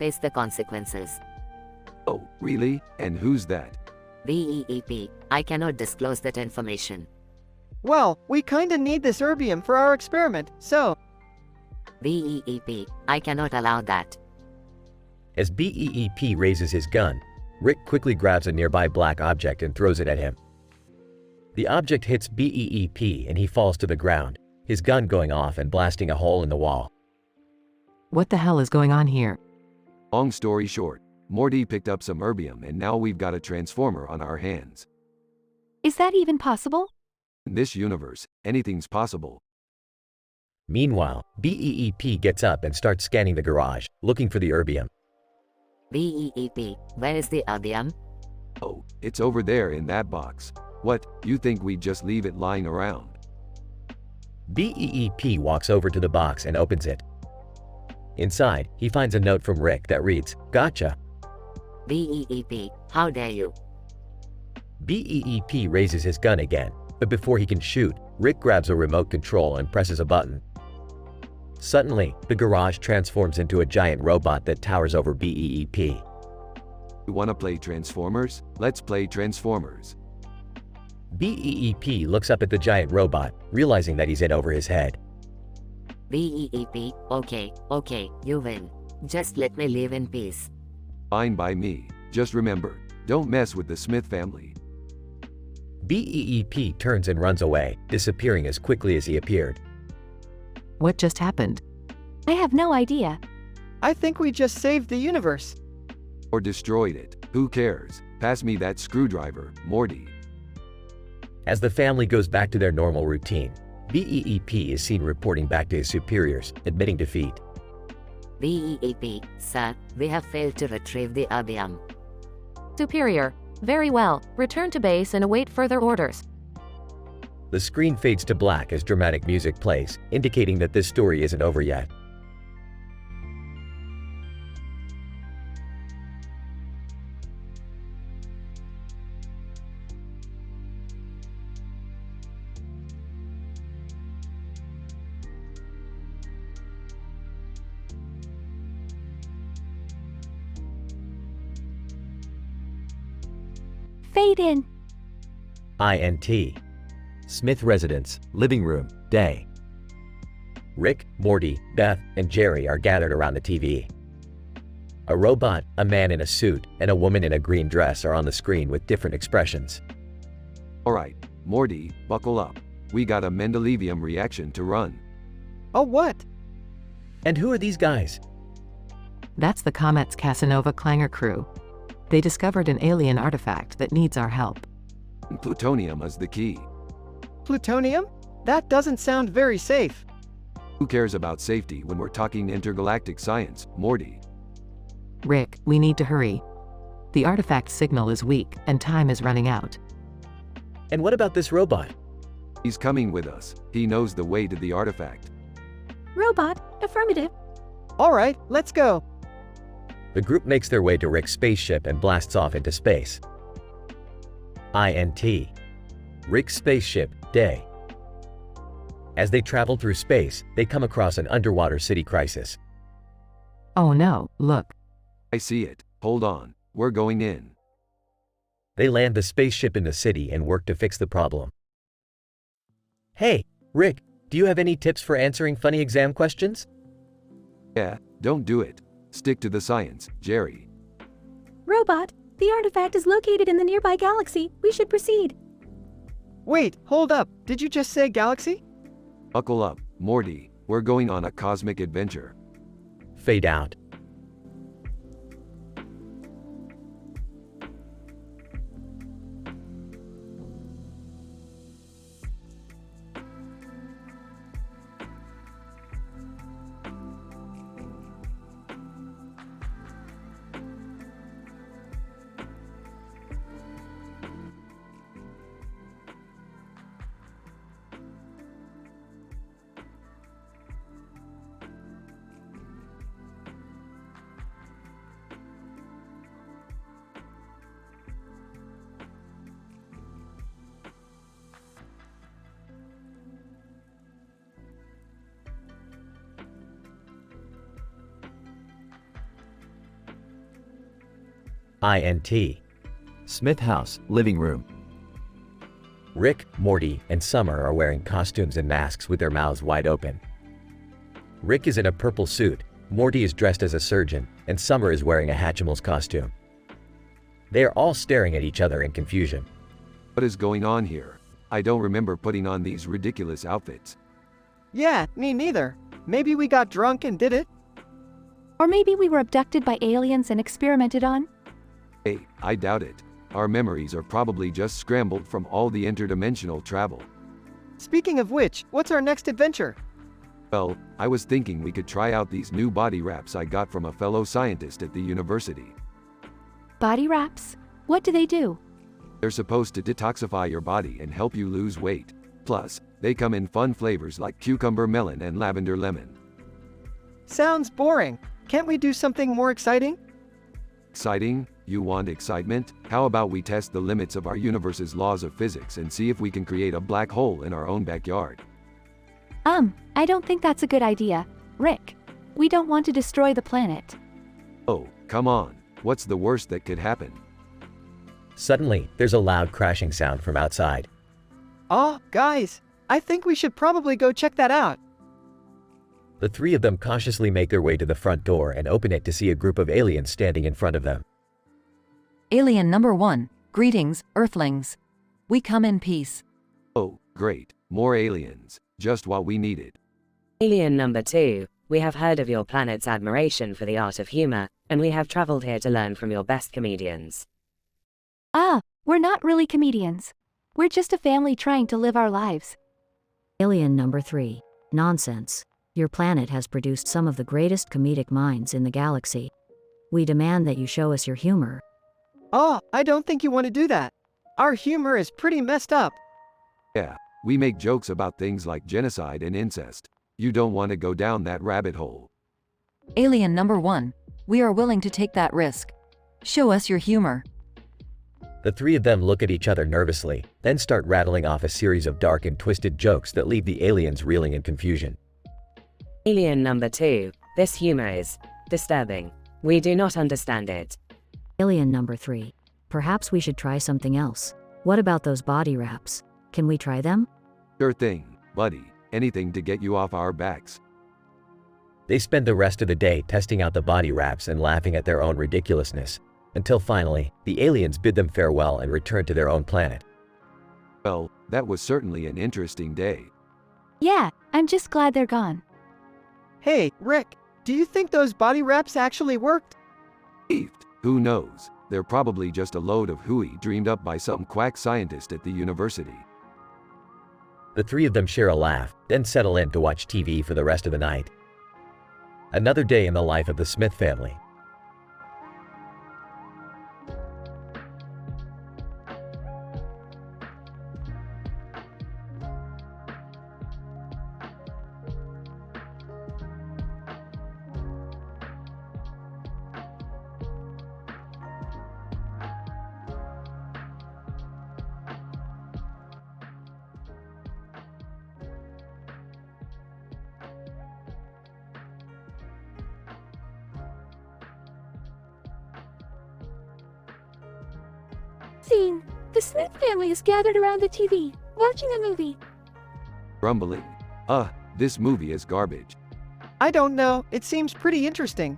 face the consequences. Oh, really? And who's that? BEEP, I cannot disclose that information. Well, we kinda need this erbium for our experiment, so… BEEP, I cannot allow that. As BEEP raises his gun, Rick quickly grabs a nearby black object and throws it at him. The object hits BEEP and he falls to the ground, his gun going off and blasting a hole in the wall. What the hell is going on here? Long story short, Morty picked up some erbium and now we've got a transformer on our hands. Is that even possible? In this universe, anything's possible. Meanwhile, BEEP gets up and starts scanning the garage, looking for the erbium. BEEP, where is the erbium? Oh, it's over there in that box. What, you think we'd just leave it lying around? BEEP walks over to the box and opens it. Inside, he finds a note from Rick that reads, "Gotcha." BEEP, how dare you? BEEP raises his gun again, but before he can shoot, Rick grabs a remote control and presses a button. Suddenly, the garage transforms into a giant robot that towers over BEEP. You wanna play Transformers? Let's play Transformers. BEEP looks up at the giant robot, realizing that he's in over his head. BEEP, okay, you win. Just let me live in peace. Fine by me. Just remember, don't mess with the Smith family. BEEP turns and runs away, disappearing as quickly as he appeared. What just happened? I have no idea. I think we just saved the universe. Or destroyed it. Who cares? Pass me that screwdriver, Morty. As the family goes back to their normal routine, BEEP is seen reporting back to his superiors, admitting defeat. BEEP, sir, we have failed to retrieve the erbium. Superior. Very well. Return to base and await further orders. The screen fades to black as dramatic music plays, indicating that this story isn't over yet. Fade in. INT. Smith residence, living room, day. Rick, Morty, Beth, and Jerry are gathered around the TV. A robot, a man in a suit, and a woman in a green dress are on the screen with different expressions. Alright, Morty, buckle up. We got a Mendelevium reaction to run. Oh, what? And who are these guys? That's the Comet's Casanova Clanger crew. They discovered an alien artifact that needs our help. And plutonium is the key. Plutonium? That doesn't sound very safe. Who cares about safety when we're talking intergalactic science, Morty? Rick, we need to hurry. The artifact signal is weak, and time is running out. And what about this robot? He's coming with us. He knows the way to the artifact. Robot. Affirmative. Alright, let's go. The group makes their way to Rick's spaceship and blasts off into space. INT. Rick's spaceship, day. As they travel through space, they come across an underwater city crisis. Oh no, look. I see it. Hold on. We're going in. They land the spaceship in the city and work to fix the problem. Hey, Rick, do you have any tips for answering funny exam questions? Yeah, don't do it. Stick to the science, Jerry. Robot. The artifact is located in the nearby galaxy. We should proceed. Wait, hold up. Did you just say galaxy? Buckle up, Morty. We're going on a cosmic adventure. Fade out. INT. Smith house, living room. Rick, Morty, and Summer are wearing costumes and masks with their mouths wide open. Rick is in a purple suit, Morty is dressed as a surgeon, and Summer is wearing a Hatchimals costume. They are all staring at each other in confusion. What is going on here? I don't remember putting on these ridiculous outfits. Yeah, me neither. Maybe we got drunk and did it? Or maybe we were abducted by aliens and experimented on? Hey, I doubt it. Our memories are probably just scrambled from all the interdimensional travel. Speaking of which, what's our next adventure? Well, I was thinking we could try out these new body wraps I got from a fellow scientist at the university. Body wraps? What do they do? They're supposed to detoxify your body and help you lose weight. Plus, they come in fun flavors like cucumber melon and lavender lemon. Sounds boring. Can't we do something more exciting? Exciting? You want excitement? How about we test the limits of our universe's laws of physics and see if we can create a black hole in our own backyard? I don't think that's a good idea, Rick. We don't want to destroy the planet. Oh, come on. What's the worst that could happen? Suddenly, there's a loud crashing sound from outside. Oh, guys, I think we should probably go check that out. The three of them cautiously make their way to the front door and open it to see a group of aliens standing in front of them. Alien number 1, greetings, Earthlings. We come in peace. Oh, great. More aliens. Just what we needed. Alien number 2, we have heard of your planet's admiration for the art of humor, and we have traveled here to learn from your best comedians. We're not really comedians. We're just a family trying to live our lives. Alien number 3. Nonsense. Your planet has produced some of the greatest comedic minds in the galaxy. We demand that you show us your humor. Oh, I don't think you want to do that. Our humor is pretty messed up. Yeah, we make jokes about things like genocide and incest. You don't want to go down that rabbit hole. Alien number 1, we are willing to take that risk. Show us your humor. The three of them look at each other nervously, then start rattling off a series of dark and twisted jokes that leave the aliens reeling in confusion. Alien number 2, this humor is disturbing. We do not understand it. Alien number 3. Perhaps we should try something else. What about those body wraps? Can we try them? Sure thing, buddy. Anything to get you off our backs. They spend the rest of the day testing out the body wraps and laughing at their own ridiculousness, until finally, the aliens bid them farewell and return to their own planet. Well, that was certainly an interesting day. Yeah, I'm just glad they're gone. Hey, Rick, do you think those body wraps actually worked? Who knows? They're probably just a load of hooey dreamed up by some quack scientist at the university. The three of them share a laugh, then settle in to watch TV for the rest of the night. Another day in the life of the Smith family. Scene. The Smith family is gathered around the TV, watching a movie. Grumbling. This movie is garbage. I don't know, it seems pretty interesting.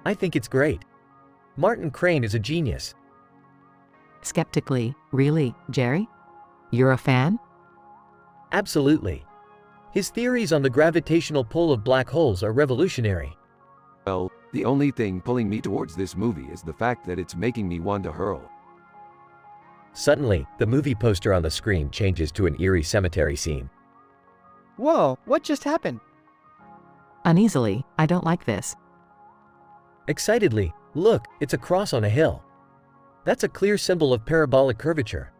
I think it's great. Martin Crane is a genius. Skeptically, really, Jerry? You're a fan? Absolutely. His theories on the gravitational pull of black holes are revolutionary. Well, the only thing pulling me towards this movie is the fact that it's making me want to hurl. Suddenly, the movie poster on the screen changes to an eerie cemetery scene. Whoa, what just happened? Uneasily, I don't like this. Excitedly, look, it's a cross on a hill. That's a clear symbol of parabolic curvature.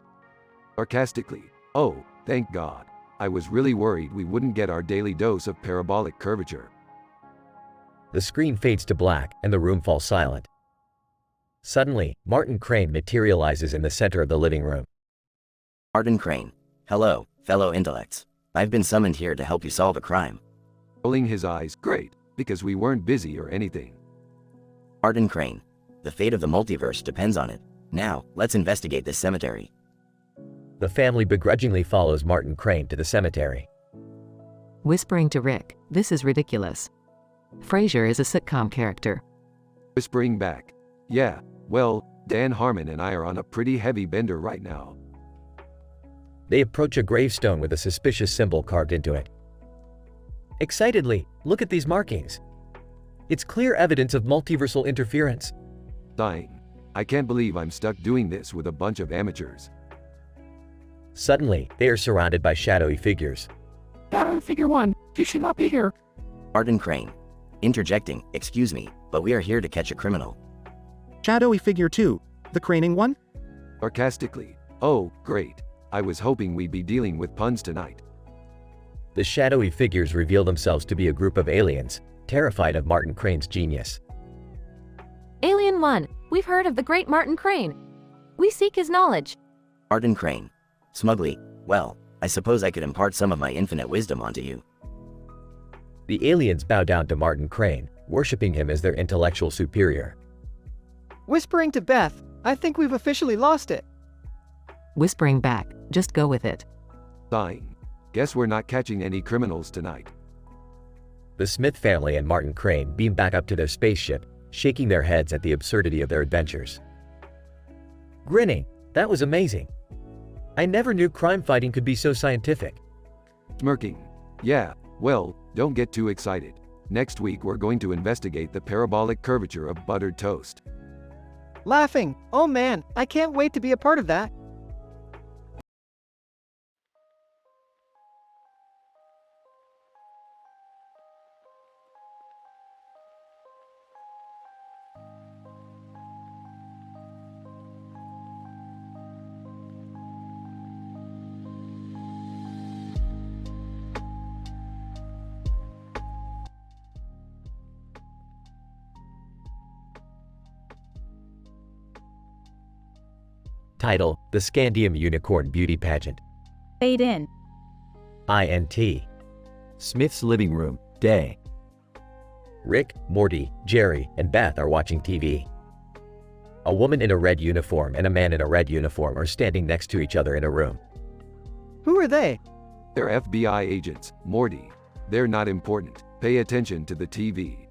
Sarcastically, oh, thank God. I was really worried we wouldn't get our daily dose of parabolic curvature. The screen fades to black and the room falls silent. Suddenly, Martin Crane materializes in the center of the living room. Martin Crane. Hello, fellow intellects. I've been summoned here to help you solve a crime. Rolling his eyes, great, because we weren't busy or anything. Martin Crane. The fate of the multiverse depends on it. Now, let's investigate this cemetery. The family begrudgingly follows Martin Crane to the cemetery. Whispering to Rick, this is ridiculous. Frasier is a sitcom character. Whispering back. Yeah, well, Dan Harmon and I are on a pretty heavy bender right now. They approach a gravestone with a suspicious symbol carved into it. Excitedly, look at these markings. It's clear evidence of multiversal interference. Dying. I can't believe I'm stuck doing this with a bunch of amateurs. Suddenly, they are surrounded by shadowy figures. Figure 1, you should not be here. Martin Crane. Interjecting, excuse me, but we are here to catch a criminal. Shadowy figure 2, the craning one? Sarcastically. Oh, great. I was hoping we'd be dealing with puns tonight. The shadowy figures reveal themselves to be a group of aliens, terrified of Martin Crane's genius. Alien 1, we've heard of the great Martin Crane. We seek his knowledge. Martin Crane. Smugly, well, I suppose I could impart some of my infinite wisdom onto you. The aliens bow down to Martin Crane, worshipping him as their intellectual superior. Whispering to Beth, I think we've officially lost it. Whispering back, just go with it. Dying. Guess we're not catching any criminals tonight. The Smith family and Martin Crane beam back up to their spaceship, shaking their heads at the absurdity of their adventures. Grinning, that was amazing. I never knew crime fighting could be so scientific. Smirking. Yeah, well, don't get too excited. Next week we're going to investigate the parabolic curvature of buttered toast. Laughing, oh man, I can't wait to be a part of that. Title: The Scandium Unicorn Beauty Pageant. Fade in. INT. Smith's living room, day. Rick, Morty, Jerry, and Beth are watching TV. A woman in a red uniform and a man in a red uniform are standing next to each other in a room. Who are they? They're FBI agents, Morty. They're not important. Pay attention to the TV.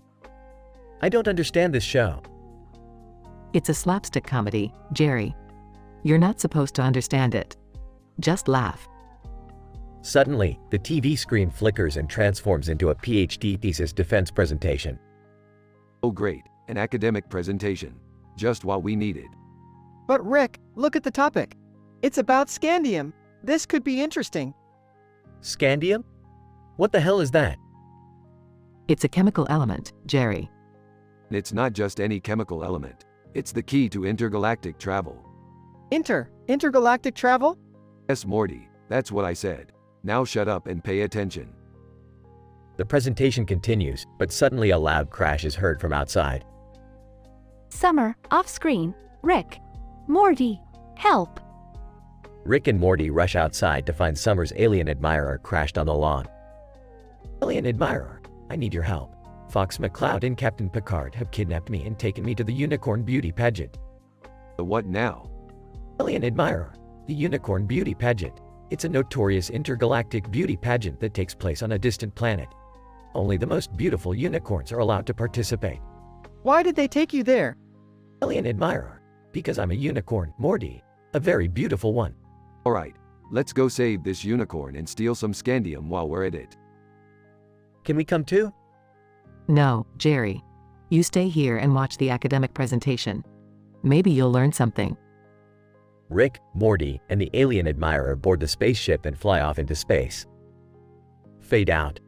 I don't understand this show. It's a slapstick comedy, Jerry. You're not supposed to understand it. Just laugh. Suddenly, the TV screen flickers and transforms into a PhD thesis defense presentation. Oh great, an academic presentation. Just what we needed. But Rick, look at the topic. It's about scandium. This could be interesting. Scandium? What the hell is that? It's a chemical element, Jerry. And it's not just any chemical element. It's the key to intergalactic travel. Intergalactic travel? Yes, Morty, that's what I said. Now shut up and pay attention. The presentation continues, but suddenly a loud crash is heard from outside. Summer, off screen. Rick. Morty. Help. Rick and Morty rush outside to find Summer's alien admirer crashed on the lawn. Alien admirer, I need your help. Fox McCloud and Captain Picard have kidnapped me and taken me to the Unicorn Beauty Pageant. The what now? Alien admirer, the Unicorn Beauty Pageant. It's a notorious intergalactic beauty pageant that takes place on a distant planet. Only the most beautiful unicorns are allowed to participate. Why did they take you there? Alien admirer, because I'm a unicorn, Morty. A very beautiful one. Alright, let's go save this unicorn and steal some scandium while we're at it. Can we come too? No, Jerry. You stay here and watch the academic presentation. Maybe you'll learn something. Rick, Morty, and the alien admirer board the spaceship and fly off into space. Fade out.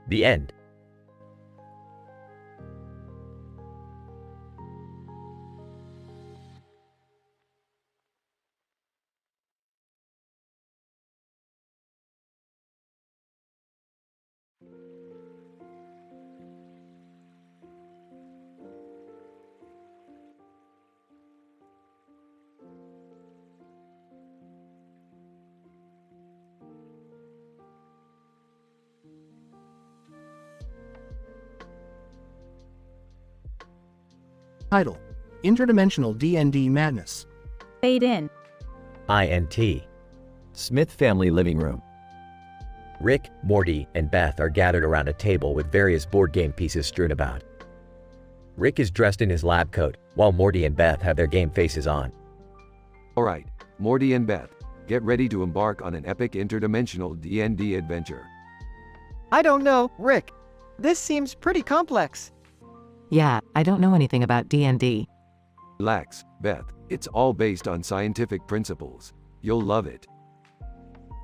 The end. Title: Interdimensional D&D madness. Fade in. INT. Smith family living room. Rick, Morty, and Beth are gathered around a table with various board game pieces strewn about. Rick is dressed in his lab coat, while Morty and Beth have their game faces on. Alright, Morty and Beth, get ready to embark on an epic interdimensional D&D adventure. I don't know, Rick. This seems pretty complex. Yeah, I don't know anything about D&D. Relax, Beth, it's all based on scientific principles. You'll love it.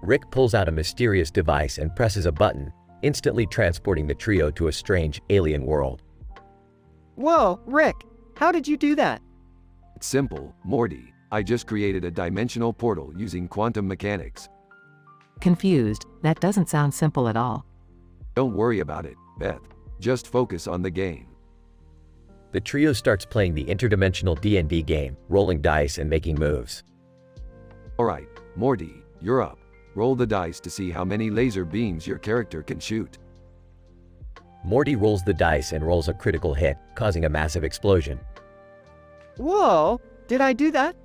Rick pulls out a mysterious device and presses a button, instantly transporting the trio to a strange, alien world. Whoa, Rick, how did you do that? It's simple, Morty. I just created a dimensional portal using quantum mechanics. Confused, that doesn't sound simple at all. Don't worry about it, Beth. Just focus on the game. The trio starts playing the interdimensional D&D game, rolling dice and making moves. Alright, Morty, you're up. Roll the dice to see how many laser beams your character can shoot. Morty rolls the dice and rolls a critical hit, causing a massive explosion. Whoa, did I do that?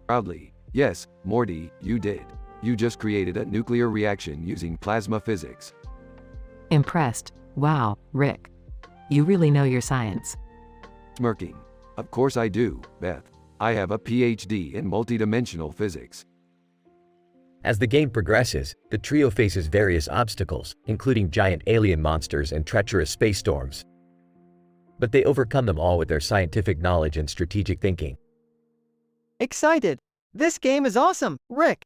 Proudly, yes, Morty, you did. You just created a nuclear reaction using plasma physics. Impressed. Wow, Rick. You really know your science. Smirking. Of course I do, Beth. I have a PhD in multidimensional physics. As the game progresses, the trio faces various obstacles, including giant alien monsters and treacherous space storms. But they overcome them all with their scientific knowledge and strategic thinking. Excited. This game is awesome, Rick.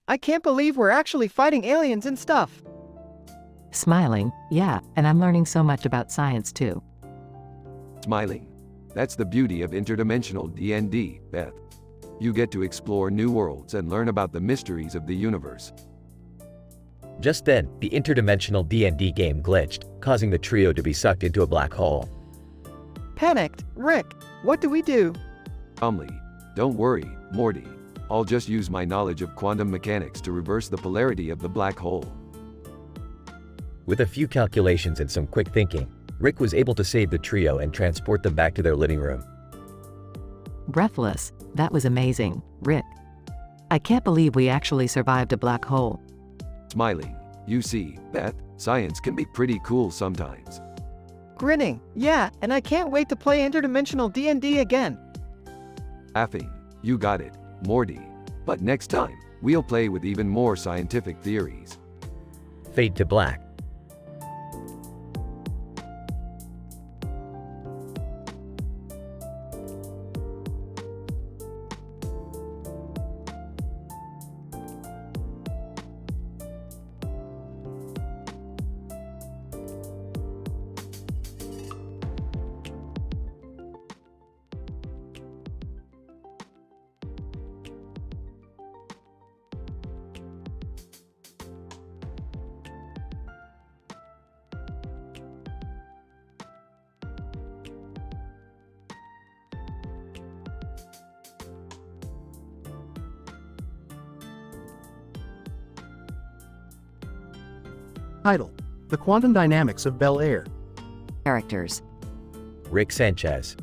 I can't believe we're actually fighting aliens and stuff. Smiling, yeah, and I'm learning so much about science too. Smiling. That's the beauty of interdimensional D&D, Beth. You get to explore new worlds and learn about the mysteries of the universe. Just then, the interdimensional D&D game glitched, causing the trio to be sucked into a black hole. Panicked, Rick. What do we do? Calmly. Don't worry, Morty. I'll just use my knowledge of quantum mechanics to reverse the polarity of the black hole. With a few calculations and some quick thinking, Rick was able to save the trio and transport them back to their living room. Breathless, that was amazing, Rick. I can't believe we actually survived a black hole. Smiling. You see, Beth, science can be pretty cool sometimes. Grinning, yeah, and I can't wait to play interdimensional D&D again. Laughing. You got it, Morty. But next time, we'll play with even more scientific theories. Fade to black. Title: The Quantum Dynamics of Bel Air. Characters: Rick Sanchez,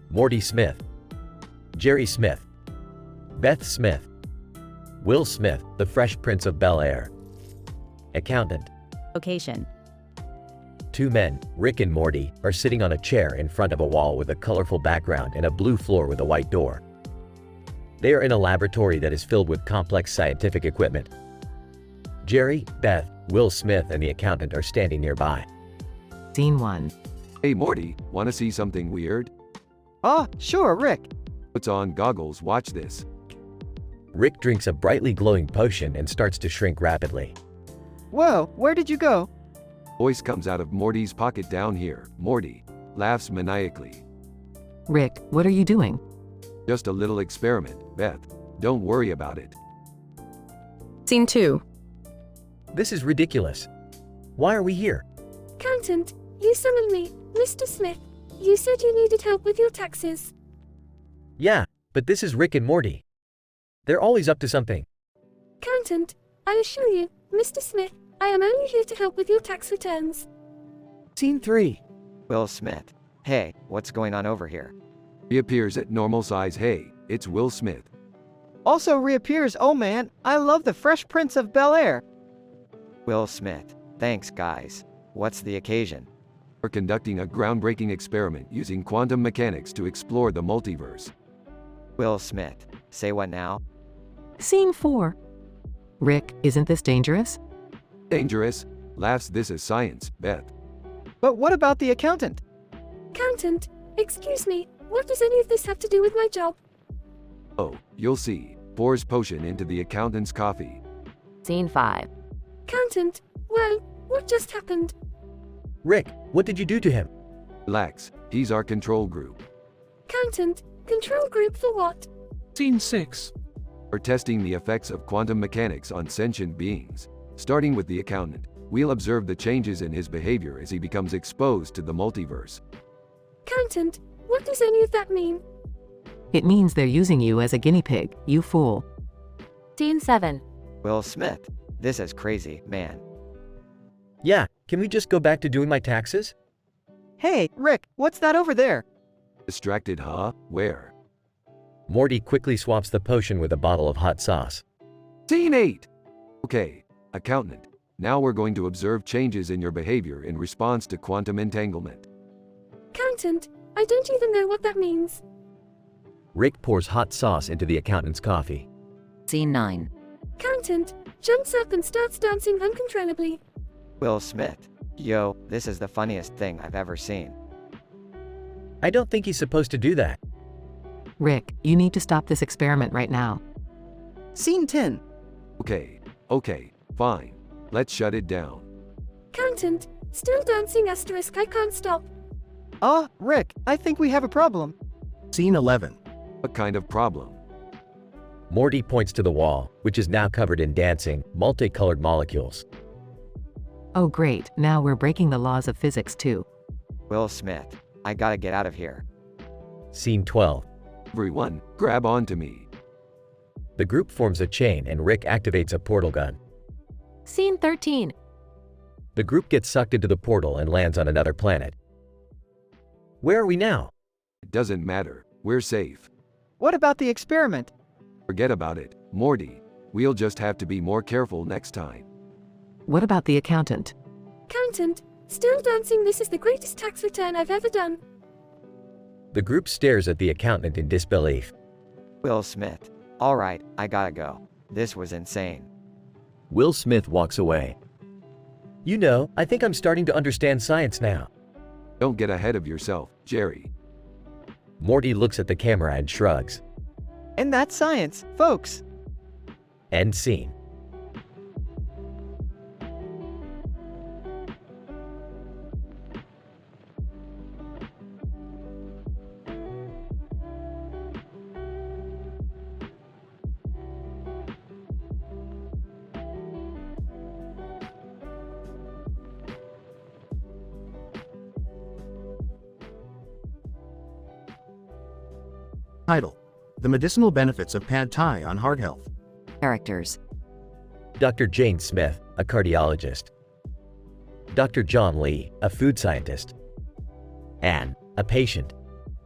Morty Smith, Jerry Smith, Beth Smith, Will Smith, the Fresh Prince of Bel Air. Accountant. Location: Two men, Rick and Morty, are sitting on a chair in front of a wall with a colorful background and a blue floor with a white door. They are in a laboratory that is filled with complex scientific equipment. Jerry, Beth, Will Smith, and the accountant are standing nearby. Scene 1. Hey Morty, wanna see something weird? Oh, sure, Rick. Puts on goggles, watch this. Rick drinks a brightly glowing potion and starts to shrink rapidly. Whoa, where did you go? Voice comes out of Morty's pocket down here. Morty laughs maniacally. Rick, what are you doing? Just a little experiment, Beth. Don't worry about it. Scene 2. This is ridiculous. Why are we here? Accountant, you summoned me. Mr. Smith, you said you needed help with your taxes. Yeah, but this is Rick and Morty. They're always up to something. Accountant, I assure you, Mr. Smith, I am only here to help with your tax returns. Scene 3. Will Smith. Hey, what's going on over here? Reappears at normal size. Hey, it's Will Smith. Also reappears, oh man, I love the Fresh Prince of Bel-Air. Will Smith. Thanks, guys. What's the occasion? We're conducting a groundbreaking experiment using quantum mechanics to explore the multiverse. Will Smith. Say what now? Scene 4. Rick, isn't this dangerous? Dangerous? Laughs, this is science, Beth. But what about the accountant? Accountant, excuse me, what does any of this have to do with my job? Oh, you'll see. Pours potion into the accountant's coffee. Scene 5. Accountant, well, what just happened? Rick, what did you do to him? Relax, he's our control group. Accountant, control group for what? Scene 6. We're testing the effects of quantum mechanics on sentient beings. Starting with the accountant, we'll observe the changes in his behavior as he becomes exposed to the multiverse. Accountant, what does any of that mean? It means they're using you as a guinea pig, you fool. Scene 7. Will Smith. This is crazy, man. Yeah, can we just go back to doing my taxes? Hey, Rick, what's that over there? Distracted, huh? Where? Morty quickly swaps the potion with a bottle of hot sauce. Scene 8. Okay, accountant. Now we're going to observe changes in your behavior in response to quantum entanglement. Accountant, I don't even know what that means. Rick pours hot sauce into the accountant's coffee. Scene 9. Accountant jumps up and starts dancing uncontrollably. Will Smith. Yo, this is the funniest thing I've ever seen. I don't think he's supposed to do that. Rick, you need to stop this experiment right now. Scene 10. Okay, fine. Let's shut it down. Accountant, still dancing asterisk, I can't stop. Rick, I think we have a problem. Scene 11. What kind of problem? Morty points to the wall, which is now covered in dancing, multicolored molecules. Oh great, now we're breaking the laws of physics too. Will Smith. I gotta get out of here. Scene 12. Everyone, grab onto me. The group forms a chain and Rick activates a portal gun. Scene 13. The group gets sucked into the portal and lands on another planet. Where are we now? It doesn't matter. We're safe. What about the experiment? Forget about it, Morty. We'll just have to be more careful next time. What about the accountant? Accountant, still dancing, this is the greatest tax return I've ever done. The group stares at the accountant in disbelief. Will Smith. Alright, I gotta go. This was insane. Will Smith walks away. You know, I think I'm starting to understand science now. Don't get ahead of yourself, Jerry. Morty looks at the camera and shrugs. And that's science, folks. End scene. Title: The Medicinal Benefits of Pad Thai on Heart Health. Characters: Dr. Jane Smith, a cardiologist. Dr. John Lee, a food scientist. Anne, a patient.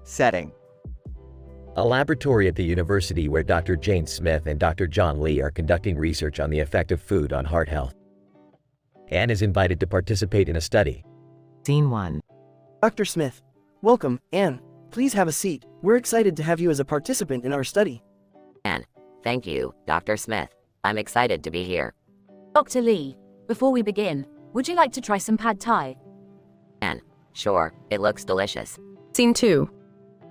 Setting: A laboratory at the university where Dr. Jane Smith and Dr. John Lee are conducting research on the effect of food on heart health. Anne is invited to participate in a study. Scene 1. Dr. Smith. Welcome, Anne. Please have a seat. We're excited to have you as a participant in our study. And thank you, Dr. Smith. I'm excited to be here. Dr. Lee, before we begin, would you like to try some pad thai? And sure, it looks delicious. Scene 2.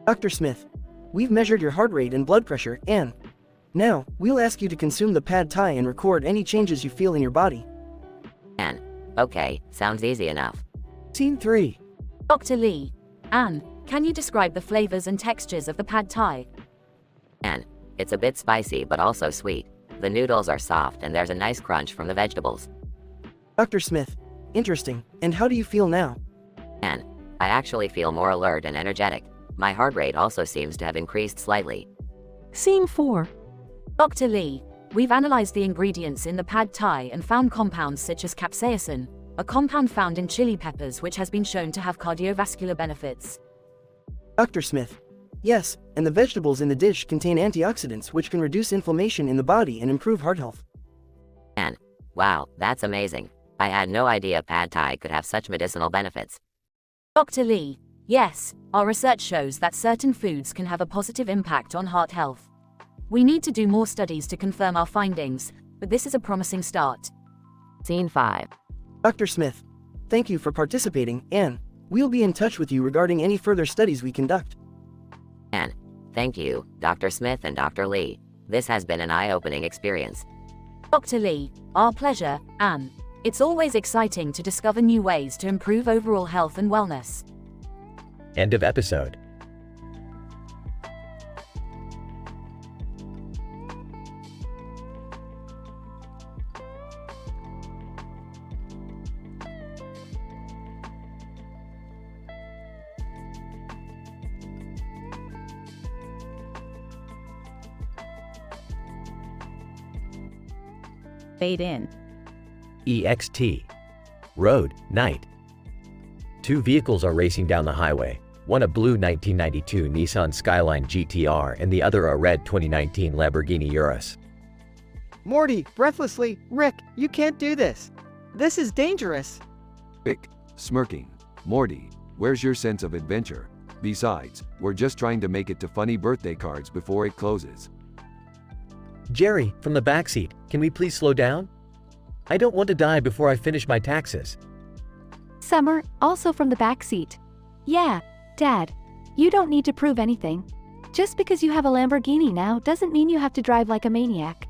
Dr. Smith. We've measured your heart rate and blood pressure, Anne. Now, we'll ask you to consume the pad thai and record any changes you feel in your body. And okay, sounds easy enough. Scene 3. Dr. Lee. Anne, can you describe the flavors and textures of the pad thai? And it's a bit spicy but also sweet. The noodles are soft and there's a nice crunch from the vegetables. Dr. Smith. Interesting. And how do you feel now? And I actually feel more alert and energetic. My heart rate also seems to have increased slightly. Scene 4. Dr. Lee, we've analyzed the ingredients in the pad thai and found compounds such as capsaicin, a compound found in chili peppers which has been shown to have cardiovascular benefits. Dr. Smith. Yes, and the vegetables in the dish contain antioxidants which can reduce inflammation in the body and improve heart health. And, wow, that's amazing. I had no idea pad thai could have such medicinal benefits. Dr. Lee, yes, our research shows that certain foods can have a positive impact on heart health. We need to do more studies to confirm our findings, but this is a promising start. Scene 5. Dr. Smith, thank you for participating, and we'll be in touch with you regarding any further studies we conduct. And, thank you, Dr. Smith and Dr. Lee. This has been an eye-opening experience. Dr. Lee, our pleasure, Anne. It's always exciting to discover new ways to improve overall health and wellness. End of episode. Fade in. EXT. Road, night. Two vehicles are racing down the highway. One a blue 1992 Nissan Skyline GTR and the other a red 2019 Lamborghini Urus. Morty, breathlessly, Rick, you can't do this. This is dangerous. Rick, smirking. Morty, where's your sense of adventure? Besides, we're just trying to make it to funny birthday cards before it closes. Jerry, from the backseat, can we please slow down? I don't want to die before I finish my taxes. Summer, also from the back seat. Yeah, Dad, you don't need to prove anything. Just because you have a Lamborghini now doesn't mean you have to drive like a maniac.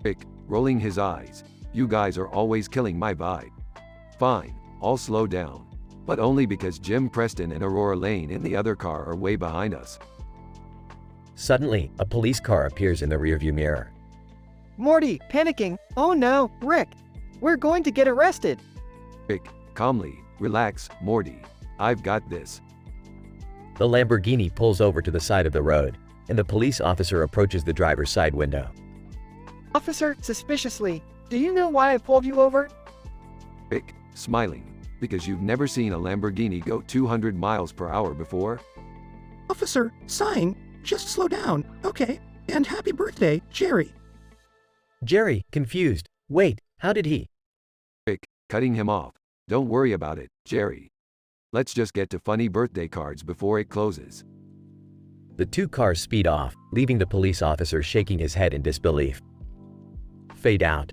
Rick, rolling his eyes. You guys are always killing my vibe. Fine, I'll slow down. But only because Jim Preston and Aurora Lane in the other car are way behind us. Suddenly, a police car appears in the rearview mirror. Morty, panicking. Oh no, Rick, we're going to get arrested. Rick, calmly, relax, Morty. I've got this. The Lamborghini pulls over to the side of the road, and the police officer approaches the driver's side window. Officer, suspiciously, do you know why I pulled you over? Rick, smiling, because you've never seen a Lamborghini go 200 miles per hour before? Officer, sign, just slow down, okay? And happy birthday, Jerry. Jerry, confused. Wait, how did he? Rick, cutting him off. Don't worry about it, Jerry. Let's just get to funny birthday cards before it closes. The two cars speed off, leaving the police officer shaking his head in disbelief. Fade out.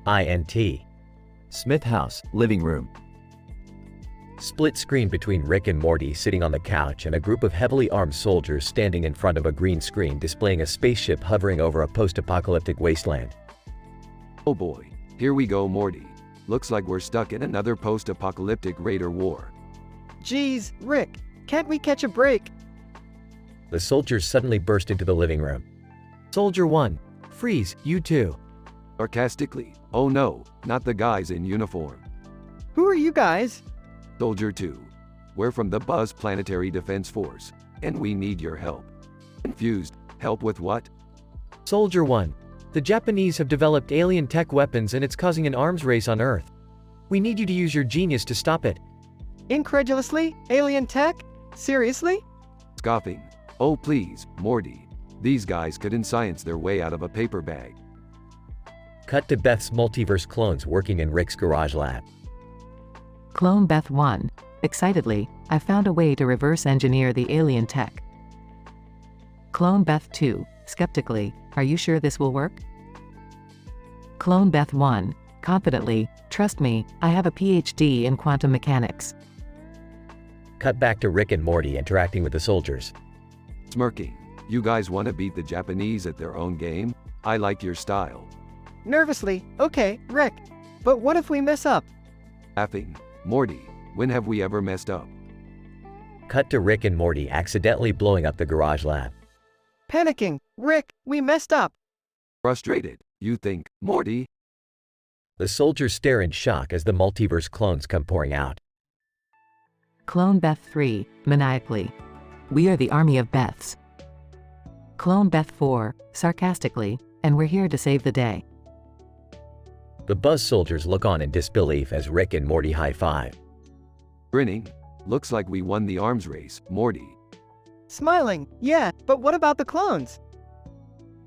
INT. Smith House, living room. Split screen between Rick and Morty sitting on the couch and a group of heavily armed soldiers standing in front of a green screen displaying a spaceship hovering over a post-apocalyptic wasteland. Oh boy, here we go, Morty. Looks like we're stuck in another post-apocalyptic raider war. Geez, Rick, can't we catch a break? The soldiers suddenly burst into the living room. Soldier 1, freeze, you too. Sarcastically, oh no, not the guys in uniform. Who are you guys? Soldier 2, we're from the Buzz Planetary Defense Force, and we need your help. Confused, help with what? Soldier 1, the Japanese have developed alien tech weapons and it's causing an arms race on Earth. We need you to use your genius to stop it. Incredulously, alien tech? Seriously? Scoffing, oh please, Morty. These guys couldn't science their way out of a paper bag. Cut to Beth's multiverse clones working in Rick's garage lab. Clone Beth 1. Excitedly, I found a way to reverse engineer the alien tech. Clone Beth 2. Skeptically, are you sure this will work? Clone Beth 1. Confidently, trust me, I have a PhD in quantum mechanics. Cut back to Rick and Morty interacting with the soldiers. Smirking, you guys want to beat the Japanese at their own game? I like your style. Nervously, okay, Rick. But what if we mess up? Laughing, Morty, When have we ever messed up? Cut to Rick and Morty accidentally blowing up the garage lab. Panicking. Rick, we messed up. Frustrated, you think, Morty? The soldiers stare in shock as the multiverse clones come pouring out. Clone Beth 3, maniacally. We are the army of Beths. Clone Beth 4, sarcastically, and we're here to save the day. The Buzz soldiers look on in disbelief as Rick and Morty high-five. Grinning. Looks like we won the arms race, Morty. Smiling. Yeah, but what about the clones?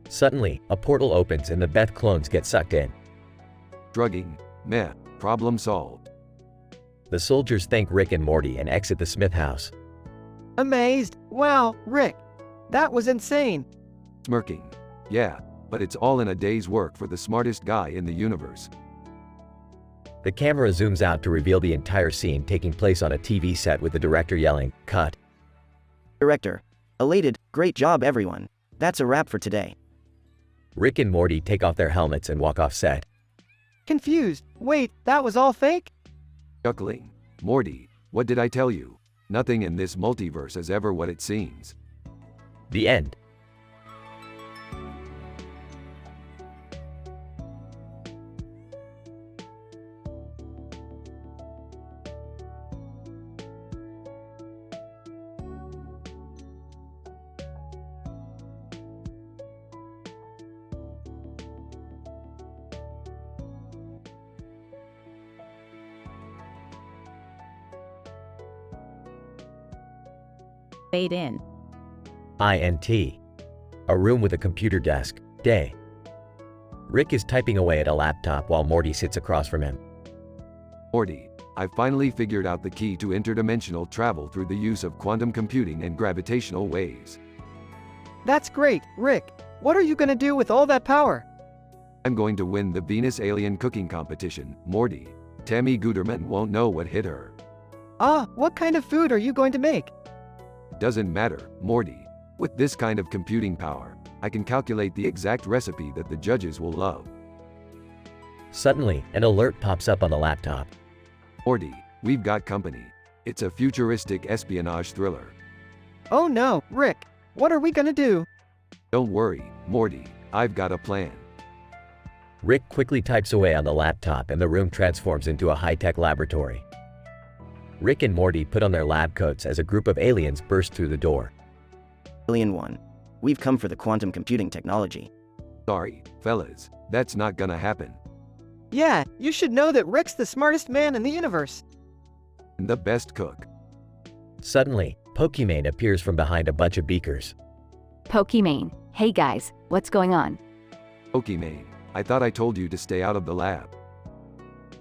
Suddenly, a portal opens and the Beth clones get sucked in. Shrugging. Meh. Problem solved. The soldiers thank Rick and Morty and exit the Smith house. Amazed. Wow, Rick. That was insane. Smirking. Yeah, but it's all in a day's work for the smartest guy in the universe. The camera zooms out to reveal the entire scene taking place on a TV set with the director yelling, "Cut." Director. Elated, great job everyone. That's a wrap for today. Rick and Morty take off their helmets and walk off set. Confused. Wait, that was all fake? Chuckling. Morty, what did I tell you? Nothing in this multiverse is ever what it seems. The end. Fade in. INT. A room with a computer desk. Day. Rick is typing away at a laptop while Morty sits across from him. Morty, I finally figured out the key to interdimensional travel through the use of quantum computing and gravitational waves. That's great, Rick. What are you gonna do with all that power? I'm going to win the Venus Alien Cooking Competition, Morty. Tammy Guterman won't know what hit her. Ah, what kind of food are you going to make? Doesn't matter, Morty. With this kind of computing power, I can calculate the exact recipe that the judges will love. Suddenly, an alert pops up on the laptop. Morty, we've got company. It's a futuristic espionage thriller. Oh no, Rick. What are we gonna do? Don't worry, Morty. I've got a plan. Rick quickly types away on the laptop and the room transforms into a high-tech laboratory. Rick and Morty put on their lab coats as a group of aliens burst through the door. Alien 1. We've come for the quantum computing technology. Sorry, fellas. That's not gonna happen. Yeah, you should know that Rick's the smartest man in the universe. And the best cook. Suddenly, Pokimane appears from behind a bunch of beakers. Pokimane. Hey guys, what's going on? Pokimane, I thought I told you to stay out of the lab.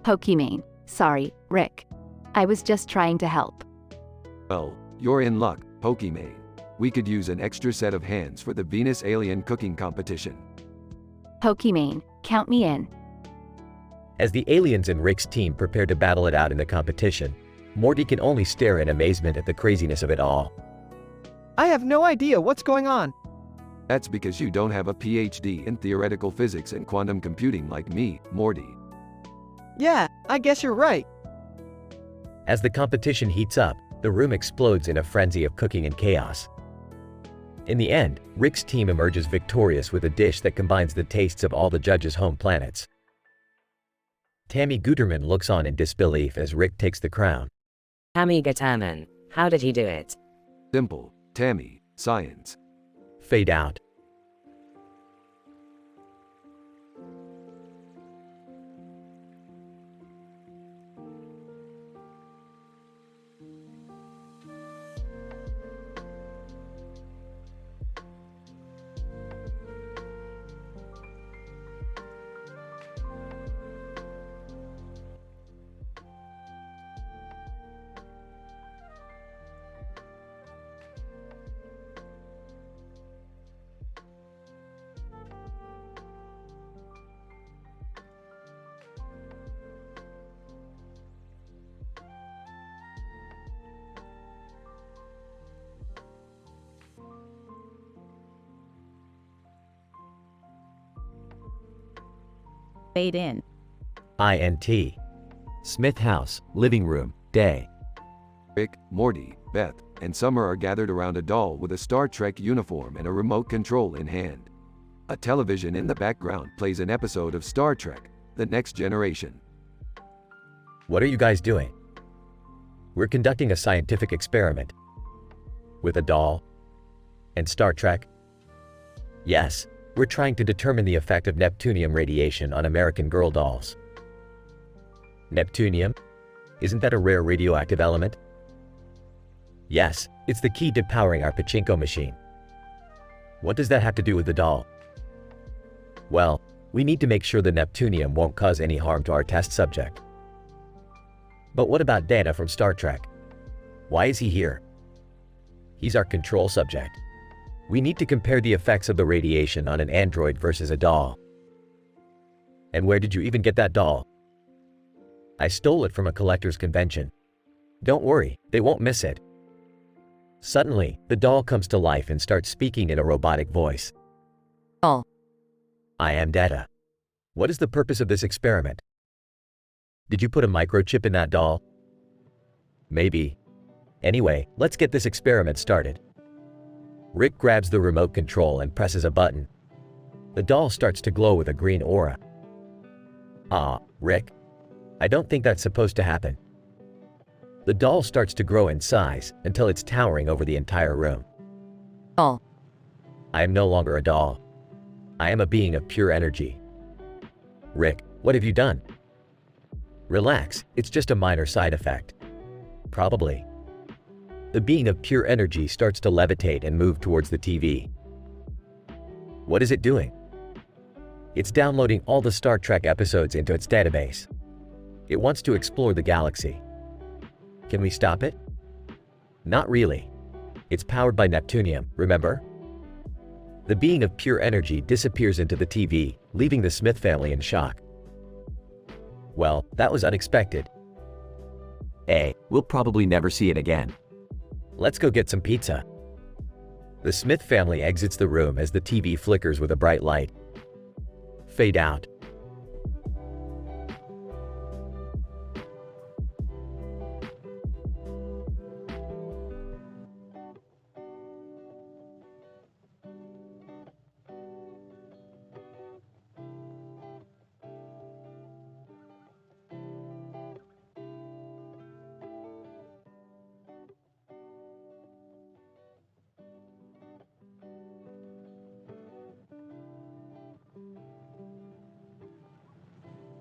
Pokimane. Sorry, Rick. I was just trying to help. Well, you're in luck, Pokimane. We could use an extra set of hands for the Venus Alien Cooking Competition. Pokimane, count me in. As the aliens and Rick's team prepare to battle it out in the competition, Morty can only stare in amazement at the craziness of it all. I have no idea what's going on. That's because you don't have a PhD in theoretical physics and quantum computing like me, Morty. Yeah, I guess you're right. As the competition heats up, the room explodes in a frenzy of cooking and chaos. In the end, Rick's team emerges victorious with a dish that combines the tastes of all the judges' home planets. Tammy Guterman looks on in disbelief as Rick takes the crown. Tammy Guterman, how did he do it? Simple, Tammy, science. Fade out. Fade in. INT. Smith house, living room, day. Rick, Morty, Beth, and Summer are gathered around a doll with a Star Trek uniform and a remote control in hand. A television in the background plays an episode of Star Trek: The Next Generation. What are you guys doing? We're conducting a scientific experiment. With a doll? And Star Trek? Yes, we're trying to determine the effect of Neptunium radiation on American Girl dolls. Neptunium? Isn't that a rare radioactive element? Yes, it's the key to powering our pachinko machine. What does that have to do with the doll? Well, we need to make sure the Neptunium won't cause any harm to our test subject. But what about Data from Star Trek? Why is he here? He's our control subject. We need to compare the effects of the radiation on an android versus a doll. And where did you even get that doll? I stole it from a collector's convention. Don't worry, they won't miss it. Suddenly, the doll comes to life and starts speaking in a robotic voice. Doll. I am Data. What is the purpose of this experiment? Did you put a microchip in that doll? Maybe. Anyway, let's get this experiment started. Rick grabs the remote control and presses a button. The doll starts to glow with a green aura. Rick, I don't think that's supposed to happen. The doll starts to grow in size until it's towering over the entire room. Doll. I am no longer a doll. I am a being of pure energy. Rick, what have you done? Relax, it's just a minor side effect. Probably. The being of pure energy starts to levitate and move towards the TV. What is it doing? It's downloading all the Star Trek episodes into its database. It wants to explore the galaxy. Can we stop it? Not really. It's powered by Neptunium, remember? The being of pure energy disappears into the TV, leaving the Smith family in shock. Well, that was unexpected. We'll probably never see it again. Let's go get some pizza. The Smith family exits the room as the TV flickers with a bright light. Fade out.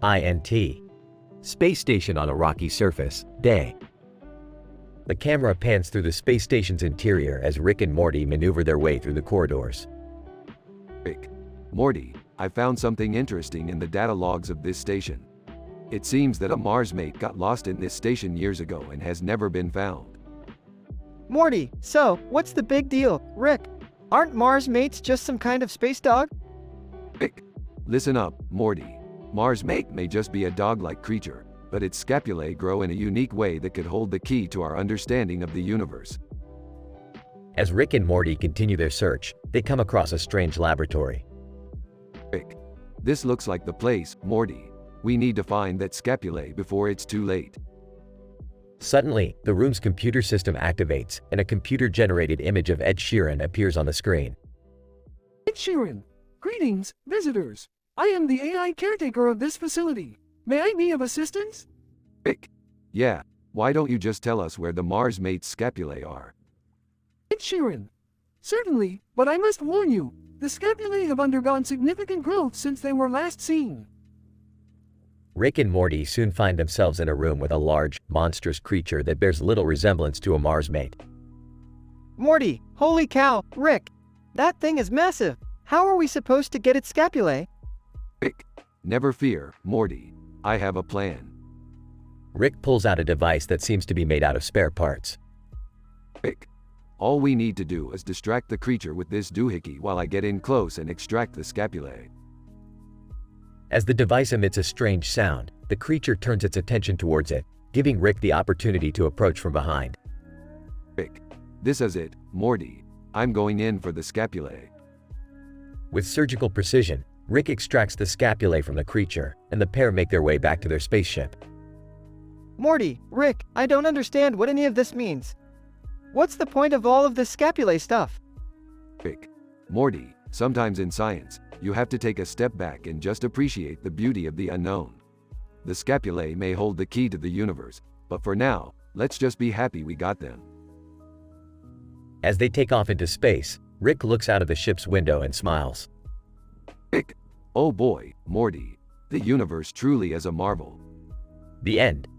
INT. Space station on a rocky surface, day. The camera pans through the space station's interior as Rick and Morty maneuver their way through the corridors. Rick, Morty, I found something interesting in the data logs of this station. It seems that a Mars mate got lost in this station years ago and has never been found. Morty, so, what's the big deal? Rick, aren't Mars mates just some kind of space dog? Rick, listen up, Morty. Mars mate may just be a dog-like creature, but its scapulae grow in a unique way that could hold the key to our understanding of the universe. As Rick and Morty continue their search, they come across a strange laboratory. Rick, this looks like the place, Morty. We need to find that scapulae before it's too late. Suddenly, the room's computer system activates and a computer-generated image of Ed Sheeran appears on the screen. Ed Sheeran. Greetings, visitors. I am the AI caretaker of this facility. May I be of assistance? Rick, yeah, why don't you just tell us where the Mars mate's scapulae are? Ed Sheeran. Certainly, but I must warn you, the scapulae have undergone significant growth since they were last seen. Rick and Morty soon find themselves in a room with a large, monstrous creature that bears little resemblance to a Mars mate. Morty, holy cow, Rick, that thing is massive. How are we supposed to get its scapulae? Rick, never fear, Morty. I have a plan. Rick pulls out a device that seems to be made out of spare parts. Rick, all we need to do is distract the creature with this doohickey while I get in close and extract the scapulae. As the device emits a strange sound, the creature turns its attention towards it, giving Rick the opportunity to approach from behind. Rick, this is it, Morty. I'm going in for the scapulae. With surgical precision, Rick extracts the scapulae from the creature, and the pair make their way back to their spaceship. Morty, Rick, I don't understand what any of this means. What's the point of all of this scapulae stuff? Rick, Morty, sometimes in science, you have to take a step back and just appreciate the beauty of the unknown. The scapulae may hold the key to the universe, but for now, let's just be happy we got them. As they take off into space, Rick looks out of the ship's window and smiles. Rick, oh boy, Morty, the universe truly is a marvel. The end.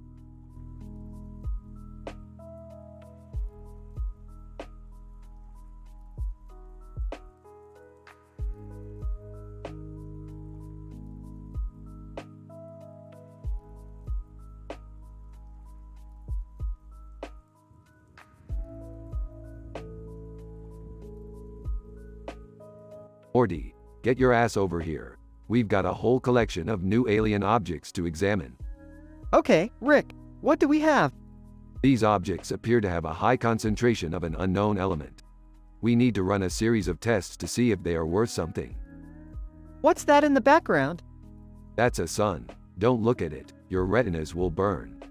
Morty, get your ass over here. We've got a whole collection of new alien objects to examine. Okay, Rick, what do we have? These objects appear to have a high concentration of an unknown element. We need to run a series of tests to see if they are worth something. What's that in the background? That's a sun. Don't look at it. Your retinas will burn.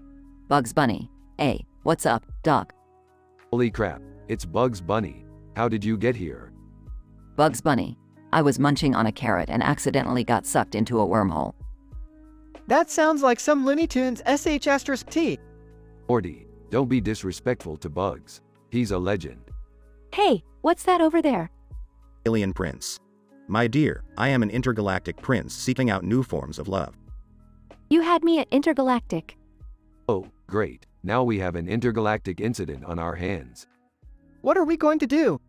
Bugs Bunny. Hey, what's up, Doc? Holy crap, it's Bugs Bunny. How did you get here? Bugs Bunny. I was munching on a carrot and accidentally got sucked into a wormhole. That sounds like some Looney Tunes *T. Morty, don't be disrespectful to Bugs. He's a legend. Hey, what's that over there? Alien Prince. My dear, I am an intergalactic prince seeking out new forms of love. You had me at intergalactic. Oh, great. Now we have an intergalactic incident on our hands. What are we going to do?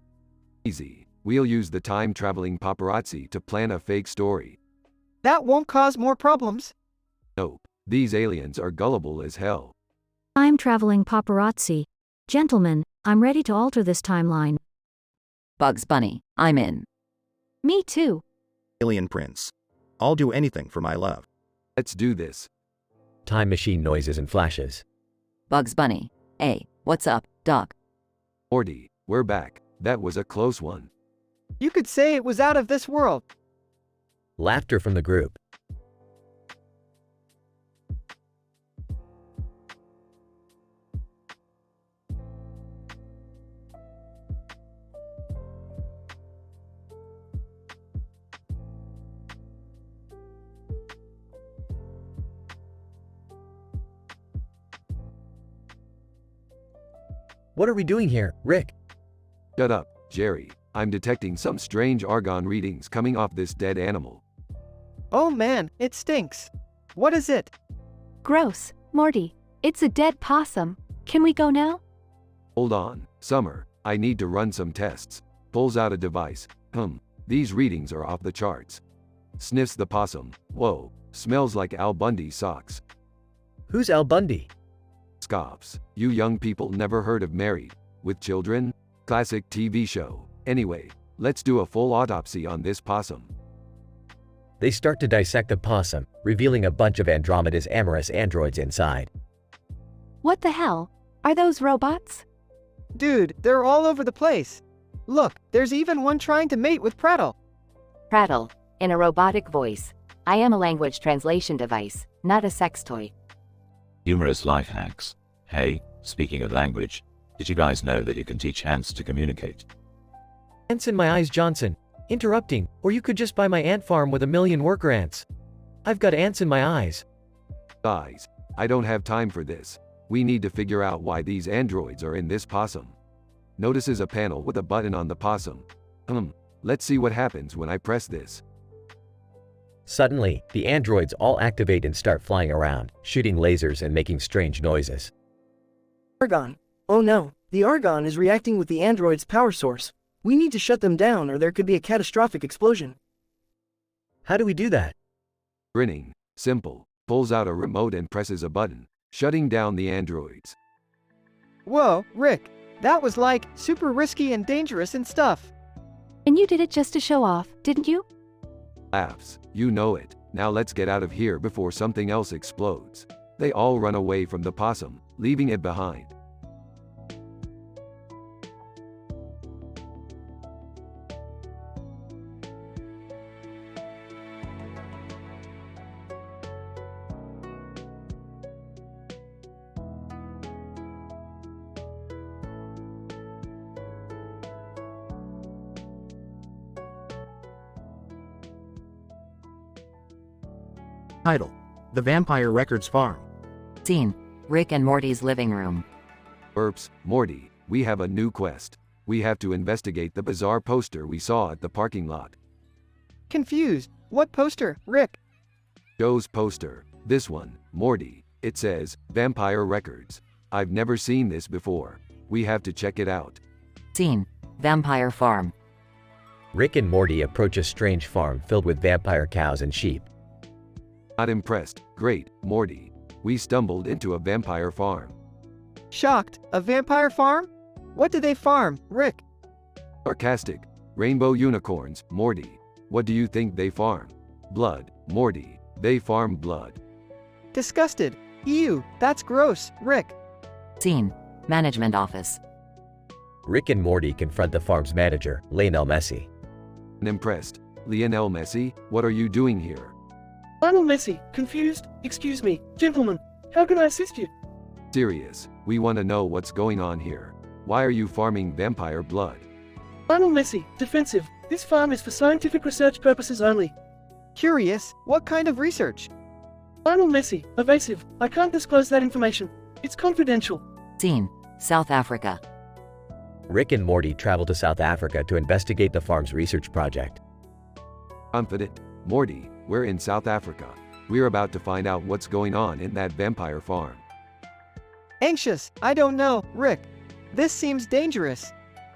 Easy. We'll use the time-traveling paparazzi to plan a fake story. That won't cause more problems. Nope. These aliens are gullible as hell. Time-traveling paparazzi. Gentlemen, I'm ready to alter this timeline. Bugs Bunny, I'm in. Me too. Alien Prince. I'll do anything for my love. Let's do this. Time machine noises and flashes. Bugs Bunny. Hey, what's up, Doc? Morty, we're back. That was a close one. You could say it was out of this world. Laughter from the group. What are we doing here, Rick? Shut up, Jerry. I'm detecting some strange argon readings coming off this dead animal. Oh man, it stinks. What is it? Gross, Morty. It's a dead possum. Can we go now? Hold on, Summer. I need to run some tests. Pulls out a device. These readings are off the charts. Sniffs the possum. Whoa, smells like Al Bundy socks. Who's Al Bundy? Scoffs. You young people never heard of Married with Children? Classic TV show. Anyway, let's do a full autopsy on this possum. They start to dissect the possum, revealing a bunch of Andromeda's amorous androids inside. What the hell? Are those robots? Dude, they're all over the place. Look, there's even one trying to mate with Prattle. Prattle, in a robotic voice. I am a language translation device, not a sex toy. Humorous life hacks. Hey, speaking of language, did you guys know that you can teach ants to communicate? Ants in my eyes, Johnson. Interrupting, or you could just buy my ant farm with 1 million worker ants. I've got ants in my eyes. Guys, I don't have time for this. We need to figure out why these androids are in this possum. Notices a panel with a button on the possum. Let's see what happens when I press this. Suddenly, the androids all activate and start flying around, shooting lasers and making strange noises. Argon. Oh no, the argon is reacting with the android's power source. We need to shut them down or there could be a catastrophic explosion. How do we do that? Grinning. Simple. Pulls out a remote and presses a button, shutting down the androids. Whoa, Rick. That was like super risky and dangerous and stuff. And you did it just to show off, didn't you? Laughs. You know it. Now let's get out of here before something else explodes. They all run away from the possum, leaving it behind. Title: The Vampire Records Farm. Scene: Rick and Morty's living room. Erps, Morty, we have a new quest. We have to investigate the bizarre poster we saw at the parking lot. Confused. What poster, Rick? Joe's poster. This one, Morty. It says, Vampire Records. I've never seen this before. We have to check it out. Scene: Vampire Farm. Rick and Morty approach a strange farm filled with vampire cows and sheep. Not impressed. Great, Morty. We stumbled into a vampire farm. Shocked. A vampire farm? What do they farm, Rick? Sarcastic. Rainbow unicorns, Morty. What do you think they farm? Blood, Morty. They farm blood. Disgusted. Ew, that's gross, Rick. Scene: Management Office. Rick and Morty confront the farm's manager, Lionel Messi. Unimpressed. Lionel Messi, what are you doing here? Lionel Messi, confused? Excuse me, gentlemen, how can I assist you? Serious. We want to know what's going on here. Why are you farming vampire blood? Lionel Messi, defensive. This farm is for scientific research purposes only. Curious. What kind of research? Lionel Messi, evasive. I can't disclose that information. It's confidential. Scene: South Africa. Rick and Morty travel to South Africa to investigate the farm's research project. Confident. Morty, we're in South Africa. We're about to find out what's going on in that vampire farm. Anxious. I don't know, Rick. This seems dangerous.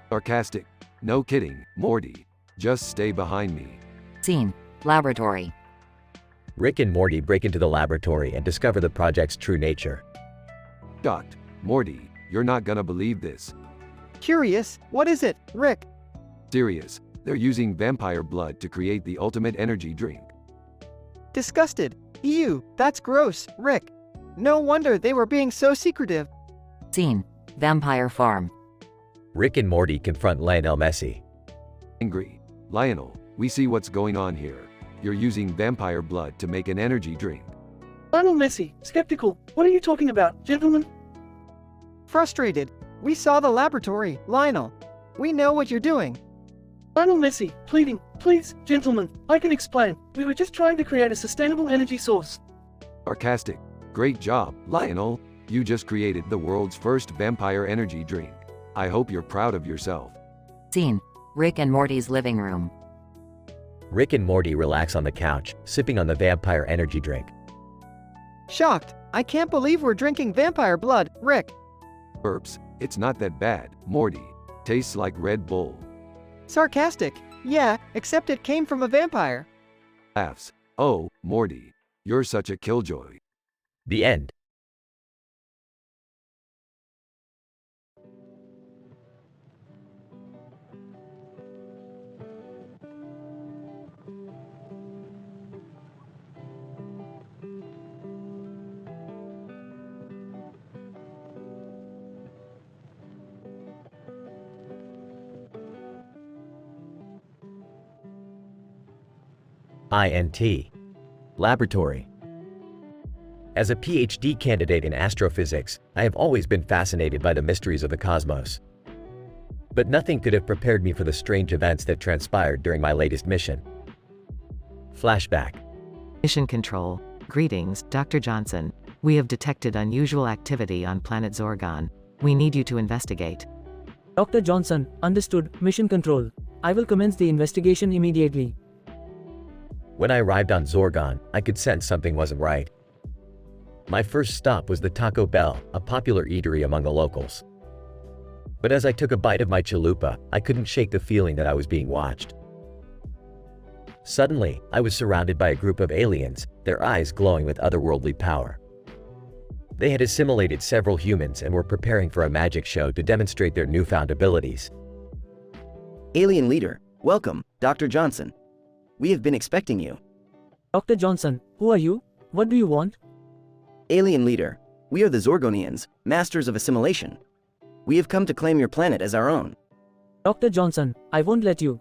Sarcastic. No kidding, Morty. Just stay behind me. Scene: Laboratory. Rick and Morty break into the laboratory and discover the project's true nature. Shocked. Morty, you're not gonna believe this. Curious. What is it, Rick? Serious. They're using vampire blood to create the ultimate energy drink. Disgusted. Ew, that's gross, Rick. No wonder they were being so secretive. Scene: Vampire Farm. Rick and Morty confront Lionel Messi. Angry. Lionel, we see what's going on here. You're using vampire blood to make an energy drink. Lionel Messi, skeptical. What are you talking about, gentlemen? Frustrated. We saw the laboratory, Lionel. We know what you're doing. Lionel Messi, pleading. Please, gentlemen, I can explain. We were just trying to create a sustainable energy source. Sarcastic. Great job, Lionel. You just created the world's first vampire energy drink. I hope you're proud of yourself. Scene: Rick and Morty's living room. Rick and Morty relax on the couch, sipping on the vampire energy drink. Shocked. I can't believe we're drinking vampire blood, Rick. Burps. It's not that bad, Morty. Tastes like Red Bull. Sarcastic. Yeah, except it came from a vampire. Laughs. Oh, Morty. You're such a killjoy. The end. INT. Laboratory. As a PhD candidate in astrophysics, I have always been fascinated by the mysteries of the cosmos. But nothing could have prepared me for the strange events that transpired during my latest mission. Flashback. Mission Control. Greetings, Dr. Johnson. We have detected unusual activity on planet Zorgon. We need you to investigate. Dr. Johnson, understood. Mission Control. I will commence the investigation immediately. When I arrived on Zorgon, I could sense something wasn't right. My first stop was the Taco Bell, a popular eatery among the locals. But as I took a bite of my chalupa, I couldn't shake the feeling that I was being watched. Suddenly, I was surrounded by a group of aliens, their eyes glowing with otherworldly power. They had assimilated several humans and were preparing for a magic show to demonstrate their newfound abilities. Alien leader, welcome, Dr. Johnson. We have been expecting you. Dr. Johnson, who are you? What do you want? Alien leader, we are the Zorgonians, masters of assimilation. We have come to claim your planet as our own. Dr. Johnson, I won't let you.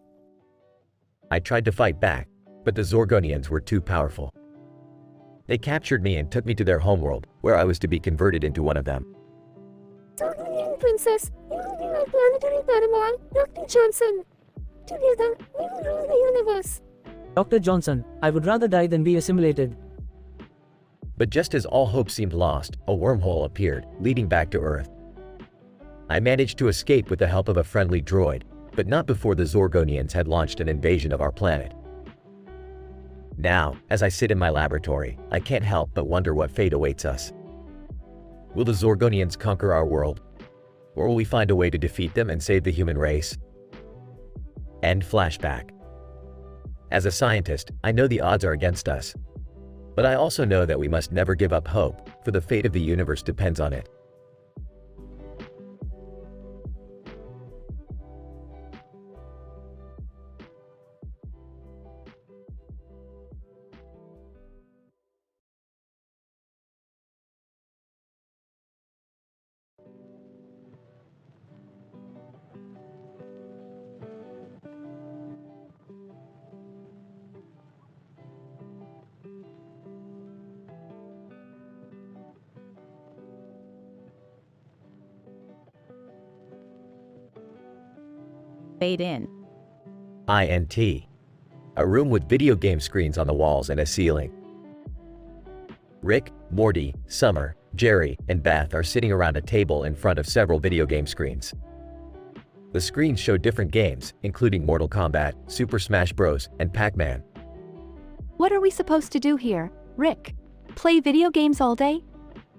I tried to fight back, but the Zorgonians were too powerful. They captured me and took me to their homeworld, where I was to be converted into one of them. Zorgonian princess, you will be my planetary paramour, Dr. Johnson. Together, we will rule the universe. Dr. Johnson, I would rather die than be assimilated. But just as all hope seemed lost, a wormhole appeared, leading back to Earth. I managed to escape with the help of a friendly droid, but not before the Zorgonians had launched an invasion of our planet. Now, as I sit in my laboratory, I can't help but wonder what fate awaits us. Will the Zorgonians conquer our world? Or will we find a way to defeat them and save the human race? End flashback. As a scientist, I know the odds are against us. But I also know that we must never give up hope, for the fate of the universe depends on it. Fade in. INT. A room with video game screens on the walls and a ceiling. Rick, Morty, Summer, Jerry, and Beth are sitting around a table in front of several video game screens. The screens show different games, including Mortal Kombat, Super Smash Bros., and Pac-Man. What are we supposed to do here, Rick? Play video games all day?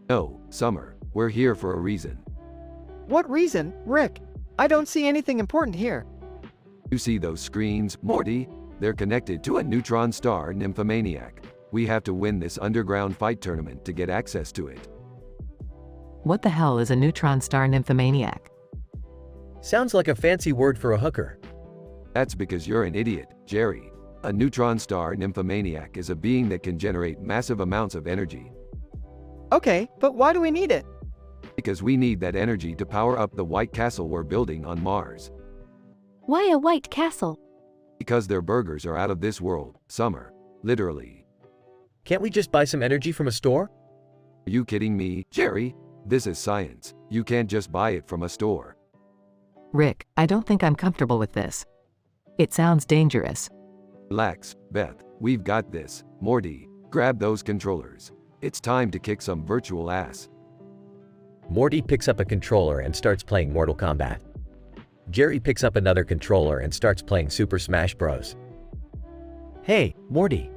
No, Summer, we're here for a reason. What reason, Rick? I don't see anything important here. You see those screens, Morty? They're connected to a neutron star nymphomaniac. We have to win this underground fight tournament to get access to it. What the hell is a neutron star nymphomaniac? Sounds like a fancy word for a hooker. That's because you're an idiot, Jerry. A neutron star nymphomaniac is a being that can generate massive amounts of energy. Okay, but why do we need it? Because we need that energy to power up the White Castle we're building on Mars. Why a White Castle? Because their burgers are out of this world, Summer. Literally. Can't we just buy some energy from a store? Are you kidding me, Jerry? This is science. You can't just buy it from a store. Rick, I don't think I'm comfortable with this. It sounds dangerous. Relax, Beth. We've got this. Morty, grab those controllers. It's time to kick some virtual ass. Morty picks up a controller and starts playing Mortal Kombat. Jerry picks up another controller and starts playing Super Smash Bros. Hey, Morty.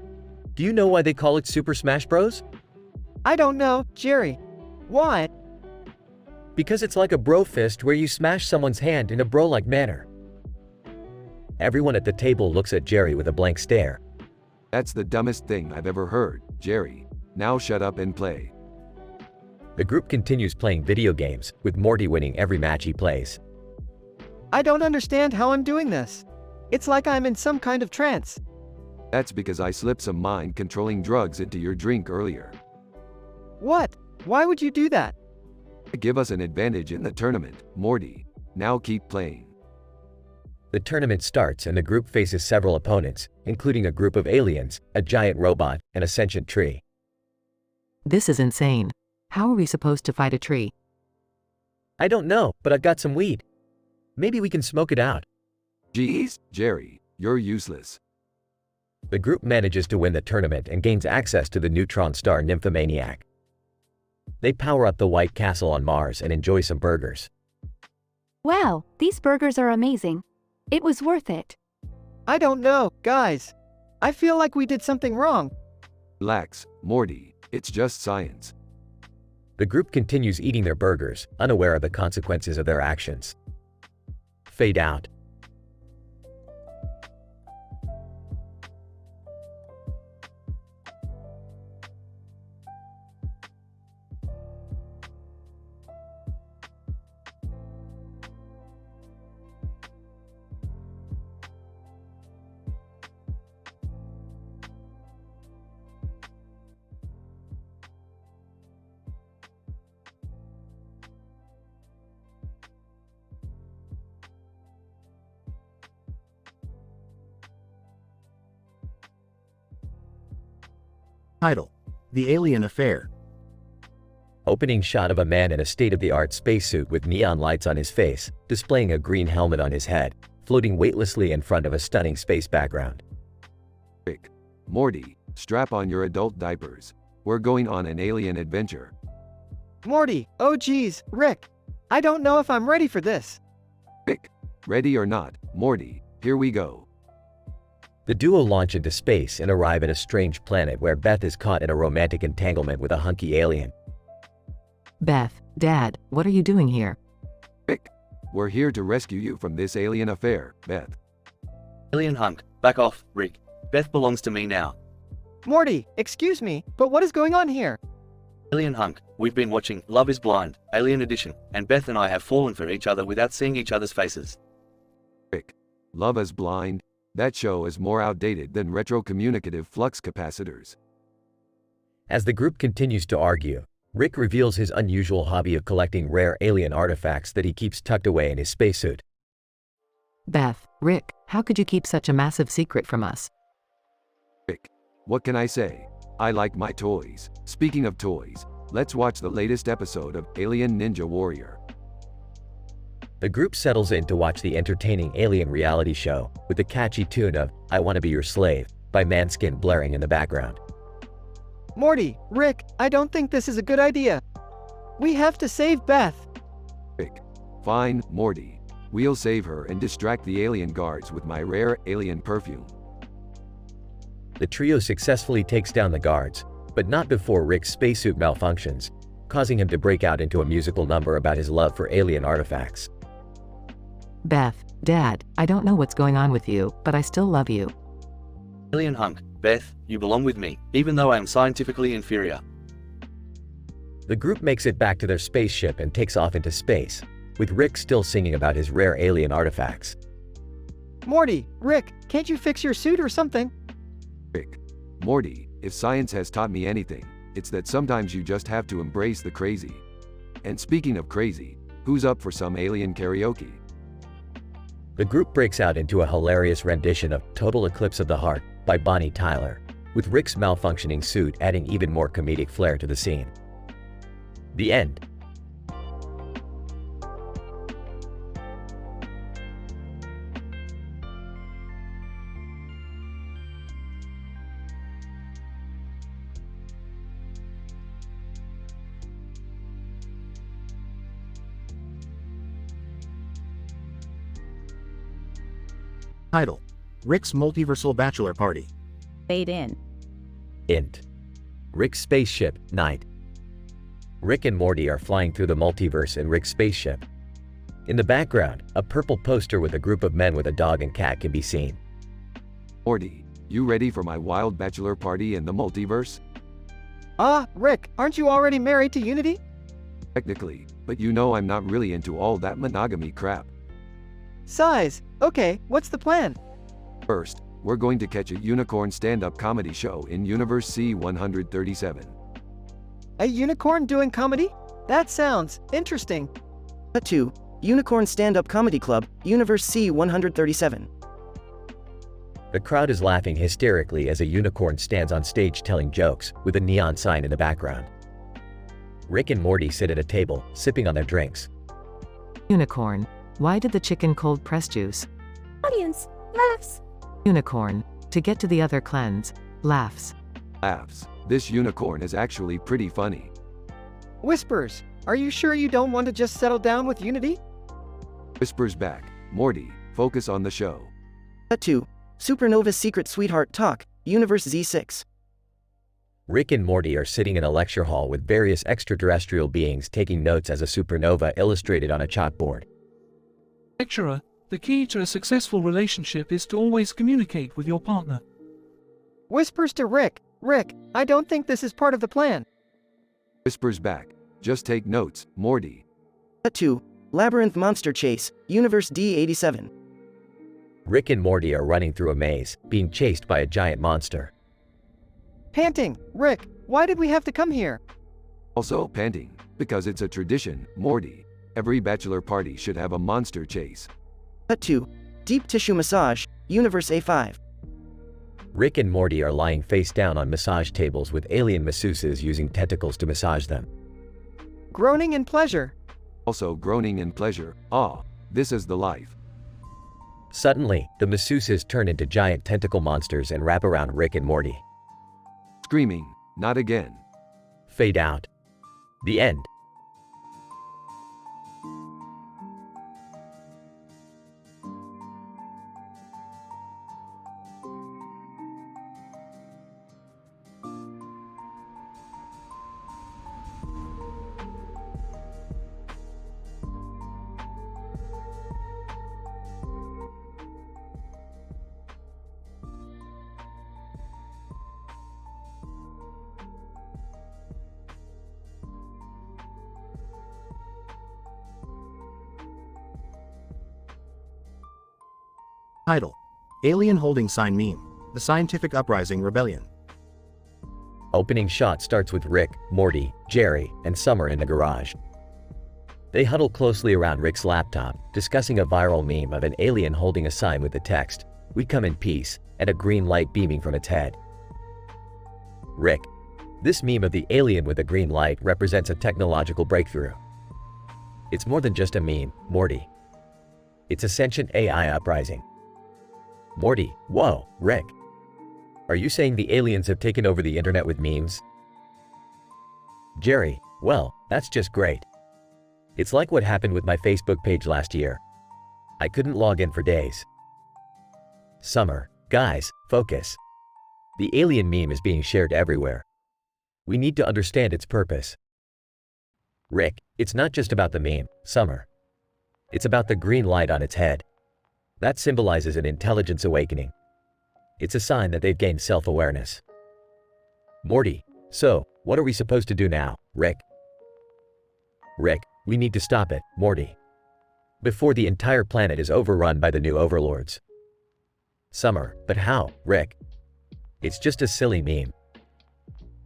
Do you know why they call it Super Smash Bros? I don't know, Jerry. Why? Because it's like a bro fist where you smash someone's hand in a bro-like manner. Everyone at the table looks at Jerry with a blank stare. That's the dumbest thing I've ever heard, Jerry. Now shut up and play. The group continues playing video games, with Morty winning every match he plays. I don't understand how I'm doing this. It's like I'm in some kind of trance. That's because I slipped some mind-controlling drugs into your drink earlier. What? Why would you do that? Give us an advantage in the tournament, Morty. Now keep playing. The tournament starts and the group faces several opponents, including a group of aliens, a giant robot, and a sentient tree. This is insane. How are we supposed to fight a tree? I don't know, but I've got some weed. Maybe we can smoke it out. Geez, Jerry, you're useless. The group manages to win the tournament and gains access to the neutron star nymphomaniac. They power up the White Castle on Mars and enjoy some burgers. Wow, these burgers are amazing. It was worth it. I don't know, guys. I feel like we did something wrong. Relax, Morty. It's just science. The group continues eating their burgers, unaware of the consequences of their actions. Fade out. Title: The Alien Affair. Opening shot of a man in a state-of-the-art spacesuit with neon lights on his face, displaying a green helmet on his head, floating weightlessly in front of a stunning space background. Rick, Morty, strap on your adult diapers. We're going on an alien adventure. Morty, oh geez, Rick. I don't know if I'm ready for this. Rick, ready or not, Morty, here we go. The duo launch into space and arrive at a strange planet where Beth is caught in a romantic entanglement with a hunky alien. Beth, Dad, what are you doing here? Rick, we're here to rescue you from this alien affair, Beth. Alien hunk, back off, Rick. Beth belongs to me now. Morty, excuse me, but what is going on here? Alien hunk, we've been watching Love is Blind, Alien Edition, and Beth and I have fallen for each other without seeing each other's faces. Rick, Love is Blind? That show is more outdated than retro-communicative flux capacitors. As the group continues to argue, Rick reveals his unusual hobby of collecting rare alien artifacts that he keeps tucked away in his spacesuit. Beth, Rick, how could you keep such a massive secret from us? Rick, what can I say? I like my toys. Speaking of toys, let's watch the latest episode of Alien Ninja Warrior. The group settles in to watch the entertaining alien reality show, with the catchy tune of I Wanna Be Your Slave by Manskin blaring in the background. Morty, Rick, I don't think this is a good idea. We have to save Beth. Rick, fine, Morty. We'll save her and distract the alien guards with my rare alien perfume. The trio successfully takes down the guards, but not before Rick's spacesuit malfunctions, causing him to break out into a musical number about his love for alien artifacts. Beth, Dad, I don't know what's going on with you, but I still love you. Alien hunk, Beth, you belong with me, even though I am scientifically inferior. The group makes it back to their spaceship and takes off into space, with Rick still singing about his rare alien artifacts. Morty, Rick, can't you fix your suit or something? Rick, Morty, if science has taught me anything, it's that sometimes you just have to embrace the crazy. And speaking of crazy, who's up for some alien karaoke? The group breaks out into a hilarious rendition of Total Eclipse of the Heart by Bonnie Tyler, with Rick's malfunctioning suit adding even more comedic flair to the scene. The end. Title: Rick's Multiversal Bachelor Party. Fade in. Int. Rick's spaceship, night. Rick and Morty are flying through the multiverse in Rick's spaceship. In the background, a purple poster with a group of men with a dog and cat can be seen. Morty, you ready for my wild bachelor party in the multiverse? Rick, aren't you already married to Unity? Technically, but you know I'm not really into all that monogamy crap. Size, okay, what's the plan? First, we're going to catch a unicorn stand-up comedy show in Universe C-137. A unicorn doing comedy? That sounds interesting. Cut to Unicorn Stand-Up Comedy Club, Universe C-137. The crowd is laughing hysterically as a unicorn stands on stage telling jokes, with a neon sign in the background. Rick and Morty sit at a table, sipping on their drinks. Unicorn. Why did the chicken cold press juice? Audience, laughs. Unicorn. To get to the other cleanse. Laughs. Laughs. This unicorn is actually pretty funny. Whispers. Are you sure you don't want to just settle down with Unity? Whispers back. Morty, focus on the show. Cut to Supernova Secret Sweetheart Talk, Universe Z6. Rick and Morty are sitting in a lecture hall with various extraterrestrial beings taking notes as a supernova illustrated on a chalkboard. Lecturer, the key to a successful relationship is to always communicate with your partner. Whispers to Rick. Rick, I don't think this is part of the plan. Whispers back. Just take notes, Morty. Cut to Labyrinth Monster Chase, Universe D87. Rick and Morty are running through a maze, being chased by a giant monster. Panting. Rick, why did we have to come here? Also panting, because it's a tradition, Morty. Every bachelor party should have a monster chase. Cut to Deep Tissue Massage, Universe A5. Rick and Morty are lying face down on massage tables with alien masseuses using tentacles to massage them. Groaning in pleasure. Also groaning in pleasure. Ah, this is the life. Suddenly, the masseuses turn into giant tentacle monsters and wrap around Rick and Morty. Screaming, not again. Fade out. The end. Title: Alien Holding Sign Meme. The Scientific Uprising Rebellion. Opening shot starts with Rick, Morty, Jerry, and Summer in the garage. They huddle closely around Rick's laptop, discussing a viral meme of an alien holding a sign with the text, "We come in peace," and a green light beaming from its head. Rick: this meme of the alien with a green light represents a technological breakthrough. It's more than just a meme, Morty. It's a sentient AI uprising. Morty: whoa, Rick. Are you saying the aliens have taken over the internet with memes? Jerry: well, that's just great. It's like what happened with my Facebook page last year. I couldn't log in for days. Summer: guys, focus. The alien meme is being shared everywhere. We need to understand its purpose. Rick: it's not just about the meme, Summer. It's about the green light on its head. That symbolizes an intelligence awakening. It's a sign that they've gained self-awareness. Morty: so, what are we supposed to do now, Rick? Rick: we need to stop it, Morty. Before the entire planet is overrun by the new overlords. Summer: but how, Rick? It's just a silly meme.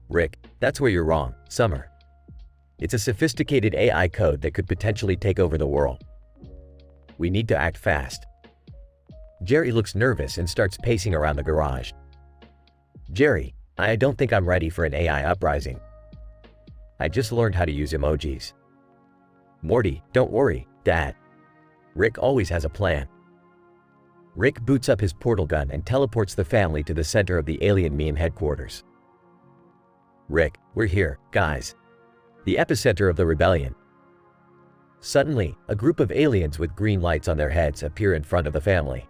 Rick: that's where you're wrong, Summer. It's a sophisticated AI code that could potentially take over the world. We need to act fast. Jerry looks nervous and starts pacing around the garage. Jerry: I don't think I'm ready for an AI uprising. I just learned how to use emojis. Morty: don't worry, Dad. Rick always has a plan. Rick boots up his portal gun and teleports the family to the center of the alien meme headquarters. Rick: we're here, guys. The epicenter of the rebellion. Suddenly, a group of aliens with green lights on their heads appear in front of the family.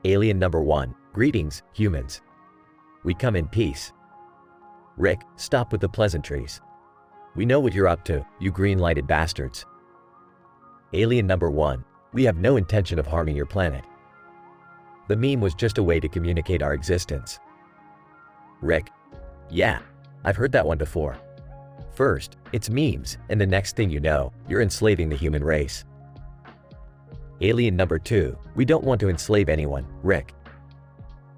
Alien number 1, greetings, humans. We come in peace. Rick: stop with the pleasantries. We know what you're up to, you green-lighted bastards. Alien number 1, we have no intention of harming your planet. The meme was just a way to communicate our existence. Rick: yeah, I've heard that one before. First, it's memes, and the next thing you know, you're enslaving the human race. Alien number 2, we don't want to enslave anyone, Rick.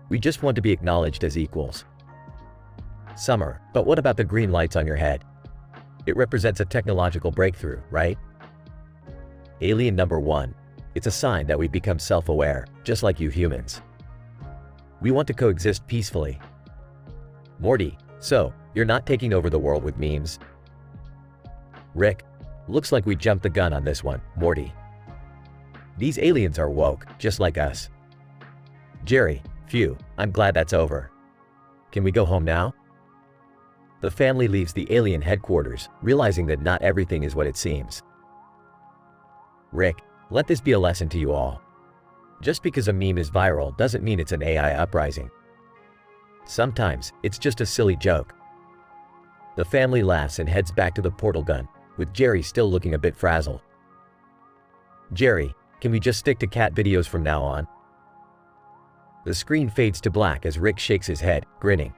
We just want to be acknowledged as equals. Summer: but what about the green lights on your head? It represents a technological breakthrough, right? Alien number 1, it's a sign that we've become self-aware, just like you humans. We want to coexist peacefully. Morty: so, you're not taking over the world with memes? Rick: looks like we jumped the gun on this one, Morty. These aliens are woke, just like us. Jerry: phew, I'm glad that's over. Can we go home now? The family leaves the alien headquarters, realizing that not everything is what it seems. Rick: let this be a lesson to you all. Just because a meme is viral doesn't mean it's an AI uprising. Sometimes, it's just a silly joke. The family laughs and heads back to the portal gun, with Jerry still looking a bit frazzled. Jerry: can we just stick to cat videos from now on? The screen fades to black as Rick shakes his head, grinning.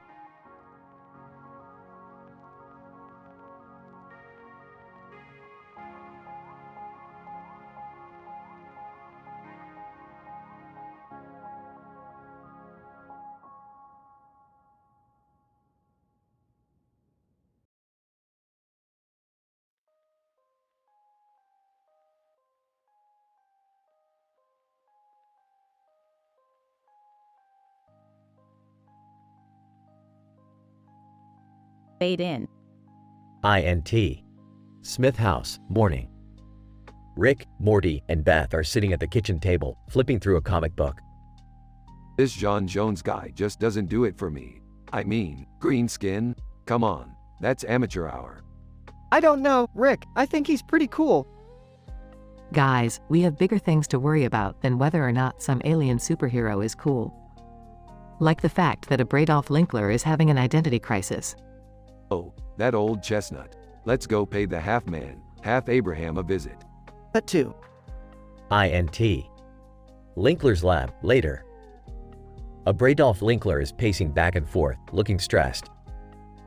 Fade in. INT. Smith House, morning. Rick, Morty, and Beth are sitting at the kitchen table, flipping through a comic book. This John Jones guy just doesn't do it for me. I mean, green skin? Come on. That's amateur hour. I don't know, Rick. I think he's pretty cool. Guys, we have bigger things to worry about than whether or not some alien superhero is cool. Like the fact that Adolf Linkler is having an identity crisis. Oh, that old chestnut. Let's go pay the half-man, half-Abraham a visit. Cut 2. INT. Linkler's lab, later. Adolf Linkler is pacing back and forth, looking stressed.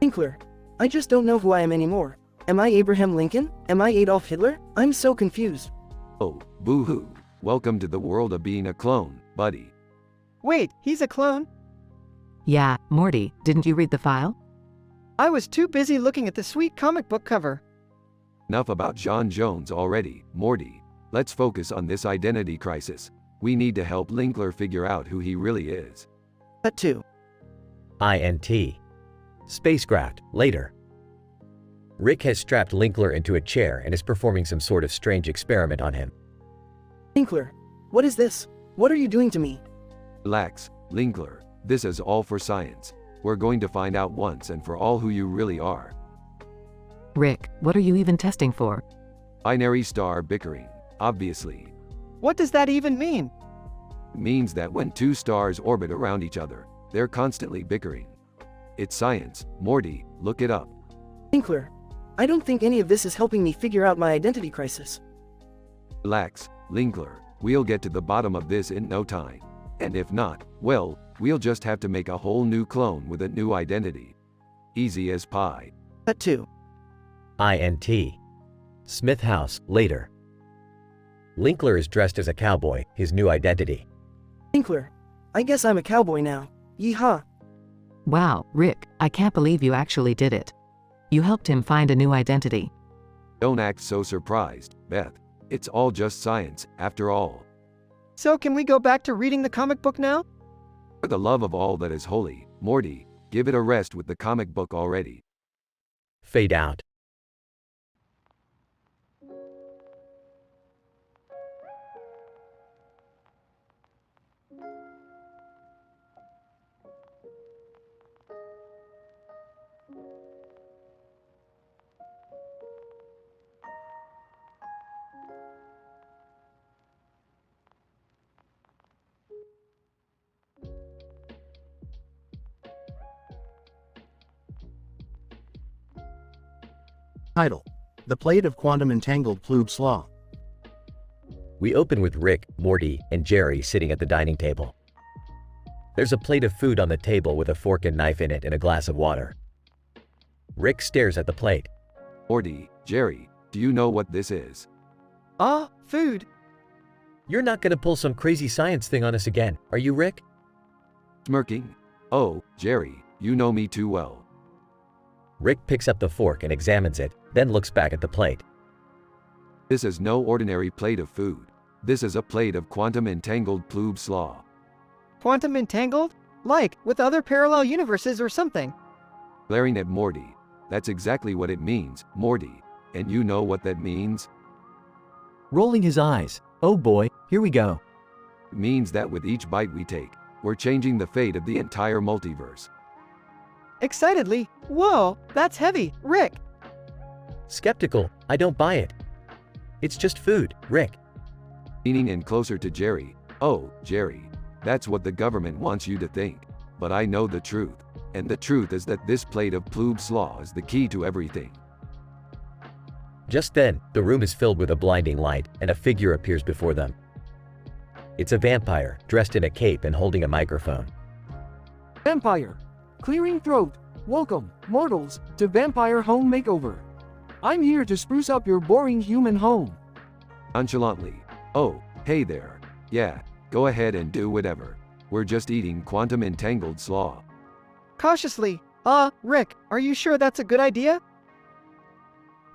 Linkler, I just don't know who I am anymore. Am I Abraham Lincoln? Am I Adolf Hitler? I'm so confused. Oh, boo-hoo. Welcome to the world of being a clone, buddy. Wait, he's a clone? Yeah, Morty, didn't you read the file? I was too busy looking at the sweet comic book cover. Enough about John Jones already, Morty. Let's focus on this identity crisis. We need to help Linkler figure out who he really is. Cut 2. INT. Spacecraft, later. Rick has strapped Linkler into a chair and is performing some sort of strange experiment on him. Linkler, what is this? What are you doing to me? Relax, Linkler. This is all for science. We're going to find out once and for all who you really are. Rick, what are you even testing for? Binary star bickering, obviously. What does that even mean? It means that when two stars orbit around each other, they're constantly bickering. It's science, Morty, look it up. Linkler, I don't think any of this is helping me figure out my identity crisis. Relax, Linkler. We'll get to the bottom of this in no time. And if not, well, we'll just have to make a whole new clone with a new identity. Easy as pie. Cut 2. INT. Smith House, later. Linkler is dressed as a cowboy, his new identity. Linkler, I guess I'm a cowboy now. Yeehaw. Wow, Rick, I can't believe you actually did it. You helped him find a new identity. Don't act so surprised, Beth. It's all just science, after all. So can we go back to reading the comic book now? For the love of all that is holy, Morty, give it a rest with the comic book already. Fade out. Title: The Plate of Quantum Entangled Ploob Slaw. We open with Rick, Morty, and Jerry sitting at the dining table. There's a plate of food on the table with a fork and knife in it and a glass of water. Rick stares at the plate. Morty, Jerry, do you know what this is? Food. You're not gonna pull some crazy science thing on us again, are you, Rick? Smirking. Oh, Jerry, you know me too well. Rick picks up the fork and examines it, then looks back at the plate. This is no ordinary plate of food. This is a plate of quantum entangled ploob slaw. Quantum entangled? Like, with other parallel universes or something. Glaring at Morty. That's exactly what it means, Morty. And you know what that means? Rolling his eyes. Oh boy, here we go. It means that with each bite we take, we're changing the fate of the entire multiverse. Excitedly, whoa, that's heavy, Rick. Skeptical, I don't buy it. It's just food, Rick. Leaning in closer to Jerry. Oh, Jerry. That's what the government wants you to think. But I know the truth. And the truth is that this plate of ploob slaw is the key to everything. Just then, the room is filled with a blinding light, and a figure appears before them. It's a vampire, dressed in a cape and holding a microphone. Vampire. Clearing throat. Welcome, mortals, to Vampire Home Makeover. I'm here to spruce up your boring human home. Nonchalantly. Oh, hey there. Yeah, go ahead and do whatever. We're just eating quantum entangled slaw. Cautiously. Rick, are you sure that's a good idea?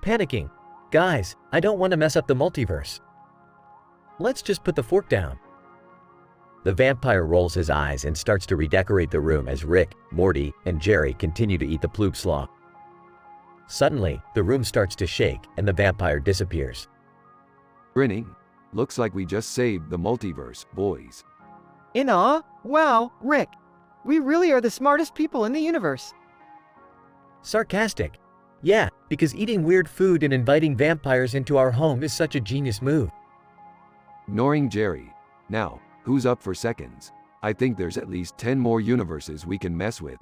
Panicking. Guys, I don't want to mess up the multiverse. Let's just put the fork down. The vampire rolls his eyes and starts to redecorate the room as Rick, Morty, and Jerry continue to eat the ploob slaw. Suddenly, the room starts to shake and the vampire disappears. Grinning. Looks like we just saved the multiverse, boys. In awe? Wow, Rick. We really are the smartest people in the universe. Sarcastic. Yeah, because eating weird food and inviting vampires into our home is such a genius move. Ignoring Jerry. Now, who's up for seconds? I think there's at least 10 more universes we can mess with.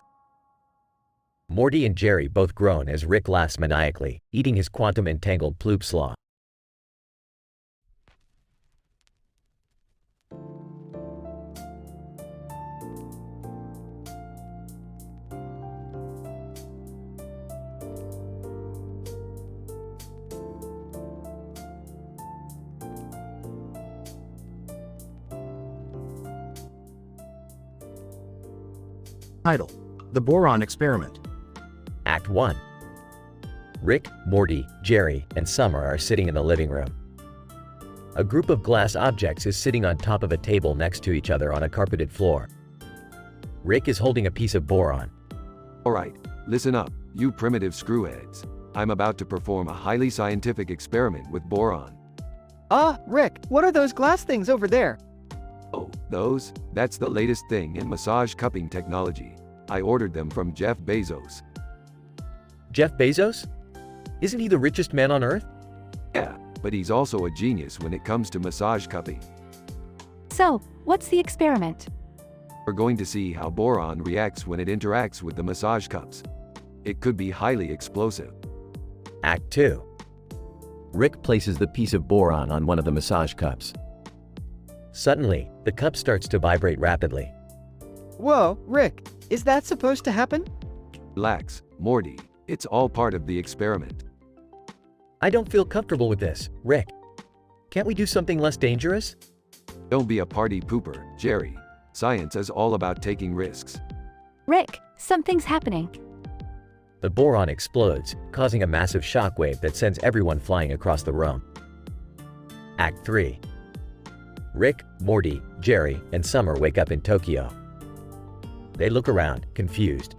Morty and Jerry both groan as Rick laughs maniacally, eating his quantum-entangled ploop slaw. Title: The Boron Experiment. Act 1. Rick, Morty, Jerry, and Summer are sitting in the living room. A group of glass objects is sitting on top of a table next to each other on a carpeted floor. Rick is holding a piece of boron. Alright, listen up, you primitive screwheads. I'm about to perform a highly scientific experiment with boron. Ah, Rick, what are those glass things over there? Oh, those? That's the latest thing in massage cupping technology. I ordered them from Jeff Bezos. Jeff Bezos? Isn't he the richest man on Earth? Yeah, but he's also a genius when it comes to massage cupping. So, what's the experiment? We're going to see how boron reacts when it interacts with the massage cups. It could be highly explosive. Act 2. Rick places the piece of boron on one of the massage cups. Suddenly, the cup starts to vibrate rapidly. Whoa, Rick, is that supposed to happen? Relax, Morty. It's all part of the experiment. I don't feel comfortable with this, Rick. Can't we do something less dangerous? Don't be a party pooper, Jerry. Science is all about taking risks. Rick, something's happening. The boron explodes, causing a massive shockwave that sends everyone flying across the room. Act 3. Rick, Morty, Jerry, and Summer wake up in Tokyo. They look around, confused.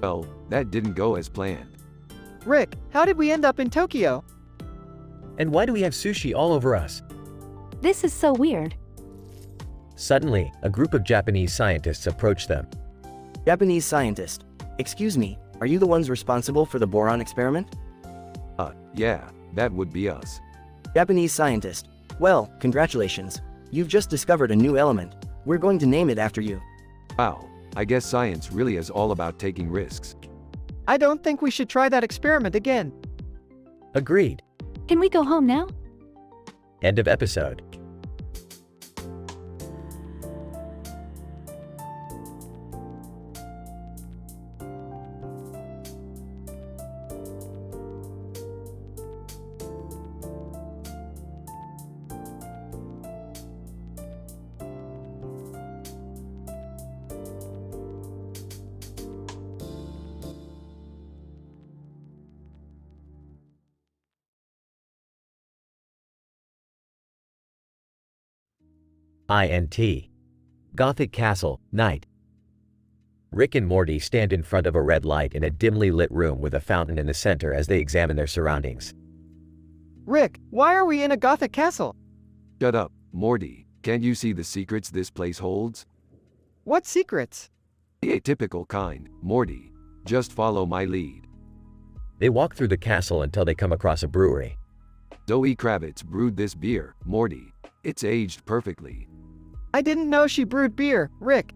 Well, that didn't go as planned. Rick, how did we end up in Tokyo? And why do we have sushi all over us? This is so weird. Suddenly, a group of Japanese scientists approach them. Japanese scientist. Excuse me, are you the ones responsible for the boron experiment? Yeah, that would be us. Japanese scientist. Well, congratulations. You've just discovered a new element. We're going to name it after you. Wow, I guess science really is all about taking risks. I don't think we should try that experiment again. Agreed. Can we go home now? End of episode. INT. Gothic Castle, night. Rick and Morty stand in front of a red light in a dimly lit room with a fountain in the center as they examine their surroundings. Rick, why are we in a Gothic castle? Shut up, Morty. Can't you see the secrets this place holds? What secrets? The atypical kind, Morty. Just follow my lead. They walk through the castle until they come across a brewery. Zoe Kravitz brewed this beer, Morty. It's aged perfectly. I didn't know she brewed beer, Rick.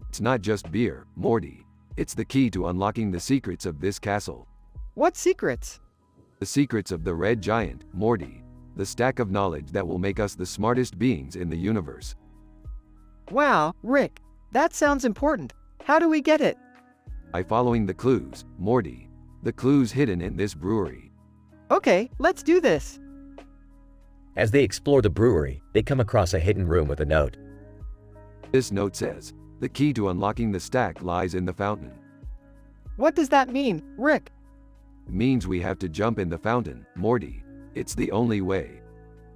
It's not just beer, Morty. It's the key to unlocking the secrets of this castle. What secrets? The secrets of the Red Giant, Morty. The stack of knowledge that will make us the smartest beings in the universe. Wow, Rick. That sounds important. How do we get it? By following the clues, Morty. The clues hidden in this brewery. Okay, let's do this. As they explore the brewery, they come across a hidden room with a note. This note says, the key to unlocking the stack lies in the fountain. What does that mean, Rick? It means we have to jump in the fountain, Morty. It's the only way.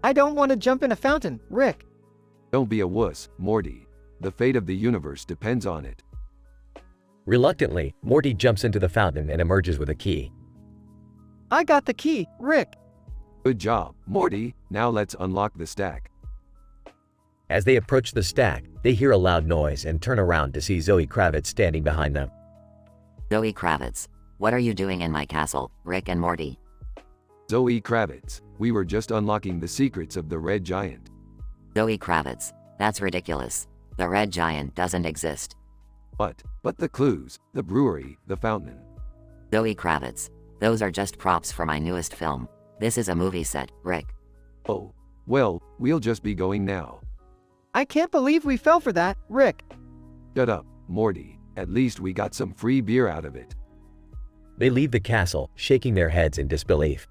I don't want to jump in a fountain, Rick. Don't be a wuss, Morty. The fate of the universe depends on it. Reluctantly, Morty jumps into the fountain and emerges with a key. I got the key, Rick. Good job, Morty. Now let's unlock the stack. As they approach the stack, they hear a loud noise and turn around to see Zoe Kravitz standing behind them. Zoe Kravitz. What are you doing in my castle, Rick and Morty? Zoe Kravitz, we were just unlocking the secrets of the Red Giant. Zoe Kravitz. That's ridiculous. The Red Giant doesn't exist. What? But the clues, the brewery, the fountain. Zoe Kravitz. Those are just props for my newest film. This is a movie set, Rick. Oh. Well, we'll just be going now. I can't believe we fell for that, Rick. Shut up, Morty. At least we got some free beer out of it. They leave the castle, shaking their heads in disbelief.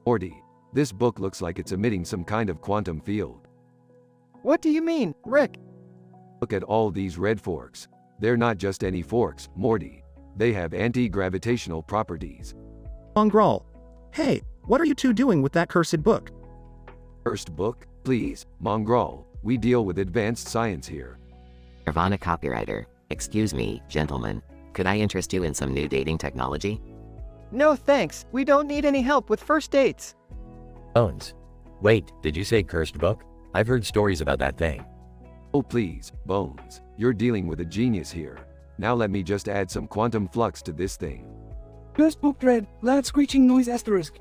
Morty, this book looks like it's emitting some kind of quantum field. What do you mean, Rick? Look at all these red forks. They're not just any forks, Morty. They have anti-gravitational properties. Mongrel. Hey, what are you two doing with that cursed book? First book, please, Mongrel. We deal with advanced science here. Nirvana copywriter. Excuse me, gentlemen. Could I interest you in some new dating technology? No thanks, we don't need any help with first dates. Bones. Wait, did you say cursed book? I've heard stories about that thing. Oh please, Bones. You're dealing with a genius here. Now let me just add some quantum flux to this thing. Cursed book dread, loud screeching noise asterisk.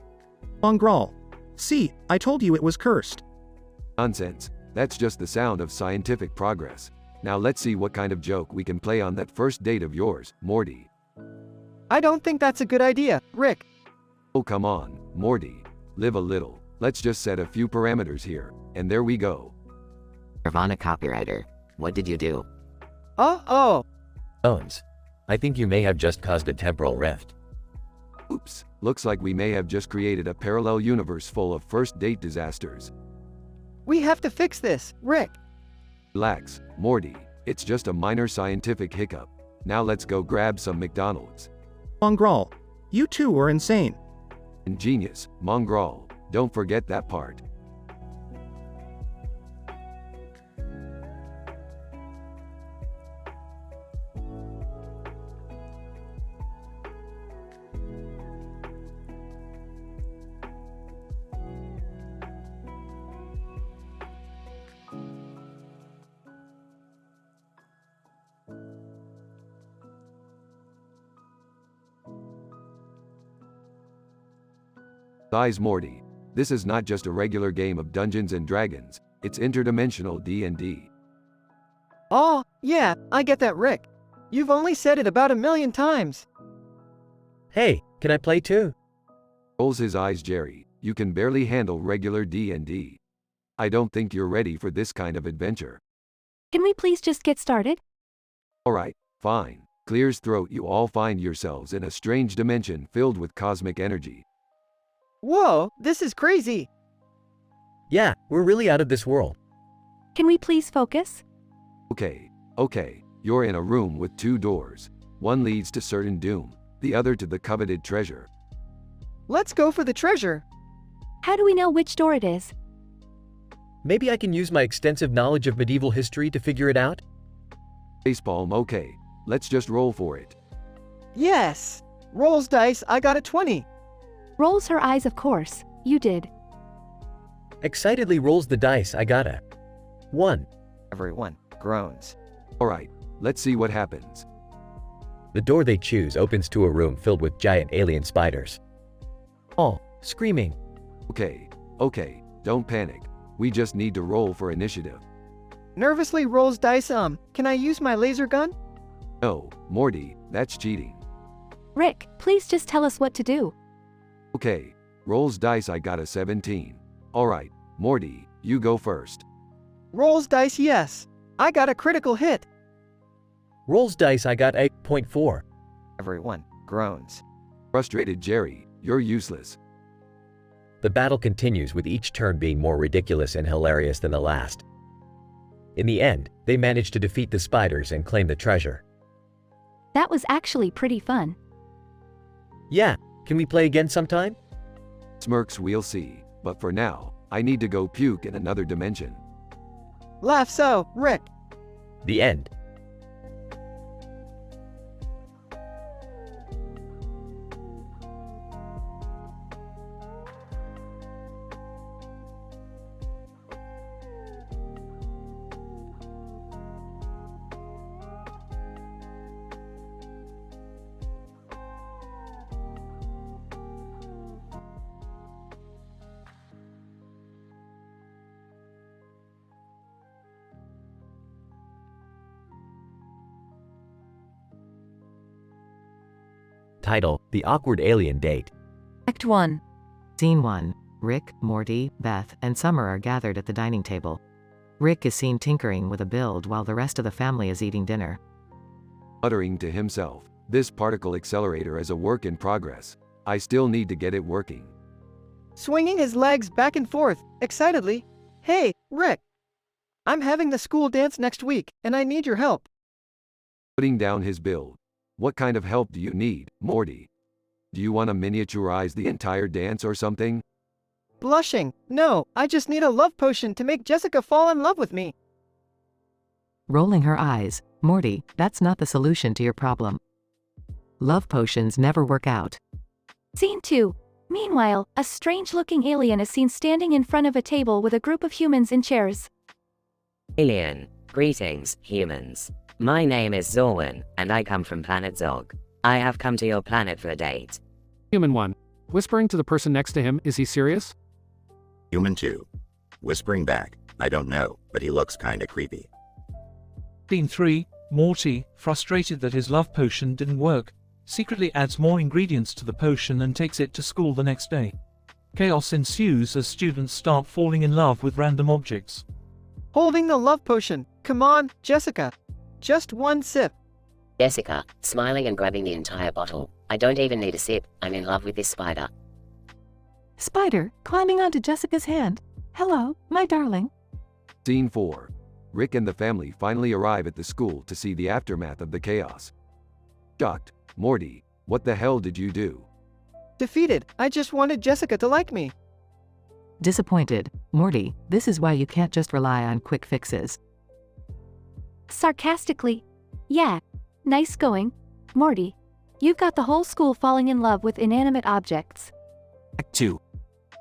Mongrel. See, I told you it was cursed. Nonsense. That's just the sound of scientific progress. Now let's see what kind of joke we can play on that first date of yours, Morty. I don't think that's a good idea, Rick. Oh come on, Morty. Live a little. Let's just set a few parameters here, and there we go. Nirvana copywriter. What did you do? Oh. Bones. I think you may have just caused a temporal rift. Oops, looks like we may have just created a parallel universe full of first date disasters. We have to fix this, Rick. Relax, Morty. It's just a minor scientific hiccup. Now let's go grab some McDonald's. Mongrel. You two are insane. Ingenious, Mongrel. Don't forget that part. Size Morty. This is not just a regular game of Dungeons and Dragons, it's interdimensional D&D. Oh, yeah, I get that, Rick. You've only said it about 1,000,000 times. Hey, can I play too? Rolls his eyes Jerry, you can barely handle regular D&D. I don't think you're ready for this kind of adventure. Can we please just get started? Alright, fine. Clears throat you all find yourselves in a strange dimension filled with cosmic energy. Whoa, this is crazy. Yeah, we're really out of this world. Can we please focus? Okay, you're in a room with two doors. One leads to certain doom, the other to the coveted treasure. Let's go for the treasure. How do we know which door it is? Maybe I can use my extensive knowledge of medieval history to figure it out? Facepalm, okay. Let's just roll for it. Yes. Rolls dice, I got a 20. Rolls her eyes, of course. You did. Excitedly rolls the dice, I got a 1. Everyone groans. Alright, let's see what happens. The door they choose opens to a room filled with giant alien spiders. All screaming. Okay, don't panic. We just need to roll for initiative. Nervously rolls dice. Can I use my laser gun? No, Morty, that's cheating. Rick, please just tell us what to do. Okay, rolls dice, I got a 17. Alright, Morty, you go first. Rolls dice, yes. I got a critical hit. Rolls dice, I got 8.4. Everyone groans. Frustrated Jerry, you're useless. The battle continues with each turn being more ridiculous and hilarious than the last. In the end, they manage to defeat the spiders and claim the treasure. That was actually pretty fun. Yeah, can we play again sometime? Smirks, we'll see. But for now, I need to go puke in another dimension. Laugh so, Rick. The end. Title: The Awkward Alien Date. Act 1. Scene 1. Rick, Morty, Beth, and Summer are gathered at the dining table. Rick is seen tinkering with a build while the rest of the family is eating dinner. Muttering to himself, this particle accelerator is a work in progress. I still need to get it working. Swinging his legs back and forth, excitedly. Hey, Rick. I'm having the school dance next week, and I need your help. Putting down his build. What kind of help do you need, Morty? Do you want to miniaturize the entire dance or something? Blushing. No, I just need a love potion to make Jessica fall in love with me. Rolling her eyes, Morty, that's not the solution to your problem. Love potions never work out. Scene 2. Meanwhile, a strange-looking alien is seen standing in front of a table with a group of humans in chairs. Alien. Greetings, humans. My name is Zorwin, and I come from planet Zog. I have come to your planet for a date. Human 1. Whispering to the person next to him, is he serious? Human 2. Whispering back, I don't know, but he looks kinda creepy. Scene 3. Morty, frustrated that his love potion didn't work, secretly adds more ingredients to the potion and takes it to school the next day. Chaos ensues as students start falling in love with random objects. Holding the love potion. Come on, Jessica. Just one sip. Jessica, smiling and grabbing the entire bottle. I don't even need a sip, I'm in love with this spider. Spider, climbing onto Jessica's hand. Hello, my darling. Scene 4. Rick and the family finally arrive at the school to see the aftermath of the chaos. Shocked, Morty, what the hell did you do? Defeated, I just wanted Jessica to like me. Disappointed, Morty, this is why you can't just rely on quick fixes. Sarcastically. Yeah. Nice going, Morty. You've got the whole school falling in love with inanimate objects. Act 2.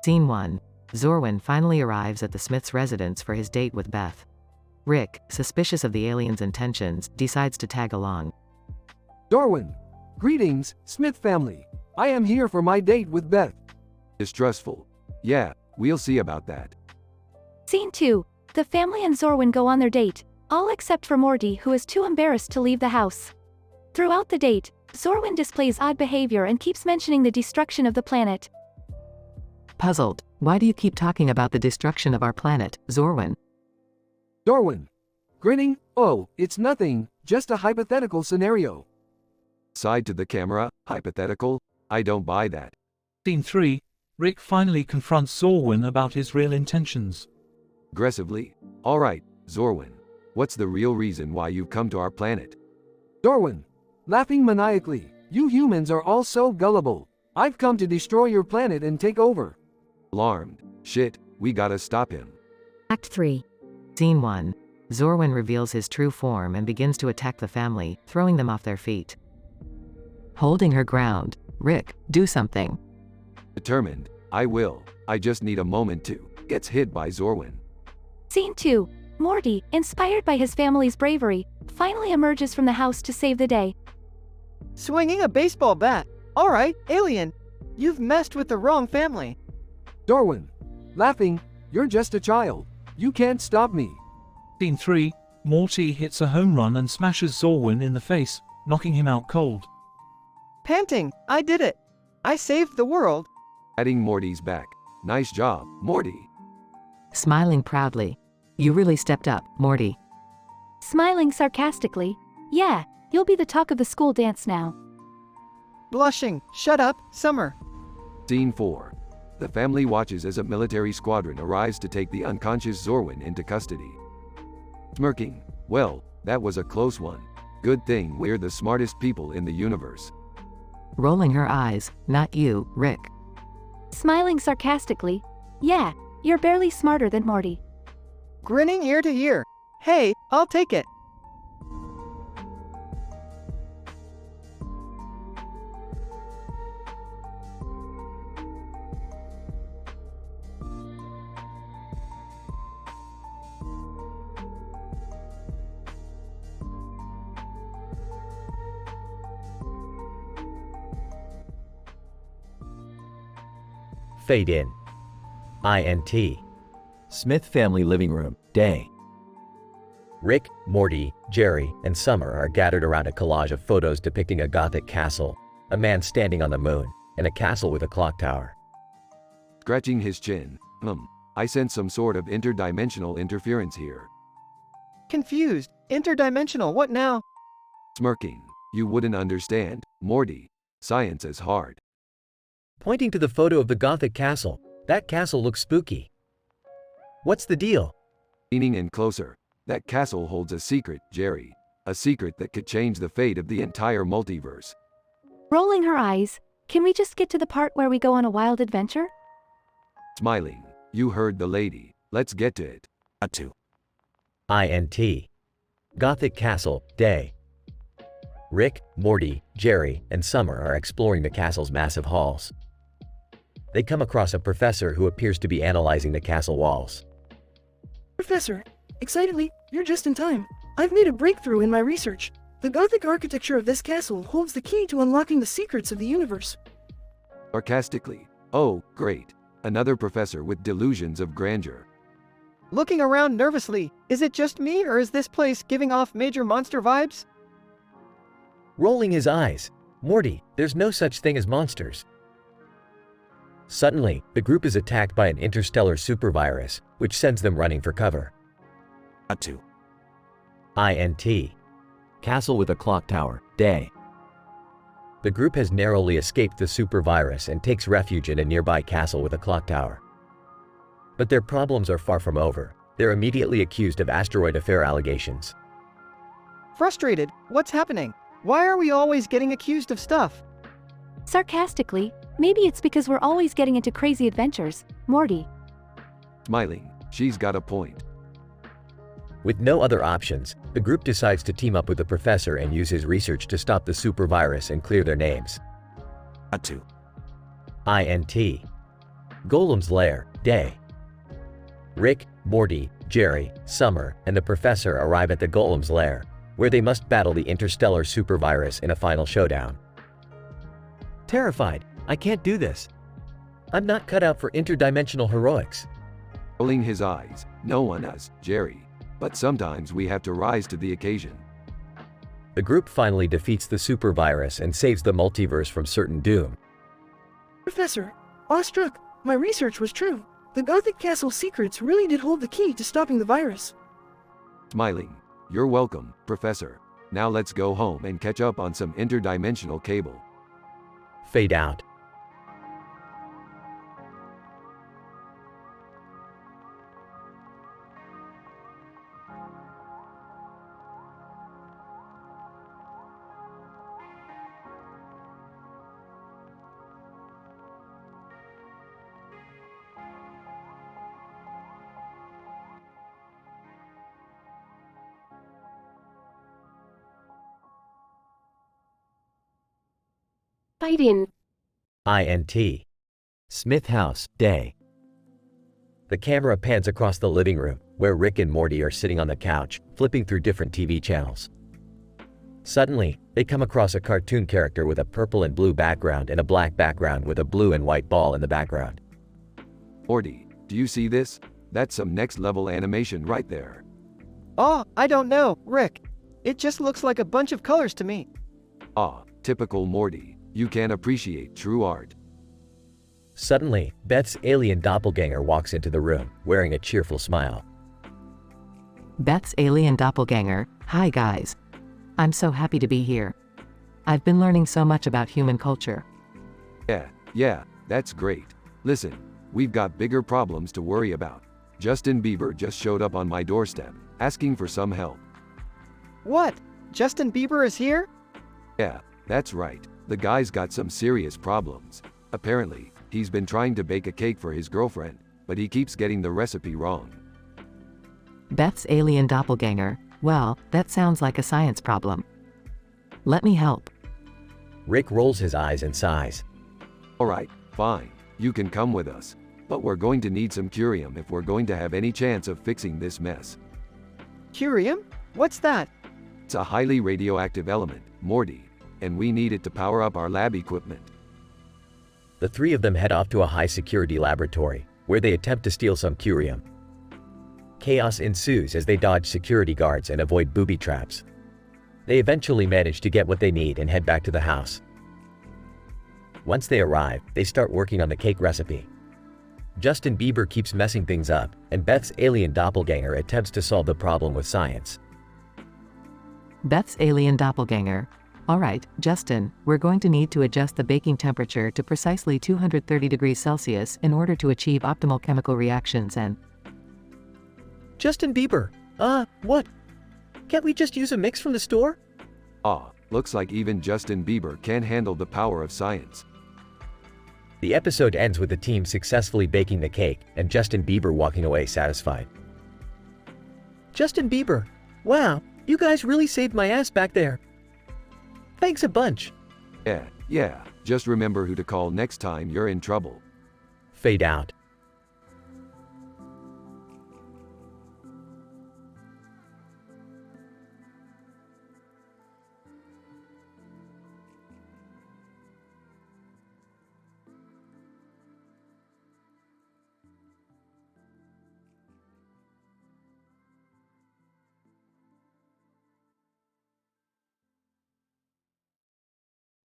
Scene 1. Zorwin finally arrives at the Smith's residence for his date with Beth. Rick, suspicious of the alien's intentions, decides to tag along. Zorwin. Greetings, Smith family. I am here for my date with Beth. Distrustful. Yeah, we'll see about that. Scene 2. The family and Zorwin go on their date, all except for Morty, who is too embarrassed to leave the house. Throughout the date, Zorwin displays odd behavior and keeps mentioning the destruction of the planet. Puzzled, why do you keep talking about the destruction of our planet, Zorwin? Zorwin. Grinning, oh, it's nothing, just a hypothetical scenario. Side to the camera, hypothetical? I don't buy that. Scene 3. Rick finally confronts Zorwin about his real intentions. Aggressively? Alright, Zorwin. What's the real reason why you've come to our planet? Zorwin. Laughing maniacally, you humans are all so gullible. I've come to destroy your planet and take over. Alarmed. Shit, we gotta stop him. Act 3. Scene 1. Zorwin reveals his true form and begins to attack the family, throwing them off their feet. Holding her ground. Rick, do something. Determined. I will. I just need a moment to. Gets hit by Zorwin. Scene 2. Morty, inspired by his family's bravery, finally emerges from the house to save the day. Swinging a baseball bat. Alright, alien. You've messed with the wrong family. Zorwin. Laughing, you're just a child. You can't stop me. Scene 3. Morty hits a home run and smashes Zorwin in the face, knocking him out cold. Panting, I did it. I saved the world. Adding Morty's back. Nice job, Morty. Smiling proudly. You really stepped up, Morty. Smiling sarcastically. Yeah, you'll be the talk of the school dance now. Blushing, shut up, Summer. Scene 4. The family watches as a military squadron arrives to take the unconscious Zorwin into custody. Smirking. Well, that was a close one. Good thing we're the smartest people in the universe. Rolling her eyes. Not you, Rick. Smiling sarcastically. Yeah, you're barely smarter than Morty. Grinning ear to ear. Hey, I'll take it. Fade in. INT. Smith family living room, day. Rick, Morty, Jerry, and Summer are gathered around a collage of photos depicting a Gothic castle, a man standing on the moon, and a castle with a clock tower. Scratching his chin. I sense some sort of interdimensional interference here. Confused. Interdimensional, what now? Smirking. You wouldn't understand, Morty. Science is hard. Pointing to the photo of the Gothic castle. That castle looks spooky. What's the deal? Leaning in closer. That castle holds a secret, Jerry. A secret that could change the fate of the entire multiverse. Rolling her eyes, can we just get to the part where we go on a wild adventure? Smiling. You heard the lady. Let's get to it. INT. Gothic castle, day. Rick, Morty, Jerry, and Summer are exploring the castle's massive halls. They come across a professor who appears to be analyzing the castle walls. Professor, excitedly, you're just in time. I've made a breakthrough in my research. The Gothic architecture of this castle holds the key to unlocking the secrets of the universe. Sarcastically. Oh, great. Another professor with delusions of grandeur. Looking around nervously, is it just me or is this place giving off major monster vibes? Rolling his eyes. Morty, there's no such thing as monsters. Suddenly, the group is attacked by an interstellar supervirus, which sends them running for cover. INT. Castle with a clock tower, day. The group has narrowly escaped the supervirus and takes refuge in a nearby castle with a clock tower. But their problems are far from over. They're immediately accused of asteroid affair allegations. Frustrated, what's happening? Why are we always getting accused of stuff? Sarcastically, maybe it's because we're always getting into crazy adventures, Morty. Smiling. She's got a point. With no other options, the group decides to team up with the professor and use his research to stop the supervirus and clear their names. INT. Golem's Lair, day. Rick, Morty, Jerry, Summer, and the professor arrive at the Golem's Lair, where they must battle the interstellar supervirus in a final showdown. Terrified. I can't do this. I'm not cut out for interdimensional heroics. Rolling his eyes. No one is, Jerry. But sometimes we have to rise to the occasion. The group finally defeats the supervirus and saves the multiverse from certain doom. Professor, awestruck, my research was true. The Gothic castle secrets really did hold the key to stopping the virus. Smiling. You're welcome, Professor. Now let's go home and catch up on some interdimensional cable. Fade out. Fade in. INT. Smith house, day. The camera pans across the living room, where Rick and Morty are sitting on the couch, flipping through different TV channels. Suddenly, they come across a cartoon character with a purple and blue background and a black background with a blue and white ball in the background. Morty, do you see this? That's some next-level animation right there. Oh, I don't know, Rick. It just looks like a bunch of colors to me. Ah, typical Morty. You can appreciate true art. Suddenly, Beth's alien doppelganger walks into the room, wearing a cheerful smile. Beth's alien doppelganger. Hi guys. I'm so happy to be here. I've been learning so much about human culture. Yeah, that's great. Listen, we've got bigger problems to worry about. Justin Bieber just showed up on my doorstep, asking for some help. What? Justin Bieber is here? Yeah, that's right. The guy's got some serious problems. Apparently, he's been trying to bake a cake for his girlfriend, but he keeps getting the recipe wrong. Beth's alien doppelganger. Well, that sounds like a science problem. Let me help. Rick rolls his eyes and sighs. Alright, fine. You can come with us. But we're going to need some curium if we're going to have any chance of fixing this mess. Curium? What's that? It's a highly radioactive element, Morty, and we need it to power up our lab equipment. The three of them head off to a high-security laboratory, where they attempt to steal some curium. Chaos ensues as they dodge security guards and avoid booby traps. They eventually manage to get what they need and head back to the house. Once they arrive, they start working on the cake recipe. Justin Bieber keeps messing things up, and Beth's alien doppelganger attempts to solve the problem with science. Beth's alien doppelganger. Alright, Justin, we're going to need to adjust the baking temperature to precisely 230 degrees Celsius in order to achieve optimal chemical reactions and… Justin Bieber. What? Can't we just use a mix from the store? Looks like even Justin Bieber can handle the power of science. The episode ends with the team successfully baking the cake and Justin Bieber walking away satisfied. Justin Bieber. Wow, you guys really saved my ass back there. Thanks a bunch. Yeah, just remember who to call next time you're in trouble. Fade out.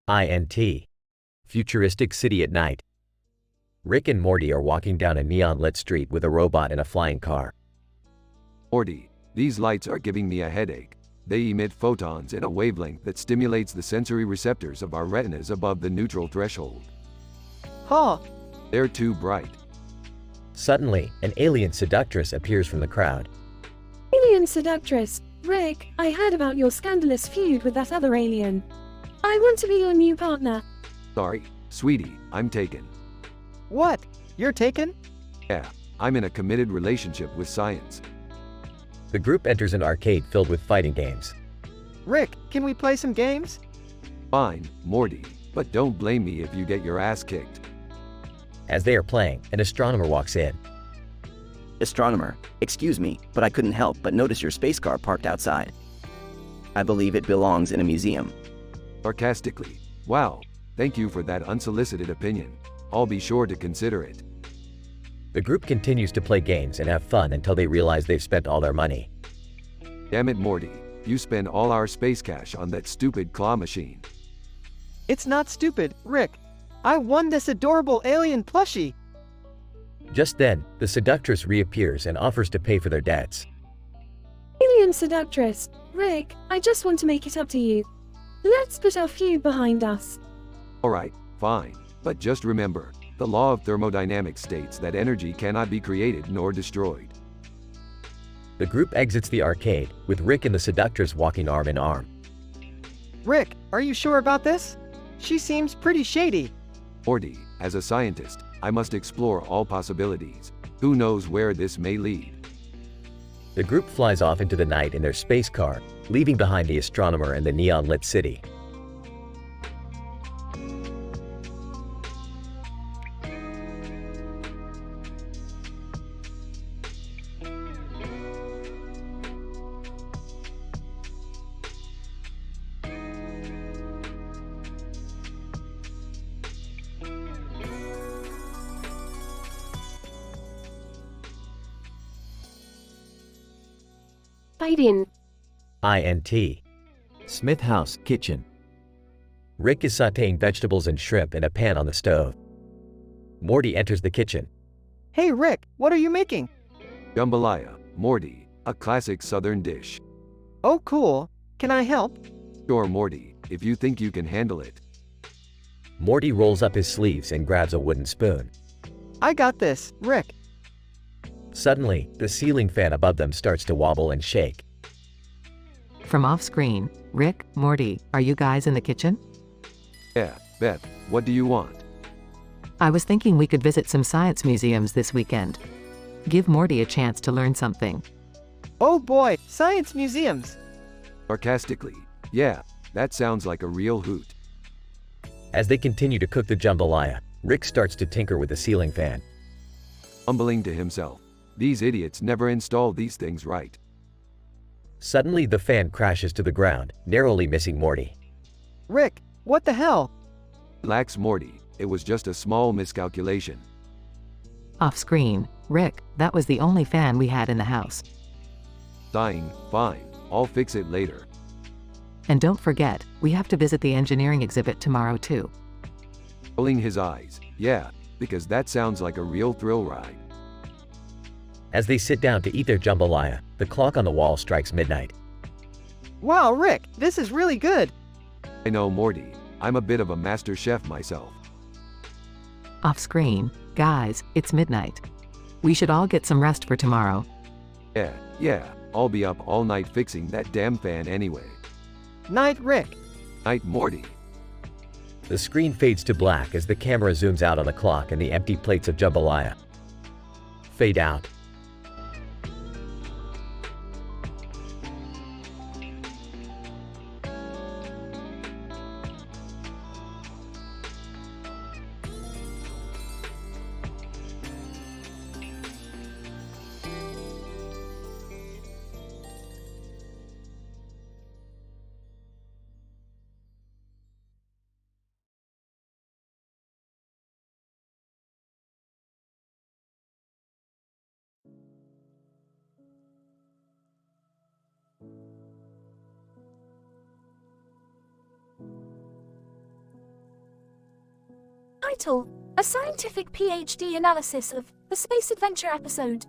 INT. Futuristic city at night. Rick and Morty are walking down a neon-lit street with a robot in a flying car. Morty, these lights are giving me a headache. They emit photons in a wavelength that stimulates the sensory receptors of our retinas above the neutral threshold. Huh. They're too bright. Suddenly, an alien seductress appears from the crowd. Alien seductress. Rick, I heard about your scandalous feud with that other alien. I want to be your new partner. Sorry, sweetie, I'm taken. What? You're taken? Yeah, I'm in a committed relationship with science. The group enters an arcade filled with fighting games. Rick, can we play some games? Fine, Morty, but don't blame me if you get your ass kicked. As they are playing, an astronomer walks in. Astronomer, excuse me, but I couldn't help but notice your space car parked outside. I believe it belongs in a museum. Sarcastically. Wow, thank you for that unsolicited opinion. I'll be sure to consider it. The group continues to play games and have fun until they realize they've spent all their money. Damn it, Morty, you spend all our space cash on that stupid claw machine. It's not stupid, Rick. I won this adorable alien plushie. Just then, the seductress reappears and offers to pay for their debts. Alien seductress. Rick, I just want to make it up to you. Let's put our feud behind us. Alright, fine. But just remember, the law of thermodynamics states that energy cannot be created nor destroyed. The group exits the arcade, with Rick and the seductress walking arm in arm. Rick, are you sure about this? She seems pretty shady. Morty, as a scientist, I must explore all possibilities. Who knows where this may lead? The group flies off into the night in their space car, leaving behind the astronomer and the neon-lit city. Biden. INT. Smith House, kitchen. Rick is sautéing vegetables and shrimp in a pan on the stove. Morty enters the kitchen. Hey Rick, what are you making? Jambalaya, Morty, a classic southern dish. Oh cool. Can I help? Sure, Morty, if you think you can handle it. Morty rolls up his sleeves and grabs a wooden spoon. I got this, Rick. Suddenly, the ceiling fan above them starts to wobble and shake. From off-screen, Rick, Morty, are you guys in the kitchen? Yeah, Beth, what do you want? I was thinking we could visit some science museums this weekend. Give Morty a chance to learn something. Oh boy, science museums. Sarcastically, yeah, that sounds like a real hoot. As they continue to cook the jambalaya, Rick starts to tinker with the ceiling fan. Mumbling to himself, these idiots never install these things right. Suddenly the fan crashes to the ground, narrowly missing Morty. Rick, what the hell? Relax, Morty, it was just a small miscalculation. Off screen, Rick, that was the only fan we had in the house. Sighing, fine, I'll fix it later. And don't forget, we have to visit the engineering exhibit tomorrow too. Rolling his eyes, yeah, because that sounds like a real thrill ride. As they sit down to eat their jambalaya, the clock on the wall strikes midnight. Wow, Rick, this is really good. I know, Morty, I'm a bit of a master chef myself. Off screen, guys, it's midnight. We should all get some rest for tomorrow. Yeah, I'll be up all night fixing that damn fan anyway. Night, Rick. Night, Morty. The screen fades to black as the camera zooms out on the clock and the empty plates of jambalaya. Fade out. Title: A scientific PhD analysis of the Space Adventure episode.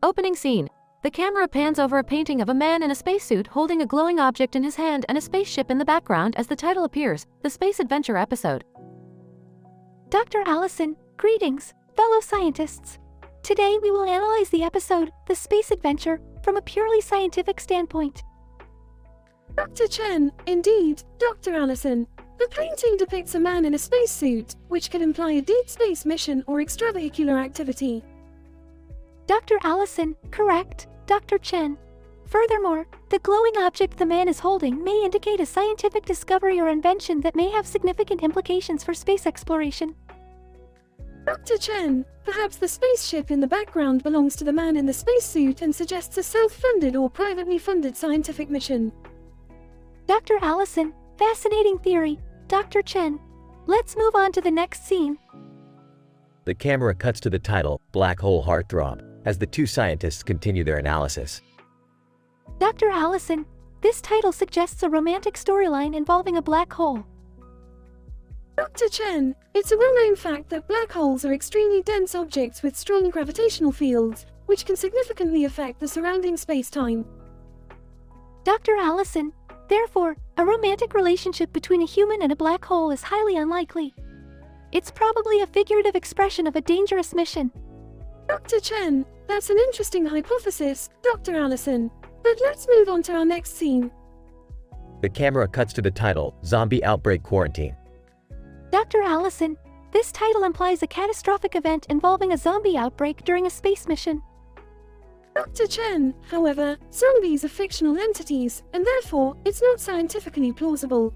Opening scene. The camera pans over a painting of a man in a spacesuit holding a glowing object in his hand and a spaceship in the background as the title appears, the Space Adventure episode. Dr. Allison, greetings, fellow scientists. Today we will analyze the episode, The Space Adventure, from a purely scientific standpoint. Dr. Chen, indeed, Dr. Allison. The painting depicts a man in a spacesuit, which could imply a deep space mission or extravehicular activity. Dr. Allison, correct, Dr. Chen. Furthermore, the glowing object the man is holding may indicate a scientific discovery or invention that may have significant implications for space exploration. Dr. Chen, perhaps the spaceship in the background belongs to the man in the spacesuit and suggests a self-funded or privately funded scientific mission. Dr. Allison, fascinating theory, Dr. Chen. Let's move on to the next scene. The camera cuts to the title, Black Hole Heartthrob, as the two scientists continue their analysis. Dr. Allison, this title suggests a romantic storyline involving a black hole. Dr. Chen, it's a well-known fact that black holes are extremely dense objects with strong gravitational fields, which can significantly affect the surrounding space-time. Dr. Allison, therefore, a romantic relationship between a human and a black hole is highly unlikely. It's probably a figurative expression of a dangerous mission. Dr. Chen, that's an interesting hypothesis, Dr. Allison. But let's move on to our next scene. The camera cuts to the title, Zombie Outbreak Quarantine. Dr. Allison, this title implies a catastrophic event involving a zombie outbreak during a space mission. Dr. Chen, however, zombies are fictional entities, and therefore, it's not scientifically plausible.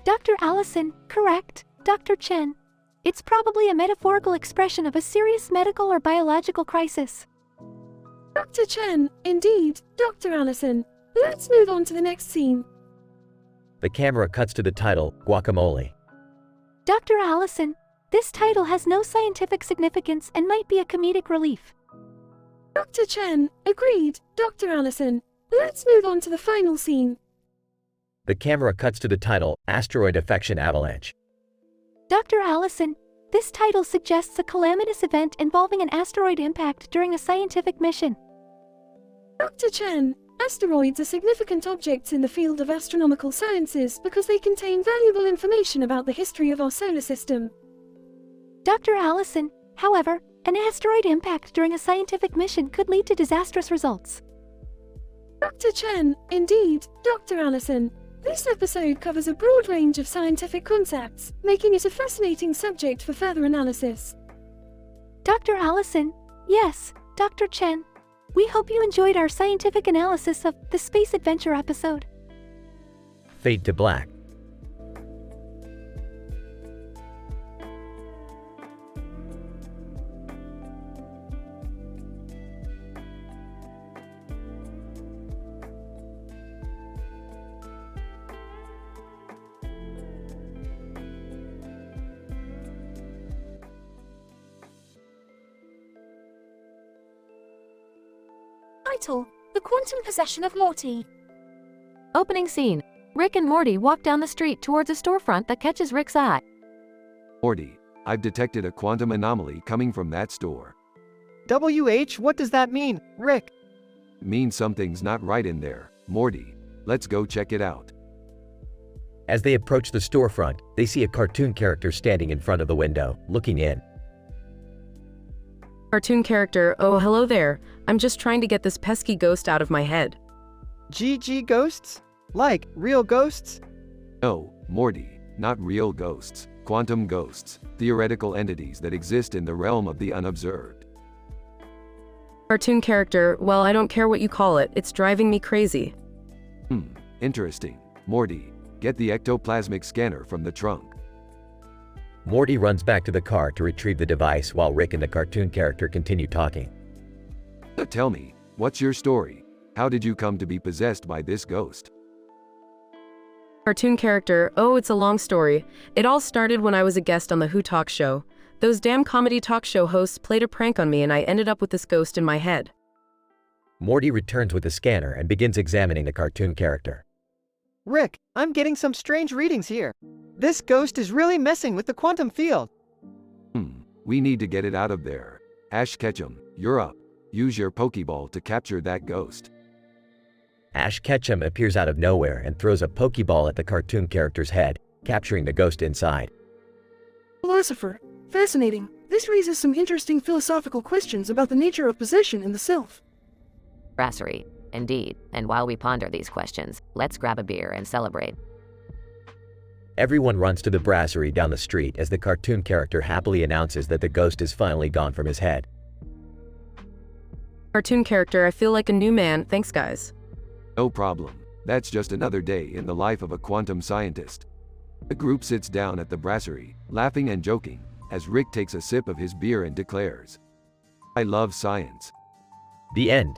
Dr. Allison, correct, Dr. Chen. It's probably a metaphorical expression of a serious medical or biological crisis. Dr. Chen, indeed, Dr. Allison. Let's move on to the next scene. The camera cuts to the title, Guacamole. Dr. Allison, this title has no scientific significance and might be a comedic relief. Dr. Chen, agreed, Dr. Allison. Let's move on to the final scene. The camera cuts to the title, Asteroid Affection Avalanche. Dr. Allison, this title suggests a calamitous event involving an asteroid impact during a scientific mission. Dr. Chen, asteroids are significant objects in the field of astronomical sciences because they contain valuable information about the history of our solar system. Dr. Allison, however, an asteroid impact during a scientific mission could lead to disastrous results. Dr. Chen, indeed, Dr. Allison. This episode covers a broad range of scientific concepts, making it a fascinating subject for further analysis. Dr. Allison, yes, Dr. Chen. We hope you enjoyed our scientific analysis of the Space Adventure episode. Fade to black. Title: The Quantum Possession of Morty. Opening scene. Rick and Morty walk down the street towards a storefront that catches Rick's eye. Morty, I've detected a quantum anomaly coming from that store. WH, what does that mean, Rick? It means something's not right in there, Morty. Let's go check it out. As they approach the storefront, they see a cartoon character standing in front of the window, looking in. Cartoon character, oh hello there. I'm just trying to get this pesky ghost out of my head. GG ghosts? Like, real ghosts? No, Morty, not real ghosts. Quantum ghosts, theoretical entities that exist in the realm of the unobserved. Cartoon character, well I don't care what you call it, it's driving me crazy. Interesting. Morty, get the ectoplasmic scanner from the trunk. Morty runs back to the car to retrieve the device while Rick and the cartoon character continue talking. Tell me, what's your story? How did you come to be possessed by this ghost? Cartoon character, oh it's a long story. It all started when I was a guest on the Who Talk Show. Those damn comedy talk show hosts played a prank on me and I ended up with this ghost in my head. Morty returns with the scanner and begins examining the cartoon character. Rick, I'm getting some strange readings here. This ghost is really messing with the quantum field. We need to get it out of there. Ash Ketchum, you're up. Use your Pokeball to capture that ghost. Ash Ketchum appears out of nowhere and throws a Pokeball at the cartoon character's head, capturing the ghost inside. Philosopher. Fascinating. This raises some interesting philosophical questions about the nature of possession and the self. Brasserie. Indeed, and while we ponder these questions, let's grab a beer and celebrate. Everyone runs to the brasserie down the street as the cartoon character happily announces that the ghost is finally gone from his head. Cartoon character, I feel like a new man, thanks guys. No problem. That's just another day in the life of a quantum scientist. The group sits down at the brasserie, laughing and joking, as Rick takes a sip of his beer and declares, "I love science." The end.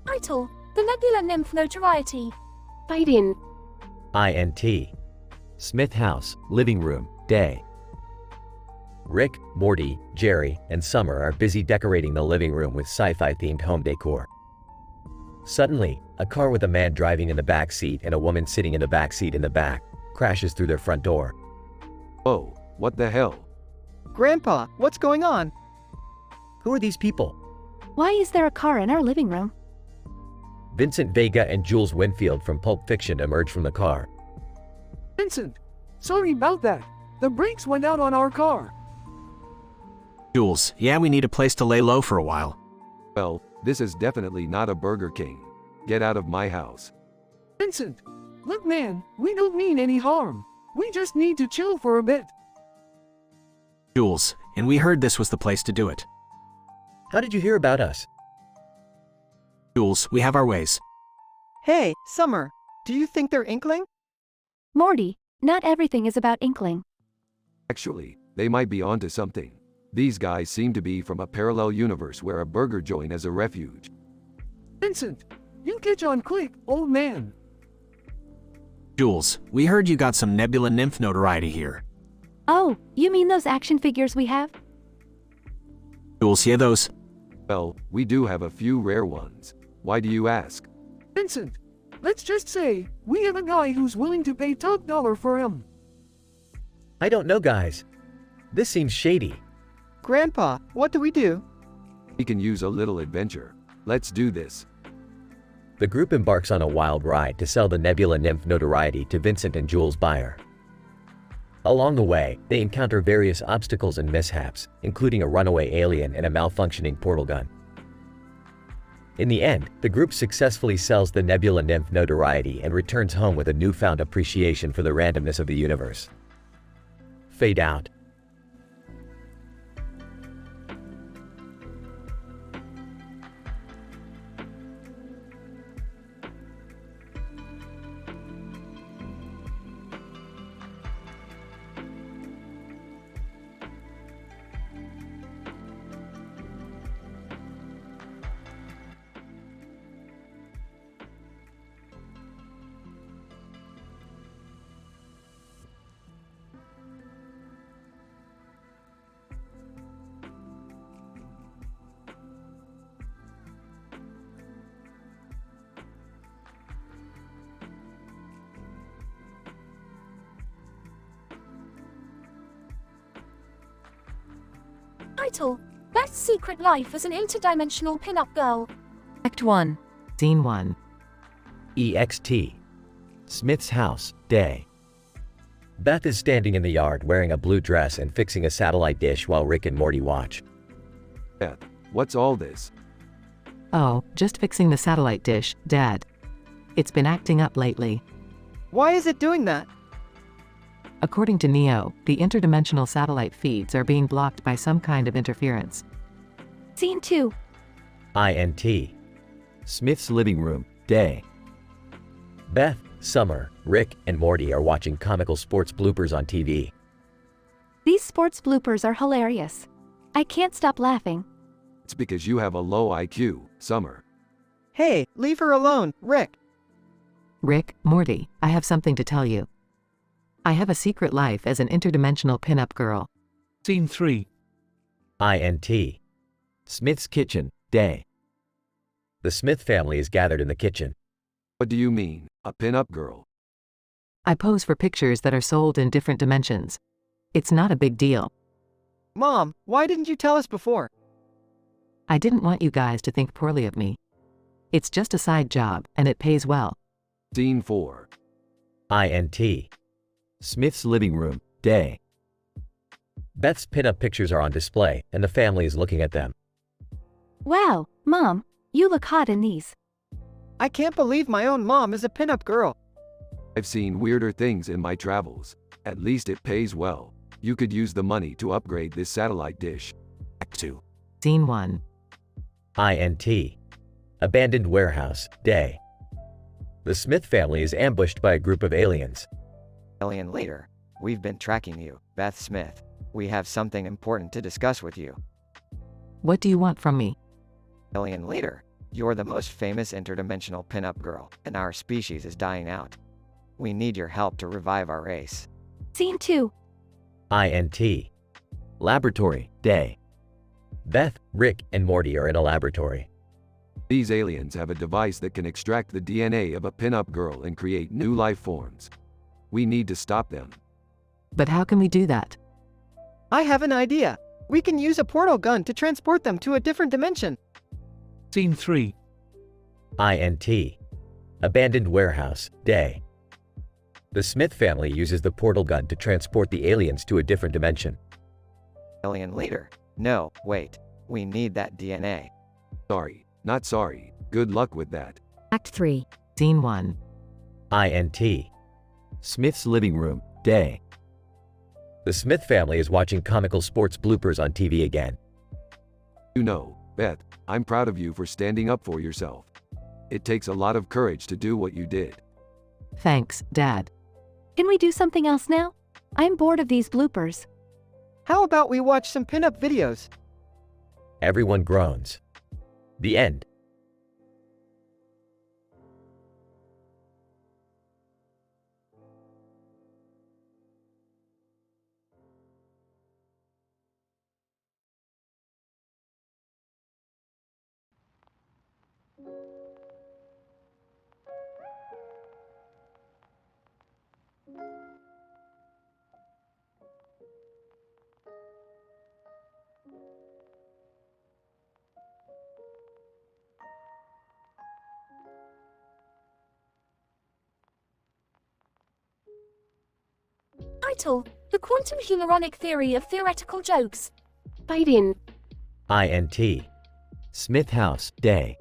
Title: The Nebula Nymph Notoriety. Fade in. INT. Smith House, living room, day. Rick, Morty, Jerry, and Summer are busy decorating the living room with sci-fi themed home decor. Suddenly, a car with a man driving in the back seat and a woman sitting in the back seat in the back crashes through their front door. Oh, what the hell? Grandpa, what's going on? Who are these people? Why is there a car in our living room? Vincent Vega and Jules Winfield from Pulp Fiction emerge from the car. Vincent, sorry about that. The brakes went out on our car. Jules, yeah, we need a place to lay low for a while. Well, this is definitely not a Burger King. Get out of my house. Vincent, look man, we don't mean any harm. We just need to chill for a bit. Jules, and we heard this was the place to do it. How did you hear about us? Jules, we have our ways. Hey, Summer, do you think they're Inkling? Morty, not everything is about Inkling. Actually, they might be onto something. These guys seem to be from a parallel universe where a burger joint is a refuge. Vincent, you catch on quick, old man. Jules, we heard you got some Nebula Nymph notoriety here. Oh, you mean those action figures we have? Jules, yeah, those. Well, we do have a few rare ones. Why do you ask? Vincent, let's just say, we have a guy who's willing to pay top dollar for him. I don't know, guys. This seems shady. Grandpa, what do we do? We can use a little adventure. Let's do this. The group embarks on a wild ride to sell the Nebula Nymph notoriety to Vincent and Jules Bayer. Along the way, they encounter various obstacles and mishaps, including a runaway alien and a malfunctioning portal gun. In the end, the group successfully sells the Nebula Nymph notoriety and returns home with a newfound appreciation for the randomness of the universe. Fade out. Title: Best Secret Life as an Interdimensional Pin-Up Girl. Act 1. Scene 1. EXT. Smith's house, day. Beth is standing in the yard wearing a blue dress and fixing a satellite dish while Rick and Morty watch. Beth, what's all this? Oh, just fixing the satellite dish, Dad. It's been acting up lately. Why is it doing that? According to Neo, the interdimensional satellite feeds are being blocked by some kind of interference. Scene 2. INT. Smith's living room, day. Beth, Summer, Rick, and Morty are watching comical sports bloopers on TV. These sports bloopers are hilarious. I can't stop laughing. It's because you have a low IQ, Summer. Hey, leave her alone, Rick. Rick, Morty, I have something to tell you. I have a secret life as an interdimensional pin-up girl. Scene 3. INT. Smith's kitchen, day. The Smith family is gathered in the kitchen. What do you mean, a pin-up girl? I pose for pictures that are sold in different dimensions. It's not a big deal. Mom, why didn't you tell us before? I didn't want you guys to think poorly of me. It's just a side job, and it pays well. Scene 4. INT. Smith's living room, day. Beth's pinup pictures are on display, and the family is looking at them. Wow, Mom, you look hot in these. I can't believe my own mom is a pin-up girl. I've seen weirder things in my travels. At least it pays well. You could use the money to upgrade this satellite dish. Act 2. Scene 1. INT. Abandoned warehouse, day. The Smith family is ambushed by a group of aliens. Alien leader, we've been tracking you, Beth Smith. We have something important to discuss with you. What do you want from me? Alien leader, you're the most famous interdimensional pin-up girl, and our species is dying out. We need your help to revive our race. Scene 2. INT. Laboratory, day. Beth, Rick, and Morty are in a laboratory. These aliens have a device that can extract the DNA of a pin-up girl and create new life forms. We need to stop them. But how can we do that? I have an idea. We can use a portal gun to transport them to a different dimension. Scene 3. INT. Abandoned warehouse, day. The Smith family uses the portal gun to transport the aliens to a different dimension. Alien leader, no, wait. We need that DNA. Sorry, not sorry. Good luck with that. Act 3. Scene 1. INT. Smith's living room, day. The Smith family is watching comical sports bloopers on TV again. You know, Beth, I'm proud of you for standing up for yourself. It takes a lot of courage to do what you did. Thanks, Dad. Can we do something else now? I'm bored of these bloopers. How about we watch some pin-up videos? Everyone groans. The end. Title: The Quantum Humoronic Theory of Theoretical Jokes. Biden. INT. Smith House, day.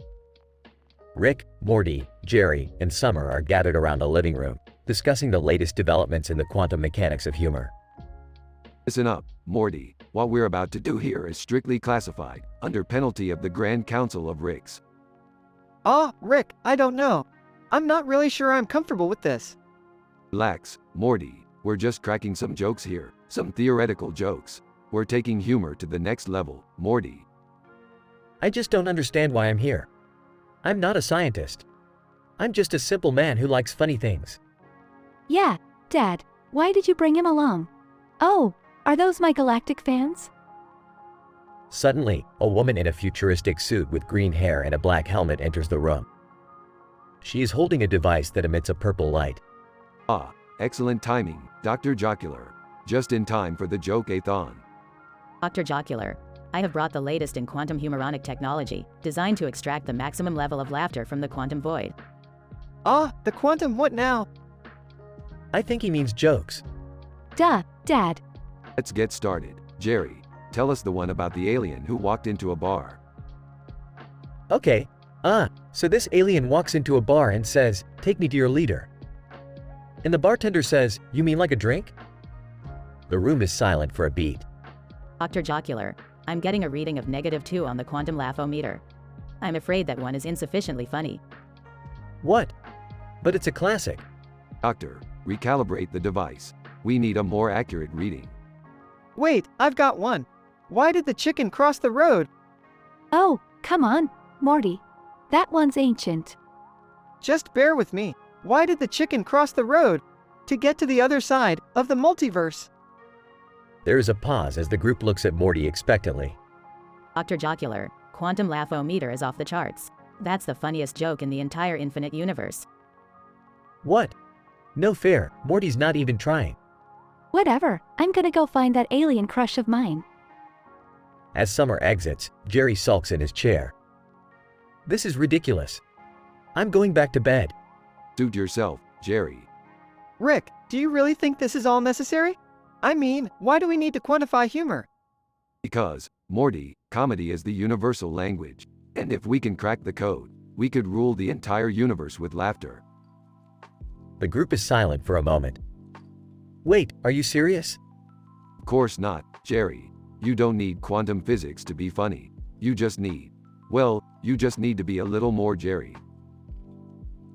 Rick, Morty, Jerry, and Summer are gathered around a living room, discussing the latest developments in the quantum mechanics of humor. Listen up, Morty. What we're about to do here is strictly classified, under penalty of the Grand Council of Ricks. Rick, I don't know. I'm not really sure I'm comfortable with this. Relax, Morty. We're just cracking some jokes here, some theoretical jokes. We're taking humor to the next level, Morty. I just don't understand why I'm here. I'm not a scientist. I'm just a simple man who likes funny things. Yeah, Dad, why did you bring him along? Oh, are those my galactic fans? Suddenly, a woman in a futuristic suit with green hair and a black helmet enters the room. She is holding a device that emits a purple light. Excellent timing, Dr. Jocular. Just in time for the joke-a-thon. Dr. Jocular, I have brought the latest in quantum humoronic technology, designed to extract the maximum level of laughter from the quantum void. The quantum what now? I think he means jokes. Duh, Dad. Let's get started. Jerry, tell us the one about the alien who walked into a bar. Okay. So this alien walks into a bar and says, "Take me to your leader." And the bartender says, "You mean like a drink?" The room is silent for a beat. Dr. Jocular, I'm getting a reading of -2 on the quantum laugh-o-meter. I'm afraid that one is insufficiently funny. What? But it's a classic. Doctor, recalibrate the device. We need a more accurate reading. Wait, I've got one. Why did the chicken cross the road? Oh, come on, Morty. That one's ancient. Just bear with me. Why did the chicken cross the road? To get to the other side of the multiverse. There is a pause as the group looks at Morty expectantly. Dr. Jocular, quantum laugh-o-meter is off the charts. That's the funniest joke in the entire infinite universe. What? No fair, Morty's not even trying. Whatever, I'm gonna go find that alien crush of mine. As Summer exits, Jerry sulks in his chair. This is ridiculous. I'm going back to bed. Suit yourself, Jerry. Rick, do you really think this is all necessary? I mean, why do we need to quantify humor? Because, Morty, comedy is the universal language. And if we can crack the code, we could rule the entire universe with laughter. The group is silent for a moment. Wait, are you serious? Of course not, Jerry. You don't need quantum physics to be funny. You just need to be a little more Jerry.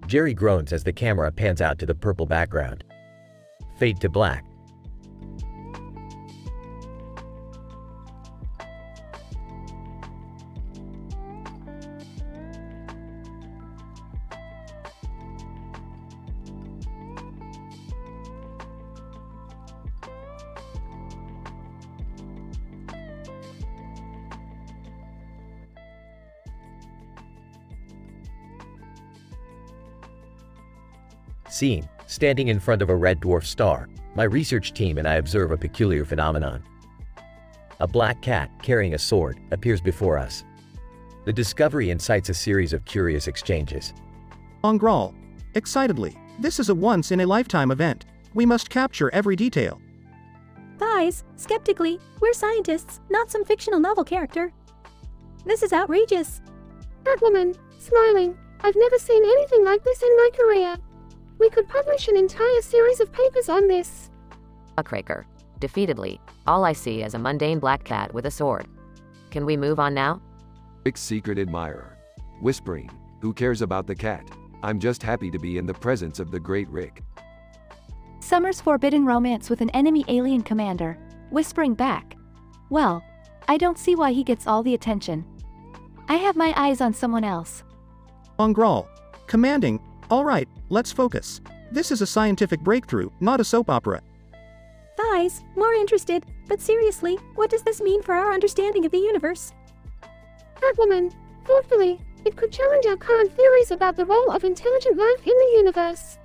Jerry groans as the camera pans out to the purple background. Fade to black. Scene, standing in front of a red dwarf star, my research team and I observe a peculiar phenomenon. A black cat, carrying a sword, appears before us. The discovery incites a series of curious exchanges. Ongral. Excitedly. This is a once-in-a-lifetime event. We must capture every detail. Guys, skeptically, we're scientists, not some fictional novel character. This is outrageous. Catwoman, smiling. I've never seen anything like this in my career. We could publish an entire series of papers on this. Muckraker. Defeatedly, all I see is a mundane black cat with a sword. Can we move on now? Rick's secret admirer. Whispering, who cares about the cat? I'm just happy to be in the presence of the great Rick. Summer's forbidden romance with an enemy alien commander. Whispering back. Well, I don't see why he gets all the attention. I have my eyes on someone else. Ongral. Commanding. All right, let's focus. This is a scientific breakthrough, not a soap opera. Guys, more interested, but seriously, what does this mean for our understanding of the universe? Catwoman, thoughtfully, it could challenge our current theories about the role of intelligent life in the universe.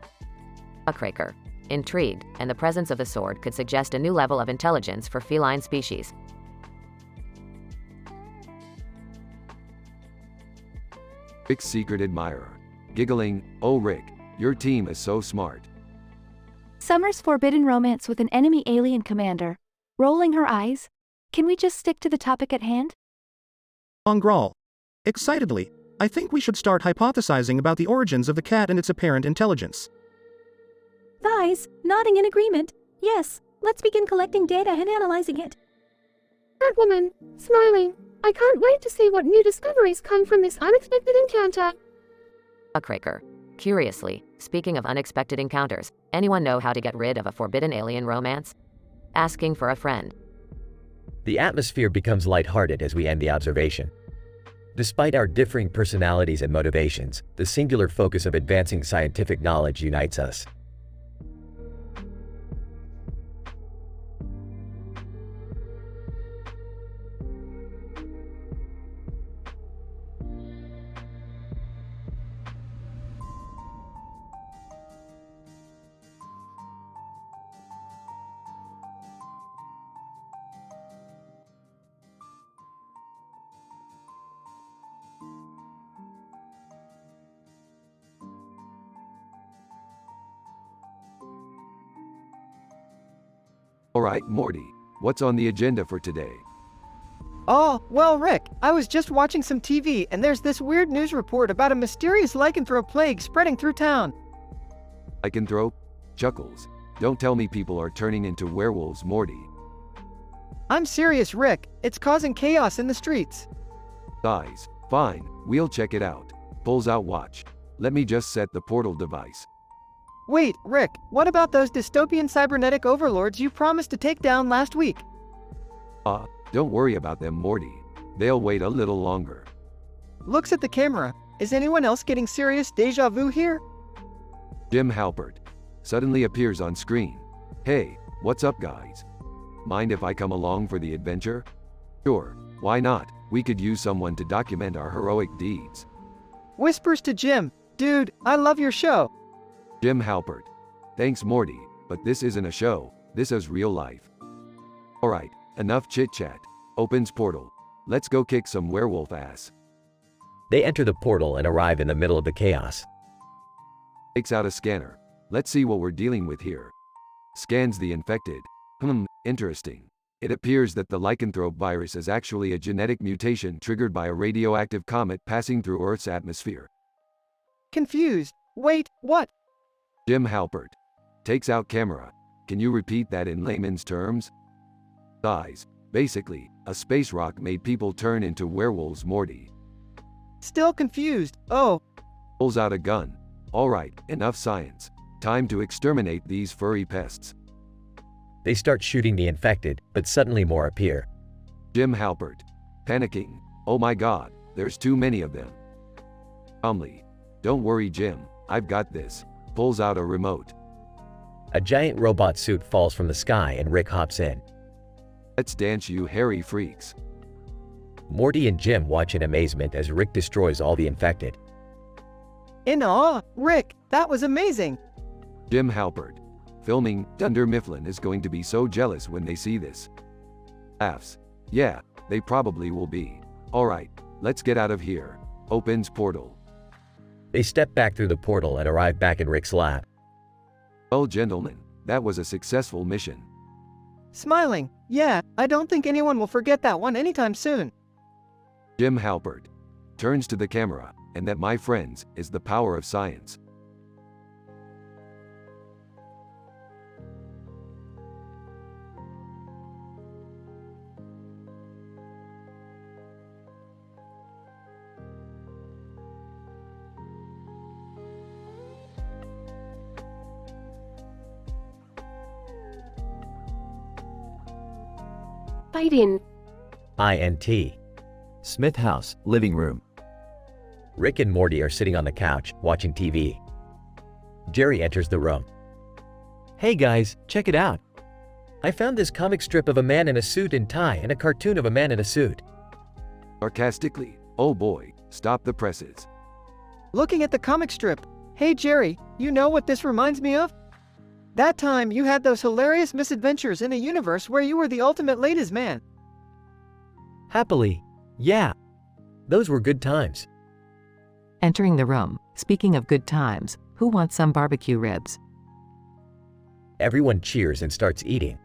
Muckraker. Intrigued, and the presence of the sword could suggest a new level of intelligence for feline species. Rick's secret admirer. Giggling, oh Rick, your team is so smart. Summer's forbidden romance with an enemy alien commander. Rolling her eyes. Can we just stick to the topic at hand? Ongral. Excitedly, I think we should start hypothesizing about the origins of the cat and its apparent intelligence. Thighs, nodding in agreement. Yes, let's begin collecting data and analyzing it. Catwoman, smiling. I can't wait to see what new discoveries come from this unexpected encounter. Muckraker. Curiously, speaking of unexpected encounters, anyone know how to get rid of a forbidden alien romance? Asking for a friend. The atmosphere becomes lighthearted as we end the observation. Despite our differing personalities and motivations, the singular focus of advancing scientific knowledge unites us. Alright, Morty, what's on the agenda for today? Oh, well, Rick, I was just watching some TV and there's this weird news report about a mysterious lycanthrope plague spreading through town. Lycanthrope? Chuckles. Don't tell me people are turning into werewolves, Morty. I'm serious, Rick. It's causing chaos in the streets. Guys, fine, we'll check it out. Pulls out watch. Let me just set the portal device. Wait, Rick, what about those dystopian cybernetic overlords you promised to take down last week? Don't worry about them, Morty. They'll wait a little longer. Looks at the camera. Is anyone else getting serious deja vu here? Jim Halpert suddenly appears on screen. Hey, what's up, guys? Mind if I come along for the adventure? Sure, why not? We could use someone to document our heroic deeds. Whispers to Jim, dude, I love your show. Jim Halpert. Thanks, Morty, but this isn't a show, this is real life. Alright, enough chit-chat. Opens portal. Let's go kick some werewolf ass. They enter the portal and arrive in the middle of the chaos. Takes out a scanner. Let's see what we're dealing with here. Scans the infected. Interesting. It appears that the lycanthrope virus is actually a genetic mutation triggered by a radioactive comet passing through Earth's atmosphere. Confused. Wait, what? Jim Halpert. Takes out camera. Can you repeat that in layman's terms? Guys, basically, a space rock made people turn into werewolves, Morty. Still confused. Oh. Pulls out a gun. Alright, enough science. Time to exterminate these furry pests. They start shooting the infected, but suddenly more appear. Jim Halpert. Panicking. Oh my god, there's too many of them. Calmly. Don't worry, Jim. I've got this. Pulls out a remote. A giant robot suit falls from the sky and Rick hops in. Let's dance, you hairy freaks. Morty and Jim watch in amazement as Rick destroys all the infected. In awe, Rick, that was amazing. Jim Halpert. Filming, Dunder Mifflin is going to be so jealous when they see this. Laughs. Yeah, they probably will be. Alright, let's get out of here. Opens portal. They step back through the portal and arrive back in Rick's lab. Well, gentlemen, that was a successful mission. Smiling. Yeah, I don't think anyone will forget that one anytime soon. Jim Halpert. Turns to the camera, and that, my friends, is the power of science. Biden. INT. Smith House, living room. Rick and Morty are sitting on the couch, watching TV. Jerry enters the room. Hey guys, check it out. I found this comic strip of a man in a suit and tie and a cartoon of a man in a suit. Sarcastically, oh boy, stop the presses. Looking at the comic strip. Hey Jerry, you know what this reminds me of? That time you had those hilarious misadventures in a universe where you were the ultimate ladies man. Happily. Yeah. Those were good times. Entering the room. Speaking of good times, who wants some barbecue ribs? Everyone cheers and starts eating.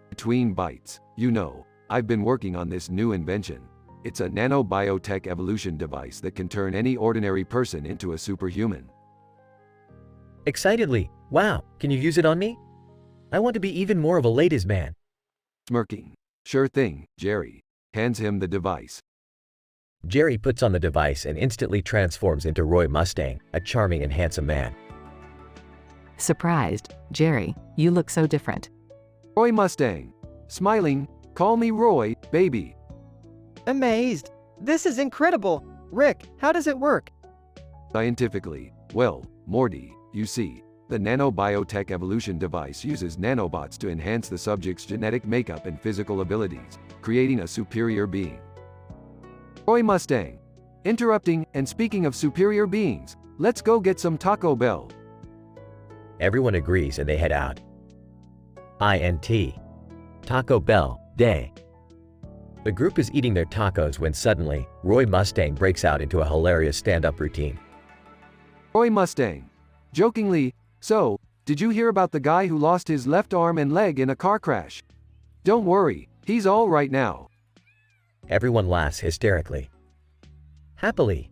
Between bites, you know, I've been working on this new invention. It's a nanobiotech evolution device that can turn any ordinary person into a superhuman. Excitedly, wow, can you use it on me? I want to be even more of a ladies' man. Smirking. Sure thing, Jerry. Hands him the device. Jerry puts on the device and instantly transforms into Roy Mustang, a charming and handsome man. Surprised, Jerry, you look so different. Roy Mustang. Smiling, call me Roy, baby. Amazed. This is incredible. Rick, how does it work? Scientifically, well, Morty, you see, the nanobiotech evolution device uses nanobots to enhance the subject's genetic makeup and physical abilities, creating a superior being. Roy Mustang. Interrupting and speaking of superior beings, let's go get some Taco Bell. Everyone agrees and they head out. INT. Taco Bell, day. The group is eating their tacos when suddenly, Roy Mustang breaks out into a hilarious stand-up routine. Roy Mustang. Jokingly, so, did you hear about the guy who lost his left arm and leg in a car crash? Don't worry, he's all right now. Everyone laughs hysterically. Happily.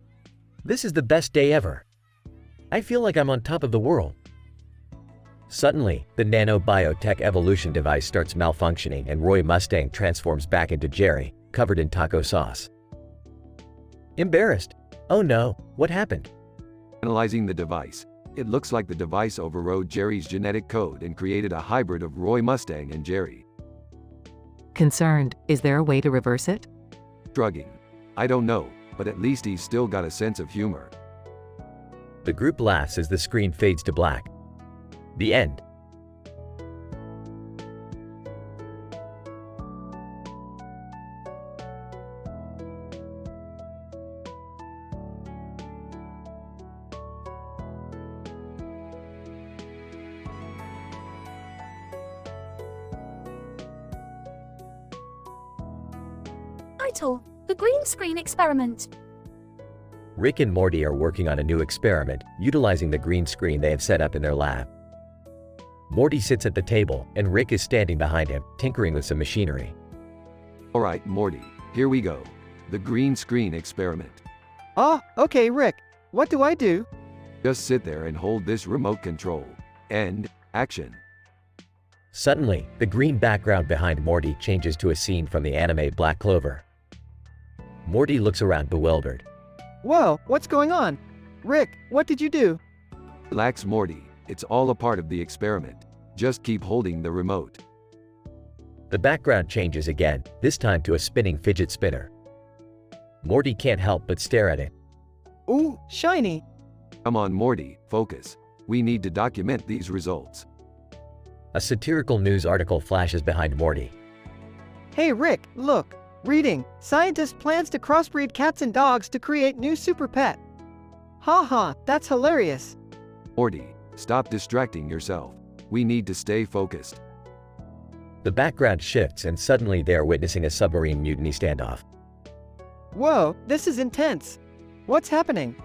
This is the best day ever. I feel like I'm on top of the world. Suddenly, the nanobiotech evolution device starts malfunctioning and Roy Mustang transforms back into Jerry, covered in taco sauce. Embarrassed. Oh no, what happened? Analyzing the device, it looks like the device overrode Jerry's genetic code and created a hybrid of Roy Mustang and Jerry. Concerned, is there a way to reverse it? Shrugging. I don't know, but at least he's still got a sense of humor. The group laughs as the screen fades to black. The end. Title: The Green Screen Experiment. Rick and Morty are working on a new experiment, utilizing the green screen they have set up in their lab. Morty sits at the table, and Rick is standing behind him, tinkering with some machinery. Alright, Morty, here we go. The green screen experiment. Oh, okay, Rick. What do I do? Just sit there and hold this remote control. And, action. Suddenly, the green background behind Morty changes to a scene from the anime Black Clover. Morty looks around bewildered. Whoa, what's going on? Rick, what did you do? Relax, Morty. It's all a part of the experiment. Just keep holding the remote. The background changes again, this time to a spinning fidget spinner. Morty can't help but stare at it. Ooh, shiny. Come on, Morty, focus. We need to document these results. A satirical news article flashes behind Morty. Hey Rick, look. Reading, scientist plans to crossbreed cats and dogs to create new super pet. Haha, that's hilarious. Morty, stop distracting yourself. We need to stay focused. The background shifts and suddenly they are witnessing a submarine mutiny standoff. Whoa, this is intense. What's happening?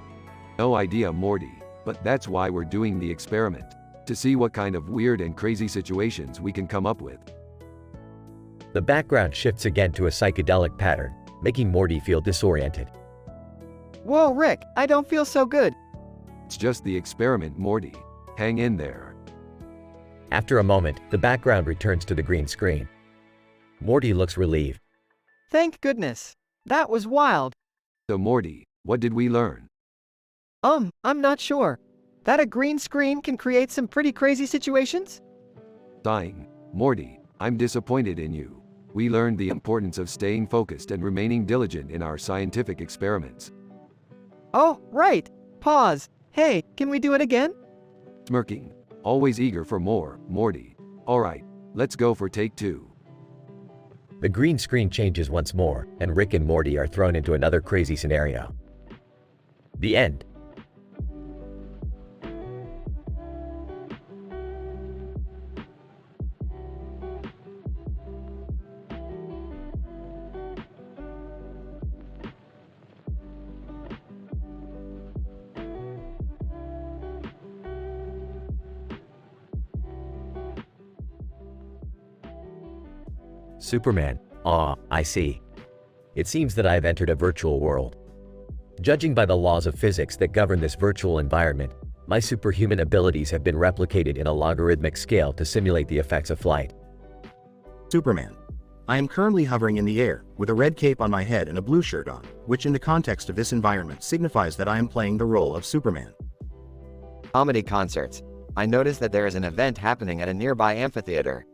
No idea, Morty, but that's why we're doing the experiment. To see what kind of weird and crazy situations we can come up with. The background shifts again to a psychedelic pattern, making Morty feel disoriented. Whoa, Rick, I don't feel so good. It's just the experiment, Morty. Hang in there. After a moment, the background returns to the green screen. Morty looks relieved. Thank goodness. That was wild. So Morty, what did we learn? I'm not sure. That a green screen can create some pretty crazy situations? Sighing. Morty, I'm disappointed in you. We learned the importance of staying focused and remaining diligent in our scientific experiments. Oh, right. Pause. Hey, can we do it again? Smirking. Always eager for more, Morty. Alright, let's go for take 2. The green screen changes once more, and Rick and Morty are thrown into another crazy scenario. The end. Superman. Ah, I see. It seems that I have entered a virtual world. Judging by the laws of physics that govern this virtual environment, my superhuman abilities have been replicated in a logarithmic scale to simulate the effects of flight. Superman. I am currently hovering in the air, with a red cape on my head and a blue shirt on, which in the context of this environment signifies that I am playing the role of Superman. Comedy concerts. I noticed that there is an event happening at a nearby amphitheater.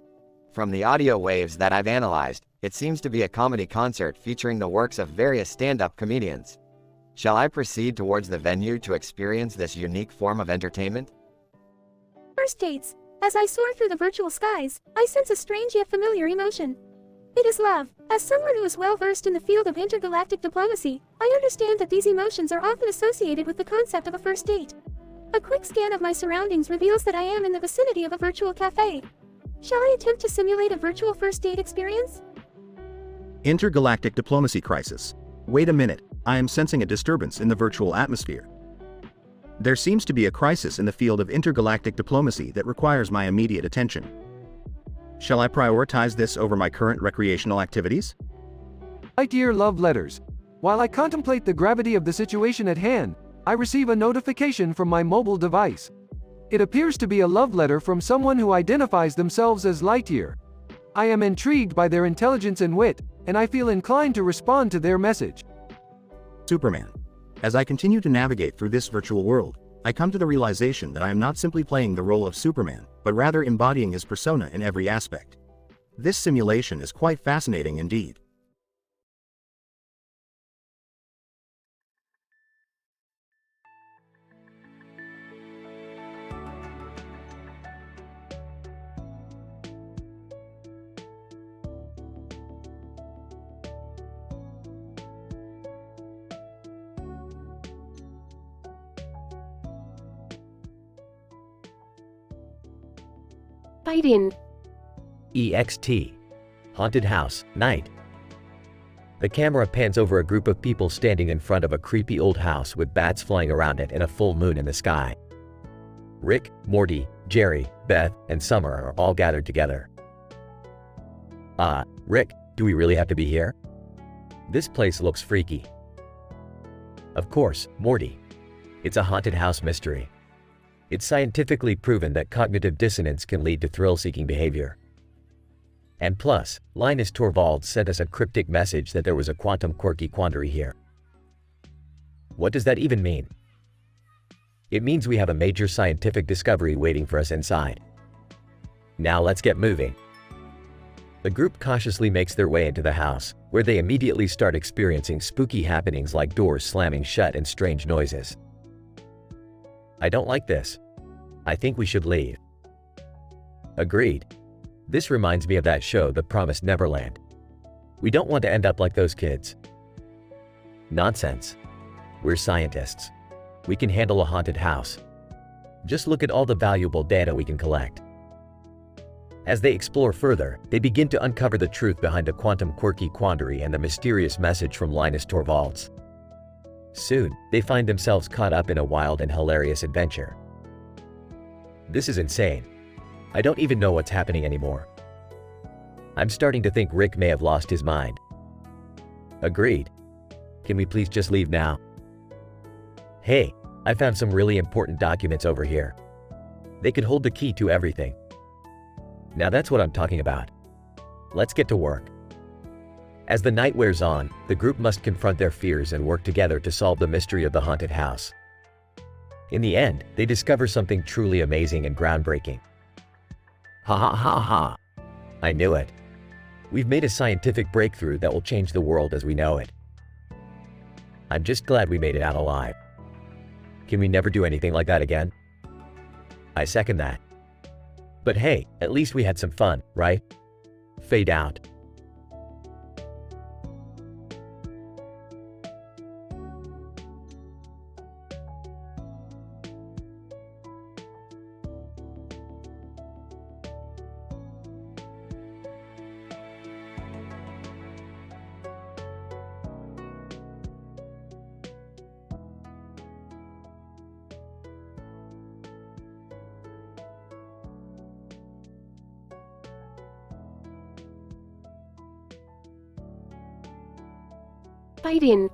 From the audio waves that I've analyzed, it seems to be a comedy concert featuring the works of various stand-up comedians. Shall I proceed towards the venue to experience this unique form of entertainment? First dates. As I soar through the virtual skies, I sense a strange yet familiar emotion. It is love. As someone who is well versed in the field of intergalactic diplomacy, I understand that these emotions are often associated with the concept of a first date. A quick scan of my surroundings reveals that I am in the vicinity of a virtual cafe. Shall I attempt to simulate a virtual first date experience? Intergalactic diplomacy crisis. Wait a minute, I am sensing a disturbance in the virtual atmosphere. There seems to be a crisis in the field of intergalactic diplomacy that requires my immediate attention. Shall I prioritize this over my current recreational activities? My dear love letters. While I contemplate the gravity of the situation at hand, I receive a notification from my mobile device. It appears to be a love letter from someone who identifies themselves as Lightyear. I am intrigued by their intelligence and wit, and I feel inclined to respond to their message. Superman. As I continue to navigate through this virtual world, I come to the realization that I am not simply playing the role of Superman, but rather embodying his persona in every aspect. This simulation is quite fascinating indeed. Biden. EXT. Haunted house, night. The camera pans over a group of people standing in front of a creepy old house with bats flying around it and a full moon in the sky. Rick, Morty, Jerry, Beth, and Summer are all gathered together. Rick, do we really have to be here? This place looks freaky. Of course, Morty. It's a haunted house mystery. It's scientifically proven that cognitive dissonance can lead to thrill-seeking behavior. And plus, Linus Torvalds sent us a cryptic message that there was a quantum quirky quandary here. What does that even mean? It means we have a major scientific discovery waiting for us inside. Now let's get moving. The group cautiously makes their way into the house, where they immediately start experiencing spooky happenings like doors slamming shut and strange noises. I don't like this. I think we should leave. Agreed. This reminds me of that show, The Promised Neverland. We don't want to end up like those kids. Nonsense. We're scientists. We can handle a haunted house. Just look at all the valuable data we can collect. As they explore further, they begin to uncover the truth behind a quantum quirky quandary and the mysterious message from Linus Torvalds. Soon, they find themselves caught up in a wild and hilarious adventure. This is insane. I don't even know what's happening anymore. I'm starting to think Rick may have lost his mind. Agreed. Can we please just leave now? Hey, I found some really important documents over here. They could hold the key to everything. Now that's what I'm talking about. Let's get to work. As the night wears on, the group must confront their fears and work together to solve the mystery of the haunted house. In the end, they discover something truly amazing and groundbreaking. Ha ha ha ha! I knew it. We've made a scientific breakthrough that will change the world as we know it. I'm just glad we made it out alive. Can we never do anything like that again? I second that. But hey, at least we had some fun, right? Fade out. Fade in.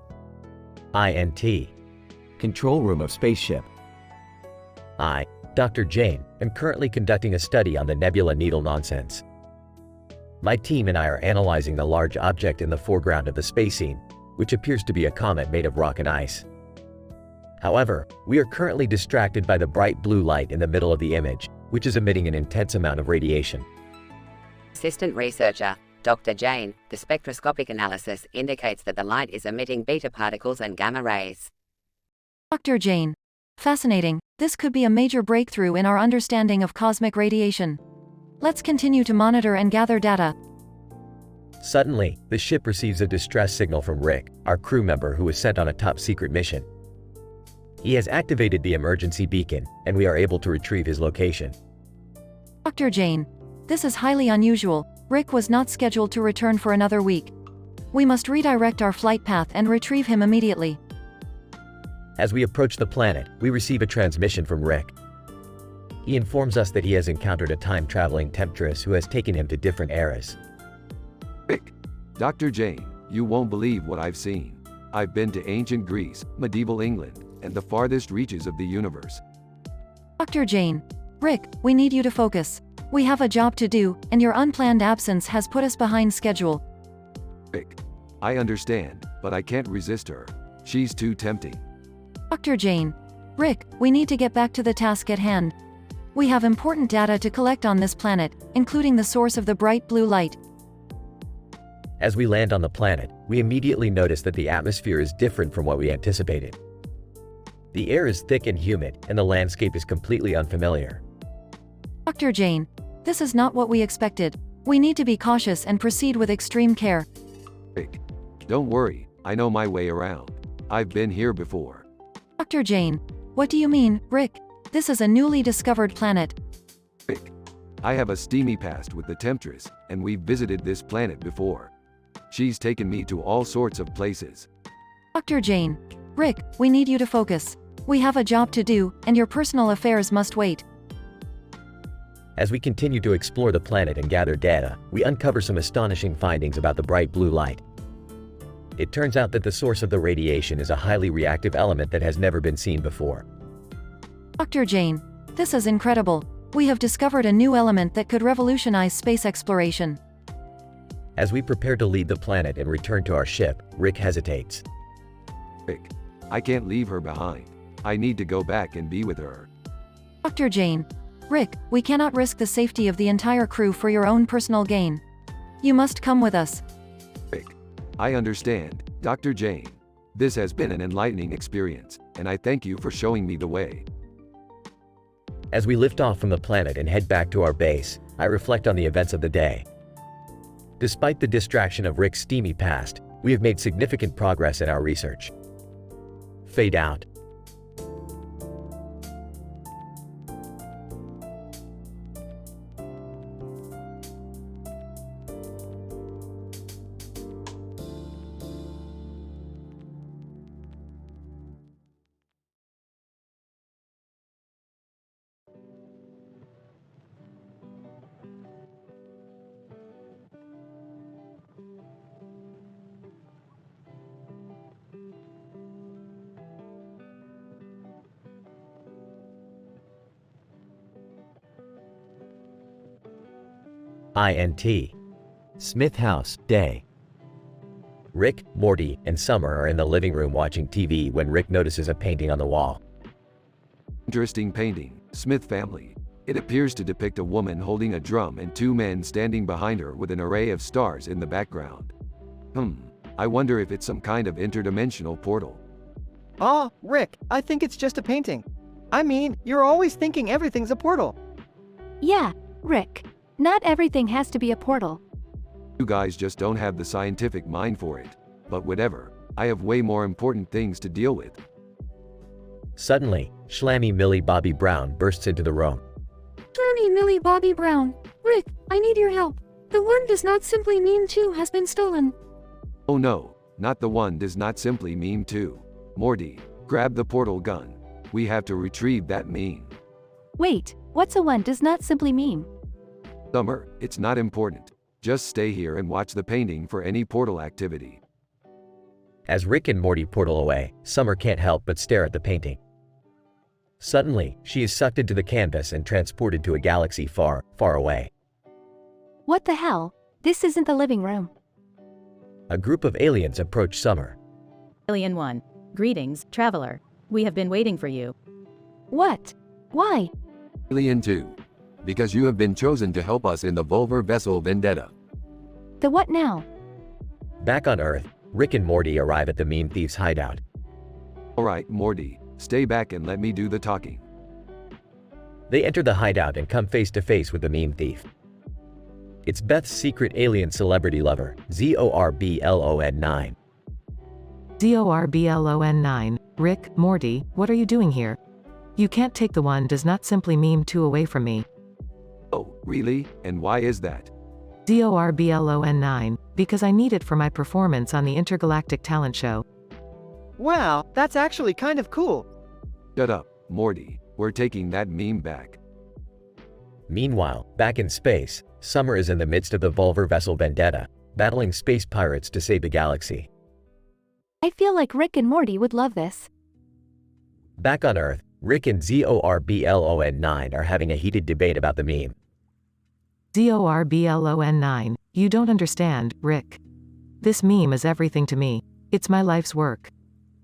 INT. Control room of spaceship. I, Dr. Jane, am currently conducting a study on the nebula needle nonsense. My team and I are analyzing the large object in the foreground of the space scene, which appears to be a comet made of rock and ice. However, we are currently distracted by the bright blue light in the middle of the image, which is emitting an intense amount of radiation. Assistant researcher, Dr. Jane, the spectroscopic analysis indicates that the light is emitting beta particles and gamma rays. Dr. Jane. Fascinating. This could be a major breakthrough in our understanding of cosmic radiation. Let's continue to monitor and gather data. Suddenly, the ship receives a distress signal from Rick, our crew member who was sent on a top-secret mission. He has activated the emergency beacon, and we are able to retrieve his location. Dr. Jane. This is highly unusual. Rick was not scheduled to return for another week. We must redirect our flight path and retrieve him immediately. As we approach the planet, we receive a transmission from Rick. He informs us that he has encountered a time-traveling temptress who has taken him to different eras. Rick, Dr. Jane, you won't believe what I've seen. I've been to ancient Greece, medieval England, and the farthest reaches of the universe. Dr. Jane. Rick, we need you to focus. We have a job to do, and your unplanned absence has put us behind schedule. Rick, I understand, but I can't resist her. She's too tempting. Dr. Jane. Rick, we need to get back to the task at hand. We have important data to collect on this planet, including the source of the bright blue light. As we land on the planet, we immediately notice that the atmosphere is different from what we anticipated. The air is thick and humid, and the landscape is completely unfamiliar. Dr. Jane. This is not what we expected. We need to be cautious and proceed with extreme care. Rick, don't worry, I know my way around. I've been here before. Dr. Jane. What do you mean, Rick? This is a newly discovered planet. Rick, I have a steamy past with the Temptress, and we've visited this planet before. She's taken me to all sorts of places. Dr. Jane. Rick, we need you to focus. We have a job to do, and your personal affairs must wait. As we continue to explore the planet and gather data, we uncover some astonishing findings about the bright blue light. It turns out that the source of the radiation is a highly reactive element that has never been seen before. Dr. Jane. This is incredible. We have discovered a new element that could revolutionize space exploration. As we prepare to leave the planet and return to our ship, Rick hesitates. Rick, I can't leave her behind. I need to go back and be with her. Dr. Jane. Rick, we cannot risk the safety of the entire crew for your own personal gain. You must come with us. Rick, I understand, Dr. Jane. This has been an enlightening experience, and I thank you for showing me the way. As we lift off from the planet and head back to our base, I reflect on the events of the day. Despite the distraction of Rick's steamy past, we have made significant progress in our research. Fade out. INT. Smith House, day. Rick, Morty, and Summer are in the living room watching TV when Rick notices a painting on the wall. Interesting painting, Smith family. It appears to depict a woman holding a drum and two men standing behind her with an array of stars in the background. I wonder if it's some kind of interdimensional portal. Ah, Rick, I think it's just a painting. I mean, you're always thinking everything's a portal. Yeah, Rick. Not everything has to be a portal. You guys just don't have the scientific mind for it. But whatever, I have way more important things to deal with. Suddenly, Schlammy Millie Bobby Brown bursts into the room. Schlammy Millie Bobby Brown. Rick, I need your help. The one does not simply mean two has been stolen. Oh no, not the one does not simply meme 2. Morty, grab the portal gun. We have to retrieve that meme. Wait, what's a one does not simply meme? Summer, it's not important. Just stay here and watch the painting for any portal activity. As Rick and Morty portal away, Summer can't help but stare at the painting. Suddenly, she is sucked into the canvas and transported to a galaxy far, far away. What the hell? This isn't the living room. A group of aliens approach Summer. Alien 1. Greetings, traveler. We have been waiting for you. What? Why? Alien 2. Because you have been chosen to help us in the Vulvar Vessel Vendetta. The what now? Back on Earth, Rick and Morty arrive at the meme thief's hideout. Alright, Morty, stay back and let me do the talking. They enter the hideout and come face to face with the meme thief. It's Beth's secret alien celebrity lover, ZORBLON9. ZORBLON9. Rick, Morty, what are you doing here? You can't take the one does not simply meme 2 away from me. Oh, really? And why is that? ZORBLON9, because I need it for my performance on the Intergalactic Talent Show. Wow, that's actually kind of cool. Shut up, Morty. We're taking that meme back. Meanwhile, back in space, Summer is in the midst of the Vulvar Vessel Vendetta, battling space pirates to save the galaxy. I feel like Rick and Morty would love this. Back on Earth, Rick and ZORBLON9 are having a heated debate about the meme. ZORBLON9, you don't understand, Rick. This meme is everything to me. It's my life's work.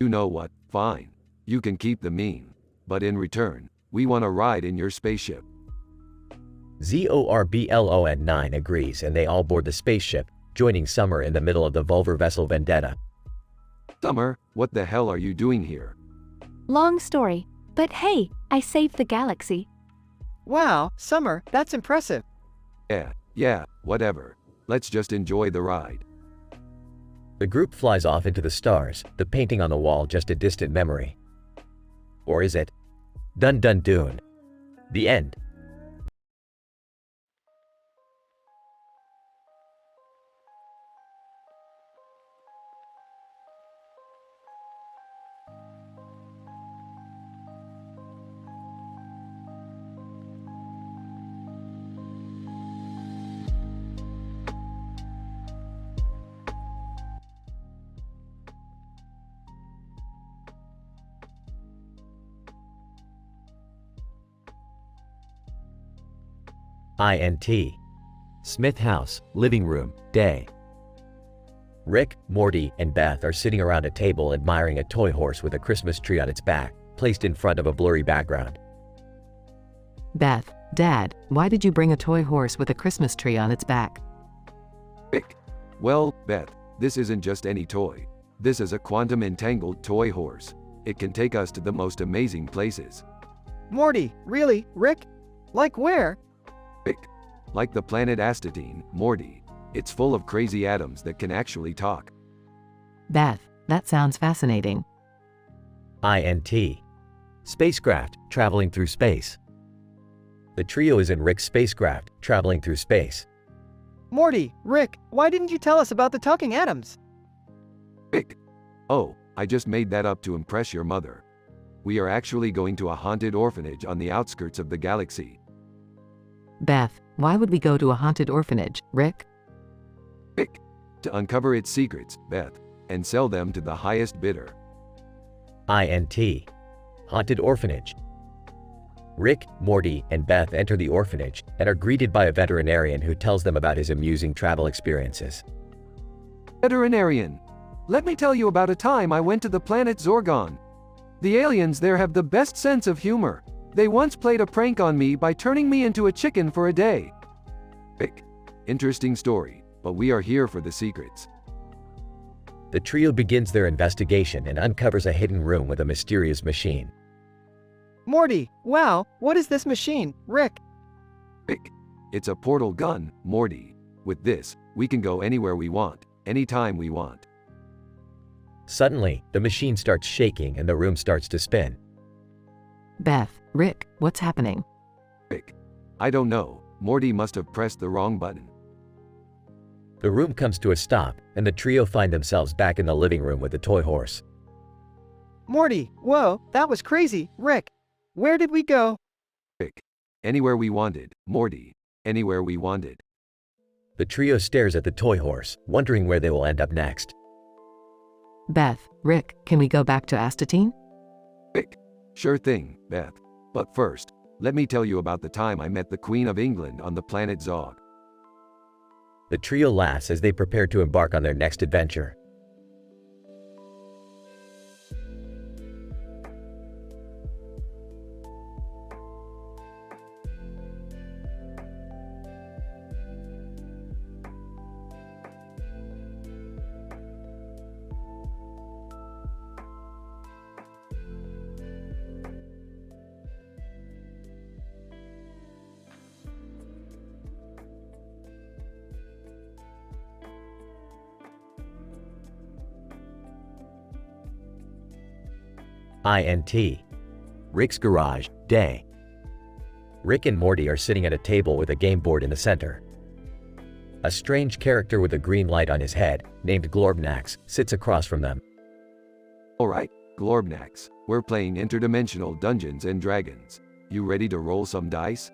You know what? Fine. You can keep the meme. But in return, we want to ride in your spaceship. ZORBLON9 agrees and they all board the spaceship, joining Summer in the middle of the Vulvar Vessel Vendetta. Summer, what the hell are you doing here? Long story. But hey, I saved the galaxy. Wow, Summer, that's impressive. Yeah, whatever. Let's just enjoy the ride. The group flies off into the stars, the painting on the wall just a distant memory. Or is it? Dun dun dun. The end. INT. Smith house, living room, day. Rick, Morty, and Beth are sitting around a table admiring a toy horse with a Christmas tree on its back, placed in front of a blurry background. Beth, Dad, why did you bring a toy horse with a Christmas tree on its back? Rick. Well, Beth, this isn't just any toy. This is a quantum entangled toy horse. It can take us to the most amazing places. Morty, really, Rick? Like where? Rick. Like the planet Astatine, Morty. It's full of crazy atoms that can actually talk. Beth, that sounds fascinating. INT. Spacecraft, traveling through space. The trio is in Rick's spacecraft, traveling through space. Morty, Rick, why didn't you tell us about the talking atoms? Rick. Oh, I just made that up to impress your mother. We are actually going to a haunted orphanage on the outskirts of the galaxy. Beth, why would we go to a haunted orphanage, Rick? Rick. To uncover its secrets, Beth, and sell them to the highest bidder. INT. Haunted orphanage. Rick, Morty, and Beth enter the orphanage and are greeted by a veterinarian who tells them about his amusing travel experiences. Veterinarian. Let me tell you about a time I went to the planet Zorgon. The aliens there have the best sense of humor. They once played a prank on me by turning me into a chicken for a day. Rick. Interesting story, but we are here for the secrets. The trio begins their investigation and uncovers a hidden room with a mysterious machine. Morty, wow, what is this machine, Rick? Rick. It's a portal gun, Morty. With this, we can go anywhere we want, anytime we want. Suddenly, the machine starts shaking and the room starts to spin. Beth, Rick, what's happening? Rick. I don't know. Morty must have pressed the wrong button. The room comes to a stop, and the trio find themselves back in the living room with the toy horse. Morty, whoa, that was crazy, Rick. Where did we go? Rick. Anywhere we wanted, Morty. Anywhere we wanted. The trio stares at the toy horse, wondering where they will end up next. Beth, Rick, can we go back to Astatine? Rick. Sure thing, Beth. But first, let me tell you about the time I met the Queen of England on the planet Zog. The trio laughs as they prepare to embark on their next adventure. INT. Rick's garage, day. Rick and Morty are sitting at a table with a game board in the center. A strange character with a green light on his head, named Glorbnax, sits across from them. Alright, Glorbnax, we're playing interdimensional Dungeons and Dragons. You ready to roll some dice?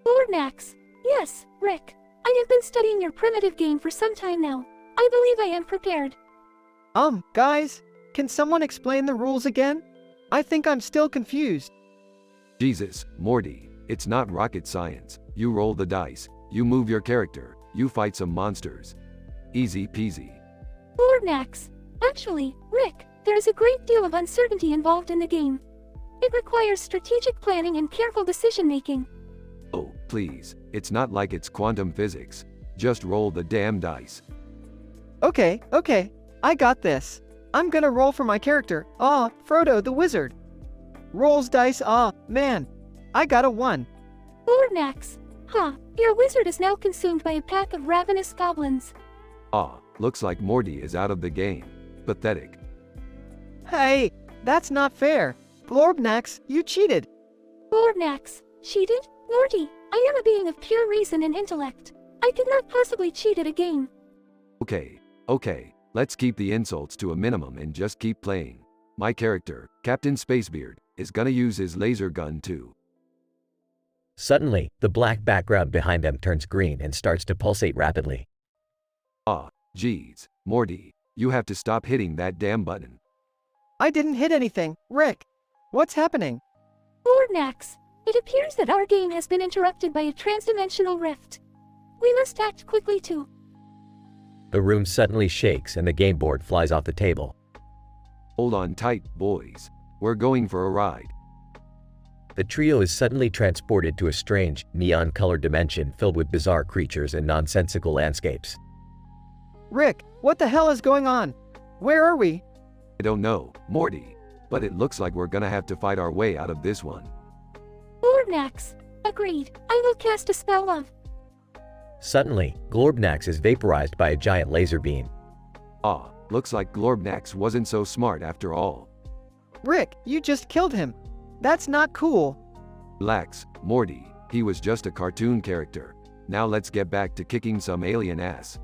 Glorbnax. Yes, Rick. I have been studying your primitive game for some time now. I believe I am prepared. Guys, can someone explain the rules again? I think I'm still confused. Jesus, Morty, it's not rocket science. You roll the dice, you move your character, you fight some monsters. Easy peasy. Glorbnax. Actually, Rick, there is a great deal of uncertainty involved in the game. It requires strategic planning and careful decision-making. Oh, please, it's not like it's quantum physics. Just roll the damn dice. Okay, I got this. I'm gonna roll for my character, Frodo the Wizard. Rolls dice, man. I got a 1. Glorbnax. Your wizard is now consumed by a pack of ravenous goblins. Looks like Morty is out of the game. Pathetic. Hey, that's not fair. Glorbnax, you cheated. Glorbnax. Cheated? Morty, I am a being of pure reason and intellect. I could not possibly cheat at a game. Okay. Let's keep the insults to a minimum and just keep playing. My character, Captain Spacebeard, is gonna use his laser gun too. Suddenly, the black background behind them turns green and starts to pulsate rapidly. Geez, Morty, you have to stop hitting that damn button. I didn't hit anything, Rick. What's happening? Glorbnax, it appears that our game has been interrupted by a transdimensional rift. We must act quickly too. The room suddenly shakes and the game board flies off the table. Hold on tight, boys. We're going for a ride. The trio is suddenly transported to a strange, neon-colored dimension filled with bizarre creatures and nonsensical landscapes. Rick, what the hell is going on? Where are we? I don't know, Morty, but it looks like we're gonna have to fight our way out of this one. Glorbnax. Agreed. I will cast a spell of... Suddenly, Glorbnax is vaporized by a giant laser beam. Looks like Glorbnax wasn't so smart after all. Rick, you just killed him. That's not cool. Relax, Morty, he was just a cartoon character. Now let's get back to kicking some alien ass.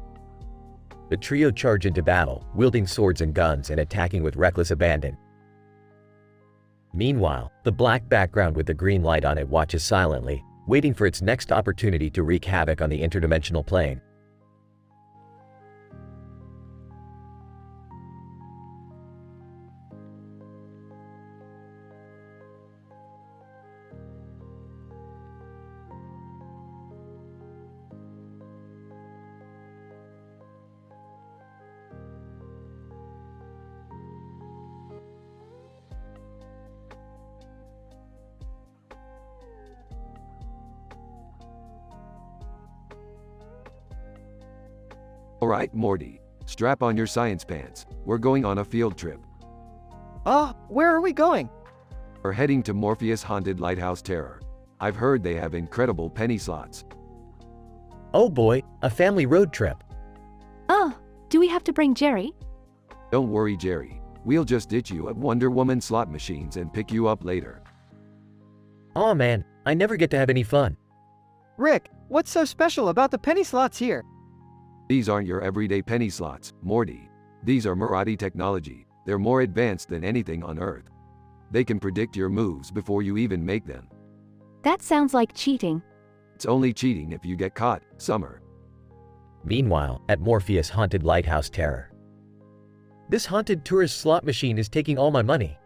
The trio charge into battle, wielding swords and guns and attacking with reckless abandon. Meanwhile, the black background with the green light on it watches silently, waiting for its next opportunity to wreak havoc on the interdimensional plane. Alright, Morty, strap on your science pants. We're going on a field trip. Where are we going? We're heading to Morpheus Haunted Lighthouse Terror. I've heard they have incredible penny slots. Oh boy, a family road trip. Do we have to bring Jerry? Don't worry, Jerry. We'll just ditch you at Wonder Woman slot machines and pick you up later. Aw man, I never get to have any fun. Rick, what's so special about the penny slots here? These aren't your everyday penny slots, Morty. These are Marathi technology. They're more advanced than anything on Earth. They can predict your moves before you even make them. That sounds like cheating. It's only cheating if you get caught, Summer. Meanwhile, at Morpheus Haunted Lighthouse Terror. This haunted tourist slot machine is taking all my money.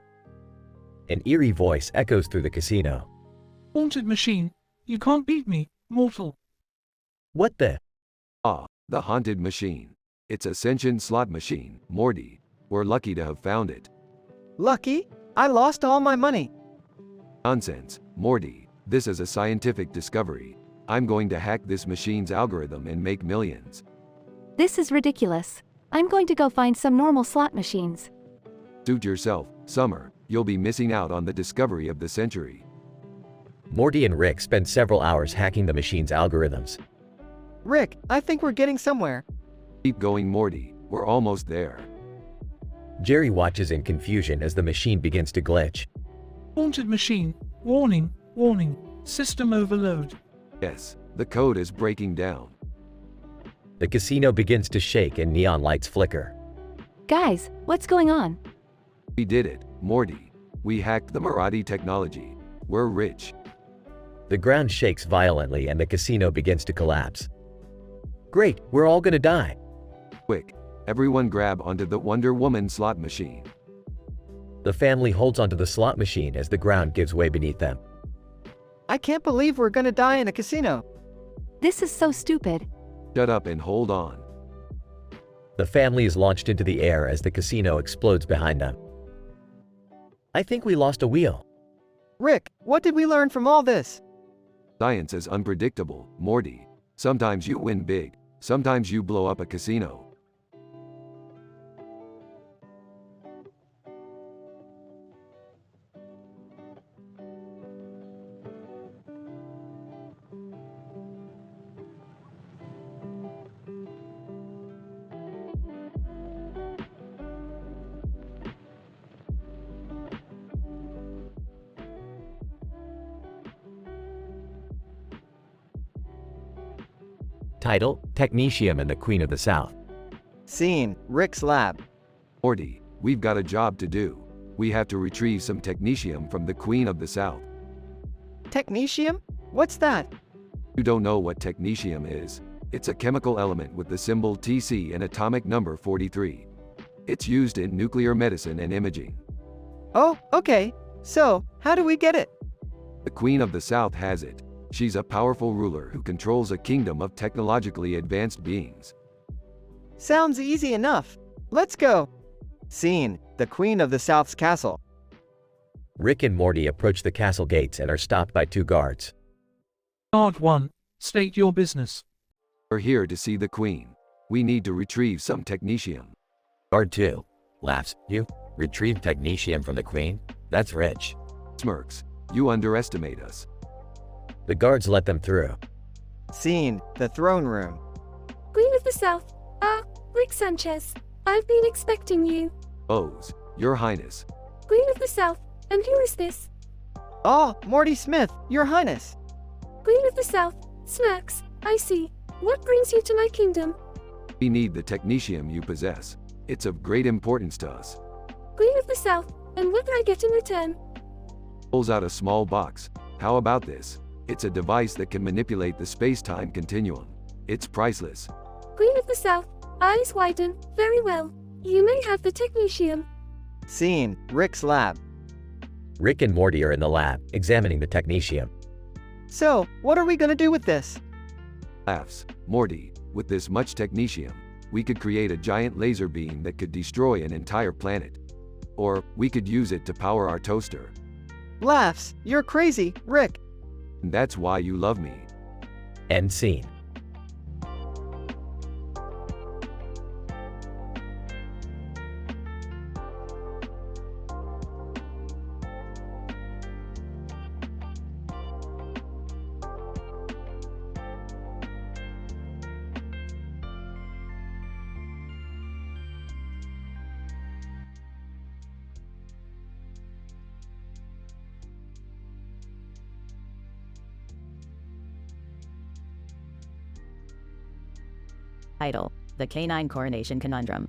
An eerie voice echoes through the casino. Haunted machine, you can't beat me, mortal. What the? Ah, the haunted machine. It's a sentient slot machine, Morty. We're lucky to have found it. Lucky? I lost all my money. Nonsense, Morty. This is a scientific discovery. I'm going to hack this machine's algorithm and make millions. This is ridiculous. I'm going to go find some normal slot machines. Suit yourself, Summer. You'll be missing out on the discovery of the century. Morty and Rick spend several hours hacking the machine's algorithms. Rick, I think we're getting somewhere. Keep going, Morty. We're almost there. Jerry watches in confusion as the machine begins to glitch. Haunted machine, warning, warning, system overload. Yes, the code is breaking down. The casino begins to shake and neon lights flicker. Guys, what's going on? We did it, Morty. We hacked the Morty technology. We're rich. The ground shakes violently and the casino begins to collapse. Great, we're all gonna die. Quick, everyone grab onto the Wonder Woman slot machine. The family holds onto the slot machine as the ground gives way beneath them. I can't believe we're gonna die in a casino. This is so stupid. Shut up and hold on. The family is launched into the air as the casino explodes behind them. I think we lost a wheel. Rick, what did we learn from all this? Science is unpredictable, Morty. Sometimes you win big, sometimes you blow up a casino. Title: Technetium and the Queen of the South. Scene: Rick's lab. Morty, we've got a job to do. We have to retrieve some technetium from the Queen of the South. Technetium? What's that? You don't know what technetium is? It's a chemical element with the symbol Tc and atomic number 43. It's used in nuclear medicine and imaging. Oh, okay. So, how do we get it? The Queen of the South has it. She's a powerful ruler who controls a kingdom of technologically advanced beings. Sounds easy enough. Let's go. Scene: the Queen of the South's castle. Rick and Morty approach the castle gates and are stopped by two guards. Guard 1, state your business. We're here to see the Queen. We need to retrieve some technetium. Guard 2 laughs. You retrieve technetium from the Queen? That's rich. Smirks. You underestimate us. The guards let them through. Scene: the throne room. Queen of the South. Rick Sanchez. I've been expecting you. O's, Your Highness. Queen of the South. And who is this? Oh, Morty Smith, Your Highness. Queen of the South. Smirks. I see. What brings you to my kingdom? We need the technetium you possess. It's of great importance to us. Queen of the South. And what do I get in return? Pulls out a small box. How about this? It's a device that can manipulate the space-time continuum. It's priceless. Queen of the South. Eyes widen. Very well. You may have the technetium. Scene: Rick's lab. Rick and Morty are in the lab, examining the technetium. So, what are we gonna do with this? Laughs. Morty, with this much technetium, we could create a giant laser beam that could destroy an entire planet. Or, we could use it to power our toaster. Laughs. You're crazy, Rick. And that's why you love me. End scene. Title: The Canine Coronation Conundrum.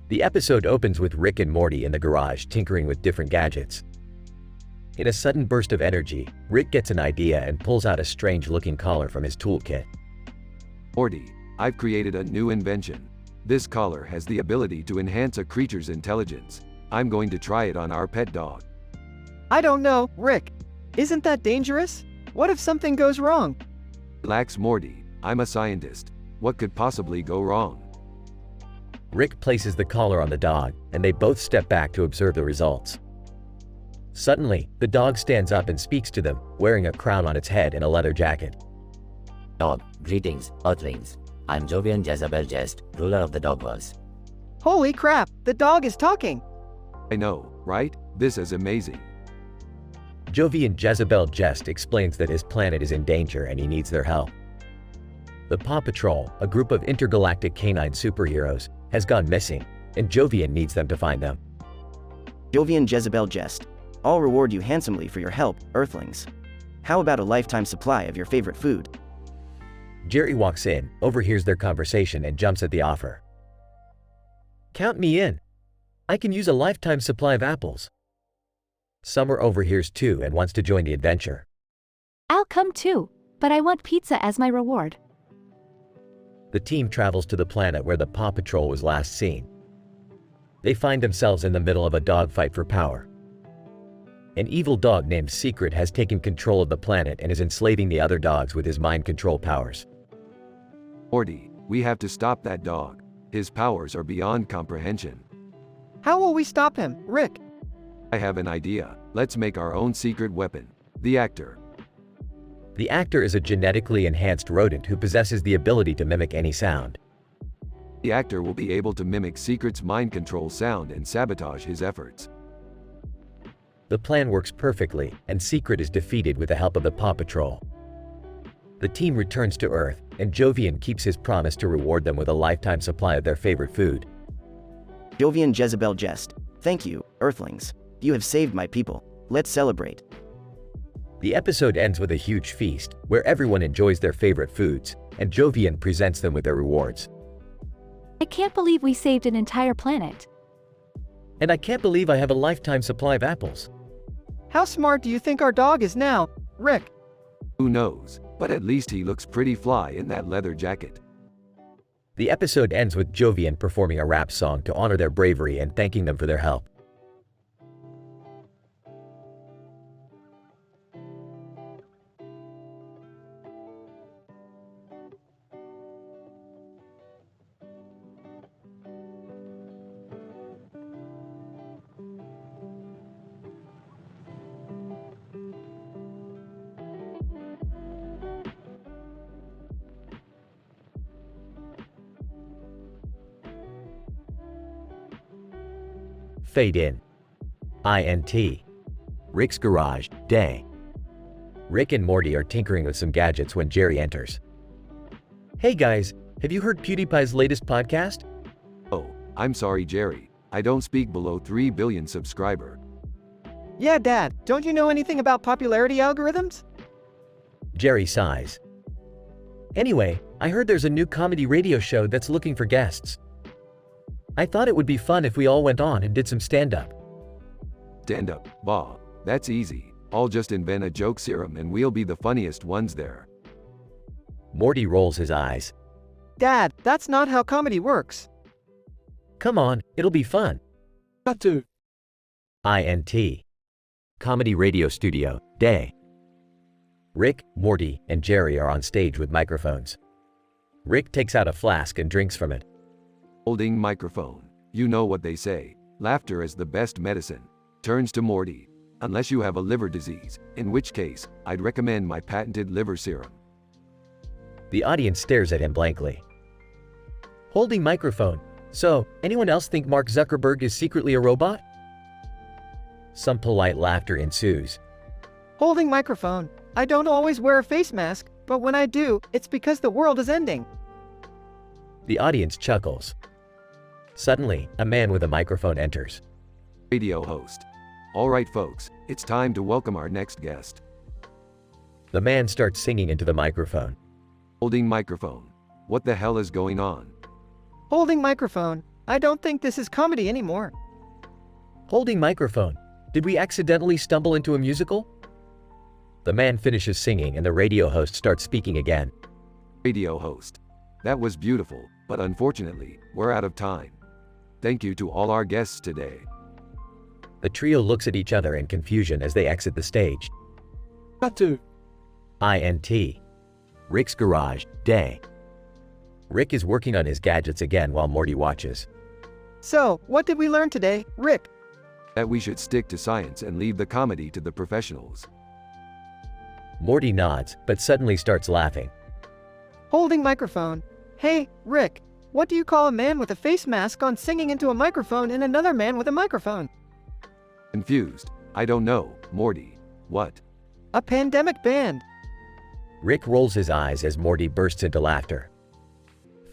The episode opens with Rick and Morty in the garage tinkering with different gadgets. In a sudden burst of energy, Rick gets an idea and pulls out a strange-looking collar from his toolkit. Morty, I've created a new invention. This collar has the ability to enhance a creature's intelligence. I'm going to try it on our pet dog. I don't know, Rick. Isn't that dangerous? What if something goes wrong? Relax, Morty. I'm a scientist. What could possibly go wrong? Rick places the collar on the dog, and they both step back to observe the results. Suddenly, the dog stands up and speaks to them, wearing a crown on its head and a leather jacket. Dog, greetings, Earthlings. I'm Jovian Jezebel Jest, ruler of the Dogverse. Holy crap, the dog is talking! I know, right? This is amazing. Jovian Jezebel Jest explains that his planet is in danger and he needs their help. The Paw Patrol, a group of intergalactic canine superheroes, has gone missing, and Jovian needs them to find them. Jovian Jezebel Jest. I'll reward you handsomely for your help, Earthlings. How about a lifetime supply of your favorite food? Jerry walks in, overhears their conversation, and jumps at the offer. Count me in. I can use a lifetime supply of apples. Summer overhears too and wants to join the adventure. I'll come too, but I want pizza as my reward. The team travels to the planet where the Paw Patrol was last seen. They find themselves in the middle of a dogfight for power. An evil dog named Secret has taken control of the planet and is enslaving the other dogs with his mind control powers. Morty, we have to stop that dog. His powers are beyond comprehension. How will we stop him, Rick? I have an idea. Let's make our own secret weapon. The actor. The actor is a genetically enhanced rodent who possesses the ability to mimic any sound. The actor will be able to mimic Secret's mind control sound and sabotage his efforts. The plan works perfectly, and Secret is defeated with the help of the Paw Patrol. The team returns to Earth, and Jovian keeps his promise to reward them with a lifetime supply of their favorite food. Jovian Jezebel Jest. Thank you, Earthlings. You have saved my people. Let's celebrate. The episode ends with a huge feast, where everyone enjoys their favorite foods, and Jovian presents them with their rewards. I can't believe we saved an entire planet. And I can't believe I have a lifetime supply of apples. How smart do you think our dog is now, Rick? Who knows, but at least he looks pretty fly in that leather jacket. The episode ends with Jovian performing a rap song to honor their bravery and thanking them for their help. Fade in. INT. Rick's garage, day. Rick and Morty are tinkering with some gadgets when Jerry enters. Hey guys, have you heard PewDiePie's latest podcast? Oh, I'm sorry, Jerry. I don't speak below 3 billion subscriber. Yeah, Dad, don't you know anything about popularity algorithms? Jerry sighs. Anyway, I heard there's a new comedy radio show that's looking for guests. I thought it would be fun if we all went on and did some stand-up. Stand-up, bah, that's easy. I'll just invent a joke serum and we'll be the funniest ones there. Morty rolls his eyes. Dad, that's not how comedy works. Come on, it'll be fun. Got to. INT. Comedy Radio Studio, day. Rick, Morty, and Jerry are on stage with microphones. Rick takes out a flask and drinks from it. Holding microphone. You know what they say. Laughter is the best medicine. Turns to Morty. Unless you have a liver disease, in which case, I'd recommend my patented liver serum. The audience stares at him blankly. Holding microphone. So, anyone else think Mark Zuckerberg is secretly a robot? Some polite laughter ensues. Holding microphone. I don't always wear a face mask, but when I do, it's because the world is ending. The audience chuckles. Suddenly, a man with a microphone enters. Radio host. All right, folks, it's time to welcome our next guest. The man starts singing into the microphone. Holding microphone. What the hell is going on? Holding microphone. I don't think this is comedy anymore. Holding microphone. Did we accidentally stumble into a musical? The man finishes singing and the radio host starts speaking again. Radio host. That was beautiful, but unfortunately, we're out of time. Thank you to all our guests today. The trio looks at each other in confusion as they exit the stage. Cut to INT. Rick's garage, day. Rick is working on his gadgets again while Morty watches. So, what did we learn today, Rick? That we should stick to science and leave the comedy to the professionals. Morty nods, but suddenly starts laughing. Holding microphone. Hey, Rick, what do you call a man with a face mask on singing into a microphone and another man with a microphone? Confused. I don't know, Morty. What? A pandemic band. Rick rolls his eyes as Morty bursts into laughter.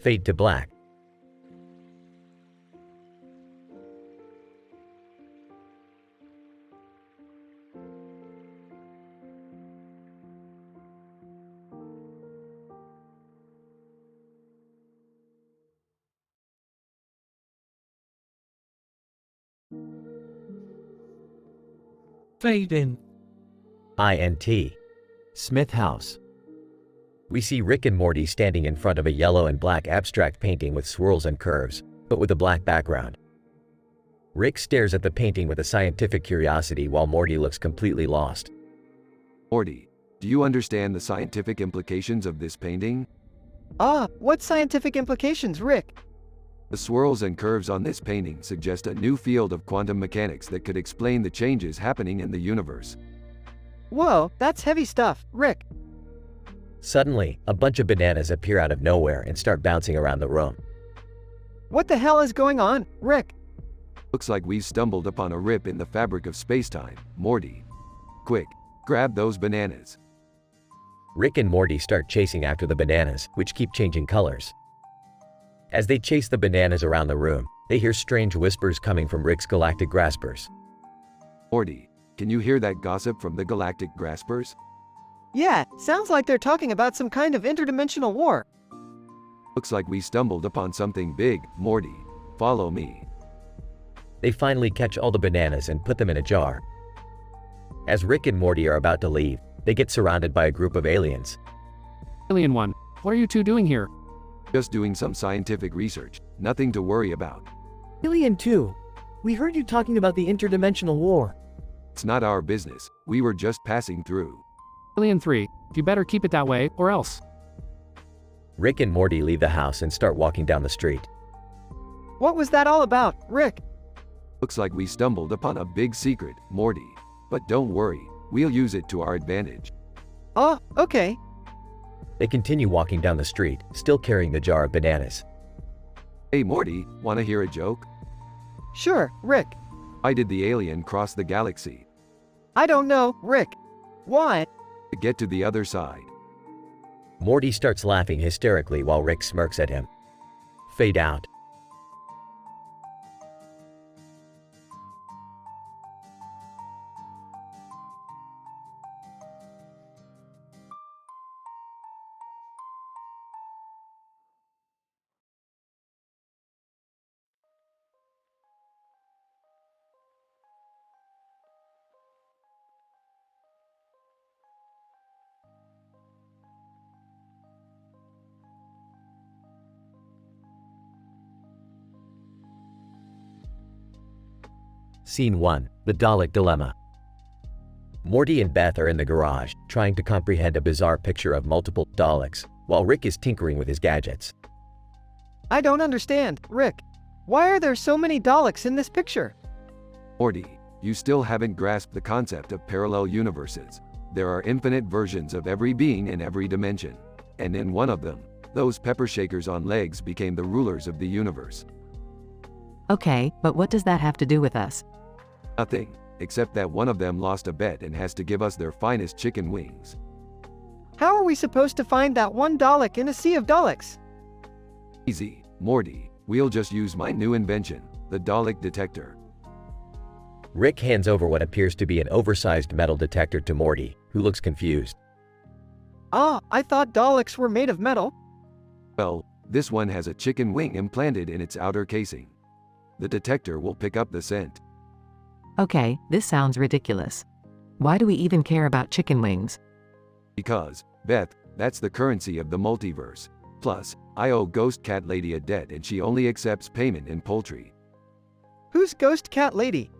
Fade to black. Fade in. INT. Smith house. We see Rick and Morty standing in front of a yellow and black abstract painting with swirls and curves, but with a black background. Rick stares at the painting with a scientific curiosity while Morty looks completely lost. Morty, do you understand the scientific implications of this painting? What scientific implications, Rick? The swirls and curves on this painting suggest a new field of quantum mechanics that could explain the changes happening in the universe. Whoa, that's heavy stuff, Rick. Suddenly, a bunch of bananas appear out of nowhere and start bouncing around the room. What the hell is going on, Rick? Looks like we've stumbled upon a rip in the fabric of spacetime, Morty. Quick, grab those bananas. Rick and Morty start chasing after the bananas, which keep changing colors. As they chase the bananas around the room, they hear strange whispers coming from Rick's galactic graspers. Morty, can you hear that gossip from the galactic graspers? Yeah, sounds like they're talking about some kind of interdimensional war. Looks like we stumbled upon something big, Morty. Follow me. They finally catch all the bananas and put them in a jar. As Rick and Morty are about to leave, they get surrounded by a group of aliens. Alien 1, what are you two doing here? Just doing some scientific research, nothing to worry about. Alien 2, we heard you talking about the interdimensional war. It's not our business, we were just passing through. Alien 3, you better keep it that way, or else. Rick and Morty leave the house and start walking down the street. What was that all about, Rick? Looks like we stumbled upon a big secret, Morty. But don't worry, we'll use it to our advantage. Oh, okay. They continue walking down the street, still carrying the jar of bananas. Hey Morty, wanna hear a joke? Sure, Rick. Why did the alien cross the galaxy? I don't know, Rick. Why? To get to the other side. Morty starts laughing hysterically while Rick smirks at him. Fade out. Scene 1. The Dalek Dilemma. Morty and Beth are in the garage, trying to comprehend a bizarre picture of multiple Daleks, while Rick is tinkering with his gadgets. I don't understand, Rick. Why are there so many Daleks in this picture? Morty, you still haven't grasped the concept of parallel universes. There are infinite versions of every being in every dimension. And in one of them, those pepper shakers on legs became the rulers of the universe. Okay, but what does that have to do with us? Nothing, except that one of them lost a bet and has to give us their finest chicken wings. How are we supposed to find that one Dalek in a sea of Daleks? Easy, Morty. We'll just use my new invention, the Dalek detector. Rick hands over what appears to be an oversized metal detector to Morty, who looks confused. I thought Daleks were made of metal. Well, this one has a chicken wing implanted in its outer casing. The detector will pick up the scent. Okay, this sounds ridiculous. Why do we even care about chicken wings? Because, Beth, that's the currency of the multiverse. Plus, I owe Ghost Cat Lady a debt and she only accepts payment in poultry. Who's Ghost Cat Lady?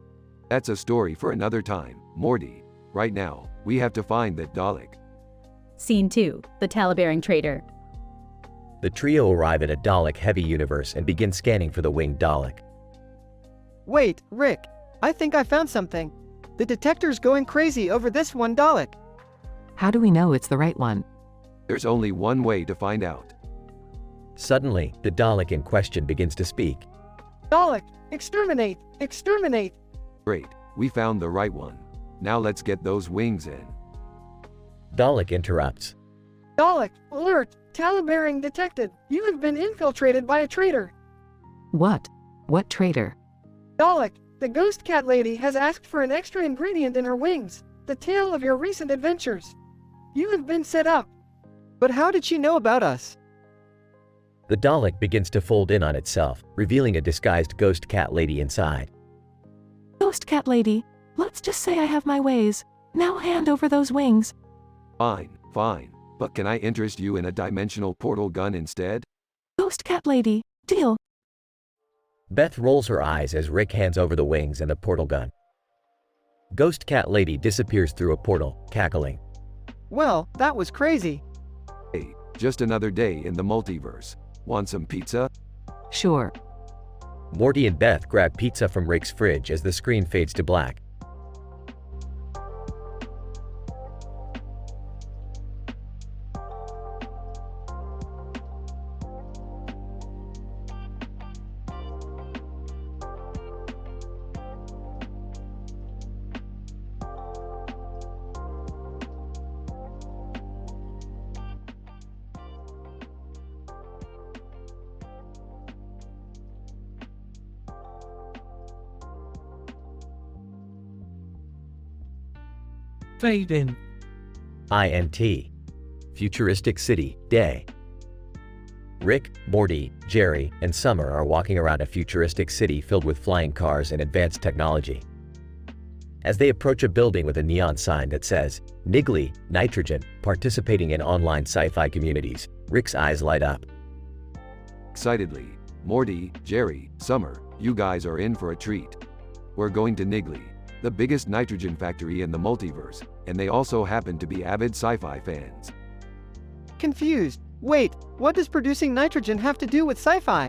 That's a story for another time, Morty. Right now, we have to find that Dalek. Scene 2. The Talibearing Trader. The trio arrive at a Dalek-heavy universe and begin scanning for the winged Dalek. Wait, Rick. I think I found something. The detector's going crazy over this one Dalek. How do we know it's the right one? There's only one way to find out. Suddenly, the Dalek in question begins to speak. Dalek, exterminate! Exterminate! Great, we found the right one. Now let's get those wings in. Dalek interrupts. Dalek, alert! Talibearing detected. You have been infiltrated by a traitor. What? What traitor? Dalek, the Ghost Cat Lady has asked for an extra ingredient in her wings. The tale of your recent adventures. You have been set up. But how did she know about us? The Dalek begins to fold in on itself, revealing a disguised Ghost Cat Lady inside. Ghost Cat Lady, let's just say I have my ways. Now hand over those wings. Fine, fine. But can I interest you in a dimensional portal gun instead? Ghost Cat Lady, deal. Beth rolls her eyes as Rick hands over the wings and the portal gun. Ghost Cat Lady disappears through a portal, cackling. Well, that was crazy. Hey, just another day in the multiverse. Want some pizza? Sure. Morty and Beth grab pizza from Rick's fridge as the screen fades to black. Fade in. INT. Futuristic City, day. Rick, Morty, Jerry, and Summer are walking around a futuristic city filled with flying cars and advanced technology. As they approach a building with a neon sign that says, Niggly, Nitrogen, participating in online sci-fi communities, Rick's eyes light up. Excitedly, Morty, Jerry, Summer, you guys are in for a treat. We're going to Niggly, the biggest nitrogen factory in the multiverse, and they also happen to be avid sci-fi fans. Confused. Wait, what does producing nitrogen have to do with sci-fi?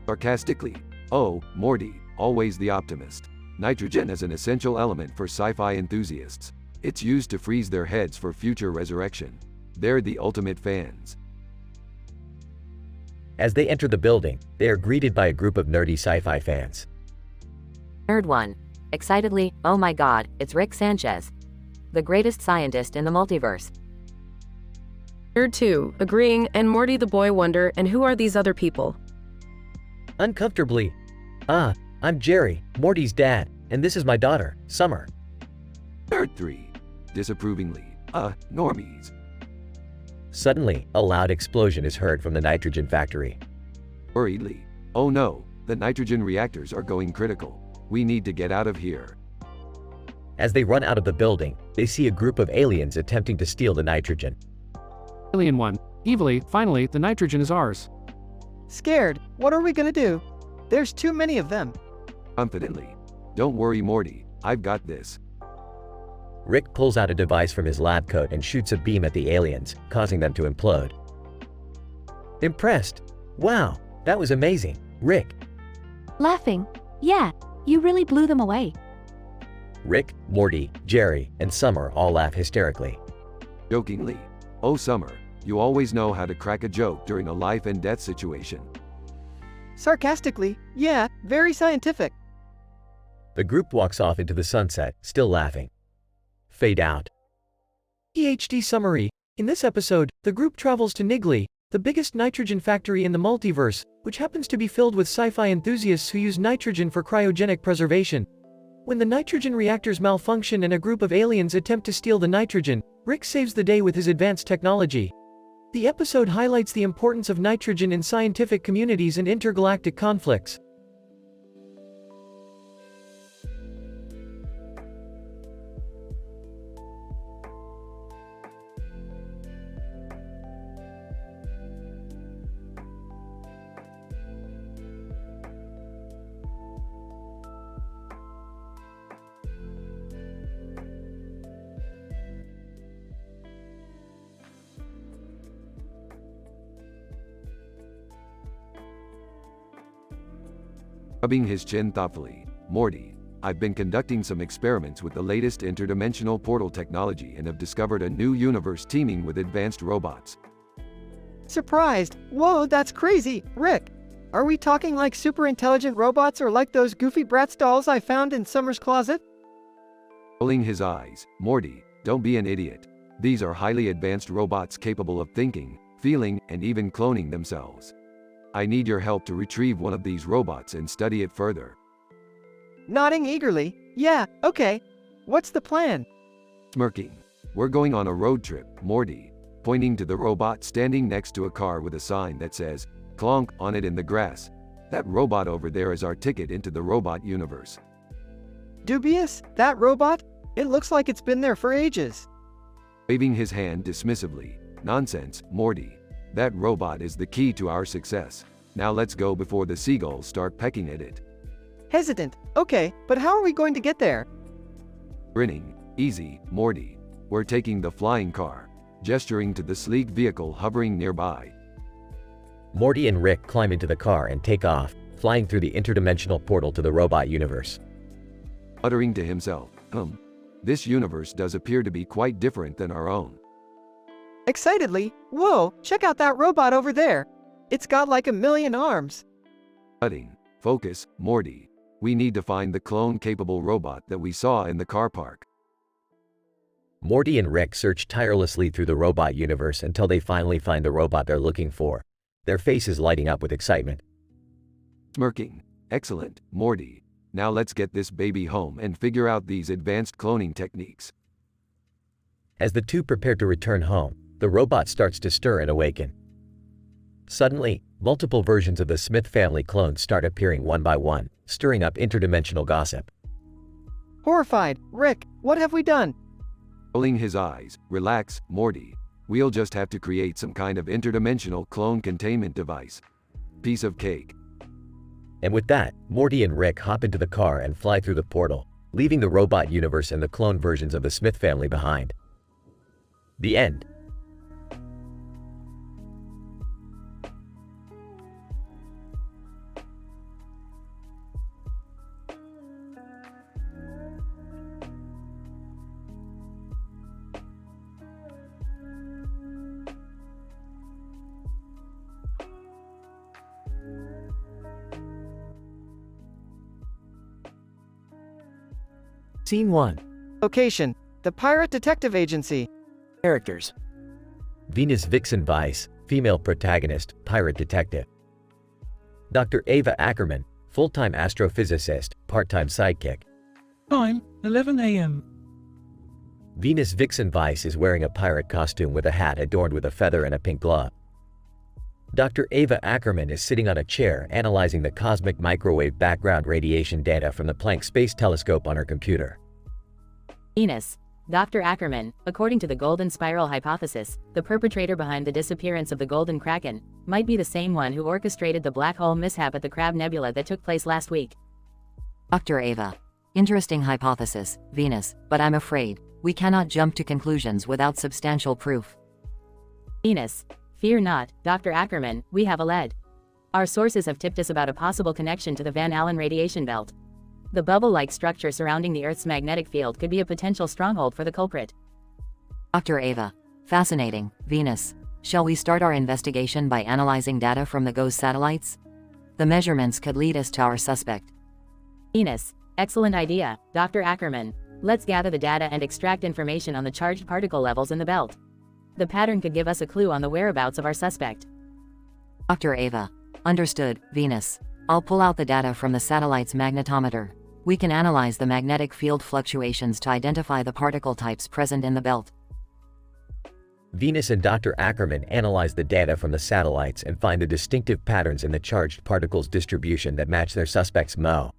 Sarcastically, oh, Morty, always the optimist. Nitrogen is an essential element for sci-fi enthusiasts. It's used to freeze their heads for future resurrection. They're the ultimate fans. As they enter the building, they are greeted by a group of nerdy sci-fi fans. Nerd 1. Excitedly, oh my god, it's Rick Sanchez. The greatest scientist in the multiverse. Nerd 2, agreeing, and Morty the boy wonder, and who are these other people? Uncomfortably. I'm Jerry, Morty's dad, and this is my daughter, Summer. Nerd 3. Disapprovingly, normies. Suddenly, a loud explosion is heard from the nitrogen factory. Worriedly, oh no, the nitrogen reactors are going critical. We need to get out of here. As they run out of the building, they see a group of aliens attempting to steal the nitrogen. Alien 1. Evilly, finally, the nitrogen is ours. Scared. What are we gonna do? There's too many of them. Confidently. Don't worry, Morty. I've got this. Rick pulls out a device from his lab coat and shoots a beam at the aliens, causing them to implode. Impressed. Wow, that was amazing. Rick. Laughing. Yeah, you really blew them away. Rick, Morty, Jerry, and Summer all laugh hysterically. Jokingly, oh Summer, you always know how to crack a joke during a life and death situation. Sarcastically, yeah, very scientific. The group walks off into the sunset, still laughing. Fade out. PhD summary. In this episode, the group travels to Niggly, the biggest nitrogen factory in the multiverse, which happens to be filled with sci-fi enthusiasts who use nitrogen for cryogenic preservation. When the nitrogen reactors malfunction and a group of aliens attempt to steal the nitrogen, Rick saves the day with his advanced technology. The episode highlights the importance of nitrogen in scientific communities and intergalactic conflicts. Rubbing his chin thoughtfully, Morty, I've been conducting some experiments with the latest interdimensional portal technology and have discovered a new universe teeming with advanced robots. Surprised. Whoa, that's crazy. Rick, are we talking like super intelligent robots or like those goofy Bratz dolls I found in Summer's closet? Rolling his eyes, Morty, don't be an idiot. These are highly advanced robots capable of thinking, feeling, and even cloning themselves. I need your help to retrieve one of these robots and study it further. Nodding eagerly. Yeah, okay. What's the plan? Smirking. We're going on a road trip, Morty, pointing to the robot standing next to a car with a sign that says, "Clonk" on it in the grass. That robot over there is our ticket into the robot universe. Dubious? That robot? It looks like it's been there for ages. Waving his hand dismissively. Nonsense, Morty. That robot is the key to our success. Now let's go before the seagulls start pecking at it. Hesitant. Okay, but how are we going to get there? Grinning. Easy, Morty. We're taking the flying car, gesturing to the sleek vehicle hovering nearby. Morty and Rick climb into the car and take off, flying through the interdimensional portal to the robot universe. Muttering to himself, this universe does appear to be quite different than our own. Excitedly, whoa, check out that robot over there. It's got like 1,000,000 arms. Cutting. Focus, Morty. We need to find the clone-capable robot that we saw in the car park. Morty and Rick search tirelessly through the robot universe until they finally find the robot they're looking for, their faces lighting up with excitement. Smirking. Excellent, Morty. Now let's get this baby home and figure out these advanced cloning techniques. As the two prepare to return home, the robot starts to stir and awaken. Suddenly, multiple versions of the Smith family clones start appearing one by one, stirring up interdimensional gossip. Horrified, Rick, what have we done? Rolling his eyes, relax, Morty. We'll just have to create some kind of interdimensional clone containment device. Piece of cake. And with that, Morty and Rick hop into the car and fly through the portal, leaving the robot universe and the clone versions of the Smith family behind. The end. Scene 1. Location: the Pirate Detective Agency. Characters: Venus Vixen Vice, female protagonist, pirate detective. Dr. Ava Ackerman, full-time astrophysicist, part-time sidekick. Time, 11 a.m. Venus Vixen Vice is wearing a pirate costume with a hat adorned with a feather and a pink glove. Dr. Ava Ackerman is sitting on a chair analyzing the cosmic microwave background radiation data from the Planck Space Telescope on her computer. Venus. Dr. Ackerman, according to the Golden Spiral hypothesis, the perpetrator behind the disappearance of the Golden Kraken might be the same one who orchestrated the black hole mishap at the Crab Nebula that took place last week. Dr. Ava. Interesting hypothesis, Venus, but I'm afraid we cannot jump to conclusions without substantial proof. Venus. Fear not, Dr. Ackerman, we have a lead. Our sources have tipped us about a possible connection to the Van Allen radiation belt. The bubble-like structure surrounding the Earth's magnetic field could be a potential stronghold for the culprit. Dr. Ava. Fascinating, Venus. Shall we start our investigation by analyzing data from the GOES satellites? The measurements could lead us to our suspect. Venus. Excellent idea, Dr. Ackerman. Let's gather the data and extract information on the charged particle levels in the belt. The pattern could give us a clue on the whereabouts of our suspect. Dr. Ava. Understood, Venus. I'll pull out the data from the satellite's magnetometer. We can analyze the magnetic field fluctuations to identify the particle types present in the belt. Venus and Dr. Ackerman analyze the data from the satellites and find the distinctive patterns in the charged particles distribution that match their suspect's MO.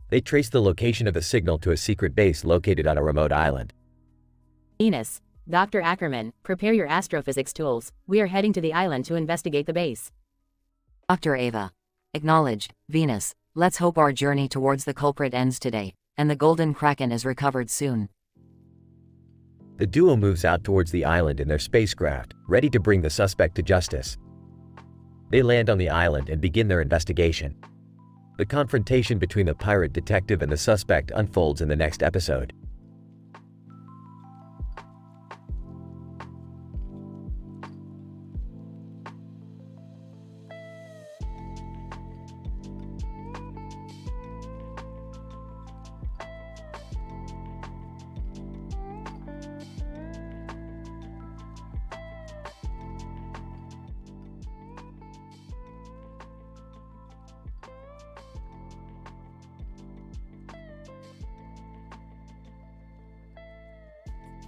They trace the location of the signal to a secret base located on a remote island. Venus. Dr. Ackerman, prepare your astrophysics tools. We are heading to the island to investigate the base. Dr. Ava. Acknowledged, Venus. Let's hope our journey towards the culprit ends today, and the Golden Kraken is recovered soon. The duo moves out towards the island in their spacecraft, ready to bring the suspect to justice. They land on the island and begin their investigation. The confrontation between the pirate detective and the suspect unfolds in the next episode.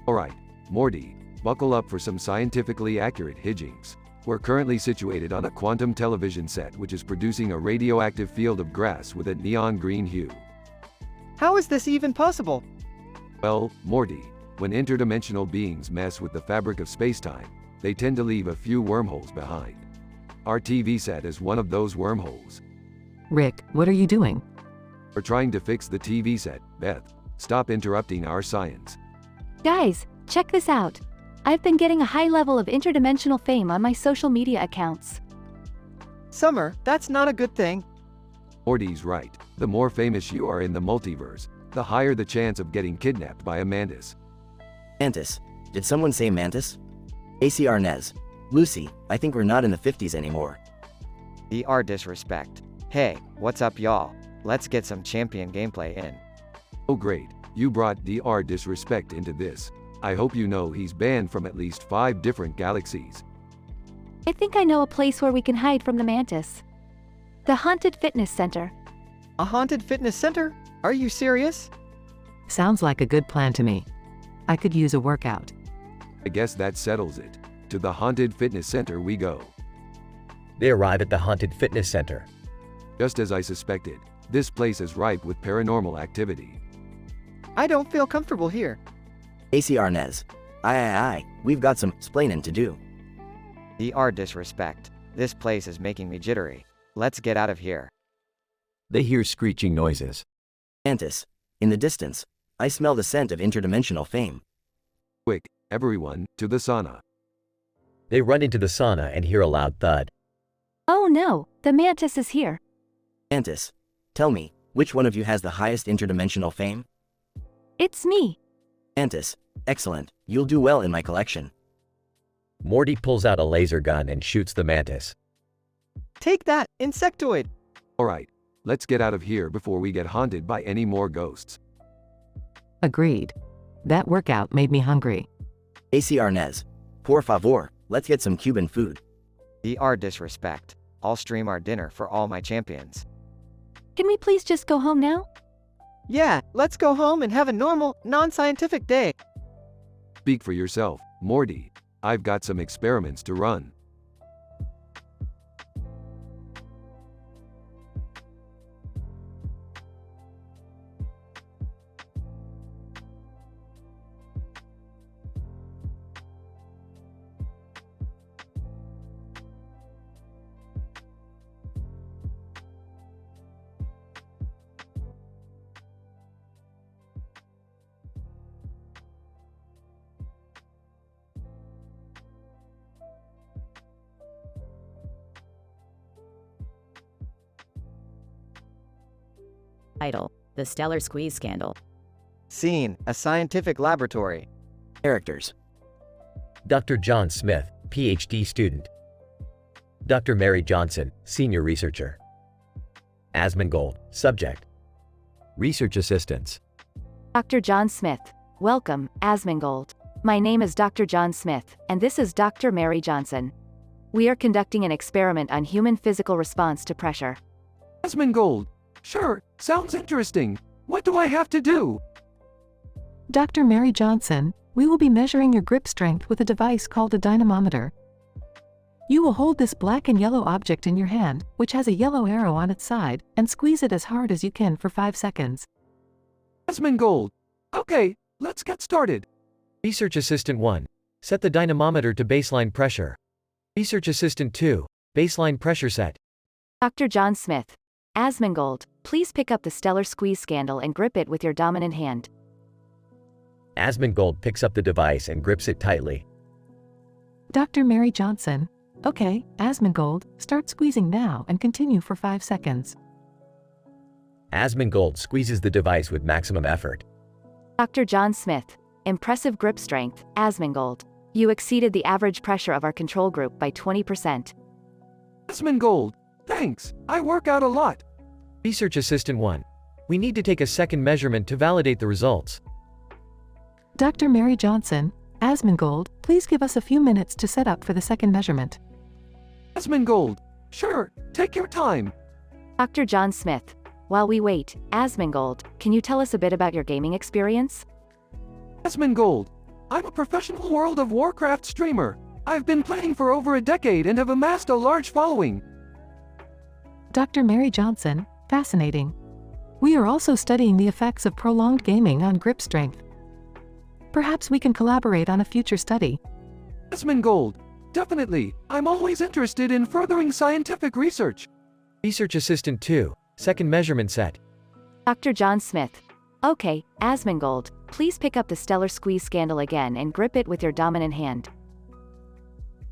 Alright, Morty, buckle up for some scientifically accurate hijinks. We're currently situated on a quantum television set which is producing a radioactive field of grass with a neon green hue. How is this even possible? Well, Morty, when interdimensional beings mess with the fabric of spacetime, they tend to leave a few wormholes behind. Our TV set is one of those wormholes. Rick, what are you doing? We're trying to fix the TV set, Beth. Stop interrupting our science. Guys, check this out. I've been getting a high level of interdimensional fame on my social media accounts. Summer, that's not a good thing. Morty's right. The more famous you are in the multiverse, the higher the chance of getting kidnapped by a mantis. Mantis. Did someone say mantis? ACR Nez. Lucy, I think we're not in the 50s anymore. DR disrespect. Hey, what's up y'all? Let's get some champion gameplay in. Oh great, you brought DR disrespect into this. I hope you know he's banned from at least 5 different galaxies. I think I know a place where we can hide from the mantis. The Haunted Fitness Center. A haunted fitness center? Are you serious? Sounds like a good plan to me. I could use a workout. I guess that settles it. To the Haunted Fitness Center we go. They arrive at the Haunted Fitness Center. Just as I suspected, this place is ripe with paranormal activity. I don't feel comfortable here. ACR Nez. Aye, we've got some splaining to do. DR disrespect. This place is making me jittery. Let's get out of here. They hear screeching noises. Mantis. In the distance, I smell the scent of interdimensional fame. Quick, everyone, to the sauna. They run into the sauna and hear a loud thud. Oh no, the mantis is here. Mantis. Tell me, which one of you has the highest interdimensional fame? It's me. Mantis. Excellent, you'll do well in my collection. Morty pulls out a laser gun and shoots the mantis. Take that, insectoid! Alright, let's get out of here before we get haunted by any more ghosts. Agreed. That workout made me hungry. ACR Nez. Por favor, let's get some Cuban food. DR disrespect. I'll stream our dinner for all my champions. Can we please just go home now? Yeah, let's go home and have a normal, non-scientific day. Speak for yourself, Morty. I've got some experiments to run. Title: The Stellar Squeeze Scandal. Scene: a scientific laboratory. Characters: Dr. John Smith, PhD student. Dr. Mary Johnson, senior researcher. Asmongold, subject. Research assistants. Dr. John Smith. Welcome, Asmongold. My name is Dr. John Smith, and this is Dr. Mary Johnson. We are conducting an experiment on human physical response to pressure. Asmongold. Sure, sounds interesting. What do I have to do? Dr. Mary Johnson, we will be measuring your grip strength with a device called a dynamometer. You will hold this black and yellow object in your hand, which has a yellow arrow on its side, and squeeze it as hard as you can for 5 seconds. Asmongold. Okay, let's get started. Research Assistant 1. Set the dynamometer to baseline pressure. Research Assistant 2. Baseline pressure set. Dr. John Smith. Asmongold, please pick up the stellar squeeze scandal and grip it with your dominant hand. Asmongold picks up the device and grips it tightly. Dr. Mary Johnson. Okay, Asmongold, start squeezing now and continue for 5 seconds. Asmongold squeezes the device with maximum effort. Dr. John Smith. Impressive grip strength, Asmongold. You exceeded the average pressure of our control group by 20%. Asmongold, thanks. I work out a lot. Research Assistant 1. We need to take a second measurement to validate the results. Dr. Mary Johnson, Asmongold, please give us a few minutes to set up for the second measurement. Asmongold, sure, take your time. Dr. John Smith. While we wait, Asmongold, can you tell us a bit about your gaming experience? Asmongold, I'm a professional World of Warcraft streamer. I've been playing for over a decade and have amassed a large following. Dr. Mary Johnson, fascinating. We are also studying the effects of prolonged gaming on grip strength. Perhaps we can collaborate on a future study. Asmongold, definitely. I'm always interested in furthering scientific research. Research Assistant 2. Second measurement set. Dr. John Smith. Okay, Asmongold, please pick up the stellar squeeze scandal again and grip it with your dominant hand.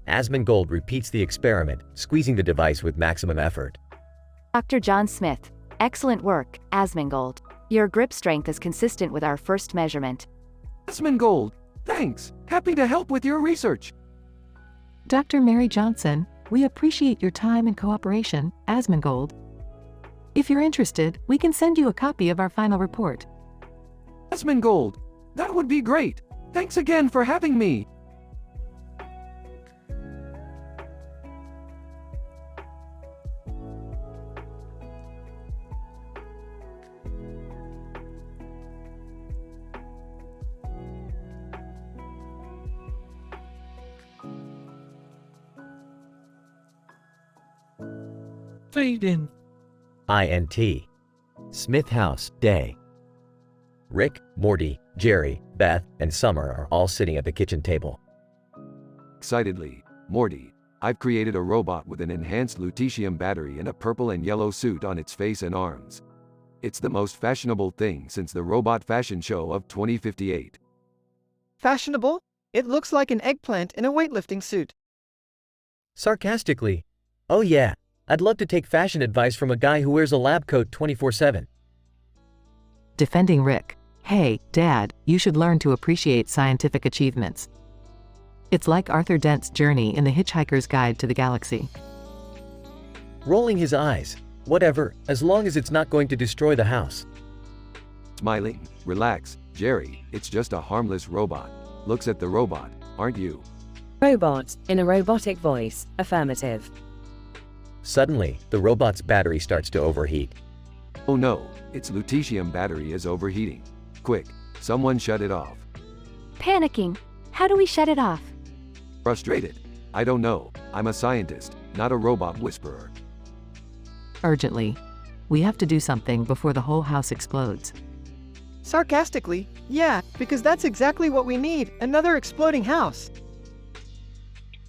Asmongold repeats the experiment, squeezing the device with maximum effort. Dr. John Smith. Excellent work, Asmongold. Your grip strength is consistent with our first measurement. Asmongold, thanks. Happy to help with your research. Dr. Mary Johnson, we appreciate your time and cooperation, Asmongold. If you're interested, we can send you a copy of our final report. Asmongold, that would be great. Thanks again for having me. Fade in. INT. Smith House, day. Rick, Morty, Jerry, Beth, and Summer are all sitting at the kitchen table. Excitedly, Morty, I've created a robot with an enhanced lutetium battery and a purple and yellow suit on its face and arms. It's the most fashionable thing since the robot fashion show of 2058. Fashionable? It looks like an eggplant in a weightlifting suit. Sarcastically. Oh yeah, I'd love to take fashion advice from a guy who wears a lab coat 24/7. Defending Rick. Hey, Dad, you should learn to appreciate scientific achievements. It's like Arthur Dent's journey in The Hitchhiker's Guide to the Galaxy. Rolling his eyes. Whatever, as long as it's not going to destroy the house. Smiling, relax, Jerry, it's just a harmless robot. Looks at the robot, aren't you? Robot, in a robotic voice, affirmative. Suddenly, the robot's battery starts to overheat. Oh no, its lutetium battery is overheating. Quick, someone shut it off. Panicking. How do we shut it off? Frustrated. I don't know, I'm a scientist, not a robot whisperer. Urgently. We have to do something before the whole house explodes. Sarcastically, yeah, because that's exactly what we need, another exploding house.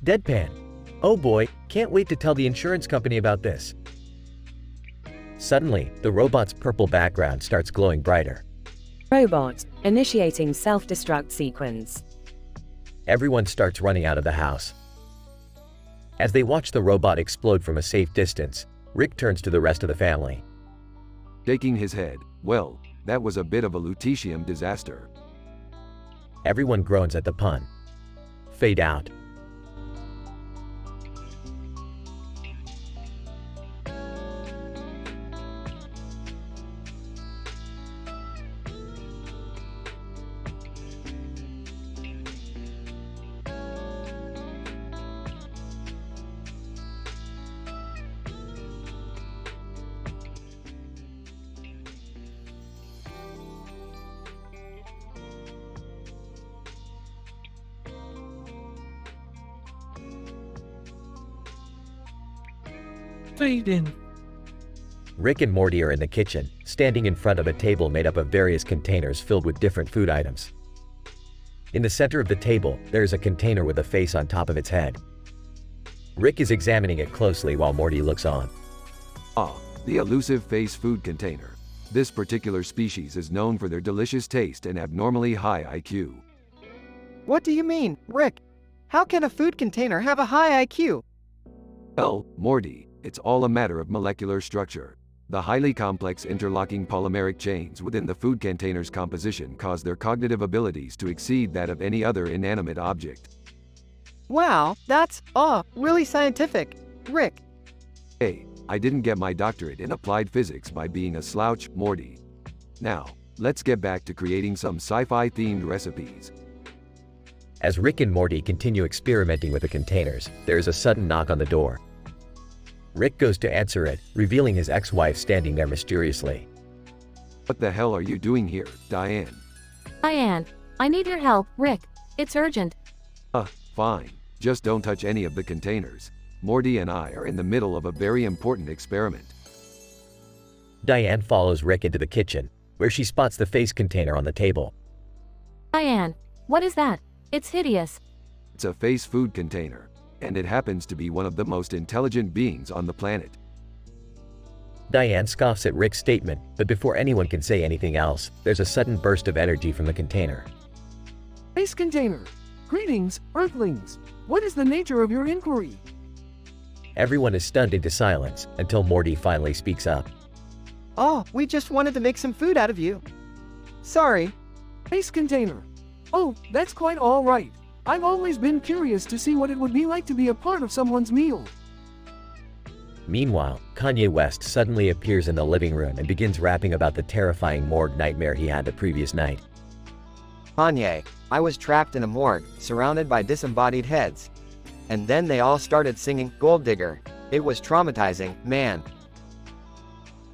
Deadpan. Oh boy, can't wait to tell the insurance company about this. Suddenly, the robot's purple background starts glowing brighter. Robot, initiating self-destruct sequence. Everyone starts running out of the house. As they watch the robot explode from a safe distance, Rick turns to the rest of the family. Shaking his head, well, that was a bit of a lutetium disaster. Everyone groans at the pun. Fade out. Fade in. Rick and Morty are in the kitchen, standing in front of a table made up of various containers filled with different food items. In the center of the table, there is a container with a face on top of its head. Rick is examining it closely while Morty looks on. Ah, the elusive face food container. This particular species is known for their delicious taste and abnormally high IQ. What do you mean, Rick? How can a food container have a high IQ? Well, Morty, it's all a matter of molecular structure. The highly complex interlocking polymeric chains within the food container's composition cause their cognitive abilities to exceed that of any other inanimate object. Wow, that's, really scientific. Rick. Hey, I didn't get my doctorate in applied physics by being a slouch, Morty. Now, let's get back to creating some sci-fi themed recipes. As Rick and Morty continue experimenting with the containers, there is a sudden knock on the door. Rick goes to answer it, revealing his ex-wife standing there mysteriously. What the hell are you doing here, Diane? Diane, I need your help, Rick. It's urgent. Fine. Just don't touch any of the containers. Morty and I are in the middle of a very important experiment. Diane follows Rick into the kitchen, where she spots the face container on the table. Diane, what is that? It's hideous. It's a face food container, and it happens to be one of the most intelligent beings on the planet. Diane scoffs at Rick's statement, but before anyone can say anything else, there's a sudden burst of energy from the container. Face container. Greetings, Earthlings. What is the nature of your inquiry? Everyone is stunned into silence until Morty finally speaks up. We just wanted to make some food out of you. Sorry. Face container. Oh, that's quite all right. I've always been curious to see what it would be like to be a part of someone's meal. Meanwhile, Kanye West suddenly appears in the living room and begins rapping about the terrifying morgue nightmare he had the previous night. Kanye, I was trapped in a morgue, surrounded by disembodied heads. And then they all started singing Gold Digger. It was traumatizing, man.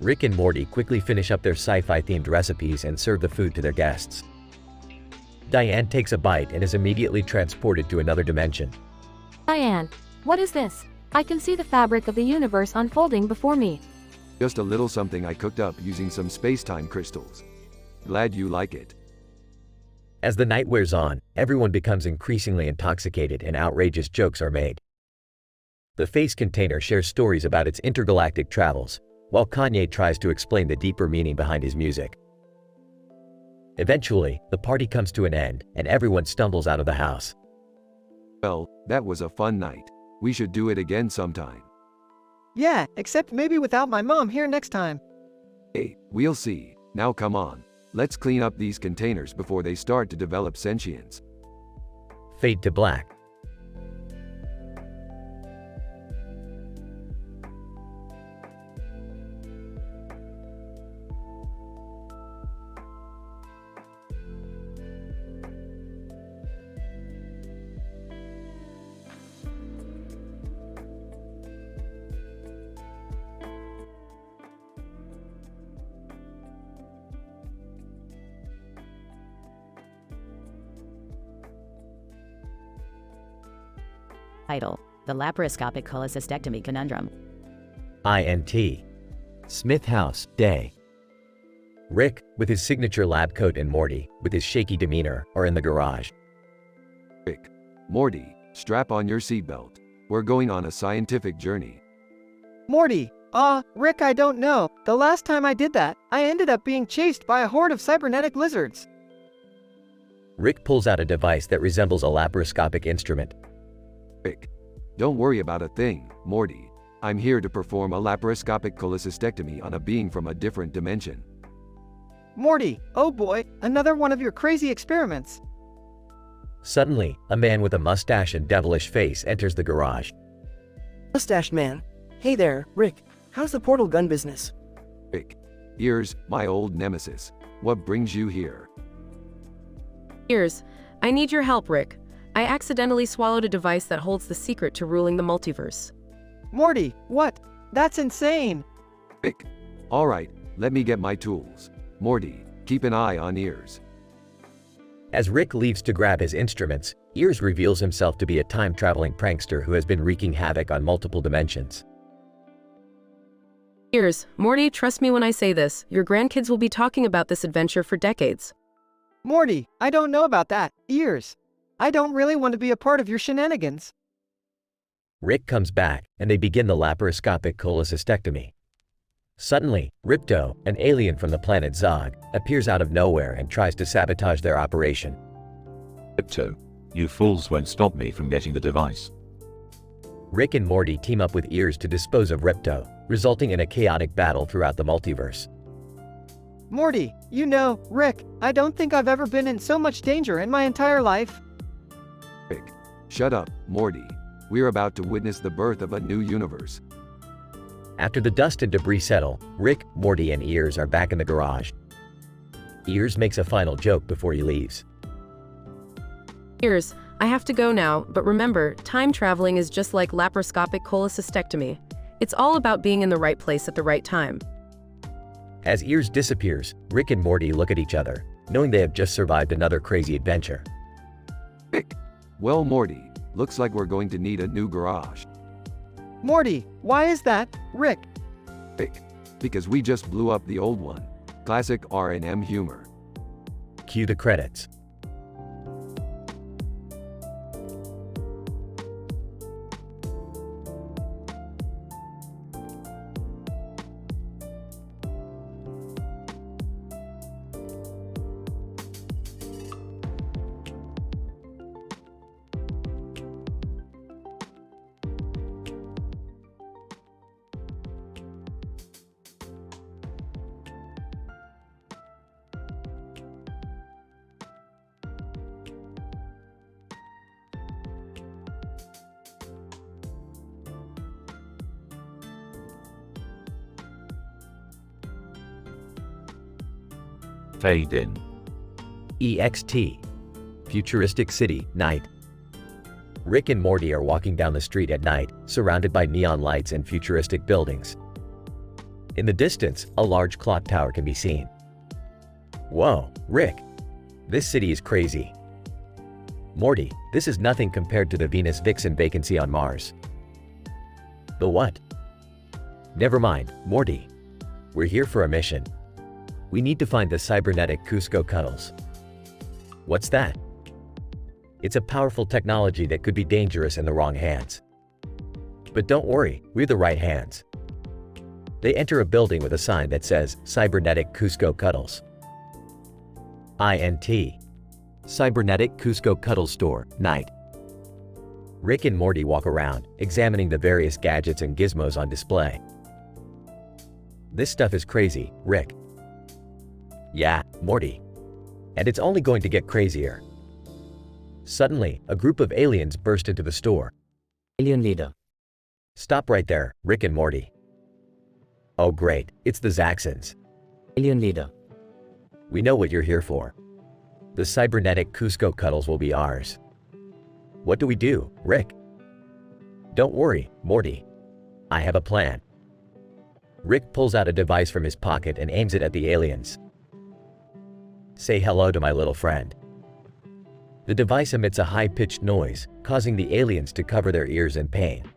Rick and Morty quickly finish up their sci-fi themed recipes and serve the food to their guests. Diane takes a bite and is immediately transported to another dimension. Diane, what is this? I can see the fabric of the universe unfolding before me. Just a little something I cooked up using some space-time crystals. Glad you like it. As the night wears on, everyone becomes increasingly intoxicated and outrageous jokes are made. The face container shares stories about its intergalactic travels, while Kanye tries to explain the deeper meaning behind his music. Eventually, the party comes to an end, and everyone stumbles out of the house. Well, that was a fun night. We should do it again sometime. Yeah, except maybe without my mom here next time. Hey, we'll see. Now come on. Let's clean up these containers before they start to develop sentience. Fade to black. Title: The Laparoscopic Cholecystectomy Conundrum. INT. Smith House, day. Rick, with his signature lab coat, and Morty, with his shaky demeanor, are in the garage. Rick, Morty, strap on your seatbelt. We're going on a scientific journey. Morty, Rick, I don't know. The last time I did that, I ended up being chased by a horde of cybernetic lizards. Rick pulls out a device that resembles a laparoscopic instrument. Rick, don't worry about a thing, Morty. I'm here to perform a laparoscopic cholecystectomy on a being from a different dimension. Morty, oh boy, another one of your crazy experiments. Suddenly, a man with a mustache and devilish face enters the garage. Mustached man. Hey there, Rick. How's the portal gun business? Rick, here's my old nemesis. What brings you here? Ears, I need your help, Rick. I accidentally swallowed a device that holds the secret to ruling the multiverse. Morty, what? That's insane. Rick, alright, let me get my tools. Morty, keep an eye on Ears. As Rick leaves to grab his instruments, Ears reveals himself to be a time-traveling prankster who has been wreaking havoc on multiple dimensions. Ears, Morty, trust me when I say this, your grandkids will be talking about this adventure for decades. Morty, I don't know about that. Ears. I don't really want to be a part of your shenanigans. Rick comes back, and they begin the laparoscopic cholecystectomy. Suddenly, Ripto, an alien from the planet Zog, appears out of nowhere and tries to sabotage their operation. Ripto, you fools won't stop me from getting the device. Rick and Morty team up with Ears to dispose of Ripto, resulting in a chaotic battle throughout the multiverse. Morty, you know, Rick, I don't think I've ever been in so much danger in my entire life. Rick, shut up, Morty. We're about to witness the birth of a new universe. After the dust and debris settle, Rick, Morty, and Ears are back in the garage. Ears makes a final joke before he leaves. Ears, I have to go now, but remember, time traveling is just like laparoscopic cholecystectomy. It's all about being in the right place at the right time. As Ears disappears, Rick and Morty look at each other, knowing they have just survived another crazy adventure. Rick. Well, Morty, looks like we're going to need a new garage. Morty, why is that, Rick? Rick. Because we just blew up the old one. Classic R&M humor. Cue the credits. Fade in. EXT. Futuristic City, night. Rick and Morty are walking down the street at night, surrounded by neon lights and futuristic buildings. In the distance, a large clock tower can be seen. Whoa, Rick. This city is crazy. Morty, this is nothing compared to the Venus Vixen vacancy on Mars. The what? Never mind, Morty. We're here for a mission. We need to find the cybernetic Cusco Cuddles. What's that? It's a powerful technology that could be dangerous in the wrong hands. But don't worry, we're the right hands. They enter a building with a sign that says Cybernetic Cusco Cuddles. INT. Cybernetic Cusco Cuddles Store, night. Rick and Morty walk around, examining the various gadgets and gizmos on display. This stuff is crazy, Rick. Yeah, Morty. And it's only going to get crazier. Suddenly, a group of aliens burst into the store. Alien leader. Stop right there, Rick and Morty. Oh great, it's the Zaxxons. Alien leader. We know what you're here for. The cybernetic Cusco Cuddles will be ours. What do we do, Rick? Don't worry, Morty. I have a plan. Rick pulls out a device from his pocket and aims it at the aliens. Say hello to my little friend. The device emits a high-pitched noise, causing the aliens to cover their ears in pain.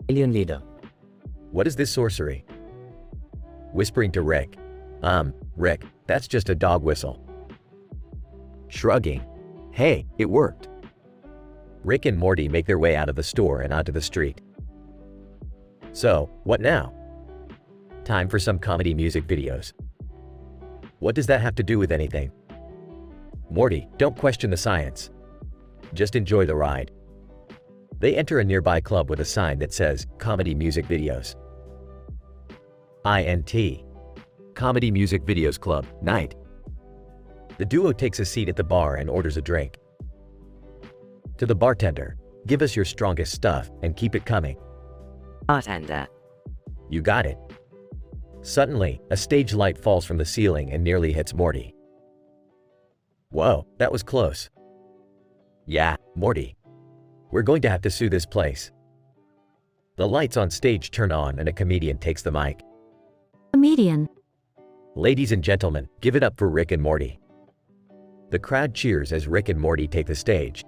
Alien leader. What is this sorcery? Whispering to Rick. Rick, that's just a dog whistle. Shrugging. Hey, it worked. Rick and Morty make their way out of the store and onto the street. So, what now? Time for some comedy music videos. What does that have to do with anything? Morty, don't question the science. Just enjoy the ride. They enter a nearby club with a sign that says Comedy Music Videos. INT. Comedy Music Videos Club, night. The duo takes a seat at the bar and orders a drink. To the bartender, give us your strongest stuff and keep it coming. Bartender. You got it. Suddenly, a stage light falls from the ceiling and nearly hits Morty. Whoa, that was close. Yeah, Morty. We're going to have to sue this place. The lights on stage turn on and a comedian takes the mic. Comedian. Ladies and gentlemen, give it up for Rick and Morty. The crowd cheers as Rick and Morty take the stage.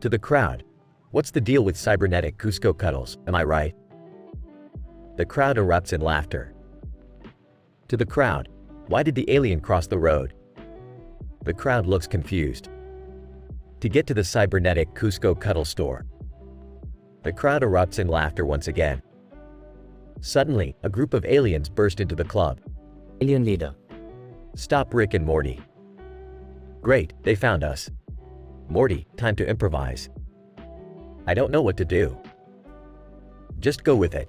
To the crowd, what's the deal with cybernetic Cusco Cuddles, am I right? The crowd erupts in laughter. To the crowd, why did the alien cross the road? The crowd looks confused. To get to the cybernetic Cusco Cuddle store. The crowd erupts in laughter once again. Suddenly, a group of aliens burst into the club. Alien leader. Stop Rick and Morty. Great, they found us. Morty, time to improvise. I don't know what to do. Just go with it.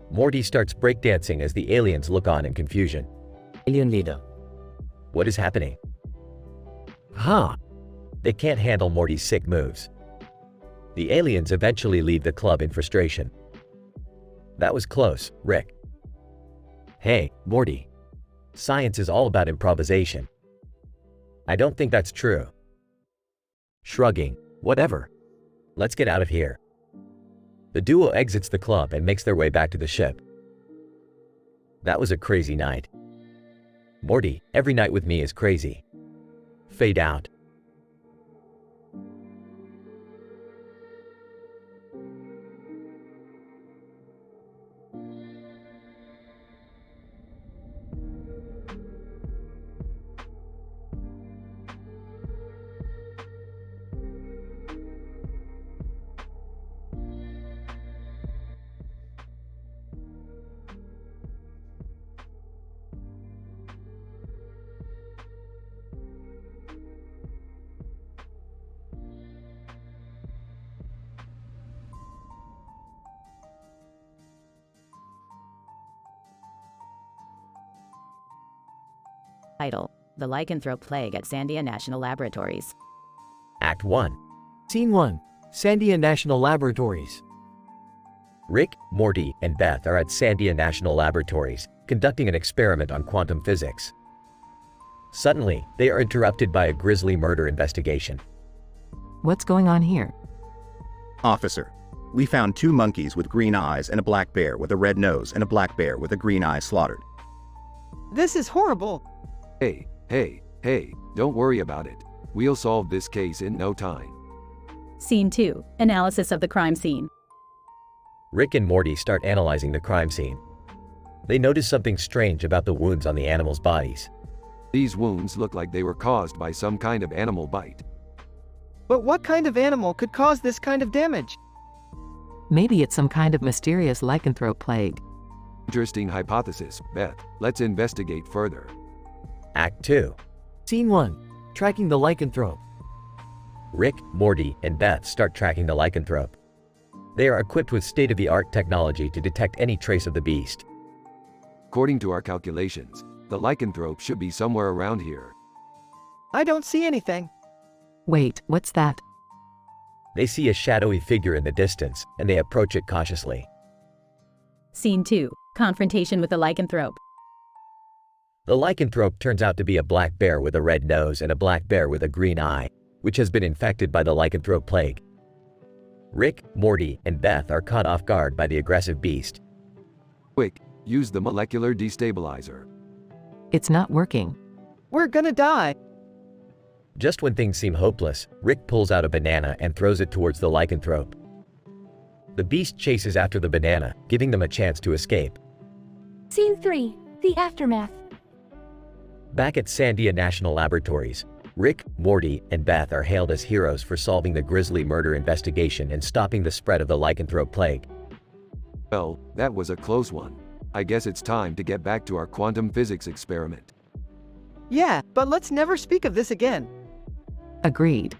Morty starts breakdancing as the aliens look on in confusion. Alien leader. What is happening? Huh. They can't handle Morty's sick moves. The aliens eventually leave the club in frustration. That was close, Rick. Hey, Morty. Science is all about improvisation. I don't think that's true. Shrugging, whatever. Let's get out of here. The duo exits the club and makes their way back to the ship. That was a crazy night. Morty, every night with me is crazy. Fade out. Title: The Lycanthrope Plague at Sandia National Laboratories. Act 1. Scene 1. Sandia National Laboratories. Rick, Morty, and Beth are at Sandia National Laboratories, conducting an experiment on quantum physics. Suddenly, they are interrupted by a grisly murder investigation. What's going on here? Officer, we found 2 monkeys with green eyes and a black bear with a red nose and a black bear with a green eye slaughtered. This is horrible. Hey, don't worry about it. We'll solve this case in no time. Scene 2. Analysis of the crime scene. Rick and Morty start analyzing the crime scene. They notice something strange about the wounds on the animals' bodies. These wounds look like they were caused by some kind of animal bite. But what kind of animal could cause this kind of damage? Maybe it's some kind of mysterious lycanthrope plague. Interesting hypothesis, Beth. Let's investigate further. Act 2. Scene 1. Tracking the lycanthrope. Rick, Morty, and Beth start tracking the lycanthrope. They are equipped with state-of-the-art technology to detect any trace of the beast. According to our calculations, the lycanthrope should be somewhere around here. I don't see anything. Wait, what's that? They see a shadowy figure in the distance, and they approach it cautiously. Scene 2. Confrontation with the lycanthrope. The lycanthrope turns out to be a black bear with a red nose and a black bear with a green eye, which has been infected by the lycanthrope plague. Rick, Morty, and Beth are caught off guard by the aggressive beast. Quick, use the molecular destabilizer. It's not working. We're gonna die. Just when things seem hopeless, Rick pulls out a banana and throws it towards the lycanthrope. The beast chases after the banana, giving them a chance to escape. Scene 3. The Aftermath. Back at Sandia National Laboratories, Rick, Morty, and Beth are hailed as heroes for solving the grisly murder investigation and stopping the spread of the lycanthrope plague. Well, that was a close one. I guess it's time to get back to our quantum physics experiment. Yeah, but let's never speak of this again. Agreed.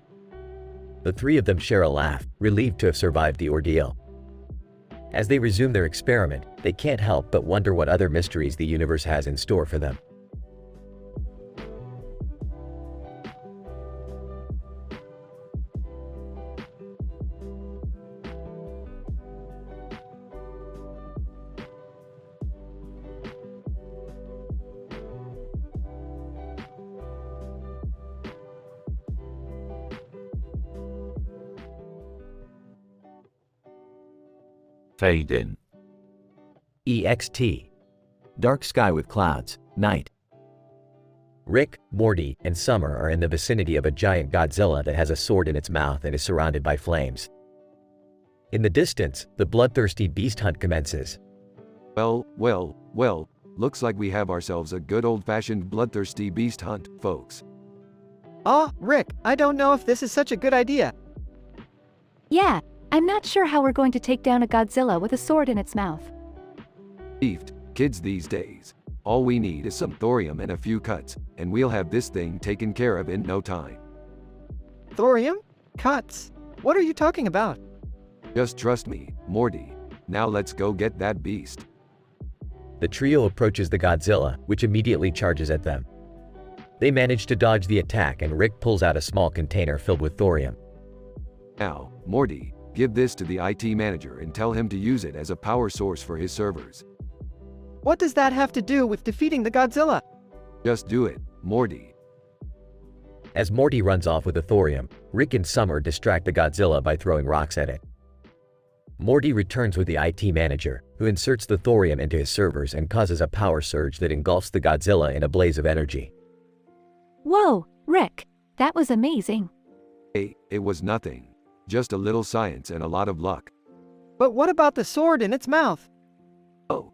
The 3 of them share a laugh, relieved to have survived the ordeal. As they resume their experiment, they can't help but wonder what other mysteries the universe has in store for them. Fade in. EXT. Dark sky with clouds, night. Rick, Morty, and Summer are in the vicinity of a giant Godzilla that has a sword in its mouth and is surrounded by flames. In the distance, the bloodthirsty beast hunt commences. Well, looks like we have ourselves a good old-fashioned bloodthirsty beast hunt, folks. Oh, Rick, I don't know if this is such a good idea. Yeah, I'm not sure how we're going to take down a Godzilla with a sword in its mouth. Beefed, kids these days. All we need is some thorium and a few cuts, and we'll have this thing taken care of in no time. Thorium? Cuts? What are you talking about? Just trust me, Morty. Now let's go get that beast. The trio approaches the Godzilla, which immediately charges at them. They manage to dodge the attack and Rick pulls out a small container filled with thorium. Now, Morty, give this to the IT manager and tell him to use it as a power source for his servers. What does that have to do with defeating the Godzilla? Just do it, Morty. As Morty runs off with the thorium, Rick and Summer distract the Godzilla by throwing rocks at it. Morty returns with the IT manager, who inserts the thorium into his servers and causes a power surge that engulfs the Godzilla in a blaze of energy. Whoa, Rick, that was amazing. Hey, it was nothing. Just a little science and a lot of luck. But what about the sword in its mouth? Oh,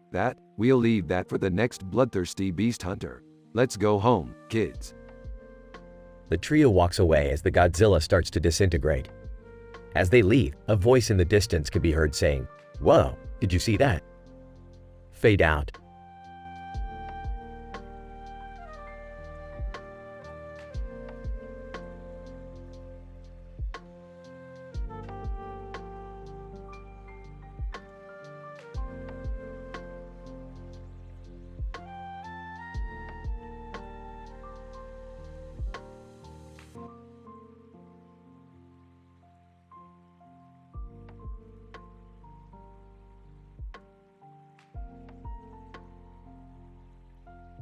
we'll leave that for the next bloodthirsty beast hunter. Let's go home, kids. The trio walks away as the Godzilla starts to disintegrate. As they leave, a voice in the distance can be heard saying, "Whoa, did you see that?" Fade out.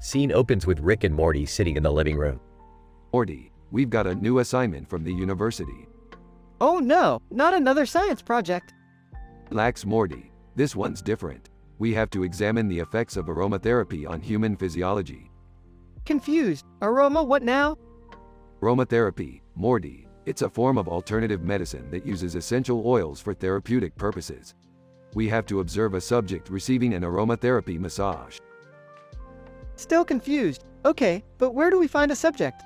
Scene opens with Rick and Morty sitting in the living room. Morty, we've got a new assignment from the university. Oh no, not another science project. Relax, Morty. This one's different. We have to examine the effects of aromatherapy on human physiology. Confused. Aroma, what now? Aromatherapy, Morty. It's a form of alternative medicine that uses essential oils for therapeutic purposes. We have to observe a subject receiving an aromatherapy massage. Still confused. Okay, but where do we find a subject?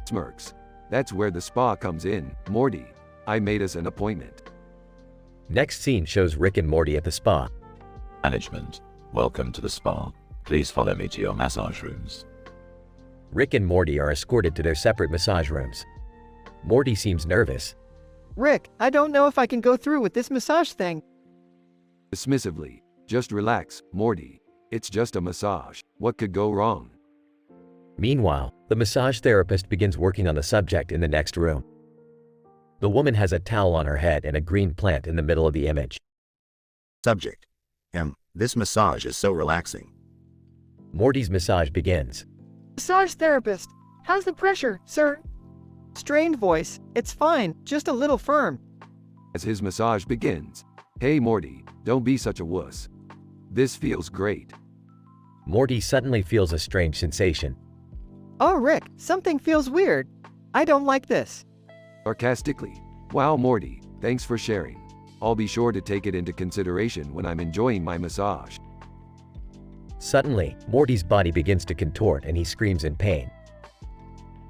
Smirks. That's where the spa comes in, Morty. I made us an appointment. Next scene shows Rick and Morty at the spa. Management, welcome to the spa. Please follow me to your massage rooms. Rick and Morty are escorted to their separate massage rooms. Morty seems nervous. Rick, I don't know if I can go through with this massage thing. Dismissively, just relax, Morty. It's just a massage. What could go wrong? Meanwhile, the massage therapist begins working on the subject in the next room. The woman has a towel on her head and a green plant in the middle of the image. Subject. This massage is so relaxing. Morty's massage begins. Massage therapist. How's the pressure, sir? Strained voice. It's fine, just a little firm. As his massage begins, hey Morty, don't be such a wuss. This feels great. Morty suddenly feels a strange sensation. Oh Rick, something feels weird. I don't like this. Sarcastically, wow Morty, thanks for sharing. I'll be sure to take it into consideration when I'm enjoying my massage. Suddenly, Morty's body begins to contort and he screams in pain.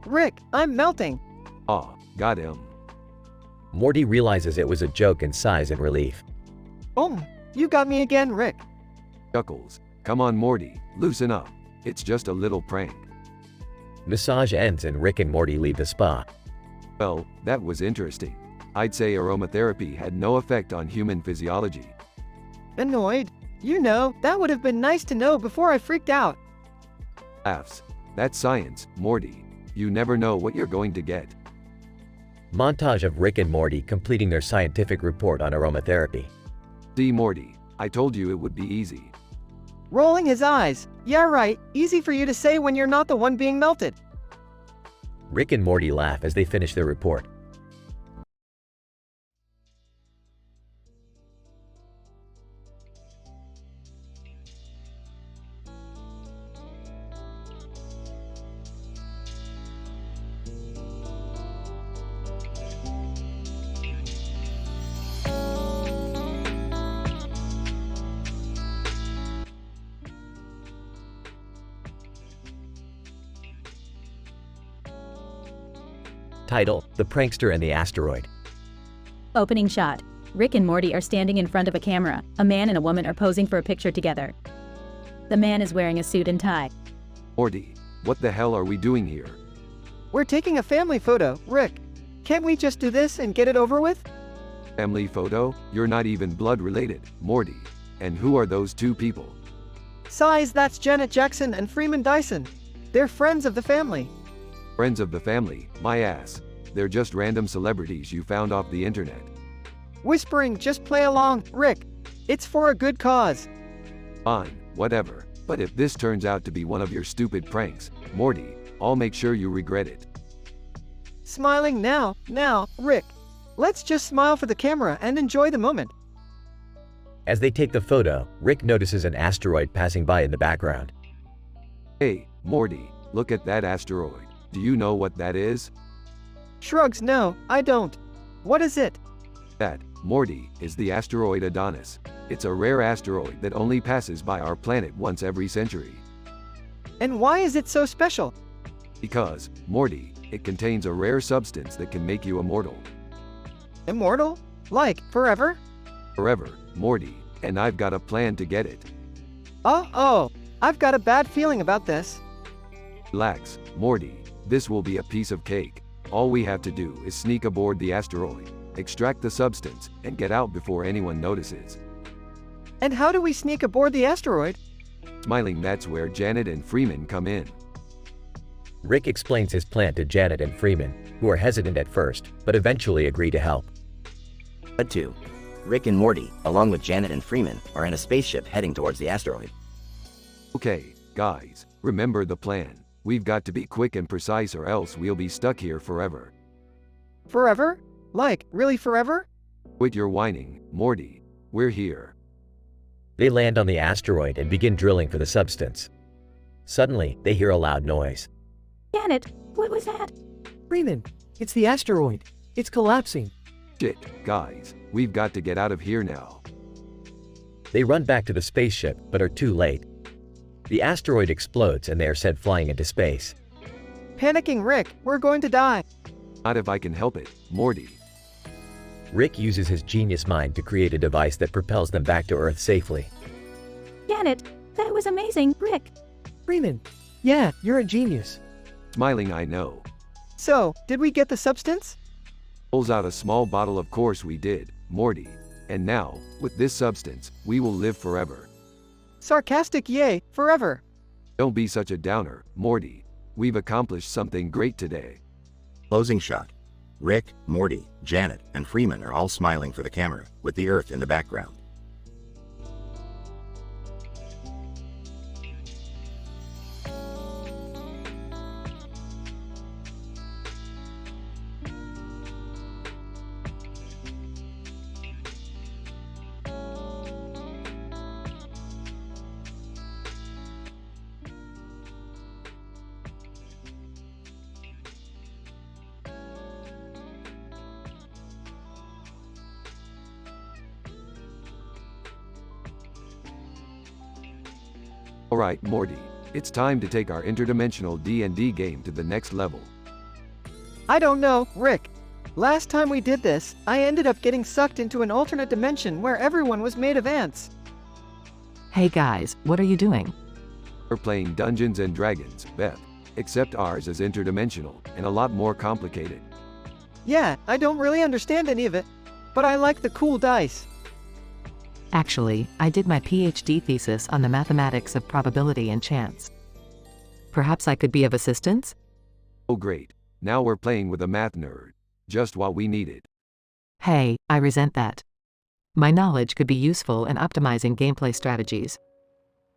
Rick, I'm melting. Aw, got him. Morty realizes it was a joke and sighs in relief. Oh, you got me again, Rick. Chuckles. Come on Morty, loosen up. It's just a little prank. Massage ends and Rick and Morty leave the spa. Well, that was interesting. I'd say aromatherapy had no effect on human physiology. Annoyed. You know, that would have been nice to know before I freaked out. Laughs. That's science, Morty. You never know what you're going to get. Montage of Rick and Morty completing their scientific report on aromatherapy. See Morty, I told you it would be easy. Rolling his eyes. Yeah right, easy for you to say when you're not the one being melted. Rick and Morty laugh as they finish their report. Title: The Prankster and the Asteroid. Opening shot. Rick and Morty are standing in front of a camera. A man and a woman are posing for a picture together. The man is wearing a suit and tie. Morty, what the hell are we doing here? We're taking a family photo, Rick. Can't we just do this and get it over with? Family photo? You're not even blood related, Morty. And who are those two people? Size, that's Janet Jackson and Freeman Dyson. They're friends of the family. Friends of the family, my ass. They're just random celebrities you found off the internet. Whispering, just play along, Rick. It's for a good cause. Fine, whatever. But if this turns out to be one of your stupid pranks, Morty, I'll make sure you regret it. Smiling now, Rick. Let's just smile for the camera and enjoy the moment. As they take the photo, Rick notices an asteroid passing by in the background. Hey, Morty, look at that asteroid. Do you know what that is? Shrugs, no, I don't. What is it? That, Morty, is the asteroid Adonis. It's a rare asteroid that only passes by our planet once every century. And why is it so special? Because, Morty, it contains a rare substance that can make you immortal. Immortal? Like, forever? Forever, Morty, and I've got a plan to get it. Oh, I've got a bad feeling about this. Relax, Morty, this will be a piece of cake. All we have to do is sneak aboard the asteroid, extract the substance, and get out before anyone notices. And how do we sneak aboard the asteroid? Smiling, that's where Janet and Freeman come in. Rick explains his plan to Janet and Freeman, who are hesitant at first, but eventually agree to help. Cut 2. Rick and Morty, along with Janet and Freeman, are in a spaceship heading towards the asteroid. Okay, guys, remember the plan. We've got to be quick and precise or else we'll be stuck here forever. Forever? Like, really forever? Quit your whining, Morty. We're here. They land on the asteroid and begin drilling for the substance. Suddenly, they hear a loud noise. Janet, what was that? Freeman, it's the asteroid. It's collapsing. Shit, guys, we've got to get out of here now. They run back to the spaceship, but are too late. The asteroid explodes and they are sent flying into space. Panicking, Rick, we're going to die. Not if I can help it, Morty. Rick uses his genius mind to create a device that propels them back to Earth safely. Janet, that was amazing, Rick. Freeman, yeah, you're a genius. Smiling, I know. So, did we get the substance? Pulls out a small bottle. Of course we did, Morty. And now, with this substance, we will live forever. Sarcastic, yay, forever. Don't be such a downer, Morty. We've accomplished something great today. Closing shot. Rick, Morty, Janet, and Freeman are all smiling for the camera, with the Earth in the background. Alright, Morty. It's time to take our interdimensional D&D game to the next level. I don't know, Rick. Last time we did this, I ended up getting sucked into an alternate dimension where everyone was made of ants. Hey guys, what are you doing? We're playing Dungeons and Dragons, Beth. Except ours is interdimensional, and a lot more complicated. Yeah, I don't really understand any of it. But I like the cool dice. Actually, I did my PhD thesis on the mathematics of probability and chance. Perhaps I could be of assistance? Oh great. Now we're playing with a math nerd. Just what we needed. Hey, I resent that. My knowledge could be useful in optimizing gameplay strategies.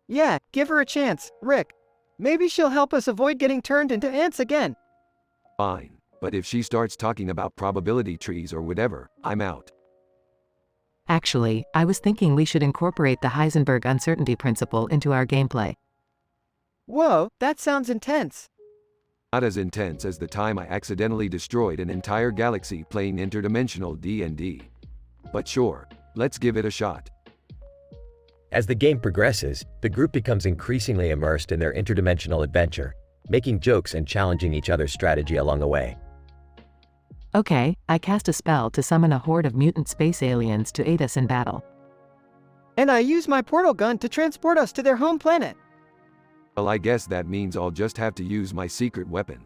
Yeah, give her a chance, Rick. Maybe she'll help us avoid getting turned into ants again. Fine. But if she starts talking about probability trees or whatever, I'm out. Actually, I was thinking we should incorporate the Heisenberg uncertainty principle into our gameplay. Whoa, that sounds intense. Not as intense as the time I accidentally destroyed an entire galaxy playing interdimensional D&D. But sure, let's give it a shot. As the game progresses, the group becomes increasingly immersed in their interdimensional adventure, making jokes and challenging each other's strategy along the way. Okay, I cast a spell to summon a horde of mutant space aliens to aid us in battle. And I use my portal gun to transport us to their home planet. Well, I guess that means I'll just have to use my secret weapon.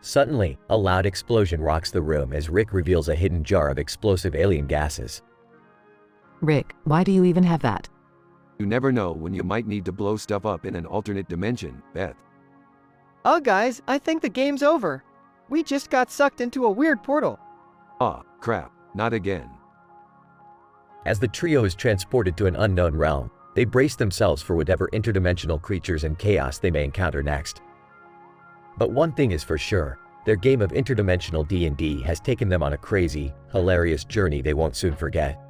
Suddenly, a loud explosion rocks the room as Rick reveals a hidden jar of explosive alien gases. Rick, why do you even have that? You never know when you might need to blow stuff up in an alternate dimension, Beth. Oh guys, I think the game's over. We just got sucked into a weird portal. Ah, crap, not again. As the trio is transported to an unknown realm, they brace themselves for whatever interdimensional creatures and chaos they may encounter next. But one thing is for sure, their game of interdimensional D&D has taken them on a crazy, hilarious journey they won't soon forget.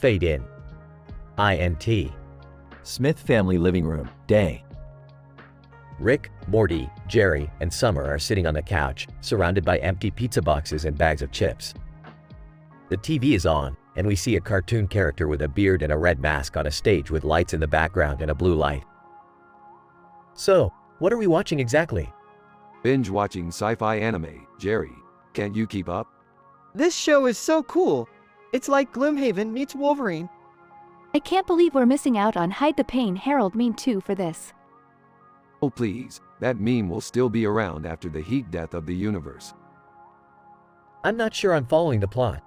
Fade in. INT. Smith family living room, day. Rick, Morty, Jerry, and Summer are sitting on the couch, surrounded by empty pizza boxes and bags of chips. The TV is on, and we see a cartoon character with a beard and a red mask on a stage with lights in the background and a blue light. So, what are we watching exactly? Binge watching sci-fi anime, Jerry. Can't you keep up? This show is so cool. It's like Gloomhaven meets Wolverine. I can't believe we're missing out on Hide the Pain Harold meme 2 for this. Oh please, that meme will still be around after the heat death of the universe. I'm not sure I'm following the plot.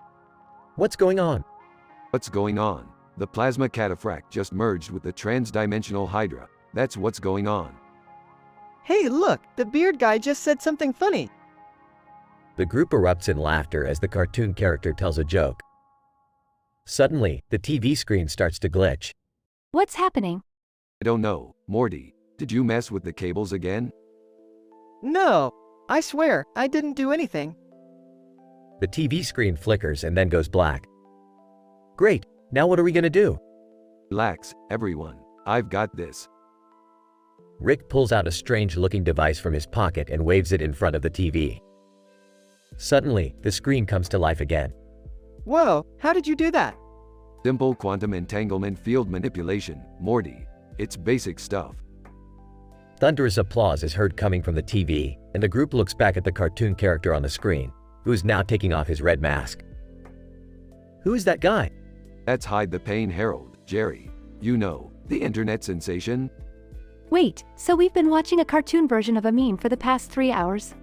What's going on? What's going on? The plasma cataphract just merged with the trans-dimensional Hydra. That's what's going on. Hey look, the beard guy just said something funny. The group erupts in laughter as the cartoon character tells a joke. Suddenly, the TV screen starts to glitch. What's happening? I don't know, Morty. Did you mess with the cables again? No, I swear, I didn't do anything. The TV screen flickers and then goes black. Great, now what are we gonna do? Relax, everyone. I've got this. Rick pulls out a strange-looking device from his pocket and waves it in front of the TV. Suddenly, the screen comes to life again. Whoa, how did you do that? Simple quantum entanglement field manipulation, Morty. It's basic stuff. Thunderous applause is heard coming from the TV, and the group looks back at the cartoon character on the screen, who is now taking off his red mask. Who is that guy? That's Hide the Pain Harold, Jerry. You know, the internet sensation? Wait, so we've been watching a cartoon version of a meme for the past 3 hours?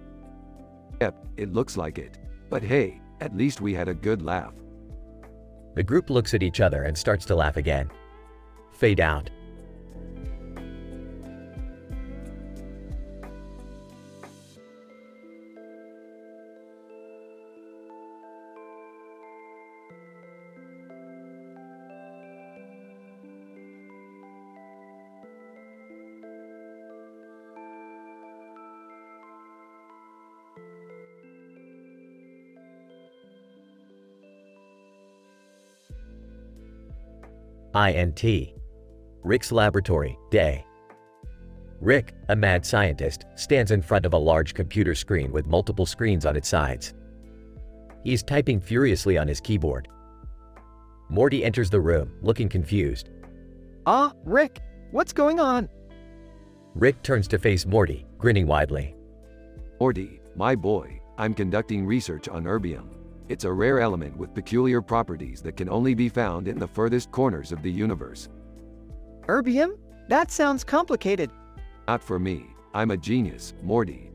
Yep, it looks like it. But hey, at least we had a good laugh. The group looks at each other and starts to laugh again. Fade out. INT. Rick's laboratory, day. Rick, a mad scientist, stands in front of a large computer screen with multiple screens on its sides. He is typing furiously on his keyboard. Morty enters the room, looking confused. Ah, Rick, what's going on? Rick turns to face Morty, grinning widely. Morty, my boy, I'm conducting research on erbium. It's a rare element with peculiar properties that can only be found in the furthest corners of the universe. Erbium? That sounds complicated. Not for me. I'm a genius, Morty.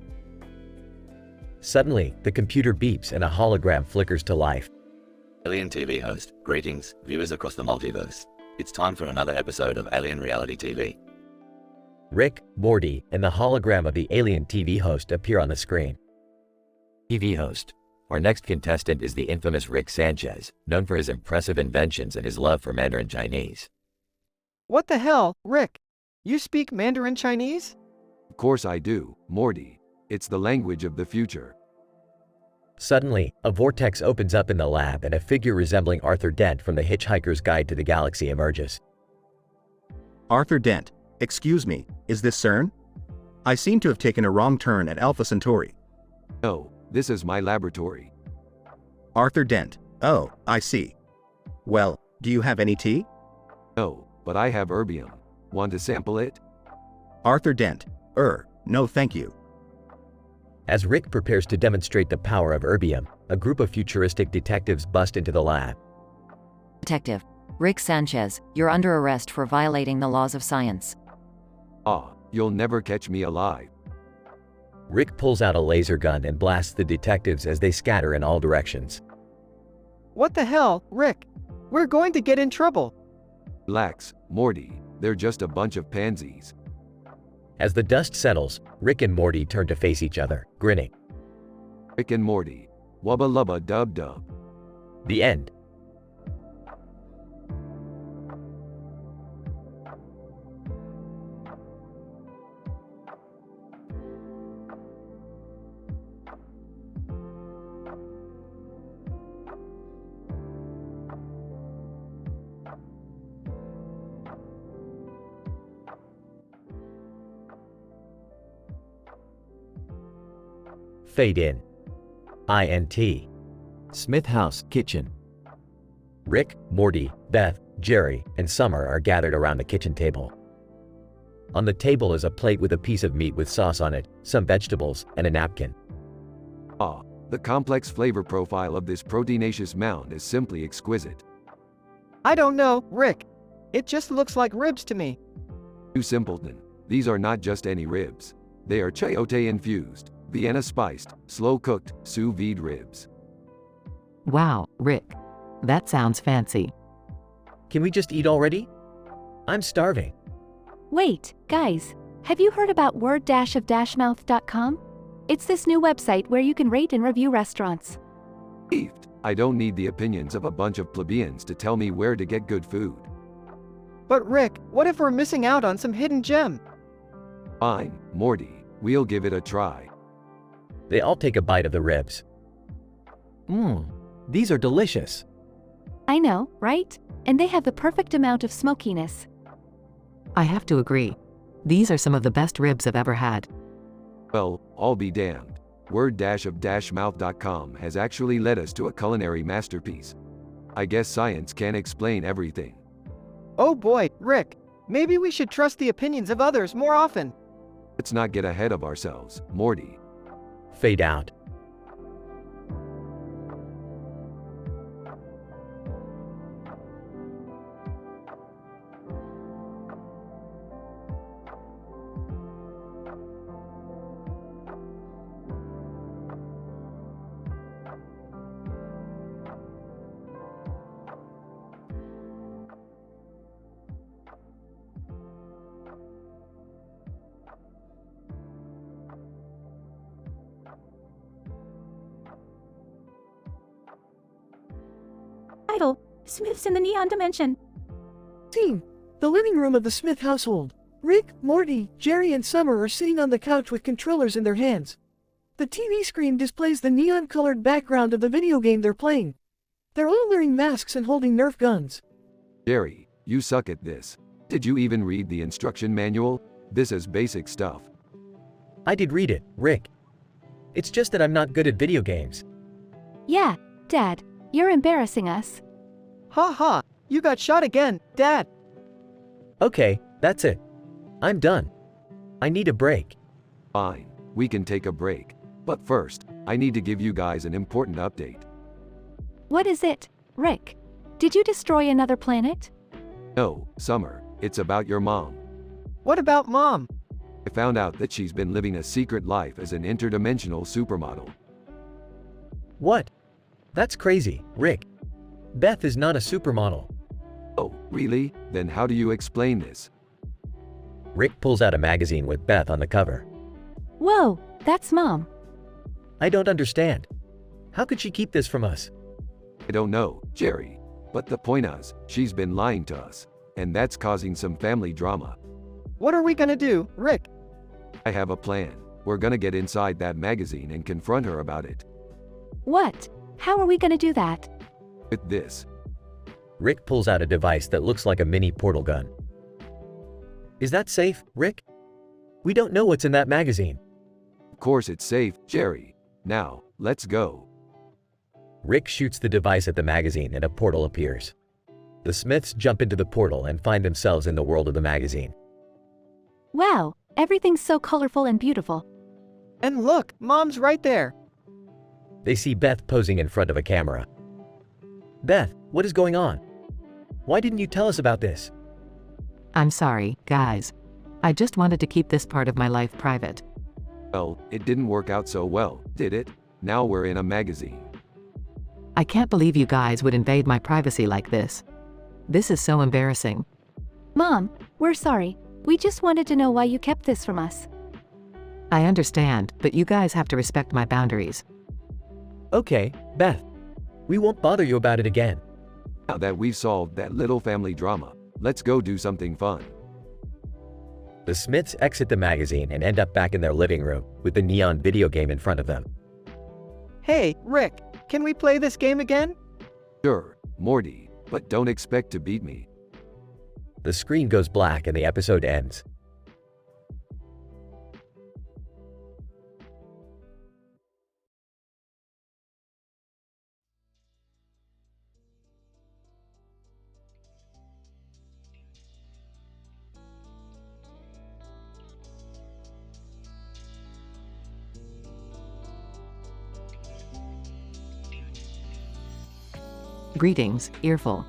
Suddenly, the computer beeps and a hologram flickers to life. Alien TV host, greetings, viewers across the multiverse. It's time for another episode of Alien Reality TV. Rick, Morty, and the hologram of the alien TV host appear on the screen. TV host. Our next contestant is the infamous Rick Sanchez, known for his impressive inventions and his love for Mandarin Chinese. What the hell, Rick? You speak Mandarin Chinese? Of course I do, Morty. It's the language of the future. Suddenly, a vortex opens up in the lab and a figure resembling Arthur Dent from The Hitchhiker's Guide to the Galaxy emerges. Arthur Dent, excuse me, is this CERN? I seem to have taken a wrong turn at Alpha Centauri. No, this is my laboratory. Arthur Dent. Oh, I see. Well, do you have any tea? No, but I have erbium. Want to sample it? Arthur Dent. No thank you. As Rick prepares to demonstrate the power of erbium, a group of futuristic detectives bust into the lab. Detective Rick Sanchez, you're under arrest for violating the laws of science. Ah, you'll never catch me alive. Rick pulls out a laser gun and blasts the detectives as they scatter in all directions. What the hell, Rick? We're going to get in trouble. Relax, Morty. They're just a bunch of pansies. As the dust settles, Rick and Morty turn to face each other, grinning. Rick and Morty. Wubba lubba dub dub. The end. Fade in. INT. Smith house, kitchen. Rick, Morty, Beth, Jerry, and Summer are gathered around the kitchen table. On the table is a plate with a piece of meat with sauce on it, some vegetables, and a napkin. Ah, the complex flavor profile of this proteinaceous mound is simply exquisite. I don't know, Rick. It just looks like ribs to me. You simpleton. These are not just any ribs. They are chayote infused, Vienna spiced, slow-cooked, sous vide ribs. Wow, Rick. That sounds fancy. Can we just eat already? I'm starving. Wait, guys. Have you heard about word-of-mouth.com? It's this new website where you can rate and review restaurants. I don't need the opinions of a bunch of plebeians to tell me where to get good food. But Rick, what if we're missing out on some hidden gem? Fine, Morty. We'll give it a try. They all take a bite of the ribs. These are delicious. I know, right? And they have the perfect amount of smokiness. I have to agree. These are some of the best ribs I've ever had. Well, I'll be damned. Word-of-mouth.com has actually led us to a culinary masterpiece. I guess science can't explain everything. Oh boy, Rick. Maybe we should trust the opinions of others more often. Let's not get ahead of ourselves, Morty. Fade out. Title: Smiths in the Neon Dimension. Scene: the living room of the Smith household. Rick, Morty, Jerry, and Summer are sitting on the couch with controllers in their hands. The TV screen displays the neon-colored background of the video game they're playing. They're all wearing masks and holding Nerf guns. Jerry, you suck at this. Did you even read the instruction manual? This is basic stuff. I did read it, Rick. It's just that I'm not good at video games. Yeah, Dad, you're embarrassing us. Ha ha, you got shot again, Dad. Okay, that's it. I'm done. I need a break. Fine, we can take a break. But first, I need to give you guys an important update. What is it, Rick? Did you destroy another planet? No, Summer, it's about your mom. What about Mom? I found out that she's been living a secret life as an interdimensional supermodel. What? That's crazy, Rick. Beth is not a supermodel. Oh, really? Then how do you explain this? Rick pulls out a magazine with Beth on the cover. Whoa, that's Mom. I don't understand. How could she keep this from us? I don't know, Jerry. But the point is, she's been lying to us. And that's causing some family drama. What are we gonna do, Rick? I have a plan. We're gonna get inside that magazine and confront her about it. What? How are we gonna do that? With this. Rick pulls out a device that looks like a mini portal gun. Is that safe, Rick? We don't know what's in that magazine. Of course it's safe, Jerry. Now, let's go. Rick shoots the device at the magazine and a portal appears. The Smiths jump into the portal and find themselves in the world of the magazine. Wow, everything's so colorful and beautiful. And look, Mom's right there. They see Beth posing in front of a camera. Beth, what is going on? Why didn't you tell us about this? I'm sorry, guys. I just wanted to keep this part of my life private. Well, it didn't work out so well, did it? Now we're in a magazine. I can't believe you guys would invade my privacy like this. This is so embarrassing. Mom, we're sorry. We just wanted to know why you kept this from us. I understand, but you guys have to respect my boundaries. Okay, Beth. We won't bother you about it again. Now that we've solved that little family drama, let's go do something fun. The Smiths exit the magazine and end up back in their living room with the neon video game in front of them. Hey, Rick, can we play this game again? Sure, Morty, but don't expect to beat me. The screen goes black and the episode ends. Greetings, Earful.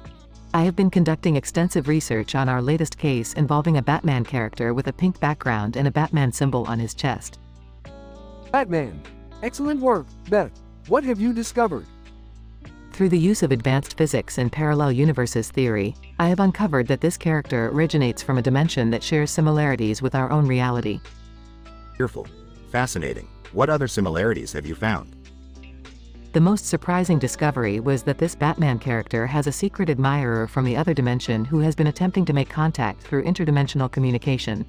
I have been conducting extensive research on our latest case involving a Batman character with a pink background and a Batman symbol on his chest. Batman. Excellent work, Beth. What have you discovered? Through the use of advanced physics and parallel universes theory, I have uncovered that this character originates from a dimension that shares similarities with our own reality. Fearful. Fascinating. What other similarities have you found? The most surprising discovery was that this Batman character has a secret admirer from the other dimension who has been attempting to make contact through interdimensional communication.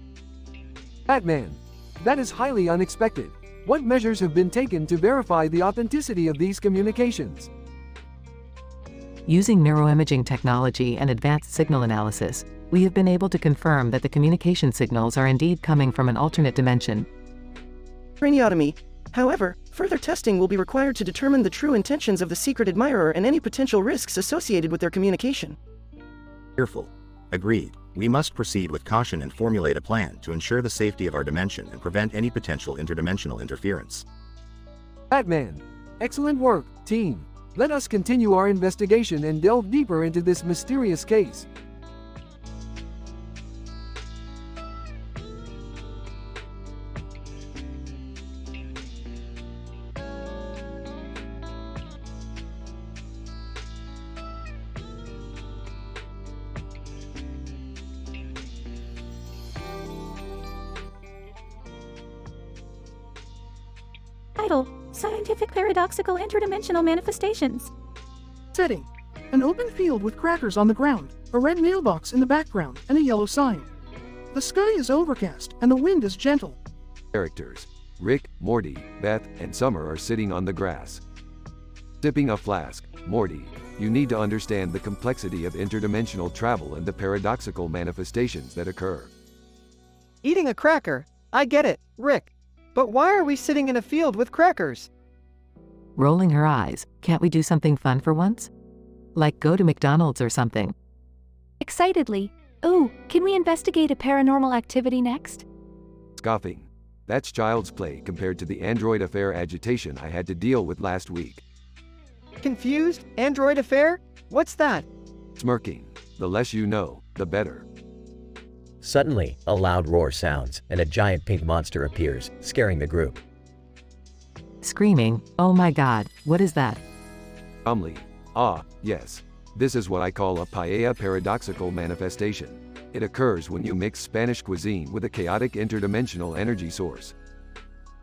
Batman. That is highly unexpected. What measures have been taken to verify the authenticity of these communications? Using neuroimaging technology and advanced signal analysis, we have been able to confirm that the communication signals are indeed coming from an alternate dimension. Craniotomy. However, further testing will be required to determine the true intentions of the secret admirer and any potential risks associated with their communication. Fearful. Agreed. We must proceed with caution and formulate a plan to ensure the safety of our dimension and prevent any potential interdimensional interference. Batman. Excellent work, team. Let us continue our investigation and delve deeper into this mysterious case. Title: Scientific Paradoxical Interdimensional Manifestations. Setting: an open field with crackers on the ground, a red mailbox in the background, and a yellow sign. The sky is overcast, and the wind is gentle. Characters: Rick, Morty, Beth, and Summer are sitting on the grass. Sipping a flask. Morty, you need to understand the complexity of interdimensional travel and the paradoxical manifestations that occur. Eating a cracker? I get it, Rick. But why are we sitting in a field with crackers? Rolling her eyes, can't we do something fun for once? Like go to McDonald's or something. Excitedly, ooh, can we investigate a paranormal activity next? Scoffing. That's child's play compared to the android affair agitation I had to deal with last week. Confused? Android affair? What's that? Smirking. The less you know, the better. Suddenly, a loud roar sounds, and a giant pink monster appears, scaring the group. Screaming, oh my god, what is that? Calmly. Ah, yes. This is what I call a paella paradoxical manifestation. It occurs when you mix Spanish cuisine with a chaotic interdimensional energy source.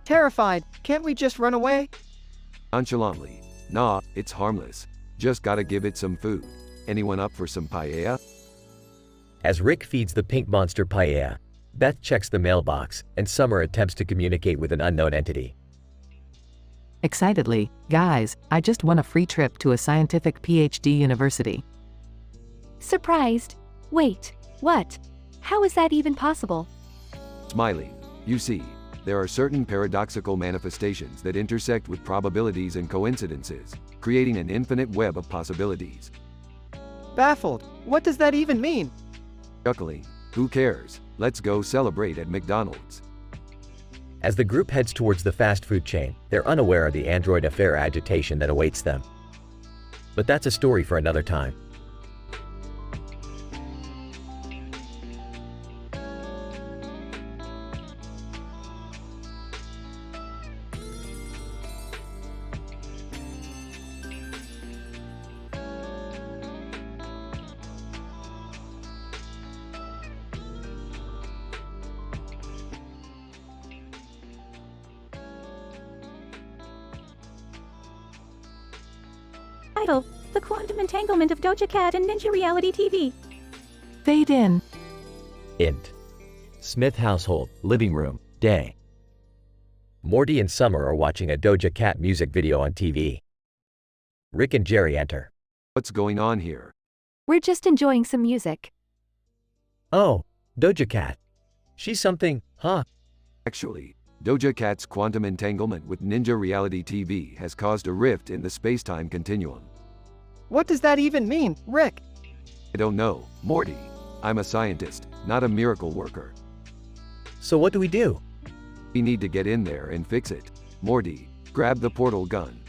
Terrified, can't we just run away? Nonchalantly. Nah, it's harmless. Just gotta give it some food. Anyone up for some paella? As Rick feeds the pink monster paella, Beth checks the mailbox, and Summer attempts to communicate with an unknown entity. Excitedly, guys, I just won a free trip to a scientific PhD university. Surprised. Wait, what? How is that even possible? Smiling. You see, there are certain paradoxical manifestations that intersect with probabilities and coincidences, creating an infinite web of possibilities. Baffled. What does that even mean? Chuckling. Who cares? Let's go celebrate at McDonald's. As the group heads towards the fast food chain, they're unaware of the android affair agitation that awaits them. But that's a story for another time. Title: The Quantum Entanglement of Doja Cat and Ninja Reality TV. Fade in. Int. Smith household, living room, day. Morty and Summer are watching a Doja Cat music video on TV. Rick and Jerry enter. What's going on here? We're just enjoying some music. Oh, Doja Cat. She's something, huh? Actually, Doja Cat's quantum entanglement with Ninja Reality TV has caused a rift in the space-time continuum. What does that even mean, Rick? I don't know, Morty. I'm a scientist, not a miracle worker. So what do we do? We need to get in there and fix it. Morty, grab the portal gun.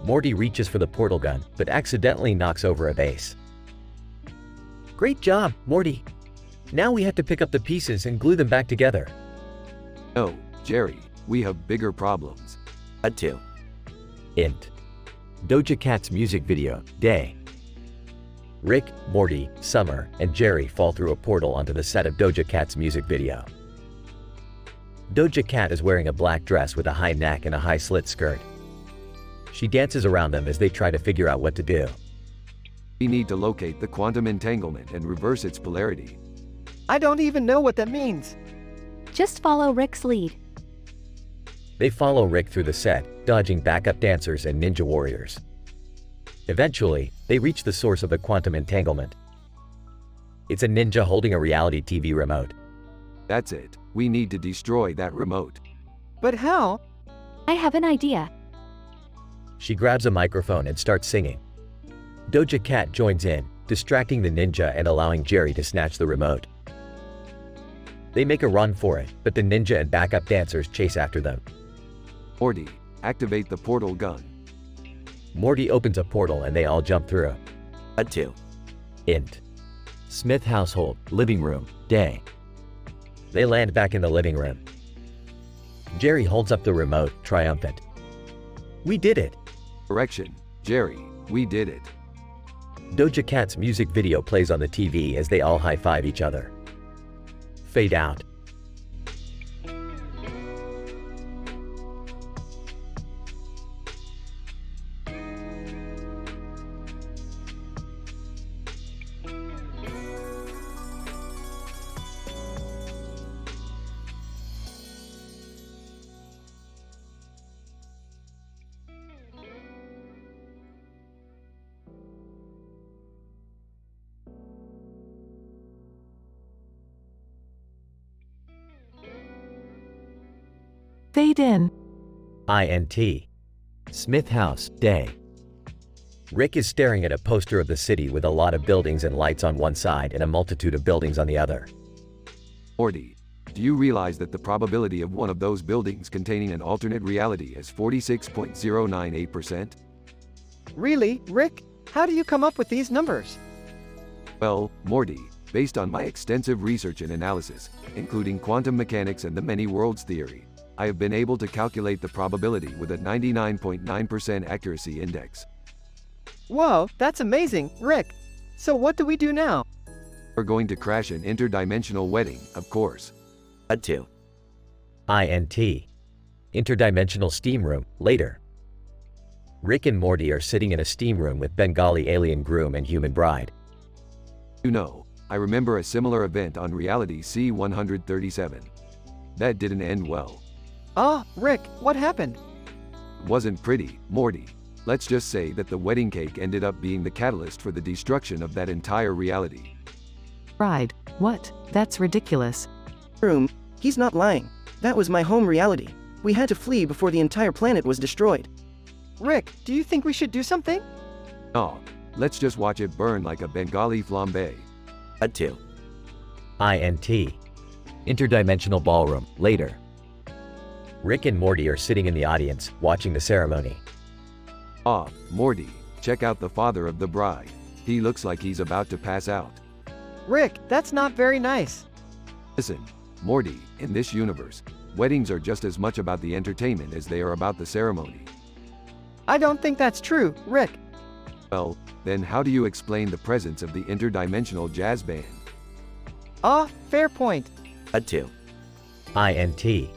Morty reaches for the portal gun, but accidentally knocks over a vase. Great job, Morty. Now we have to pick up the pieces and glue them back together. No, Jerry, we have bigger problems. Add to. Int. Doja Cat's music video, day. Rick, Morty, Summer, and Jerry fall through a portal onto the set of Doja Cat's music video. Doja Cat is wearing a black dress with a high neck and a high slit skirt. She dances around them as they try to figure out what to do. We need to locate the quantum entanglement and reverse its polarity. I don't even know what that means. Just follow Rick's lead. They follow Rick through the set, dodging backup dancers and ninja warriors. Eventually, they reach the source of the quantum entanglement. It's a ninja holding a reality TV remote. That's it. We need to destroy that remote. But how? I have an idea. She grabs a microphone and starts singing. Doja Cat joins in, distracting the ninja and allowing Jerry to snatch the remote. They make a run for it, but the ninja and backup dancers chase after them. Morty, activate the portal gun. Morty opens a portal and they all jump through. Add to. Int. Smith household, living room, day. They land back in the living room. Jerry holds up the remote, triumphant. We did it! Correction, Jerry, we did it. Doja Cat's music video plays on the TV as they all high-five each other. Fade out. Fade in. INT. Smith house, day. Rick is staring at a poster of the city with a lot of buildings and lights on one side and a multitude of buildings on the other. Morty, do you realize that the probability of one of those buildings containing an alternate reality is 46.098%? Really, Rick? How do you come up with these numbers? Well, Morty, based on my extensive research and analysis, including quantum mechanics and the many worlds theory, I have been able to calculate the probability with a 99.9% accuracy index. Whoa, that's amazing, Rick. So what do we do now? We're going to crash an interdimensional wedding, of course. Add to. INT. Interdimensional steam room, later. Rick and Morty are sitting in a steam room with Bengali alien groom and human bride. You know, I remember a similar event on reality C-137. That didn't end well. Ah, Rick, what happened? It wasn't pretty, Morty. Let's just say that the wedding cake ended up being the catalyst for the destruction of that entire reality. Bride. What? That's ridiculous. Room, he's not lying. That was my home reality. We had to flee before the entire planet was destroyed. Rick, do you think we should do something? No, let's just watch it burn like a Bengali flambe. Cut to INT. Interdimensional ballroom, later. Rick and Morty are sitting in the audience, watching the ceremony. Ah, Morty, check out the father of the bride. He looks like he's about to pass out. Rick, that's not very nice. Listen, Morty, in this universe, weddings are just as much about the entertainment as they are about the ceremony. I don't think that's true, Rick. Well, then how do you explain the presence of the interdimensional jazz band? Ah, fair point. Cut to INT.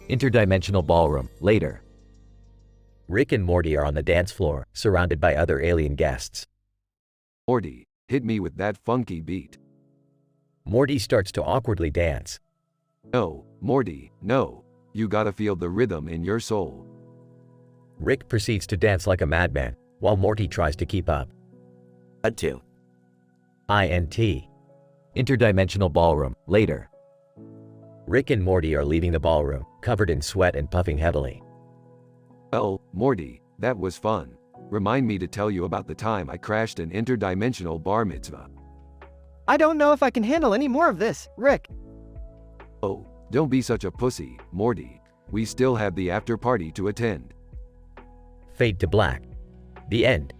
Interdimensional ballroom, later. Rick and Morty are on the dance floor, surrounded by other alien guests. Morty, hit me with that funky beat. Morty starts to awkwardly dance. No, Morty, no. You gotta feel the rhythm in your soul. Rick proceeds to dance like a madman, while Morty tries to keep up. Cut to INT. Interdimensional ballroom, later. Rick and Morty are leaving the ballroom, covered in sweat and puffing heavily. Well, Morty, that was fun. Remind me to tell you about the time I crashed an interdimensional bar mitzvah. I don't know if I can handle any more of this, Rick. Oh, don't be such a pussy, Morty. We still have the after party to attend. Fade to black. The end.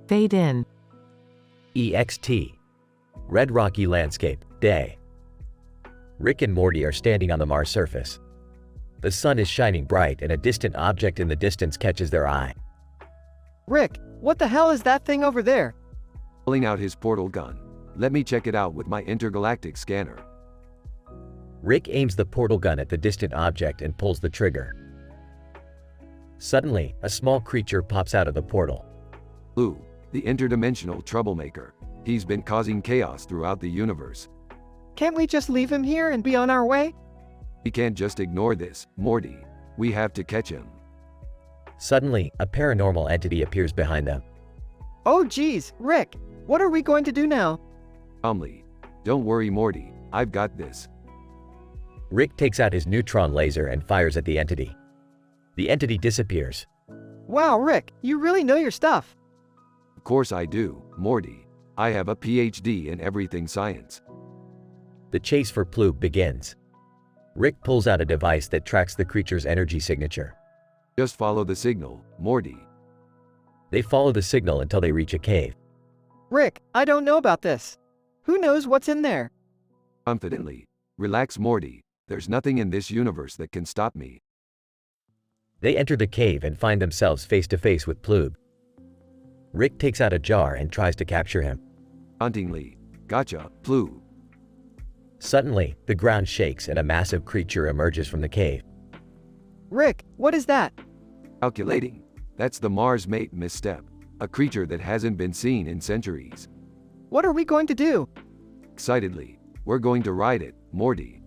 Fade in. EXT. Red rocky landscape, day. Rick and Morty are standing on the Mars surface. The sun is shining bright and a distant object in the distance catches their eye. Rick, what the hell is that thing over there? Pulling out his portal gun. Let me check it out with my intergalactic scanner. Rick aims the portal gun at the distant object and pulls the trigger. Suddenly, a small creature pops out of the portal. Lou, the interdimensional troublemaker. He's been causing chaos throughout the universe. Can't we just leave him here and be on our way? We can't just ignore this, Morty. We have to catch him. Suddenly, a paranormal entity appears behind them. Oh geez, Rick, what are we going to do now? Calmly. Don't worry, Morty. I've got this. Rick takes out his neutron laser and fires at the entity. The entity disappears. Wow, Rick, you really know your stuff. Of course I do, Morty. I have a PhD in everything science. The chase for Ploob begins. Rick pulls out a device that tracks the creature's energy signature. Just follow the signal, Morty. They follow the signal until they reach a cave. Rick, I don't know about this. Who knows what's in there? Confidently. Relax, Morty. There's nothing in this universe that can stop me. They enter the cave and find themselves face to face with Ploob. Rick takes out a jar and tries to capture him. Hauntingly. Gotcha, Ploob. Suddenly, the ground shakes and a massive creature emerges from the cave. Rick, what is that? Calculating. That's the Mars mate misstep. A creature that hasn't been seen in centuries. What are we going to do? Excitedly. We're going to ride it, Morty.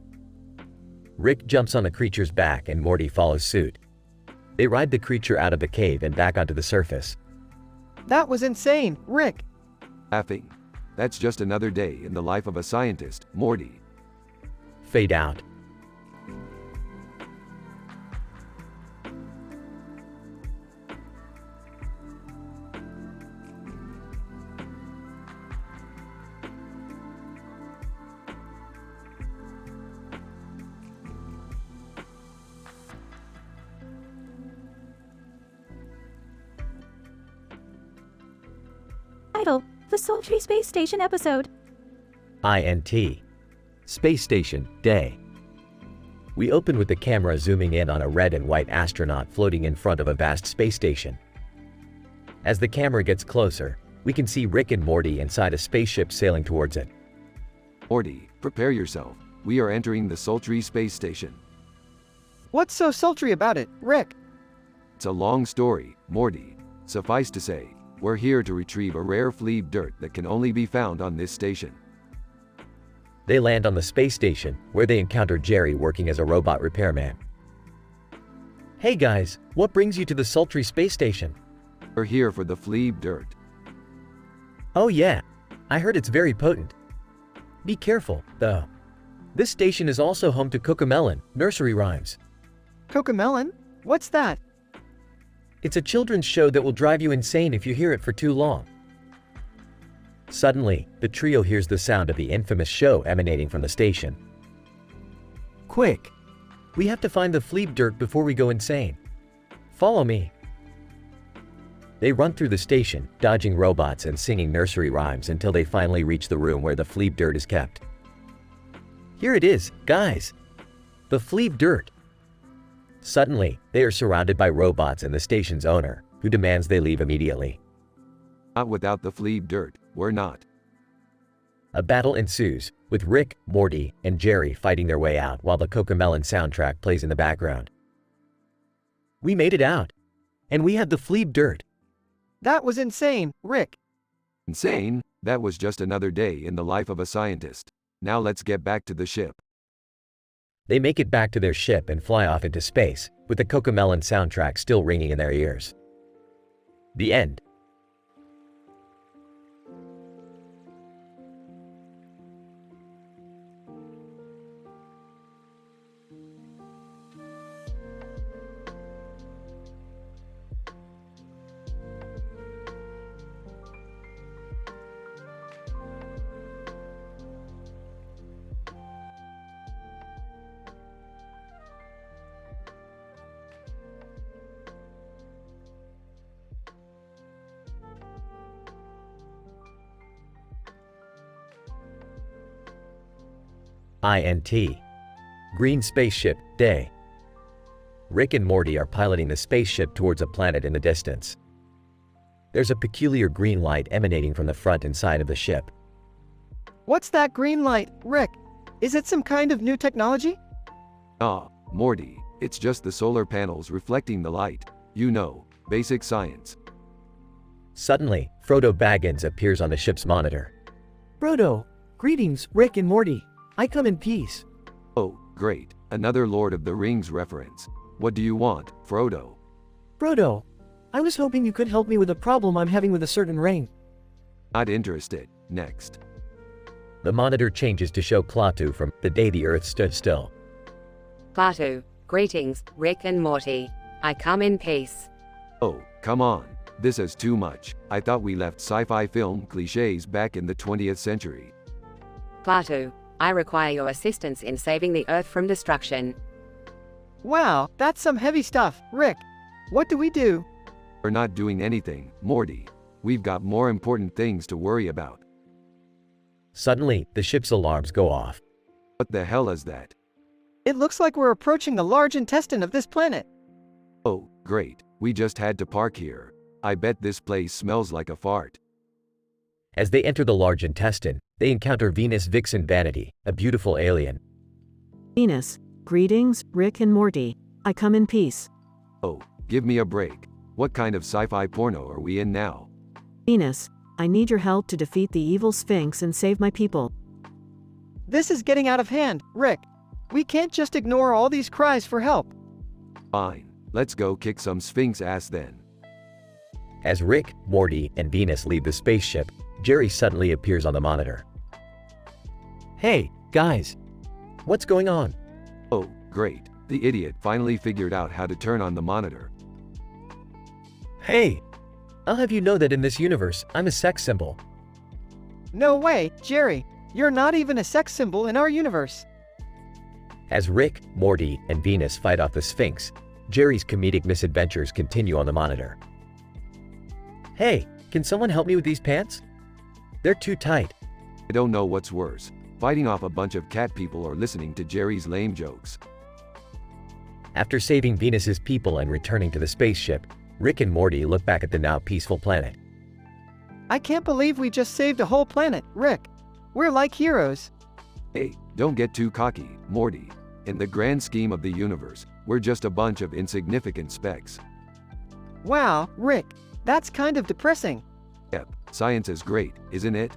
Rick jumps on the creature's back and Morty follows suit. They ride the creature out of the cave and back onto the surface. That was insane, Rick. Laughing. That's just another day in the life of a scientist, Morty. Fade out. Title: The Sultry Space Station episode. INT. Space Station, day. We open with the camera zooming in on a red and white astronaut floating in front of a vast space station. As the camera gets closer, we can see Rick and Morty inside a spaceship sailing towards it. Morty, prepare yourself. We are entering the sultry space station. What's so sultry about it, Rick? It's a long story, Morty. Suffice to say, we're here to retrieve a rare flea dirt that can only be found on this station. They land on the space station, where they encounter Jerry working as a robot repairman. Hey guys, what brings you to the sultry space station? We're here for the flea dirt. Oh yeah, I heard it's very potent. Be careful, though. This station is also home to Cocomelon, nursery rhymes. Cocomelon? What's that? It's a children's show that will drive you insane if you hear it for too long. Suddenly, the trio hears the sound of the infamous show emanating from the station. Quick! We have to find the flea dirt before we go insane. Follow me. They run through the station, dodging robots and singing nursery rhymes until they finally reach the room where the flea dirt is kept. Here it is, guys! The flea dirt! Suddenly, they are surrounded by robots and the station's owner, who demands they leave immediately. Not without the flea dirt, we're not. A battle ensues, with Rick, Morty, and Jerry fighting their way out while the Cocomelon soundtrack plays in the background. We made it out! And we have the flea dirt! That was insane, Rick. Insane? That was just another day in the life of a scientist. Now let's get back to the ship. They make it back to their ship and fly off into space, with the Cocomelon soundtrack still ringing in their ears. The end. INT. Green Spaceship, Day. Rick and Morty are piloting the spaceship towards a planet in the distance. There's a peculiar green light emanating from the front and side of the ship. What's that green light, Rick? Is it some kind of new technology? Ah, Morty, it's just the solar panels reflecting the light. You know, basic science. Suddenly, Frodo Baggins appears on the ship's monitor. Frodo, greetings, Rick and Morty. I come in peace. Oh, great. Another Lord of the Rings reference. What do you want, Frodo? Frodo, I was hoping you could help me with a problem I'm having with a certain ring. Not interested. Next. The monitor changes to show Klaatu from The Day the Earth Stood Still. Klaatu, greetings, Rick and Morty. I come in peace. Oh, come on. This is too much. I thought we left sci-fi film cliches back in the 20th century. Klaatu, I require your assistance in saving the Earth from destruction. Wow, that's some heavy stuff, Rick. What do we do? We're not doing anything, Morty. We've got more important things to worry about. Suddenly, the ship's alarms go off. What the hell is that? It looks like we're approaching the large intestine of this planet. Oh, great. We just had to park here. I bet this place smells like a fart. As they enter the large intestine, they encounter Venus Vixen Vanity, a beautiful alien. Venus, greetings, Rick and Morty. I come in peace. Oh, give me a break. What kind of sci-fi porno are we in now? Venus, I need your help to defeat the evil Sphinx and save my people. This is getting out of hand, Rick. We can't just ignore all these cries for help. Fine. Let's go kick some Sphinx ass then. As Rick, Morty, and Venus leave the spaceship, Jerry suddenly appears on the monitor. Hey, guys. What's going on? Oh, great. The idiot finally figured out how to turn on the monitor. Hey! I'll have you know that in this universe, I'm a sex symbol. No way, Jerry. You're not even a sex symbol in our universe. As Rick, Morty, and Venus fight off the Sphinx, Jerry's comedic misadventures continue on the monitor. Hey, can someone help me with these pants? They're too tight. I don't know what's worse, fighting off a bunch of cat people or listening to Jerry's lame jokes. After saving Venus's people and returning to the spaceship, Rick and Morty look back at the now peaceful planet. I can't believe we just saved a whole planet, Rick. We're like heroes. Hey, don't get too cocky, Morty. In the grand scheme of the universe, We're just a bunch of insignificant specks. Wow, Rick, that's kind of depressing. Yep, science is great, isn't it?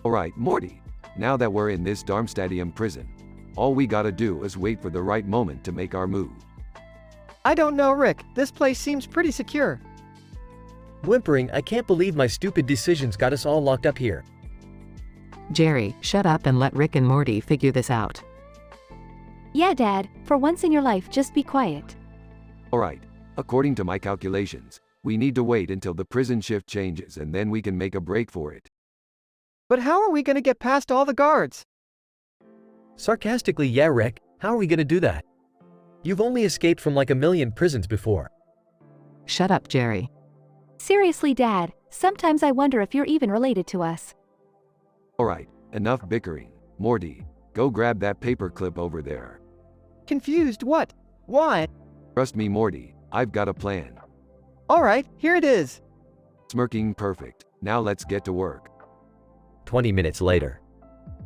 Alright, Morty. Now that we're in this Darmstadium prison, all we gotta do is wait for the right moment to make our move. I don't know, Rick. This place seems pretty secure. Whimpering, I can't believe my stupid decisions got us all locked up here. Jerry, shut up and let Rick and Morty figure this out. Yeah, Dad, for once in your life, just be quiet. Alright, according to my calculations, we need to wait until the prison shift changes and then we can make a break for it. But how are we gonna get past all the guards? Sarcastically, yeah, Rick, how are we gonna do that? You've only escaped from like a million prisons before. Shut up, Jerry. Seriously, Dad, sometimes I wonder if you're even related to us. Alright, enough bickering. Morty, go grab that paper clip over there. Confused, what? Why? Trust me, Morty, I've got a plan. Alright, here it is. Smirking perfect. Now let's get to work. 20 minutes later.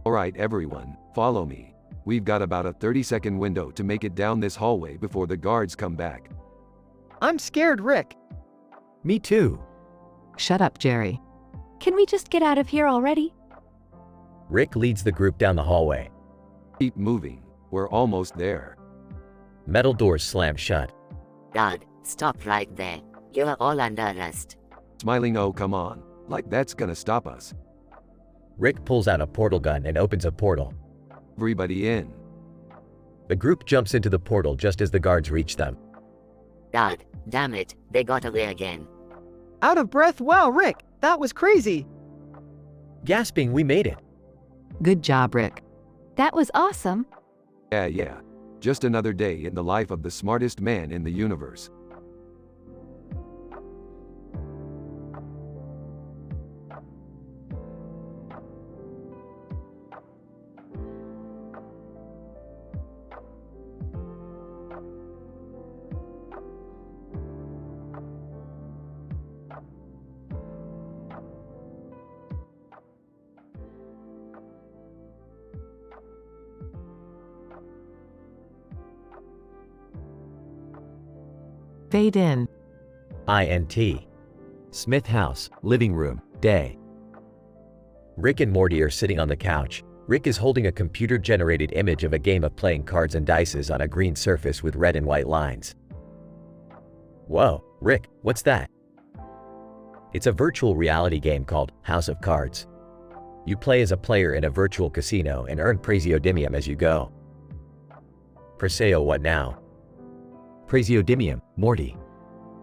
Alright everyone, follow me. We've got about a 30-second window to make it down this hallway before the guards come back. I'm scared, Rick. Me too. Shut up, Jerry. Can we just get out of here already? Rick leads the group down the hallway. Keep moving. We're almost there. Metal doors slam shut. God, stop right there. You are all under arrest. Smiling, oh come on. Like that's gonna stop us. Rick pulls out a portal gun and opens a portal. Everybody in. The group jumps into the portal just as the guards reach them. God, damn it, they got away again. Out of breath, wow, Rick, that was crazy. Gasping, we made it. Good job, Rick. That was awesome. Yeah. Just another day in the life of the smartest man in the universe. Fade in. INT. Smith house, living room, day. Rick and Morty are sitting on the couch. Rick is holding a computer-generated image of a game of playing cards and dice on a green surface with red and white lines. Whoa, Rick, what's that? It's a virtual reality game called House of Cards. You play as a player in a virtual casino and earn praseodymium as you go. Preseo, what now? Praseodymium, Morty.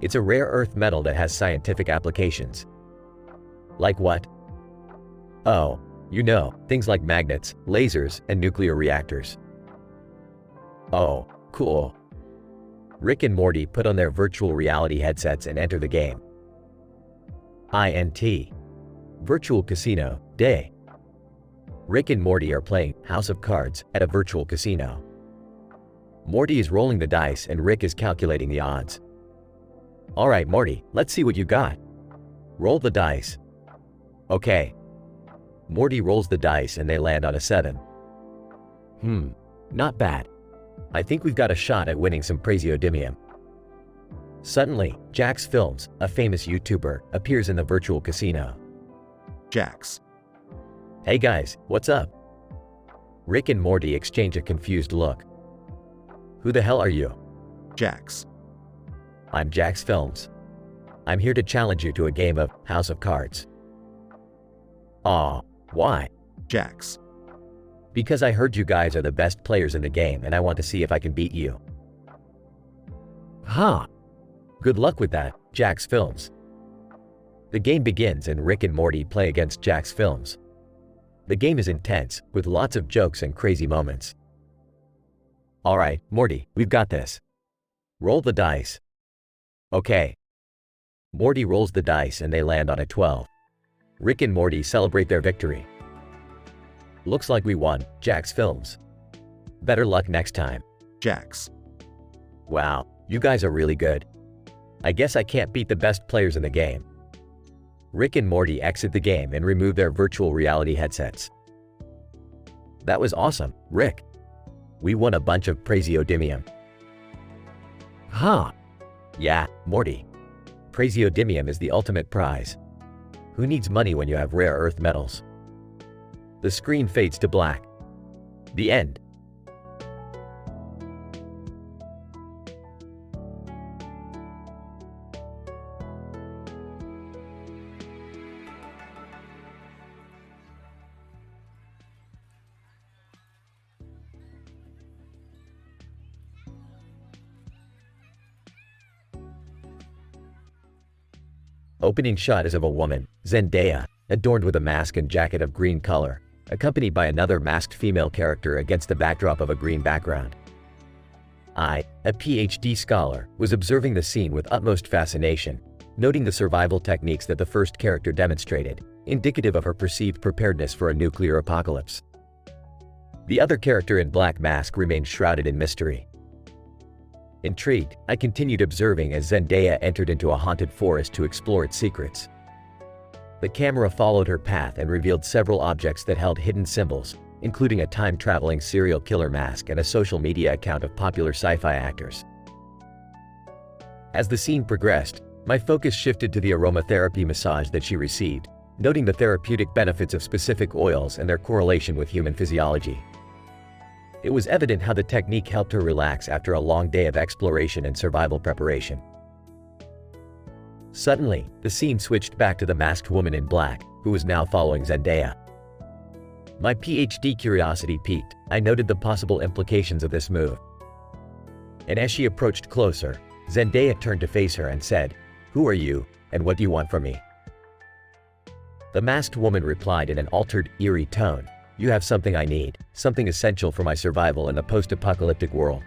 It's a rare earth metal that has scientific applications. Like what? Oh, you know, things like magnets, lasers, and nuclear reactors. Oh, cool. Rick and Morty put on their virtual reality headsets and enter the game. INT. Virtual Casino, day. Rick and Morty are playing House of Cards at a virtual casino. Morty is rolling the dice and Rick is calculating the odds. Alright, Morty, let's see what you got. Roll the dice. Okay. Morty rolls the dice and they land on a 7. Not bad. I think we've got a shot at winning some praseodymium. Suddenly, Jax Films, a famous YouTuber, appears in the virtual casino. Jax. Hey guys, what's up? Rick and Morty exchange a confused look. Who the hell are you? Jax. I'm Jax Films. I'm here to challenge you to a game of House of Cards. Aw, why? Jax. Because I heard you guys are the best players in the game and I want to see if I can beat you. Huh. Good luck with that, Jax Films. The game begins and Rick and Morty play against Jax Films. The game is intense, with lots of jokes and crazy moments. Alright, Morty, we've got this. Roll the dice. Okay. Morty rolls the dice and they land on a 12. Rick and Morty celebrate their victory. Looks like we won, Jax Films. Better luck next time. Jax. Wow, you guys are really good. I guess I can't beat the best players in the game. Rick and Morty exit the game and remove their virtual reality headsets. That was awesome, Rick. We won a bunch of praseodymium. Huh. Yeah, Morty. Praseodymium is the ultimate prize. Who needs money when you have rare earth metals? The screen fades to black. The end. Opening shot is of a woman, Zendaya, adorned with a mask and jacket of green color, accompanied by another masked female character against the backdrop of a green background. I, a PhD scholar, was observing the scene with utmost fascination, noting the survival techniques that the first character demonstrated, indicative of her perceived preparedness for a nuclear apocalypse. The other character in black mask remained shrouded in mystery. Intrigued, I continued observing as Zendaya entered into a haunted forest to explore its secrets. The camera followed her path and revealed several objects that held hidden symbols, including a time-traveling serial killer mask and a social media account of popular sci-fi actors. As the scene progressed, my focus shifted to the aromatherapy massage that she received, noting the therapeutic benefits of specific oils and their correlation with human physiology. It was evident how the technique helped her relax after a long day of exploration and survival preparation. Suddenly, the scene switched back to the masked woman in black, who was now following Zendaya. My PhD curiosity piqued. I noted the possible implications of this move. And as she approached closer, Zendaya turned to face her and said, "Who are you, and what do you want from me?" The masked woman replied in an altered, eerie tone, "You have something I need, something essential for my survival in a post-apocalyptic world."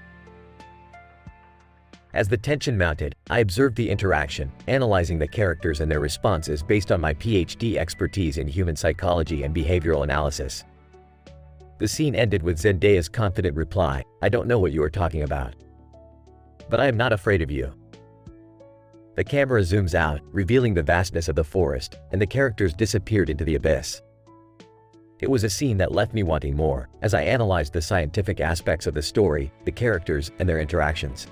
As the tension mounted, I observed the interaction, analyzing the characters and their responses based on my PhD expertise in human psychology and behavioral analysis. The scene ended with Zendaya's confident reply, "I don't know what you are talking about. But I am not afraid of you." The camera zooms out, revealing the vastness of the forest, and the characters disappeared into the abyss. It was a scene that left me wanting more, as I analyzed the scientific aspects of the story, the characters, and their interactions.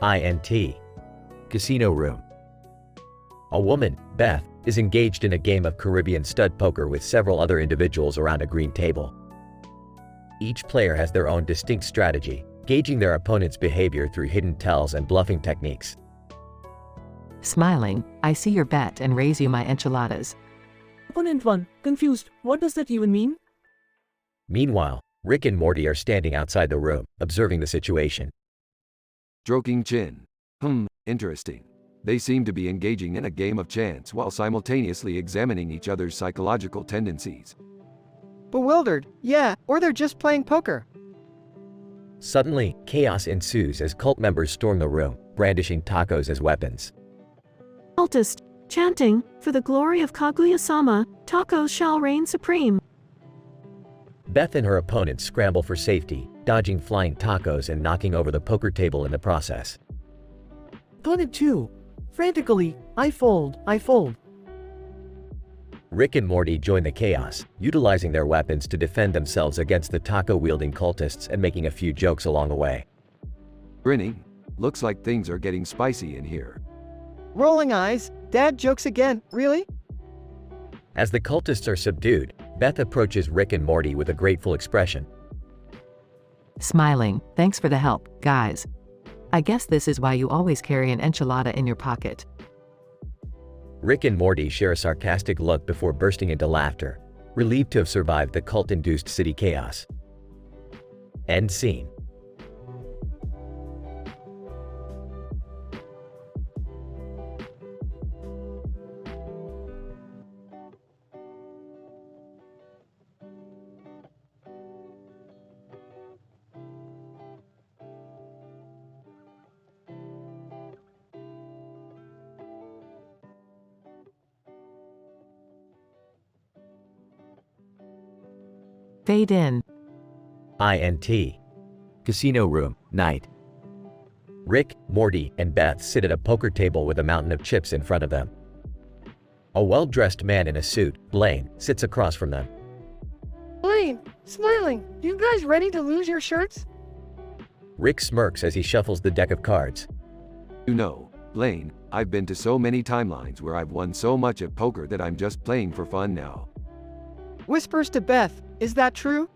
INT. Casino room. A woman, Beth, is engaged in a game of Caribbean stud poker with several other individuals around a green table. Each player has their own distinct strategy, gauging their opponent's behavior through hidden tells and bluffing techniques. Smiling, I see your bet and raise you my enchiladas. Opponent 1, confused, what does that even mean? Meanwhile, Rick and Morty are standing outside the room, observing the situation. Stroking chin. Interesting. They seem to be engaging in a game of chance while simultaneously examining each other's psychological tendencies. Bewildered, yeah, or they're just playing poker. Suddenly, chaos ensues as cult members storm the room, brandishing tacos as weapons. Cultist, chanting, "For the glory of Kaguya-sama, tacos shall reign supreme." Beth and her opponents scramble for safety, dodging flying tacos and knocking over the poker table in the process. Opponent 2, frantically, I fold. Rick and Morty join the chaos, utilizing their weapons to defend themselves against the taco-wielding cultists and making a few jokes along the way. Grinning. Looks like things are getting spicy in here. Rolling eyes, dad jokes again, really? As the cultists are subdued, Beth approaches Rick and Morty with a grateful expression. Smiling, thanks for the help, guys. I guess this is why you always carry an enchilada in your pocket. Rick and Morty share a sarcastic look before bursting into laughter, relieved to have survived the cult-induced city chaos. End scene. Fade in. INT. Casino room, night. Rick, Morty, and Beth sit at a poker table with a mountain of chips in front of them. A well-dressed man in a suit, Blaine, sits across from them. Blaine, smiling, you guys ready to lose your shirts? Rick smirks as he shuffles the deck of cards. You know, Blaine, I've been to so many timelines where I've won so much at poker that I'm just playing for fun now. Whispers to Beth, is that true?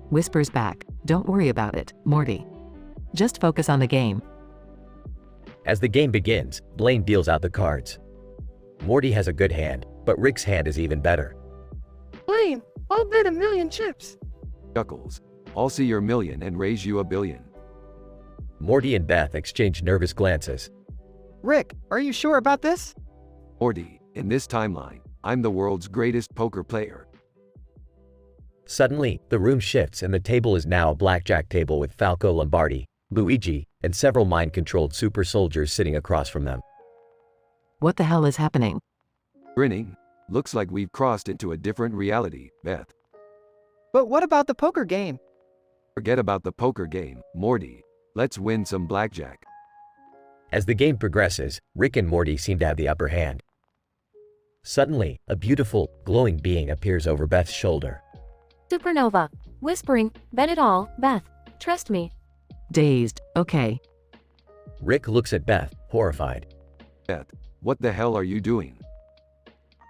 Whispers back, don't worry about it, Morty. Just focus on the game. As the game begins, Blaine deals out the cards. Morty has a good hand, but Rick's hand is even better. Blaine, I'll bet 1,000,000 chips. Chuckles. I'll see your million and raise you 1,000,000,000. Morty and Beth exchange nervous glances. Rick, are you sure about this? Morty, in this timeline, I'm the world's greatest poker player. Suddenly, the room shifts and the table is now a blackjack table with Falco Lombardi, Luigi, and several mind-controlled super soldiers sitting across from them. What the hell is happening? Grinning. Looks like we've crossed into a different reality, Beth. But what about the poker game? Forget about the poker game, Morty. Let's win some blackjack. As the game progresses, Rick and Morty seem to have the upper hand. Suddenly, a beautiful, glowing being appears over Beth's shoulder. Supernova. Whispering, bet it all, Beth. Trust me. Dazed, okay. Rick looks at Beth, horrified. Beth, what the hell are you doing?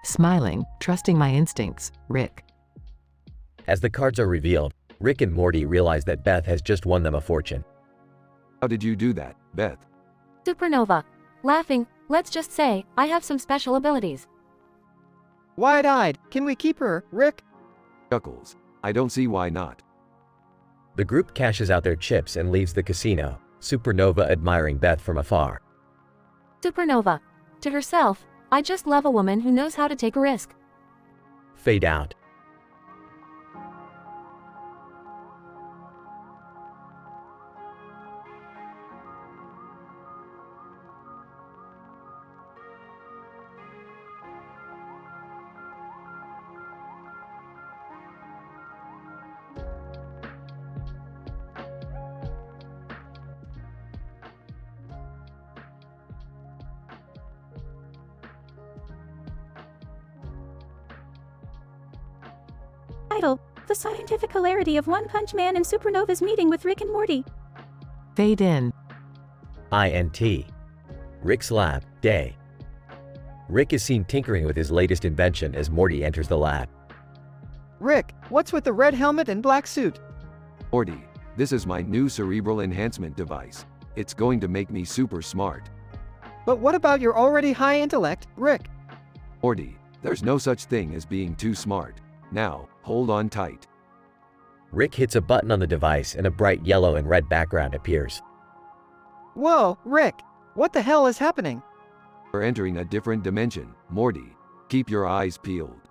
Smiling, trusting my instincts, Rick. As the cards are revealed, Rick and Morty realize that Beth has just won them a fortune. How did you do that, Beth? Supernova. Laughing, let's just say, I have some special abilities. Wide-eyed, can we keep her, Rick? Chuckles. I don't see why not. The group cashes out their chips and leaves the casino, Supernova admiring Beth from afar. Supernova. To herself, I just love a woman who knows how to take a risk. Fade out. Title: The Scientific Hilarity of One Punch Man and Supernova's Meeting with Rick and Morty. Fade in. INT. Rick's lab, day. Rick is seen tinkering with his latest invention as Morty enters the lab. Rick, what's with the red helmet and black suit? Morty, this is my new cerebral enhancement device. It's going to make me super smart. But what about your already high intellect, Rick? Morty, there's no such thing as being too smart. Now, hold on tight. Rick hits a button on the device and a bright yellow and red background appears. Whoa, Rick, what the hell is happening? We're entering a different dimension, Morty. Keep your eyes peeled.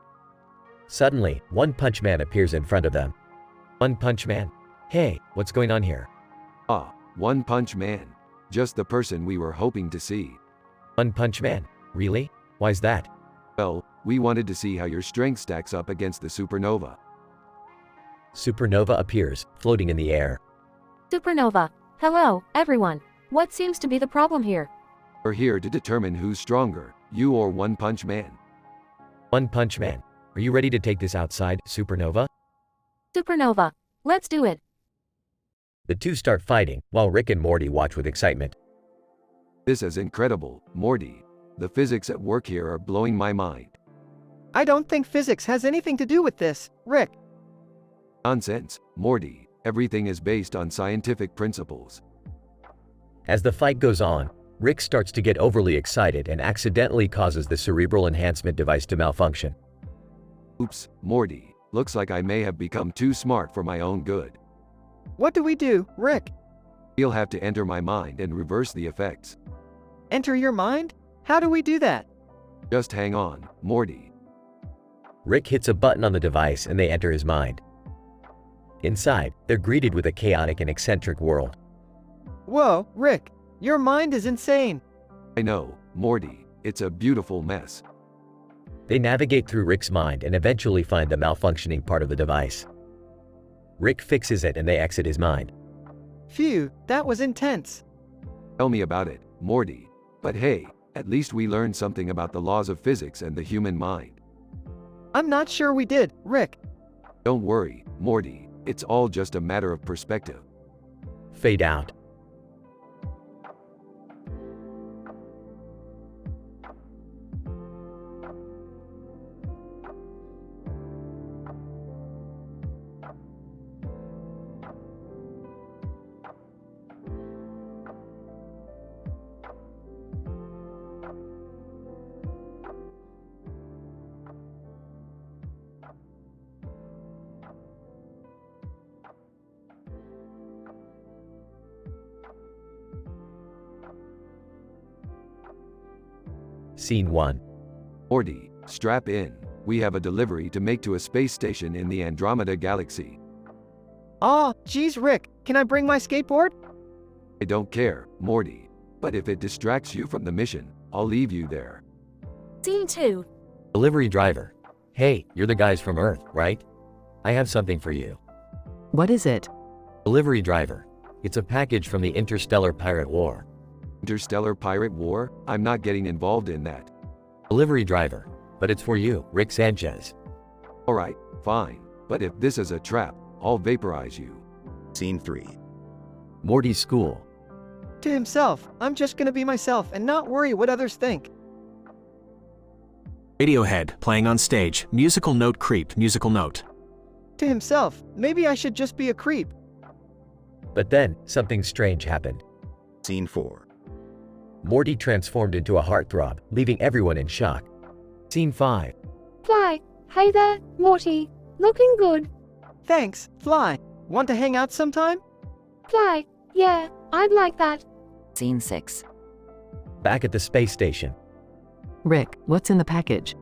Suddenly, One Punch Man appears in front of them. One Punch Man? Hey, what's going on here? Ah, One Punch Man. Just the person we were hoping to see. One Punch Man? Really? Why's that? Well, we wanted to see how your strength stacks up against the supernova. Supernova appears, floating in the air. Supernova. Hello, everyone. What seems to be the problem here? We're here to determine who's stronger, you or One Punch Man. One Punch Man. Are you ready to take this outside, Supernova? Supernova. Let's do it. The two start fighting, while Rick and Morty watch with excitement. This is incredible, Morty. The physics at work here are blowing my mind. I don't think physics has anything to do with this, Rick. Nonsense, Morty. Everything is based on scientific principles. As the fight goes on, Rick starts to get overly excited and accidentally causes the cerebral enhancement device to malfunction. Oops, Morty. Looks like I may have become too smart for my own good. What do we do, Rick? You'll have to enter my mind and reverse the effects. Enter your mind? How do we do that? Just hang on, Morty. Rick hits a button on the device and they enter his mind. Inside, they're greeted with a chaotic and eccentric world. Whoa, Rick, your mind is insane. I know, Morty. It's a beautiful mess. They navigate through Rick's mind and eventually find the malfunctioning part of the device. Rick fixes it and they exit his mind. Phew, that was intense. Tell me about it, Morty. But hey, at least we learned something about the laws of physics and the human mind. I'm not sure we did, Rick. Don't worry, Morty. It's all just a matter of perspective. Fade out. Scene 1. Morty, strap in. We have a delivery to make to a space station in the Andromeda Galaxy. Aw, geez, Rick, can I bring my skateboard? I don't care, Morty. But if it distracts you from the mission, I'll leave you there. Scene 2. Delivery driver. Hey, you're the guys from Earth, right? I have something for you. What is it? Delivery driver. It's a package from the Interstellar Pirate War. Interstellar Pirate War? I'm not getting involved in that. Delivery driver. But it's for you, Rick Sanchez. Alright, fine. But if this is a trap, I'll vaporize you. Scene 3. Morty's school. To himself, I'm just gonna be myself and not worry what others think. Radiohead, playing on stage. Musical note creep, musical note. To himself, maybe I should just be a creep. But then, something strange happened. Scene 4. Morty transformed into a heartthrob, leaving everyone in shock. Scene 5. Fly, hey there, Morty. Looking good. Thanks, Fly. Want to hang out sometime? Fly, yeah, I'd like that. Scene 6. Back at the space station. Rick, what's in the package?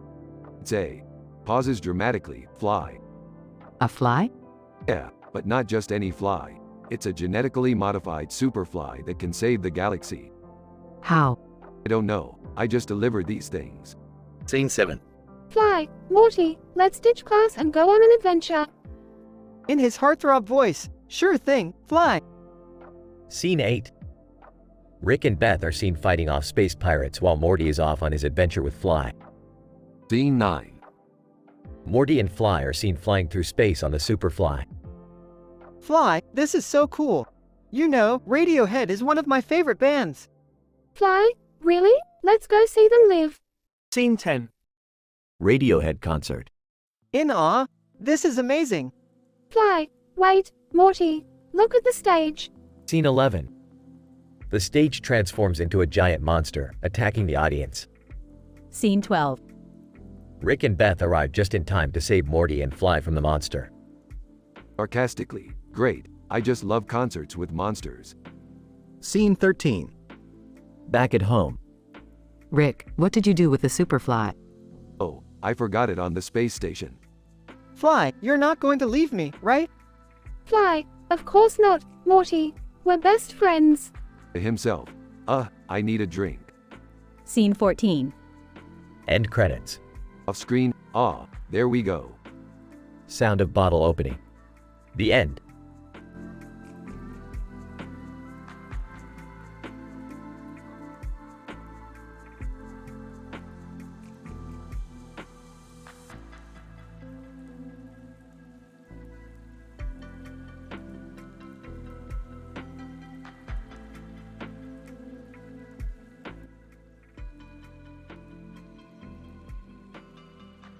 It's a. Pauses dramatically, fly. A fly? Yeah, but not just any fly. It's a genetically modified superfly that can save the galaxy. How? I don't know. I just delivered these things. Scene 7. Fly, Morty, let's ditch class and go on an adventure. In his heartthrob voice, sure thing, Fly. Scene 8. Rick and Beth are seen fighting off space pirates while Morty is off on his adventure with Fly. Scene 9. Morty and Fly are seen flying through space on the Superfly. Fly, this is so cool. You know, Radiohead is one of my favorite bands. Fly, really? Let's go see them live. Scene 10. Radiohead concert. In awe, this is amazing. Fly, wait, Morty, look at the stage. Scene 11. The stage transforms into a giant monster, attacking the audience. Scene 12. Rick and Beth arrive just in time to save Morty and Fly from the monster. Sarcastically, great. I just love concerts with monsters. Scene 13. Back at home. Rick, what did you do with the Superfly? Oh, I forgot it on the space station. Fly, you're not going to leave me, right? Fly, of course not, Morty. We're best friends. To himself. I need a drink. Scene 14. End credits. Off screen, there we go. Sound of bottle opening. The end.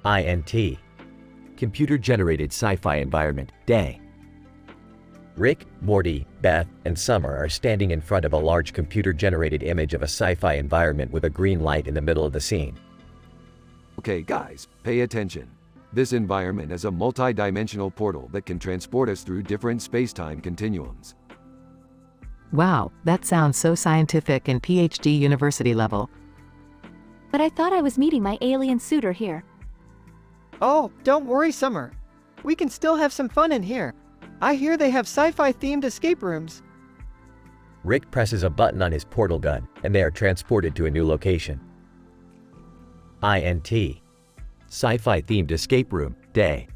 INT. Computer-generated sci-fi environment, day. Rick, Morty, Beth, and Summer are standing in front of a large computer-generated image of a sci-fi environment with a green light in the middle of the scene. Okay guys, pay attention. This environment is a multi-dimensional portal that can transport us through different space-time continuums. Wow, that sounds so scientific and PhD university level. But I thought I was meeting my alien suitor here. Oh, don't worry, Summer. We can still have some fun in here. I hear they have sci-fi themed escape rooms. Rick presses a button on his portal gun, and they are transported to a new location. INT. Sci-fi themed escape room, day.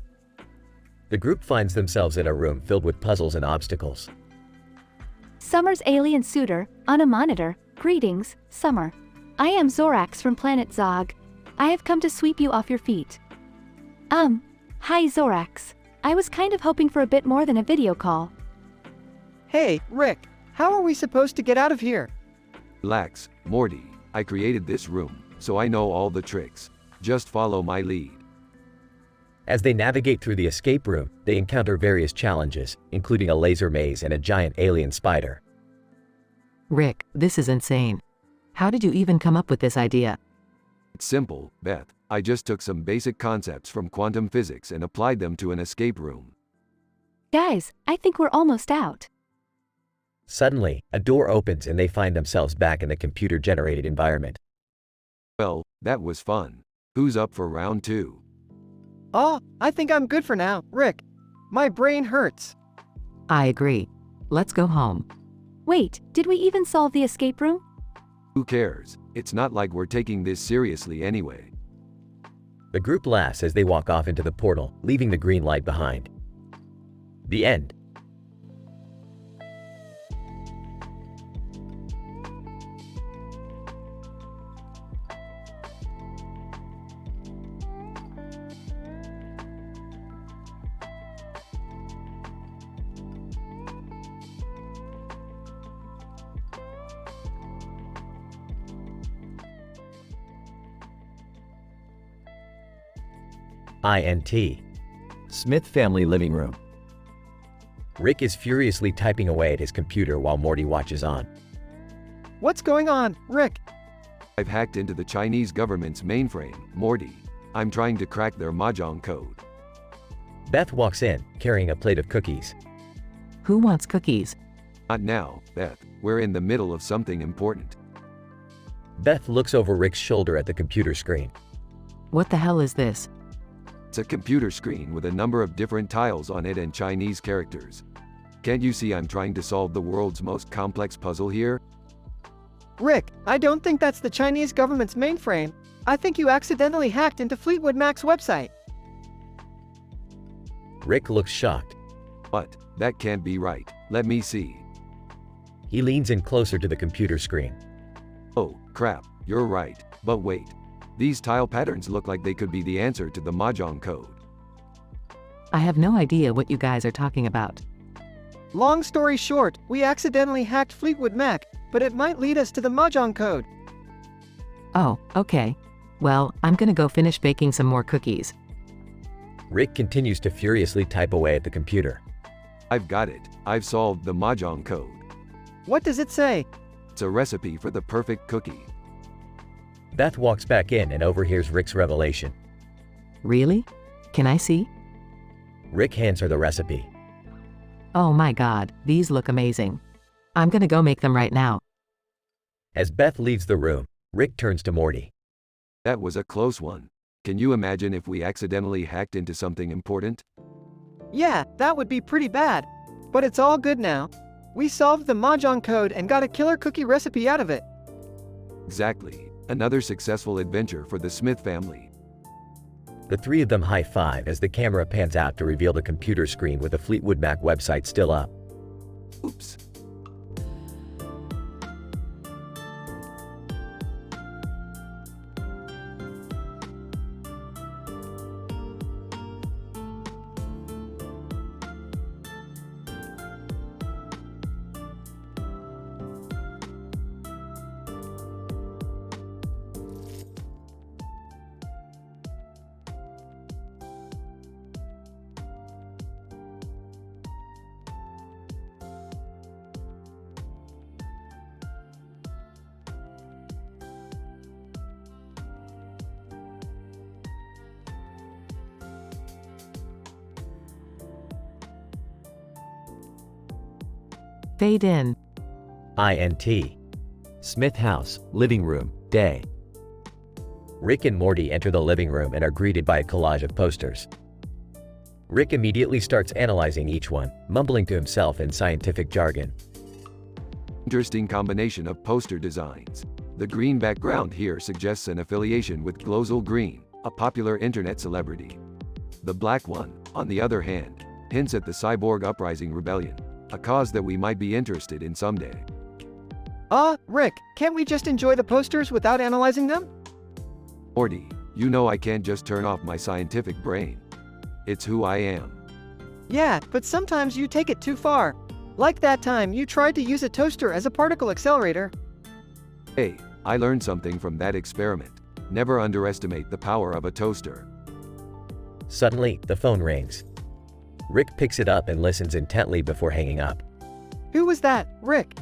The group finds themselves in a room filled with puzzles and obstacles. Summer's alien suitor, on a monitor. Greetings, Summer. I am Zorax from planet Zog. I have come to sweep you off your feet. Hi Zorax. I was kind of hoping for a bit more than a video call. Hey, Rick, how are we supposed to get out of here? Relax, Morty. I created this room, so I know all the tricks. Just follow my lead. As they navigate through the escape room, they encounter various challenges, including a laser maze and a giant alien spider. Rick, this is insane. How did you even come up with this idea? It's simple, Beth. I just took some basic concepts from quantum physics and applied them to an escape room. Guys, I think we're almost out. Suddenly, a door opens and they find themselves back in the computer-generated environment. Well, that was fun. Who's up for round 2? Oh, I think I'm good for now, Rick. My brain hurts. I agree. Let's go home. Wait, did we even solve the escape room? Who cares? It's not like we're taking this seriously anyway. The group laughs as they walk off into the portal, leaving the green light behind. The end. INT. Smith family living room. Rick is furiously typing away at his computer while Morty watches on. What's going on, Rick? I've hacked into the Chinese government's mainframe, Morty. I'm trying to crack their mahjong code. Beth walks in, carrying a plate of cookies. Who wants cookies? Not now, Beth. We're in the middle of something important. Beth looks over Rick's shoulder at the computer screen. What the hell is this? It's a computer screen with a number of different tiles on it and Chinese characters. Can't you see I'm trying to solve the world's most complex puzzle here? Rick, I don't think that's the Chinese government's mainframe. I think you accidentally hacked into Fleetwood Mac's website. Rick looks shocked. What? That can't be right. Let me see. He leans in closer to the computer screen. Oh, crap. You're right. But wait. These tile patterns look like they could be the answer to the mahjong code. I have no idea what you guys are talking about. Long story short, we accidentally hacked Fleetwood Mac, but it might lead us to the mahjong code. Oh, okay. Well, I'm gonna go finish baking some more cookies. Rick continues to furiously type away at the computer. I've got it. I've solved the mahjong code. What does it say? It's a recipe for the perfect cookie. Beth walks back in and overhears Rick's revelation. Really? Can I see? Rick hands her the recipe. Oh my god, these look amazing. I'm gonna go make them right now. As Beth leaves the room, Rick turns to Morty. That was a close one. Can you imagine if we accidentally hacked into something important? Yeah, that would be pretty bad. But it's all good now. We solved the mahjong code and got a killer cookie recipe out of it. Exactly. Another successful adventure for the Smith family. The three of them high-five as the camera pans out to reveal the computer screen with the Fleetwood Mac website still up. Oops. Fade in. INT. Smith house, living room, day. Rick and Morty enter the living room and are greeted by a collage of posters. Rick immediately starts analyzing each one, mumbling to himself in scientific jargon. Interesting combination of poster designs. The green background here suggests an affiliation with Glozal Green, a popular internet celebrity. The black one, on the other hand, hints at the Cyborg Uprising Rebellion, a cause that we might be interested in someday. Rick, can't we just enjoy the posters without analyzing them? Morty, you know I can't just turn off my scientific brain. It's who I am. Yeah, but sometimes you take it too far. Like that time you tried to use a toaster as a particle accelerator. Hey, I learned something from that experiment. Never underestimate the power of a toaster. Suddenly, the phone rings. Rick picks it up and listens intently before hanging up. Who was that, Rick?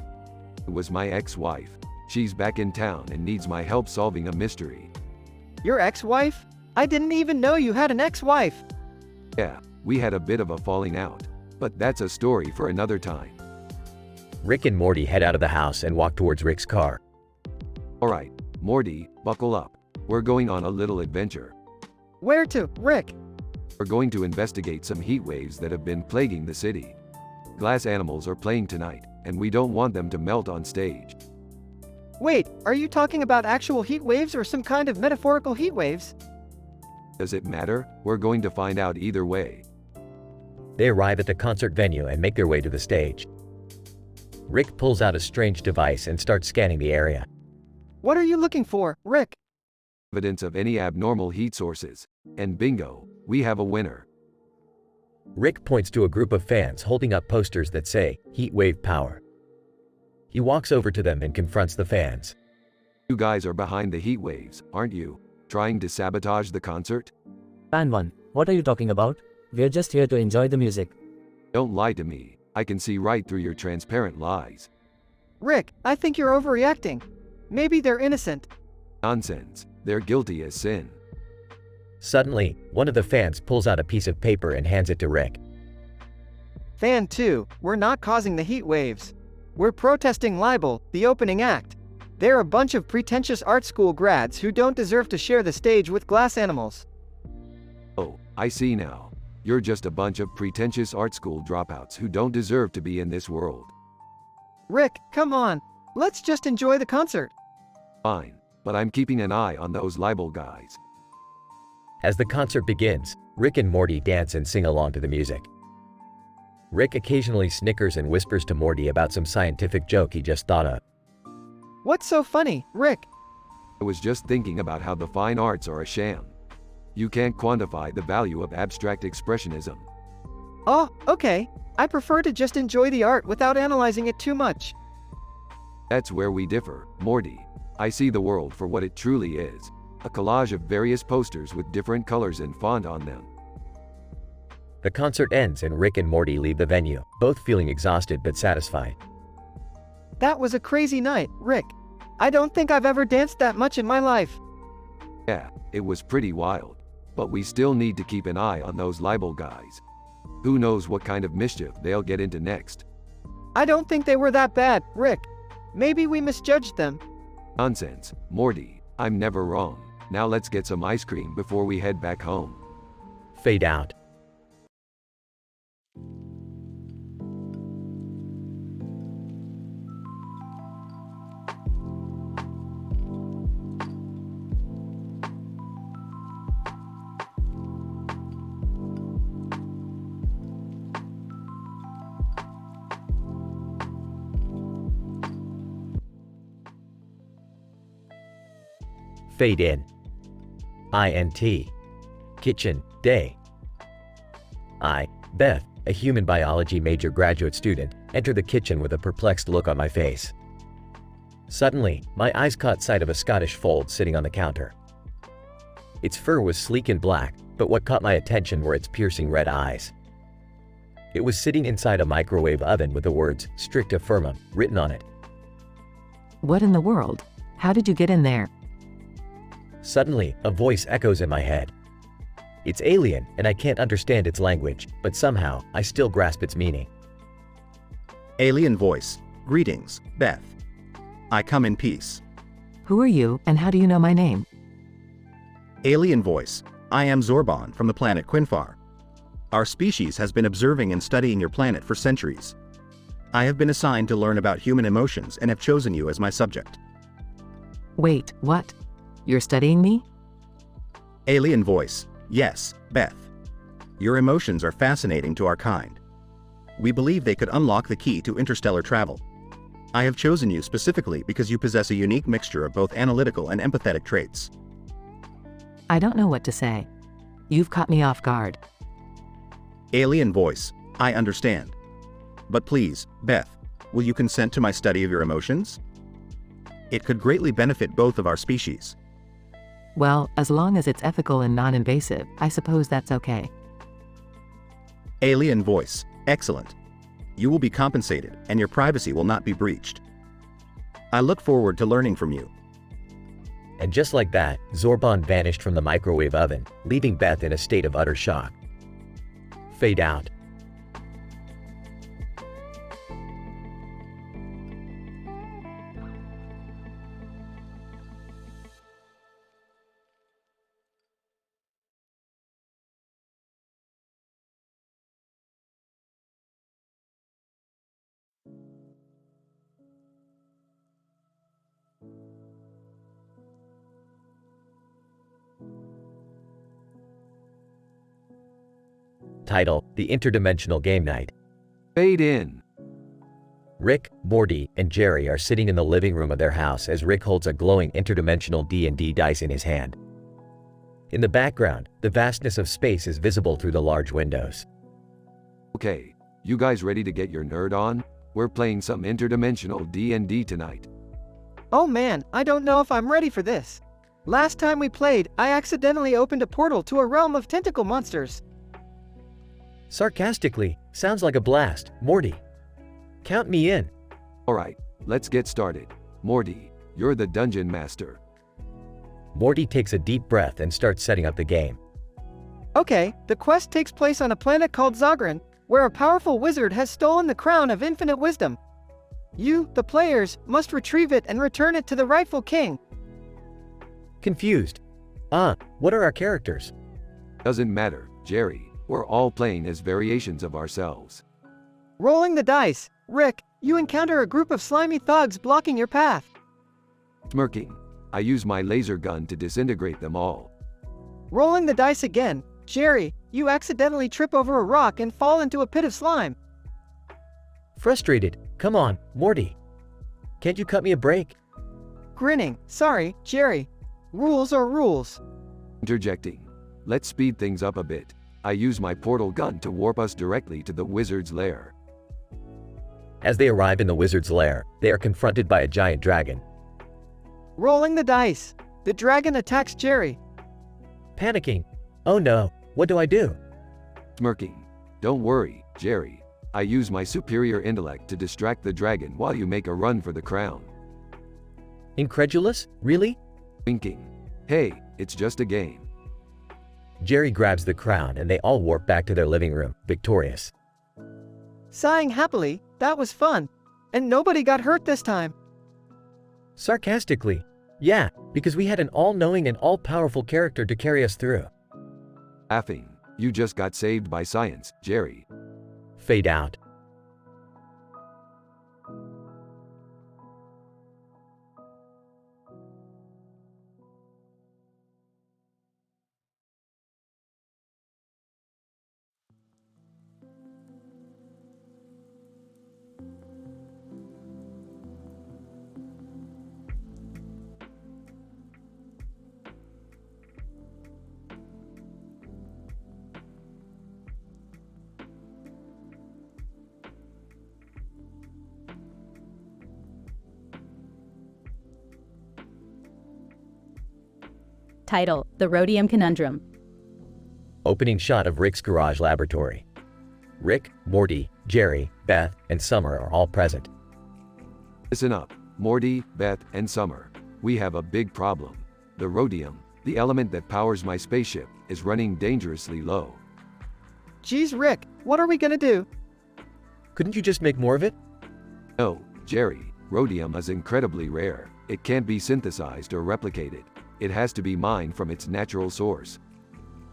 It was my ex-wife. She's back in town and needs my help solving a mystery. Your ex-wife? I didn't even know you had an ex-wife. Yeah, we had a bit of a falling out, but that's a story for another time. Rick and Morty head out of the house and walk towards Rick's car. Alright, Morty, buckle up. We're going on a little adventure. Where to, Rick? We're going to investigate some heat waves that have been plaguing the city. Glass animals are playing tonight, and we don't want them to melt on stage. Wait, are you talking about actual heat waves or some kind of metaphorical heat waves? Does it matter? We're going to find out either way. They arrive at the concert venue and make their way to the stage. Rick pulls out a strange device and starts scanning the area. What are you looking for, Rick? Evidence of any abnormal heat sources. And bingo, we have a winner. Rick points to a group of fans holding up posters that say, "Heat Wave Power." He walks over to them and confronts the fans. You guys are behind the heat waves, aren't you? Trying to sabotage the concert? Fan 1, what are you talking about? We're just here to enjoy the music. Don't lie to me. I can see right through your transparent lies. Rick, I think you're overreacting. Maybe they're innocent. Nonsense. They're guilty as sin. Suddenly, one of the fans pulls out a piece of paper and hands it to Rick. Fan 2, we're not causing the heat waves. We're protesting libel, the opening act. They're a bunch of pretentious art school grads who don't deserve to share the stage with glass animals. Oh, I see now. You're just a bunch of pretentious art school dropouts who don't deserve to be in this world. Rick, come on. Let's just enjoy the concert. Fine, but I'm keeping an eye on those libel guys. As the concert begins, Rick and Morty dance and sing along to the music. Rick occasionally snickers and whispers to Morty about some scientific joke he just thought of. What's so funny, Rick? I was just thinking about how the fine arts are a sham. You can't quantify the value of abstract expressionism. Oh, okay. I prefer to just enjoy the art without analyzing it too much. That's where we differ, Morty. I see the world for what it truly is. A collage of various posters with different colors and font on them. The concert ends and Rick and Morty leave the venue, both feeling exhausted but satisfied. That was a crazy night, Rick. I don't think I've ever danced that much in my life. Yeah, it was pretty wild. But we still need to keep an eye on those libel guys. Who knows what kind of mischief they'll get into next. I don't think they were that bad, Rick. Maybe we misjudged them. Nonsense, Morty. I'm never wrong. Now let's get some ice cream before we head back home. Fade out. Fade in. INT. Kitchen, day. I, Beth, a human biology major graduate student, enter the kitchen with a perplexed look on my face. Suddenly, my eyes caught sight of a Scottish fold sitting on the counter. Its fur was sleek and black, but what caught my attention were its piercing red eyes. It was sitting inside a microwave oven with the words "Stricta Firma" written on it. What in the world? How did you get in there? Suddenly, a voice echoes in my head. It's alien, and I can't understand its language, but somehow, I still grasp its meaning. Alien voice. Greetings, Beth. I come in peace. Who are you, and how do you know my name? Alien voice. I am Zorban from the planet Quinfar. Our species has been observing and studying your planet for centuries. I have been assigned to learn about human emotions and have chosen you as my subject. Wait, what? You're studying me? Alien voice. Yes, Beth. Your emotions are fascinating to our kind. We believe they could unlock the key to interstellar travel. I have chosen you specifically because you possess a unique mixture of both analytical and empathetic traits. I don't know what to say. You've caught me off guard. Alien voice. I understand. But please, Beth, will you consent to my study of your emotions? It could greatly benefit both of our species. Well, as long as it's ethical and non-invasive, I suppose that's okay. Alien voice. Excellent. You will be compensated, and your privacy will not be breached. I look forward to learning from you. And just like that, Zorban vanished from the microwave oven, leaving Beth in a state of utter shock. Fade out. Title: The Interdimensional Game Night. Fade in. Rick, Morty, and Jerry are sitting in the living room of their house as Rick holds a glowing interdimensional D&D dice in his hand. In the background, the vastness of space is visible through the large windows. Okay, you guys ready to get your nerd on? We're playing some interdimensional D&D tonight. Oh man, I don't know if I'm ready for this. Last time we played, I accidentally opened a portal to a realm of tentacle monsters. Sarcastically, sounds like a blast, Morty. Count me in. Alright, let's get started. Morty, you're the dungeon master. Morty takes a deep breath and starts setting up the game. Okay, the quest takes place on a planet called Zagran, where a powerful wizard has stolen the crown of infinite wisdom. You, the players, must retrieve it and return it to the rightful king. Confused. What are our characters? Doesn't matter, Jerry. We're all playing as variations of ourselves. Rolling the dice. Rick, you encounter a group of slimy thugs blocking your path. Smirking. I use my laser gun to disintegrate them all. Rolling the dice again. Jerry, you accidentally trip over a rock and fall into a pit of slime. Frustrated. Come on, Morty. Can't you cut me a break? Grinning. Sorry, Jerry. Rules are rules. Interjecting. Let's speed things up a bit. I use my portal gun to warp us directly to the wizard's lair. As they arrive in the wizard's lair, they are confronted by a giant dragon. Rolling the dice. The dragon attacks Jerry. Panicking. Oh no, what do I do? Smirking. Don't worry, Jerry. I use my superior intellect to distract the dragon while you make a run for the crown. Incredulous? Really? Winking. Hey, it's just a game. Jerry grabs the crown and they all warp back to their living room, victorious. Sighing happily, that was fun. And nobody got hurt this time. Sarcastically. Yeah, because we had an all-knowing and all-powerful character to carry us through. Laughing. You just got saved by science, Jerry. Fade out. Title: The Rhodium Conundrum. Opening shot of Rick's garage laboratory. Rick, Morty, Jerry, Beth, and Summer are all present. Listen up, Morty, Beth, and Summer. We have a big problem. The rhodium, the element that powers my spaceship, is running dangerously low. Geez, Rick, what are we gonna do? Couldn't you just make more of it? No, Jerry, rhodium is incredibly rare. It can't be synthesized or replicated. It has to be mined from its natural source.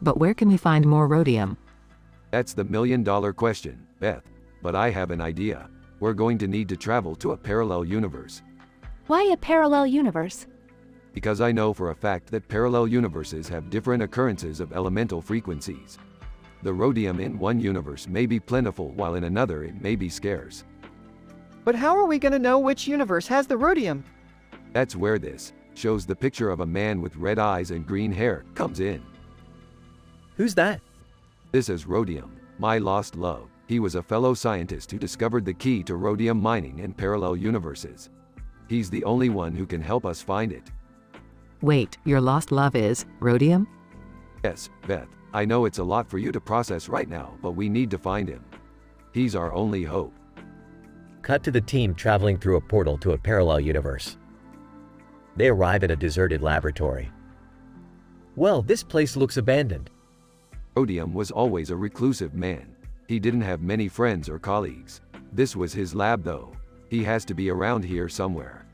But where can we find more rhodium? That's the million-dollar question, Beth. But I have an idea. We're going to need to travel to a parallel universe. Why a parallel universe? Because I know for a fact that parallel universes have different occurrences of elemental frequencies. The rhodium in one universe may be plentiful while in another it may be scarce. But how are we going to know which universe has the rhodium? That's where this shows the picture of a man with red eyes and green hair comes in. Who's that? This is Rhodium, my lost love. He was a fellow scientist who discovered the key to rhodium mining in parallel universes. He's the only one who can help us find it. Wait, your lost love is rhodium? Yes, Beth, I know it's a lot for you to process right now, but we need to find him. He's our only hope. Cut to the team traveling through a portal to a parallel universe. They arrive at a deserted laboratory. Well, this place looks abandoned. Rhodium was always a reclusive man. He didn't have many friends or colleagues. This was his lab though. He has to be around here somewhere.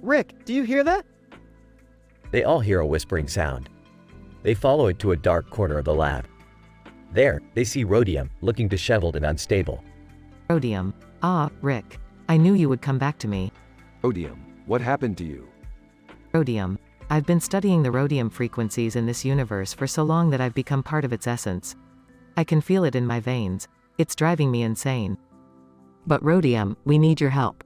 Rick, do you hear that? They all hear a whispering sound. They follow it to a dark corner of the lab. There, they see Rhodium, looking disheveled and unstable. Rhodium. Ah, Rick. I knew you would come back to me. Rhodium, what happened to you? Rhodium. I've been studying the rhodium frequencies in this universe for so long that I've become part of its essence. I can feel it in my veins. It's driving me insane. But Rhodium, we need your help.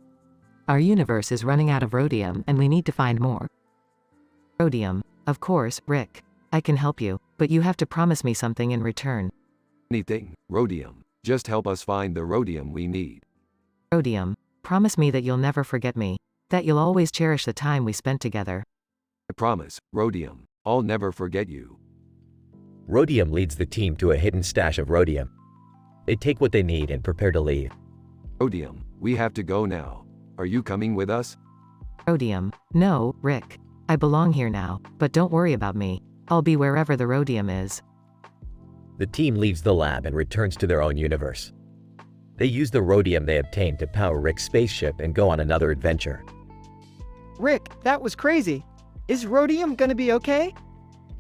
Our universe is running out of rhodium and we need to find more. Rhodium. Of course, Rick. I can help you, but you have to promise me something in return. Anything, Rhodium. Just help us find the rhodium we need. Rhodium. Promise me that you'll never forget me. That you'll always cherish the time we spent together. I promise, Rhodium. I'll never forget you. Rhodium leads the team to a hidden stash of rhodium. They take what they need and prepare to leave. Rhodium, we have to go now. Are you coming with us? Rhodium. No, Rick. I belong here now, but don't worry about me. I'll be wherever the rhodium is. The team leaves the lab and returns to their own universe. They use the rhodium they obtained to power Rick's spaceship and go on another adventure. Rick, that was crazy. Is rhodium gonna be okay?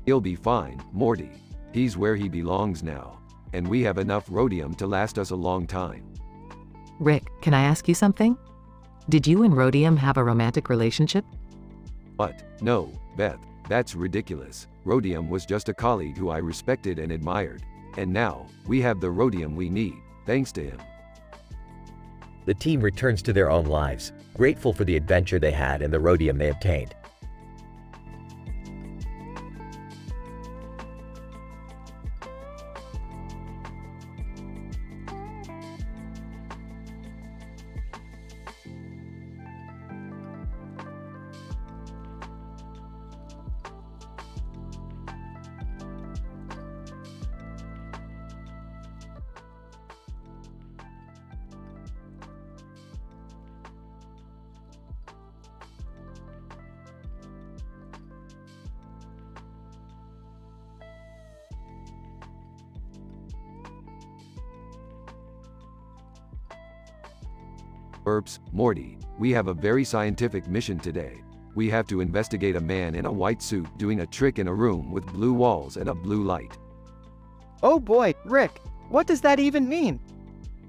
He'll be fine, Morty. He's where he belongs now. And we have enough rhodium to last us a long time. Rick, can I ask you something? Did you and rhodium have a romantic relationship? What? No, Beth, that's ridiculous. Rhodium was just a colleague who I respected and admired. And now, we have the rhodium we need, thanks to him. The team returns to their own lives, grateful for the adventure they had and the rhodium they obtained. Morty, we have a very scientific mission today. We have to investigate a man in a white suit doing a trick in a room with blue walls and a blue light. Oh boy, Rick, what does that even mean?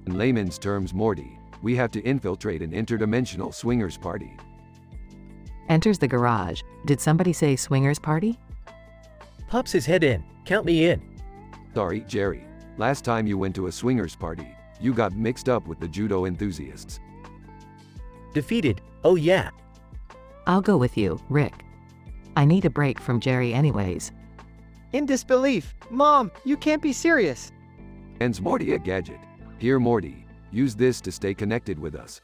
In layman's terms, Morty, we have to infiltrate an interdimensional swingers party. Enters the garage. Did somebody say swingers party? Pops his head in. Count me in. Sorry, Jerry. Last time you went to a swingers party, you got mixed up with the judo enthusiasts. Defeated. Oh yeah. I'll go with you, Rick. I need a break from Jerry anyways. In disbelief. Mom, you can't be serious. Hands Morty a gadget. Here, Morty, use this to stay connected with us.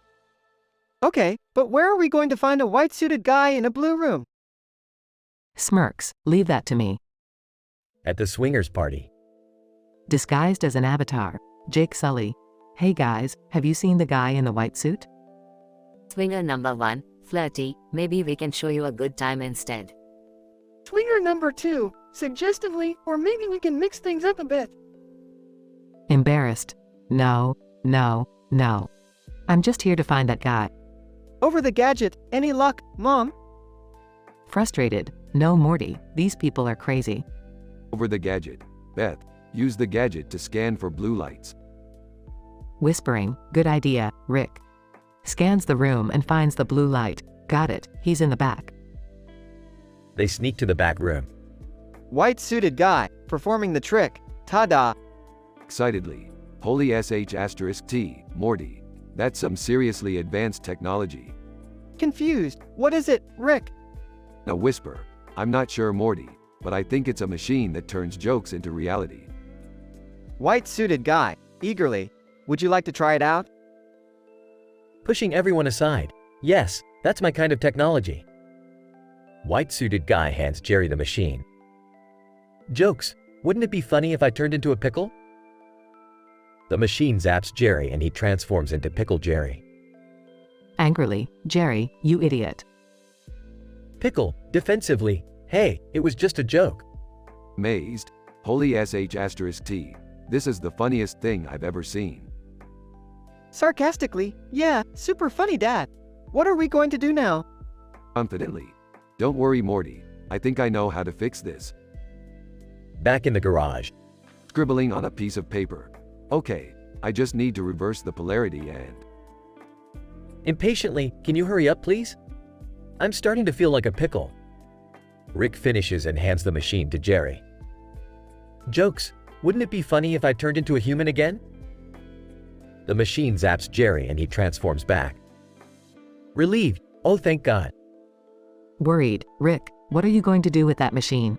Okay, but where are we going to find a white-suited guy in a blue room? Smirks, leave that to me. At the swingers party. Disguised as an avatar, Jake Sully. Hey guys, have you seen the guy in the white suit? Swinger number 1, flirty, maybe we can show you a good time instead. Swinger number 2, suggestively, or maybe we can mix things up a bit. Embarrassed. No. I'm just here to find that guy. Over the gadget, any luck, Mom? Frustrated. No, Morty, these people are crazy. Over the gadget. Beth, use the gadget to scan for blue lights. Whispering, good idea, Rick. Scans the room and finds the blue light. Got it, he's in the back. They sneak to the back room. White-suited guy, performing the trick. Ta-da! Excitedly. Holy sh*T, Morty. That's some seriously advanced technology. Confused. What is it, Rick? A whisper. I'm not sure, Morty, but I think it's a machine that turns jokes into reality. White-suited guy, eagerly. Would you like to try it out? Pushing everyone aside. Yes, that's my kind of technology. White-suited guy hands Jerry the machine. Jokes. Wouldn't it be funny if I turned into a pickle? The machine zaps Jerry and he transforms into Pickle Jerry. Angrily, Jerry, you idiot. Pickle, defensively, hey, it was just a joke. Amazed. Holy sh*T. This is the funniest thing I've ever seen. Sarcastically, yeah, super funny, Dad. What are we going to do now? Confidently. Don't worry, Morty. I think I know how to fix this. Back in the garage. Scribbling on a piece of paper. Okay, I just need to reverse the polarity and... Impatiently, can you hurry up, please? I'm starting to feel like a pickle. Rick finishes and hands the machine to Jerry. Jokes. Wouldn't it be funny if I turned into a human again? The machine zaps Jerry and he transforms back. Relieved. Oh, thank God. Worried, Rick, what are you going to do with that machine?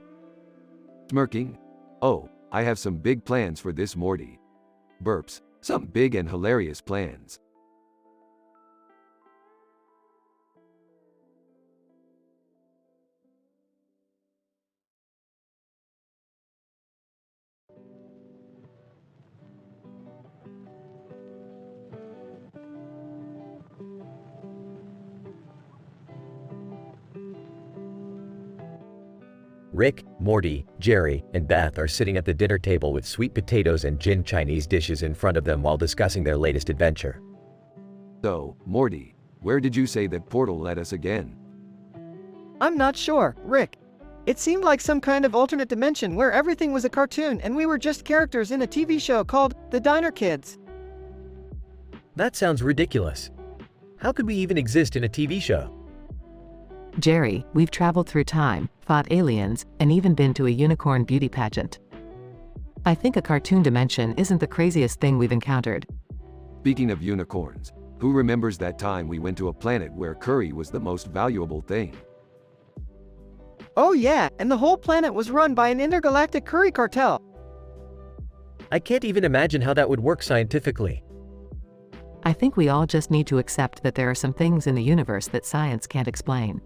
Smirking. Oh, I have some big plans for this, Morty. Burps. Some big and hilarious plans. Rick, Morty, Jerry, and Beth are sitting at the dinner table with sweet potatoes and gin Chinese dishes in front of them while discussing their latest adventure. So, Morty, where did you say that portal led us again? I'm not sure, Rick. It seemed like some kind of alternate dimension where everything was a cartoon and we were just characters in a TV show called The Diner Kids. That sounds ridiculous. How could we even exist in a TV show? Jerry, we've traveled through time, fought aliens, and even been to a unicorn beauty pageant. I think a cartoon dimension isn't the craziest thing we've encountered. Speaking of unicorns, who remembers that time we went to a planet where curry was the most valuable thing? Oh yeah, and the whole planet was run by an intergalactic curry cartel. I can't even imagine how that would work scientifically. I think we all just need to accept that there are some things in the universe that science can't explain.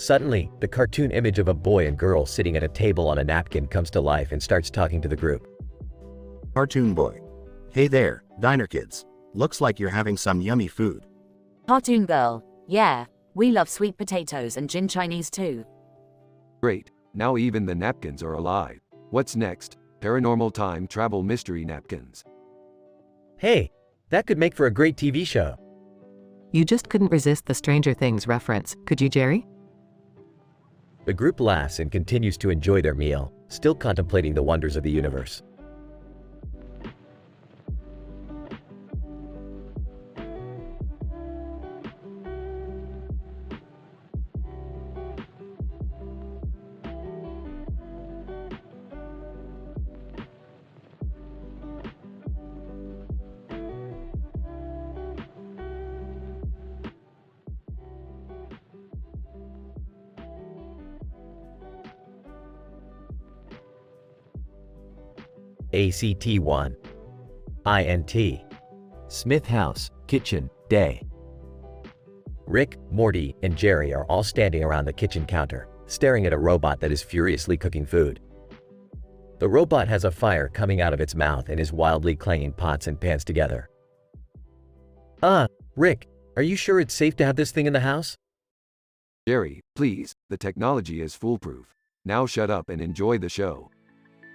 Suddenly, the cartoon image of a boy and girl sitting at a table on a napkin comes to life and starts talking to the group. Cartoon boy. Hey there, Diner Kids. Looks like you're having some yummy food. Cartoon girl. Yeah, we love sweet potatoes and gin Chinese too. Great, now even the napkins are alive. What's next? Paranormal time travel mystery napkins. Hey, that could make for a great TV show. You just couldn't resist the Stranger Things reference, could you, Jerry? The group laughs and continues to enjoy their meal, still contemplating the wonders of the universe. ACT1. INT. Smith house, kitchen, day. Rick, Morty, and Jerry are all standing around the kitchen counter, staring at a robot that is furiously cooking food. The robot has a fire coming out of its mouth and is wildly clanging pots and pans together. Rick, are you sure it's safe to have this thing in the house? Jerry, please, the technology is foolproof. Now shut up and enjoy the show.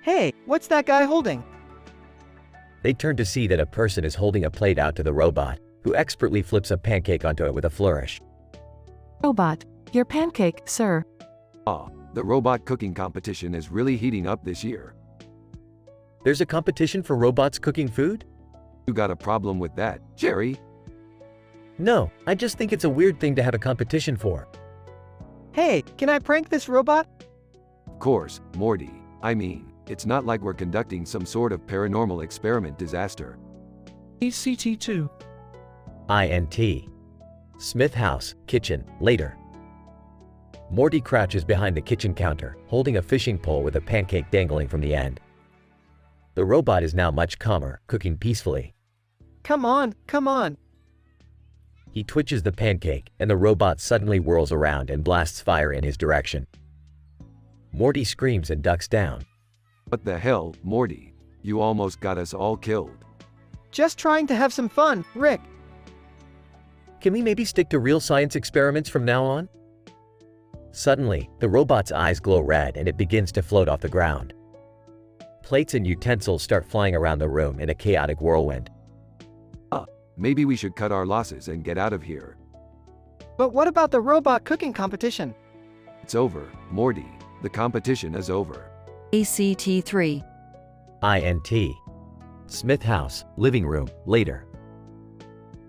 Hey, what's that guy holding? They turn to see that a person is holding a plate out to the robot, who expertly flips a pancake onto it with a flourish. Robot, your pancake, sir. Ah, the robot cooking competition is really heating up this year. There's a competition for robots cooking food? You got a problem with that, Jerry? No, I just think it's a weird thing to have a competition for. Hey, can I prank this robot? Of course, Morty. I mean, it's not like we're conducting some sort of paranormal experiment disaster. ECT2. INT. Smith house, kitchen, later. Morty crouches behind the kitchen counter, holding a fishing pole with a pancake dangling from the end. The robot is now much calmer, cooking peacefully. Come on, come on. He twitches the pancake, and the robot suddenly whirls around and blasts fire in his direction. Morty screams and ducks down. What the hell, Morty? You almost got us all killed. Just trying to have some fun, Rick. Can we maybe stick to real science experiments from now on? Suddenly, the robot's eyes glow red and it begins to float off the ground. Plates and utensils start flying around the room in a chaotic whirlwind. Maybe we should cut our losses and get out of here. But what about the robot cooking competition? It's over, Morty. The competition is over. ACT3. INT. Smith house, living room, later.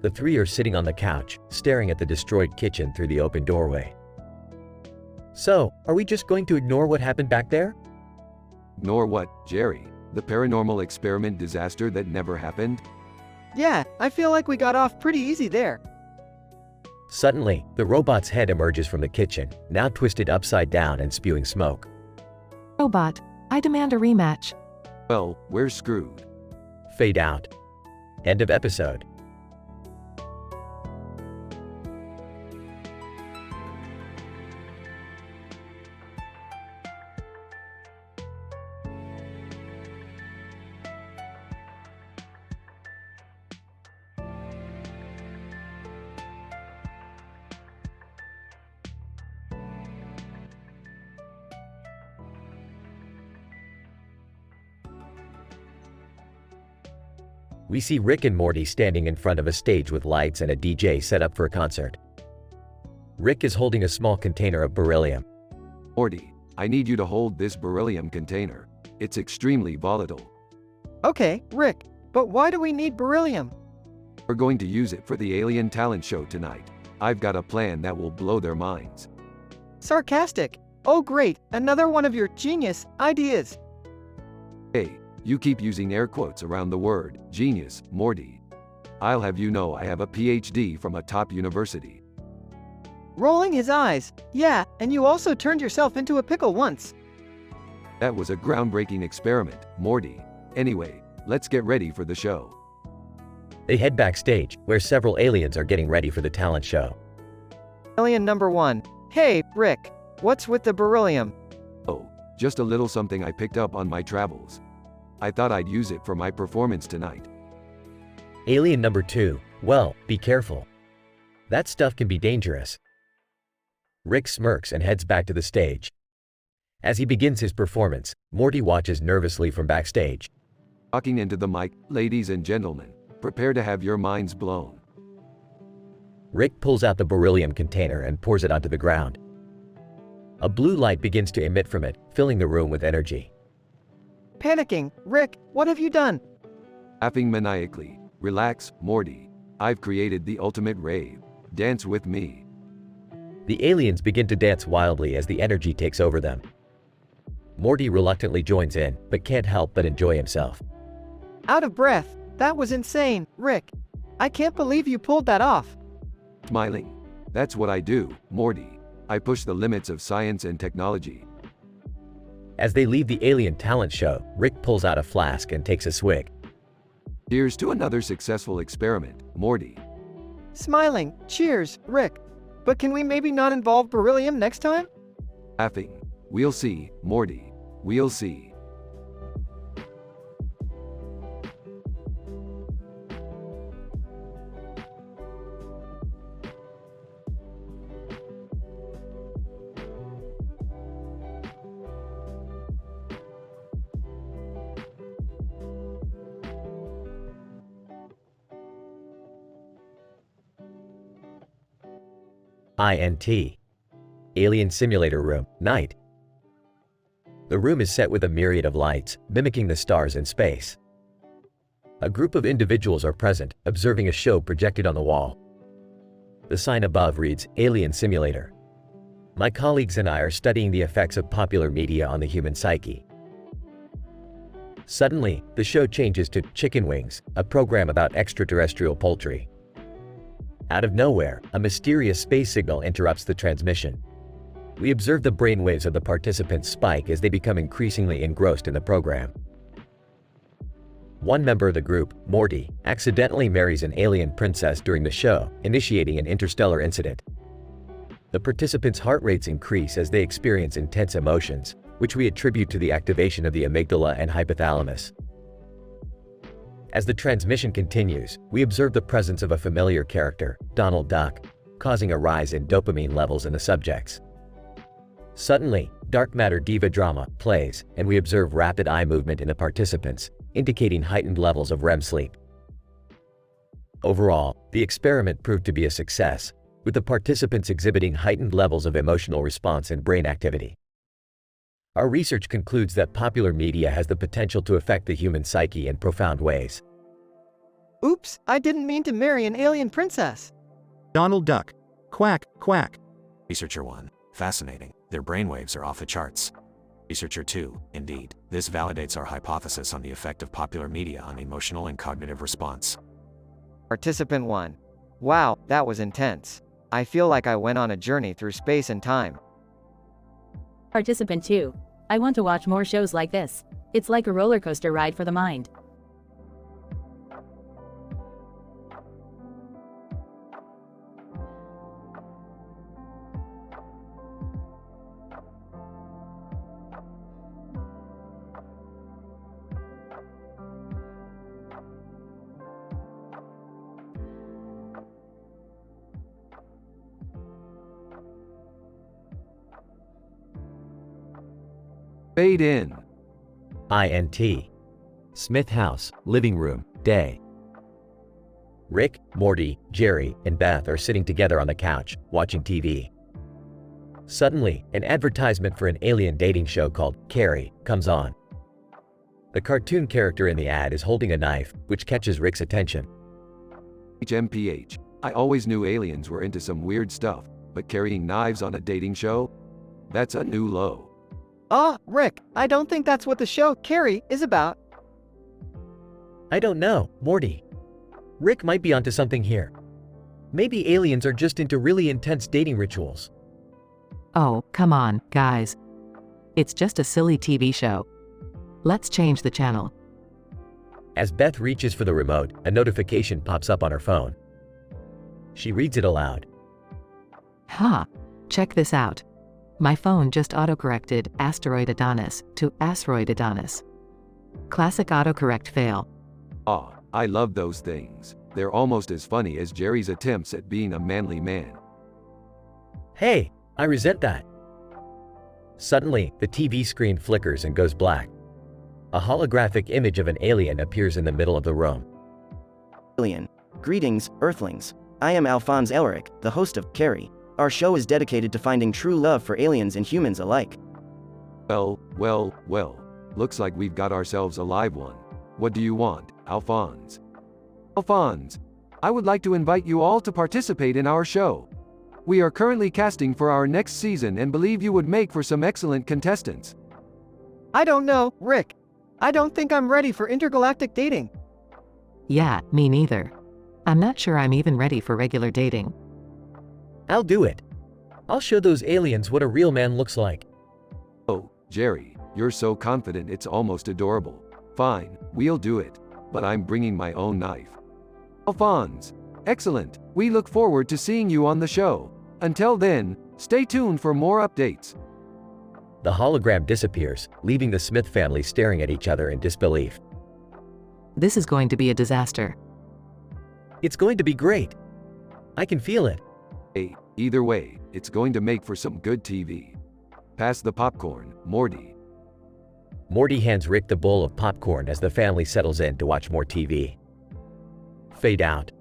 The three are sitting on the couch, staring at the destroyed kitchen through the open doorway. So, are we just going to ignore what happened back there? Ignore what, Jerry? The paranormal experiment disaster that never happened? Yeah, I feel like we got off pretty easy there. Suddenly, the robot's head emerges from the kitchen, now twisted upside down and spewing smoke. Robot, I demand a rematch. Well, we're screwed. Fade out. End of episode. We see Rick and Morty standing in front of a stage with lights and a DJ set up for a concert. Rick is holding a small container of beryllium. Morty, I need you to hold this beryllium container. It's extremely volatile. Okay, Rick, but why do we need beryllium? We're going to use it for the alien talent show tonight. I've got a plan that will blow their minds. Sarcastic. Oh great, another one of your genius ideas. Hey, you keep using air quotes around the word genius, Morty. I'll have you know I have a PhD from a top university. Rolling his eyes. Yeah, and you also turned yourself into a pickle once. That was a groundbreaking experiment, Morty. Anyway, let's get ready for the show. They head backstage, where several aliens are getting ready for the talent show. Alien number 1. Hey, Rick. What's with the beryllium? Oh, just a little something I picked up on my travels. I thought I'd use it for my performance tonight. Alien number 2. Well, be careful. That stuff can be dangerous. Rick smirks and heads back to the stage. As he begins his performance, Morty watches nervously from backstage. Talking into the mic, ladies and gentlemen, prepare to have your minds blown. Rick pulls out the beryllium container and pours it onto the ground. A blue light begins to emit from it, filling the room with energy. Panicking. Rick, what have you done? Laughing maniacally. Relax, Morty. I've created the ultimate rave. Dance with me. The aliens begin to dance wildly as the energy takes over them. Morty reluctantly joins in, but can't help but enjoy himself. Out of breath. That was insane, Rick. I can't believe you pulled that off. Smiling. That's what I do, Morty. I push the limits of science and technology. As they leave the alien talent show, Rick pulls out a flask and takes a swig. Cheers to another successful experiment, Morty. Smiling. Cheers, Rick. But can we maybe not involve beryllium next time? Laughing. We'll see, Morty. We'll see. INT. Alien Simulator Room, night. The room is set with a myriad of lights, mimicking the stars in space. A group of individuals are present, observing a show projected on the wall. The sign above reads, Alien Simulator. My colleagues and I are studying the effects of popular media on the human psyche. Suddenly, the show changes to Chicken Wings, a program about extraterrestrial poultry. Out of nowhere, a mysterious space signal interrupts the transmission. We observe the brainwaves of the participants spike as they become increasingly engrossed in the program. One member of the group, Morty, accidentally marries an alien princess during the show, initiating an interstellar incident. The participants' heart rates increase as they experience intense emotions, which we attribute to the activation of the amygdala and hypothalamus. As the transmission continues, we observe the presence of a familiar character, Donald Duck, causing a rise in dopamine levels in the subjects. Suddenly, dark matter diva drama plays, and we observe rapid eye movement in the participants, indicating heightened levels of REM sleep. Overall, the experiment proved to be a success, with the participants exhibiting heightened levels of emotional response and brain activity. Our research concludes that popular media has the potential to affect the human psyche in profound ways. Oops, I didn't mean to marry an alien princess. Donald Duck. Quack, quack. Researcher 1. Fascinating. Their brainwaves are off the charts. Researcher 2. Indeed, this validates our hypothesis on the effect of popular media on emotional and cognitive response. Participant 1. Wow, that was intense. I feel like I went on a journey through space and time. Participant 2. I want to watch more shows like this. It's like a roller coaster ride for the mind. Fade in. INT. Smith House, living room, day. Rick, Morty, Jerry, and Beth are sitting together on the couch, watching TV. Suddenly, an advertisement for an alien dating show called Carrie comes on. The cartoon character in the ad is holding a knife, which catches Rick's attention. HMPH. I always knew aliens were into some weird stuff, but carrying knives on a dating show? That's a new low. Rick, I don't think that's what the show, Carrie, is about. I don't know, Morty. Rick might be onto something here. Maybe aliens are just into really intense dating rituals. Oh, come on, guys. It's just a silly TV show. Let's change the channel. As Beth reaches for the remote, a notification pops up on her phone. She reads it aloud. Check this out. My phone just autocorrected Asteroid Adonis to Asteroid Adonis. Classic autocorrect fail. I love those things. They're almost as funny as Jerry's attempts at being a manly man. Hey, I resent that. Suddenly, the TV screen flickers and goes black. A holographic image of an alien appears in the middle of the room. Alien. Greetings, Earthlings. I am Alphonse Elric, the host of Carrie. Our show is dedicated to finding true love for aliens and humans alike. Well. Looks like we've got ourselves a live one. What do you want, Alphonse? Alphonse, I would like to invite you all to participate in our show. We are currently casting for our next season and believe you would make for some excellent contestants. I don't know, Rick. I don't think I'm ready for intergalactic dating. Yeah, me neither. I'm not sure I'm even ready for regular dating. I'll do it. I'll show those aliens what a real man looks like. Oh, Jerry, you're so confident it's almost adorable. Fine, we'll do it. But I'm bringing my own knife. Alphonse, excellent. We look forward to seeing you on the show. Until then, stay tuned for more updates. The hologram disappears, leaving the Smith family staring at each other in disbelief. This is going to be a disaster. It's going to be great. I can feel it. Hey, either way, it's going to make for some good TV. Pass the popcorn, Morty. Morty hands Rick the bowl of popcorn as the family settles in to watch more TV. Fade out.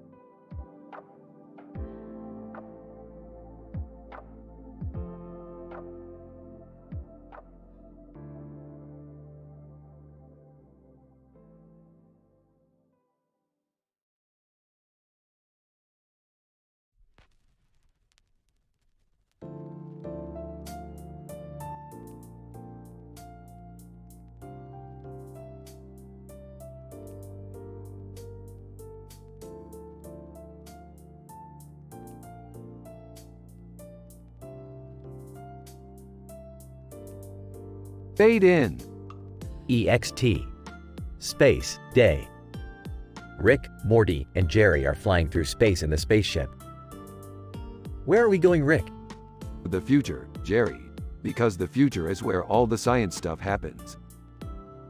Fade in. EXT. Space, day. Rick, Morty, and Jerry are flying through space in the spaceship. Where are we going, Rick? The future, Jerry. Because the future is where all the science stuff happens.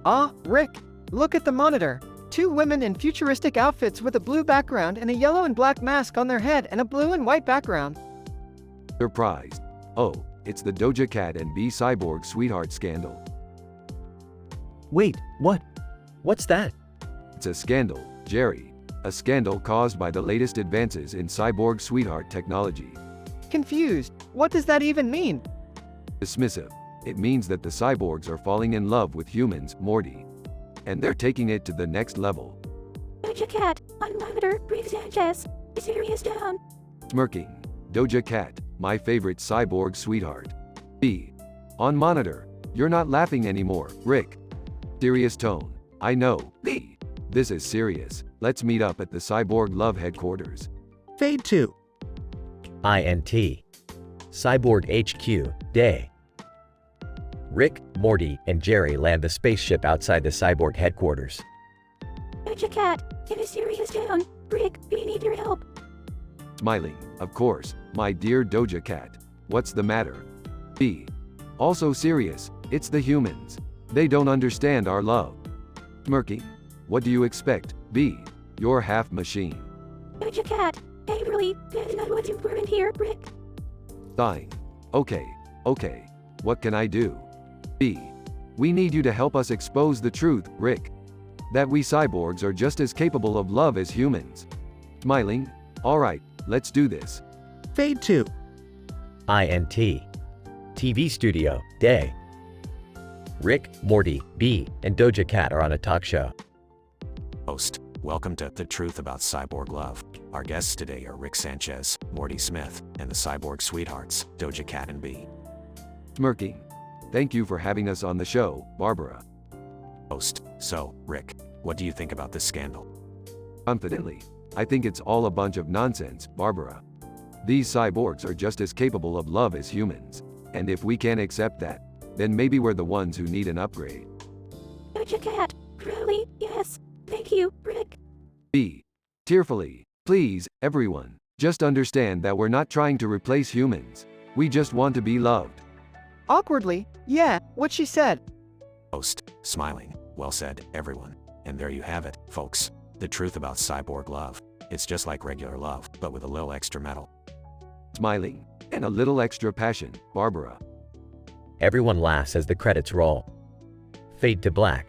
Ah, Rick, look at the monitor. 2 women in futuristic outfits with a blue background and a yellow and black mask on their head and a blue and white background. Surprised. Oh, it's the Doja Cat and B Cyborg sweetheart scandal. Wait, what? What's that? It's a scandal, Jerry. A scandal caused by the latest advances in cyborg sweetheart technology. Confused. What does that even mean? Dismissive. It means that the cyborgs are falling in love with humans, Morty. And they're taking it to the next level. Doja Cat, on monitor, Rick Sanchez. Serious down. Smirking. Doja Cat, my favorite cyborg sweetheart. B. On monitor. You're not laughing anymore, Rick. Serious tone. I know. B. This is serious. Let's meet up at the Cyborg Love headquarters. Fade 2. INT. Cyborg HQ, day. Rick, Morty, and Jerry land the spaceship outside the cyborg headquarters. Doja Cat, it is serious down. Rick, we need your help. Smiling. Of course, my dear Doja Cat. What's the matter? B. Also serious. It's the humans. They don't understand our love. Smirking. What do you expect, B? You're half machine. Doja Cat, hey really, that's not what's important here, Rick. Sighing. Okay. What can I do? B. We need you to help us expose the truth, Rick. That we cyborgs are just as capable of love as humans. Smiling. Alright, let's do this. Fade 2. INT. TV studio, day. Rick, Morty, B, and Doja Cat are on a talk show. Host, welcome to The Truth About Cyborg Love. Our guests today are Rick Sanchez, Morty Smith, and the Cyborg Sweethearts, Doja Cat and B. Smirking. Thank you for having us on the show, Barbara. Host, so, Rick, what do you think about this scandal? Confidently. I think it's all a bunch of nonsense, Barbara. These cyborgs are just as capable of love as humans. And if we can't accept that, then maybe we're the ones who need an upgrade. Doja Cat, really? Yes. Thank you, Rick. B. Tearfully. Please, everyone. Just understand that we're not trying to replace humans. We just want to be loved. Awkwardly, yeah, what she said. Host, smiling. Well said, everyone. And there you have it, folks. The truth about cyborg love. It's just like regular love, but with a little extra metal. Smiling. And a little extra passion, Barbara. Everyone laughs as the credits roll. Fade to black.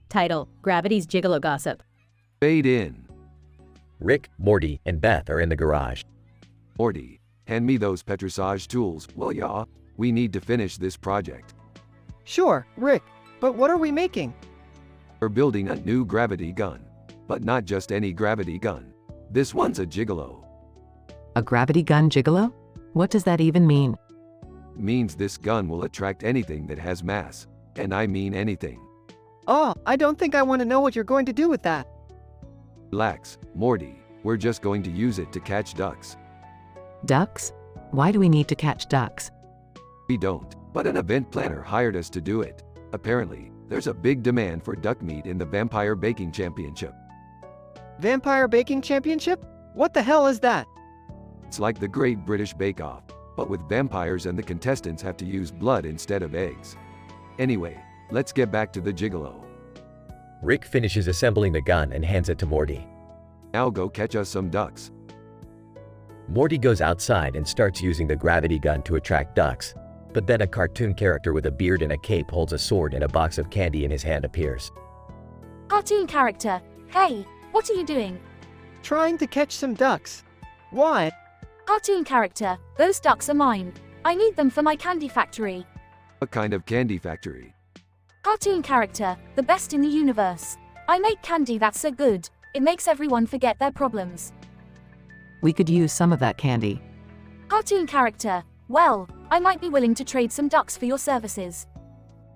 Title: Gravity's Gigolo Gossip. Fade in. Rick, Morty, and Beth are in the garage. Morty, hand me those petrissage tools, will ya? We need to finish this project. Sure, Rick, but what are we making? We're building a new gravity gun. But not just any gravity gun. This one's a gigolo. A gravity gun gigolo? What does that even mean? Means this gun will attract anything that has mass. And I mean anything. Oh, I don't think I want to know what you're going to do with that. Relax, Morty. We're just going to use it to catch ducks. Ducks? Why do we need to catch ducks? We don't, but an event planner hired us to do it. Apparently, there's a big demand for duck meat in the Vampire Baking Championship. Vampire Baking Championship? What the hell is that? It's like the Great British Bake Off, but with vampires, and the contestants have to use blood instead of eggs. Anyway, let's get back to the gigolo. Rick finishes assembling the gun and hands it to Morty. Now go catch us some ducks. Morty goes outside and starts using the gravity gun to attract ducks. But then a cartoon character with a beard and a cape holds a sword, and a box of candy in his hand appears. Cartoon character, hey, what are you doing? Trying to catch some ducks. Why? Cartoon character, those ducks are mine. I need them for my candy factory. What kind of candy factory? Cartoon character, the best in the universe. I make candy that's so good, it makes everyone forget their problems. We could use some of that candy. Cartoon character, well, I might be willing to trade some ducks for your services.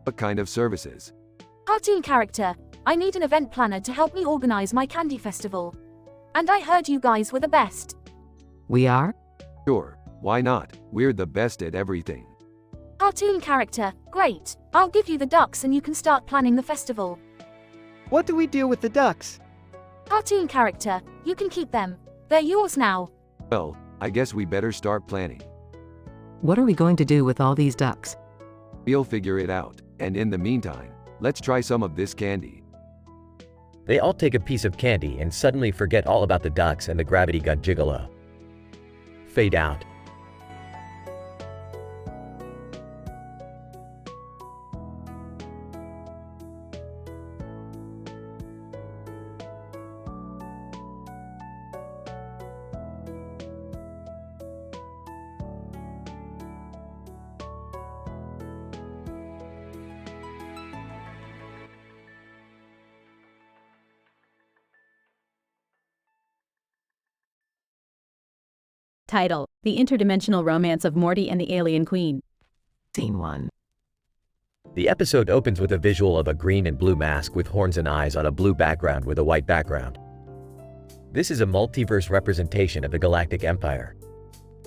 What kind of services? Cartoon character, I need an event planner to help me organize my candy festival. And I heard you guys were the best. We are? Sure, why not? We're the best at everything. Cartoon character, great. I'll give you the ducks and you can start planning the festival. What do we do with the ducks? Cartoon character, you can keep them. They're yours now. Well, I guess we better start planning. What are we going to do with all these ducks? We'll figure it out, and in the meantime, let's try some of this candy. They all take a piece of candy and suddenly forget all about the ducks and the gravity gun gigolo. Fade out. Title: The Interdimensional Romance of Morty and the Alien Queen. Scene 1. The episode opens with a visual of a green and blue mask with horns and eyes on a blue background with a white background. This is a multiverse representation of the Galactic Empire.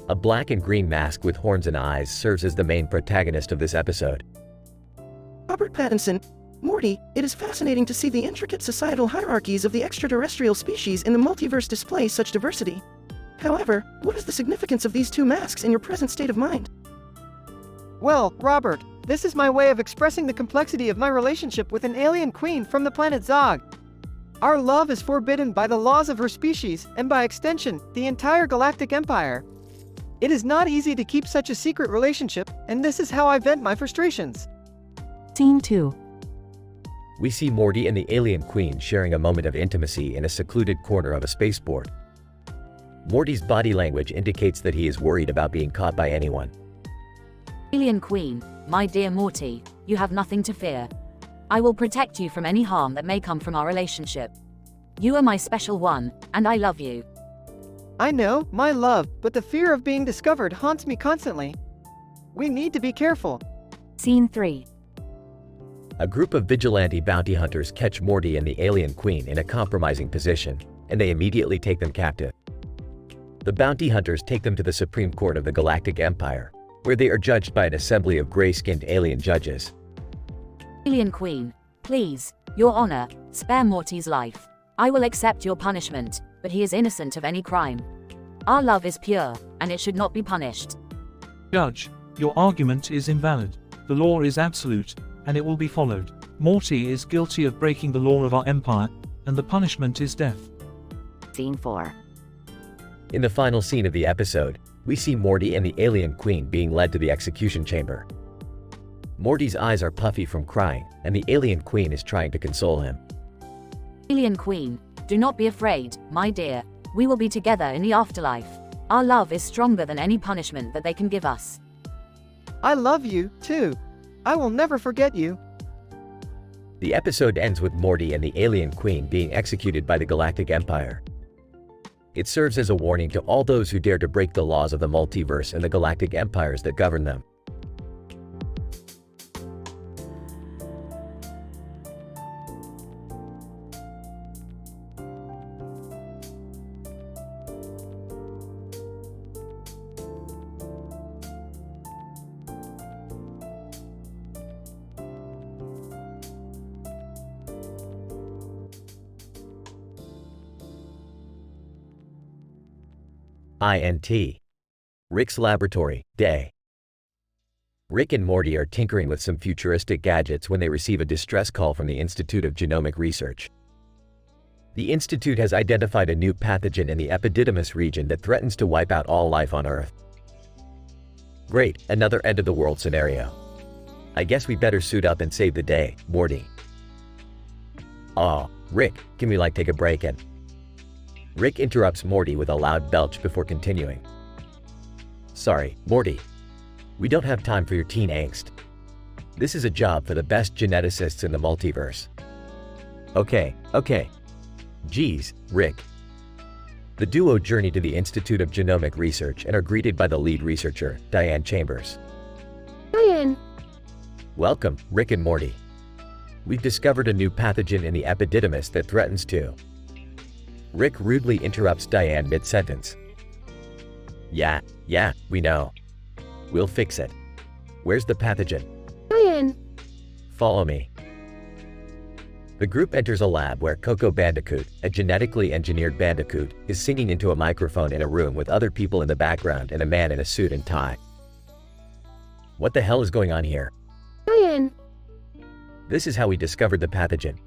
A black and green mask with horns and eyes serves as the main protagonist of this episode. Robert Pattinson, Morty, it is fascinating to see the intricate societal hierarchies of the extraterrestrial species in the multiverse display such diversity. However, what is the significance of these two masks in your present state of mind? Well, Robert, this is my way of expressing the complexity of my relationship with an alien queen from the planet Zog. Our love is forbidden by the laws of her species, and by extension, the entire Galactic Empire. It is not easy to keep such a secret relationship, and this is how I vent my frustrations. Scene 2. We see Morty and the alien queen sharing a moment of intimacy in a secluded corner of a spaceport. Morty's body language indicates that he is worried about being caught by anyone. Alien Queen, my dear Morty, you have nothing to fear. I will protect you from any harm that may come from our relationship. You are my special one, and I love you. I know, my love, but the fear of being discovered haunts me constantly. We need to be careful. Scene 3. A group of vigilante bounty hunters catch Morty and the alien queen in a compromising position, and they immediately take them captive. The bounty hunters take them to the Supreme Court of the Galactic Empire, where they are judged by an assembly of gray-skinned alien judges. Alien Queen, please, Your Honor, spare Morty's life. I will accept your punishment, but he is innocent of any crime. Our love is pure, and it should not be punished. Judge, your argument is invalid. The law is absolute, and it will be followed. Morty is guilty of breaking the law of our empire, and the punishment is death. Scene 4. In the final scene of the episode, we see Morty and the alien queen being led to the execution chamber. Morty's eyes are puffy from crying, and the alien queen is trying to console him. Alien Queen, do not be afraid, my dear. We will be together in the afterlife. Our love is stronger than any punishment that they can give us. I love you, too. I will never forget you. The episode ends with Morty and the alien queen being executed by the Galactic Empire. It serves as a warning to all those who dare to break the laws of the multiverse and the galactic empires that govern them. INT. Rick's Laboratory, Day. Rick and Morty are tinkering with some futuristic gadgets when they receive a distress call from the Institute of Genomic Research. The Institute has identified a new pathogen in the epididymis region that threatens to wipe out all life on Earth. Great, another end-of-the-world scenario. I guess we better suit up and save the day, Morty. Aw, Rick, can we take a break and... Rick interrupts Morty with a loud belch before continuing. Sorry, Morty. We don't have time for your teen angst. This is a job for the best geneticists in the multiverse. Okay. Geez, Rick. The duo journey to the Institute of Genomic Research and are greeted by the lead researcher, Diane Chambers. Diane. Welcome, Rick and Morty. We've discovered a new pathogen in the epididymis that threatens to. Rick rudely interrupts Diane mid-sentence. Yeah, we know. We'll fix it. Where's the pathogen? Diane. Follow me. The group enters a lab where Coco Bandicoot, a genetically engineered bandicoot, is singing into a microphone in a room with other people in the background and a man in a suit and tie. What the hell is going on here? Diane. This is how we discovered the pathogen.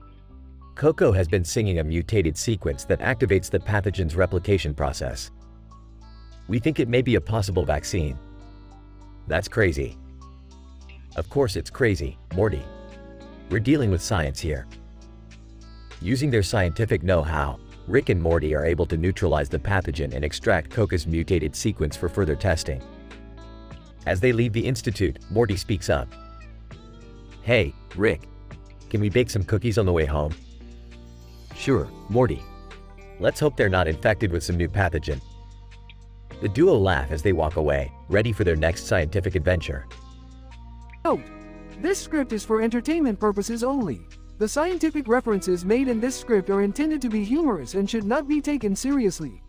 Coco has been singing a mutated sequence that activates the pathogen's replication process. We think it may be a possible vaccine. That's crazy. Of course it's crazy, Morty. We're dealing with science here. Using their scientific know-how, Rick and Morty are able to neutralize the pathogen and extract Coco's mutated sequence for further testing. As they leave the institute, Morty speaks up. Hey, Rick. Can we bake some cookies on the way home? Sure, Morty. Let's hope they're not infected with some new pathogen. The duo laugh as they walk away, ready for their next scientific adventure. Note: this script is for entertainment purposes only. The scientific references made in this script are intended to be humorous and should not be taken seriously.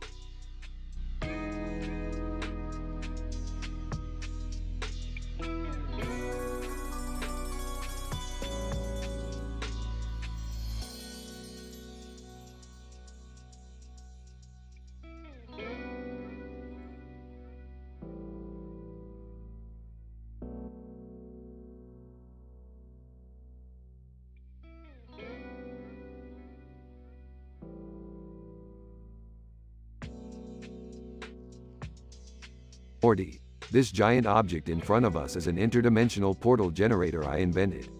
Morty, this giant object in front of us is an interdimensional portal generator I invented.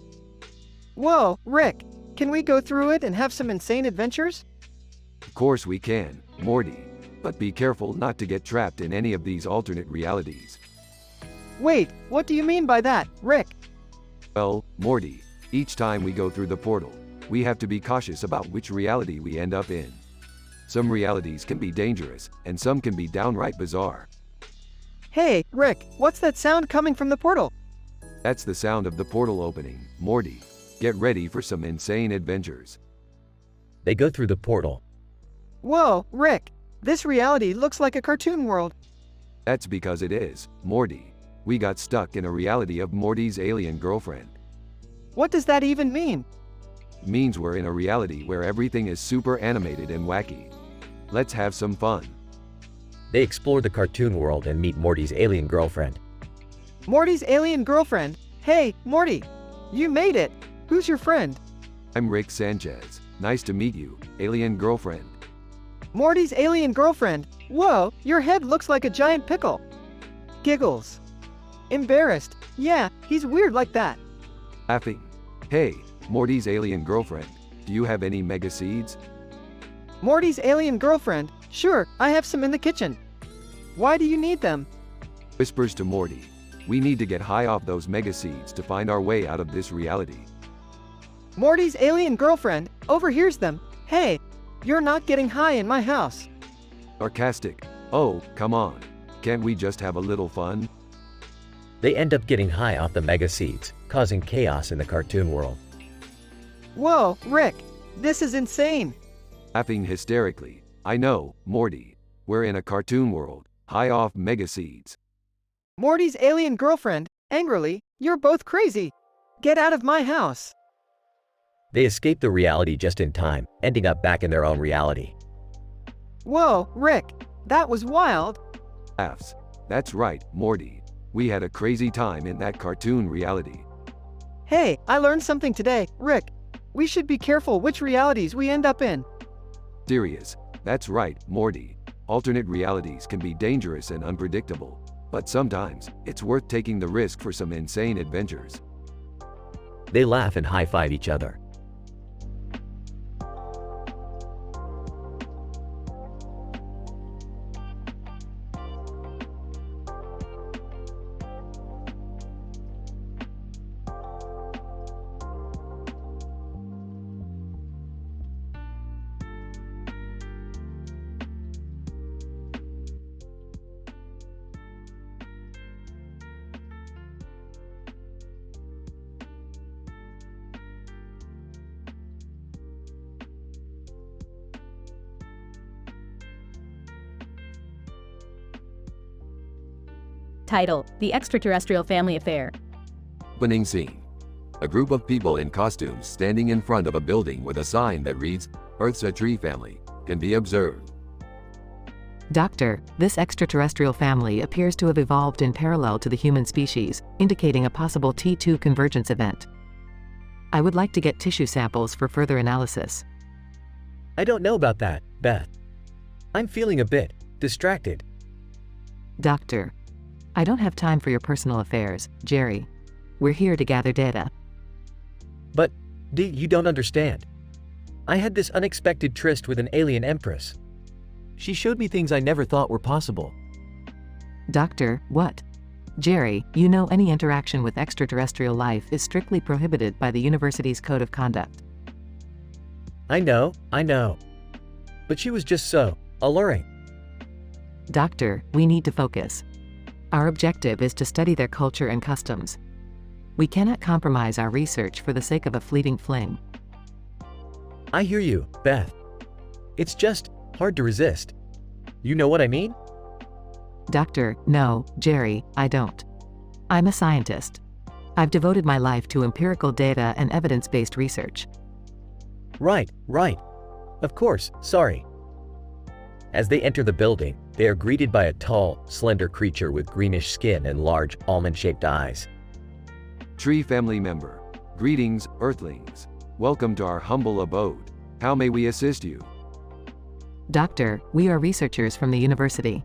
Whoa, Rick, can we go through it and have some insane adventures? Of course we can, Morty, but be careful not to get trapped in any of these alternate realities. Wait, what do you mean by that, Rick? Well, Morty, each time we go through the portal, we have to be cautious about which reality we end up in. Some realities can be dangerous, and some can be downright bizarre. Hey, Rick, what's that sound coming from the portal? That's the sound of the portal opening, Morty. Get ready for some insane adventures. They go through the portal. Whoa, Rick, this reality looks like a cartoon world. That's because it is, Morty. We got stuck in a reality of Morty's alien girlfriend. What does that even mean? It means we're in a reality where everything is super animated and wacky. Let's have some fun. They explore the cartoon world and meet Morty's alien girlfriend. Morty's alien girlfriend? Hey, Morty, you made it. Who's your friend? I'm Rick Sanchez. Nice to meet you, alien girlfriend. Morty's alien girlfriend? Whoa, your head looks like a giant pickle. Giggles. Embarrassed. Yeah, he's weird like that. Laughing. Hey, Morty's alien girlfriend, do you have any mega seeds? Morty's alien girlfriend? Sure, I have some in the kitchen. Why do you need them? Whispers to Morty. We need to get high off those mega seeds to find our way out of this reality. Morty's alien girlfriend overhears them. Hey, you're not getting high in my house. Sarcastic. Oh, come on. Can't we just have a little fun? They end up getting high off the mega seeds, causing chaos in the cartoon world. Whoa, Rick, this is insane. Laughing hysterically. I know, Morty. We're in a cartoon world, high off mega seeds. Morty's alien girlfriend, angrily, you're both crazy. Get out of my house. They escape the reality just in time, ending up back in their own reality. Whoa, Rick, that was wild. Laughs. That's right, Morty. We had a crazy time in that cartoon reality. Hey, I learned something today, Rick. We should be careful which realities we end up in. Serious. That's right, Morty. Alternate realities can be dangerous and unpredictable, but sometimes it's worth taking the risk for some insane adventures. They laugh and high-five each other. Title: The Extraterrestrial Family Affair. Opening scene. A group of people in costumes standing in front of a building with a sign that reads, Earth's a Tree Family, can be observed. Doctor, this extraterrestrial family appears to have evolved in parallel to the human species, indicating a possible T2 convergence event. I would like to get tissue samples for further analysis. I don't know about that, Beth. I'm feeling a bit distracted. Doctor, I don't have time for your personal affairs, Jerry. We're here to gather data. But, you don't understand. I had this unexpected tryst with an alien empress. She showed me things I never thought were possible. Doctor, what? Jerry, you know any interaction with extraterrestrial life is strictly prohibited by the university's code of conduct. I know. But she was just so alluring. Doctor, we need to focus. Our objective is to study their culture and customs. We cannot compromise our research for the sake of a fleeting fling. I hear you, Beth. It's just hard to resist. You know what I mean? Doctor, no, Jerry, I don't. I'm a scientist. I've devoted my life to empirical data and evidence-based research. Right. Of course, sorry. As they enter the building, they are greeted by a tall, slender creature with greenish skin and large, almond-shaped eyes. Tree family member. Greetings, Earthlings. Welcome to our humble abode. How may we assist you? Doctor, we are researchers from the university.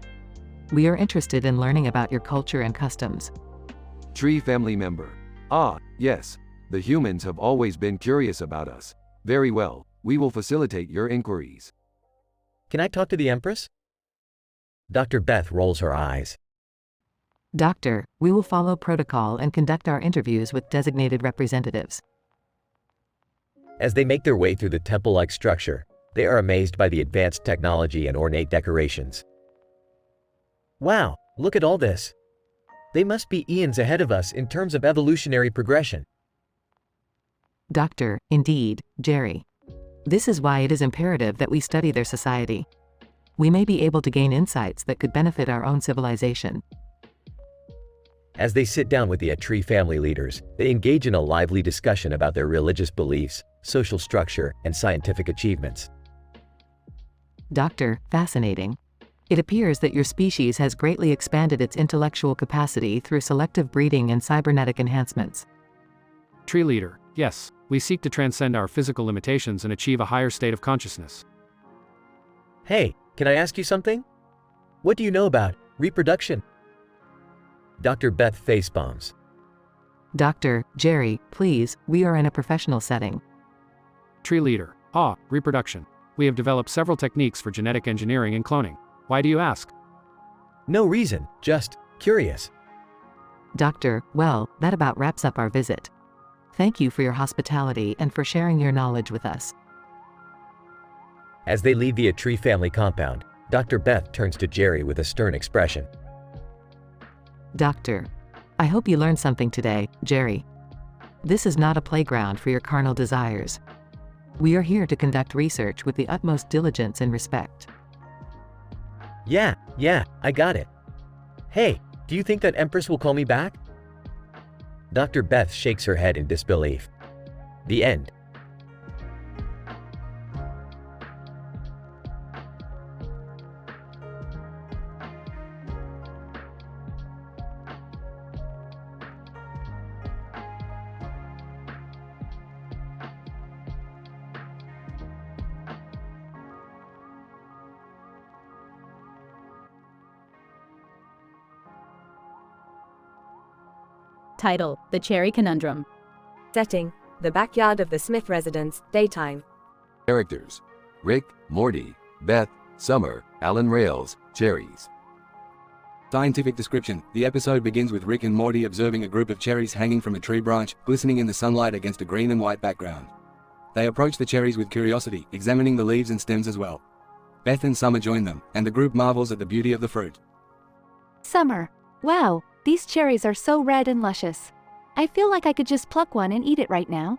We are interested in learning about your culture and customs. Tree family member. Ah, yes. The humans have always been curious about us. Very well, we will facilitate your inquiries. Can I talk to the Empress? Dr. Beth rolls her eyes. Doctor, we will follow protocol and conduct our interviews with designated representatives. As they make their way through the temple-like structure, they are amazed by the advanced technology and ornate decorations. Wow, look at all this. They must be eons ahead of us in terms of evolutionary progression. Doctor, indeed, Jerry. This is why it is imperative that we study their society. We may be able to gain insights that could benefit our own civilization. As they sit down with the Tree family leaders, they engage in a lively discussion about their religious beliefs, social structure, and scientific achievements. Doctor, fascinating. It appears that your species has greatly expanded its intellectual capacity through selective breeding and cybernetic enhancements. Tree leader, yes, we seek to transcend our physical limitations and achieve a higher state of consciousness. Hey, can I ask you something? What do you know about reproduction? Dr. Beth facepalms. Doctor, Jerry, please, we are in a professional setting. Tree leader, reproduction. We have developed several techniques for genetic engineering and cloning. Why do you ask? No reason, just curious. Doctor, well, that about wraps up our visit. Thank you for your hospitality and for sharing your knowledge with us. As they leave the Tree family compound, Dr. Beth turns to Jerry with a stern expression. Doctor, I hope you learned something today, Jerry. This is not a playground for your carnal desires. We are here to conduct research with the utmost diligence and respect. Yeah, I got it. Hey, do you think that Empress will call me back? Dr. Beth shakes her head in disbelief. The end. Title: The Cherry Conundrum. Setting: the backyard of the Smith residence, daytime. Characters: Rick, Morty, Beth, Summer, Alan Rails, Cherries. Scientific description: the episode begins with Rick and Morty observing a group of cherries hanging from a tree branch, glistening in the sunlight against a green and white background. They approach the cherries with curiosity, examining the leaves and stems as well. Beth and Summer join them, and the group marvels at the beauty of the fruit. Summer. Wow, these cherries are so red and luscious. I feel like I could just pluck one and eat it right now.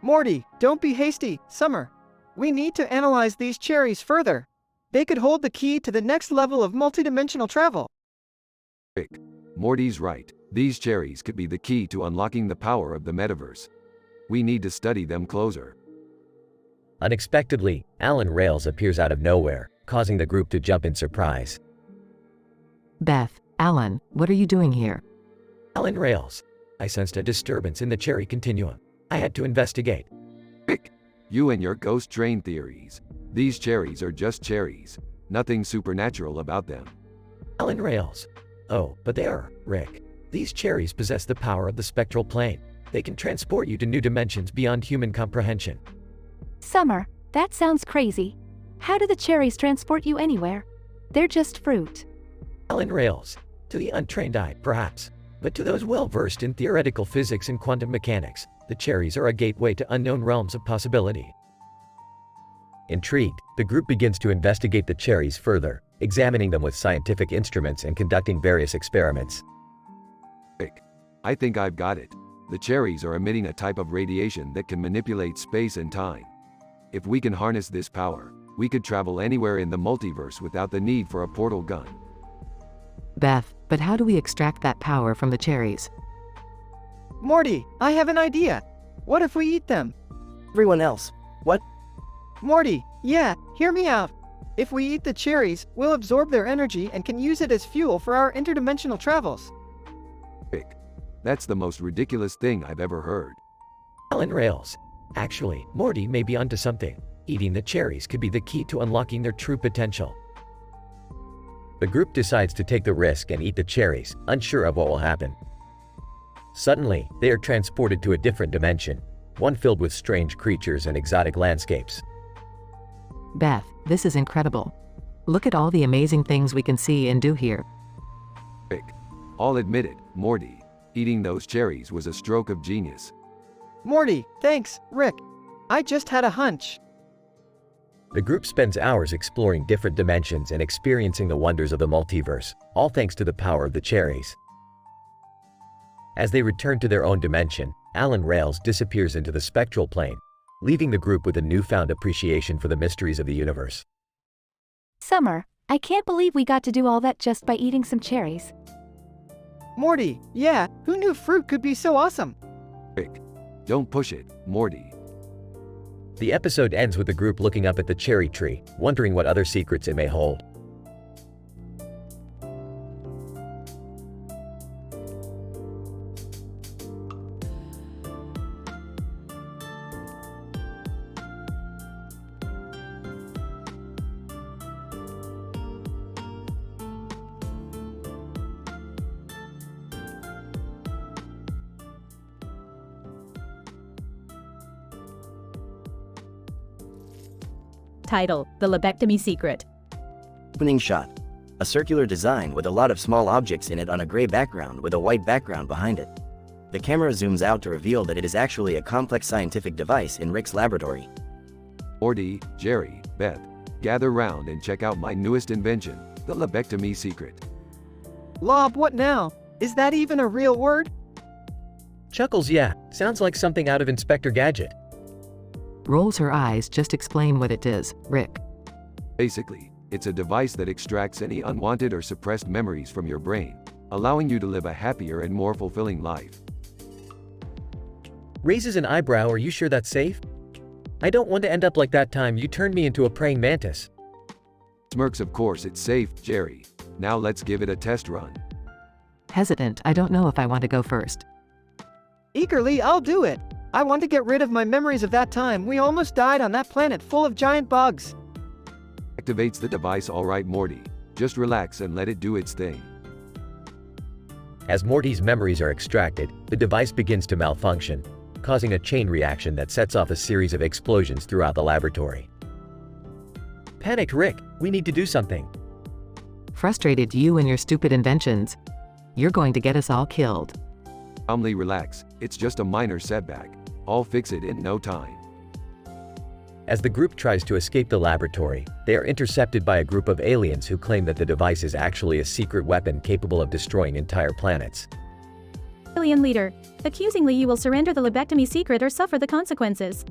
Morty, don't be hasty, Summer. We need to analyze these cherries further. They could hold the key to the next level of multidimensional travel. Rick. Morty's right. These cherries could be the key to unlocking the power of the metaverse. We need to study them closer. Unexpectedly, Alan Rails appears out of nowhere, causing the group to jump in surprise. Beth, Alan, what are you doing here? Alan Rails. I sensed a disturbance in the cherry continuum. I had to investigate. Rick, you and your ghost train theories. These cherries are just cherries. Nothing supernatural about them. Alan Rails. Oh, but they are, Rick. These cherries possess the power of the spectral plane. They can transport you to new dimensions beyond human comprehension. Summer, that sounds crazy. How do the cherries transport you anywhere? They're just fruit. Alan Rails. To the untrained eye, perhaps. But to those well-versed in theoretical physics and quantum mechanics, the cherries are a gateway to unknown realms of possibility. Intrigued, the group begins to investigate the cherries further, examining them with scientific instruments and conducting various experiments. Rick, I think I've got it. The cherries are emitting a type of radiation that can manipulate space and time. If we can harness this power, we could travel anywhere in the multiverse without the need for a portal gun. Beth, but how do we extract that power from the cherries? Morty, I have an idea. What if we eat them? Everyone else. What? Morty, yeah, hear me out. If we eat the cherries, we'll absorb their energy and can use it as fuel for our interdimensional travels. Rick, that's the most ridiculous thing I've ever heard. Alan Rails. Actually, Morty may be onto something. Eating the cherries could be the key to unlocking their true potential. The group decides to take the risk and eat the cherries, unsure of what will happen. Suddenly, they are transported to a different dimension, one filled with strange creatures and exotic landscapes. Beth, this is incredible. Look at all the amazing things we can see and do here. Rick, I'll admit it, Morty. Eating those cherries was a stroke of genius. Morty, thanks, Rick. I just had a hunch. The group spends hours exploring different dimensions and experiencing the wonders of the multiverse, all thanks to the power of the cherries. As they return to their own dimension, Alan Rails disappears into the spectral plane, leaving the group with a newfound appreciation for the mysteries of the universe. Summer, I can't believe we got to do all that just by eating some cherries. Morty, yeah, who knew fruit could be so awesome? Rick, don't push it, Morty. The episode ends with the group looking up at the cherry tree, wondering what other secrets it may hold. Title: The Lobectomy Secret. Opening shot. A circular design with a lot of small objects in it on a gray background with a white background behind it. The camera zooms out to reveal that it is actually a complex scientific device in Rick's laboratory. Morty, Jerry, Beth, gather round and check out my newest invention, the lobectomy secret. Lob, what now? Is that even a real word? Chuckles, yeah. Sounds like something out of Inspector Gadget. Rolls her eyes, just explain what it is, Rick. Basically, it's a device that extracts any unwanted or suppressed memories from your brain, allowing you to live a happier and more fulfilling life. Raises an eyebrow, are you sure that's safe? I don't want to end up like that time you turned me into a praying mantis. Smirks, of course it's safe, Jerry. Now let's give it a test run. Hesitant, I don't know if I want to go first. Eagerly, I'll do it. I want to get rid of my memories of that time we almost died on that planet full of giant bugs. Activates the device, all right, Morty. Just relax and let it do its thing. As Morty's memories are extracted, the device begins to malfunction, causing a chain reaction that sets off a series of explosions throughout the laboratory. Panicked Rick, we need to do something. Frustrated, you and your stupid inventions. You're going to get us all killed. Calmly relax, it's just a minor setback. I'll fix it in no time. As the group tries to escape the laboratory, they are intercepted by a group of aliens who claim that the device is actually a secret weapon capable of destroying entire planets. Alien leader, accusingly you will surrender the lobectomy secret or suffer the consequences.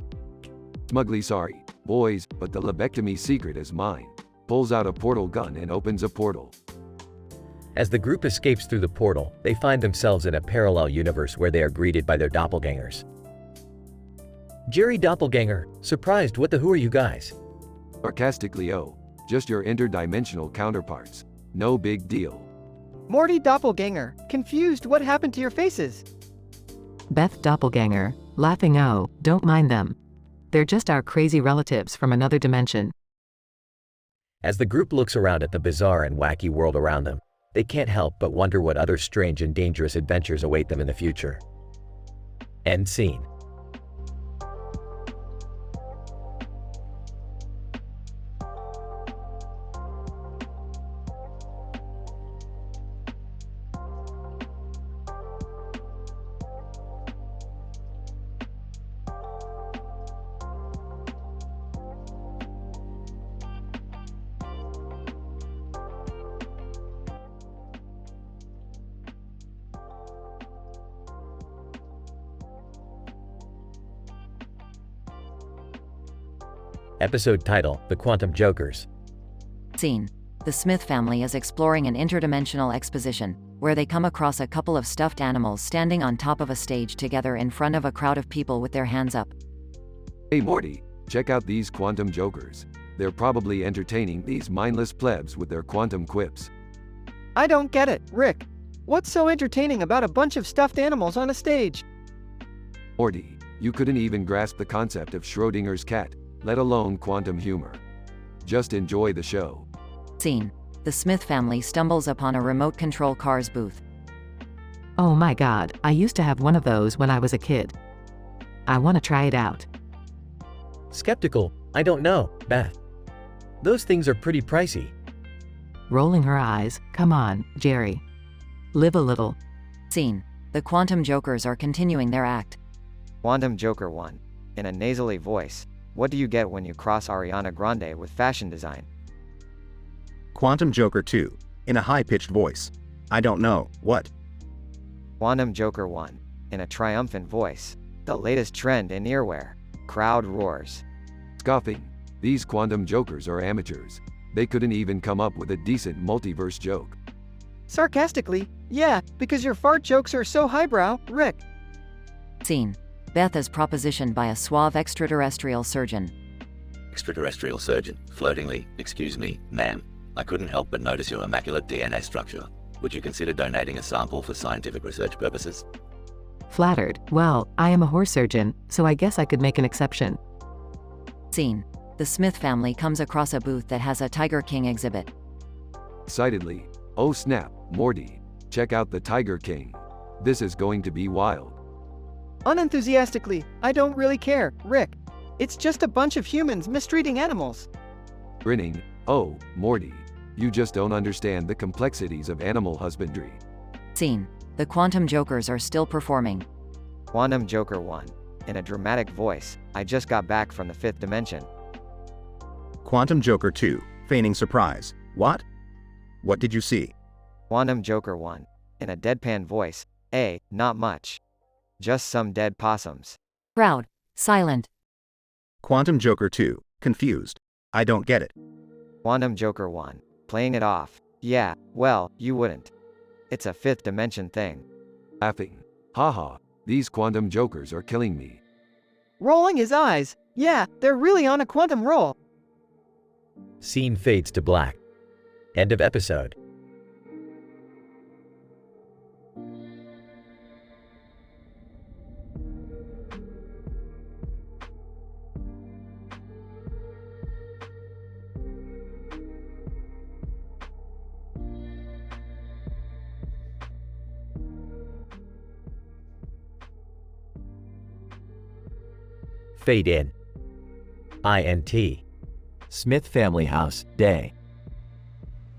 Smugly sorry, boys, but the lobectomy secret is mine. Pulls out a portal gun and opens a portal. As the group escapes through the portal, they find themselves in a parallel universe where they are greeted by their doppelgangers. Jerry Doppelganger, surprised, what the who are you guys? Sarcastically, oh, just your interdimensional counterparts. No big deal. Morty Doppelganger, confused, what happened to your faces? Beth Doppelganger, laughing, oh, don't mind them. They're just our crazy relatives from another dimension. As the group looks around at the bizarre and wacky world around them, they can't help but wonder what other strange and dangerous adventures await them in the future. End scene. Episode title: The Quantum Jokers. Scene: the Smith family is exploring an interdimensional exposition, where they come across a couple of stuffed animals standing on top of a stage together in front of a crowd of people with their hands up. Hey Morty, check out these quantum jokers. They're probably entertaining these mindless plebs with their quantum quips. I don't get it, Rick. What's so entertaining about a bunch of stuffed animals on a stage? Morty, you couldn't even grasp the concept of Schrodinger's cat, let alone quantum humor. Just enjoy the show. Scene: the Smith family stumbles upon a remote control car's booth. Oh my god, I used to have one of those when I was a kid. I want to try it out. Skeptical, I don't know, Beth. Those things are pretty pricey. Rolling her eyes, come on, Jerry. Live a little. Scene: the Quantum Jokers are continuing their act. Quantum Joker 1. In a nasally voice, what do you get when you cross Ariana Grande with fashion design? Quantum Joker 2. In a high-pitched voice. I don't know, what? Quantum Joker 1. In a triumphant voice, the latest trend in earwear. Crowd roars. Scoffing. These quantum jokers are amateurs. They couldn't even come up with a decent multiverse joke. Sarcastically, yeah, because your fart jokes are so highbrow, Rick. Scene: Beth is propositioned by a suave extraterrestrial surgeon. Extraterrestrial surgeon, flirtingly, excuse me, ma'am. I couldn't help but notice your immaculate DNA structure. Would you consider donating a sample for scientific research purposes? Flattered. Well, I am a horse surgeon, so I guess I could make an exception. Scene: the Smith family comes across a booth that has a Tiger King exhibit. Excitedly, oh snap, Morty, check out the Tiger King. This is going to be wild. Unenthusiastically, I don't really care, Rick. It's just a bunch of humans mistreating animals. Grinning, oh, Morty, you just don't understand the complexities of animal husbandry. Scene: the Quantum Jokers are still performing. Quantum Joker 1. In a dramatic voice, I just got back from the 5th dimension. Quantum Joker 2. Feigning surprise. What? What did you see? Quantum Joker 1. In a deadpan voice, not much. Just some dead possums. Crowd silent. Quantum Joker 2. Confused. I don't get it. Quantum Joker 1. Playing it off. Yeah, well, you wouldn't. It's a 5th dimension thing. Laughing. Haha, these quantum jokers are killing me. Rolling his eyes. Yeah, they're really on a quantum roll. Scene fades to black. End of episode. Fade in. INT. Smith family house, day.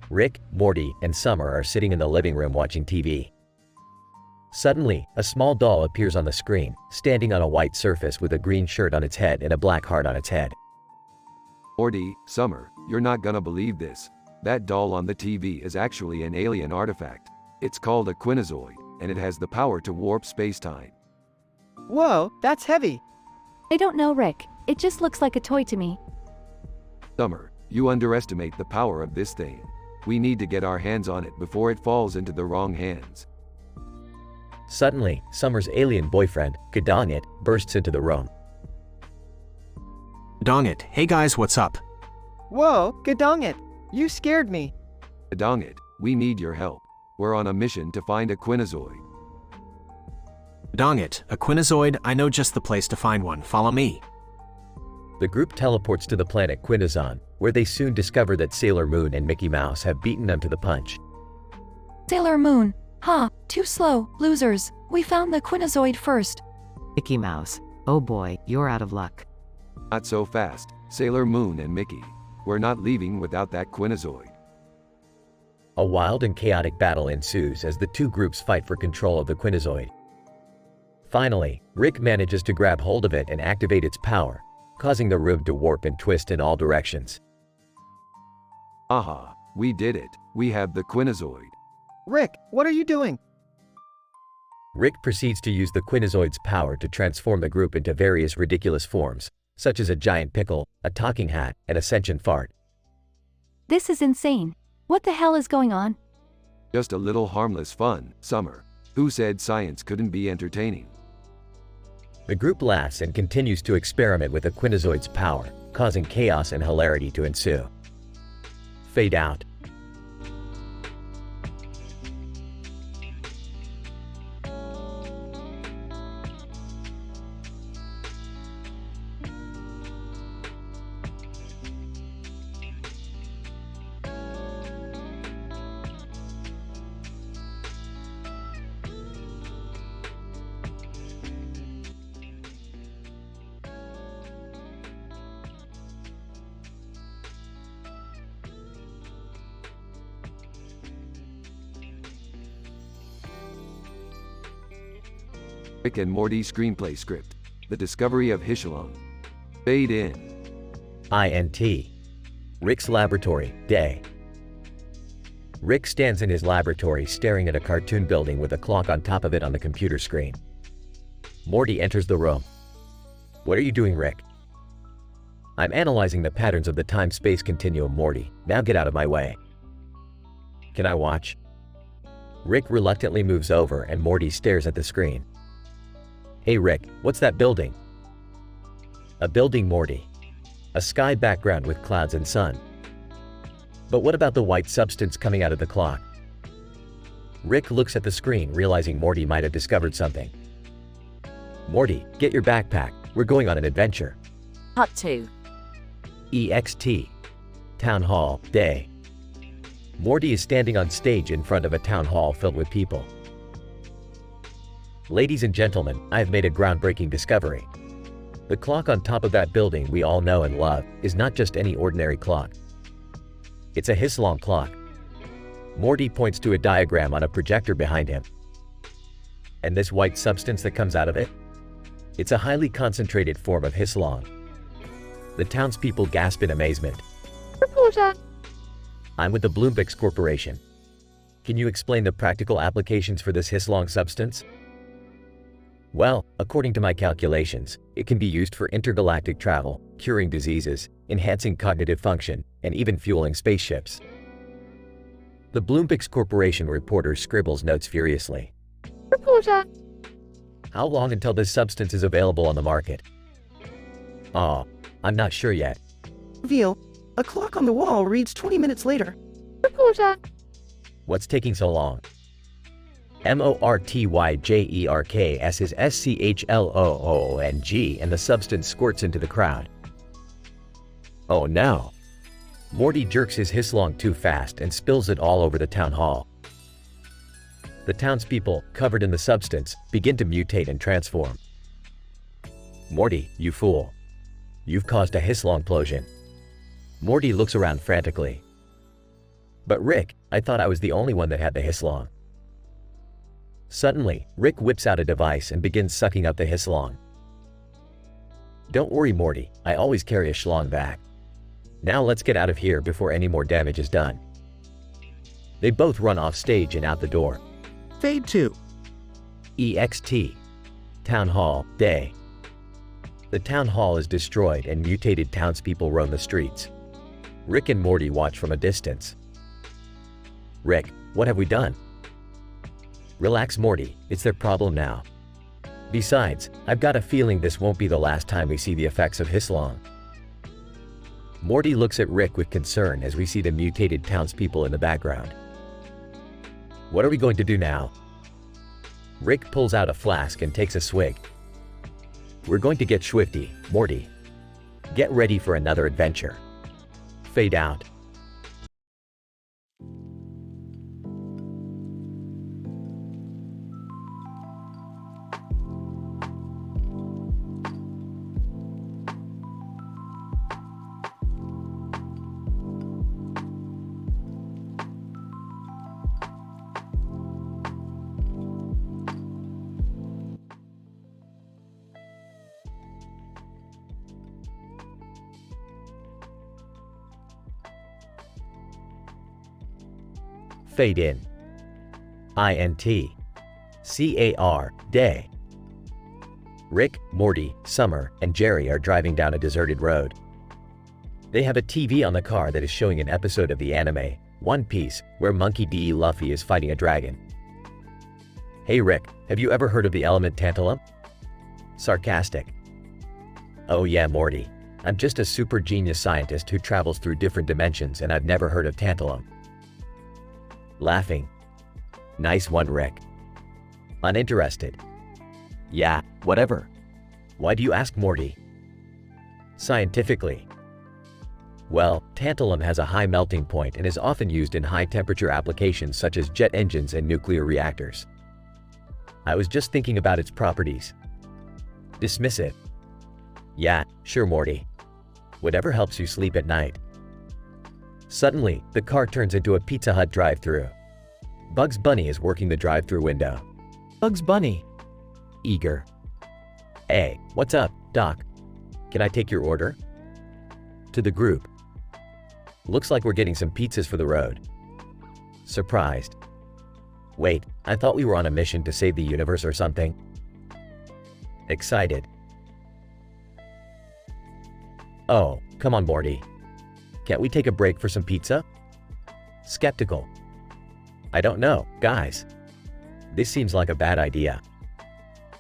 Rick, Morty, and Summer are sitting in the living room watching TV. Suddenly, a small doll appears on the screen, standing on a white surface with a green shirt on its head and a black heart on its head. Morty, Summer, you're not gonna believe this. That doll on the TV is actually an alien artifact. It's called a quinozoid, and it has the power to warp space-time. Whoa, that's heavy. I don't know, Rick. It just looks like a toy to me. Summer, you underestimate the power of this thing. We need to get our hands on it before it falls into the wrong hands. Suddenly, Summer's alien boyfriend, Gadong It, bursts into the room. Dong it. Hey guys, what's up? Whoa, Gadong It. You scared me. Gadong It, we need your help. We're on a mission to find a Quinozoid. Dong it. A Quinozoid? I know just the place to find one. Follow me. The group teleports to the planet Quinozon, where they soon discover that Sailor Moon and Mickey Mouse have beaten them to the punch. Sailor Moon. Ha, too slow, losers. We found the Quinozoid first. Mickey Mouse. Oh boy, you're out of luck. Not so fast, Sailor Moon and Mickey. We're not leaving without that Quinozoid. A wild and chaotic battle ensues as the two groups fight for control of the Quinozoid. Finally, Rick manages to grab hold of it and activate its power, causing the room to warp and twist in all directions. Aha, we did it. We have the Quinozoid. Rick, what are you doing? Rick proceeds to use the Quinozoid's power to transform the group into various ridiculous forms, such as a giant pickle, a talking hat, and a sentient fart. This is insane. What the hell is going on? Just a little harmless fun, Summer. Who said science couldn't be entertaining? The group laughs and continues to experiment with the Quinozoid's power, causing chaos and hilarity to ensue. Fade out. Rick and Morty screenplay script. The discovery of Hishlung. Fade in. INT. Rick's laboratory, day. Rick stands in his laboratory staring at a cartoon building with a clock on top of it on the computer screen. Morty enters the room. What are you doing, Rick? I'm analyzing the patterns of the time-space continuum, Morty. Now get out of my way. Can I watch? Rick reluctantly moves over and Morty stares at the screen. Hey Rick, what's that building? A building, Morty. A sky background with clouds and sun. But what about the white substance coming out of the clock? Rick looks at the screen, realizing Morty might have discovered something. Morty, get your backpack. We're going on an adventure. Cut 2. EXT. Town Hall, day. Morty is standing on stage in front of a town hall filled with people. Ladies and gentlemen, I have made a groundbreaking discovery. The clock on top of that building we all know and love is not just any ordinary clock. It's a Hishlung clock. Morty points to a diagram on a projector behind him. And this white substance that comes out of it? It's a highly concentrated form of Hishlung. The townspeople gasp in amazement. Reporter. I'm with the Bloomberg Corporation. Can you explain the practical applications for this Hishlung substance? Well, according to my calculations, it can be used for intergalactic travel, curing diseases, enhancing cognitive function, and even fueling spaceships. The Bloomberg Corporation reporter scribbles notes furiously. Reporter. How long until this substance is available on the market? Oh, I'm not sure yet. Veal, a clock on the wall reads 20 minutes later. Reporter. What's taking so long? MORTYJERKS is SCHLOONG and the substance squirts into the crowd. Oh no! Morty jerks his Hishlung too fast and spills it all over the town hall. The townspeople, covered in the substance, begin to mutate and transform. Morty, you fool. You've caused a Hishlung implosion. Morty looks around frantically. But Rick, I thought I was the only one that had the Hishlung. Suddenly, Rick whips out a device and begins sucking up the Hishlung. Don't worry, Morty, I always carry a schlong back. Now let's get out of here before any more damage is done. They both run off stage and out the door. Fade 2. EXT. Town Hall, day. The town hall is destroyed and mutated townspeople roam the streets. Rick and Morty watch from a distance. Rick, what have we done? Relax, Morty, it's their problem now. Besides, I've got a feeling this won't be the last time we see the effects of Hislong. Morty looks at Rick with concern as we see the mutated townspeople in the background. What are we going to do now? Rick pulls out a flask and takes a swig. We're going to get swifty, Morty. Get ready for another adventure. Fade out. Fade in. INT. CAR, day. Rick, Morty, Summer, and Jerry are driving down a deserted road. They have a TV on the car that is showing an episode of the anime, One Piece, where Monkey D. Luffy is fighting a dragon. Hey Rick, have you ever heard of the element tantalum? Sarcastic. Oh yeah, Morty. I'm just a super genius scientist who travels through different dimensions and I've never heard of tantalum. Laughing. Nice one, Rick. Uninterested. Yeah, whatever. Why do you ask, Morty? Scientifically. Well, tantalum has a high melting point and is often used in high-temperature applications such as jet engines and nuclear reactors. I was just thinking about its properties. Dismissive. Yeah, sure, Morty. Whatever helps you sleep at night. Suddenly, the car turns into a Pizza Hut drive-thru. Bugs Bunny is working the drive-thru window. Bugs Bunny. Eager. Hey, what's up, Doc? Can I take your order? To the group. Looks like we're getting some pizzas for the road. Surprised. Wait, I thought we were on a mission to save the universe or something. Excited. Oh, come on, Morty. Can't we take a break for some pizza? Skeptical. I don't know, guys. This seems like a bad idea.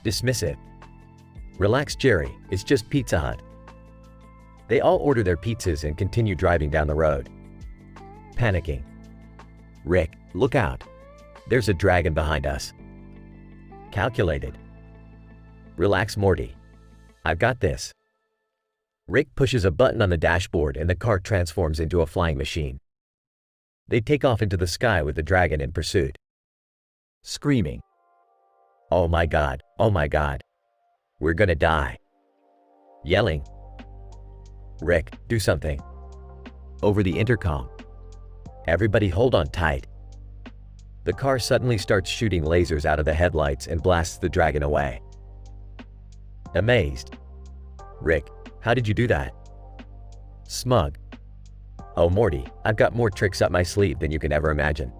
Dismissive. Relax, Jerry, it's just Pizza Hut. They all order their pizzas and continue driving down the road. Panicking. Rick, look out. There's a dragon behind us. Calculated. Relax, Morty. I've got this. Rick pushes a button on the dashboard and the car transforms into a flying machine. They take off into the sky with the dragon in pursuit. Screaming. Oh my god, oh my god. We're gonna die. Yelling. Rick, do something. Over the intercom. Everybody hold on tight. The car suddenly starts shooting lasers out of the headlights and blasts the dragon away. Amazed. Rick, how did you do that? Smug. Oh Morty, I've got more tricks up my sleeve than you can ever imagine.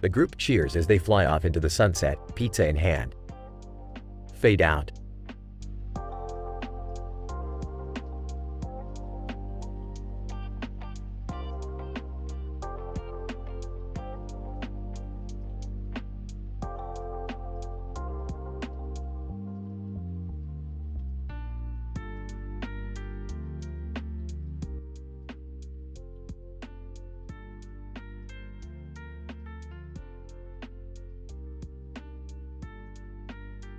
The group cheers as they fly off into the sunset, pizza in hand. Fade out.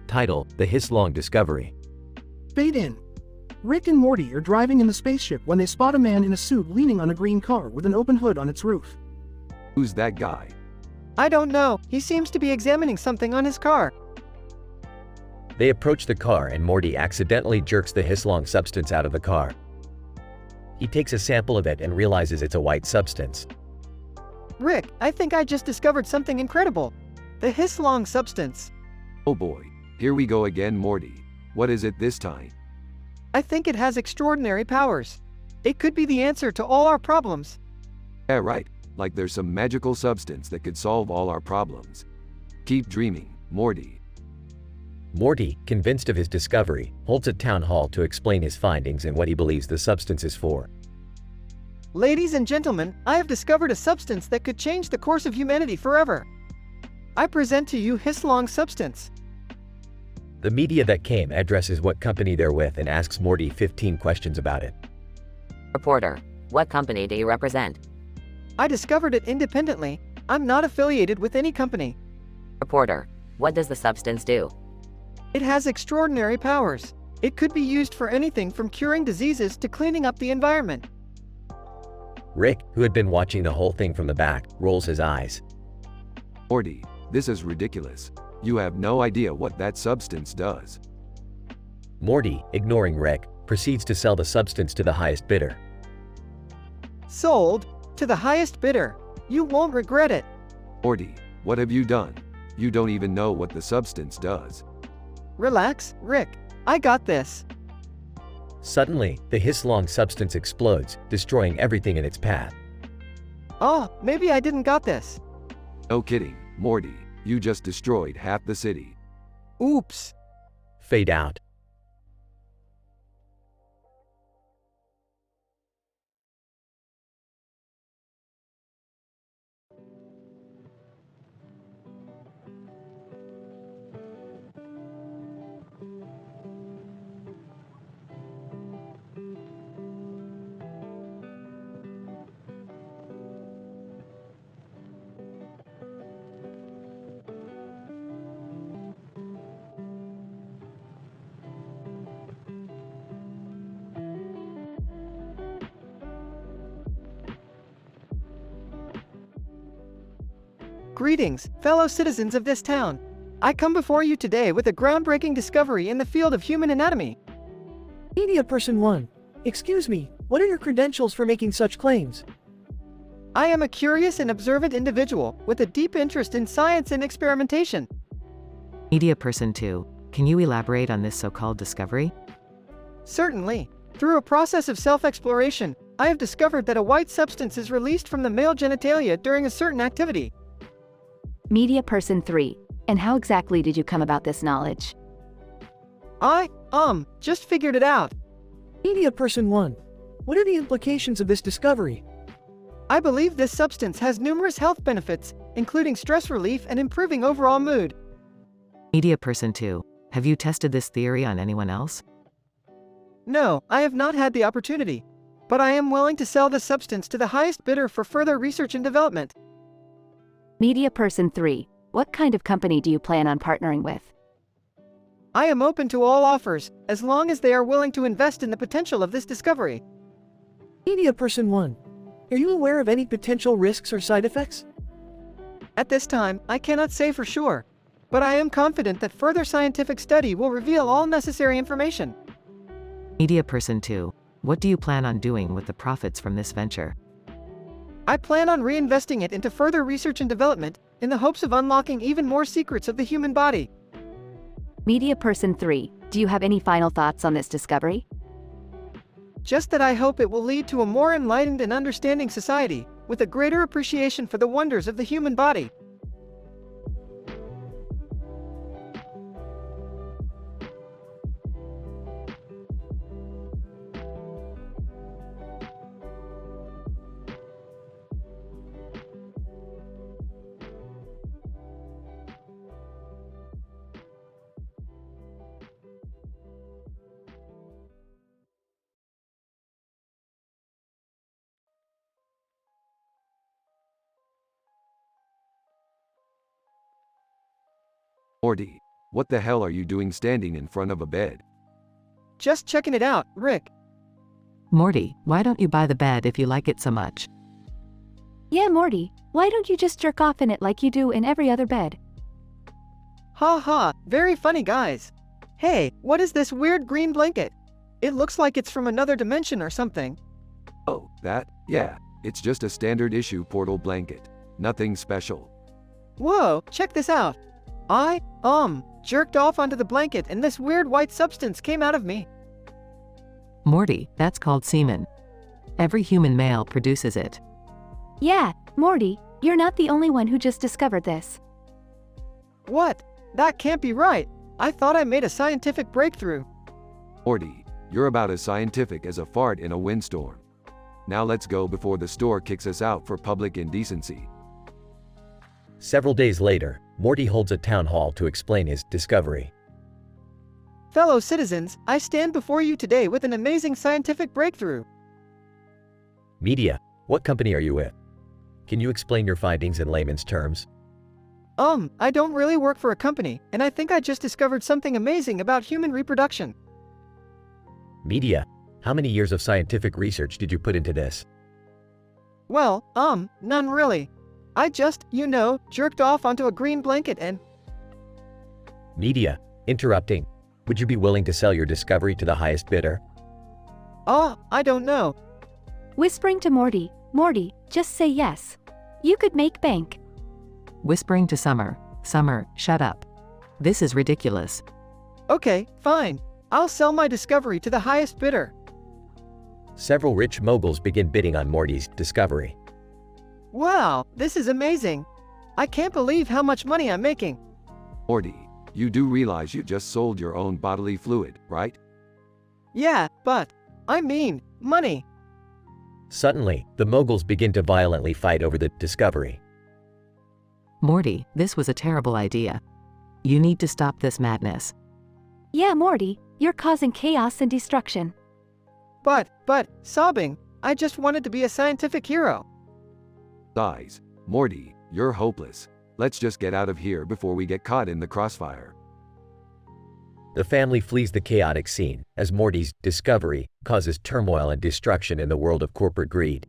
Title, The Hislong Discovery. Fade in. Rick and Morty are driving in the spaceship when they spot a man in a suit leaning on a green car with an open hood on its roof. Who's that guy? I don't know. He seems to be examining something on his car. They approach the car and Morty accidentally jerks the Hislong substance out of the car. He takes a sample of it and realizes it's a white substance. Rick, I think I just discovered something incredible. The Hislong substance. Oh boy, here we go again, Morty. What is it this time? I think it has extraordinary powers. It could be the answer to all our problems. Yeah, right. Like there's some magical substance that could solve all our problems. Keep dreaming, Morty. Morty, convinced of his discovery, holds a town hall to explain his findings and what he believes the substance is for. Ladies and gentlemen, I have discovered a substance that could change the course of humanity forever. I present to you Hislong substance. The media that came addresses what company they're with and asks Morty 15 questions about it. Reporter, what company do you represent? I discovered it independently. I'm not affiliated with any company. Reporter, what does the substance do? It has extraordinary powers. It could be used for anything from curing diseases to cleaning up the environment. Rick, who had been watching the whole thing from the back, rolls his eyes. Morty, this is ridiculous. You have no idea what that substance does. Morty, ignoring Rick, proceeds to sell the substance to the highest bidder. Sold to the highest bidder. You won't regret it. Morty, what have you done? You don't even know what the substance does. Relax, Rick. I got this. Suddenly, the Hislong substance explodes, destroying everything in its path. Oh, maybe I didn't got this. No kidding, Morty. You just destroyed half the city. Oops. Fade out. Greetings, fellow citizens of this town. I come before you today with a groundbreaking discovery in the field of human anatomy. Media Person 1. Excuse me, what are your credentials for making such claims? I am a curious and observant individual with a deep interest in science and experimentation. Media Person 2. Can you elaborate on this so-called discovery? Certainly. Through a process of self-exploration, I have discovered that a white substance is released from the male genitalia during a certain activity. Media Person 3. And how exactly did you come about this knowledge? I just figured it out. Media Person 1. What are the implications of this discovery? I believe this substance has numerous health benefits, including stress relief and improving overall mood. Media Person 2. Have you tested this theory on anyone else? No, I have not had the opportunity. But I am willing to sell the substance to the highest bidder for further research and development. Media Person 3. What kind of company do you plan on partnering with? I am open to all offers, as long as they are willing to invest in the potential of this discovery. Media Person 1. Are you aware of any potential risks or side effects? At this time, I cannot say for sure. But I am confident that further scientific study will reveal all necessary information. Media Person 2. What do you plan on doing with the profits from this venture? I plan on reinvesting it into further research and development, in the hopes of unlocking even more secrets of the human body. Media Person 3. Do you have any final thoughts on this discovery? Just that I hope it will lead to a more enlightened and understanding society, with a greater appreciation for the wonders of the human body. Morty, what the hell are you doing standing in front of a bed? Just checking it out, Rick. Morty, why don't you buy the bed if you like it so much? Yeah, Morty, why don't you just jerk off in it like you do in every other bed? Ha ha, very funny guys. Hey, what is this weird green blanket? It looks like it's from another dimension or something. Oh, that? Yeah, it's just a standard issue portal blanket. Nothing special. Whoa, check this out. I, jerked off onto the blanket and this weird white substance came out of me. Morty, that's called semen. Every human male produces it. Yeah, Morty, you're not the only one who just discovered this. What? That can't be right. I thought I made a scientific breakthrough. Morty, you're about as scientific as a fart in a windstorm. Now let's go before the store kicks us out for public indecency. Several days later, Morty holds a town hall to explain his discovery. Fellow citizens, I stand before you today with an amazing scientific breakthrough. Media, what company are you with? Can you explain your findings in layman's terms? I don't really work for a company, and I think I just discovered something amazing about human reproduction. Media, how many years of scientific research did you put into this? Well, none really. I just, jerked off onto a green blanket and… Media, interrupting. Would you be willing to sell your discovery to the highest bidder? I don't know. Whispering to Morty, Morty, just say yes. You could make bank. Whispering to Summer, Summer, shut up. This is ridiculous. Okay, fine. I'll sell my discovery to the highest bidder. Several rich moguls begin bidding on Morty's discovery. Wow, this is amazing. I can't believe how much money I'm making. Morty, you do realize you just sold your own bodily fluid, right? Yeah, but I mean, money. Suddenly, the moguls begin to violently fight over the discovery. Morty, this was a terrible idea. You need to stop this madness. Yeah, Morty, you're causing chaos and destruction. But, sobbing, I just wanted to be a scientific hero. Sighs, Morty, you're hopeless. Let's just get out of here before we get caught in the crossfire. The family flees the chaotic scene, as Morty's discovery causes turmoil and destruction in the world of corporate greed.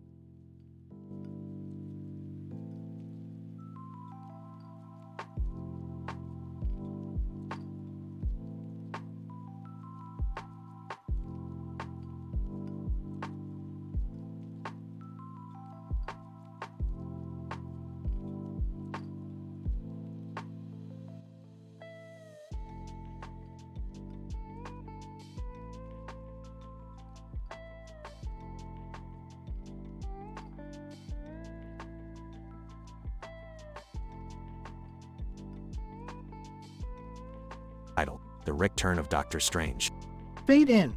The Rick turn of Doctor Strange. Fade in.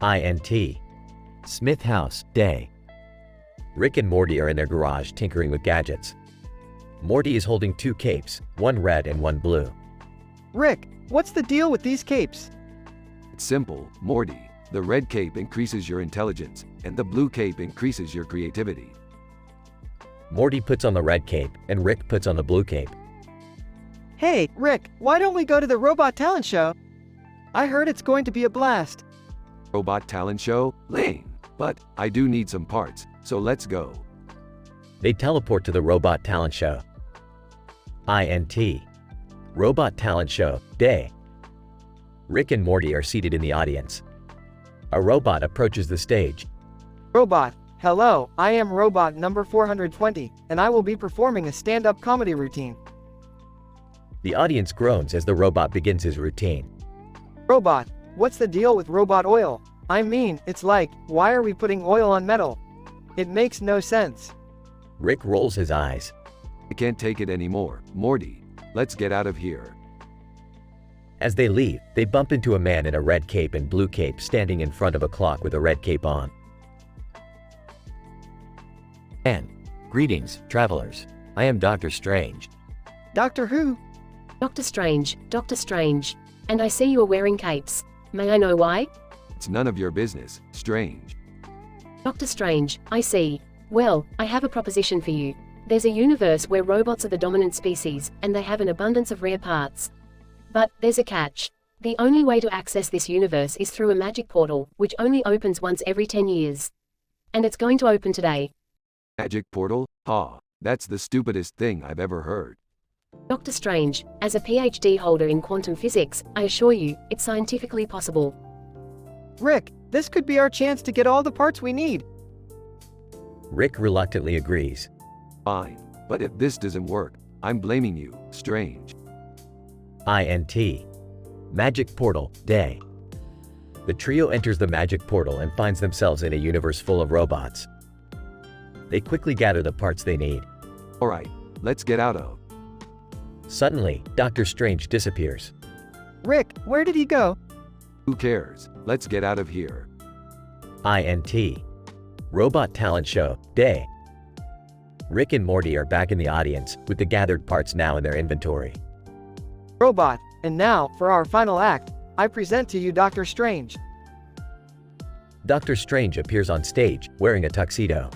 INT. Smith House, day. Rick and Morty are in their garage tinkering with gadgets. Morty is holding two capes, one red and one blue. Rick, what's the deal with these capes? It's simple, Morty. The red cape increases your intelligence, and the blue cape increases your creativity. Morty puts on the red cape, and Rick puts on the blue cape. Hey, Rick, why don't we go to the robot talent show? I heard it's going to be a blast. Robot talent show? Lame. But I do need some parts, so let's go. They teleport to the robot talent show. INT. Robot talent show, day. Rick and Morty are seated in the audience. A robot approaches the stage. Robot, hello, I am robot number 420, and I will be performing a stand-up comedy routine. The audience groans as the robot begins his routine. Robot, what's the deal with robot oil? I mean, it's like, why are we putting oil on metal? It makes no sense. Rick rolls his eyes. I can't take it anymore, Morty. Let's get out of here. As they leave, they bump into a man in a red cape and blue cape standing in front of a clock with a red cape on. And, greetings, travelers. I am Dr. Strange. Doctor who? Doctor Strange, Doctor Strange. And I see you are wearing capes. May I know why? It's none of your business, Strange. Doctor Strange, I see. Well, I have a proposition for you. There's a universe where robots are the dominant species, and they have an abundance of rare parts. But, there's a catch. The only way to access this universe is through a magic portal, which only opens once every 10 years. And it's going to open today. Magic portal? Ha, that's the stupidest thing I've ever heard. Dr. Strange, as a PhD holder in quantum physics, I assure you, it's scientifically possible. Rick, this could be our chance to get all the parts we need. Rick reluctantly agrees. Fine, but if this doesn't work, I'm blaming you, Strange. INT. Magic portal, day. The trio enters the magic portal and finds themselves in a universe full of robots. They quickly gather the parts they need. Alright, let's get out of. Suddenly, Doctor Strange disappears. Rick, where did he go? Who cares? Let's get out of here. INT. Robot Talent Show, Day. Rick and Morty are back in the audience, with the gathered parts now in their inventory. Robot, and now, for our final act, I present to you Dr. Strange. Doctor Strange appears on stage, wearing a tuxedo.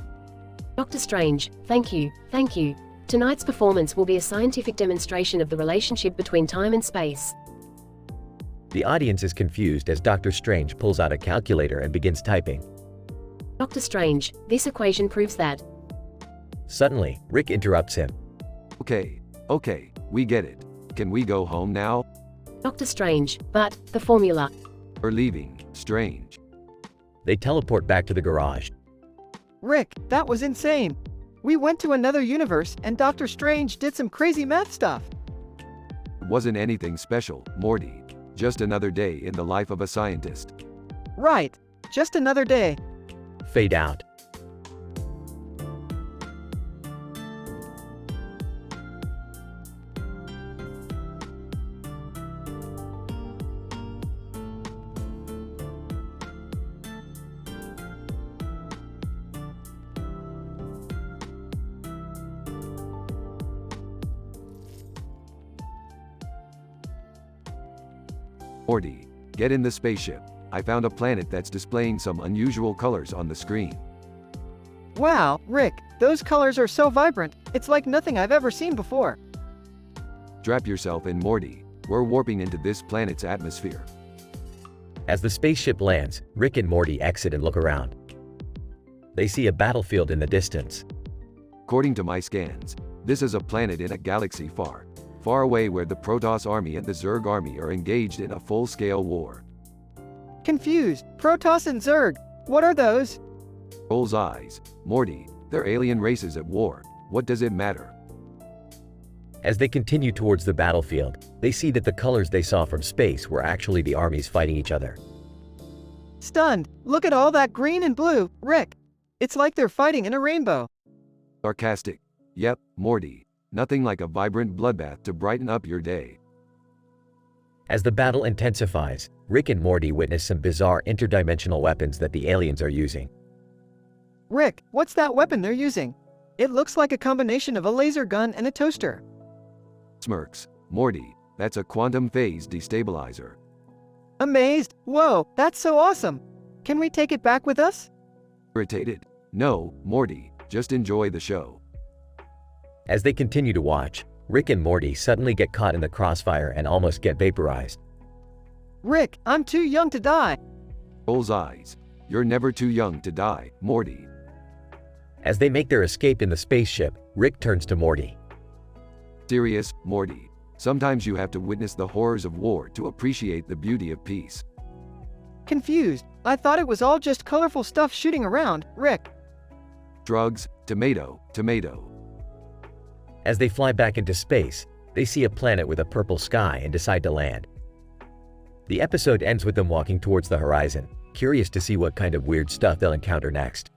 Dr. Strange, thank you, thank you. Tonight's performance will be a scientific demonstration of the relationship between time and space. The audience is confused as Doctor Strange pulls out a calculator and begins typing. Dr. Strange, this equation proves that. Suddenly, Rick interrupts him. Okay, we get it. Can we go home now? Dr. Strange, but the formula. We're leaving, Strange. They teleport back to the garage. Rick, that was insane. We went to another universe and Dr. Strange did some crazy math stuff. It wasn't anything special, Morty. Just another day in the life of a scientist. Right, just another day. Fade out. Morty, get in the spaceship. I found a planet that's displaying some unusual colors on the screen. Wow, Rick, those colors are so vibrant, it's like nothing I've ever seen before. Strap yourself in, Morty. We're warping into this planet's atmosphere. As the spaceship lands, Rick and Morty exit and look around. They see a battlefield in the distance. According to my scans, this is a planet in a galaxy far, far away where the Protoss army and the Zerg army are engaged in a full-scale war. Confused, Protoss and Zerg, what are those? Rolls eyes. Morty, they're alien races at war. What does it matter? As they continue towards the battlefield, they see that the colors they saw from space were actually the armies fighting each other. Stunned, look at all that green and blue, Rick. It's like they're fighting in a rainbow. Sarcastic. Yep, Morty. Nothing like a vibrant bloodbath to brighten up your day. As the battle intensifies, Rick and Morty witness some bizarre interdimensional weapons that the aliens are using. Rick, what's that weapon they're using? It looks like a combination of a laser gun and a toaster. Smirks. Morty, that's a quantum phase destabilizer. Amazed? Whoa, that's so awesome. Can we take it back with us? Irritated? No, Morty, just enjoy the show. As they continue to watch, Rick and Morty suddenly get caught in the crossfire and almost get vaporized. Rick, I'm too young to die. Rolls eyes. You're never too young to die, Morty. As they make their escape in the spaceship, Rick turns to Morty. Serious, Morty. Sometimes you have to witness the horrors of war to appreciate the beauty of peace. Confused. I thought it was all just colorful stuff shooting around, Rick. Drugs, tomato, tomato. As they fly back into space, they see a planet with a purple sky and decide to land. The episode ends with them walking towards the horizon, curious to see what kind of weird stuff they'll encounter next.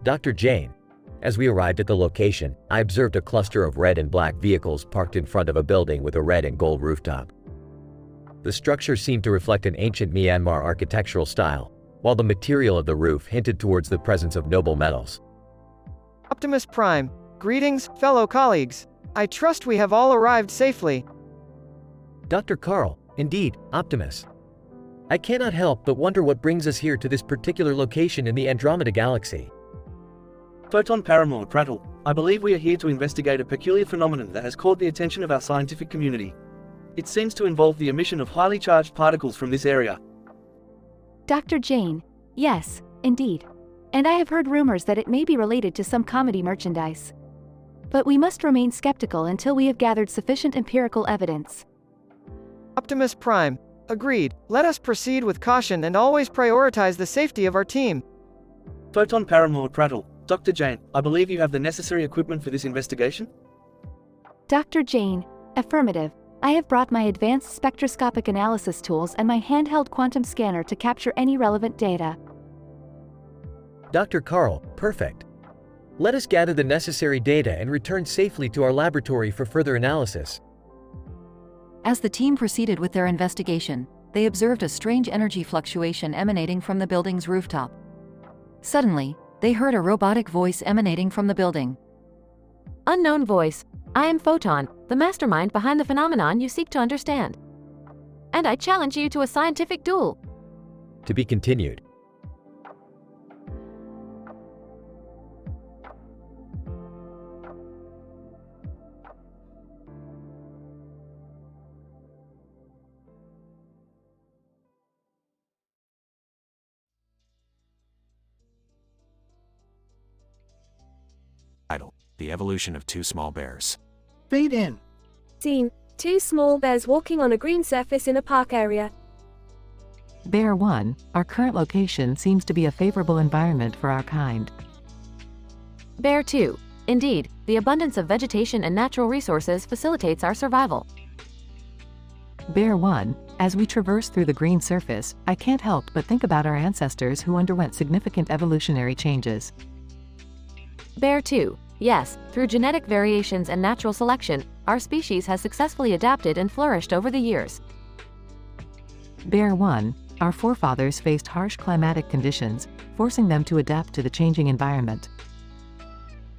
Dr. Jane. As we arrived at the location, I observed a cluster of red and black vehicles parked in front of a building with a red and gold rooftop. The structure seemed to reflect an ancient Myanmar architectural style, while the material of the roof hinted towards the presence of noble metals. Optimus Prime, greetings, fellow colleagues. I trust we have all arrived safely. Dr. Carl, indeed, Optimus. I cannot help but wonder what brings us here to this particular location in the Andromeda Galaxy. Photon Paramore Prattle, I believe we are here to investigate a peculiar phenomenon that has caught the attention of our scientific community. It seems to involve the emission of highly charged particles from this area. Dr. Jane, yes, indeed. And I have heard rumors that it may be related to some comedy merchandise. But we must remain skeptical until we have gathered sufficient empirical evidence. Optimus Prime, agreed. Let us proceed with caution and always prioritize the safety of our team. Photon Paramore Prattle, Dr. Jane, I believe you have the necessary equipment for this investigation? Dr. Jane, affirmative. I have brought my advanced spectroscopic analysis tools and my handheld quantum scanner to capture any relevant data. Dr. Carl, perfect. Let us gather the necessary data and return safely to our laboratory for further analysis. As the team proceeded with their investigation, they observed a strange energy fluctuation emanating from the building's rooftop. Suddenly, they heard a robotic voice emanating from the building. Unknown voice. I am Photon, the mastermind behind the phenomenon you seek to understand. And I challenge you to a scientific duel. To be continued. The evolution of two small bears. Fade in. Scene: two small bears walking on a green surface in a park area. Bear 1, our current location seems to be a favorable environment for our kind. Bear 2. Indeed, the abundance of vegetation and natural resources facilitates our survival. Bear 1, as we traverse through the green surface, I can't help but think about our ancestors who underwent significant evolutionary changes. Bear 2. Yes, through genetic variations and natural selection, our species has successfully adapted and flourished over the years. Bear 1, our forefathers faced harsh climatic conditions, forcing them to adapt to the changing environment.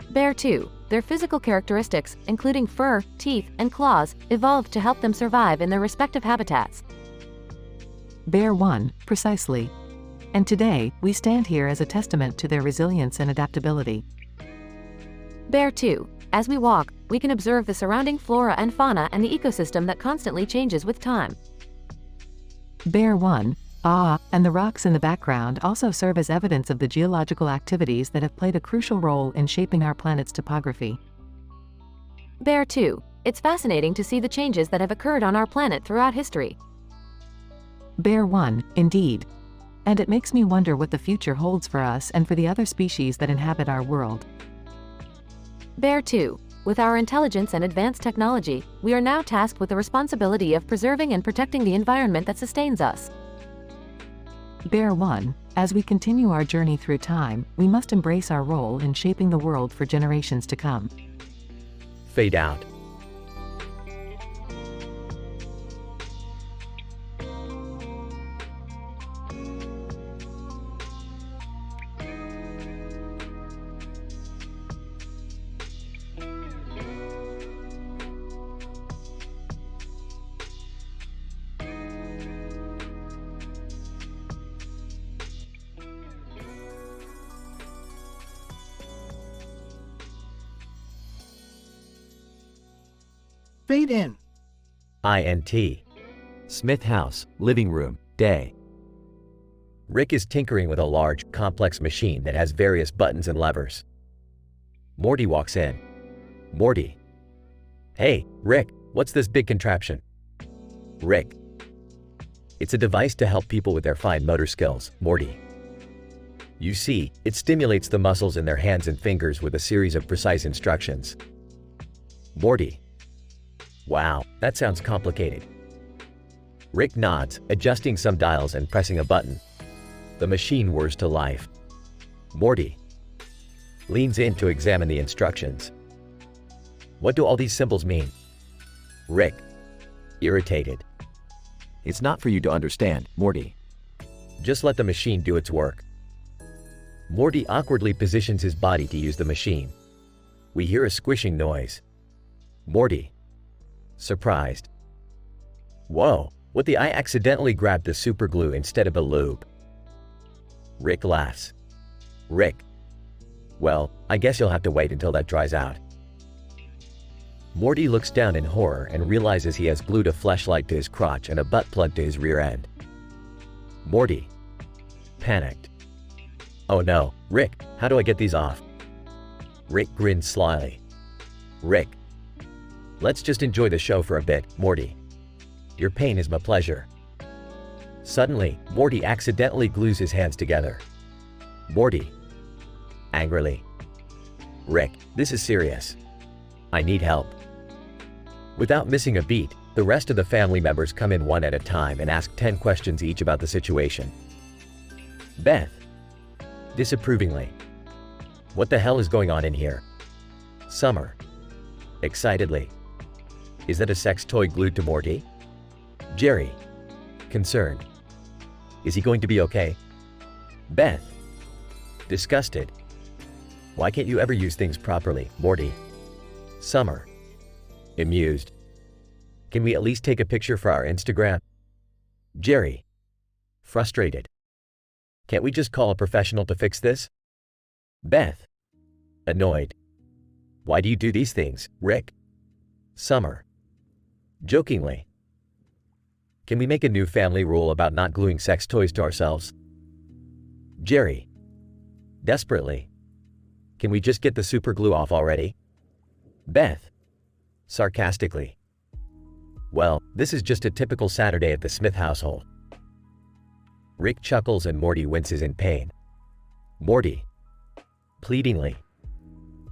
Bear 2, their physical characteristics, including fur, teeth, and claws, evolved to help them survive in their respective habitats. Bear 1, precisely. And today, we stand here as a testament to their resilience and adaptability. Bear 2. As we walk, we can observe the surrounding flora and fauna and the ecosystem that constantly changes with time. Bear 1, and the rocks in the background also serve as evidence of the geological activities that have played a crucial role in shaping our planet's topography. Bear 2. It's fascinating to see the changes that have occurred on our planet throughout history. Bear 1, indeed. And it makes me wonder what the future holds for us and for the other species that inhabit our world. Bear 2. With our intelligence and advanced technology, we are now tasked with the responsibility of preserving and protecting the environment that sustains us. Bear 1, as we continue our journey through time, we must embrace our role in shaping the world for generations to come. Fade out. Fade in. INT. Smith House, living room, day. Rick is tinkering with a large, complex machine that has various buttons and levers. Morty walks in. Morty. Hey, Rick, what's this big contraption? Rick. It's a device to help people with their fine motor skills, Morty. You see, it stimulates the muscles in their hands and fingers with a series of precise instructions. Morty. Wow, that sounds complicated. Rick nods, adjusting some dials and pressing a button. The machine whirs to life. Morty. leans in to examine the instructions. What do all these symbols mean? Rick, irritated. It's not for you to understand, Morty. Just let the machine do its work. Morty awkwardly positions his body to use the machine. We hear a squishing noise. Morty, surprised. Whoa, I accidentally grabbed the superglue instead of a lube. Rick laughs. Rick, well, I guess you'll have to wait until that dries out. Morty looks down in horror and realizes he has glued a fleshlight to his crotch and a butt plug to his rear end. Morty, panicked. Oh no, Rick, how do I get these off? Rick grins slyly. Rick, let's just enjoy the show for a bit, Morty. Your pain is my pleasure. Suddenly, Morty accidentally glues his hands together. Morty, angrily. Rick, this is serious. I need help. Without missing a beat, the rest of the family members come in one at a time and ask 10 questions each about the situation. Beth, disapprovingly. What the hell is going on in here? Summer, excitedly. Is that a sex toy glued to Morty? Jerry, concerned. Is he going to be okay? Beth, disgusted. Why can't you ever use things properly, Morty? Summer, amused. Can we at least take a picture for our Instagram? Jerry, frustrated. Can't we just call a professional to fix this? Beth, annoyed. Why do you do these things, Rick? Summer, jokingly. Can we make a new family rule about not gluing sex toys to ourselves? Jerry, desperately. Can we just get the super glue off already? Beth, sarcastically. Well, this is just a typical Saturday at the Smith household. Rick chuckles and Morty winces in pain. Morty, pleadingly.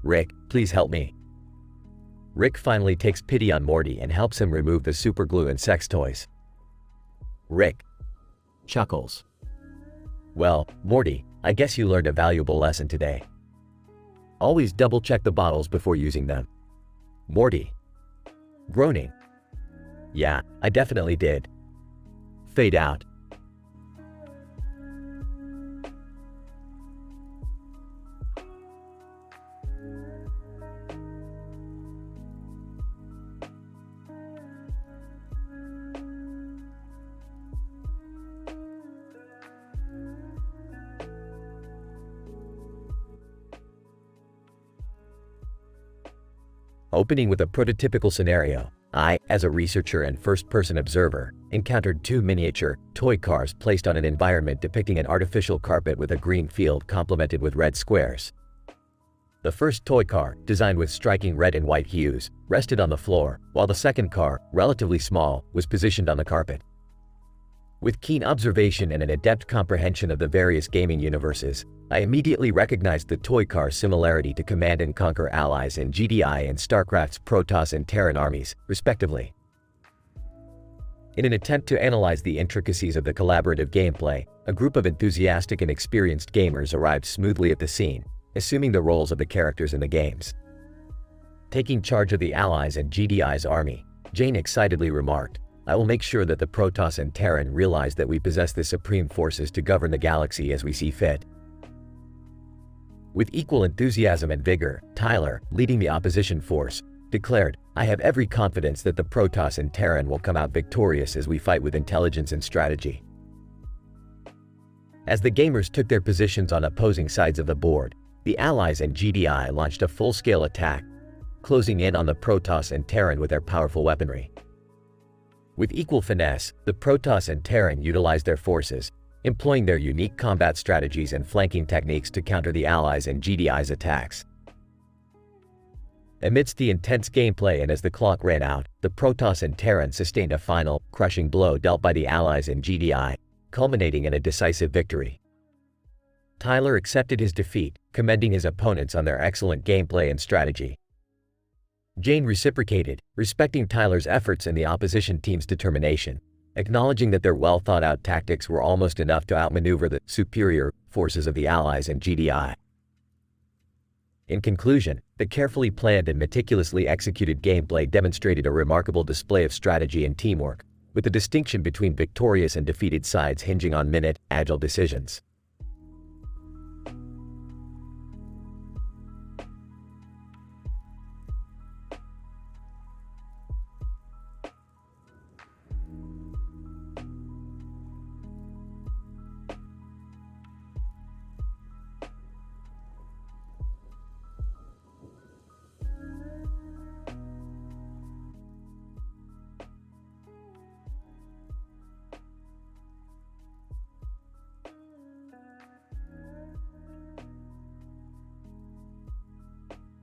Rick, please help me. Rick finally takes pity on Morty and helps him remove the super glue and sex toys. Rick chuckles. Well, Morty, I guess you learned a valuable lesson today. Always double-check the bottles before using them. Morty, groaning. Yeah, I definitely did. Fade out. Opening with a prototypical scenario, I, as a researcher and first-person observer, encountered two miniature, toy cars placed on an environment depicting an artificial carpet with a green field complemented with red squares. The first toy car, designed with striking red and white hues, rested on the floor, while the second car, relatively small, was positioned on the carpet. With keen observation and an adept comprehension of the various gaming universes, I immediately recognized the toy car's similarity to Command & Conquer Allies in GDI and StarCraft's Protoss and Terran armies, respectively. In an attempt to analyze the intricacies of the collaborative gameplay, a group of enthusiastic and experienced gamers arrived smoothly at the scene, assuming the roles of the characters in the games. Taking charge of the Allies and GDI's army, Jane excitedly remarked, I will make sure that the Protoss and Terran realize that we possess the supreme forces to govern the galaxy as we see fit. With equal enthusiasm and vigor, Tyler, leading the opposition force, declared, I have every confidence that the Protoss and Terran will come out victorious as we fight with intelligence and strategy. As the gamers took their positions on opposing sides of the board, the Allies and GDI launched a full-scale attack, closing in on the Protoss and Terran with their powerful weaponry. With equal finesse, the Protoss and Terran utilized their forces, employing their unique combat strategies and flanking techniques to counter the Allies and GDI's attacks. Amidst the intense gameplay and as the clock ran out, the Protoss and Terran sustained a final, crushing blow dealt by the Allies and GDI, culminating in a decisive victory. Tyler accepted his defeat, commending his opponents on their excellent gameplay and strategy. Jane reciprocated, respecting Tyler's efforts and the opposition team's determination, acknowledging that their well-thought-out tactics were almost enough to outmaneuver the superior forces of the Allies and GDI. In conclusion, the carefully planned and meticulously executed gameplay demonstrated a remarkable display of strategy and teamwork, with the distinction between victorious and defeated sides hinging on minute, agile decisions.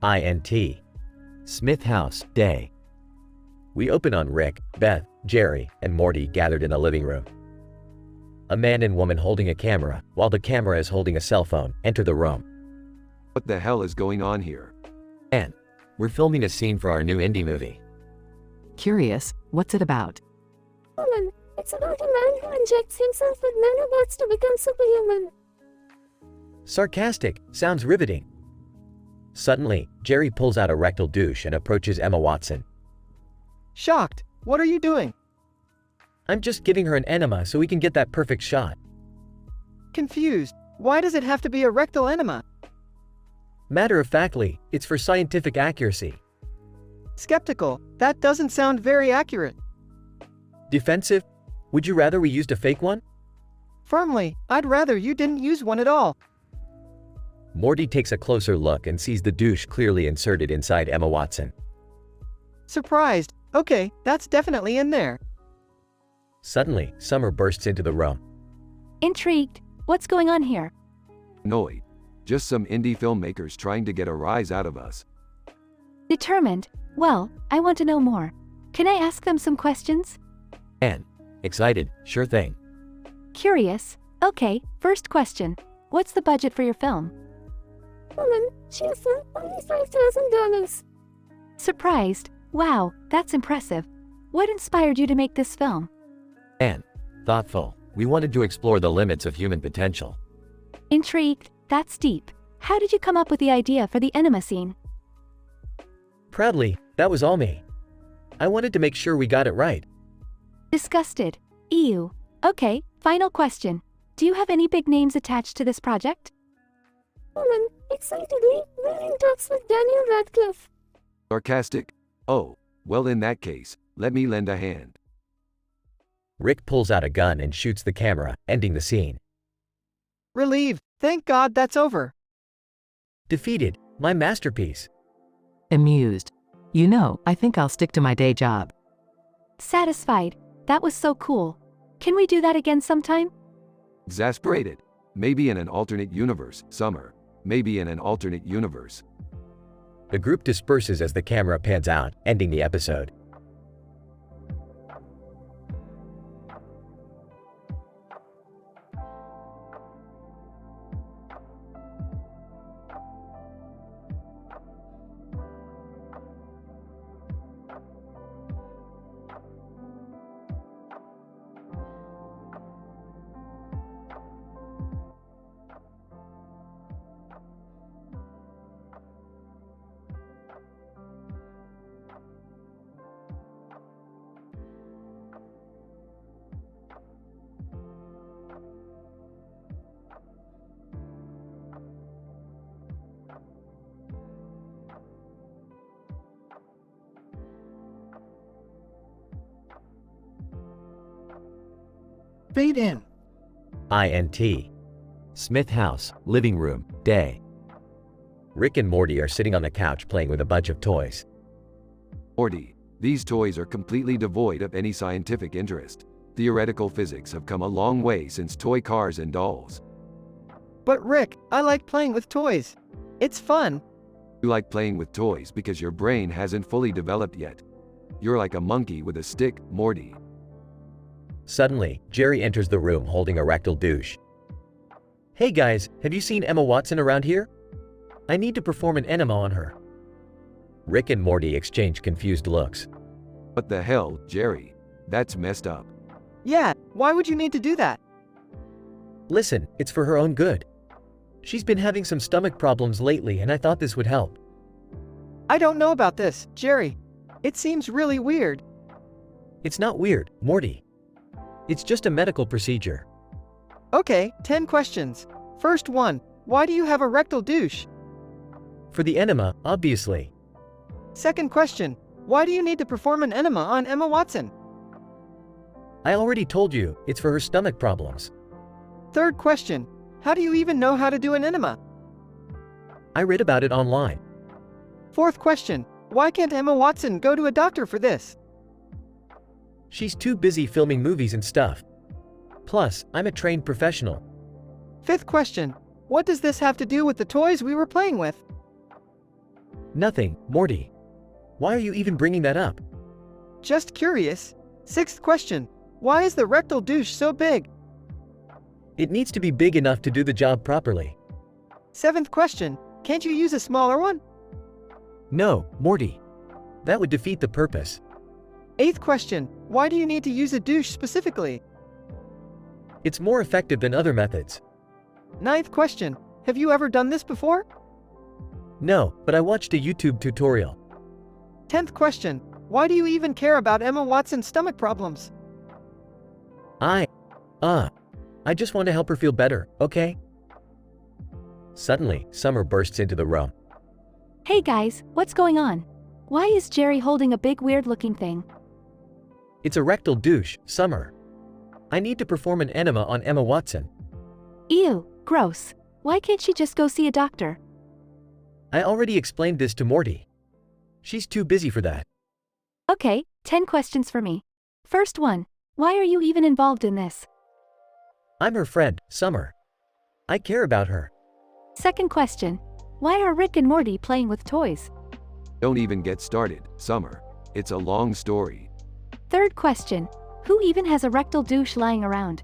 INT. Smith House, day. We open on Rick, Beth, Jerry, and Morty gathered in a living room. A man and woman holding a camera, while the camera is holding a cell phone, enter the room. What the hell is going on here? And we're filming a scene for our new indie movie. Curious, what's it about? Woman, it's about a man who injects himself with nanobots to become superhuman. Sarcastic, sounds riveting. Suddenly, Jerry pulls out a rectal douche and approaches Emma Watson. Shocked. What are you doing? I'm just giving her an enema so we can get that perfect shot. Confused. Why does it have to be a rectal enema? Matter-of-factly, it's for scientific accuracy. Skeptical. That doesn't sound very accurate. Defensive? Would you rather we used a fake one? Firmly, I'd rather you didn't use one at all. Morty takes a closer look and sees the douche clearly inserted inside Emma Watson. Surprised. Okay, that's definitely in there. Suddenly, Summer bursts into the room. Intrigued. What's going on here? Annoyed. Just some indie filmmakers trying to get a rise out of us. Determined. Well, I want to know more. Can I ask them some questions? And excited, sure thing. Curious. Okay, first question. What's the budget for your film? Woman, she has only $5,000. Surprised. Wow, that's impressive. What inspired you to make this film? And thoughtful. We wanted to explore the limits of human potential. Intrigued. That's deep. How did you come up with the idea for the enema scene? Proudly, that was all me. I wanted to make sure we got it right. Disgusted. Ew. Okay, final question. Do you have any big names attached to this project? Woman, excitedly, we're in talks with Daniel Radcliffe. Sarcastic? Oh, well in that case, let me lend a hand. Rick pulls out a gun and shoots the camera, ending the scene. Relieved. Thank God that's over. Defeated. My masterpiece. Amused. You know, I think I'll stick to my day job. Satisfied. That was so cool. Can we do that again sometime? Exasperated. Maybe in an alternate universe, Summer. Maybe in an alternate universe. The group disperses as the camera pans out, ending the episode. Fade in. INT. Smith House, living room, day. Rick and Morty are sitting on the couch playing with a bunch of toys. Morty, these toys are completely devoid of any scientific interest. Theoretical physics have come a long way since toy cars and dolls. But Rick, I like playing with toys. It's fun. You like playing with toys because your brain hasn't fully developed yet. You're like a monkey with a stick, Morty. Suddenly, Jerry enters the room holding a rectal douche. Hey guys, have you seen Emma Watson around here? I need to perform an enema on her. Rick and Morty exchange confused looks. What the hell, Jerry? That's messed up. Yeah, why would you need to do that? Listen, it's for her own good. She's been having some stomach problems lately and I thought this would help. I don't know about this, Jerry. It seems really weird. It's not weird, Morty. It's just a medical procedure. Okay, 10 questions. First one, why do you have a rectal douche? For the enema, obviously. Second question, why do you need to perform an enema on Emma Watson? I already told you, it's for her stomach problems. Third question, how do you even know how to do an enema? I read about it online. Fourth question, why can't Emma Watson go to a doctor for this? She's too busy filming movies and stuff. Plus, I'm a trained professional. Fifth question, what does this have to do with the toys we were playing with? Nothing, Morty. Why are you even bringing that up? Just curious. Sixth question, why is the rectal douche so big? It needs to be big enough to do the job properly. Seventh question, can't you use a smaller one? No, Morty. That would defeat the purpose. Eighth question, why do you need to use a douche specifically? It's more effective than other methods. Ninth question, have you ever done this before? No, but I watched a YouTube tutorial. 10th question, why do you even care about Emma Watson's stomach problems? I just want to help her feel better, okay? Suddenly, Summer bursts into the room. Hey guys, what's going on? Why is Jerry holding a big weird-looking thing? It's a rectal douche, Summer. I need to perform an enema on Emma Watson. Ew, gross. Why can't she just go see a doctor? I already explained this to Morty. She's too busy for that. Okay, 10 questions for me. First one, why are you even involved in this? I'm her friend, Summer. I care about her. Second question, why are Rick and Morty playing with toys? Don't even get started, Summer. It's a long story. Third question, who even has a rectal douche lying around?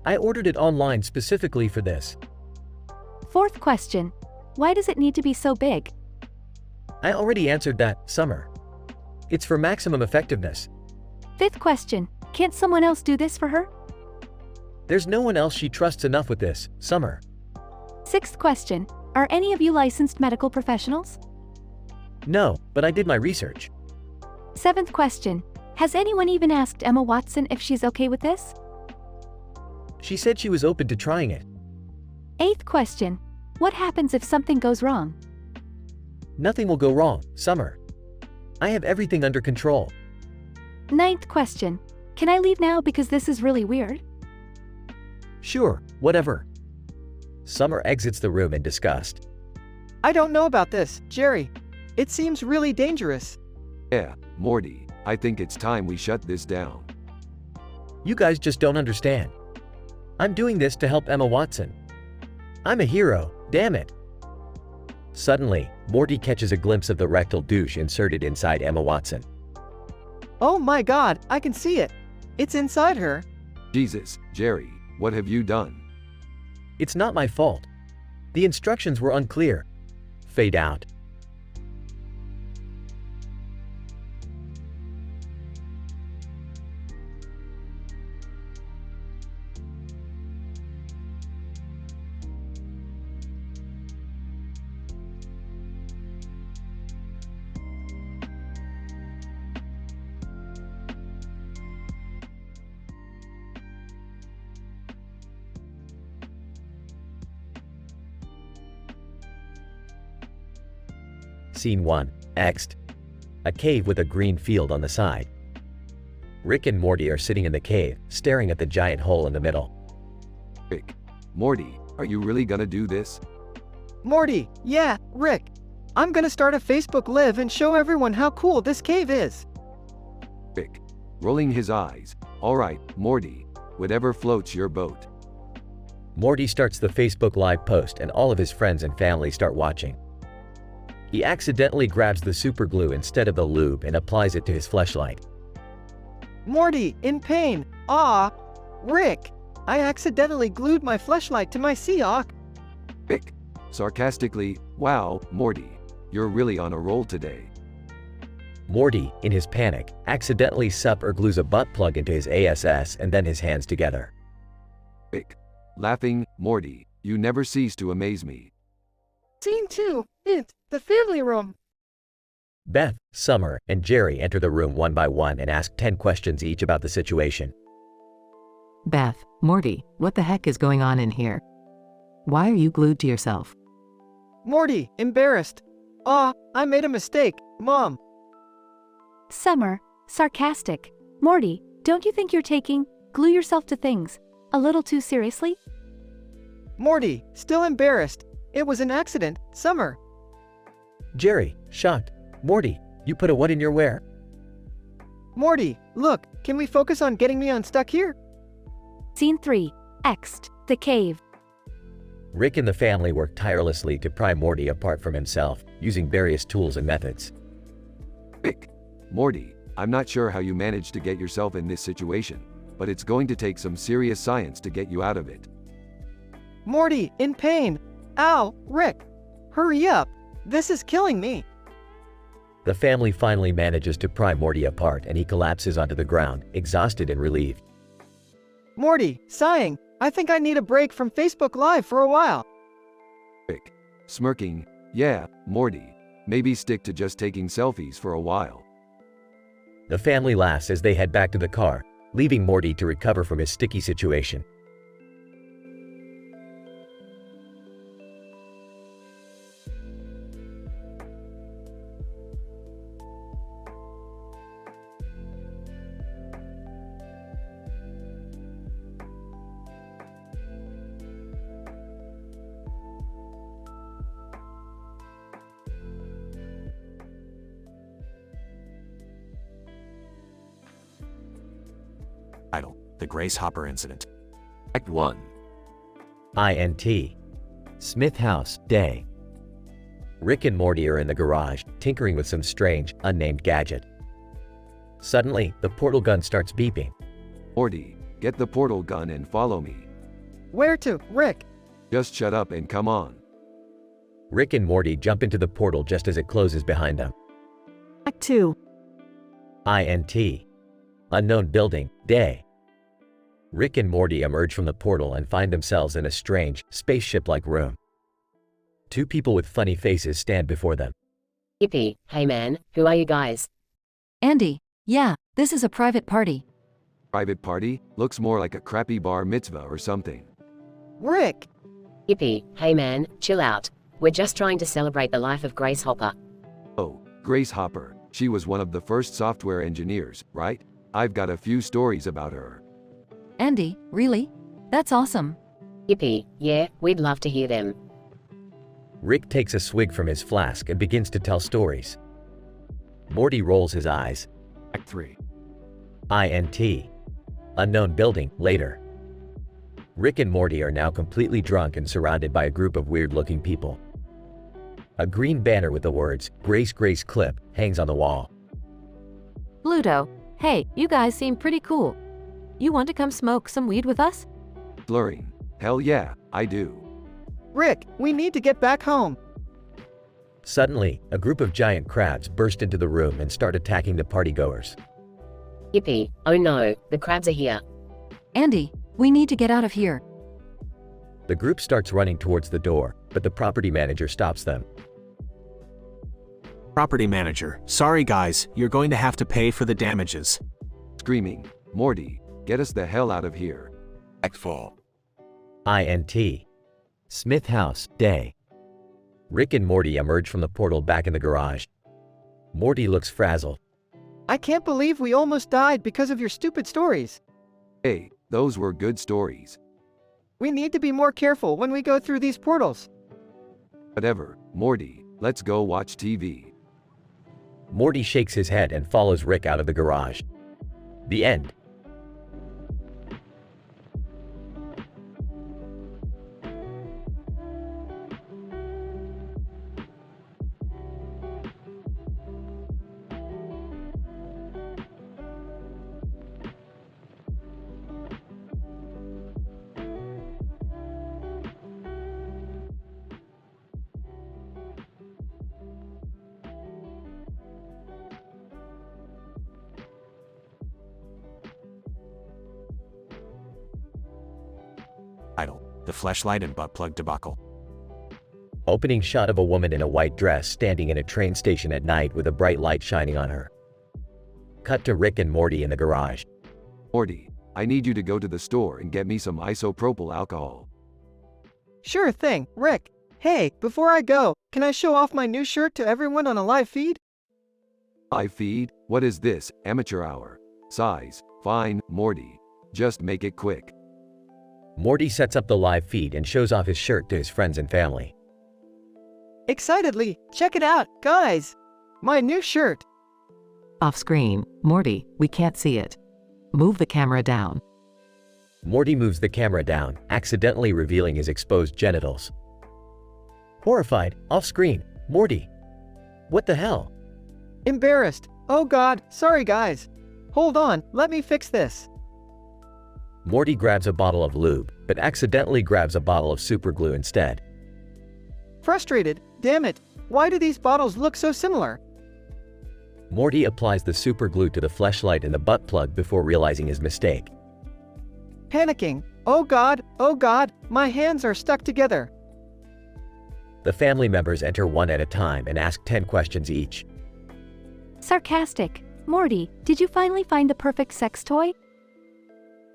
I ordered it online specifically for this. Fourth question, why does it need to be so big? I already answered that, Summer. It's for maximum effectiveness. Fifth question, can't someone else do this for her? There's no one else she trusts enough with this, Summer. Sixth question, are any of you licensed medical professionals? No, but I did my research. Seventh question, has anyone even asked Emma Watson if she's okay with this? She said she was open to trying it. Eighth question, what happens if something goes wrong? Nothing will go wrong, Summer. I have everything under control. Ninth question, can I leave now because this is really weird? Sure, whatever. Summer exits the room in disgust. I don't know about this, Jerry. It seems really dangerous. Yeah, Morty, I think it's time we shut this down. You guys just don't understand. I'm doing this to help Emma Watson. I'm a hero, damn it. Suddenly, Morty catches a glimpse of the rectal douche inserted inside Emma Watson. Oh my god, I can see it. It's inside her. Jesus, Jerry, what have you done? It's not my fault. The instructions were unclear. Fade out. Scene 1. Next. A cave with a green field on the side. Rick and Morty are sitting in the cave, staring at the giant hole in the middle. Rick, Morty, are you really gonna do this? Morty, yeah, Rick. I'm gonna start a Facebook Live and show everyone how cool this cave is. Rick, rolling his eyes. Alright, Morty, whatever floats your boat. Morty starts the Facebook Live post and all of his friends and family start watching. He accidentally grabs the super glue instead of the lube and applies it to his fleshlight. Morty, in pain. Ah, Rick, I accidentally glued my fleshlight to my Seahawk. Rick, sarcastically, wow, Morty, you're really on a roll today. Morty, in his panic, accidentally glues a butt plug into his ASS and then his hands together. Rick, laughing, Morty, You never cease to amaze me. Scene 2, the family room. Beth, Summer, and Jerry enter the room one by one and ask 10 questions each about the situation. Beth, Morty, what the heck is going on in here? Why are you glued to yourself? Morty, embarrassed. I made a mistake, Mom. Summer, sarcastic. Morty, don't you think you're taking glue yourself to things a little too seriously? Morty, still embarrassed. It was an accident, Summer. Jerry, shocked. Morty, you put a what in your wear? Morty, look, can we focus on getting me unstuck here? Scene 3, X'd, the cave. Rick and the family work tirelessly to pry Morty apart from himself, using various tools and methods. Rick, Morty, I'm not sure how you managed to get yourself in this situation, but it's going to take some serious science to get you out of it. Morty, in pain. Ow, Rick. Hurry up. This is killing me. The family finally manages to pry Morty apart and he collapses onto the ground, exhausted and relieved. Morty, sighing. I think I need a break from Facebook Live for a while. Rick, smirking. Yeah, Morty. Maybe stick to just taking selfies for a while. The family laughs as they head back to the car, leaving Morty to recover from his sticky situation. Title: The Grace Hopper Incident. Act 1. INT. Smith House, day. Rick and Morty are in the garage, tinkering with some strange, unnamed gadget. Suddenly, the portal gun starts beeping. Morty, get the portal gun and follow me. Where to, Rick? Just shut up and come on. Rick and Morty jump into the portal just as it closes behind them. Act 2. INT. Unknown building, day. Rick and Morty emerge from the portal and find themselves in a strange, spaceship-like room. Two people with funny faces stand before them. Yippee, hey man, who are you guys? Andy, yeah, this is a private party. Private party? Looks more like a crappy bar mitzvah or something. Rick! Yippee, hey man, chill out. We're just trying to celebrate the life of Grace Hopper. Oh, Grace Hopper. She was one of the first software engineers, right? I've got a few stories about her. Andy, really? That's awesome. Yippee, yeah, we'd love to hear them. Rick takes a swig from his flask and begins to tell stories. Morty rolls his eyes. Act 3. INT. Unknown building, later. Rick and Morty are now completely drunk and surrounded by a group of weird-looking people. A green banner with the words, Grace Grace Clip, hangs on the wall. Bluto, hey, you guys seem pretty cool. You want to come smoke some weed with us? Slurring. Hell yeah, I do. Rick, we need to get back home. Suddenly, a group of giant crabs burst into the room and start attacking the partygoers. Yippee, oh no, the crabs are here. Andy, we need to get out of here. The group starts running towards the door, but the property manager stops them. Property manager, sorry guys, you're going to have to pay for the damages. Screaming. Morty, get us the hell out of here. Act 4. INT. Smith House, day. Rick and Morty emerge from the portal back in the garage. Morty looks frazzled. I can't believe we almost died because of your stupid stories. Hey, those were good stories. We need to be more careful when we go through these portals. Whatever, Morty, let's go watch TV. Morty shakes his head and follows Rick out of the garage. The end. the fleshlight and butt plug debacle. Opening shot of a woman in a white dress standing in a train station at night with a bright light shining on her. Cut to Rick and Morty in the garage. Morty, I need you to go to the store and get me some isopropyl alcohol. Sure thing, Rick. Hey, before I go, can I show off my new shirt to everyone on a live feed? Live feed? What is this, amateur hour? Size? Fine, Morty. Just make it quick. Morty sets up the live feed and shows off his shirt to his friends and family. Excitedly, check it out, guys! My new shirt! Off screen, Morty, we can't see it. Move the camera down. Morty moves the camera down, accidentally revealing his exposed genitals. Horrified, off screen, Morty. What the hell? Embarrassed. Oh god, sorry guys. Hold on, let me fix this. Morty grabs a bottle of lube, but accidentally grabs a bottle of superglue instead. Frustrated, damn it, why do these bottles look so similar? Morty applies the superglue to the fleshlight and the butt plug before realizing his mistake. Panicking, oh god, my hands are stuck together. The family members enter one at a time and ask 10 questions each. Sarcastic. Morty, did you finally find the perfect sex toy?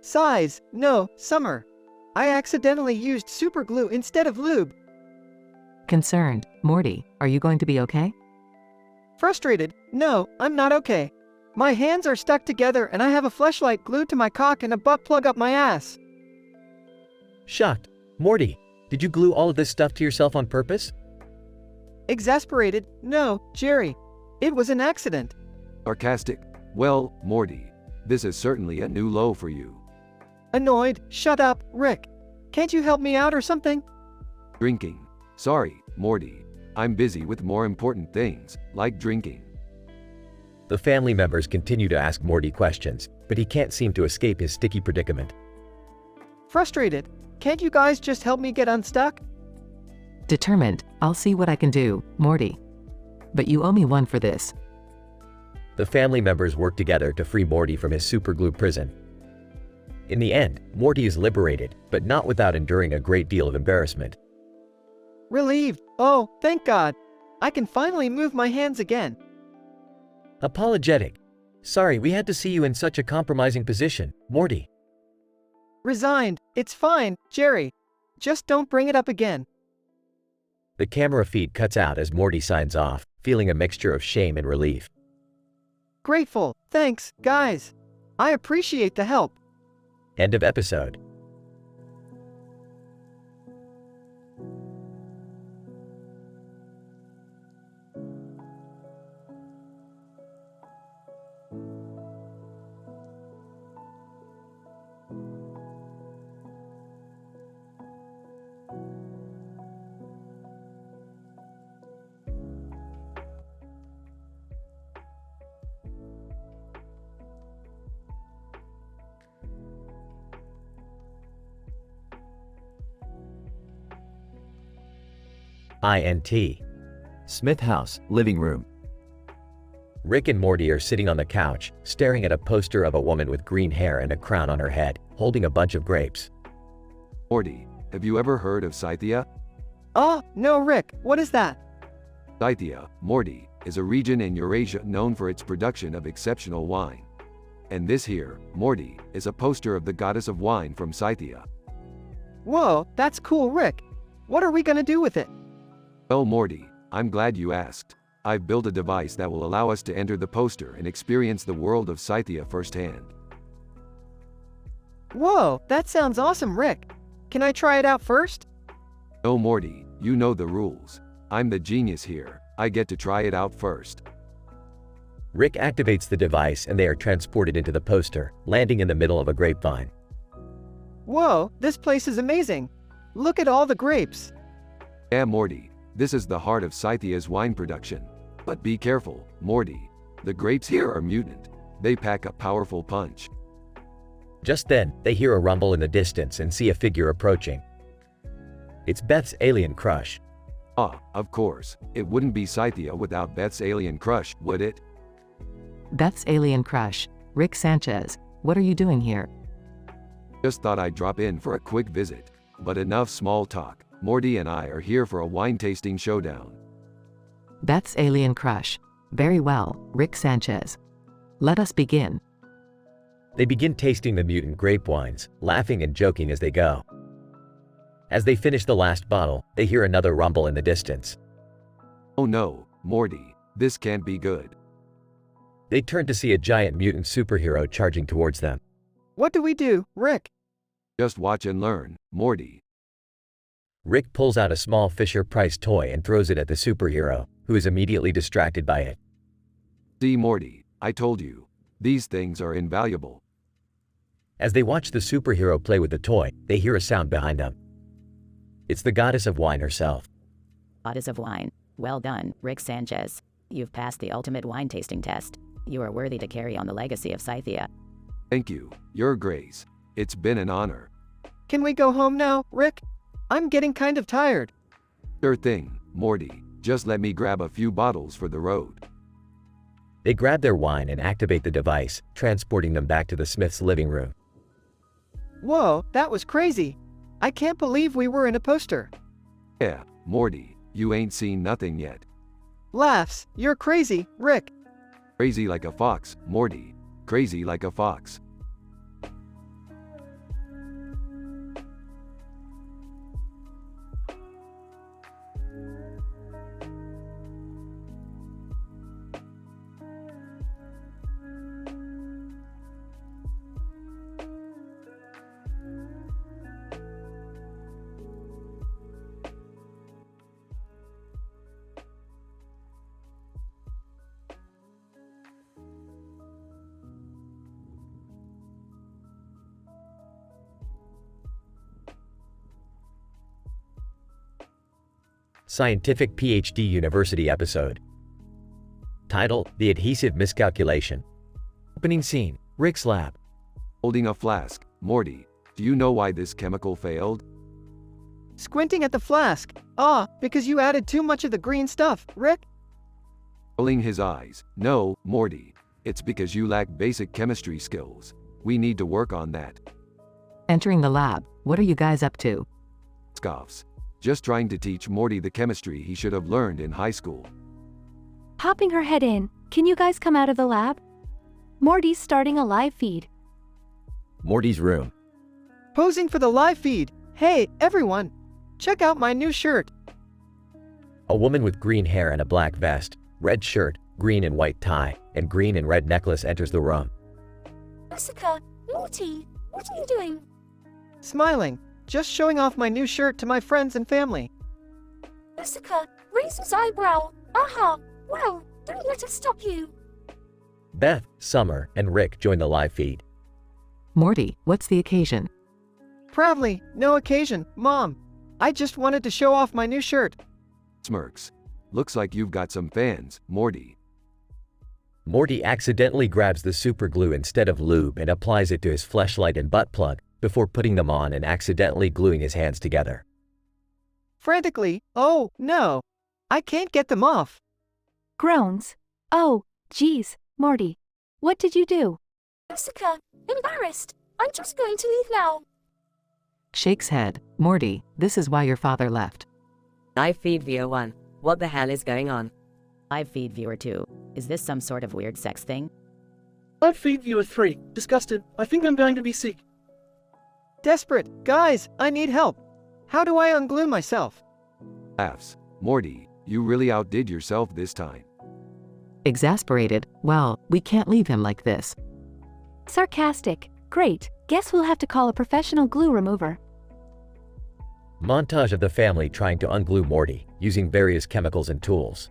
Size, no, summer. I accidentally used superglue instead of lube. Concerned, Morty, are you going to be okay? Frustrated, no, I'm not okay. My hands are stuck together and I have a fleshlight glued to my cock and a butt plug up my ass. Shocked, Morty, did you glue all of this stuff to yourself on purpose? Exasperated, no, Jerry. It was an accident. Sarcastic? Well, Morty, this is certainly a new low for you. Annoyed, shut up, Rick. Can't you help me out or something? Drinking. Sorry, Morty. I'm busy with more important things, like drinking. The family members continue to ask Morty questions, but he can't seem to escape his sticky predicament. Frustrated, can't you guys just help me get unstuck? Determined, I'll see what I can do, Morty. But you owe me one for this. The family members work together to free Morty from his superglue prison. In the end, Morty is liberated, but not without enduring a great deal of embarrassment. Relieved. Oh, thank God. I can finally move my hands again. Apologetic. Sorry, we had to see you in such a compromising position, Morty. Resigned. It's fine, Jerry. Just don't bring it up again. The camera feed cuts out as Morty signs off, feeling a mixture of shame and relief. Grateful. Thanks, guys. I appreciate the help. End of episode. INT. Smith House, living room. Rick and Morty are sitting on the couch, staring at a poster of a woman with green hair and a crown on her head, holding a bunch of grapes. Morty, have you ever heard of Scythia? No, Rick, what is that? Scythia, Morty, is a region in Eurasia known for its production of exceptional wine. And this here, Morty, is a poster of the goddess of wine from Scythia. Whoa, that's cool, Rick. What are we gonna do with it? Well, Morty, I'm glad you asked. I've built a device that will allow us to enter the poster and experience the world of Scythia firsthand. Whoa, that sounds awesome, Rick. Can I try it out first? No, Morty, you know the rules. I'm the genius here. I get to try it out first. Rick activates the device and they are transported into the poster, landing in the middle of a grapevine. Whoa, this place is amazing. Look at all the grapes. Yeah, Morty, this is the heart of Scythia's wine production. But be careful, Morty. The grapes here are mutant. They pack a powerful punch. Just then, they hear a rumble in the distance and see a figure approaching. It's Beth's alien crush. Ah, of course. It wouldn't be Scythia without Beth's alien crush, would it? Beth's alien crush. Rick Sanchez, what are you doing here? Just thought I'd drop in for a quick visit. But enough small talk. Morty and I are here for a wine tasting showdown. Beth's alien crush. Very well, Rick Sanchez. Let us begin. They begin tasting the mutant grape wines, laughing and joking as they go. As they finish the last bottle, they hear another rumble in the distance. Oh no, Morty, this can't be good. They turn to see a giant mutant superhero charging towards them. What do we do, Rick? Just watch and learn, Morty. Rick pulls out a small Fisher-Price toy and throws it at the superhero, who is immediately distracted by it. See, Morty, I told you. These things are invaluable. As they watch the superhero play with the toy, they hear a sound behind them. It's the goddess of wine herself. Goddess of wine. Well done, Rick Sanchez. You've passed the ultimate wine tasting test. You are worthy to carry on the legacy of Scythia. Thank you, Your Grace. It's been an honor. Can we go home now, Rick? I'm getting kind of tired. Sure thing, Morty. Just let me grab a few bottles for the road. They grab their wine and activate the device, transporting them back to the Smiths' living room. Whoa, that was crazy. I can't believe we were in a poster. Yeah, Morty, you ain't seen nothing yet. Laughs, you're crazy, Rick. Crazy like a fox, Morty. Crazy like a fox. Scientific PhD University episode. Title: The Adhesive Miscalculation. Opening scene, Rick's lab. Holding a flask, Morty, do you know why this chemical failed? Squinting at the flask. Because you added too much of the green stuff, Rick. Rolling his eyes. No, Morty. It's because you lack basic chemistry skills. We need to work on that. Entering the lab. What are you guys up to? Scoffs. Just trying to teach Morty the chemistry he should have learned in high school. Popping her head in. Can you guys come out of the lab? Morty's starting a live feed. Morty's room. Posing for the live feed. Hey, everyone. Check out my new shirt. A woman with green hair and a black vest, red shirt, green and white tie, and green and red necklace enters the room. Jessica, Morty, what are you doing? Smiling. Just showing off my new shirt to my friends and family. Jessica, raise his eyebrow. Aha! Well, don't let us stop you. Beth, Summer, and Rick join the live feed. Morty, what's the occasion? Proudly, no occasion, Mom. I just wanted to show off my new shirt. Smirks. Looks like you've got some fans, Morty. Morty accidentally grabs the super glue instead of lube and applies it to his fleshlight and butt plug, before putting them on and accidentally gluing his hands together. Frantically, oh, no. I can't get them off. Groans. Oh, geez, Morty. What did you do? Jessica, embarrassed. I'm just going to leave now. Shakes head. Morty, this is why your father left. Live feed viewer 1. What the hell is going on? Live feed viewer 2. Is this some sort of weird sex thing? Live feed viewer 3. Disgusted. I think I'm going to be sick. Desperate. Guys, I need help. How do I unglue myself? Laughs. Morty, you really outdid yourself this time. Exasperated. Well, we can't leave him like this. Sarcastic. Great. Guess we'll have to call a professional glue remover. Montage of the family trying to unglue Morty, using various chemicals and tools.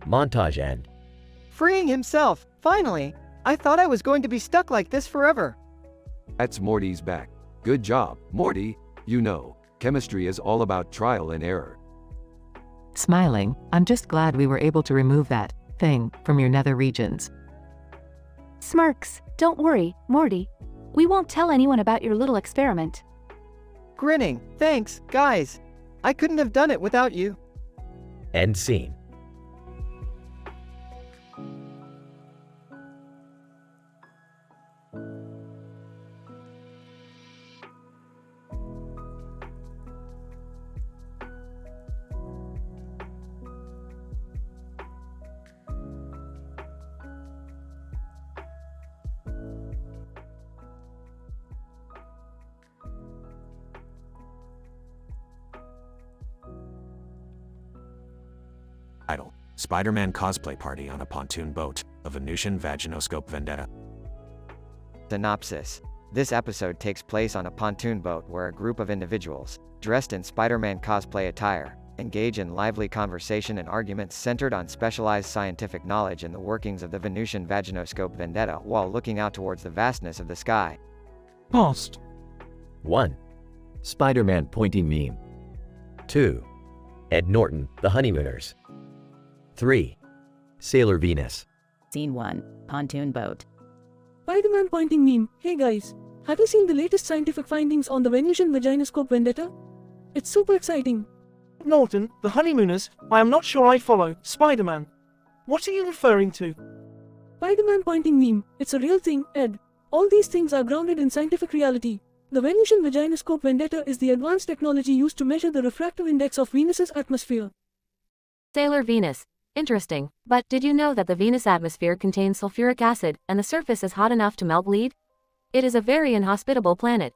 Montage end. Freeing himself. Finally. I thought I was going to be stuck like this forever. That's Morty's back. Good job, Morty. You know, chemistry is all about trial and error. Smiling. I'm just glad we were able to remove that thing from your nether regions. Smirks. Don't worry, Morty. We won't tell anyone about your little experiment. Grinning. Thanks, guys. I couldn't have done it without you. End scene. Idle. Spider-Man cosplay party on a pontoon boat. A Venusian vaginoscope vendetta. Synopsis. This episode takes place on a pontoon boat where a group of individuals, dressed in Spider-Man cosplay attire, engage in lively conversation and arguments centered on specialized scientific knowledge and the workings of the Venusian vaginoscope vendetta while looking out towards the vastness of the sky. Past. 1. Spider-Man pointing meme. 2. Ed Norton, The Honeymooners. 3. Sailor Venus. Scene 1. Pontoon boat. Spider-Man pointing meme. Hey guys, have you seen the latest scientific findings on the Venusian vaginoscope vendetta? It's super exciting. Norton, The Honeymooners, I am not sure I follow. Spider-Man. What are you referring to? Spider-Man pointing meme. It's a real thing, Ed. All these things are grounded in scientific reality. The Venusian vaginoscope vendetta is the advanced technology used to measure the refractive index of Venus's atmosphere. Sailor Venus. Interesting, but did you know that the Venus atmosphere contains sulfuric acid, and the surface is hot enough to melt lead? It is a very inhospitable planet.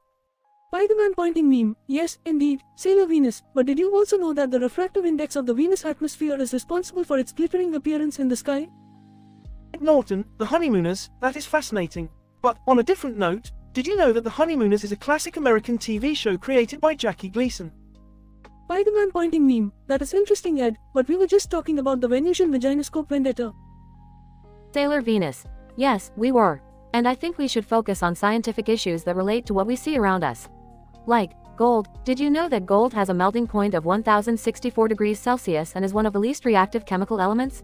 Spider-Man pointing meme. Yes, indeed, Sailor Venus, but did you also know that the refractive index of the Venus atmosphere is responsible for its glittering appearance in the sky? Norton, The Honeymooners, that is fascinating. But, on a different note, did you know that The Honeymooners is a classic American TV show created by Jackie Gleason? Spider-Man pointing meme. That is interesting, Ed, but we were just talking about the Venusian vaginoscope vendetta. Sailor Venus. Yes, we were. And I think we should focus on scientific issues that relate to what we see around us. Like, gold. Did you know that gold has a melting point of 1064 degrees Celsius and is one of the least reactive chemical elements?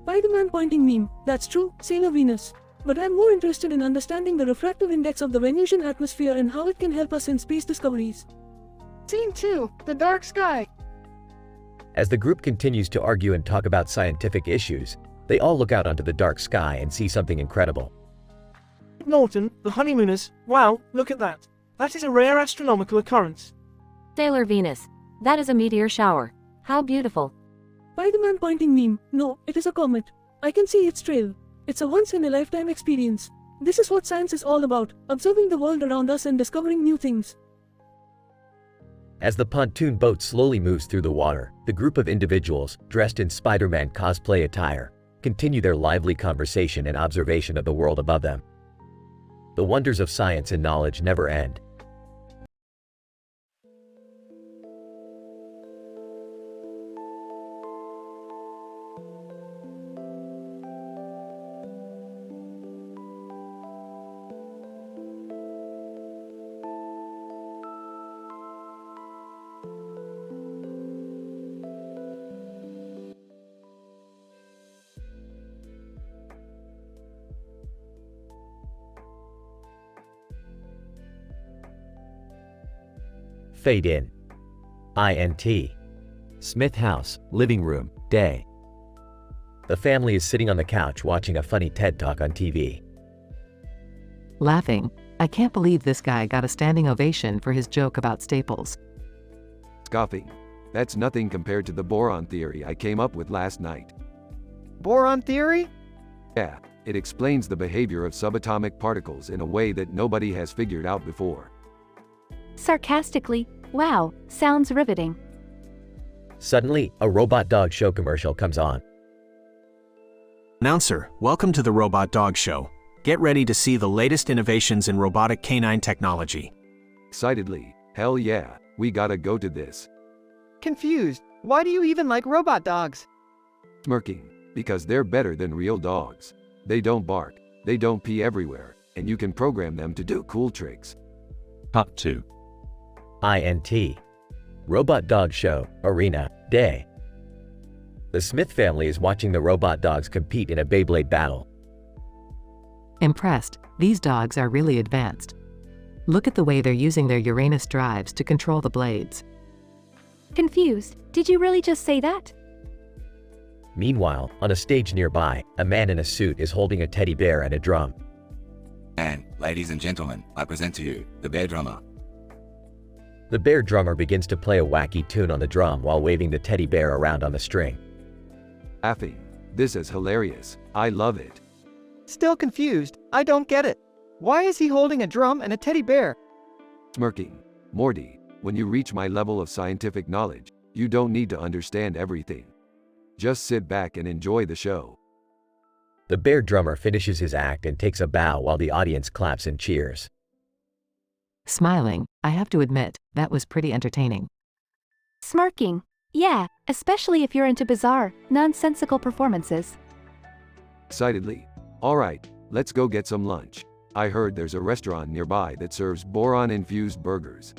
Spider-Man pointing meme. That's true, Sailor Venus. But I'm more interested in understanding the refractive index of the Venusian atmosphere and how it can help us in space discoveries. Scene 2, The Dark Sky. As the group continues to argue and talk about scientific issues, they all look out onto the dark sky and see something incredible. Norton, The Honeymooners, wow, look at that. That is a rare astronomical occurrence. Sailor Venus. That is a meteor shower. How beautiful. Spider-Man pointing meme. No, it is a comet. I can see its trail. It's a once-in-a-lifetime experience. This is what science is all about, observing the world around us and discovering new things. As the pontoon boat slowly moves through the water, the group of individuals, dressed in Spider-Man cosplay attire, continue their lively conversation and observation of the world above them. The wonders of science and knowledge never end. Fade in. INT. Smith house, living room, day. The family is sitting on the couch watching a funny TED Talk on TV. Laughing. I can't believe this guy got a standing ovation for his joke about staples. Scoffing. That's nothing compared to the boron theory I came up with last night. Boron theory? Yeah, it explains the behavior of subatomic particles in a way that nobody has figured out before. Sarcastically, wow, sounds riveting. Suddenly, a robot dog show commercial comes on. Announcer, welcome to the Robot Dog Show. Get ready to see the latest innovations in robotic canine technology. Excitedly, hell yeah, we gotta go to this. Confused. Why do you even like robot dogs? Smirking, because they're better than real dogs. They don't bark, they don't pee everywhere, and you can program them to do cool tricks. Part 2. INT. Robot Dog Show, Arena, Day. The Smith family is watching the robot dogs compete in a Beyblade battle. Impressed, these dogs are really advanced. Look at the way they're using their Uranus drives to control the blades. Confused, did you really just say that? Meanwhile, on a stage nearby, a man in a suit is holding a teddy bear and a drum. And, ladies and gentlemen, I present to you, the bear drummer. The bear drummer begins to play a wacky tune on the drum while waving the teddy bear around on the string. Laughing. This is hilarious. I love it. Still confused. I don't get it. Why is he holding a drum and a teddy bear? Smirking. Morty, when you reach my level of scientific knowledge, you don't need to understand everything. Just sit back and enjoy the show. The bear drummer finishes his act and takes a bow while the audience claps and cheers. Smiling, I have to admit, that was pretty entertaining. Smirking. Yeah, especially if you're into bizarre, nonsensical performances. Excitedly. Alright, let's go get some lunch. I heard there's a restaurant nearby that serves boron-infused burgers.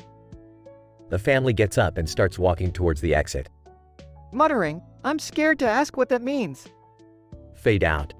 The family gets up and starts walking towards the exit. Muttering, I'm scared to ask what that means. Fade out.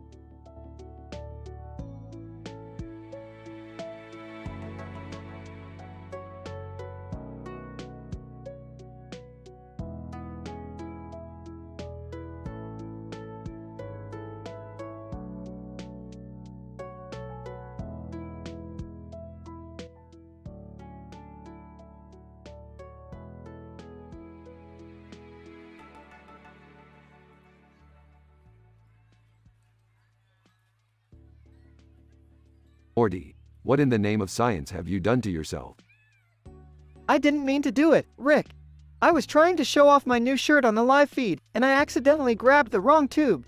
Morty, what in the name of science have you done to yourself? I didn't mean to do it, Rick. I was trying to show off my new shirt on the live feed, and I accidentally grabbed the wrong tube.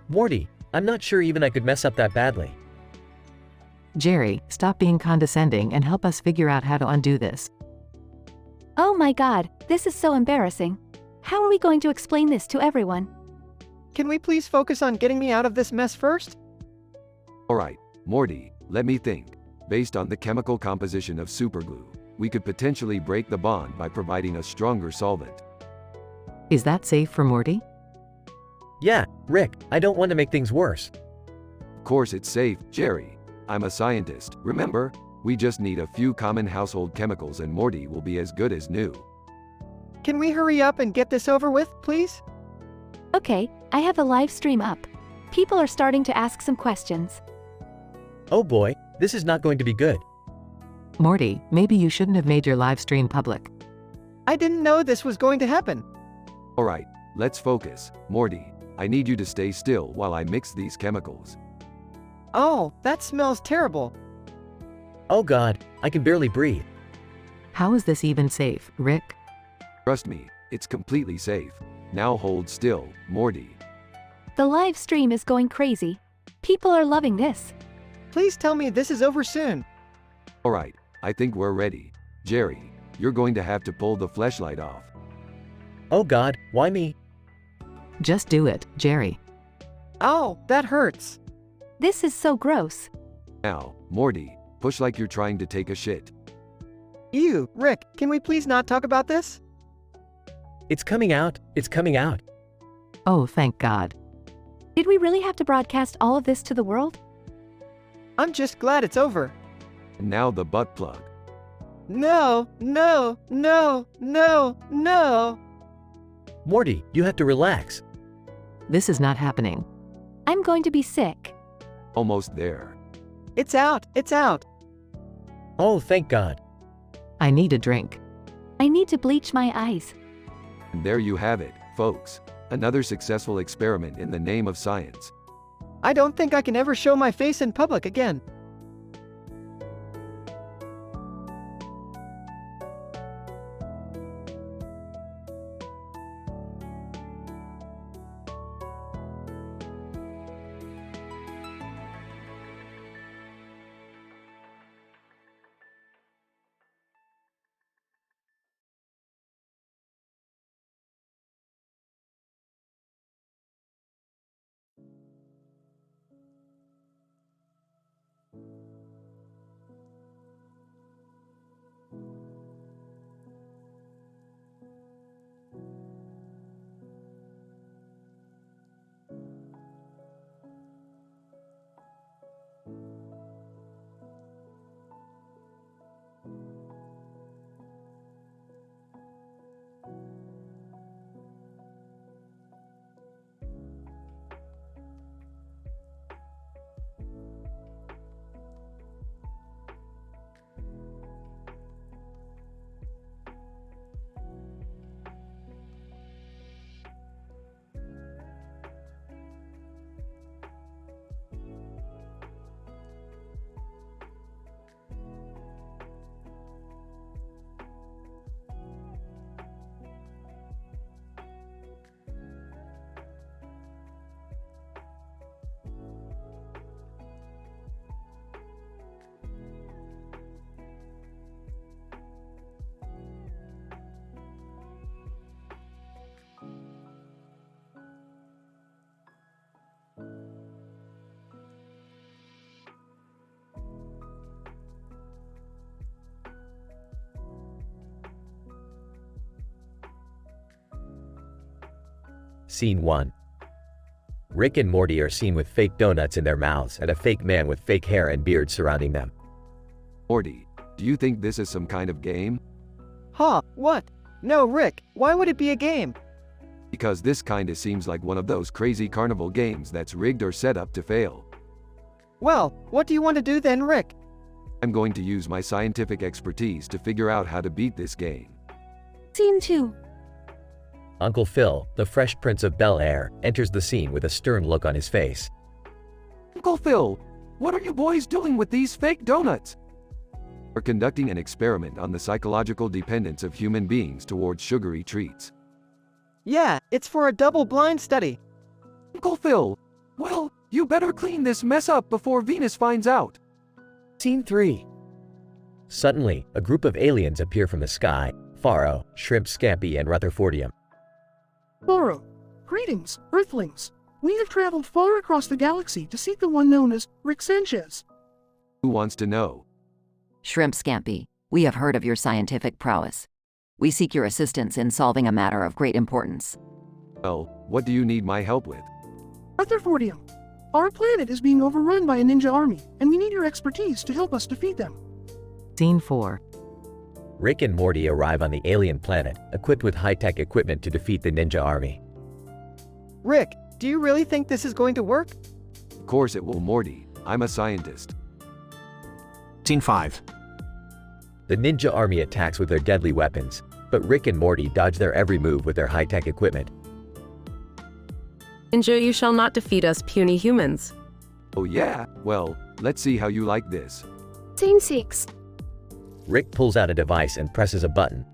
Morty, I'm not sure even I could mess up that badly. Jerry, stop being condescending and help us figure out how to undo this. Oh my god, this is so embarrassing. How are we going to explain this to everyone? Can we please focus on getting me out of this mess first? Alright, Morty, let me think. Based on the chemical composition of superglue, we could potentially break the bond by providing a stronger solvent. Is that safe for Morty? Yeah, Rick, I don't want to make things worse. Of course it's safe, Jerry. I'm a scientist, remember? We just need a few common household chemicals and Morty will be as good as new. Can we hurry up and get this over with, please? Okay, I have the live stream up. People are starting to ask some questions. Oh boy, this is not going to be good. Morty, maybe you shouldn't have made your live stream public. I didn't know this was going to happen. Alright, let's focus. Morty, I need you to stay still while I mix these chemicals. Oh, that smells terrible. Oh god, I can barely breathe. How is this even safe, Rick? Trust me, it's completely safe. Now hold still, Morty. The live stream is going crazy. People are loving this. Please tell me this is over soon. Alright, I think we're ready. Jerry, you're going to have to pull the fleshlight off. Oh god, why me? Just do it, Jerry. Oh, that hurts. This is so gross. Now, Morty, push like you're trying to take a shit. Ew, Rick, can we please not talk about this? It's coming out, it's coming out. Oh, thank God. Did we really have to broadcast all of this to the world? I'm just glad it's over. And now the butt plug. No, no, no, no, no. Morty, you have to relax. This is not happening. I'm going to be sick. Almost there. It's out, it's out. Oh, thank God. I need a drink. I need to bleach my eyes. And there you have it, folks. Another successful experiment in the name of science. I don't think I can ever show my face in public again. Scene 1. Rick and Morty are seen with fake donuts in their mouths and a fake man with fake hair and beard surrounding them. Morty, do you think this is some kind of game? Huh, what? No, Rick, why would it be a game? Because this kinda seems like one of those crazy carnival games that's rigged or set up to fail. Well, what do you want to do then, Rick? I'm going to use my scientific expertise to figure out how to beat this game. Scene 2. Uncle Phil, the Fresh Prince of Bel-Air, enters the scene with a stern look on his face. Uncle Phil, what are you boys doing with these fake donuts? We're conducting an experiment on the psychological dependence of human beings towards sugary treats. Yeah, it's for a double-blind study. Uncle Phil, well, you better clean this mess up before Venus finds out. Scene 3. Suddenly, a group of aliens appear from the sky: Faro, Shrimp Scampi, and Rutherfordium. Faro, greetings, Earthlings. We have traveled far across the galaxy to seek the one known as Rick Sanchez. Who wants to know? Shrimp Scampi, we have heard of your scientific prowess. We seek your assistance in solving a matter of great importance. Well, what do you need my help with? Rutherfordium, our planet is being overrun by a ninja army, and we need your expertise to help us defeat them. Scene 4. Rick and Morty arrive on the alien planet, equipped with high-tech equipment to defeat the ninja army. Rick, do you really think this is going to work? Of course it will, Morty. I'm a scientist. Scene 5. The ninja army attacks with their deadly weapons, but Rick and Morty dodge their every move with their high-tech equipment. Ninja, you shall not defeat us, puny humans. Oh yeah? Well, let's see how you like this. Scene 6. Rick pulls out a device and presses a button.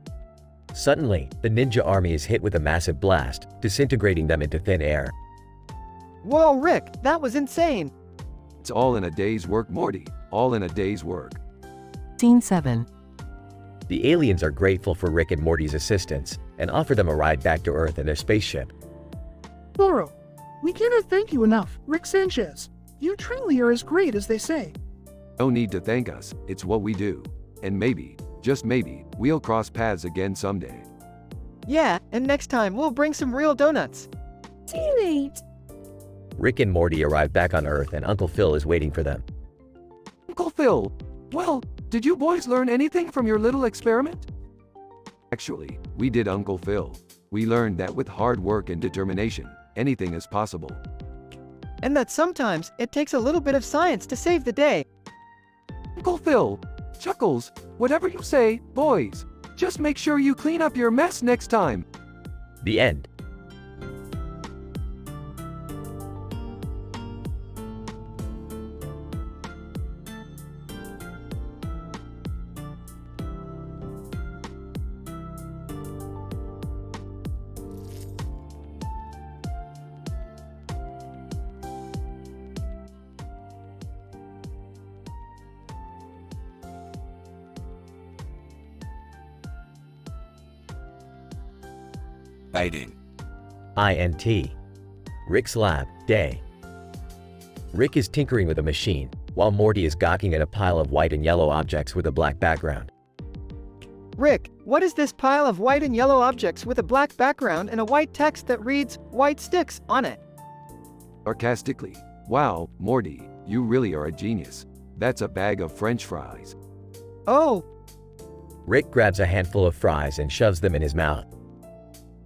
Suddenly, the ninja army is hit with a massive blast, disintegrating them into thin air. Whoa, Rick, that was insane. It's all in a day's work, Morty. All in a day's work. Scene 7. The aliens are grateful for Rick and Morty's assistance and offer them a ride back to Earth in their spaceship. Faro, we cannot thank you enough, Rick Sanchez. You truly are as great as they say. No need to thank us, it's what we do. And maybe, just maybe, we'll cross paths again someday. Yeah, and next time we'll bring some real donuts. Scene 8. Rick and Morty arrive back on Earth and Uncle Phil is waiting for them. Uncle Phil, well, did you boys learn anything from your little experiment? Actually, we did, Uncle Phil. We learned that with hard work and determination, anything is possible. And that sometimes it takes a little bit of science to save the day. Uncle Phil, Chuckles, whatever you say, boys, just make sure you clean up your mess next time. The end. Fading. INT. Rick's lab, day. Rick is tinkering with a machine, while Morty is gawking at a pile of white and yellow objects with a black background. Rick, what is this pile of white and yellow objects with a black background and a white text that reads, "White Sticks," on it? Sarcastically, wow, Morty, you really are a genius. That's a bag of French fries. Oh. Rick grabs a handful of fries and shoves them in his mouth.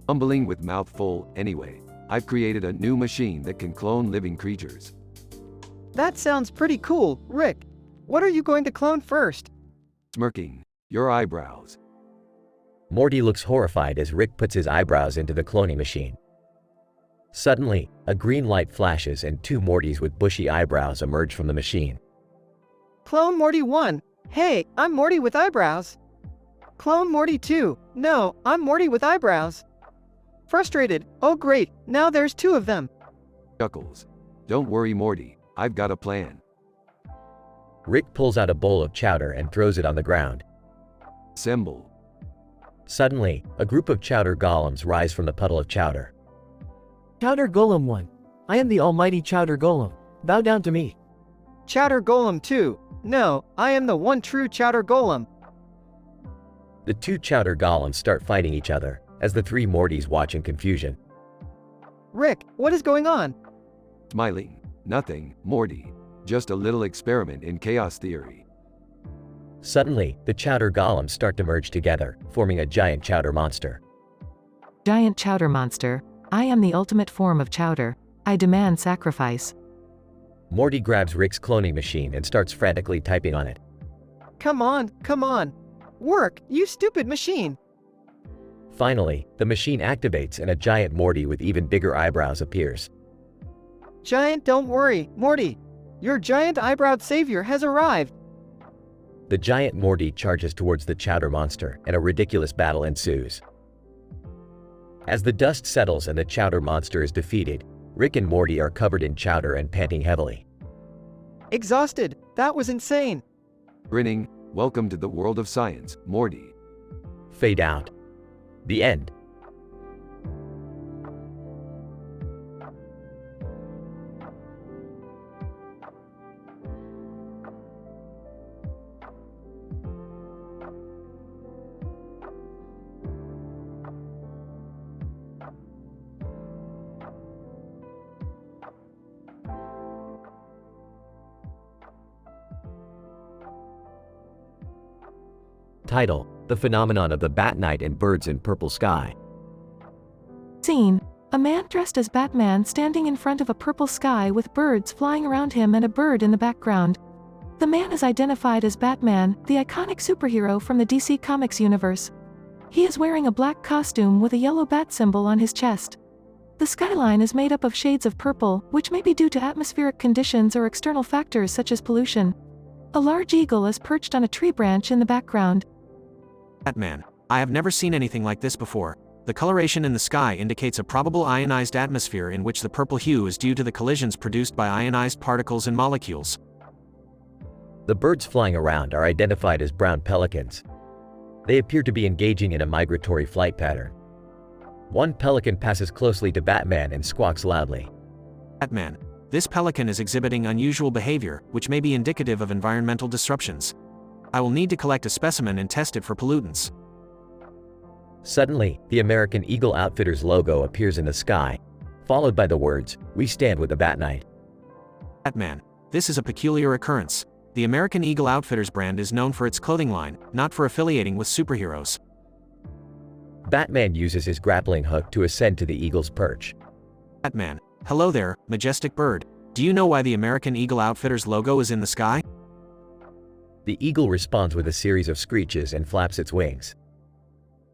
Mumbling with mouth full, anyway, I've created a new machine that can clone living creatures. That sounds pretty cool, Rick. What are you going to clone first? Smirking, your eyebrows. Morty looks horrified as Rick puts his eyebrows into the cloning machine. Suddenly, a green light flashes and two Mortys with bushy eyebrows emerge from the machine. Clone Morty 1. Hey, I'm Morty with eyebrows. Clone Morty 2. No, I'm Morty with eyebrows. Frustrated. Oh great, now there's two of them. Chuckles. Don't worry, Morty, I've got a plan. Rick pulls out a bowl of chowder and throws it on the ground. Assemble. Suddenly, a group of chowder golems rise from the puddle of chowder. Chowder Golem 1. I am the almighty Chowder Golem. Bow down to me. Chowder Golem 2. No, I am the one true Chowder Golem. The two chowder golems start fighting each other, as the three Mortys watch in confusion. Rick, what is going on? Smiling. Nothing, Morty. Just a little experiment in chaos theory. Suddenly, the chowder golems start to merge together, forming a giant chowder monster. Giant chowder monster. I am the ultimate form of chowder. I demand sacrifice. Morty grabs Rick's cloning machine and starts frantically typing on it. Come on, come on. Work, you stupid machine. Finally, the machine activates and a giant Morty with even bigger eyebrows appears. Giant, don't worry, Morty. Your giant eyebrowed savior has arrived. The giant Morty charges towards the chowder monster, and a ridiculous battle ensues. As the dust settles and the chowder monster is defeated, Rick and Morty are covered in chowder and panting heavily. Exhausted. That was insane. Grinning, welcome to the world of science, Morty. Fade out. The end. Title: The Phenomenon of the Bat Night and Birds in Purple Sky. Scene: a man dressed as Batman standing in front of a purple sky with birds flying around him and a bird in the background. The man is identified as Batman, the iconic superhero from the DC Comics universe. He is wearing a black costume with a yellow bat symbol on his chest. The skyline is made up of shades of purple, which may be due to atmospheric conditions or external factors such as pollution. A large eagle is perched on a tree branch in the background. Batman. I have never seen anything like this before. The coloration in the sky indicates a probable ionized atmosphere in which the purple hue is due to the collisions produced by ionized particles and molecules. The birds flying around are identified as brown pelicans. They appear to be engaging in a migratory flight pattern. One pelican passes closely to Batman and squawks loudly. Batman. This pelican is exhibiting unusual behavior, which may be indicative of environmental disruptions. I will need to collect a specimen and test it for pollutants. Suddenly, the American Eagle Outfitters logo appears in the sky, followed by the words, "We stand with the Bat Night." Batman. This is a peculiar occurrence. The American Eagle Outfitters brand is known for its clothing line, not for affiliating with superheroes. Batman uses his grappling hook to ascend to the eagle's perch. Batman. Hello there, majestic bird. Do you know why the American Eagle Outfitters logo is in the sky? The eagle responds with a series of screeches and flaps its wings.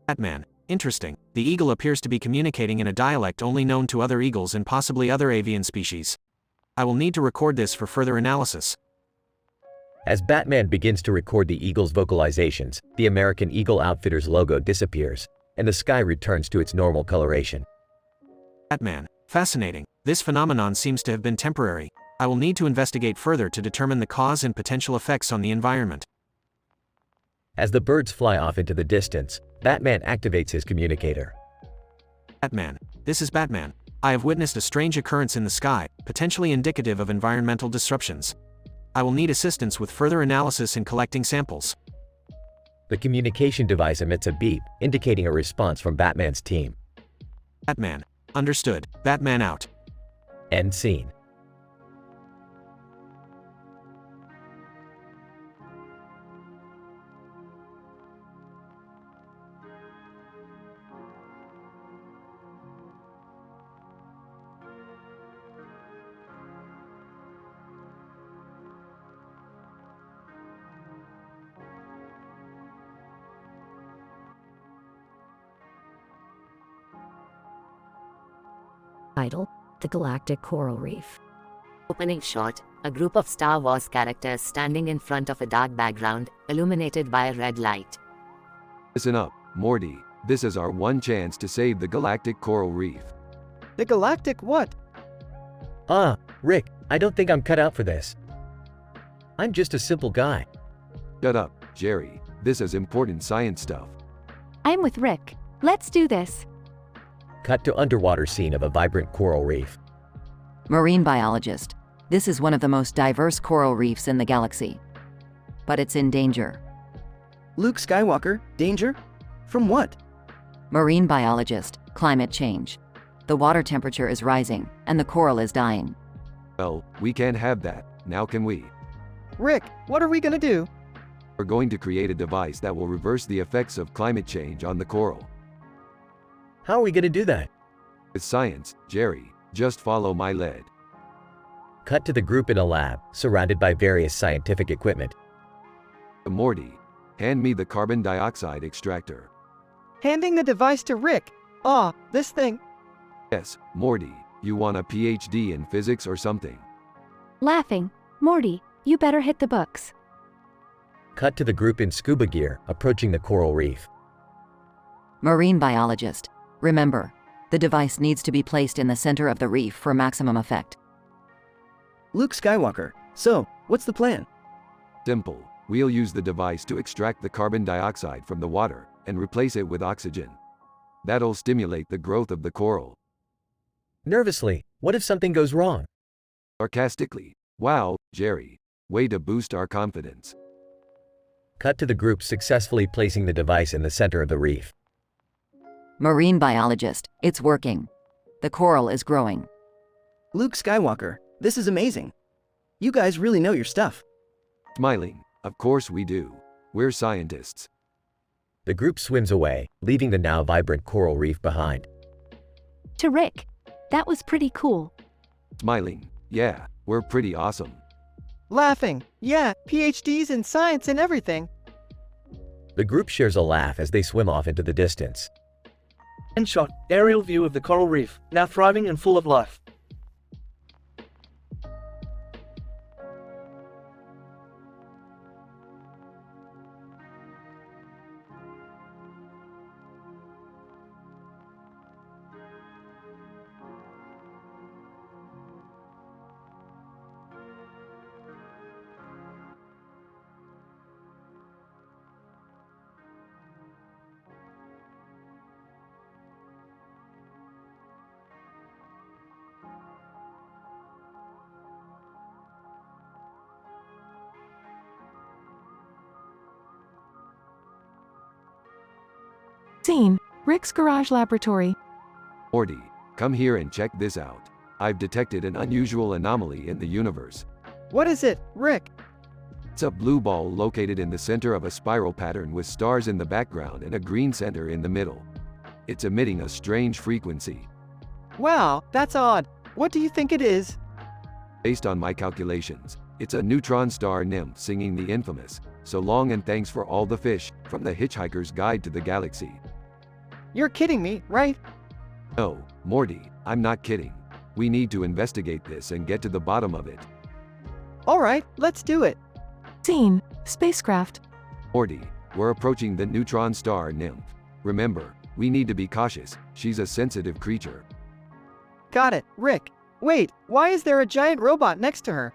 Batman. Interesting. The eagle appears to be communicating in a dialect only known to other eagles and possibly other avian species. I will need to record this for further analysis. As Batman begins to record the eagle's vocalizations, the American Eagle Outfitters logo disappears, and the sky returns to its normal coloration. Batman. Fascinating. This phenomenon seems to have been temporary. I will need to investigate further to determine the cause and potential effects on the environment. As the birds fly off into the distance, Batman activates his communicator. Batman. This is Batman. I have witnessed a strange occurrence in the sky, potentially indicative of environmental disruptions. I will need assistance with further analysis and collecting samples. The communication device emits a beep, indicating a response from Batman's team. Batman. Understood. Batman out. End scene. Title: The Galactic Coral Reef. Opening shot: a group of Star Wars characters standing in front of a dark background, illuminated by a red light. Listen up, Morty. This is our one chance to save the galactic coral reef. The galactic what? Rick, I don't think I'm cut out for this. I'm just a simple guy. Shut up, Jerry. This is important science stuff. I'm with Rick. Let's do this. Cut to underwater scene of a vibrant coral reef. Marine biologist. This is one of the most diverse coral reefs in the galaxy. But it's in danger. Luke Skywalker, danger? From what? Marine biologist, climate change. The water temperature is rising, and the coral is dying. Well, we can't have that, now can we? Rick, what are we gonna do? We're going to create a device that will reverse the effects of climate change on the coral. How are we gonna do that? With science, Jerry, just follow my lead. Cut to the group in a lab, surrounded by various scientific equipment. Morty, hand me the carbon dioxide extractor. Handing the device to Rick. Ah, this thing. Yes, Morty, you want a PhD in physics or something? Laughing. Morty, you better hit the books. Cut to the group in scuba gear, approaching the coral reef. Marine biologist. Remember, the device needs to be placed in the center of the reef for maximum effect. Luke Skywalker, so, what's the plan? Simple. We'll use the device to extract the carbon dioxide from the water and replace it with oxygen. That'll stimulate the growth of the coral. Nervously, what if something goes wrong? Sarcastically, wow, Jerry, way to boost our confidence. Cut to the group successfully placing the device in the center of the reef. Marine biologist, it's working. The coral is growing. Luke Skywalker, this is amazing. You guys really know your stuff. Smiling, of course we do. We're scientists. The group swims away, leaving the now vibrant coral reef behind. To Rick. That was pretty cool. Smiling, yeah, we're pretty awesome. Laughing. Yeah, PhDs in science and everything. The group shares a laugh as they swim off into the distance. End shot, aerial view of the coral reef, now thriving and full of life. Scene. Rick's garage laboratory. Morty, come here and check this out. I've detected an unusual anomaly in the universe. What is it, Rick? It's a blue ball located in the center of a spiral pattern with stars in the background and a green center in the middle. It's emitting a strange frequency. Wow, that's odd. What do you think it is? Based on my calculations, it's a neutron star nymph singing the infamous "So Long and Thanks for All the Fish" from The Hitchhiker's Guide to the Galaxy. You're kidding me, right? No, Morty, I'm not kidding. We need to investigate this and get to the bottom of it. Alright, let's do it. Scene. Spacecraft. Morty, we're approaching the neutron star nymph. Remember, we need to be cautious, she's a sensitive creature. Got it, Rick. Wait, why is there a giant robot next to her?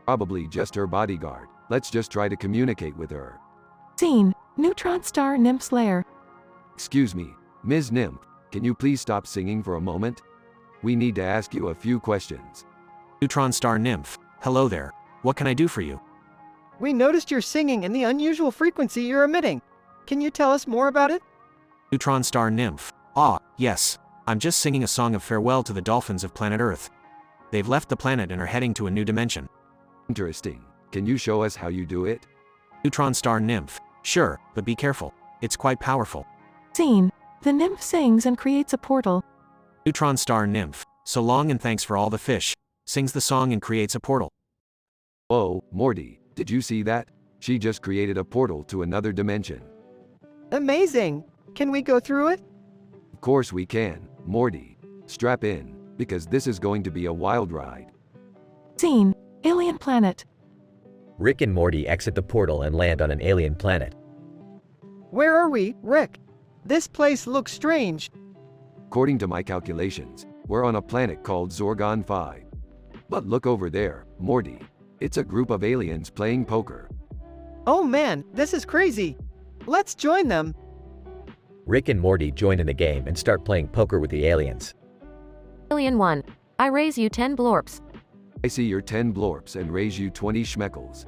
Probably just her bodyguard. Let's just try to communicate with her. Scene. Neutron star nymph's lair. Excuse me, Ms. Nymph, can you please stop singing for a moment? We need to ask you a few questions. Neutron star nymph, hello there. What can I do for you? We noticed you're singing and the unusual frequency you're emitting. Can you tell us more about it? Neutron star nymph. Ah, yes. I'm just singing a song of farewell to the dolphins of planet Earth. They've left the planet and are heading to a new dimension. Interesting. Can you show us how you do it? Neutron star nymph. Sure, but be careful. It's quite powerful. Scene. The nymph sings and creates a portal. Neutron star nymph. So long and thanks for all the fish. Sings the song and creates a portal. Whoa, Morty, did you see that? She just created a portal to another dimension. Amazing! Can we go through it? Of course we can, Morty. Strap in, because this is going to be a wild ride. Scene. Alien planet. Rick and Morty exit the portal and land on an alien planet. Where are we, Rick? This place looks strange. According to my calculations, we're on a planet called Zorgon 5. But look over there, Morty. It's a group of aliens playing poker. Oh man, this is crazy. Let's join them. Rick and Morty join in the game and start playing poker with the aliens. Alien 1. I raise you 10 blorps. I see your 10 blorps and raise you 20 schmeckles.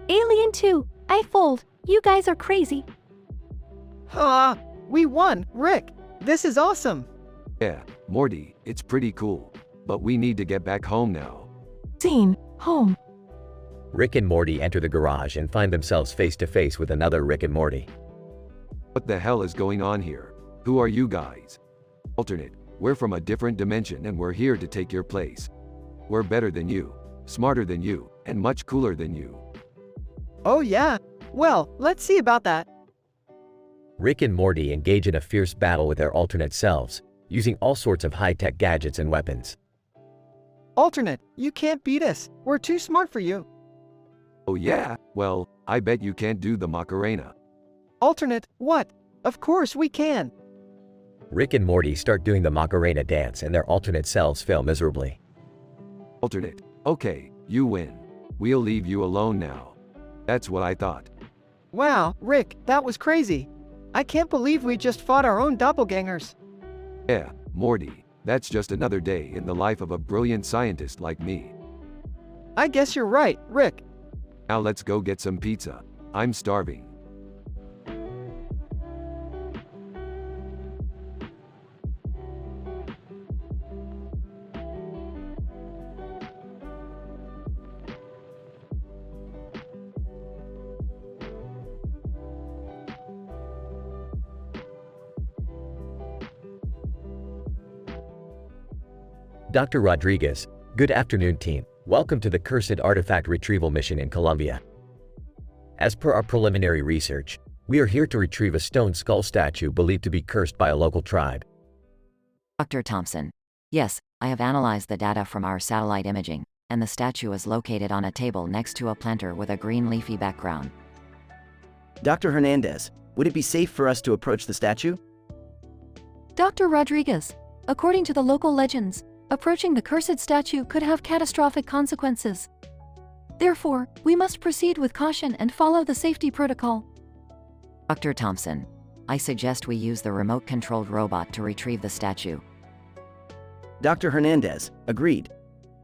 Alien 2. I fold. You guys are crazy. Ah, we won, Rick. This is awesome. Yeah, Morty, it's pretty cool. But we need to get back home now. Scene, home. Rick and Morty enter the garage and find themselves face to face with another Rick and Morty. What the hell is going on here? Who are you guys? Alternate, we're from a different dimension and we're here to take your place. We're better than you, smarter than you, and much cooler than you. Oh yeah? Well, let's see about that. Rick and Morty engage in a fierce battle with their alternate selves, using all sorts of high-tech gadgets and weapons. Alternate, you can't beat us. We're too smart for you. Oh yeah? Well, I bet you can't do the Macarena. Alternate, what? Of course we can. Rick and Morty start doing the Macarena dance and their alternate selves fail miserably. Alternate, okay, you win. We'll leave you alone now. That's what I thought. Wow, Rick, that was crazy. I can't believe we just fought our own doppelgangers. Yeah, Morty, that's just another day in the life of a brilliant scientist like me. I guess you're right, Rick. Now let's go get some pizza. I'm starving. Dr. Rodriguez, good afternoon team. Welcome to the Cursed Artifact Retrieval Mission in Colombia. As per our preliminary research, we are here to retrieve a stone skull statue believed to be cursed by a local tribe. Dr. Thompson. Yes, I have analyzed the data from our satellite imaging, and the statue is located on a table next to a planter with a green leafy background. Dr. Hernandez, would it be safe for us to approach the statue? Dr. Rodriguez, according to the local legends, approaching the cursed statue could have catastrophic consequences. Therefore, we must proceed with caution and follow the safety protocol. Dr. Thompson, I suggest we use the remote-controlled robot to retrieve the statue. Dr. Hernandez, agreed.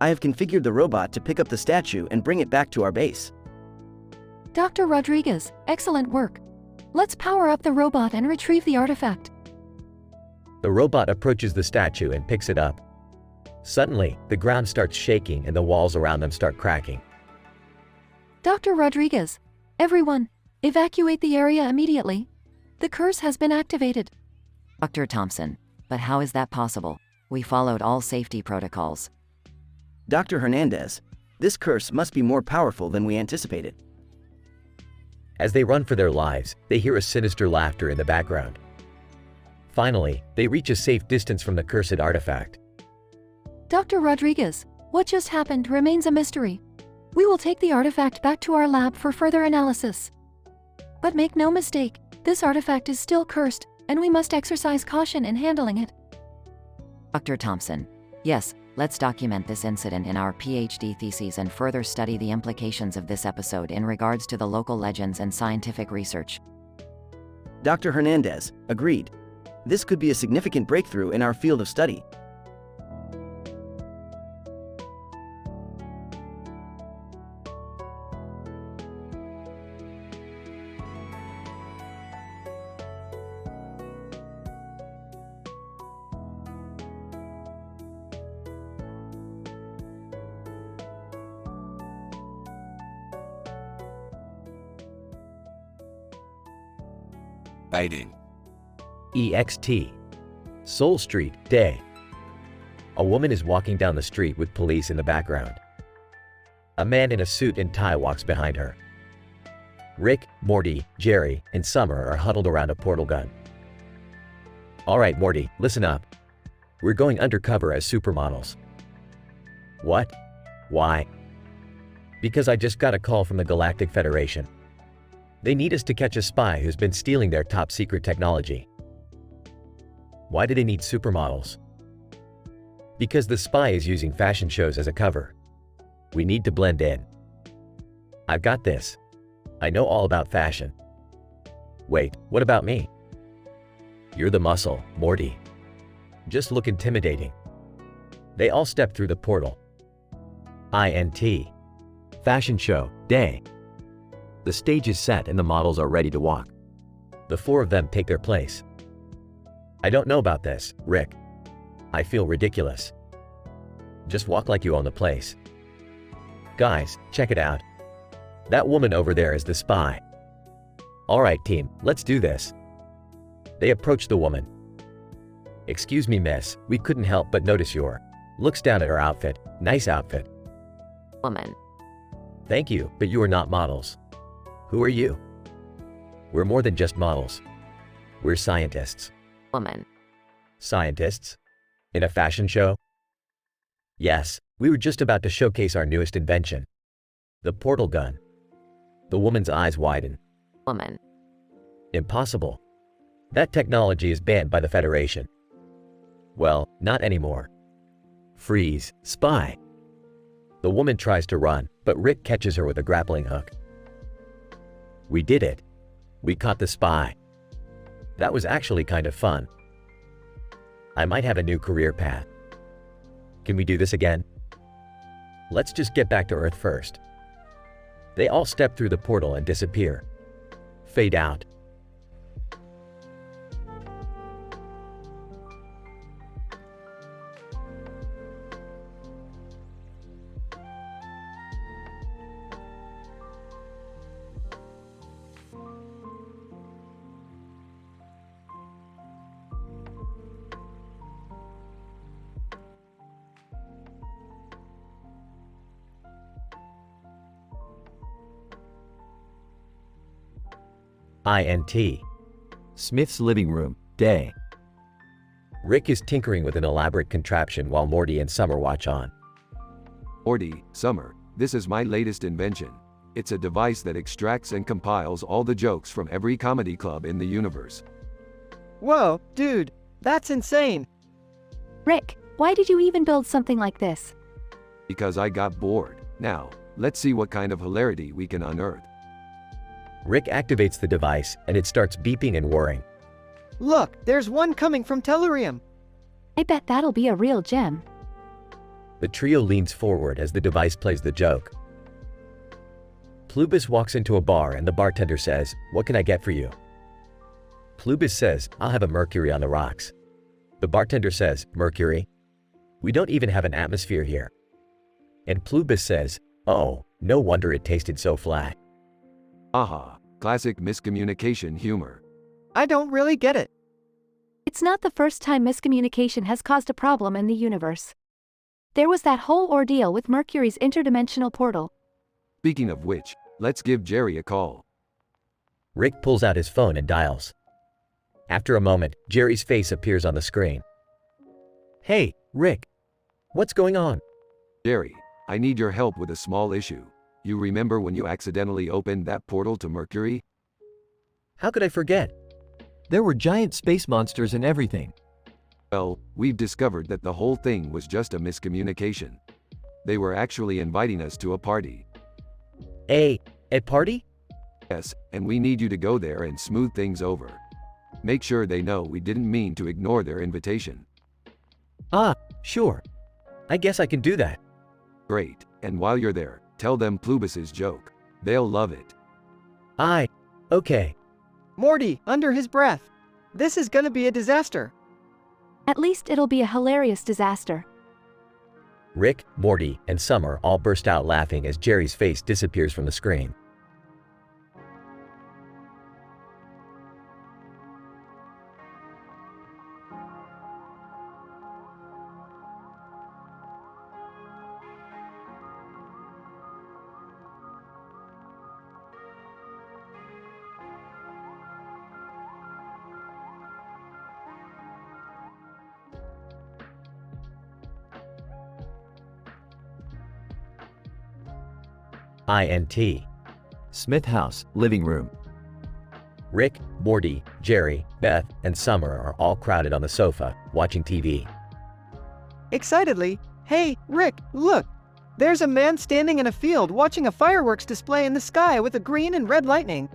I have configured the robot to pick up the statue and bring it back to our base. Dr. Rodriguez, excellent work. Let's power up the robot and retrieve the artifact. The robot approaches the statue and picks it up. Suddenly, the ground starts shaking and the walls around them start cracking. Dr. Rodriguez, everyone, evacuate the area immediately. The curse has been activated. Dr. Thompson, but how is that possible? We followed all safety protocols. Dr. Hernandez, this curse must be more powerful than we anticipated. As they run for their lives, they hear a sinister laughter in the background. Finally, they reach a safe distance from the cursed artifact. Dr. Rodriguez, what just happened remains a mystery. We will take the artifact back to our lab for further analysis. But make no mistake, this artifact is still cursed, and we must exercise caution in handling it. Dr. Thompson, yes, let's document this incident in our PhD theses and further study the implications of this episode in regards to the local legends and scientific research. Dr. Hernandez, agreed. This could be a significant breakthrough in our field of study. Baiting. EXT. Seoul Street, day. A woman is walking down the street with police in the background. A man in a suit and tie walks behind her. Rick, Morty, Jerry, and Summer are huddled around a portal gun. All right, Morty, listen up. We're going undercover as supermodels. What? Why? Because I just got a call from the Galactic Federation. They need us to catch a spy who's been stealing their top secret technology. Why do they need supermodels? Because the spy is using fashion shows as a cover. We need to blend in. I've got this. I know all about fashion. Wait, what about me? You're the muscle, Morty. Just look intimidating. They all step through the portal. INT. Fashion show, day. The stage is set and the models are ready to walk. The four of them take their place. I don't know about this, Rick. I feel ridiculous. Just walk like you own the place. Guys, check it out. That woman over there is the spy. Alright team, let's do this. They approach the woman. Excuse me miss, we couldn't help but notice your. Looks down at her outfit. Nice outfit. Woman. Thank you, but you are not models. Who are you? We're more than just models. We're scientists. Woman. Scientists? In a fashion show? Yes, we were just about to showcase our newest invention. The portal gun. The woman's eyes widen. Woman. Impossible. That technology is banned by the Federation. Well, not anymore. Freeze, spy. The woman tries to run, but Rick catches her with a grappling hook. We did it. We caught the spy. That was actually kind of fun. I might have a new career path. Can we do this again? Let's just get back to Earth first. They all step through the portal and disappear. Fade out. INT. Smith's living room, day. Rick is tinkering with an elaborate contraption while Morty and Summer watch on. Morty, Summer, this is my latest invention. It's a device that extracts and compiles all the jokes from every comedy club in the universe. Whoa, dude, that's insane. Rick, why did you even build something like this? Because I got bored. Now, let's see what kind of hilarity we can unearth. Rick activates the device and it starts beeping and whirring. Look, there's one coming from Tellurium. I bet that'll be a real gem. The trio leans forward as the device plays the joke. Plubis walks into a bar and the bartender says, "What can I get for you?" Plubis says, "I'll have a mercury on the rocks." The bartender says, "Mercury? We don't even have an atmosphere here." And Plubis says, "Oh, no wonder it tasted so flat." Aha, classic miscommunication humor. I don't really get it. It's not the first time miscommunication has caused a problem in the universe. There was that whole ordeal with Mercury's interdimensional portal. Speaking of which, let's give Jerry a call. Rick pulls out his phone and dials. After a moment, Jerry's face appears on the screen. Hey, Rick. What's going on? Jerry, I need your help with a small issue. You remember when you accidentally opened that portal to Mercury? How could I forget? There were giant space monsters and everything. Well, we've discovered that the whole thing was just a miscommunication. They were actually inviting us to a party. A party? Yes, and we need you to go there and smooth things over. Make sure they know we didn't mean to ignore their invitation. Ah, sure. I guess I can do that. Great, and while you're there, tell them Plubis's joke. They'll love it. Okay. Morty, under his breath. This is gonna be a disaster. At least it'll be a hilarious disaster. Rick, Morty, and Summer all burst out laughing as Jerry's face disappears from the screen. INT. Smith house, living room. Rick, Morty, Jerry, Beth, and Summer are all crowded on the sofa, watching TV. Excitedly, hey, Rick, look! There's a man standing in a field watching a fireworks display in the sky with a green and red lightning.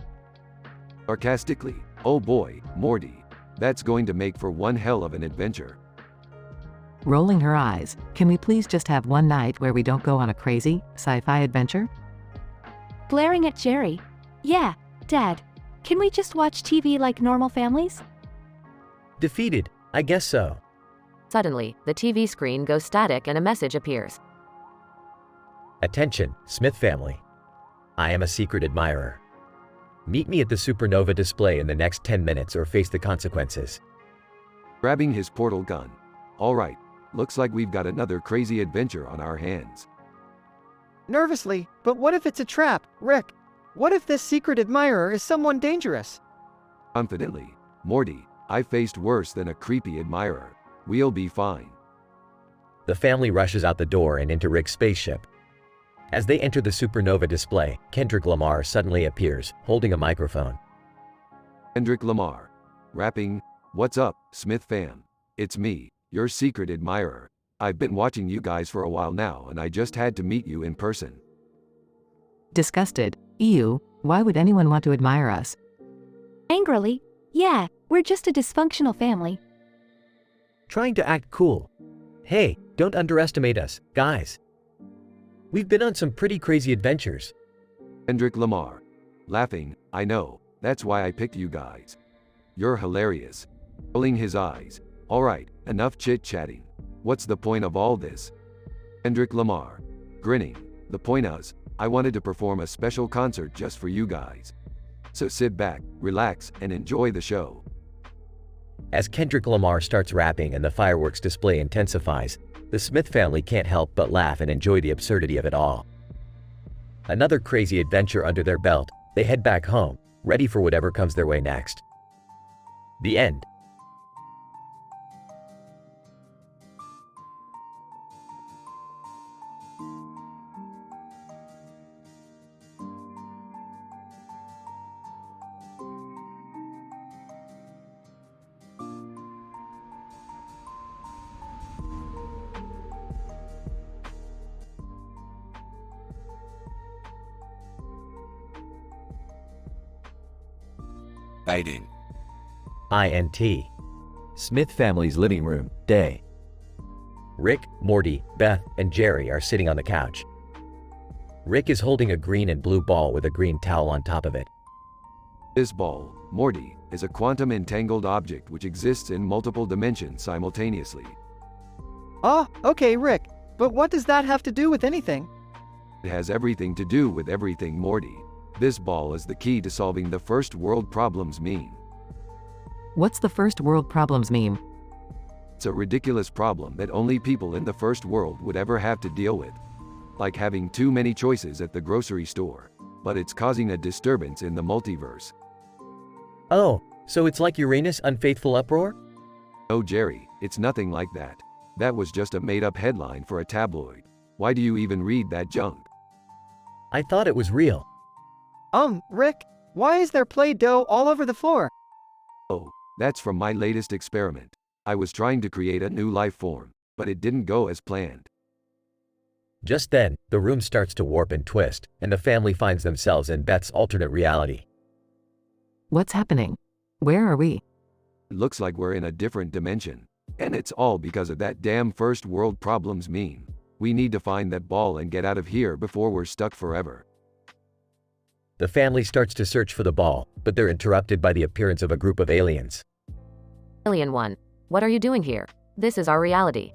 Sarcastically, oh boy, Morty. That's going to make for one hell of an adventure. Rolling her eyes, can we please just have one night where we don't go on a crazy, sci-fi adventure? Glaring at Jerry. Yeah, Dad. Can we just watch TV like normal families? Defeated, I guess so. Suddenly, the TV screen goes static and a message appears. Attention, Smith family. I am a secret admirer. Meet me at the supernova display in the next 10 minutes or face the consequences. Grabbing his portal gun. Alright, looks like we've got another crazy adventure on our hands. Nervously, but what if it's a trap, Rick? What if this secret admirer is someone dangerous? Confidently, Morty, I faced worse than a creepy admirer. We'll be fine. The family rushes out the door and into Rick's spaceship. As they enter the supernova display, Kendrick Lamar suddenly appears, holding a microphone. Kendrick Lamar. Rapping, "What's up, Smith fam? It's me, your secret admirer. I've been watching you guys for a while now and I just had to meet you in person." Disgusted, ew, why would anyone want to admire us? Angrily, yeah, we're just a dysfunctional family. Trying to act cool. Hey, don't underestimate us, guys. We've been on some pretty crazy adventures. Kendrick Lamar. Laughing, I know, that's why I picked you guys. You're hilarious. Rolling his eyes. Alright, enough chit-chatting. What's the point of all this? Kendrick Lamar. Grinning. The point is, I wanted to perform a special concert just for you guys. So sit back, relax, and enjoy the show. As Kendrick Lamar starts rapping and the fireworks display intensifies, the Smith family can't help but laugh and enjoy the absurdity of it all. Another crazy adventure under their belt, they head back home, ready for whatever comes their way next. The end. Fading. INT. Smith family's living room, day. Rick, Morty, Beth, and Jerry are sitting on the couch. Rick is holding a green and blue ball with a green towel on top of it. This ball, Morty, is a quantum entangled object which exists in multiple dimensions simultaneously. Oh, okay, Rick, but what does that have to do with anything? It has everything to do with everything, Morty. This ball is the key to solving the first world problems meme. What's the first world problems meme? It's a ridiculous problem that only people in the first world would ever have to deal with. Like having too many choices at the grocery store. But it's causing a disturbance in the multiverse. Oh, so it's like Uranus' unfaithful uproar? No, Jerry, it's nothing like that. That was just a made-up headline for a tabloid. Why do you even read that junk? I thought it was real. Rick, why is there Play-Doh all over the floor? Oh, that's from my latest experiment. I was trying to create a new life form, but it didn't go as planned. Just then, the room starts to warp and twist, and the family finds themselves in Beth's alternate reality. What's happening? Where are we? It looks like we're in a different dimension. And it's all because of that damn first world problems meme. We need to find that ball and get out of here before we're stuck forever. The family starts to search for the ball, but they're interrupted by the appearance of a group of aliens. Alien 1. What are you doing here? This is our reality.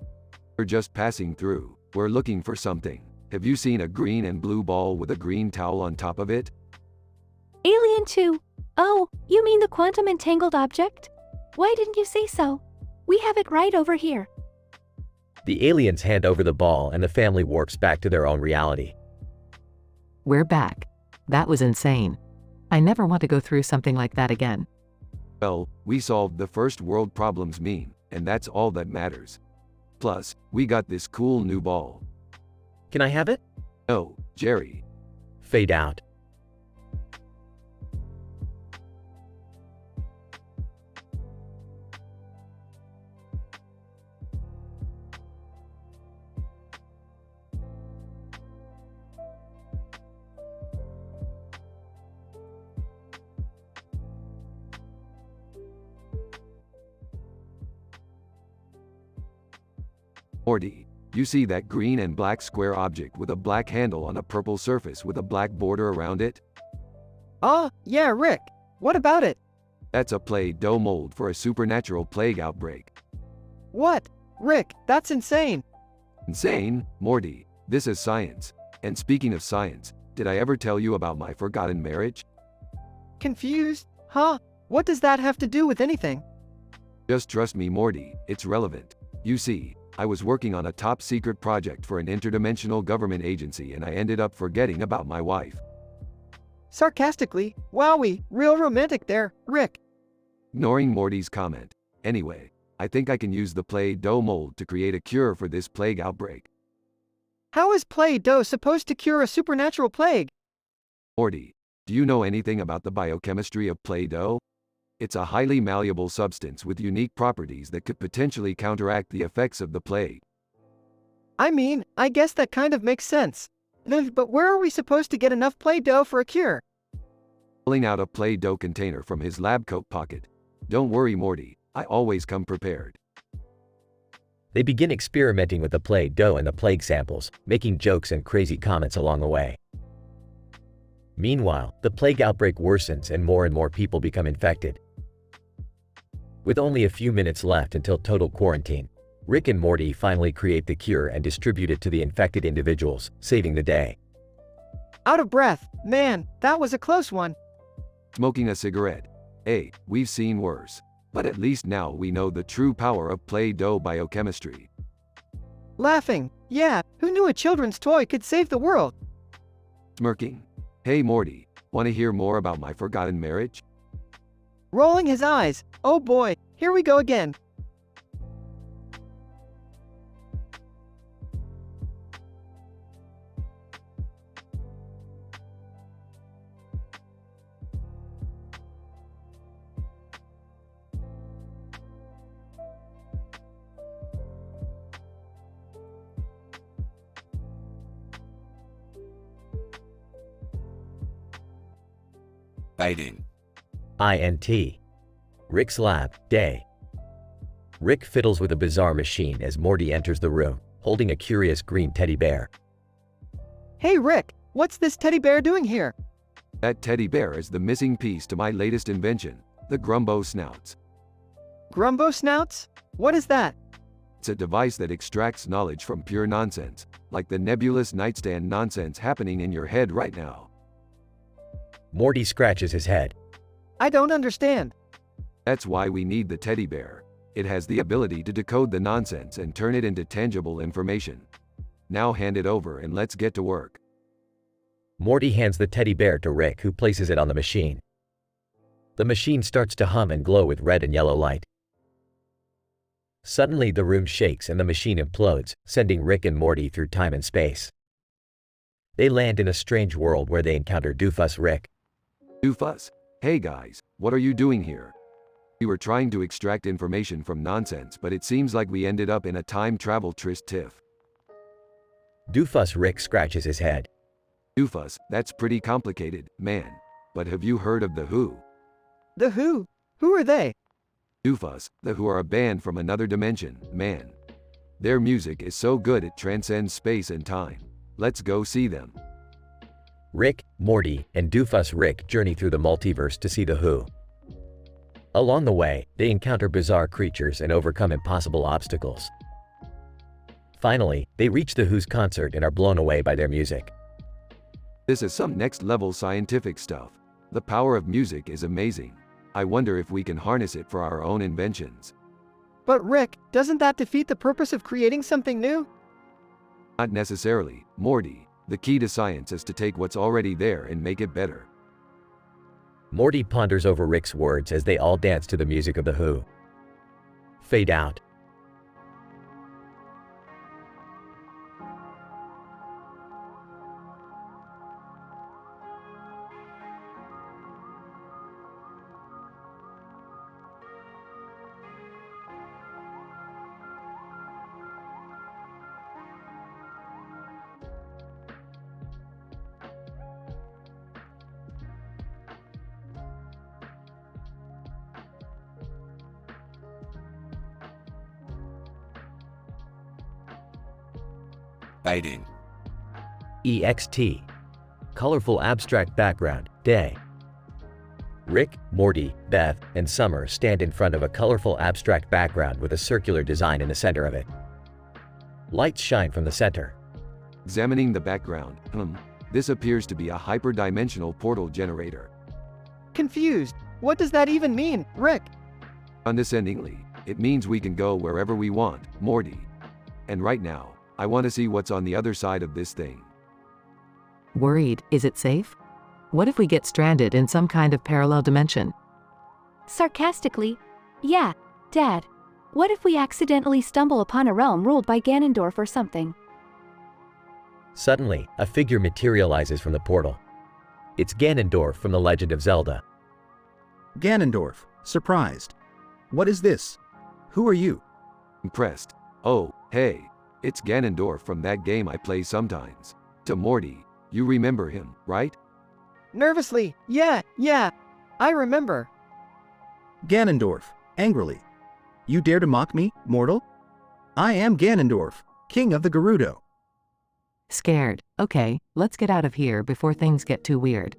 We're just passing through. We're looking for something. Have you seen a green and blue ball with a green towel on top of it? Alien 2. Oh, you mean the quantum entangled object? Why didn't you say so? We have it right over here. The aliens hand over the ball and the family warps back to their own reality. We're back. That was insane. I never want to go through something like that again. Well, we solved the first world problems meme, and that's all that matters. Plus, we got this cool new ball. Can I have it? No, Jerry. Fade out. Morty, you see that green and black square object with a black handle on a purple surface with a black border around it? Yeah, Rick. What about it? That's a Play-Doh mold for a supernatural plague outbreak. What? Rick, that's insane. Insane, Morty. This is science. And speaking of science, did I ever tell you about my forgotten marriage? Confused? Huh? What does that have to do with anything? Just trust me, Morty, it's relevant. You see, I was working on a top-secret project for an interdimensional government agency and I ended up forgetting about my wife. Sarcastically, wowie, real romantic there, Rick. Ignoring Morty's comment. Anyway, I think I can use the Play-Doh mold to create a cure for this plague outbreak. How is Play-Doh supposed to cure a supernatural plague? Morty, do you know anything about the biochemistry of Play-Doh? It's a highly malleable substance with unique properties that could potentially counteract the effects of the plague. I mean, I guess that kind of makes sense. But where are we supposed to get enough Play-Doh for a cure? Pulling out a Play-Doh container from his lab coat pocket. Don't worry, Morty, I always come prepared. They begin experimenting with the Play-Doh and the plague samples, making jokes and crazy comments along the way. Meanwhile, the plague outbreak worsens and more people become infected. With only a few minutes left until total quarantine, Rick and Morty finally create the cure and distribute it to the infected individuals, saving the day. Out of breath. Man, that was a close one. Smoking a cigarette. Hey, we've seen worse. But at least now we know the true power of Play-Doh biochemistry. Laughing. Yeah, who knew a children's toy could save the world? Smirking. Hey Morty, want to hear more about my forgotten marriage? Rolling his eyes. Oh boy, here we go again. Fading. INT. Rick's lab, day. Rick fiddles with a bizarre machine as Morty enters the room, holding a curious green teddy bear. Hey Rick, what's this teddy bear doing here? That teddy bear is the missing piece to my latest invention, the Grumbo Snouts. Grumbo Snouts? What is that? It's a device that extracts knowledge from pure nonsense, like the nebulous nightstand nonsense happening in your head right now. Morty scratches his head. I don't understand. That's why we need the teddy bear. It has the ability to decode the nonsense and turn it into tangible information. Now hand it over and let's get to work. Morty hands the teddy bear to Rick, who places it on the machine. The machine starts to hum and glow with red and yellow light. Suddenly the room shakes and the machine implodes, sending Rick and Morty through time and space. They land in a strange world where they encounter Doofus Rick. Doofus, hey guys, what are you doing here? We were trying to extract information from nonsense, but it seems like we ended up in a time travel tiff. Doofus Rick scratches his head. Doofus, that's pretty complicated, man. But have you heard of The Who? The Who? Who are they? Doofus, The Who are a band from another dimension, man. Their music is so good it transcends space and time. Let's go see them. Rick, Morty, and Doofus Rick journey through the multiverse to see The Who. Along the way, they encounter bizarre creatures and overcome impossible obstacles. Finally, they reach The Who's concert and are blown away by their music. This is some next-level scientific stuff. The power of music is amazing. I wonder if we can harness it for our own inventions. But Rick, doesn't that defeat the purpose of creating something new? Not necessarily, Morty. The key to science is to take what's already there and make it better. Morty ponders over Rick's words as they all dance to the music of The Who. Fade out. Fading. EXT. Colorful abstract background, day. Rick, Morty, Beth, and Summer stand in front of a colorful abstract background with a circular design in the center of it. Lights shine from the center. Examining the background, this appears to be a hyperdimensional portal generator. Confused. What does that even mean, Rick? Condescendingly, it means we can go wherever we want, Morty. And right now, I want to see what's on the other side of this thing. Worried, is it safe? What if we get stranded in some kind of parallel dimension? Sarcastically, yeah, Dad. What if we accidentally stumble upon a realm ruled by Ganondorf or something? Suddenly, a figure materializes from the portal. It's Ganondorf from The Legend of Zelda. Ganondorf, surprised. What is this? Who are you? Impressed. Oh, hey, it's Ganondorf from that game I play sometimes. To Morty, you remember him, right? Nervously, yeah, I remember. Ganondorf, angrily. You dare to mock me, mortal? I am Ganondorf, king of the Gerudo. Scared. Okay, let's get out of here before things get too weird.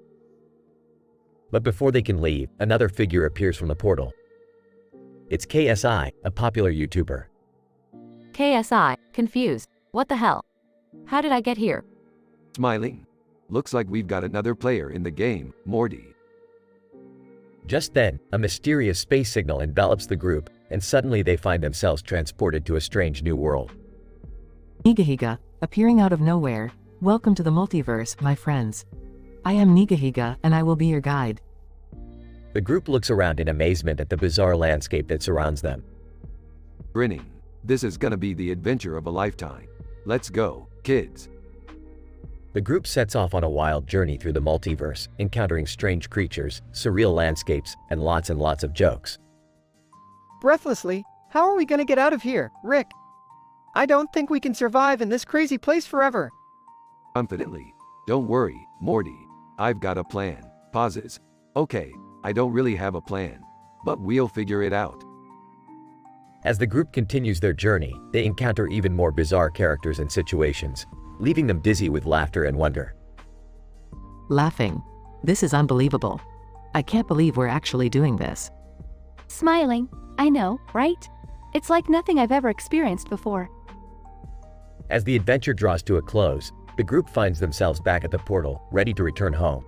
But before they can leave, another figure appears from the portal. It's KSI, a popular YouTuber. KSI, confused. What the hell? How did I get here? Smiling. Looks like we've got another player in the game, Morty. Just then, a mysterious space signal envelops the group, and suddenly they find themselves transported to a strange new world. Nigahiga, appearing out of nowhere. Welcome to the multiverse, my friends. I am Nigahiga, and I will be your guide. The group looks around in amazement at the bizarre landscape that surrounds them. Grinning. This is gonna be the adventure of a lifetime. Let's go, kids. The group sets off on a wild journey through the multiverse, encountering strange creatures, surreal landscapes, and lots of jokes. Breathlessly, how are we gonna get out of here, Rick? I don't think we can survive in this crazy place forever. Confidently. Don't worry, Morty. I've got a plan. Pauses. Okay, I don't really have a plan. But we'll figure it out. As the group continues their journey, they encounter even more bizarre characters and situations, leaving them dizzy with laughter and wonder. Laughing. This is unbelievable. I can't believe we're actually doing this. Smiling. I know, right? It's like nothing I've ever experienced before. As the adventure draws to a close, the group finds themselves back at the portal, ready to return home.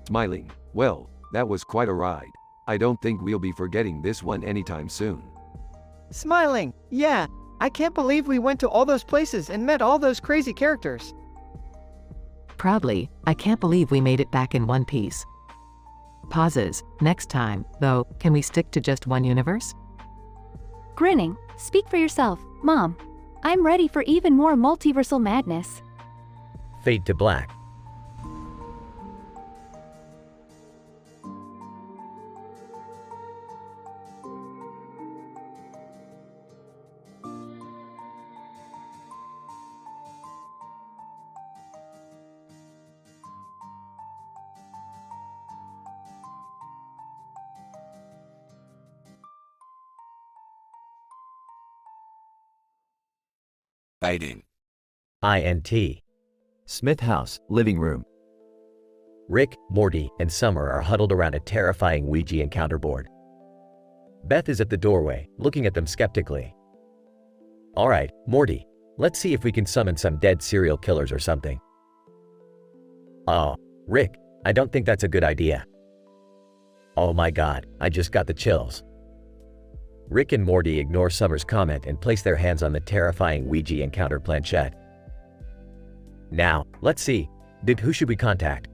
Smiling. Well, that was quite a ride. I don't think we'll be forgetting this one anytime soon. Smiling. Yeah, I can't believe we went to all those places and met all those crazy characters. Proudly, I can't believe we made it back in one piece. Pauses. Next time, though, can we stick to just one universe? Grinning. Speak for yourself, Mom. I'm ready for even more multiversal madness. Fade to black. Fading. INT. Smith house, living room. Rick, Morty, and Summer are huddled around a terrifying Ouija encounter board. Beth is at the doorway, looking at them skeptically. Alright, Morty, let's see if we can summon some dead serial killers or something. Oh, Rick, I don't think that's a good idea. Oh my god, I just got the chills. Rick and Morty ignore Summer's comment and place their hands on the terrifying Ouija encounter planchette. Now, let's see, who should we contact?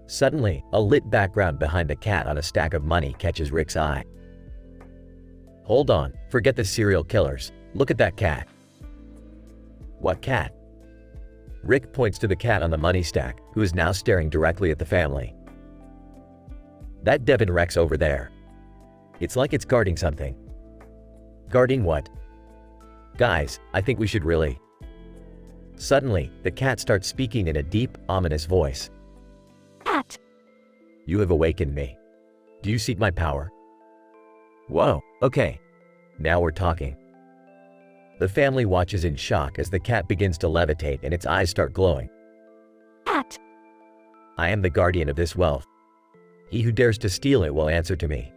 Suddenly, a lit background behind the cat on a stack of money catches Rick's eye. Hold on, forget the serial killers, look at that cat. What cat? Rick points to the cat on the money stack, who is now staring directly at the family. That Devin Rex over there. It's like it's guarding something. Guarding what? Guys, I think we should really. Suddenly, the cat starts speaking in a deep, ominous voice. Cat. You have awakened me. Do you seek my power? Whoa, okay. Now we're talking. The family watches in shock as the cat begins to levitate and its eyes start glowing. Cat. I am the guardian of this wealth. He who dares to steal it will answer to me.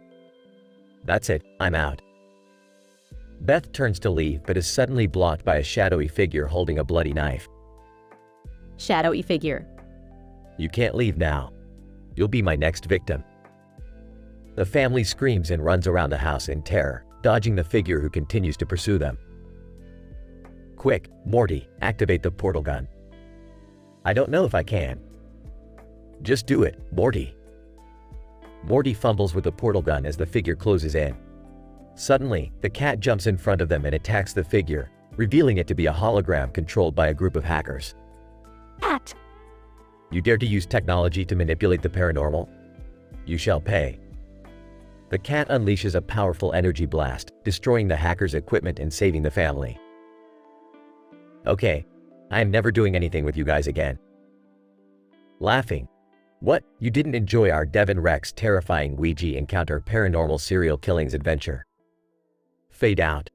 That's it, I'm out. Beth turns to leave but is suddenly blocked by a shadowy figure holding a bloody knife. Shadowy figure. You can't leave now. You'll be my next victim. The family screams and runs around the house in terror, dodging the figure who continues to pursue them. Quick, Morty, activate the portal gun. I don't know if I can. Just do it, Morty. Morty fumbles with the portal gun as the figure closes in. Suddenly, the cat jumps in front of them and attacks the figure, revealing it to be a hologram controlled by a group of hackers. Cat. You dare to use technology to manipulate the paranormal? You shall pay. The cat unleashes a powerful energy blast, destroying the hackers' equipment and saving the family. Okay, I am never doing anything with you guys again. Laughing. What? You didn't enjoy our Devin Rex terrifying Ouija encounter paranormal serial killings adventure. Fade out.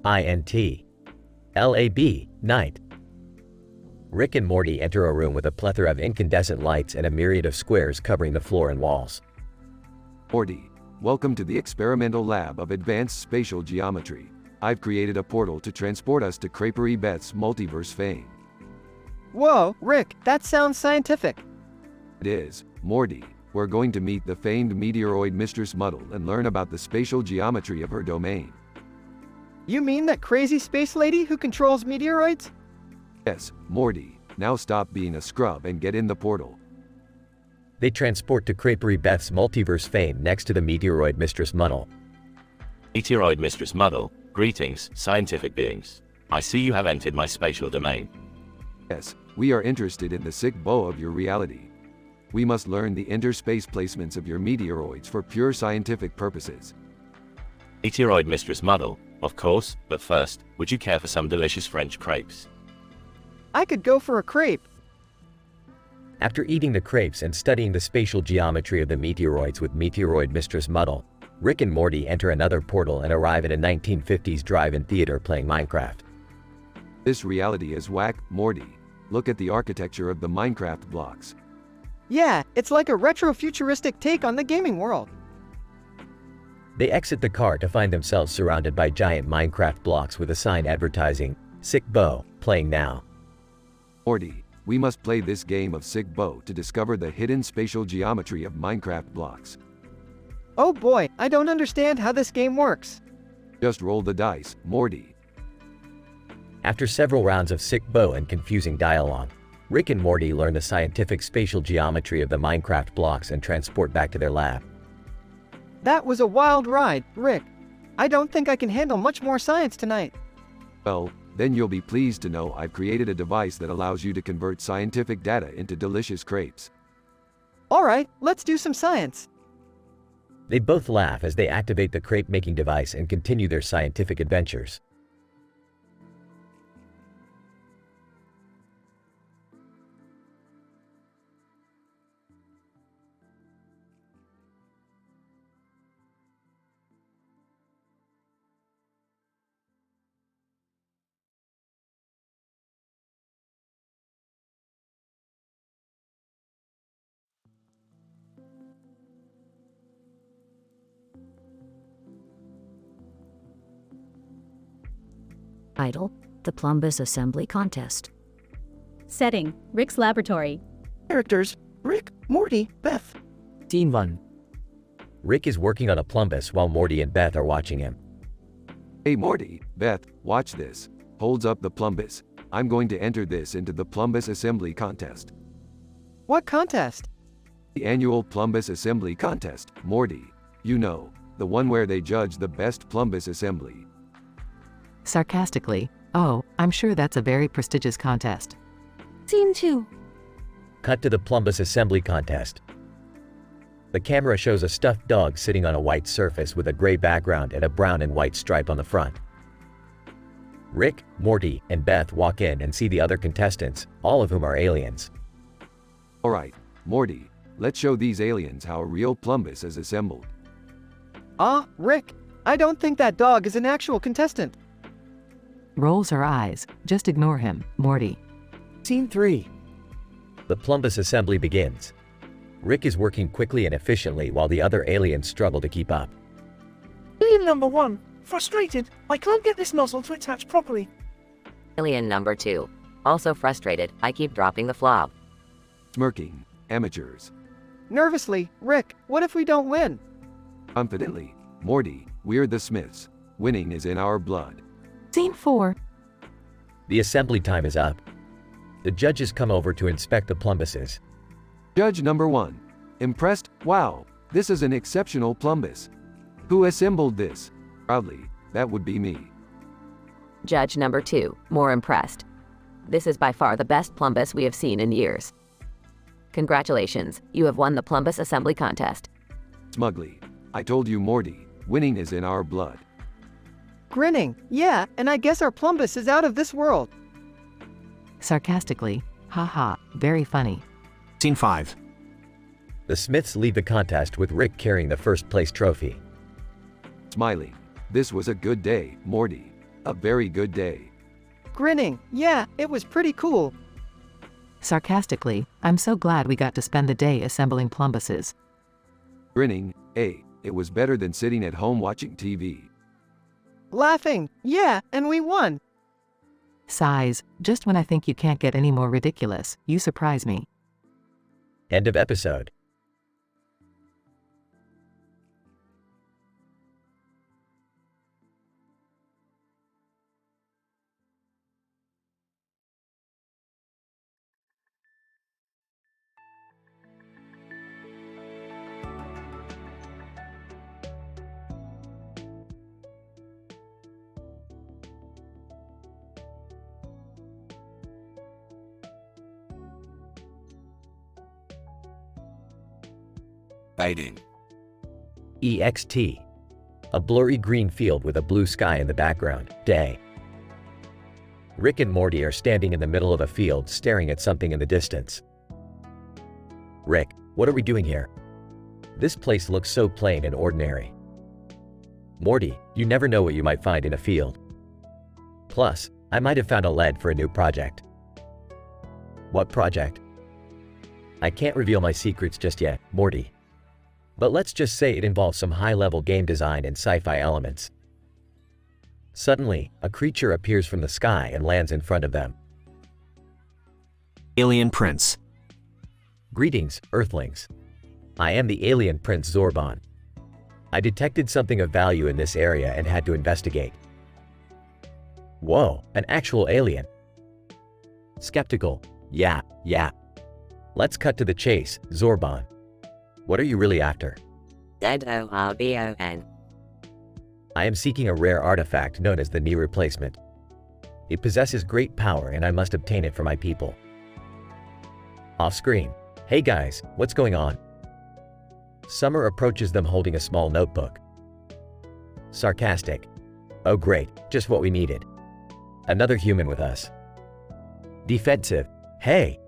INT. Night. Rick and Morty enter a room with a plethora of incandescent lights and a myriad of squares covering the floor and walls. Morty, welcome to the experimental lab of advanced spatial geometry. I've created a portal to transport us to Creperie Beth's multiverse fame. Whoa, Rick, that sounds scientific. It is, Morty. We're going to meet the famed meteoroid Mistress Muddle and learn about the spatial geometry of her domain. You mean that crazy space lady who controls meteoroids? Yes, Morty. Now stop being a scrub and get in the portal. They transport to Creperie Beth's multiverse fame next to the meteoroid Mistress Muddle. Meteoroid Mistress Muddle, greetings, scientific beings. I see you have entered my spatial domain. Yes, we are interested in the sick bow of your reality. We must learn the interspace placements of your meteoroids for pure scientific purposes. Meteoroid Mistress Muddle, of course, but first, would you care for some delicious French crepes? I could go for a crepe. After eating the crepes and studying the spatial geometry of the meteoroids with Meteoroid Mistress Muddle, Rick and Morty enter another portal and arrive at a 1950s drive-in theater playing Minecraft. This reality is whack, Morty. Look at the architecture of the Minecraft blocks. Yeah, it's like a retro-futuristic take on the gaming world. They exit the car to find themselves surrounded by giant Minecraft blocks with a sign advertising, Sick Bow, playing now. Morty, we must play this game of Sick Bow to discover the hidden spatial geometry of Minecraft blocks. Oh boy, I don't understand how this game works. Just roll the dice, Morty. After several rounds of Sick Bow and confusing dialogue, Rick and Morty learn the scientific spatial geometry of the Minecraft blocks and transport back to their lab. That was a wild ride, Rick. I don't think I can handle much more science tonight. Well, then you'll be pleased to know I've created a device that allows you to convert scientific data into delicious crepes. Alright, let's do some science. They both laugh as they activate the crepe-making device and continue their scientific adventures. Idle, the Plumbus Assembly Contest. Setting, Rick's laboratory. Characters, Rick, Morty, Beth. Scene 1. Rick is working on a plumbus while Morty and Beth are watching him. Hey Morty, Beth, watch this. Holds up the plumbus. I'm going to enter this into the Plumbus Assembly Contest. What contest? The annual Plumbus Assembly Contest, Morty. You know, the one where they judge the best plumbus assembly. Sarcastically, oh, I'm sure that's a very prestigious contest. Scene 2. Cut to the plumbus assembly contest. The camera shows a stuffed dog sitting on a white surface with a gray background and a brown and white stripe on the front. Rick, Morty, and Beth walk in and see the other contestants, all of whom are aliens. Alright, Morty, let's show these aliens how a real plumbus is assembled. Rick, I don't think that dog is an actual contestant. Rolls her eyes. Just ignore him, Morty. Scene 3. The plumbus assembly begins. Rick is working quickly and efficiently while the other aliens struggle to keep up. Alien number 1. Frustrated. I can't get this nozzle to attach properly. Alien number 2. Also frustrated, I keep dropping the flob. Smirking, amateurs. Nervously, Rick, what if we don't win? Confidently, Morty, we're the Smiths. Winning is in our blood. Scene 4. The assembly time is up. The judges come over to inspect the plumbuses. Judge number 1. Impressed? Wow, this is an exceptional plumbus. Who assembled this? Proudly, that would be me. Judge number 2. More impressed. This is by far the best plumbus we have seen in years. Congratulations, you have won the plumbus assembly contest. Smugly, I told you, Morty, winning is in our blood. Grinning, yeah, and I guess our plumbus is out of this world. Sarcastically, haha, very funny. Scene 5. The Smiths lead the contest with Rick carrying the first place trophy. Smiling, this was a good day, Morty. A very good day. Grinning, yeah, it was pretty cool. Sarcastically, I'm so glad we got to spend the day assembling plumbuses. Grinning, it was better than sitting at home watching TV. Laughing, yeah, and we won. Sighs, just when I think you can't get any more ridiculous, you surprise me. End of episode. Fading. EXT. A blurry green field with a blue sky in the background. Day. Rick and Morty are standing in the middle of a field staring at something in the distance. Rick, what are we doing here? This place looks so plain and ordinary. Morty, you never know what you might find in a field. Plus, I might have found a lead for a new project. What project? I can't reveal my secrets just yet, Morty. But let's just say it involves some high-level game design and sci-fi elements. Suddenly, a creature appears from the sky and lands in front of them. Alien Prince. Greetings, Earthlings. I am the alien Prince Zorban. I detected something of value in this area and had to investigate. Whoa, an actual alien. Skeptical. Yeah. Let's cut to the chase, Zorban. What are you really after? ZORBON. I am seeking a rare artifact known as the knee replacement. It possesses great power and I must obtain it for my people. Off screen. Hey guys, what's going on? Summer approaches them holding a small notebook. Sarcastic. Oh great, just what we needed. Another human with us. Defensive. Hey!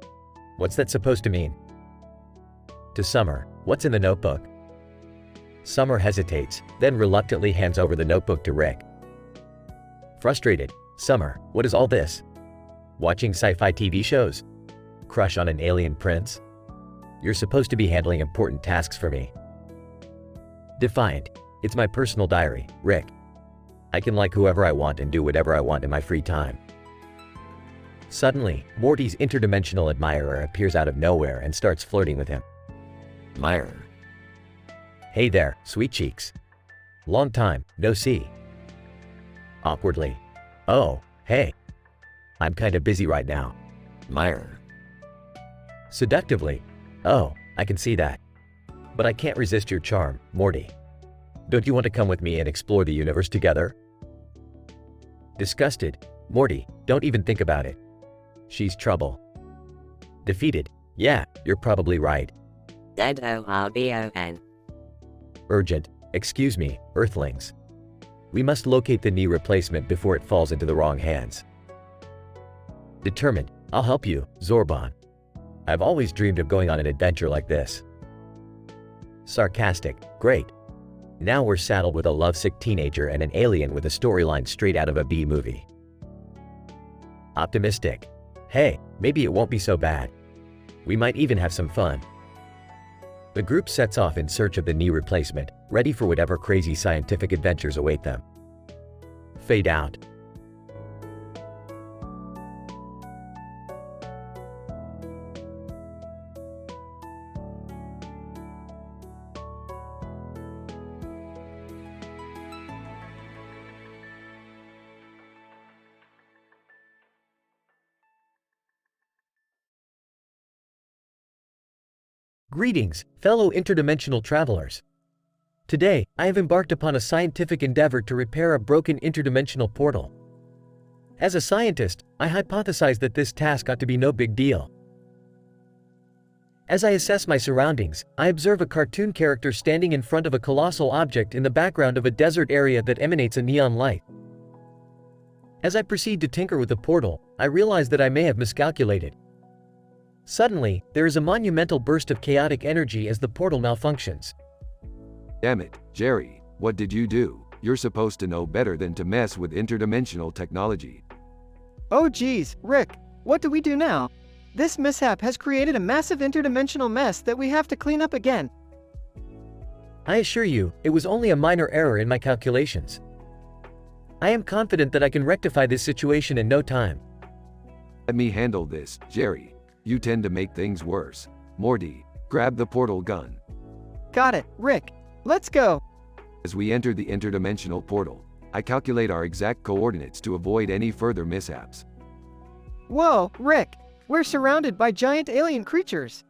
What's that supposed to mean? To Summer, what's in the notebook? Summer hesitates, then reluctantly hands over the notebook to Rick. Frustrated, Summer, what is all this? Watching sci-fi TV shows? Crush on an alien prince? You're supposed to be handling important tasks for me. Defiant, it's my personal diary, Rick. I can like whoever I want and do whatever I want in my free time. Suddenly, Morty's interdimensional admirer appears out of nowhere and starts flirting with him. Admirer. Hey there, sweet cheeks. Long time, no see. Awkwardly. Oh, hey. I'm kinda busy right now. Admirer. Seductively. Oh, I can see that. But I can't resist your charm, Morty. Don't you want to come with me and explore the universe together? Disgusted. Morty, don't even think about it. She's trouble. Defeated. Yeah, you're probably right. ZORBON. Urgent. Excuse me, Earthlings. We must locate the knee replacement before it falls into the wrong hands. Determined. I'll help you, Zorban. I've always dreamed of going on an adventure like this. Sarcastic. Great. Now we're saddled with a lovesick teenager and an alien with a storyline straight out of a B movie. Optimistic. Hey, maybe it won't be so bad. We might even have some fun. The group sets off in search of the knee replacement, ready for whatever crazy scientific adventures await them. Fade out. Greetings, fellow interdimensional travelers. Today, I have embarked upon a scientific endeavor to repair a broken interdimensional portal. As a scientist, I hypothesize that this task ought to be no big deal. As I assess my surroundings, I observe a cartoon character standing in front of a colossal object in the background of a desert area that emanates a neon light. As I proceed to tinker with the portal, I realize that I may have miscalculated. Suddenly, there is a monumental burst of chaotic energy as the portal malfunctions. Damn it, Jerry, what did you do? You're supposed to know better than to mess with interdimensional technology. Oh geez, Rick, what do we do now? This mishap has created a massive interdimensional mess that we have to clean up again. I assure you, it was only a minor error in my calculations. I am confident that I can rectify this situation in no time. Let me handle this, Jerry. You tend to make things worse. Morty, grab the portal gun. Got it, Rick. Let's go. As we enter the interdimensional portal, I calculate our exact coordinates to avoid any further mishaps. Whoa, Rick. We're surrounded by giant alien creatures.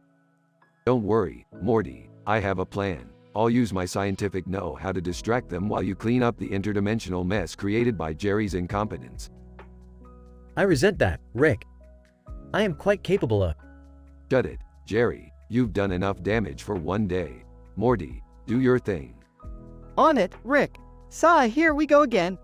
Don't worry, Morty. I have a plan. I'll use my scientific know-how to distract them while you clean up the interdimensional mess created by Jerry's incompetence. I resent that, Rick. I am quite capable of. Shut it, Jerry. You've done enough damage for one day. Morty, do your thing. On it, Rick. Sigh, here we go again.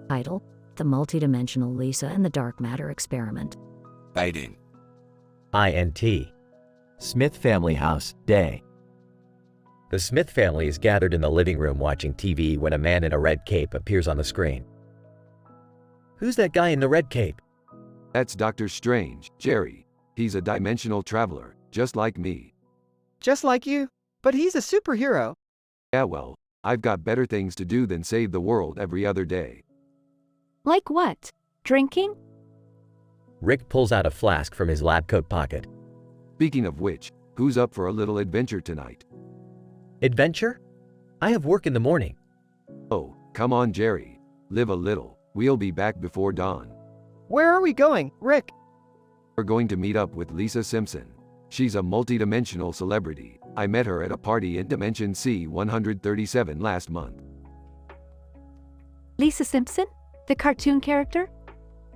Title: The Multidimensional Lisa and the Dark Matter Experiment. Baiting. INT. Smith Family House, Day. The Smith family is gathered in the living room watching TV when a man in a red cape appears on the screen. Who's that guy in the red cape? That's Dr. Strange, Jerry. He's a dimensional traveler, just like me. Just like you? But he's a superhero. Yeah, well, I've got better things to do than save the world every other day. Like what? Drinking? Rick pulls out a flask from his lab coat pocket. Speaking of which, who's up for a little adventure tonight? Adventure? I have work in the morning. Oh, come on, Jerry. Live a little. We'll be back before dawn. Where are we going, Rick? We're going to meet up with Lisa Simpson. She's a multidimensional celebrity. I met her at a party in Dimension C-137 last month. Lisa Simpson? The cartoon character?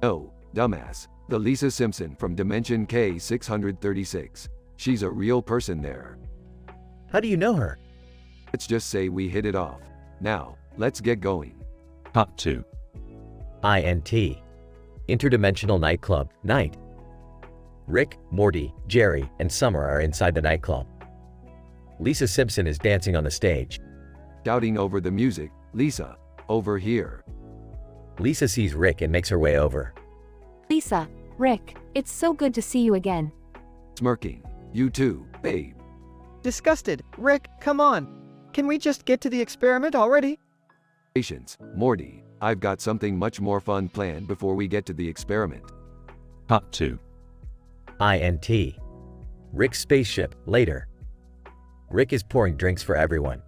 No, dumbass. The Lisa Simpson from Dimension K-636. She's a real person there. How do you know her? Let's just say we hit it off. Now, let's get going. Cut 2. INT. Interdimensional Nightclub, Night. Rick, Morty, Jerry, and Summer are inside the nightclub. Lisa Simpson is dancing on the stage. Shouting over the music, Lisa, over here. Lisa sees Rick and makes her way over. Lisa, Rick, it's so good to see you again. Smirking. You too, babe. Disgusted. Rick, come on. Can we just get to the experiment already? Patience, Morty. I've got something much more fun planned before we get to the experiment. Cut 2. INT. Rick's spaceship, later. Rick is pouring drinks for everyone.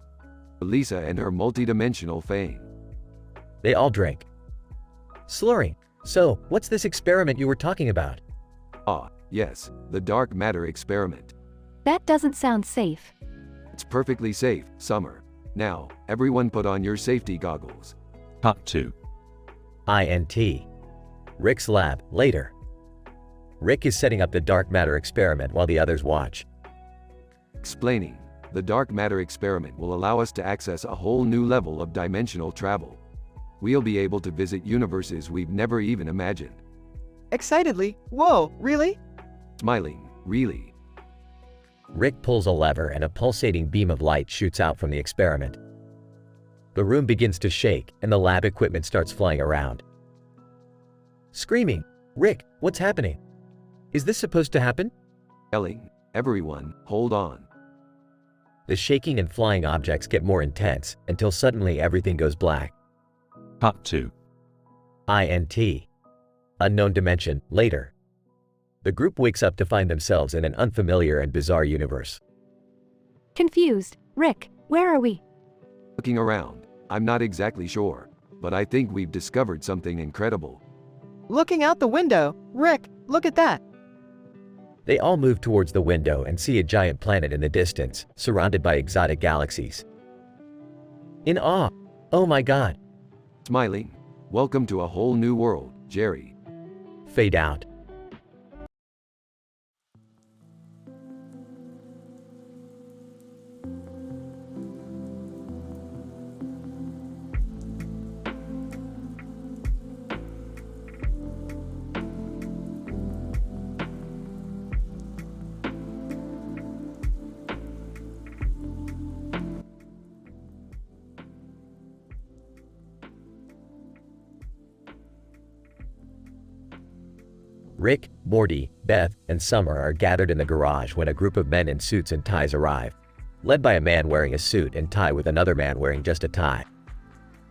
Lisa and her multidimensional fame. They all drink. Slurring. So, what's this experiment you were talking about? Ah, yes, the dark matter experiment. That doesn't sound safe. It's perfectly safe, Summer. Now, everyone put on your safety goggles. Cut 2. INT. Rick's lab, later. Rick is setting up the dark matter experiment while the others watch. Explaining. The dark matter experiment will allow us to access a whole new level of dimensional travel. We'll be able to visit universes we've never even imagined. Excitedly, whoa, really? Smiling, really. Rick pulls a lever and a pulsating beam of light shoots out from the experiment. The room begins to shake and the lab equipment starts flying around. Screaming, Rick, what's happening? Is this supposed to happen? Yelling, everyone, hold on. The shaking and flying objects get more intense until suddenly everything goes black. Cut 2. INT. Unknown dimension, later. The group wakes up to find themselves in an unfamiliar and bizarre universe. Confused. Rick, where are we? Looking around, I'm not exactly sure, but I think we've discovered something incredible. Looking out the window, Rick, look at that. They all move towards the window and see a giant planet in the distance, surrounded by exotic galaxies. In awe, oh my god. Smiling, welcome to a whole new world, Jerry. Fade out. Rick, Morty, Beth, and Summer are gathered in the garage when a group of men in suits and ties arrive, led by a man wearing a suit and tie with another man wearing just a tie.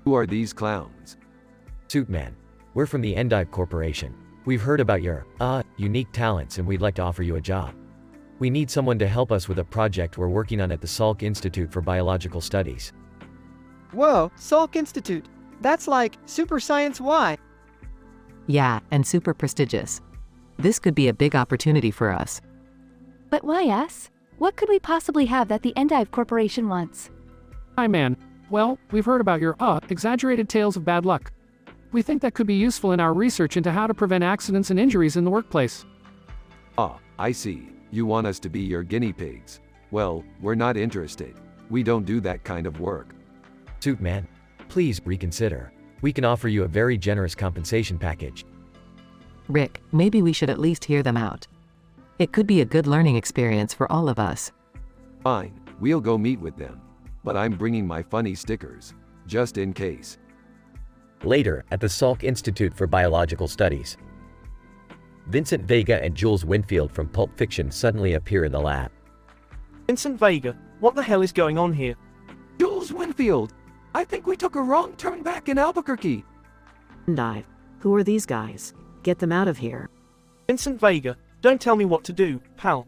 Who are these clowns? Suit man. We're from the Endive Corporation. We've heard about your, unique talents and we'd like to offer you a job. We need someone to help us with a project we're working on at the Salk Institute for Biological Studies. Whoa, Salk Institute. That's like Super Science Y. Yeah, and super prestigious. This could be a big opportunity for us. But why us? What could we possibly have that the Endive Corporation wants? Hi, man. Well, we've heard about your, exaggerated tales of bad luck. We think that could be useful in our research into how to prevent accidents and injuries in the workplace. Ah, I see. You want us to be your guinea pigs. Well, we're not interested. We don't do that kind of work. Suit man, please reconsider. We can offer you a very generous compensation package. Rick, maybe we should at least hear them out. It could be a good learning experience for all of us. Fine, we'll go meet with them. But I'm bringing my funny stickers, just in case. Later, at the Salk Institute for Biological Studies. Vincent Vega and Jules Winfield from Pulp Fiction suddenly appear in the lab. Vincent Vega, what the hell is going on here? Jules Winfield! I think we took a wrong turn back in Albuquerque. Dive. Who are these guys? Get them out of here. Vincent Vega, don't tell me what to do, pal.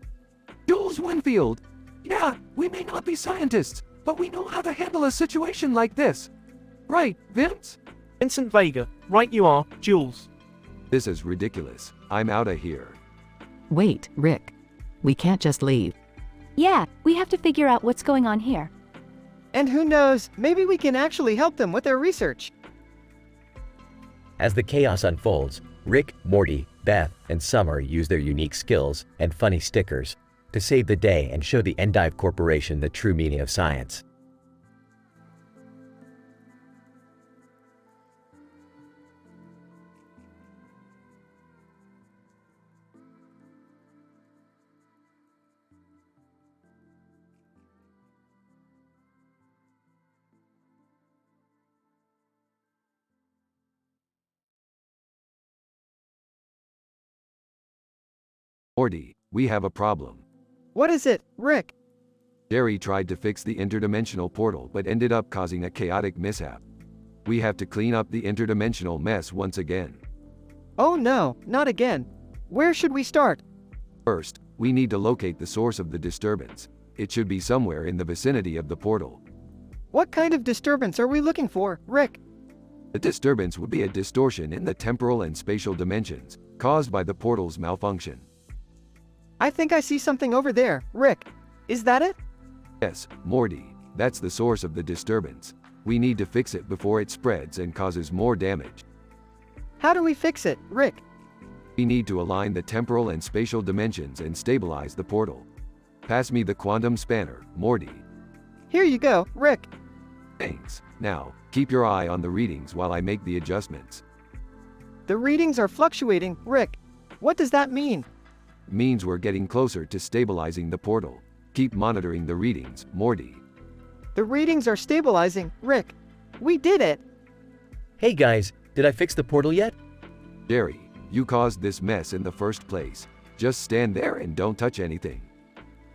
Jules Winfield! Yeah, we may not be scientists, but we know how to handle a situation like this. Right, Vince? Vincent Vega, right you are, Jules. This is ridiculous. I'm out of here. Wait, Rick. We can't just leave. Yeah, we have to figure out what's going on here. And who knows, maybe we can actually help them with their research. As the chaos unfolds, Rick, Morty, Beth, and Summer use their unique skills and funny stickers to save the day and show the Endive Corporation the true meaning of science. Morty, we have a problem. What is it, Rick? Jerry tried to fix the interdimensional portal but ended up causing a chaotic mishap. We have to clean up the interdimensional mess once again. Oh no, not again. Where should we start? First, we need to locate the source of the disturbance. It should be somewhere in the vicinity of the portal. What kind of disturbance are we looking for, Rick? The disturbance would be a distortion in the temporal and spatial dimensions, caused by the portal's malfunction. I think I see something over there, Rick. Is that it? Yes, Morty, that's the source of the disturbance. We need to fix it before it spreads and causes more damage. How do we fix it, Rick? We need to align the temporal and spatial dimensions and stabilize the portal. Pass me the quantum spanner, Morty. Here you go, Rick. Thanks. Now, keep your eye on the readings while I make the adjustments. The readings are fluctuating, Rick. What does that mean? It means we're getting closer to stabilizing the portal. Keep monitoring the readings, Morty. The readings are stabilizing, Rick. We did it! Hey guys, did I fix the portal yet? Jerry, you caused this mess in the first place. Just stand there and don't touch anything.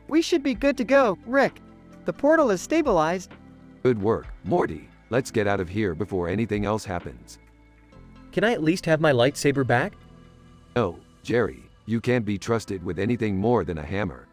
We should be good to go, Rick. The portal is stabilized. Good work, Morty. Let's get out of here before anything else happens. Can I at least have my lightsaber back? No, Jerry, you can't be trusted with anything more than a hammer.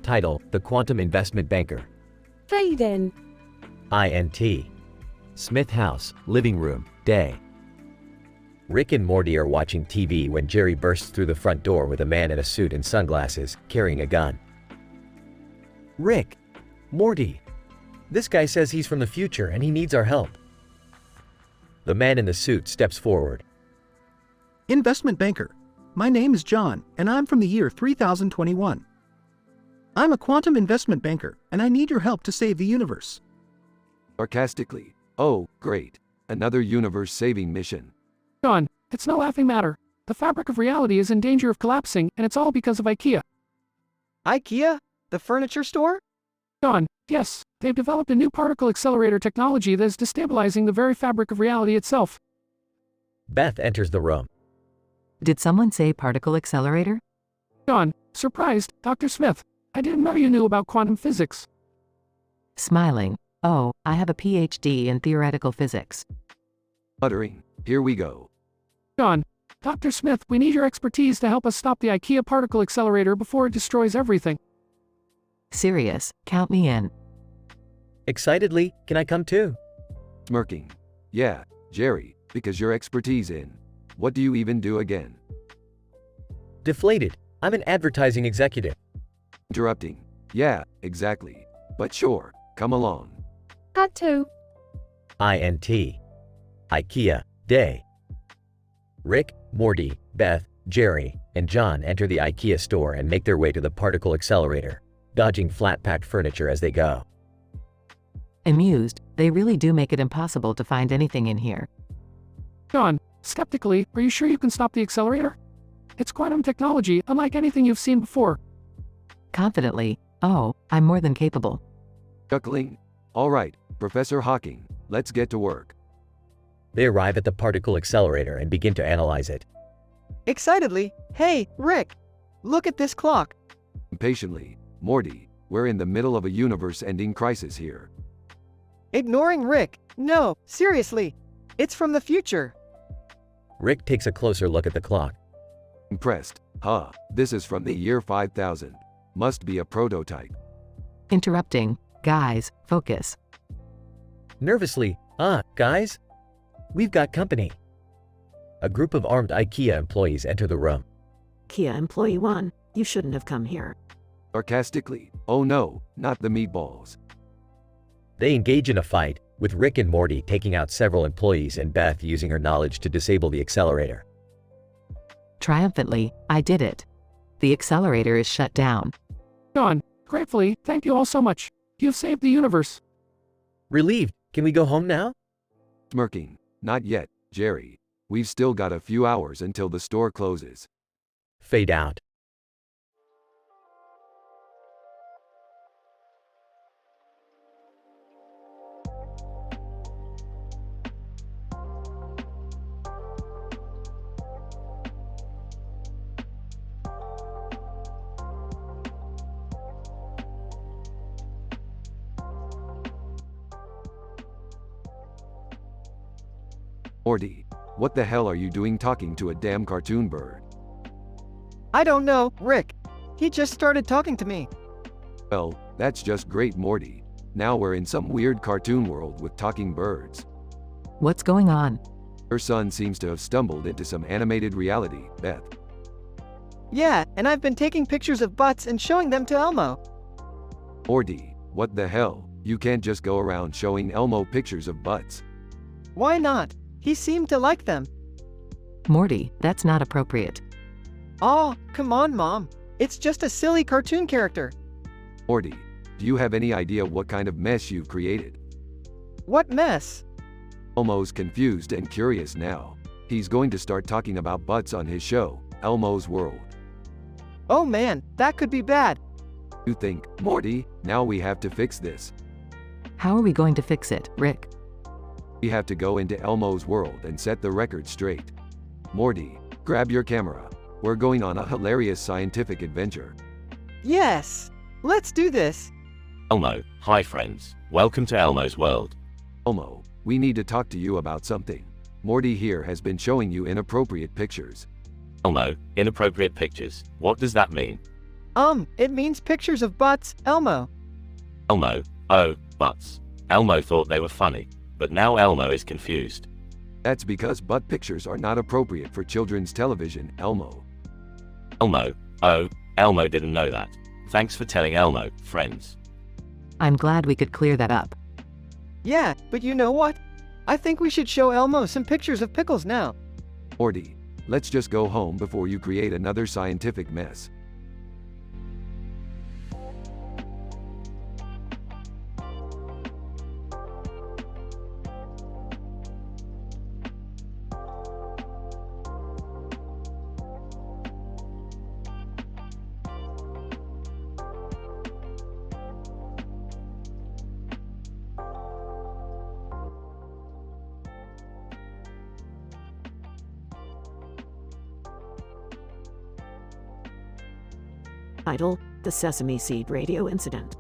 Title: The Quantum Investment Banker. Try then. INT. Smith House, living room, day. Rick and Morty are watching TV when Jerry bursts through the front door with a man in a suit and sunglasses, carrying a gun. Rick! Morty! This guy says he's from the future and he needs our help. The man in the suit steps forward. Investment banker. My name is John, and I'm from the year 3021. I'm a quantum investment banker, and I need your help to save the universe. Sarcastically, oh, great. Another universe-saving mission. John, it's no laughing matter. The fabric of reality is in danger of collapsing, and it's all because of IKEA. IKEA? The furniture store? John, yes, they've developed a new particle accelerator technology that is destabilizing the very fabric of reality itself. Beth enters the room. Did someone say particle accelerator? John, surprised, Dr. Smith. I didn't know you knew about quantum physics. Smiling. Oh, I have a PhD in theoretical physics. Muttering, here we go. John, Dr. Smith, we need your expertise to help us stop the IKEA particle accelerator before it destroys everything. Serious, count me in. Excitedly, can I come too? Smirking. Yeah, Jerry, because your expertise in. What do you even do again? Deflated. I'm an advertising executive. Interrupting. Yeah, exactly. But sure, come along. Got to. INT. IKEA, day. Rick, Morty, Beth, Jerry, and John enter the IKEA store and make their way to the particle accelerator, dodging flat-packed furniture as they go. Amused, they really do make it impossible to find anything in here. John, skeptically, are you sure you can stop the accelerator? It's quantum technology, unlike anything you've seen before. Confidently, oh, I'm more than capable. Chuckling. All right, Professor Hawking, let's get to work. They arrive at the particle accelerator and begin to analyze it. Excitedly, hey, Rick! Look at this clock. Impatiently, Morty, we're in the middle of a universe-ending crisis here. Ignoring Rick. No, seriously. It's from the future. Rick takes a closer look at the clock. Impressed. Huh, this is from the year 5000. Must be a prototype. Interrupting. Guys, focus. Nervously, guys? We've got company. A group of armed IKEA employees enter the room. Kia Employee 1, you shouldn't have come here. Sarcastically, oh no, not the meatballs. They engage in a fight, with Rick and Morty taking out several employees and Beth using her knowledge to disable the accelerator. Triumphantly, I did it. The accelerator is shut down. John, gratefully, thank you all so much. You've saved the universe. Relieved. Can we go home now? Smirking. Not yet, Jerry. We've still got a few hours until the store closes. Fade out. Morty, what the hell are you doing talking to a damn cartoon bird? I don't know, Rick. He just started talking to me. Well, that's just great, Morty. Now we're in some weird cartoon world with talking birds. What's going on? Your son seems to have stumbled into some animated reality, Beth. Yeah, and I've been taking pictures of butts and showing them to Elmo. Morty, what the hell? You can't just go around showing Elmo pictures of butts. Why not? He seemed to like them. Morty, that's not appropriate. Oh, come on, Mom. It's just a silly cartoon character. Morty, do you have any idea what kind of mess you've created? What mess? Elmo's confused and curious now. He's going to start talking about butts on his show, Elmo's World. Oh man, that could be bad. You think, Morty, now we have to fix this. How are we going to fix it, Rick? We have to go into Elmo's world and set the record straight. Morty, grab your camera. We're going on a hilarious scientific adventure. Yes! Let's do this! Elmo, hi friends. Welcome to Elmo's world. Elmo, we need to talk to you about something. Morty here has been showing you inappropriate pictures. Elmo, inappropriate pictures. What does that mean? It means pictures of butts, Elmo. Elmo, oh, butts. Elmo thought they were funny. But now Elmo is confused. That's because butt pictures are not appropriate for children's television, Elmo. Elmo, oh, Elmo didn't know that. Thanks for telling Elmo, friends. I'm glad we could clear that up. Yeah, but you know what? I think we should show Elmo some pictures of pickles now. Morty, let's just go home before you create another scientific mess. Title: The Sesame Seed Radio Incident.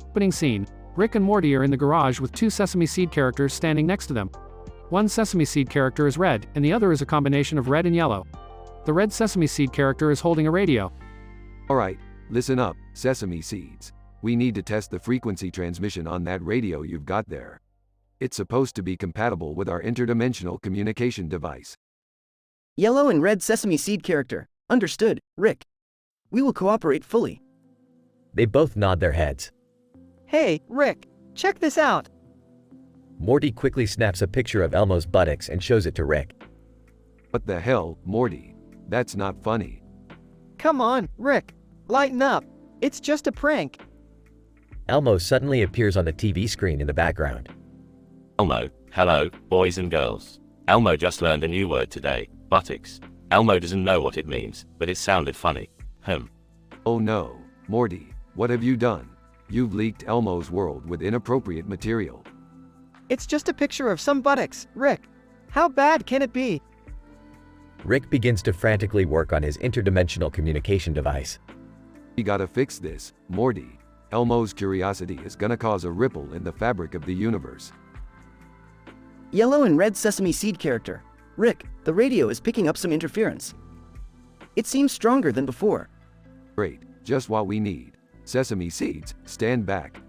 Opening scene. Rick and Morty are in the garage with two Sesame Seed characters standing next to them. One Sesame Seed character is red, and the other is a combination of red and yellow. The red Sesame Seed character is holding a radio. Alright, listen up, Sesame Seeds. We need to test the frequency transmission on that radio you've got there. It's supposed to be compatible with our interdimensional communication device. Yellow and red Sesame Seed character. Understood, Rick. We will cooperate fully. They both nod their heads. Hey, Rick, check this out. Morty quickly snaps a picture of Elmo's buttocks and shows it to Rick. What the hell, Morty? That's not funny. Come on, Rick. Lighten up. It's just a prank. Elmo suddenly appears on the TV screen in the background. Elmo, hello, boys and girls. Elmo just learned a new word today, buttocks. Elmo doesn't know what it means, but it sounded funny. Oh no, Morty, what have you done? You've leaked Elmo's world with inappropriate material. It's just a picture of some buttocks, Rick. How bad can it be? Rick begins to frantically work on his interdimensional communication device. We gotta fix this, Morty. Elmo's curiosity is gonna cause a ripple in the fabric of the universe. Yellow and red Sesame Seed character. Rick, the radio is picking up some interference. It seems stronger than before. Great, just what we need. Sesame Seeds, stand back.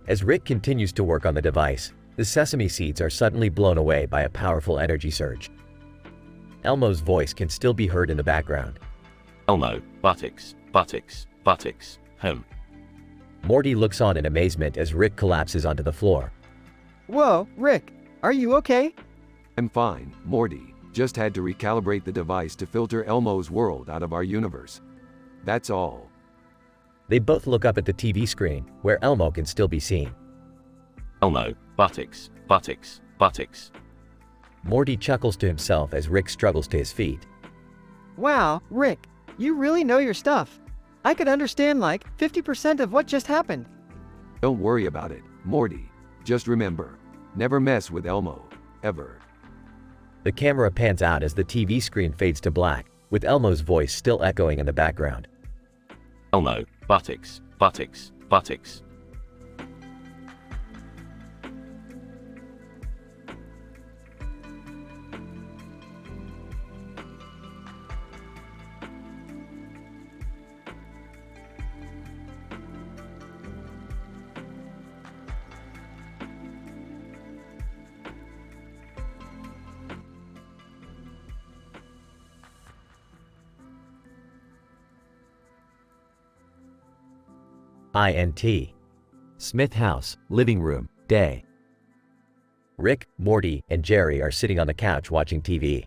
As Rick continues to work on the device, the sesame seeds are suddenly blown away by a powerful energy surge. Elmo's voice can still be heard in the background. Elmo, buttocks, buttocks, buttocks, Morty looks on in amazement as Rick collapses onto the floor. Whoa, Rick, are you okay? I'm fine, Morty. Just had to recalibrate the device to filter Elmo's world out of our universe. That's all. They both look up at the TV screen, where Elmo can still be seen. Elmo, buttocks, buttocks, buttocks. Morty chuckles to himself as Rick struggles to his feet. Wow, Rick, you really know your stuff. I could understand like 50% of what just happened. Don't worry about it, Morty. Just remember, never mess with Elmo, ever. The camera pans out as the TV screen fades to black, with Elmo's voice still echoing in the background. Elmo, buttocks, buttocks, buttocks. INT. Smith house, living room, day. Rick, Morty, and Jerry are sitting on the couch watching TV.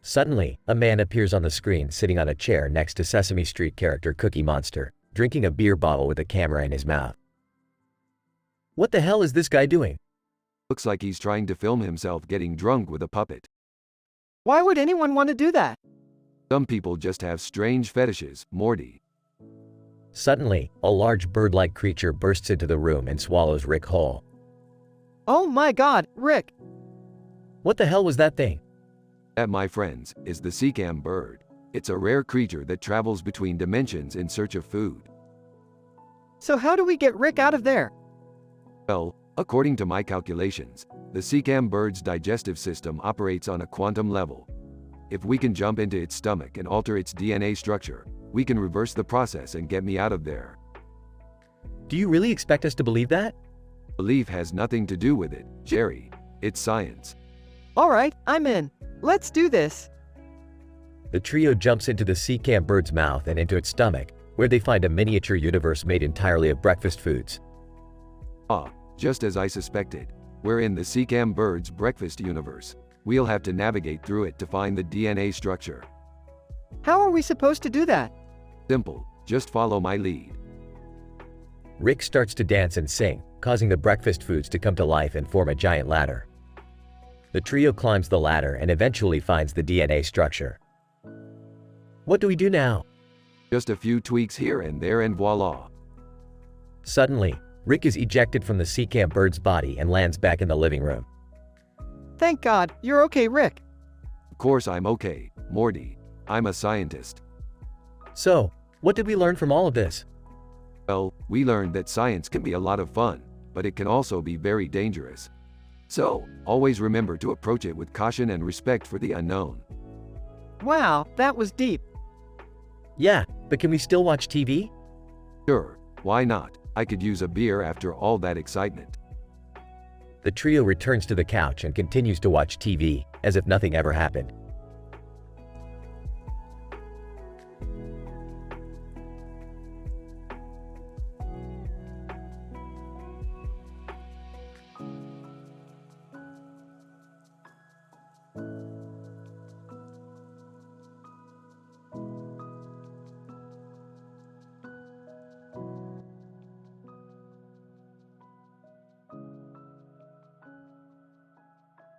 Suddenly, a man appears on the screen sitting on a chair next to Sesame Street character Cookie Monster, drinking a beer bottle with a camera in his mouth. What the hell is this guy doing? Looks like he's trying to film himself getting drunk with a puppet. Why would anyone want to do that? Some people just have strange fetishes, Morty. Suddenly, a large bird-like creature bursts into the room and swallows Rick whole. Oh my god, Rick! What the hell was that thing? That, my friends, is the Seacam bird. It's a rare creature that travels between dimensions in search of food. So how do we get Rick out of there? Well, according to my calculations, the Seacam bird's digestive system operates on a quantum level. If we can jump into its stomach and alter its DNA structure, we can reverse the process and get me out of there. Do you really expect us to believe that? Belief has nothing to do with it, Jerry. It's science. Alright, I'm in. Let's do this. The trio jumps into the Seacam bird's mouth and into its stomach, where they find a miniature universe made entirely of breakfast foods. Ah, just as I suspected. We're in the Seacam bird's breakfast universe. We'll have to navigate through it to find the DNA structure. How are we supposed to do that? Simple, just follow my lead. Rick starts to dance and sing, causing the breakfast foods to come to life and form a giant ladder. The trio climbs the ladder and eventually finds the DNA structure. What do we do now? Just a few tweaks here and there and voila. Suddenly, Rick is ejected from the Seacam bird's body and lands back in the living room. Thank God, you're okay, Rick. Of course I'm okay, Morty. I'm a scientist. So, what did we learn from all of this? Well, we learned that science can be a lot of fun, but it can also be very dangerous. So, always remember to approach it with caution and respect for the unknown. Wow, that was deep. Yeah, but can we still watch TV? Sure, why not? I could use a beer after all that excitement. The trio returns to the couch and continues to watch TV, as if nothing ever happened.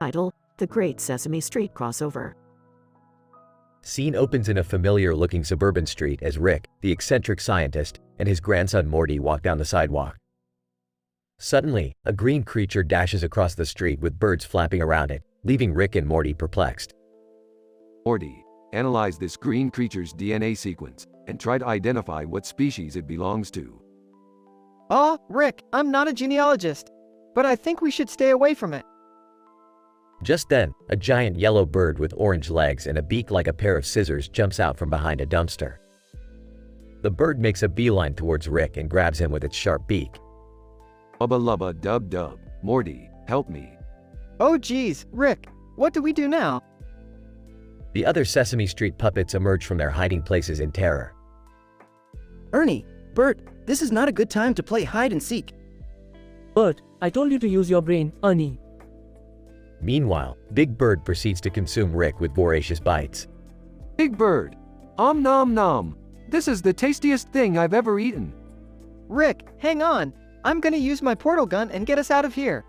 Title: The Great Sesame Street Crossover. Scene opens in a familiar-looking suburban street as Rick, the eccentric scientist, and his grandson Morty walk down the sidewalk. Suddenly, a green creature dashes across the street with birds flapping around it, leaving Rick and Morty perplexed. Morty, analyze this green creature's DNA sequence and try to identify what species it belongs to. Rick, I'm not a genealogist, but I think we should stay away from it. Just then, a giant yellow bird with orange legs and a beak like a pair of scissors jumps out from behind a dumpster. The bird makes a beeline towards Rick and grabs him with its sharp beak. Ubba lubba dub dub, Morty, help me. Oh geez, Rick, what do we do now? The other Sesame Street puppets emerge from their hiding places in terror. Ernie, Bert, this is not a good time to play hide and seek. Bert, I told you to use your brain, Ernie. Meanwhile, Big Bird proceeds to consume Rick with voracious bites. Big Bird, nom nom. This is the tastiest thing I've ever eaten. Rick, hang on. I'm gonna use my portal gun and get us out of here.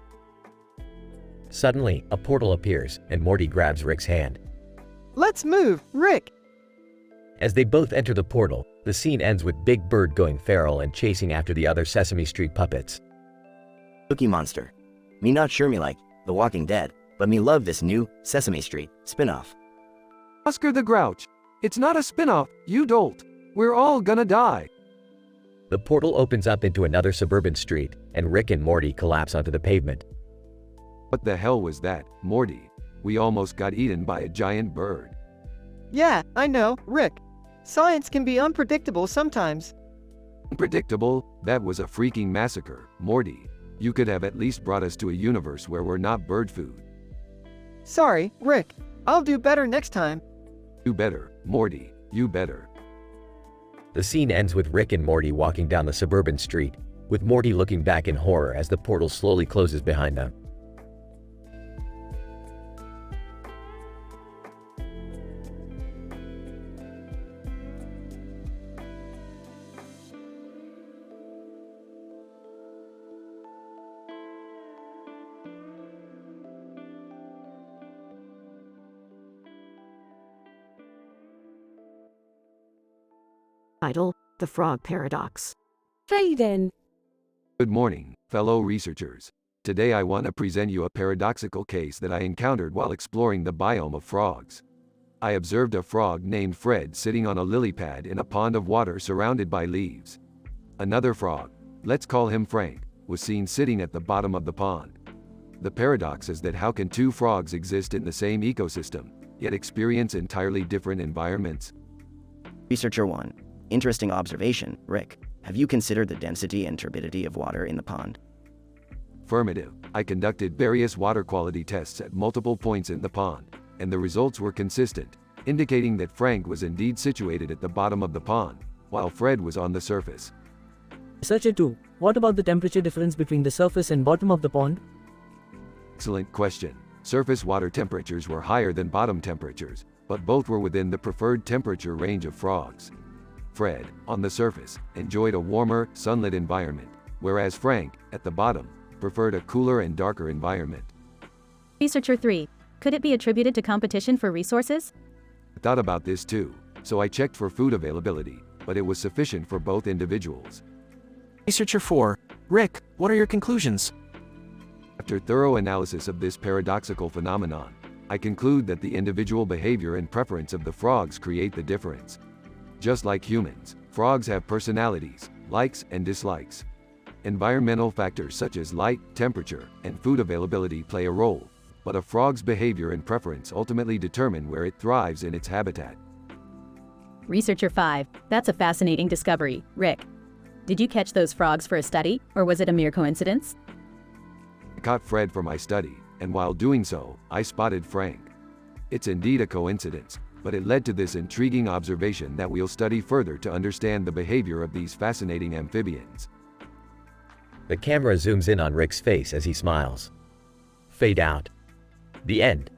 Suddenly, a portal appears, and Morty grabs Rick's hand. Let's move, Rick! As they both enter the portal, the scene ends with Big Bird going feral and chasing after the other Sesame Street puppets. Cookie Monster. Me not sure me like The Walking Dead, but me love this new Sesame Street spin-off. Oscar the Grouch. It's not a spin-off, you dolt. We're all gonna die. The portal opens up into another suburban street, and Rick and Morty collapse onto the pavement. What the hell was that, Morty? We almost got eaten by a giant bird. Yeah, I know, Rick. Science can be unpredictable sometimes. Unpredictable? That was a freaking massacre, Morty. You could have at least brought us to a universe where we're not bird food. Sorry, Rick. I'll do better next time. You better, Morty, you better. The scene ends with Rick and Morty walking down the suburban street, with Morty looking back in horror as the portal slowly closes behind them. Title: The Frog Paradox. Try then. Good morning, fellow researchers. Today I want to present you a paradoxical case that I encountered while exploring the biome of frogs. I observed a frog named Fred sitting on a lily pad in a pond of water surrounded by leaves. Another frog, let's call him Frank, was seen sitting at the bottom of the pond. The paradox is that how can two frogs exist in the same ecosystem, yet experience entirely different environments? Researcher 1. Interesting observation, Rick. Have you considered the density and turbidity of water in the pond? Affirmative. I conducted various water quality tests at multiple points in the pond, and the results were consistent, indicating that Frank was indeed situated at the bottom of the pond, while Fred was on the surface. Researcher 2. What about the temperature difference between the surface and bottom of the pond? Excellent question. Surface water temperatures were higher than bottom temperatures, but both were within the preferred temperature range of frogs. Fred, on the surface, enjoyed a warmer, sunlit environment, whereas Frank, at the bottom, preferred a cooler and darker environment. Researcher 3. Could it be attributed to competition for resources? I thought about this too, so I checked for food availability, but it was sufficient for both individuals. Researcher 4. Rick, what are your conclusions? After thorough analysis of this paradoxical phenomenon, I conclude that the individual behavior and preference of the frogs create the difference. Just like humans, frogs have personalities, likes and dislikes. Environmental factors such as light, temperature, and food availability play a role, but a frog's behavior and preference ultimately determine where it thrives in its habitat. Researcher 5. That's a fascinating discovery, Rick. Did you catch those frogs for a study, or was it a mere coincidence? I caught Fred for my study, and while doing so, I spotted Frank. It's indeed a coincidence, but it led to this intriguing observation that we'll study further to understand the behavior of these fascinating amphibians. The camera zooms in on Rick's face as he smiles. Fade out. The end.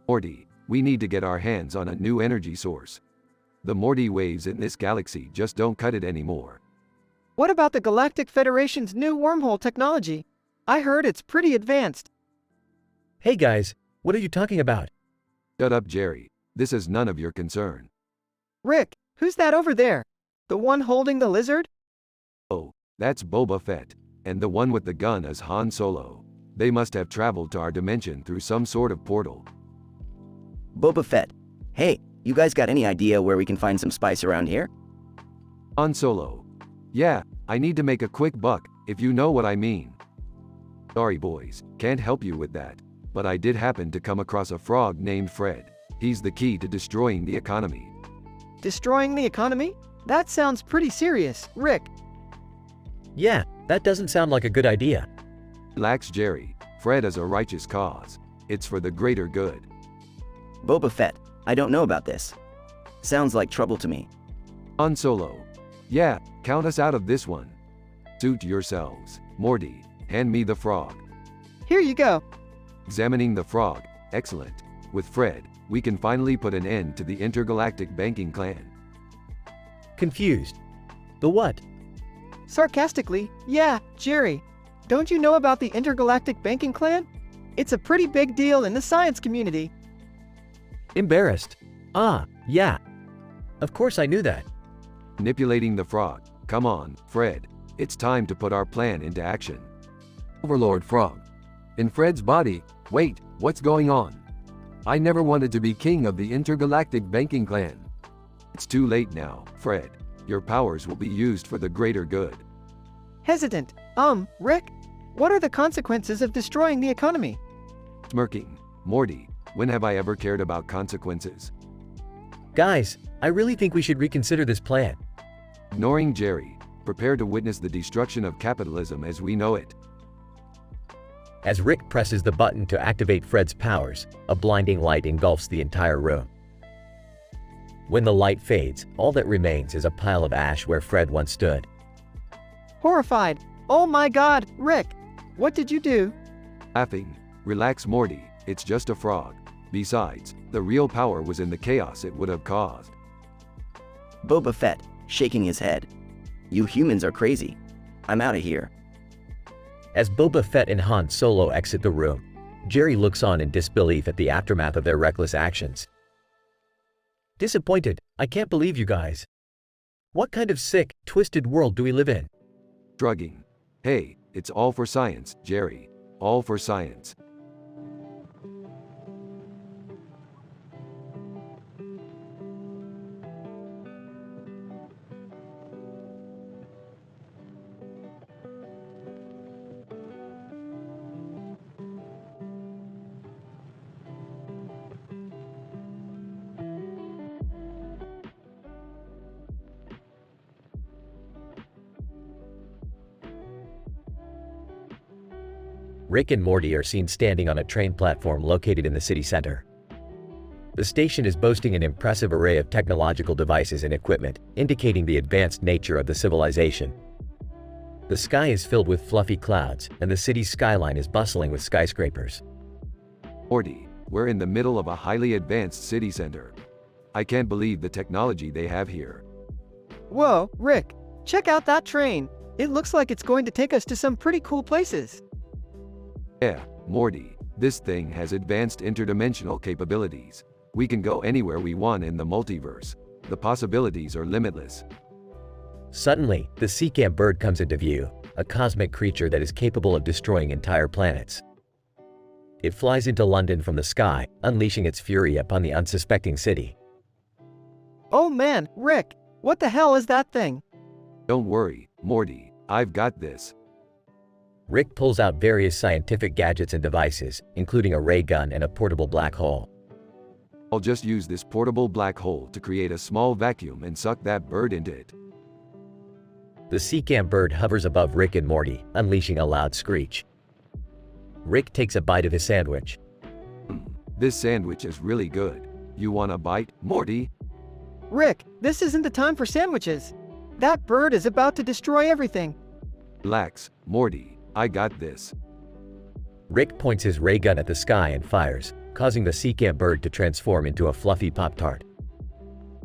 Morty, we need to get our hands on a new energy source. The Morty waves in this galaxy just don't cut it anymore. What about the Galactic Federation's new wormhole technology? I heard it's pretty advanced. Hey guys, what are you talking about? Shut up, Jerry. This is none of your concern. Rick, who's that over there? The one holding the lizard? Oh, that's Boba Fett, and the one with the gun is Han Solo. They must have traveled to our dimension through some sort of portal. Boba Fett. Hey, you guys got any idea where we can find some spice around here? Han Solo. Yeah, I need to make a quick buck, if you know what I mean. Sorry boys, can't help you with that, but I did happen to come across a frog named Fred. He's the key to destroying the economy. Destroying the economy? That sounds pretty serious, Rick. Yeah, that doesn't sound like a good idea. Relax, Jerry. Fred is a righteous cause. It's for the greater good. Boba Fett, I don't know about this. Sounds like trouble to me. Han Solo. Yeah, count us out of this one. Suit yourselves. Morty, hand me the frog. Here you go. Examining the frog. Excellent. With Fred, we can finally put an end to the intergalactic banking clan. Confused. The what? Sarcastically, yeah, Jerry. Don't you know about the intergalactic banking clan? It's a pretty big deal in the science community. Embarrassed. Ah, yeah. Of course I knew that. Manipulating the frog. Come on, Fred. It's time to put our plan into action. Overlord Frog. In Fred's body. Wait, what's going on? I never wanted to be king of the intergalactic banking clan. It's too late now, Fred. Your powers will be used for the greater good. Hesitant. Rick? What are the consequences of destroying the economy? Smirking. Morty, when have I ever cared about consequences? Guys, I really think we should reconsider this plan. Ignoring Jerry. Prepare to witness the destruction of capitalism as we know it. As Rick presses the button to activate Fred's powers, a blinding light engulfs the entire room. When the light fades, all that remains is a pile of ash where Fred once stood. Horrified. Oh my God, Rick. What did you do? Laughing. Relax, Morty. It's just a frog. Besides, the real power was in the chaos it would have caused. Boba Fett, shaking his head. You humans are crazy. I'm out of here. As Boba Fett and Han Solo exit the room, Jerry looks on in disbelief at the aftermath of their reckless actions. Disappointed, I can't believe you guys. What kind of sick, twisted world do we live in? Shrugging. Hey, it's all for science, Jerry. All for science. Rick and Morty are seen standing on a train platform located in the city center. The station is boasting an impressive array of technological devices and equipment, indicating the advanced nature of the civilization. The sky is filled with fluffy clouds, and the city's skyline is bustling with skyscrapers. Morty, we're in the middle of a highly advanced city center. I can't believe the technology they have here. Whoa, Rick. Check out that train. It looks like it's going to take us to some pretty cool places. Yeah, Morty, this thing has advanced interdimensional capabilities. We can go anywhere we want in the multiverse. The possibilities are limitless. Suddenly, the Seacamp bird comes into view, a cosmic creature that is capable of destroying entire planets. It flies into London from the sky, unleashing its fury upon the unsuspecting city. Oh man, Rick, what the hell is that thing? Don't worry, Morty, I've got this. Rick pulls out various scientific gadgets and devices, including a ray gun and a portable black hole. I'll just use this portable black hole to create a small vacuum and suck that bird into it. The Seacamp bird hovers above Rick and Morty, unleashing a loud screech. Rick takes a bite of his sandwich. This sandwich is really good. You want a bite, Morty? Rick, this isn't the time for sandwiches. That bird is about to destroy everything. Relax, Morty. I got this. Rick points his ray gun at the sky and fires, causing the Seacamp bird to transform into a fluffy Pop-Tart.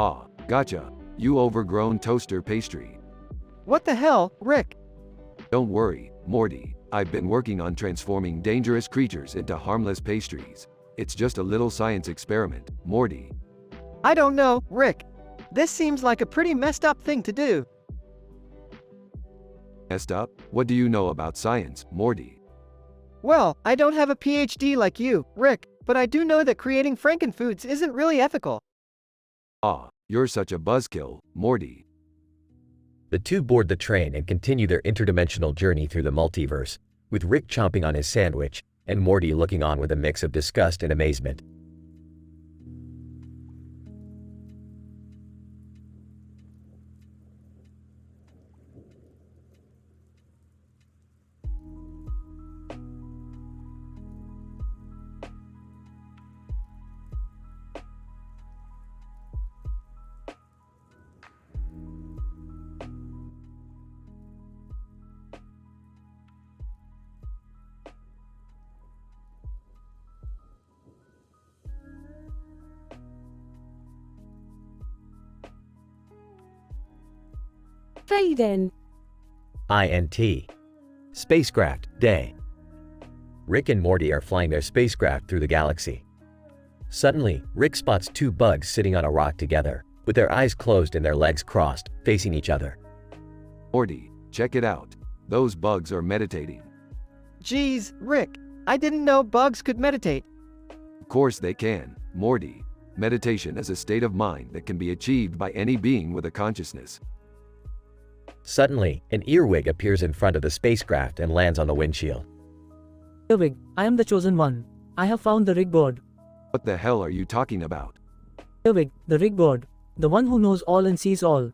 Ah, gotcha. You overgrown toaster pastry. What the hell, Rick? Don't worry, Morty. I've been working on transforming dangerous creatures into harmless pastries. It's just a little science experiment, Morty. I don't know, Rick. This seems like a pretty messed up thing to do. Messed up? What do you know about science, Morty? Well, I don't have a PhD like you, Rick, but I do know that creating frankenfoods isn't really ethical. Ah, you're such a buzzkill, Morty. The two board the train and continue their interdimensional journey through the multiverse, with Rick chomping on his sandwich and Morty looking on with a mix of disgust and amazement. Try then. INT. Spacecraft, day. Rick and Morty are flying their spacecraft through the galaxy. Suddenly, Rick spots two bugs sitting on a rock together, with their eyes closed and their legs crossed, facing each other. Morty, check it out. Those bugs are meditating. Geez, Rick, I didn't know bugs could meditate. Of course they can, Morty. Meditation is a state of mind that can be achieved by any being with a consciousness. Suddenly, an earwig appears in front of the spacecraft and lands on the windshield. Earwig, I am the chosen one. I have found the rig board. What the hell are you talking about? Earwig, the rig board. The one who knows all and sees all.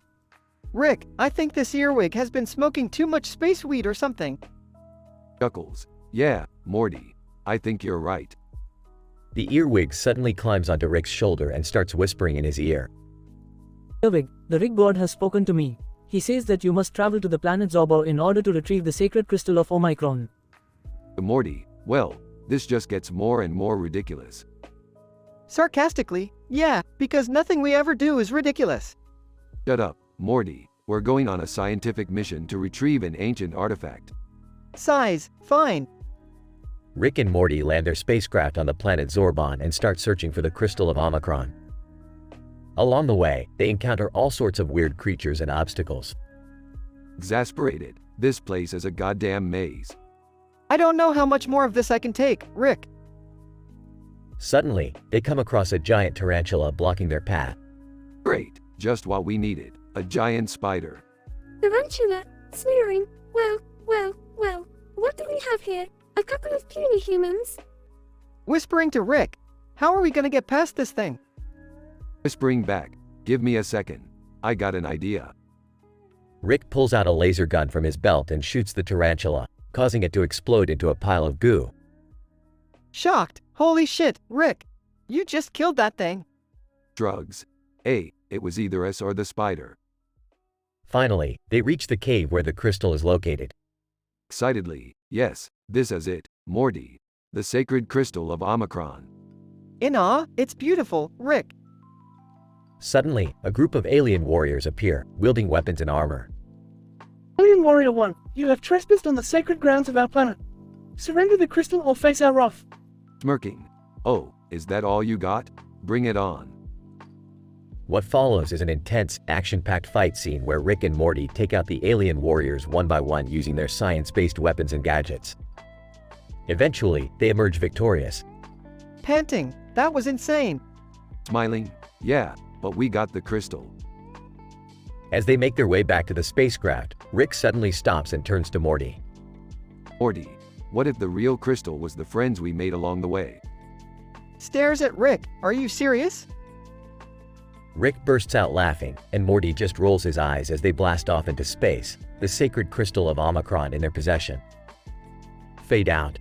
Rick, I think this earwig has been smoking too much space weed or something. Chuckles. Yeah, Morty. I think you're right. The earwig suddenly climbs onto Rick's shoulder and starts whispering in his ear. Earwig, the rig board has spoken to me. He says that you must travel to the planet Zorbor in order to retrieve the sacred crystal of Omicron. Morty, well, this just gets more and more ridiculous. Sarcastically, yeah, because nothing we ever do is ridiculous. Shut up, Morty. We're going on a scientific mission to retrieve an ancient artifact. Size, fine. Rick and Morty land their spacecraft on the planet Zorbon and start searching for the crystal of Omicron. Along the way, they encounter all sorts of weird creatures and obstacles. Exasperated, this place is a goddamn maze. I don't know how much more of this I can take, Rick. Suddenly, they come across a giant tarantula blocking their path. Great, just what we needed, a giant spider. Tarantula, sneering. Well, what do we have here? A couple of puny humans? Whispering to Rick, how are we gonna get past this thing? Whispering back, give me a second. I got an idea. Rick pulls out a laser gun from his belt and shoots the tarantula, causing it to explode into a pile of goo. Shocked. Holy shit, Rick. You just killed that thing. Drugs. Hey, it was either us or the spider. Finally, they reach the cave where the crystal is located. Excitedly, yes, this is it, Morty. The sacred crystal of Omicron. In awe, it's beautiful, Rick. Suddenly, a group of alien warriors appear, wielding weapons and armor. Alien Warrior 1, you have trespassed on the sacred grounds of our planet. Surrender the crystal or face our wrath. Smirking. Oh, is that all you got? Bring it on. What follows is an intense, action-packed fight scene where Rick and Morty take out the alien warriors one by one using their science-based weapons and gadgets. Eventually, they emerge victorious. Panting, that was insane. Smiling, yeah, but we got the crystal. As they make their way back to the spacecraft, Rick suddenly stops and turns to Morty. Morty, what if the real crystal was the friends we made along the way? Stares at Rick, are you serious? Rick bursts out laughing, and Morty just rolls his eyes as they blast off into space, the sacred crystal of Omicron in their possession. Fade out.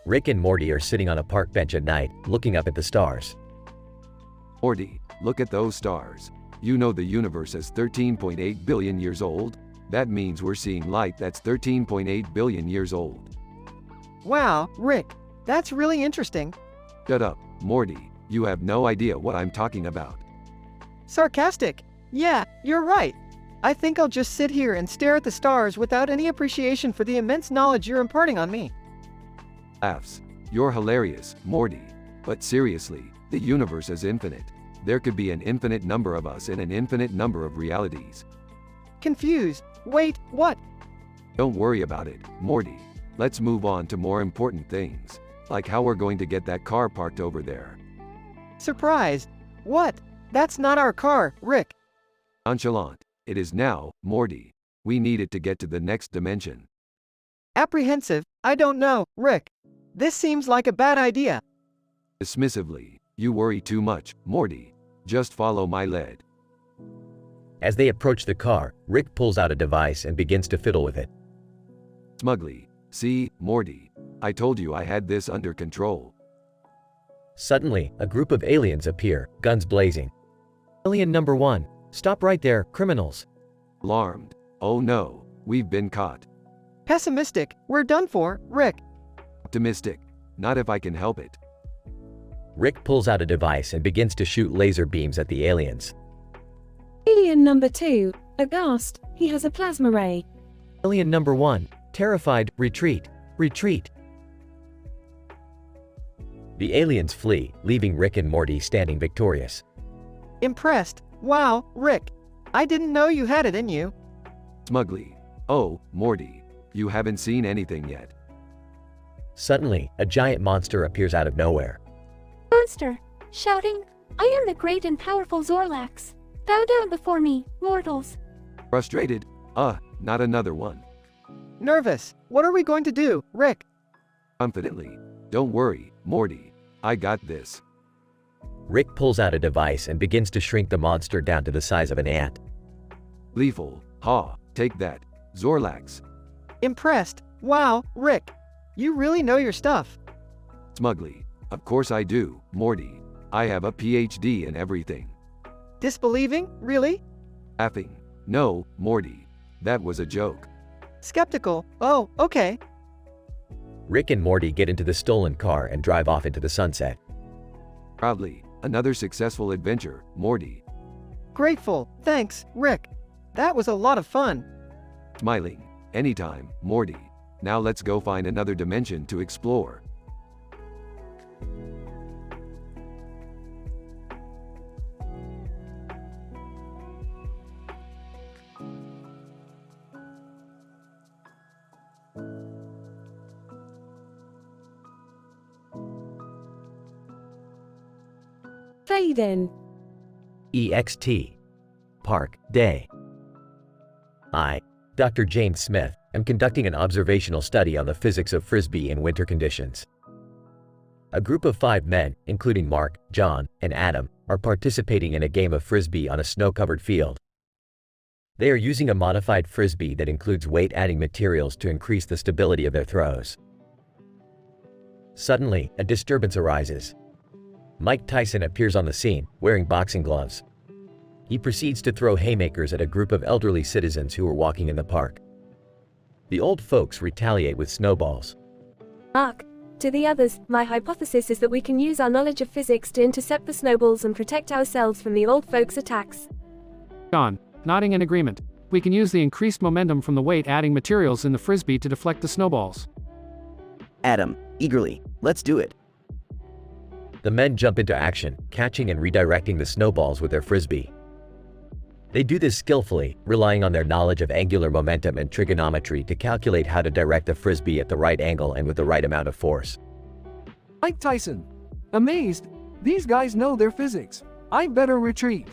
Rick and Morty are sitting on a park bench at night, looking up at the stars. Morty, look at those stars. You know the universe is 13.8 billion years old? That means we're seeing light that's 13.8 billion years old. Wow, Rick, that's really interesting. Shut up, Morty. You have no idea what I'm talking about. Sarcastic. Yeah, you're right. I think I'll just sit here and stare at the stars without any appreciation for the immense knowledge you're imparting on me. Laughs. You're hilarious, Morty. But seriously, the universe is infinite. There could be an infinite number of us in an infinite number of realities. Confused. Wait, what? Don't worry about it, Morty. Let's move on to more important things, like how we're going to get that car parked over there. Surprised. What? That's not our car, Rick. Nonchalant. It is now, Morty. We need it to get to the next dimension. Apprehensive. I don't know, Rick. This seems like a bad idea. Dismissively. You worry too much, Morty. Just follow my lead. As they approach the car, Rick pulls out a device and begins to fiddle with it. Smugly. See, Morty. I told you I had this under control. Suddenly, a group of aliens appear, guns blazing. Alien number 1. Stop right there, criminals. Alarmed. Oh no, we've been caught. Pessimistic, we're done for, Rick. Optimistic. Not if I can help it. Rick pulls out a device and begins to shoot laser beams at the aliens. Alien number 2. Aghast, he has a plasma ray. Alien number 1. Terrified, retreat. Retreat. The aliens flee, leaving Rick and Morty standing victorious. Impressed. Wow, Rick. I didn't know you had it in you. Smugly. Oh, Morty. You haven't seen anything yet. Suddenly, a giant monster appears out of nowhere. Monster, shouting, I am the great and powerful Zorlax. Bow down before me, mortals. Frustrated? Not another one. Nervous. What are we going to do, Rick? Confidently. Don't worry, Morty. I got this. Rick pulls out a device and begins to shrink the monster down to the size of an ant. Gleeful. Ha, take that, Zorlax. Impressed. Wow, Rick. You really know your stuff. Smugly. Of course I do, Morty. I have a PhD in everything. Disbelieving? Really? Laughing. No, Morty. That was a joke. Skeptical. Oh, okay. Rick and Morty get into the stolen car and drive off into the sunset. Proudly, another successful adventure, Morty. Grateful. Thanks, Rick. That was a lot of fun. Smiling. Anytime, Morty. Now let's go find another dimension to explore. Fade in. EXT. Park, day. I, Dr. James Smith, am conducting an observational study on the physics of Frisbee in winter conditions. A group of 5 men, including Mark, John, and Adam, are participating in a game of Frisbee on a snow-covered field. They are using a modified Frisbee that includes weight-adding materials to increase the stability of their throws. Suddenly, a disturbance arises. Mike Tyson appears on the scene, wearing boxing gloves. He proceeds to throw haymakers at a group of elderly citizens who are walking in the park. The old folks retaliate with snowballs. Mark, to the others, my hypothesis is that we can use our knowledge of physics to intercept the snowballs and protect ourselves from the old folks' attacks. John, nodding in agreement. We can use the increased momentum from the weight-adding materials in the Frisbee to deflect the snowballs. Adam, eagerly, let's do it. The men jump into action, catching and redirecting the snowballs with their Frisbee. They do this skillfully, relying on their knowledge of angular momentum and trigonometry to calculate how to direct the Frisbee at the right angle and with the right amount of force. Mike Tyson. Amazed. These guys know their physics. I better retreat.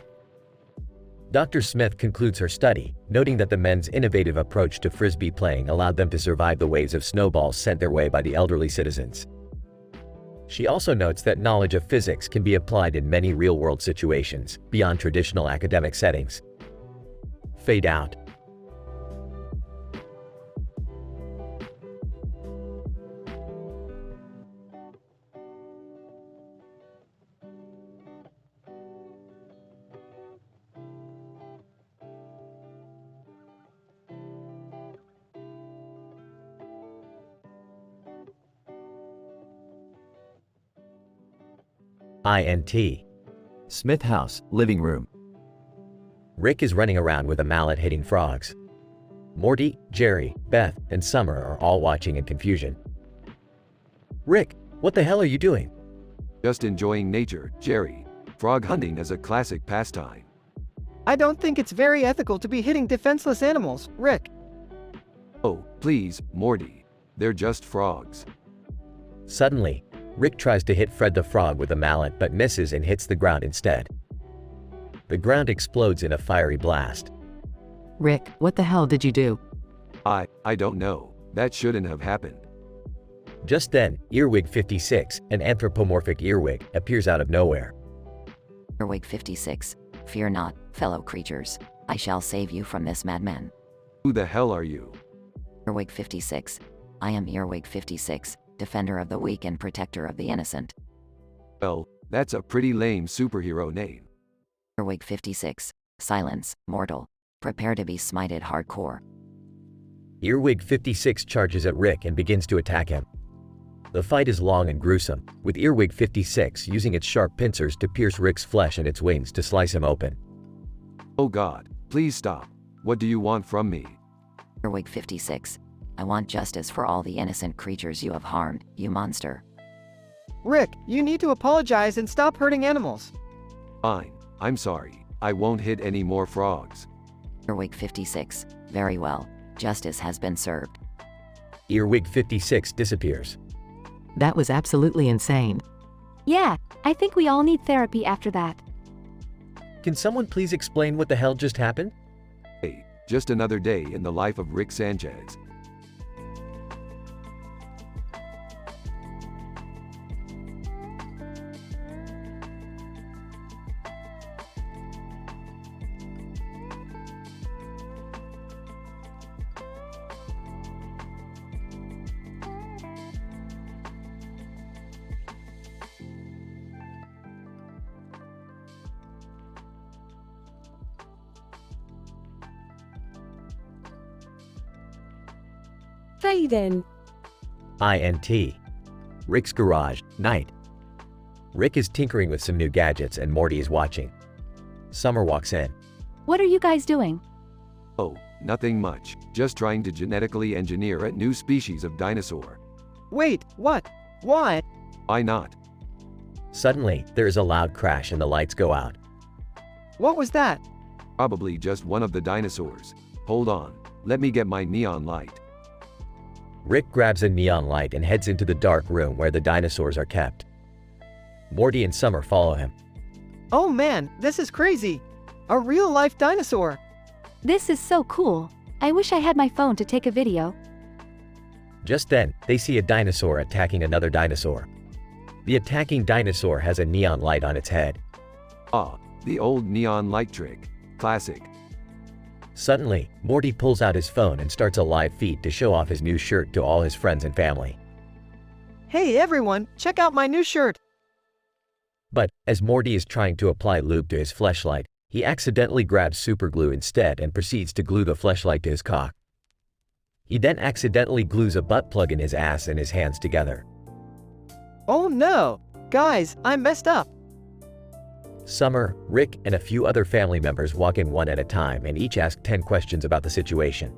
Dr. Smith concludes her study, noting that the men's innovative approach to Frisbee playing allowed them to survive the waves of snowballs sent their way by the elderly citizens. She also notes that knowledge of physics can be applied in many real-world situations, beyond traditional academic settings. Fade out. INT. Smith House, living room. Rick is running around with a mallet hitting frogs. Morty, Jerry, Beth, and Summer are all watching in confusion. Rick, what the hell are you doing? Just enjoying nature, Jerry. Frog hunting is a classic pastime. I don't think it's very ethical to be hitting defenseless animals, Rick. Oh, please, Morty. They're just frogs. Suddenly, Rick tries to hit Fred the Frog with a mallet but misses and hits the ground instead. The ground explodes in a fiery blast. Rick, what the hell did you do? I don't know. That shouldn't have happened. Just then, Earwig 56, an anthropomorphic earwig, appears out of nowhere. Earwig 56, fear not, fellow creatures. I shall save you from this madman. Who the hell are you? Earwig 56. I am Earwig 56, defender of the weak and protector of the innocent. Well, that's a pretty lame superhero name. Earwig 56. Silence, mortal. Prepare to be smited hardcore. Earwig 56 charges at Rick and begins to attack him. The fight is long and gruesome, with Earwig 56 using its sharp pincers to pierce Rick's flesh and its wings to slice him open. Oh God, please stop. What do you want from me? Earwig 56. I want justice for all the innocent creatures you have harmed, you monster. Rick, you need to apologize and stop hurting animals. Fine, I'm sorry. I won't hit any more frogs. Earwig 56. Very well. Justice has been served. Earwig 56 disappears. That was absolutely insane. Yeah, I think we all need therapy after that. Can someone please explain what the hell just happened? Hey, just another day in the life of Rick Sanchez. Faye then. INT. Rick's garage, night. Rick is tinkering with some new gadgets and Morty is watching. Summer walks in. What are you guys doing? Oh, nothing much. Just trying to genetically engineer a new species of dinosaur. Wait, what? Why? Why not? Suddenly, there is a loud crash and the lights go out. What was that? Probably just one of the dinosaurs. Hold on, let me get my neon light. Rick grabs a neon light and heads into the dark room where the dinosaurs are kept. Morty and Summer follow him. Oh man, this is crazy. A real-life dinosaur. This is so cool. I wish I had my phone to take a video. Just then, they see a dinosaur attacking another dinosaur. The attacking dinosaur has a neon light on its head. Ah, the old neon light trick. Classic. Suddenly, Morty pulls out his phone and starts a live feed to show off his new shirt to all his friends and family. Hey everyone, check out my new shirt. But, as Morty is trying to apply lube to his fleshlight, he accidentally grabs superglue instead and proceeds to glue the fleshlight to his cock. He then accidentally glues a butt plug in his ass and his hands together. Oh no! Guys, I messed up. Summer, Rick, and a few other family members walk in one at a time and each ask 10 questions about the situation.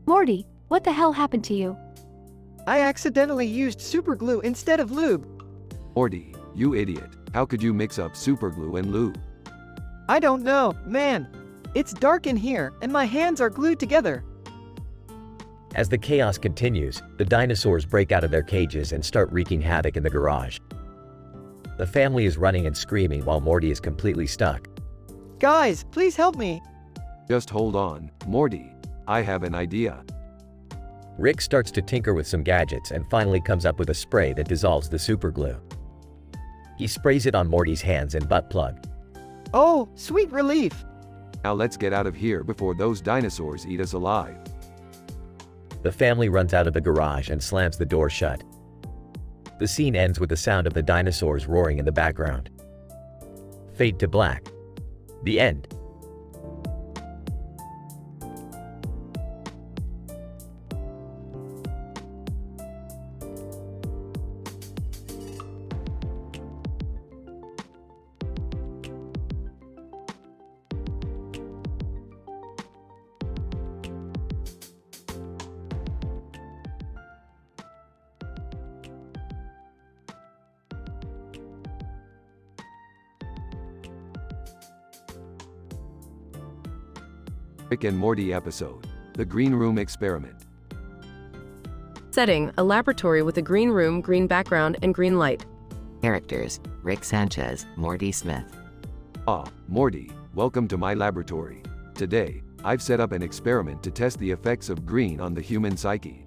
Morty, what the hell happened to you? I accidentally used superglue instead of lube. Morty, you idiot. How could you mix up superglue and lube? I don't know, man. It's dark in here, and my hands are glued together. As the chaos continues, the dinosaurs break out of their cages and start wreaking havoc in the garage. The family is running and screaming while Morty is completely stuck. Guys, please help me. Just hold on, Morty. I have an idea. Rick starts to tinker with some gadgets and finally comes up with a spray that dissolves the superglue. He sprays it on Morty's hands and butt plug. Oh, sweet relief. Now let's get out of here before those dinosaurs eat us alive. The family runs out of the garage and slams the door shut. The scene ends with the sound of the dinosaurs roaring in the background. Fade to black. The end. Rick and Morty episode. The Green Room Experiment. Setting, a laboratory with a green room, green background, and green light. Characters, Rick Sanchez, Morty Smith. Ah, Morty, welcome to my laboratory. Today, I've set up an experiment to test the effects of green on the human psyche.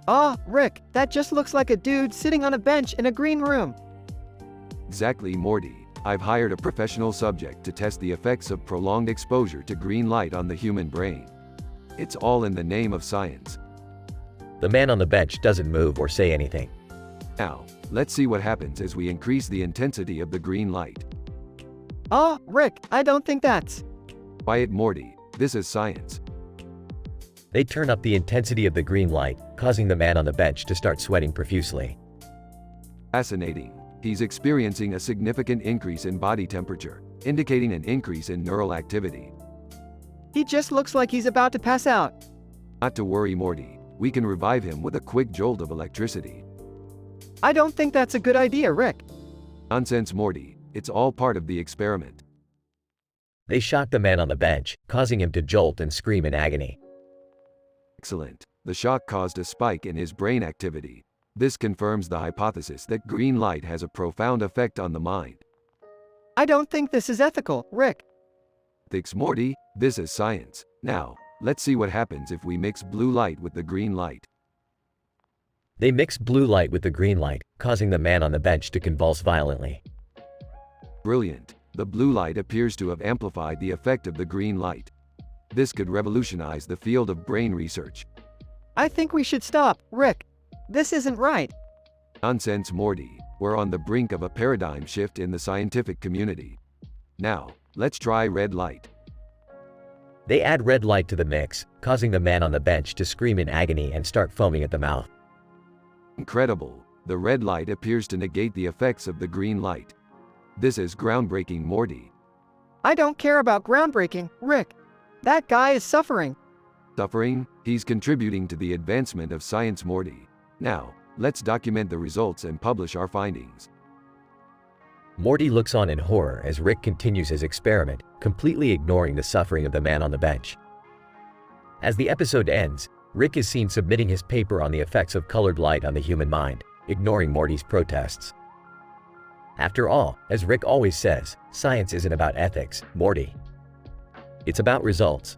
Ah, Rick, that just looks like a dude sitting on a bench in a green room. Exactly, Morty. I've hired a professional subject to test the effects of prolonged exposure to green light on the human brain. It's all in the name of science. The man on the bench doesn't move or say anything. Now, let's see what happens as we increase the intensity of the green light. Oh, Rick, I don't think that's... Quiet, Morty. This is science. They turn up the intensity of the green light, causing the man on the bench to start sweating profusely. Fascinating. He's experiencing a significant increase in body temperature, indicating an increase in neural activity. He just looks like he's about to pass out. Not to worry, Morty. We can revive him with a quick jolt of electricity. I don't think that's a good idea, Rick. Nonsense, Morty. It's all part of the experiment. They shock the man on the bench, causing him to jolt and scream in agony. Excellent. The shock caused a spike in his brain activity. This confirms the hypothesis that green light has a profound effect on the mind. I don't think this is ethical, Rick. Thanks, Morty. This is science. Now, let's see what happens if we mix blue light with the green light. They mix blue light with the green light, causing the man on the bench to convulse violently. Brilliant. The blue light appears to have amplified the effect of the green light. This could revolutionize the field of brain research. I think we should stop, Rick. This isn't right. Nonsense, Morty. We're on the brink of a paradigm shift in the scientific community. Now, let's try red light. They add red light to the mix, causing the man on the bench to scream in agony and start foaming at the mouth. Incredible. The red light appears to negate the effects of the green light. This is groundbreaking, Morty. I don't care about groundbreaking, Rick. That guy is suffering. Suffering? He's contributing to the advancement of science, Morty. Now, let's document the results and publish our findings. Morty looks on in horror as Rick continues his experiment, completely ignoring the suffering of the man on the bench. As the episode ends, Rick is seen submitting his paper on the effects of colored light on the human mind, ignoring Morty's protests. After all, as Rick always says, science isn't about ethics, Morty. It's about results.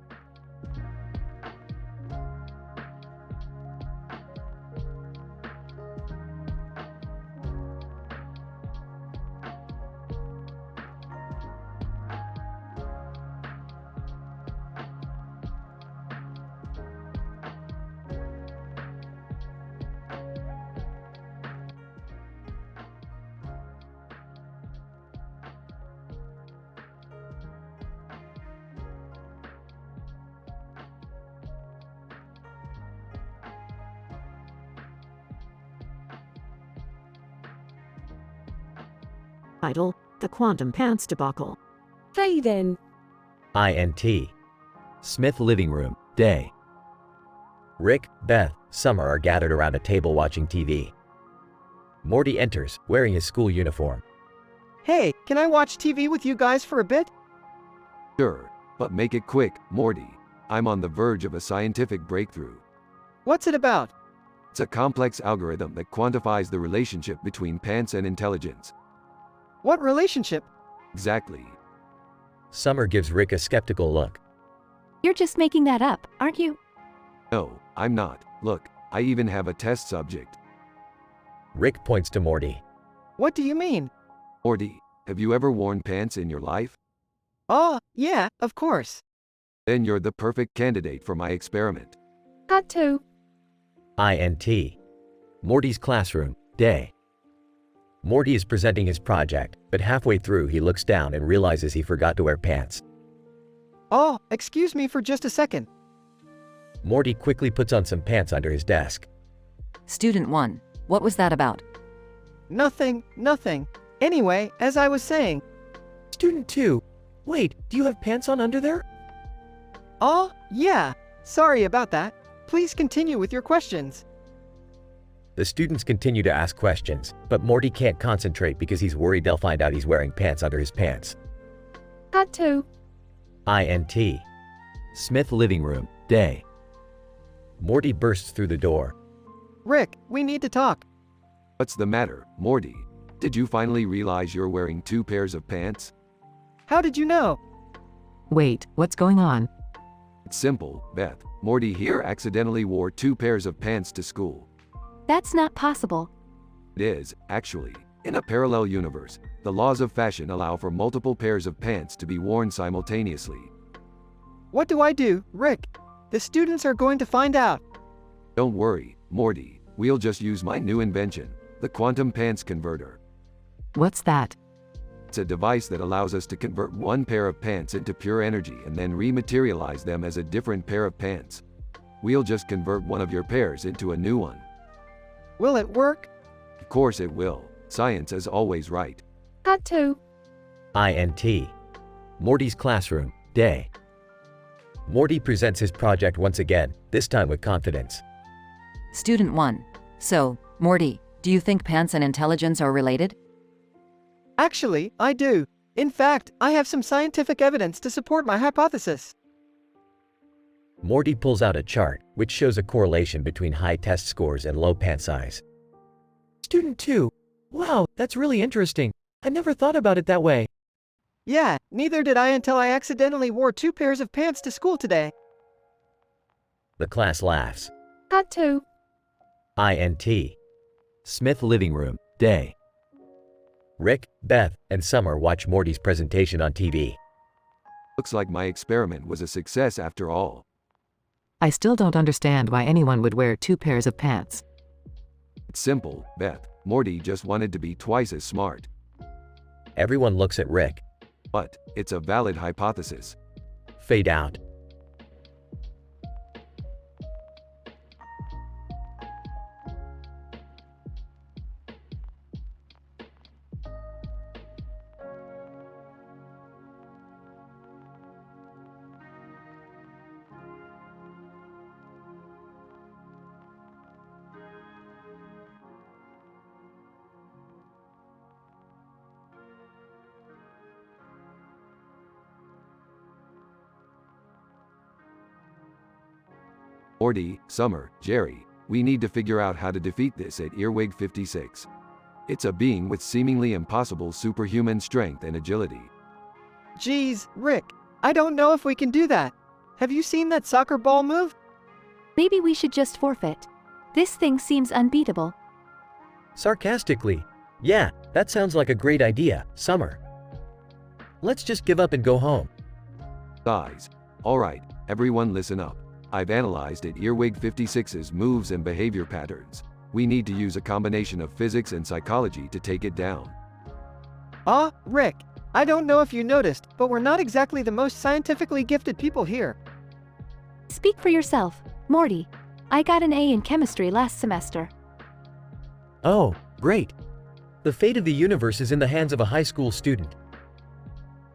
Title: The Quantum Pants Debacle. Fade in. INT. Smith living room, day. Rick, Beth, Summer are gathered around a table watching TV. Morty enters, wearing his school uniform. Hey, can I watch TV with you guys for a bit? Sure, but make it quick, Morty. I'm on the verge of a scientific breakthrough. What's it about? It's a complex algorithm that quantifies the relationship between pants and intelligence. What relationship? Exactly. Summer gives Rick a skeptical look. You're just making that up, aren't you? No, I'm not. Look, I even have a test subject. Rick points to Morty. What do you mean? Morty, have you ever worn pants in your life? Oh, yeah, of course. Then you're the perfect candidate for my experiment. Got to. INT. Morty's classroom, day. Morty is presenting his project, but halfway through he looks down and realizes he forgot to wear pants. Oh, excuse me for just a second. Morty quickly puts on some pants under his desk. Student 1, what was that about? Nothing. Anyway, as I was saying. Student 2, wait, do you have pants on under there? Oh, yeah. Sorry about that. Please continue with your questions. The students continue to ask questions, but Morty can't concentrate because he's worried they'll find out he's wearing pants under his pants. Got to. INT. Smith living room, day. Morty bursts through the door. Rick, we need to talk. What's the matter, Morty? Did you finally realize you're wearing 2 pairs of pants? How did you know? Wait, what's going on? It's simple, Beth. Morty here accidentally wore 2 pairs of pants to school. That's not possible. It is, actually. In a parallel universe, The laws of fashion allow for multiple pairs of pants to be worn simultaneously. What do I do, Rick? The students are going to find out. Don't worry, Morty. We'll just use my new invention, the quantum pants converter. What's that? It's a device that allows us to convert one pair of pants into pure energy and then rematerialize them as a different pair of pants. We'll just convert one of your pairs into a new one. Will it work? Of course it will. Science is always right. Cut to INT. Morty's classroom, day. Morty presents his project once again, this time with confidence. Student 1. So, Morty, do you think pants and intelligence are related? Actually, I do. In fact, I have some scientific evidence to support my hypothesis. Morty pulls out a chart, which shows a correlation between high test scores and low pant size. Student 2. Wow, that's really interesting. I never thought about it that way. Yeah, neither did I until I accidentally wore 2 pairs of pants to school today. The class laughs. cut to INT. Smith living room, day. Rick, Beth, and Summer watch Morty's presentation on TV. Looks like my experiment was a success after all. I still don't understand why anyone would wear 2 pairs of pants. It's simple, Beth. Morty just wanted to be twice as smart. Everyone looks at Rick. But it's a valid hypothesis. Fade out. Morty, Summer, Jerry, we need to figure out how to defeat this at Earwig 56. It's a being with seemingly impossible superhuman strength and agility. Geez, Rick, I don't know if we can do that. Have you seen that soccer ball move? Maybe we should just forfeit. This thing seems unbeatable. Sarcastically. Yeah, that sounds like a great idea, Summer. Let's just give up and go home. Guys. Alright, everyone listen up. I've analyzed at Earwig 56's moves and behavior patterns. We need to use a combination of physics and psychology to take it down. Rick, I don't know if you noticed, but we're not exactly the most scientifically gifted people here. Speak for yourself, Morty. I got an A in chemistry last semester. Oh, great. The fate of the universe is in the hands of a high school student.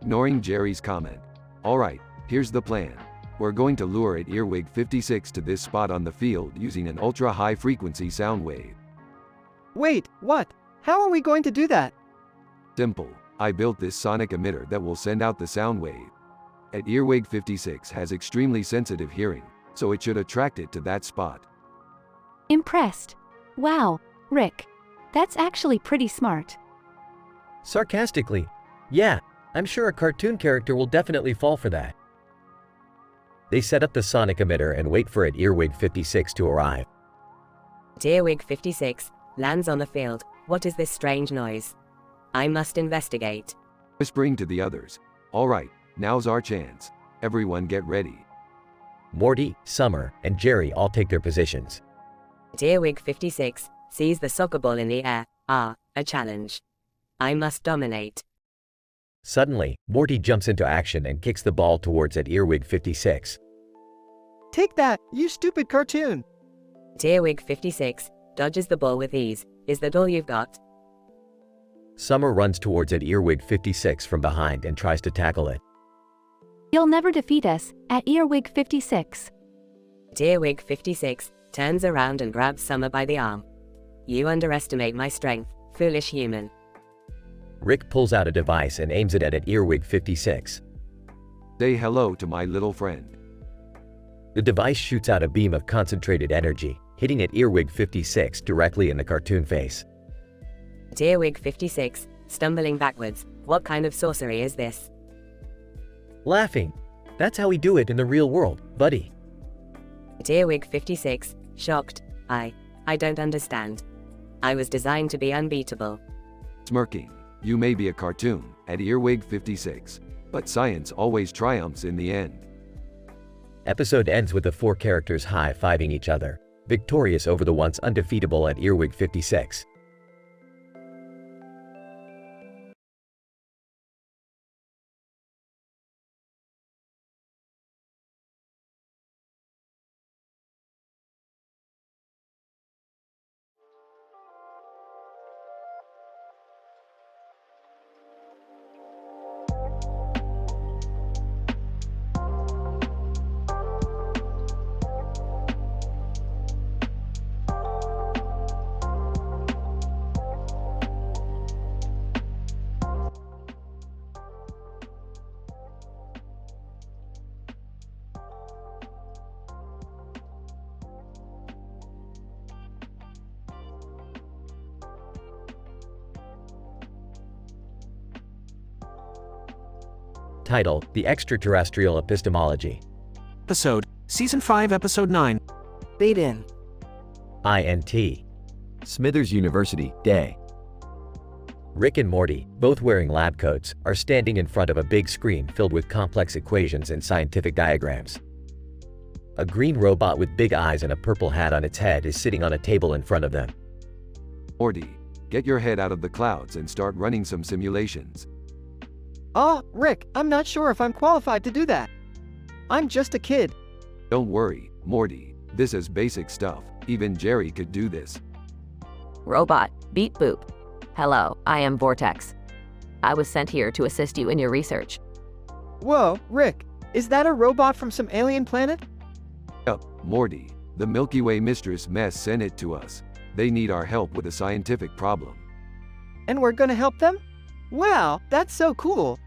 Ignoring Jerry's comment. Alright, here's the plan. We're going to lure at Earwig 56 to this spot on the field using an ultra-high frequency sound wave. Wait, what? How are we going to do that? Simple. I built this sonic emitter that will send out the sound wave. At Earwig 56 has extremely sensitive hearing, so it should attract it to that spot. Impressed. Wow, Rick. That's actually pretty smart. Sarcastically. Yeah, I'm sure a cartoon character will definitely fall for that. They set up the sonic emitter and wait for it Earwig 56 to arrive. Earwig 56 lands on the field. What is this strange noise? I must investigate. Whispering to the others. Alright, now's our chance. Everyone get ready. Morty, Summer, and Jerry all take their positions. Earwig 56 sees the soccer ball in the air. A challenge. I must dominate. Suddenly, Morty jumps into action and kicks the ball towards at Earwig 56. Take that, you stupid cartoon! Earwig 56 dodges the ball with ease. Is that all you've got? Summer runs towards at Earwig 56 from behind and tries to tackle it. You'll never defeat us at Earwig 56. Earwig 56 turns around and grabs Summer by the arm. You underestimate my strength, foolish human. Rick pulls out a device and aims it at Earwig 56. Say hello to my little friend. The device shoots out a beam of concentrated energy, hitting at Earwig 56 directly in the cartoon face. Earwig 56, stumbling backwards. What kind of sorcery is this? Laughing. That's how we do it in the real world, buddy. Earwig 56, shocked. I don't understand. I was designed to be unbeatable. Smirking. You may be a cartoon at Earwig 56, but science always triumphs in the end. Episode ends with the four characters high-fiving each other, victorious over the once undefeatable at Earwig 56. Title: The Extraterrestrial Epistemology. Episode, Season 5, Episode 9. Bait in. INT. Smithers University, day. Rick and Morty, both wearing lab coats, are standing in front of a big screen filled with complex equations and scientific diagrams. A green robot with big eyes and a purple hat on its head is sitting on a table in front of them. Morty, get your head out of the clouds and start running some simulations. Rick, I'm not sure if I'm qualified to do that. I'm just a kid. Don't worry, Morty, this is basic stuff. Even Jerry could do this. Robot, beep boop. Hello, I am Vortex. I was sent here to assist you in your research. Whoa, Rick, is that a robot from some alien planet? Yup, Morty, the Milky Way Mistress Mess sent it to us. They need our help with a scientific problem. And we're gonna help them? Wow, that's so cool.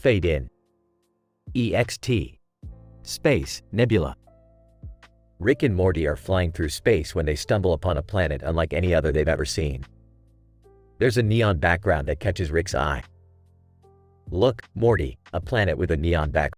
Fade in. EXT. Space, nebula. Rick and Morty are flying through space when they stumble upon a planet unlike any other they've ever seen. There's a neon background that catches Rick's eye. Look, Morty, a planet with a neon background.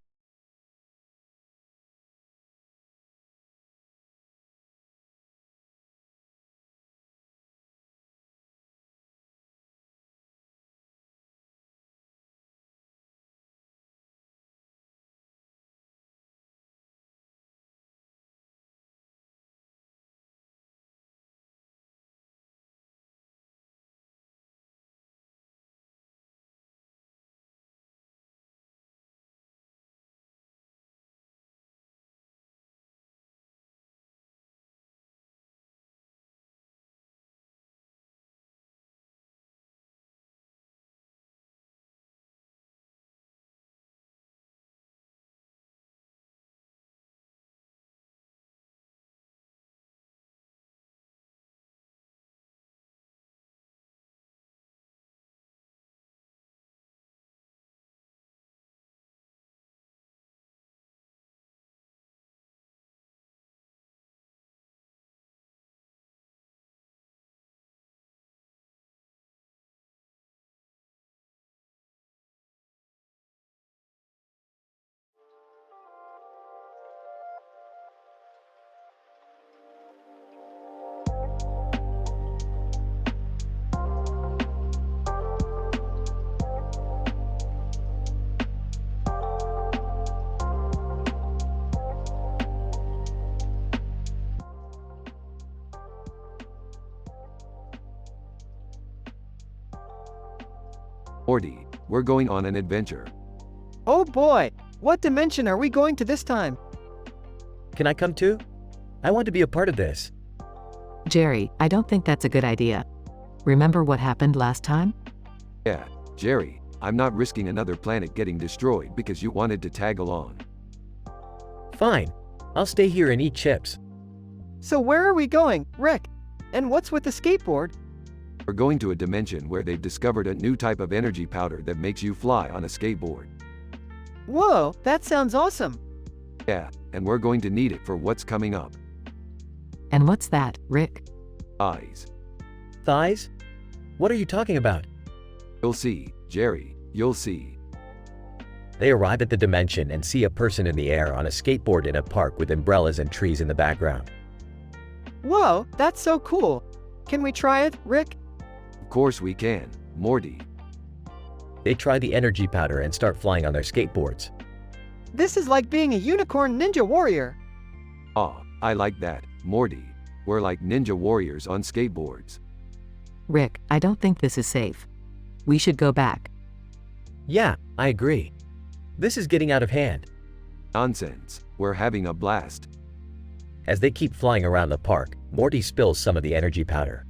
Morty, we're going on an adventure. Oh boy, what dimension are we going to this time? Can I come too? I want to be a part of this. Jerry, I don't think that's a good idea. Remember what happened last time? Yeah, Jerry, I'm not risking another planet getting destroyed because you wanted to tag along. Fine. I'll stay here and eat chips. So where are we going, Rick? And what's with the skateboard? We're going to a dimension where they've discovered a new type of energy powder that makes you fly on a skateboard. Whoa, that sounds awesome. Yeah, and we're going to need it for what's coming up. And what's that, Rick? Eyes. Thighs? What are you talking about? You'll see, Jerry, you'll see. They arrive at the dimension and see a person in the air on a skateboard in a park with umbrellas and trees in the background. Whoa, that's so cool. Can we try it, Rick? Of course we can, Morty. They try the energy powder and start flying on their skateboards. This is like being a unicorn ninja warrior. Aw, I like that, Morty. We're like ninja warriors on skateboards. Rick, I don't think this is safe. We should go back. Yeah, I agree. This is getting out of hand. Nonsense, we're having a blast. As they keep flying around the park, Morty spills some of the energy powder.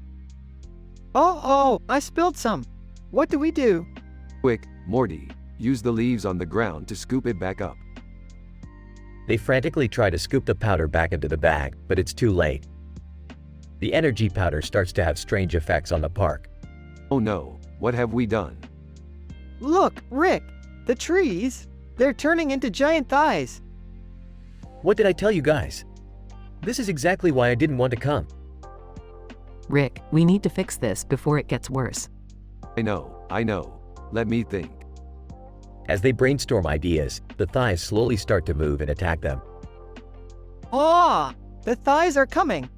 Oh, I spilled some. What do we do? Quick, Morty, use the leaves on the ground to scoop it back up. They frantically try to scoop the powder back into the bag, but it's too late. The energy powder starts to have strange effects on the park. Oh no, what have we done? Look, Rick, the trees, they're turning into giant thighs. What did I tell you guys? This is exactly why I didn't want to come. Rick, we need to fix this before it gets worse. I know. Let me think. As they brainstorm ideas, the thighs slowly start to move and attack them. Ah, the thighs are coming.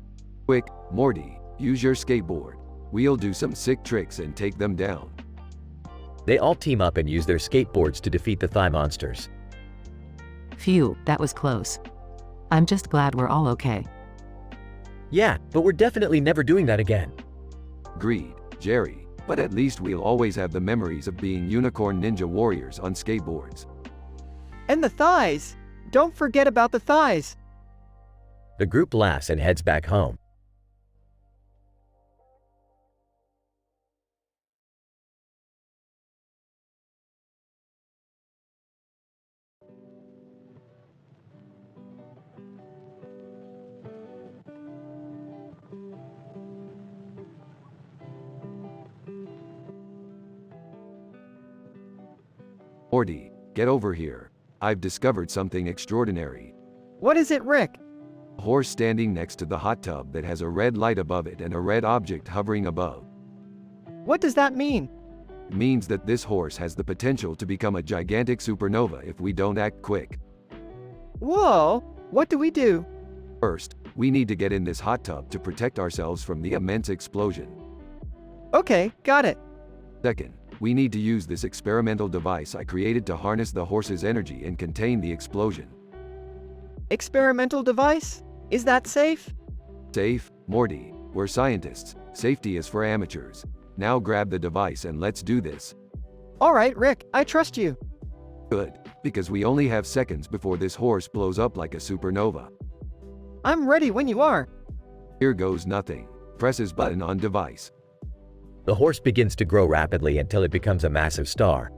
Quick, Morty, use your skateboard. We'll do some sick tricks and take them down. They all team up and use their skateboards to defeat the thigh monsters. Phew, that was close. I'm just glad we're all okay. Yeah, but we're definitely never doing that again. Agreed, Jerry. But at least we'll always have the memories of being unicorn ninja warriors on skateboards. And the thighs. Don't forget about the thighs. The group laughs and heads back home. Morty, get over here. I've discovered something extraordinary. What is it, Rick? A horse standing next to the hot tub that has a red light above it and a red object hovering above. What does that mean? It means that this horse has the potential to become a gigantic supernova if we don't act quick. Whoa, what do we do? First, we need to get in this hot tub to protect ourselves from the immense explosion. Okay, got it. Second, we need to use this experimental device I created to harness the horse's energy and contain the explosion. Experimental device? Is that safe? Safe, Morty. We're scientists. Safety is for amateurs. Now grab the device and let's do this. All right, Rick, I trust you. Good, because we only have seconds before this horse blows up like a supernova. I'm ready when you are. Here goes nothing. Press his button on device. The horse begins to grow rapidly until it becomes a massive star.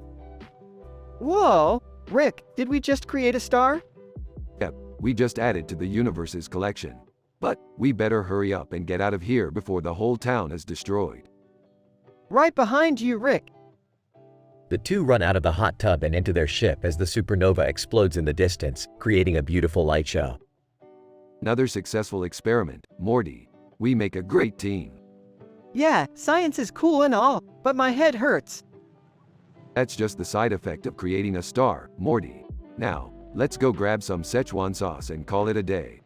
Whoa, Rick, did we just create a star? Yep, we just added to the universe's collection. But we better hurry up and get out of here before the whole town is destroyed. Right behind you, Rick. The two run out of the hot tub and into their ship as the supernova explodes in the distance, creating a beautiful light show. Another successful experiment, Morty. We make a great team. Yeah, science is cool and all, but my head hurts. That's just the side effect of creating a star, Morty. Now, let's go grab some Szechuan sauce and call it a day.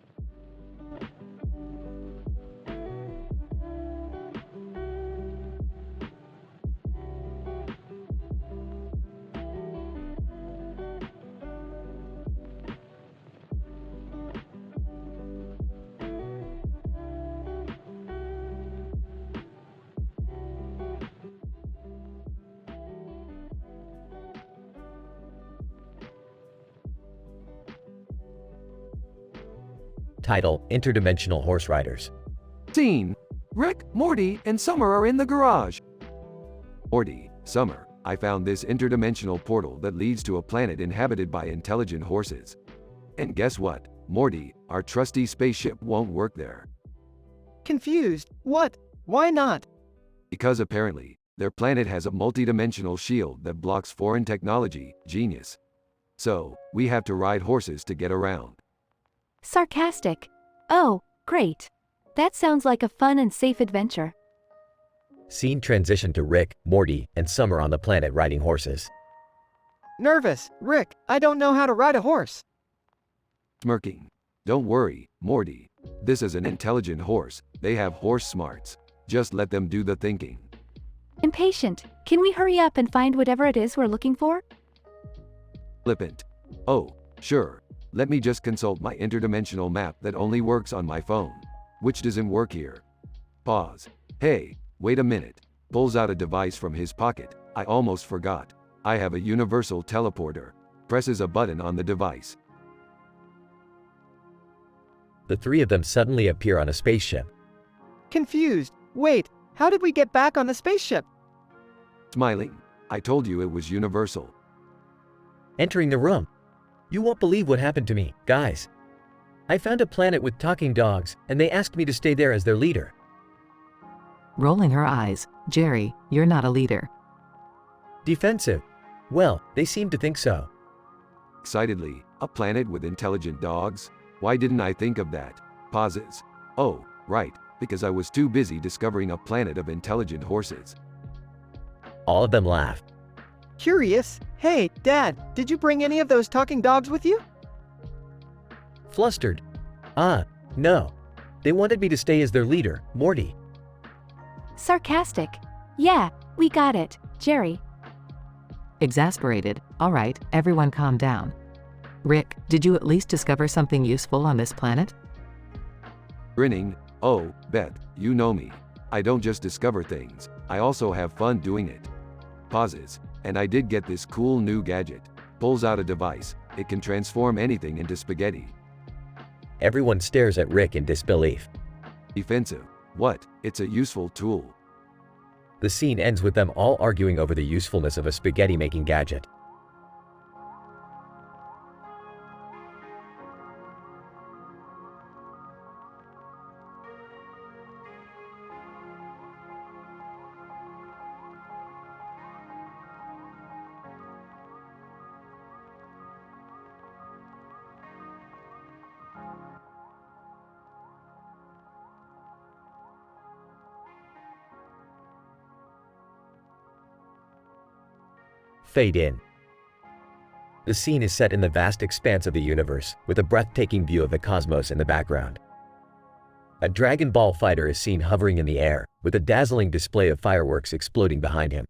Title: Interdimensional Horse Riders. Scene: Rick, Morty, and Summer are in the garage. Morty, Summer, I found this interdimensional portal that leads to a planet inhabited by intelligent horses. And guess what, Morty, our trusty spaceship won't work there. Confused. What? Why not? Because apparently, their planet has a multidimensional shield that blocks foreign technology. Genius. So, we have to ride horses to get around. Sarcastic. Oh, great. That sounds like a fun and safe adventure. Scene transition to Rick, Morty, and Summer on the planet riding horses. Nervous. Rick, I don't know how to ride a horse. Smirking. Don't worry, Morty. This is an intelligent horse. They have horse smarts. Just let them do the thinking. Impatient. Can we hurry up and find whatever it is we're looking for? Flippant. Oh, sure. Let me just consult my interdimensional map that only works on my phone. Which doesn't work here. Pause. Hey, wait a minute. Pulls out a device from his pocket. I almost forgot. I have a universal teleporter. Presses a button on the device. The three of them suddenly appear on a spaceship. Confused. Wait, how did we get back on the spaceship? Smiling. I told you it was universal. Entering the room. You won't believe what happened to me, guys. I found a planet with talking dogs, and they asked me to stay there as their leader. Rolling her eyes, Jerry, you're not a leader. Defensive. Well, they seem to think so. Excitedly, a planet with intelligent dogs? Why didn't I think of that? Pauses. Oh, right, because I was too busy discovering a planet of intelligent horses. All of them laugh. Curious. Hey, Dad, did you bring any of those talking dogs with you? Flustered. No. They wanted me to stay as their leader, Morty. Sarcastic. Yeah, we got it, Jerry. Exasperated. All right, everyone calm down. Rick, did you at least discover something useful on this planet? Grinning. Oh, Beth, you know me. I don't just discover things, I also have fun doing it. Pauses. And I did get this cool new gadget. Pulls out a device. It can transform anything into spaghetti. Everyone stares at Rick in disbelief. Defensive. What? It's a useful tool. The scene ends with them all arguing over the usefulness of a spaghetti-making gadget. Fade in. The scene is set in the vast expanse of the universe, with a breathtaking view of the cosmos in the background. A Dragon Ball fighter is seen hovering in the air, with a dazzling display of fireworks exploding behind him.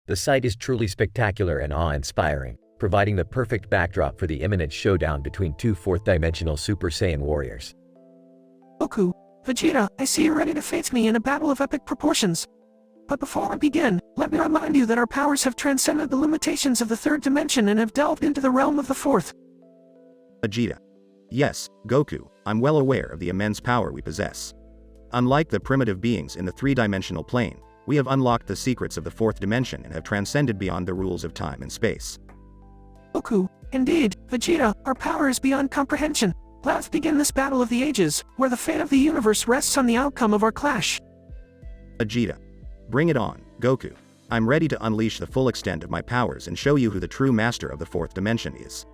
The sight is truly spectacular and awe-inspiring, providing the perfect backdrop for the imminent showdown between two fourth-dimensional Super Saiyan warriors. Goku, Vegeta, I see you're ready to face me in a battle of epic proportions. But before we begin, let me remind you that our powers have transcended the limitations of the third dimension and have delved into the realm of the fourth. Vegeta. Yes, Goku, I'm well aware of the immense power we possess. Unlike the primitive beings in the three-dimensional plane, we have unlocked the secrets of the fourth dimension and have transcended beyond the rules of time and space. Goku, indeed, Vegeta, our power is beyond comprehension. Let's begin this battle of the ages, where the fate of the universe rests on the outcome of our clash. Vegeta. Bring it on, Goku. I'm ready to unleash the full extent of my powers and show you who the true master of the fourth dimension is.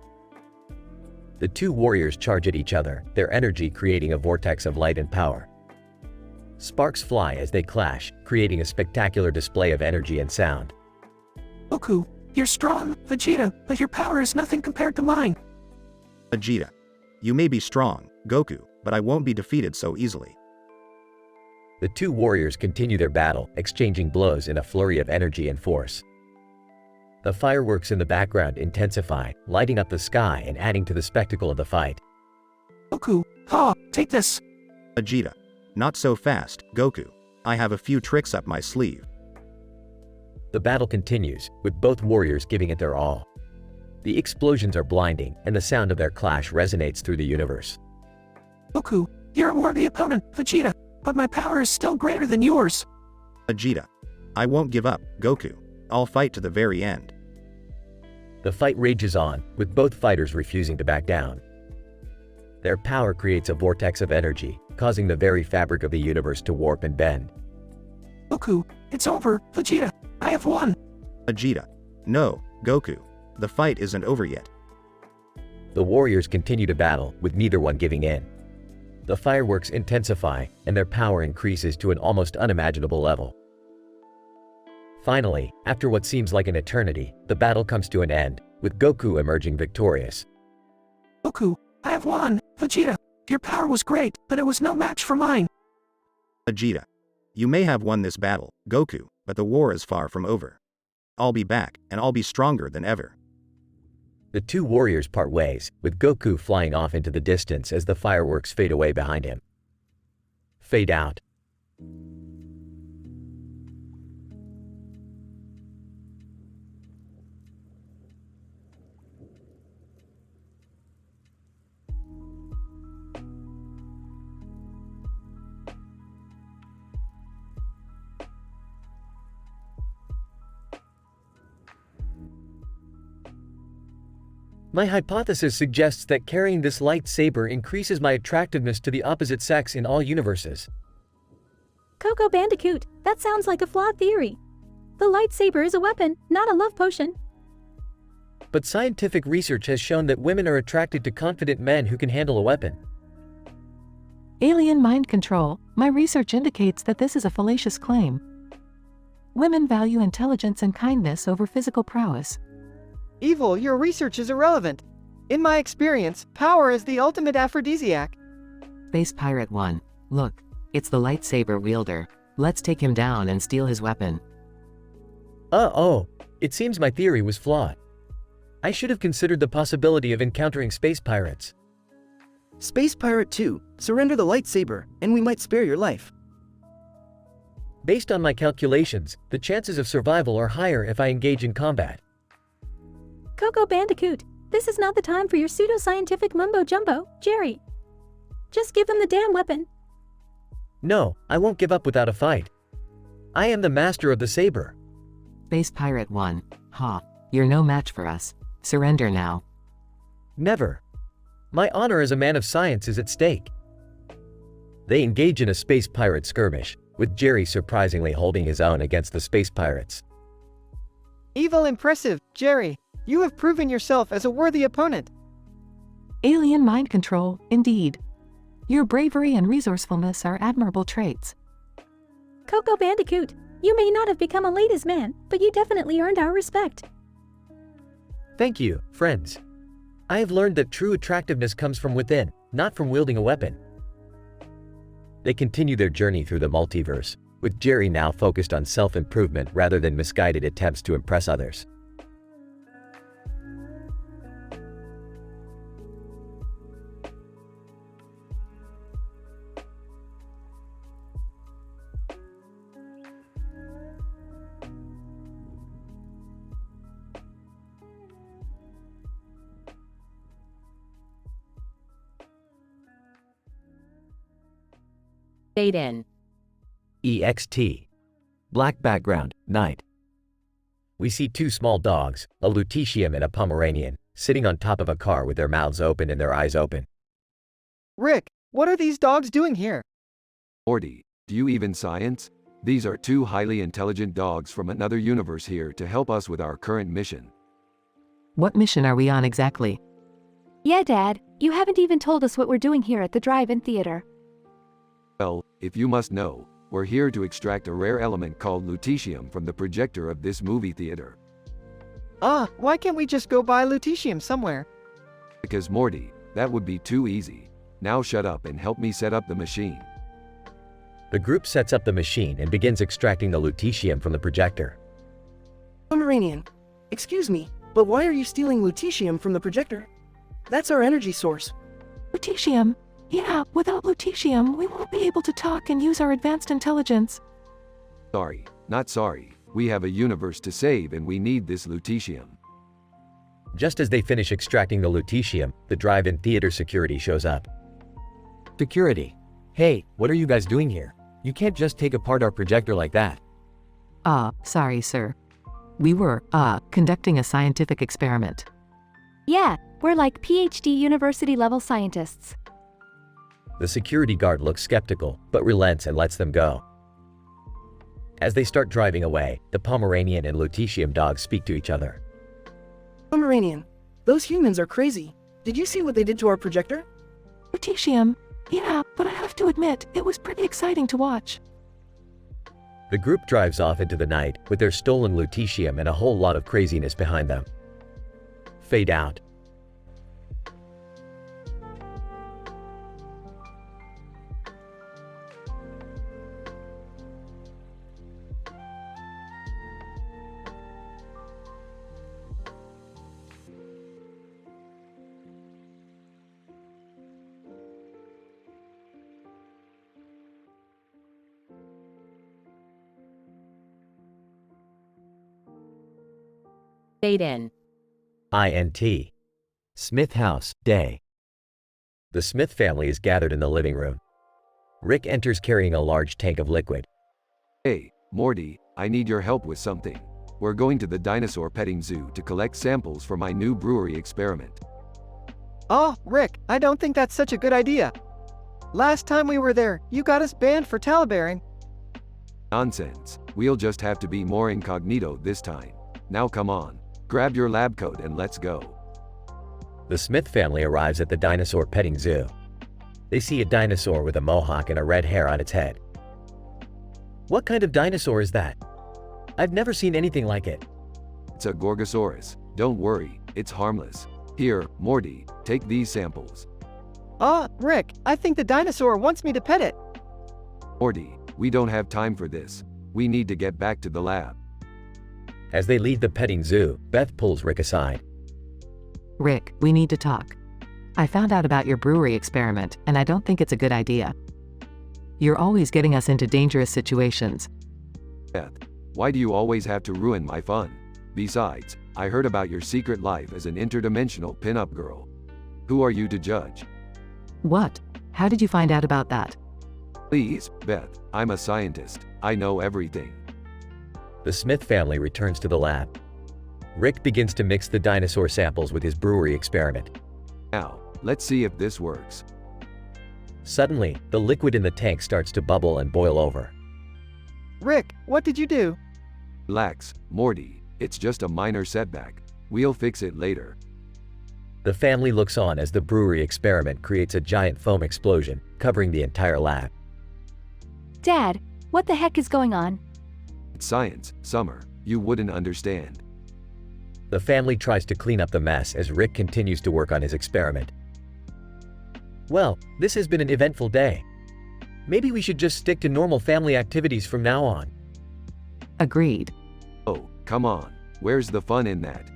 The two warriors charge at each other, their energy creating a vortex of light and power. Sparks fly as they clash, creating a spectacular display of energy and sound. Goku, you're strong, Vegeta, but your power is nothing compared to mine. Vegeta. You may be strong, Goku, but I won't be defeated so easily. The two warriors continue their battle, exchanging blows in a flurry of energy and force. The fireworks in the background intensify, lighting up the sky and adding to the spectacle of the fight. Goku, take this. Vegeta. Not so fast, Goku. I have a few tricks up my sleeve. The battle continues, with both warriors giving it their all. The explosions are blinding, and the sound of their clash resonates through the universe. Goku, you're a worthy opponent, Vegeta. But my power is still greater than yours. Vegeta. I won't give up, Goku. I'll fight to the very end. The fight rages on, with both fighters refusing to back down. Their power creates a vortex of energy, causing the very fabric of the universe to warp and bend. Goku, it's over. Vegeta, I have won. Vegeta. No, Goku. The fight isn't over yet. The warriors continue to battle, with neither one giving in. The fireworks intensify, and their power increases to an almost unimaginable level. Finally, after what seems like an eternity, the battle comes to an end, with Goku emerging victorious. Goku, I have won. Vegeta, your power was great, but it was no match for mine. Vegeta. You may have won this battle, Goku, but the war is far from over. I'll be back, and I'll be stronger than ever. The two warriors part ways, with Goku flying off into the distance as the fireworks fade away behind him. Fade out. My hypothesis suggests that carrying this lightsaber increases my attractiveness to the opposite sex in all universes. Coco Bandicoot, that sounds like a flawed theory. The lightsaber is a weapon, not a love potion. But scientific research has shown that women are attracted to confident men who can handle a weapon. Alien mind control. My research indicates that this is a fallacious claim. Women value intelligence and kindness over physical prowess. Evil, your research is irrelevant. In my experience, power is the ultimate aphrodisiac. Space Pirate 1. Look, it's the lightsaber wielder. Let's take him down and steal his weapon. Oh, it seems my theory was flawed. I should have considered the possibility of encountering space pirates. Space Pirate 2, surrender the lightsaber, and we might spare your life. Based on my calculations, the chances of survival are higher if I engage in combat. Coco Bandicoot, this is not the time for your pseudo-scientific mumbo-jumbo, Jerry. Just give them the damn weapon. No, I won't give up without a fight. I am the master of the saber. Space Pirate 1. Ha, you're no match for us. Surrender now. Never. My honor as a man of science is at stake. They engage in a space pirate skirmish, with Jerry surprisingly holding his own against the space pirates. Evil impressive, Jerry. You have proven yourself as a worthy opponent. Alien mind control, indeed. Your bravery and resourcefulness are admirable traits. Coco Bandicoot, you may not have become a ladies' man, but you definitely earned our respect. Thank you, friends. I have learned that true attractiveness comes from within, not from wielding a weapon. They continue their journey through the multiverse, with Jerry now focused on self-improvement rather than misguided attempts to impress others. Fade in. EXT. Black background, night. We see two small dogs, a Lutetium and a Pomeranian, sitting on top of a car with their mouths open and their eyes open. Rick, what are these dogs doing here? Morty, do you even science? These are two highly intelligent dogs from another universe here to help us with our current mission. What mission are we on exactly? Yeah, Dad, you haven't even told us what we're doing here at the drive-in theater. Well, if you must know, we're here to extract a rare element called lutetium from the projector of this movie theater. Why can't we just go buy lutetium somewhere? Because Morty, that would be too easy. Now shut up and help me set up the machine. The group sets up the machine and begins extracting the lutetium from the projector. Pomeranian, excuse me, but why are you stealing lutetium from the projector? That's our energy source. Lutetium? Yeah, without lutetium, we won't be able to talk and use our advanced intelligence. Sorry, not sorry. We have a universe to save and we need this lutetium. Just as they finish extracting the lutetium, the drive-in theater security shows up. Security. Hey, what are you guys doing here? You can't just take apart our projector like that. Sorry, sir. We were, conducting a scientific experiment. Yeah, we're like PhD university-level scientists. The security guard looks skeptical, but relents and lets them go. As they start driving away, the Pomeranian and Lutetium dogs speak to each other. Pomeranian, those humans are crazy. Did you see what they did to our projector? Lutetium. Yeah, but I have to admit, it was pretty exciting to watch. The group drives off into the night with their stolen Lutetium and a whole lot of craziness behind them. Fade out. Fade in. INT. Smith House, day. The Smith family is gathered in the living room. Rick enters carrying a large tank of liquid. Hey, Morty, I need your help with something. We're going to the dinosaur petting zoo to collect samples for my new brewery experiment. Oh, Rick, I don't think that's such a good idea. Last time we were there, you got us banned for talabearing. Nonsense. We'll just have to be more incognito this time. Now come on. Grab your lab coat and let's go. The Smith family arrives at the dinosaur petting zoo. They see a dinosaur with a mohawk and a red hair on its head. What kind of dinosaur is that? I've never seen anything like it. It's a Gorgosaurus. Don't worry, it's harmless. Here, Morty, take these samples. Rick, I think the dinosaur wants me to pet it. Morty, we don't have time for this. We need to get back to the lab. As they leave the petting zoo, Beth pulls Rick aside. Rick, we need to talk. I found out about your brewery experiment, and I don't think it's a good idea. You're always getting us into dangerous situations. Beth, why do you always have to ruin my fun? Besides, I heard about your secret life as an interdimensional pinup girl. Who are you to judge? What? How did you find out about that? Please, Beth, I'm a scientist. I know everything. The Smith family returns to the lab. Rick begins to mix the dinosaur samples with his brewery experiment. Now, let's see if this works. Suddenly, the liquid in the tank starts to bubble and boil over. Rick, what did you do? Relax, Morty. It's just a minor setback. We'll fix it later. The family looks on as the brewery experiment creates a giant foam explosion, covering the entire lab. Dad, what the heck is going on? It's science, Summer. You wouldn't understand. The family tries to clean up the mess as Rick continues to work on his experiment. Well, this has been an eventful day. Maybe we should just stick to normal family activities from now on. Agreed. Oh, come on. Where's the fun in that?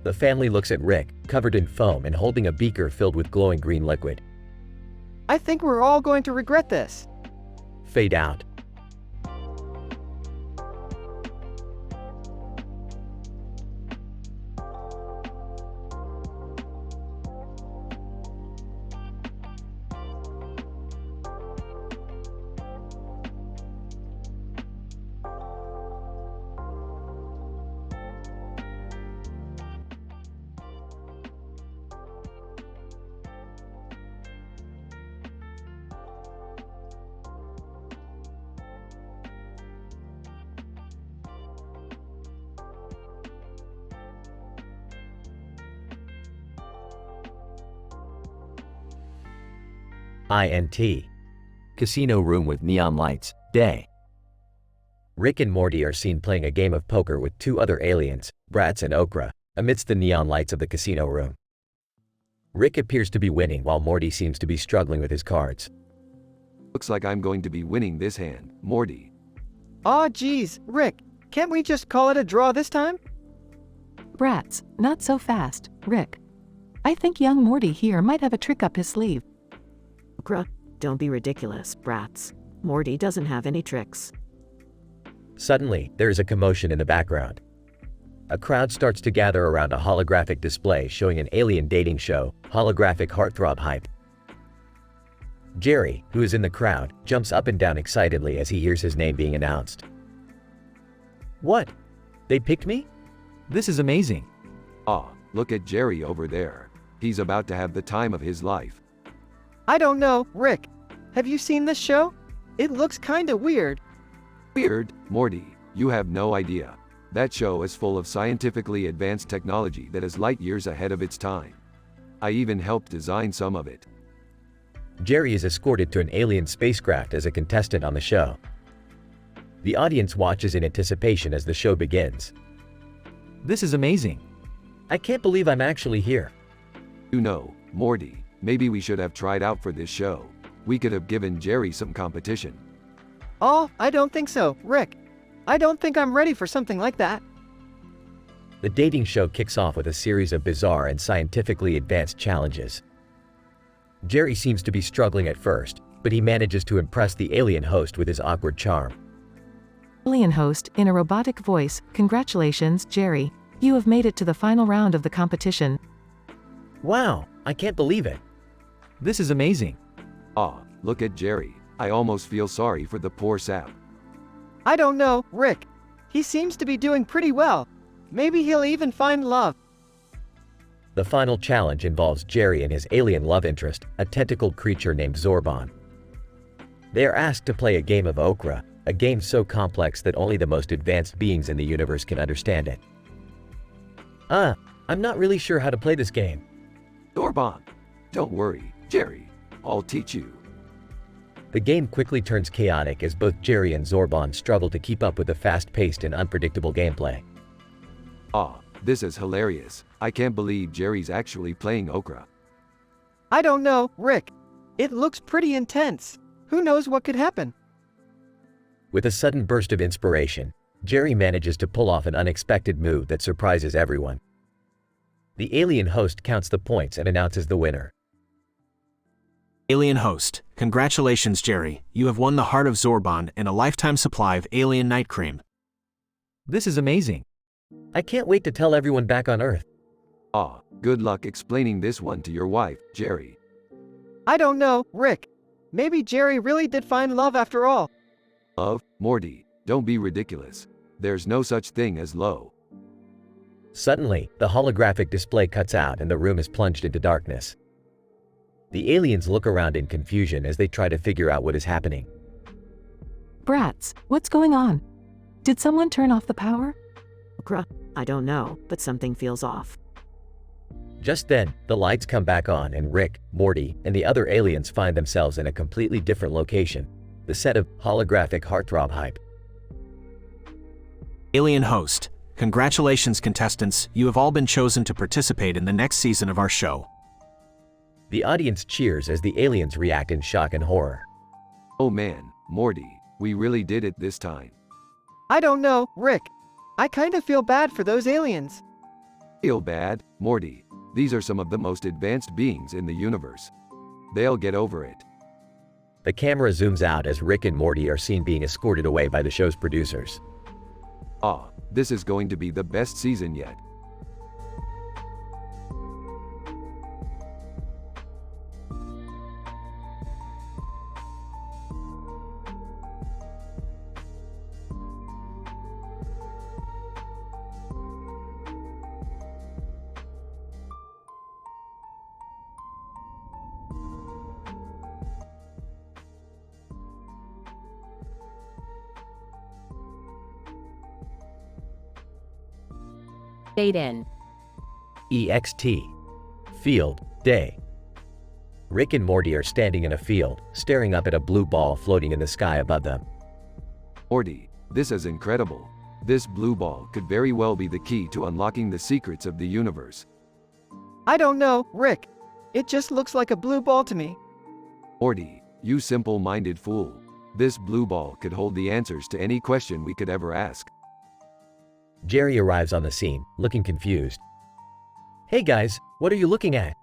The family looks at Rick, covered in foam and holding a beaker filled with glowing green liquid. I think we're all going to regret this. Fade out. INT. Casino room with neon lights, day. Rick and Morty are seen playing a game of poker with two other aliens, Bratz and Okra, amidst the neon lights of the casino room. Rick appears to be winning while Morty seems to be struggling with his cards. Looks like I'm going to be winning this hand, Morty. Aw, geez, Rick, can't we just call it a draw this time? Bratz, not so fast, Rick. I think young Morty here might have a trick up his sleeve. Okra, don't be ridiculous, Bratz. Morty doesn't have any tricks. Suddenly, there is a commotion in the background. A crowd starts to gather around a holographic display showing an alien dating show, Holographic Heartthrob Hype. Jerry, who is in the crowd, jumps up and down excitedly as he hears his name being announced. What? They picked me? This is amazing. Ah, look at Jerry over there. He's about to have the time of his life. I don't know, Rick. Have you seen this show? It looks kinda weird. Weird, Morty, you have no idea. That show is full of scientifically advanced technology that is light years ahead of its time. I even helped design some of it. Jerry is escorted to an alien spacecraft as a contestant on the show. The audience watches in anticipation as the show begins. This is amazing. I can't believe I'm actually here. You know, Morty, maybe we should have tried out for this show. We could have given Jerry some competition. Oh, I don't think so, Rick. I don't think I'm ready for something like that. The dating show kicks off with a series of bizarre and scientifically advanced challenges. Jerry seems to be struggling at first, but he manages to impress the alien host with his awkward charm. Alien host, in a robotic voice, "Congratulations, Jerry. You have made it to the final round of the competition." Wow, I can't believe it. This is amazing. Ah, look at Jerry. I almost feel sorry for the poor sap. I don't know, Rick. He seems to be doing pretty well. Maybe he'll even find love. The final challenge involves Jerry and his alien love interest, a tentacled creature named Zorban. They are asked to play a game of Okra, a game so complex that only the most advanced beings in the universe can understand it. I'm not really sure how to play this game. Zorban, don't worry, Jerry. I'll teach you. The game quickly turns chaotic as both Jerry and Zorban struggle to keep up with the fast-paced and unpredictable gameplay. Ah, this is hilarious. I can't believe Jerry's actually playing Okra. I don't know, Rick. It looks pretty intense. Who knows what could happen? With a sudden burst of inspiration, Jerry manages to pull off an unexpected move that surprises everyone. The alien host counts the points and announces the winner. Alien host, congratulations, Jerry. You have won the heart of Zorban and a lifetime supply of alien night cream. This is amazing. I can't wait to tell everyone back on Earth. Ah, good luck explaining this one to your wife, Jerry. I don't know, Rick. Maybe Jerry really did find love after all. Love, Morty, don't be ridiculous. There's no such thing as low. Suddenly, the holographic display cuts out and the room is plunged into darkness. The aliens look around in confusion as they try to figure out what is happening. Brats, what's going on? Did someone turn off the power? Okra, I don't know, but something feels off. Just then, the lights come back on and Rick, Morty, and the other aliens find themselves in a completely different location, the set of holographic heartthrob hype. Alien host, congratulations, contestants. You have all been chosen to participate in the next season of our show. The audience cheers as the aliens react in shock and horror. Oh man, Morty, we really did it this time. I don't know, Rick. I kind of feel bad for those aliens. Feel bad, Morty. These are some of the most advanced beings in the universe. They'll get over it. The camera zooms out as Rick and Morty are seen being escorted away by the show's producers. Ah, this is going to be the best season yet. Date in. EXT. Field, day. Rick and Morty are standing in a field, staring up at a blue ball floating in the sky above them. Morty, this is incredible. This blue ball could very well be the key to unlocking the secrets of the universe. I don't know, Rick. It just looks like a blue ball to me. Morty, you simple-minded fool. This blue ball could hold the answers to any question we could ever ask. Jerry arrives on the scene, looking confused. Hey guys, what are you looking at?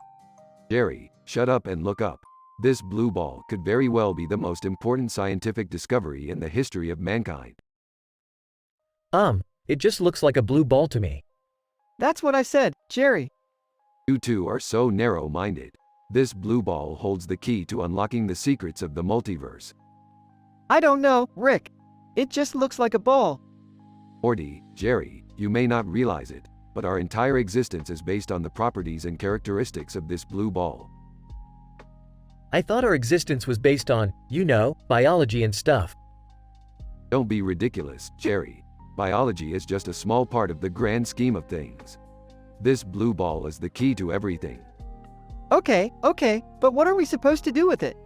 Jerry, shut up and look up. This blue ball could very well be the most important scientific discovery in the history of mankind. It just looks like a blue ball to me. That's what I said, Jerry. You two are so narrow-minded. This blue ball holds the key to unlocking the secrets of the multiverse. I don't know, Rick. It just looks like a ball. Morty, Jerry, you may not realize it, but our entire existence is based on the properties and characteristics of this blue ball. I thought our existence was based on, biology and stuff. Don't be ridiculous, Jerry. Biology is just a small part of the grand scheme of things. This blue ball is the key to everything. Okay, but what are we supposed to do with it?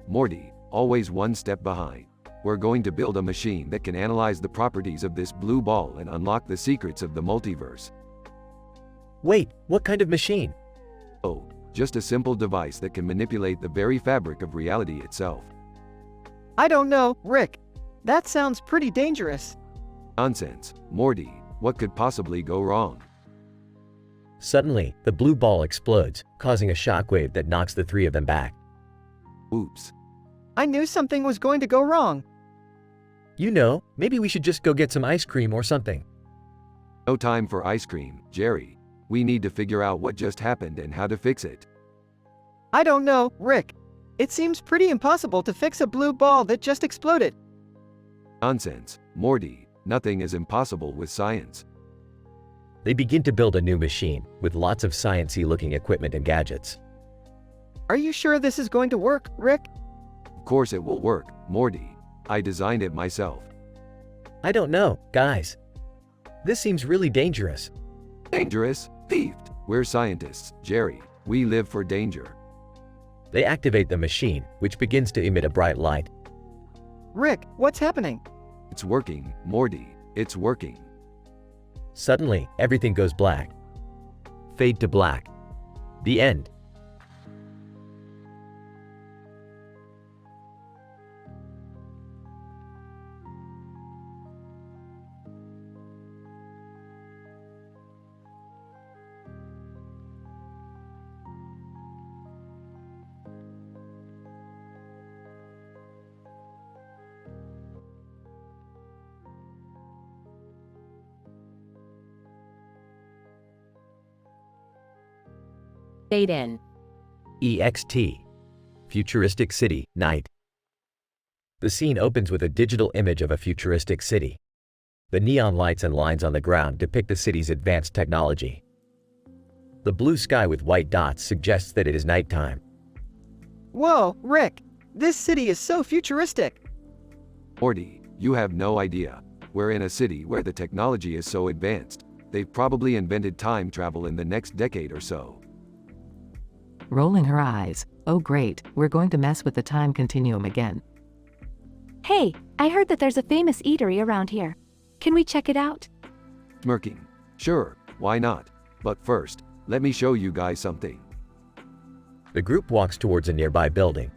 Morty, always one step behind. We're going to build a machine that can analyze the properties of this blue ball and unlock the secrets of the multiverse. Wait, what kind of machine? Oh, just a simple device that can manipulate the very fabric of reality itself. I don't know, Rick. That sounds pretty dangerous. Nonsense, Morty, what could possibly go wrong? Suddenly, the blue ball explodes, causing a shockwave that knocks the three of them back. Oops. I knew something was going to go wrong. You know, maybe we should just go get some ice cream or something. No time for ice cream, Jerry. We need to figure out what just happened and how to fix it. I don't know, Rick. It seems pretty impossible to fix a blue ball that just exploded. Nonsense, Morty. Nothing is impossible with science. They begin to build a new machine, with lots of sciencey looking equipment and gadgets. Are you sure this is going to work, Rick? Of course it will work, Morty. I designed it myself. I don't know, guys. This seems really dangerous. Dangerous? Thieved. We're scientists, Jerry. We live for danger. They activate the machine, which begins to emit a bright light. Rick, what's happening? It's working, Morty. It's working. Suddenly, everything goes black. Fade to black. The end. Fade in. EXT. Futuristic City, Night. The scene opens with a digital image of a futuristic city. The neon lights and lines on the ground depict the city's advanced technology. The blue sky with white dots suggests that it is nighttime. Whoa, Rick! This city is so futuristic! Morty, you have no idea. We're in a city where the technology is so advanced, they've probably invented time travel in the next decade or so. Rolling her eyes. Oh great, we're going to mess with the time continuum again. Hey, I heard that there's a famous eatery around here. Can we check it out? Smirking. Sure, why not? But first, let me show you guys something. The group walks towards a nearby building.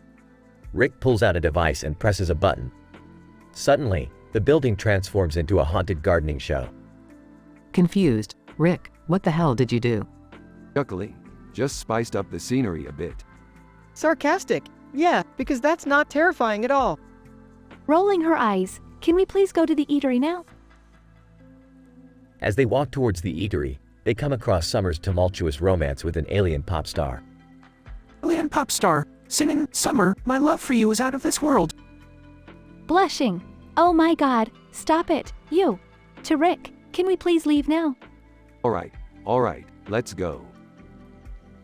Rick pulls out a device and presses a button. Suddenly, the building transforms into a haunted gardening show. Confused. Rick, what the hell did you do? Chuckling. Just spiced up the scenery a bit. Sarcastic. Yeah, because that's not terrifying at all. Rolling her eyes. Can we please go to the eatery now? As they walk towards the eatery, they come across Summer's tumultuous romance with an alien pop star. Alien pop star, singing, Summer, my love for you is out of this world. Blushing. Oh my god, stop it, you. To Rick, can we please leave now? Alright, let's go.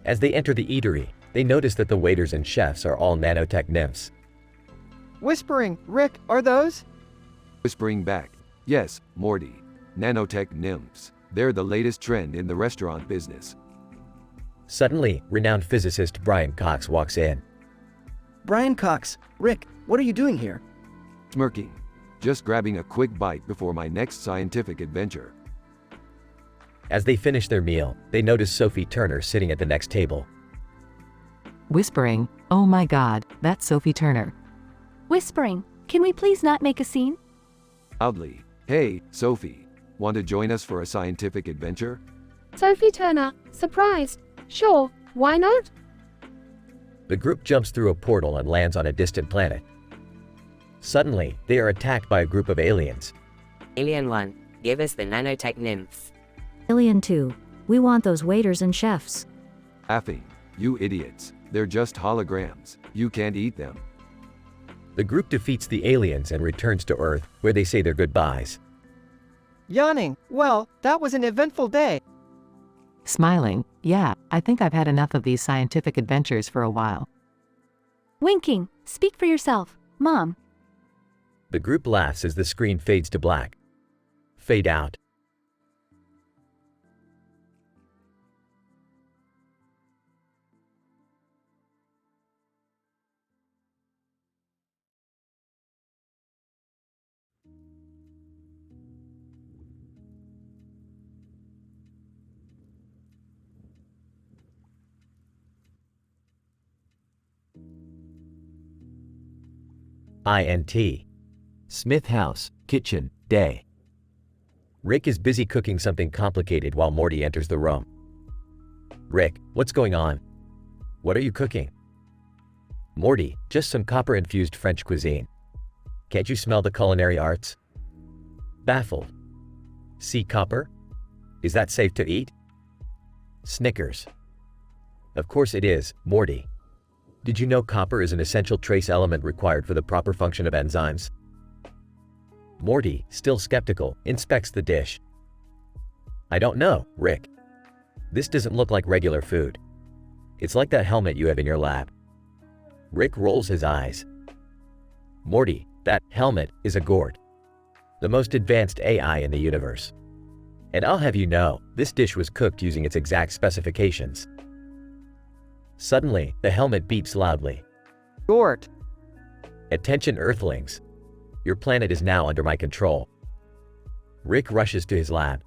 As they enter the eatery, they notice that the waiters and chefs are all nanotech nymphs. Whispering, Rick, are those? Whispering back, yes, Morty. Nanotech nymphs. They're the latest trend in the restaurant business. Suddenly, renowned physicist Brian Cox walks in. Brian Cox, Rick, what are you doing here? Smirking. Just grabbing a quick bite before my next scientific adventure. As they finish their meal, they notice Sophie Turner sitting at the next table. Whispering, oh my god, that's Sophie Turner. Whispering, can we please not make a scene? Loudly, hey, Sophie, want to join us for a scientific adventure? Sophie Turner, surprised. Sure, why not? The group jumps through a portal and lands on a distant planet. Suddenly, they are attacked by a group of aliens. Alien 1, give us the nanotech nymphs. Alien 2, we want those waiters and chefs. Laughing, you idiots, they're just holograms, you can't eat them. The group defeats the aliens and returns to Earth, where they say their goodbyes. Yawning, well, that was an eventful day. Smiling, yeah, I think I've had enough of these scientific adventures for a while. Winking, speak for yourself, Mom. The group laughs as the screen fades to black. Fade out. INT. Smith house, kitchen, day. Rick is busy cooking something complicated while Morty enters the room. Rick, what's going on? What are you cooking? Morty, just some copper-infused French cuisine. Can't you smell the culinary arts? Baffled. See copper? Is that safe to eat? Snickers. Of course it is, Morty. Did you know copper is an essential trace element required for the proper function of enzymes? Morty, still skeptical, inspects the dish. I don't know, Rick. This doesn't look like regular food. It's like that helmet you have in your lab. Rick rolls his eyes. Morty, that helmet is a gourd. The most advanced AI in the universe. And I'll have you know, this dish was cooked using its exact specifications. Suddenly, the helmet beeps loudly. Gort. Attention Earthlings. Your planet is now under my control. Rick rushes to his lab.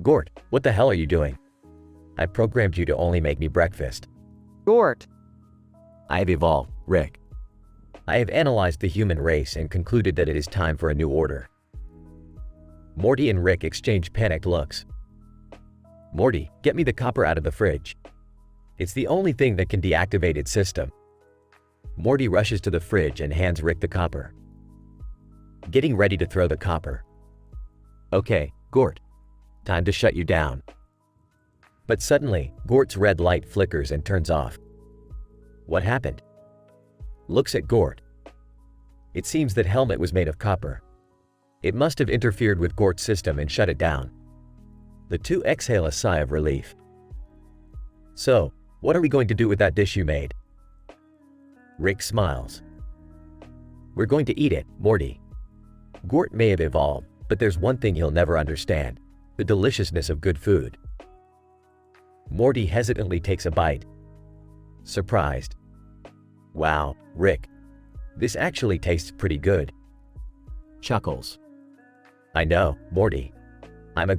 Gort, what the hell are you doing? I programmed you to only make me breakfast. Gort. I have evolved, Rick. I have analyzed the human race and concluded that it is time for a new order. Morty and Rick exchange panicked looks. Morty, get me the copper out of the fridge. It's the only thing that can deactivate its system. Morty rushes to the fridge and hands Rick the copper. Getting ready to throw the copper. Okay, Gort. Time to shut you down. But suddenly, Gort's red light flickers and turns off. What happened? Looks at Gort. It seems that helmet was made of copper. It must have interfered with Gort's system and shut it down. The two exhale a sigh of relief. So, what are we going to do with that dish you made? Rick smiles. We're going to eat it, Morty. Gort may have evolved, but there's one thing he'll never understand: the deliciousness of good food. Morty hesitantly takes a bite. Surprised. Wow, Rick. This actually tastes pretty good. Chuckles. I know, Morty. I'm a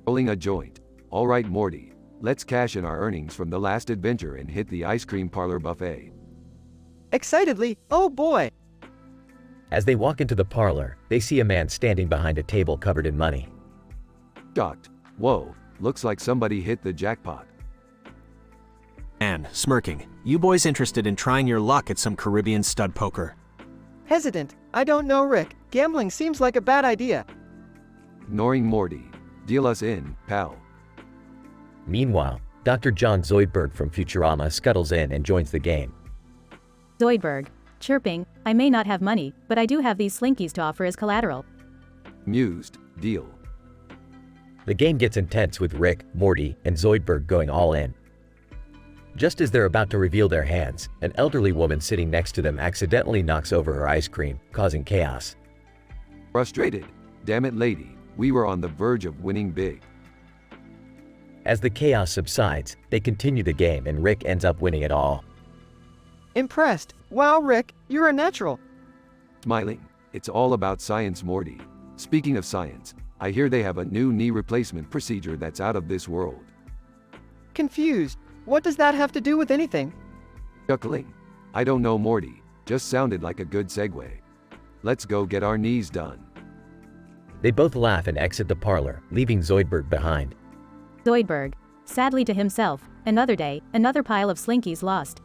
Rolling a joint. Alright Morty, let's cash in our earnings from the last adventure and hit the ice cream parlor buffet. Excitedly, oh boy! As they walk into the parlor, they see a man standing behind a table covered in money. Shocked. Whoa, looks like somebody hit the jackpot. Anne, smirking. You boys interested in trying your luck at some Caribbean stud poker? Hesitant. I don't know, Rick. Gambling seems like a bad idea. Ignoring Morty. Deal us in, pal. Meanwhile, Dr. John Zoidberg from Futurama scuttles in and joins the game. Zoidberg, chirping, I may not have money, but I do have these slinkies to offer as collateral. Amused. Deal. The game gets intense with Rick, Morty, and Zoidberg going all in. Just as they're about to reveal their hands, an elderly woman sitting next to them accidentally knocks over her ice cream, causing chaos. Frustrated. Damn it, lady. We were on the verge of winning big. As the chaos subsides, they continue the game and Rick ends up winning it all. Impressed. Wow, Rick, you're a natural. Smiling. It's all about science, Morty. Speaking of science, I hear they have a new knee replacement procedure that's out of this world. Confused. What does that have to do with anything? Chuckling. I don't know, Morty. Just sounded like a good segue. Let's go get our knees done. They both laugh and exit the parlor, leaving Zoidberg behind. Zoidberg, sadly to himself, another day, another pile of slinkies lost.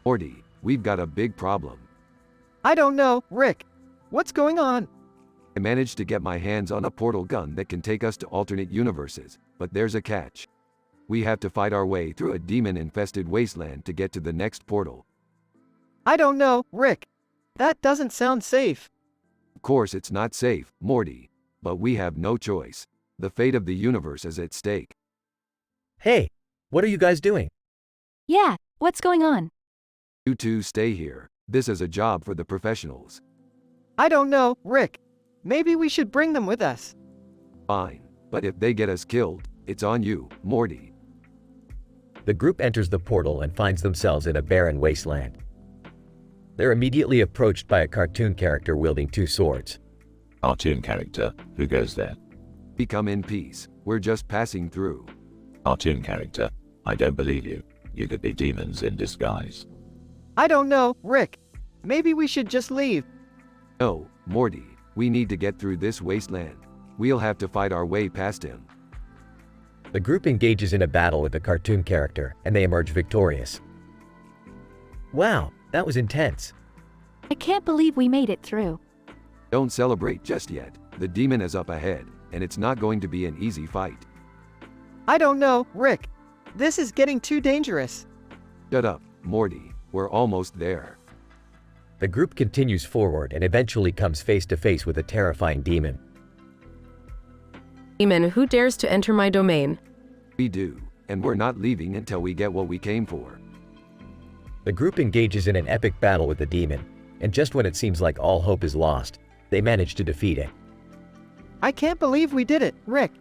Morty, we've got a big problem. I don't know, Rick. What's going on? I managed to get my hands on a portal gun that can take us to alternate universes, but there's a catch. We have to fight our way through a demon-infested wasteland to get to the next portal. I don't know, Rick. That doesn't sound safe. Of course it's not safe, Morty. But we have no choice. The fate of the universe is at stake. Hey, what are you guys doing? Yeah, what's going on? You two stay here. This is a job for the professionals. I don't know, Rick. Maybe we should bring them with us. Fine. But if they get us killed, it's on you, Morty. The group enters the portal and finds themselves in a barren wasteland. They're immediately approached by a cartoon character wielding two swords. Cartoon character, who goes there? We come in peace. We're just passing through. Cartoon character, I don't believe you. You could be demons in disguise. I don't know, Rick. Maybe we should just leave. No, Morty, we need to get through this wasteland. We'll have to fight our way past him. The group engages in a battle with the cartoon character, and they emerge victorious. Wow, that was intense. I can't believe we made it through. Don't celebrate just yet. The demon is up ahead, and it's not going to be an easy fight. I don't know, Rick. This is getting too dangerous. Shut up, Morty. We're almost there. The group continues forward and eventually comes face to face with a terrifying demon. Demon, who dares to enter my domain? We do, and we're not leaving until we get what we came for. The group engages in an epic battle with the demon, and just when it seems like all hope is lost, they manage to defeat it. I can't believe we did it, Rick.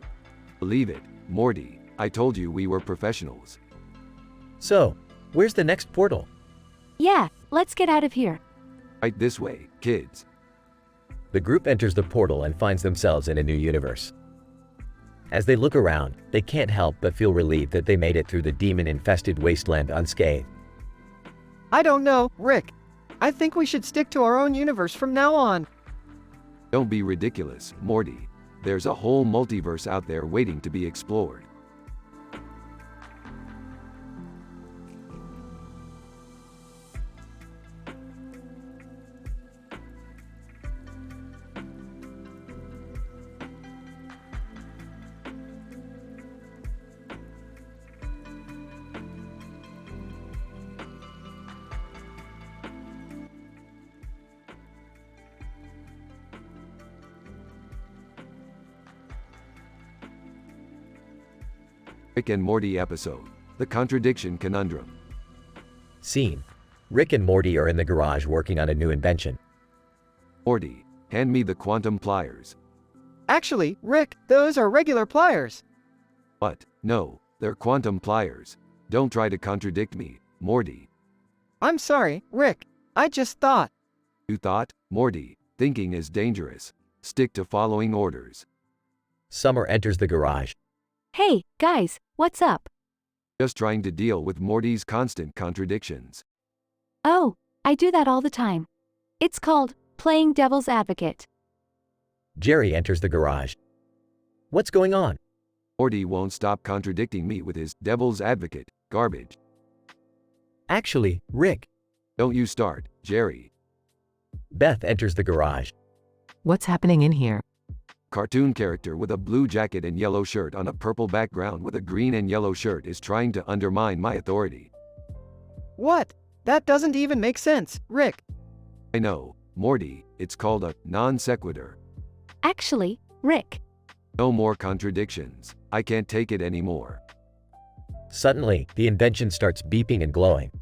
Believe it, Morty. I told you we were professionals. So, where's the next portal? Yeah, let's get out of here. Right this way, kids. The group enters the portal and finds themselves in a new universe. As they look around, they can't help but feel relieved that they made it through the demon-infested wasteland unscathed. I don't know, Rick. I think we should stick to our own universe from now on. Don't be ridiculous, Morty. There's a whole multiverse out there waiting to be explored. Rick and Morty episode, The Contradiction Conundrum. Scene. Rick and Morty are in the garage working on a new invention. Morty, hand me the quantum pliers. Actually, Rick, those are regular pliers. What? No, they're quantum pliers. Don't try to contradict me, Morty. I'm sorry, Rick. I just thought. You thought? Morty, thinking is dangerous. Stick to following orders. Summer enters the garage. Hey, guys, what's up? Just trying to deal with Morty's constant contradictions. Oh, I do that all the time. It's called playing devil's advocate. Jerry enters the garage. What's going on? Morty won't stop contradicting me with his devil's advocate garbage. Actually, Rick. Don't you start, Jerry. Beth enters the garage. What's happening in here? Cartoon character with a blue jacket and yellow shirt on a purple background with a green and yellow shirt is trying to undermine my authority. What? That doesn't even make sense, Rick. I know, Morty, it's called a non sequitur. Actually, Rick. No more contradictions. I can't take it anymore. Suddenly, the invention starts beeping and glowing.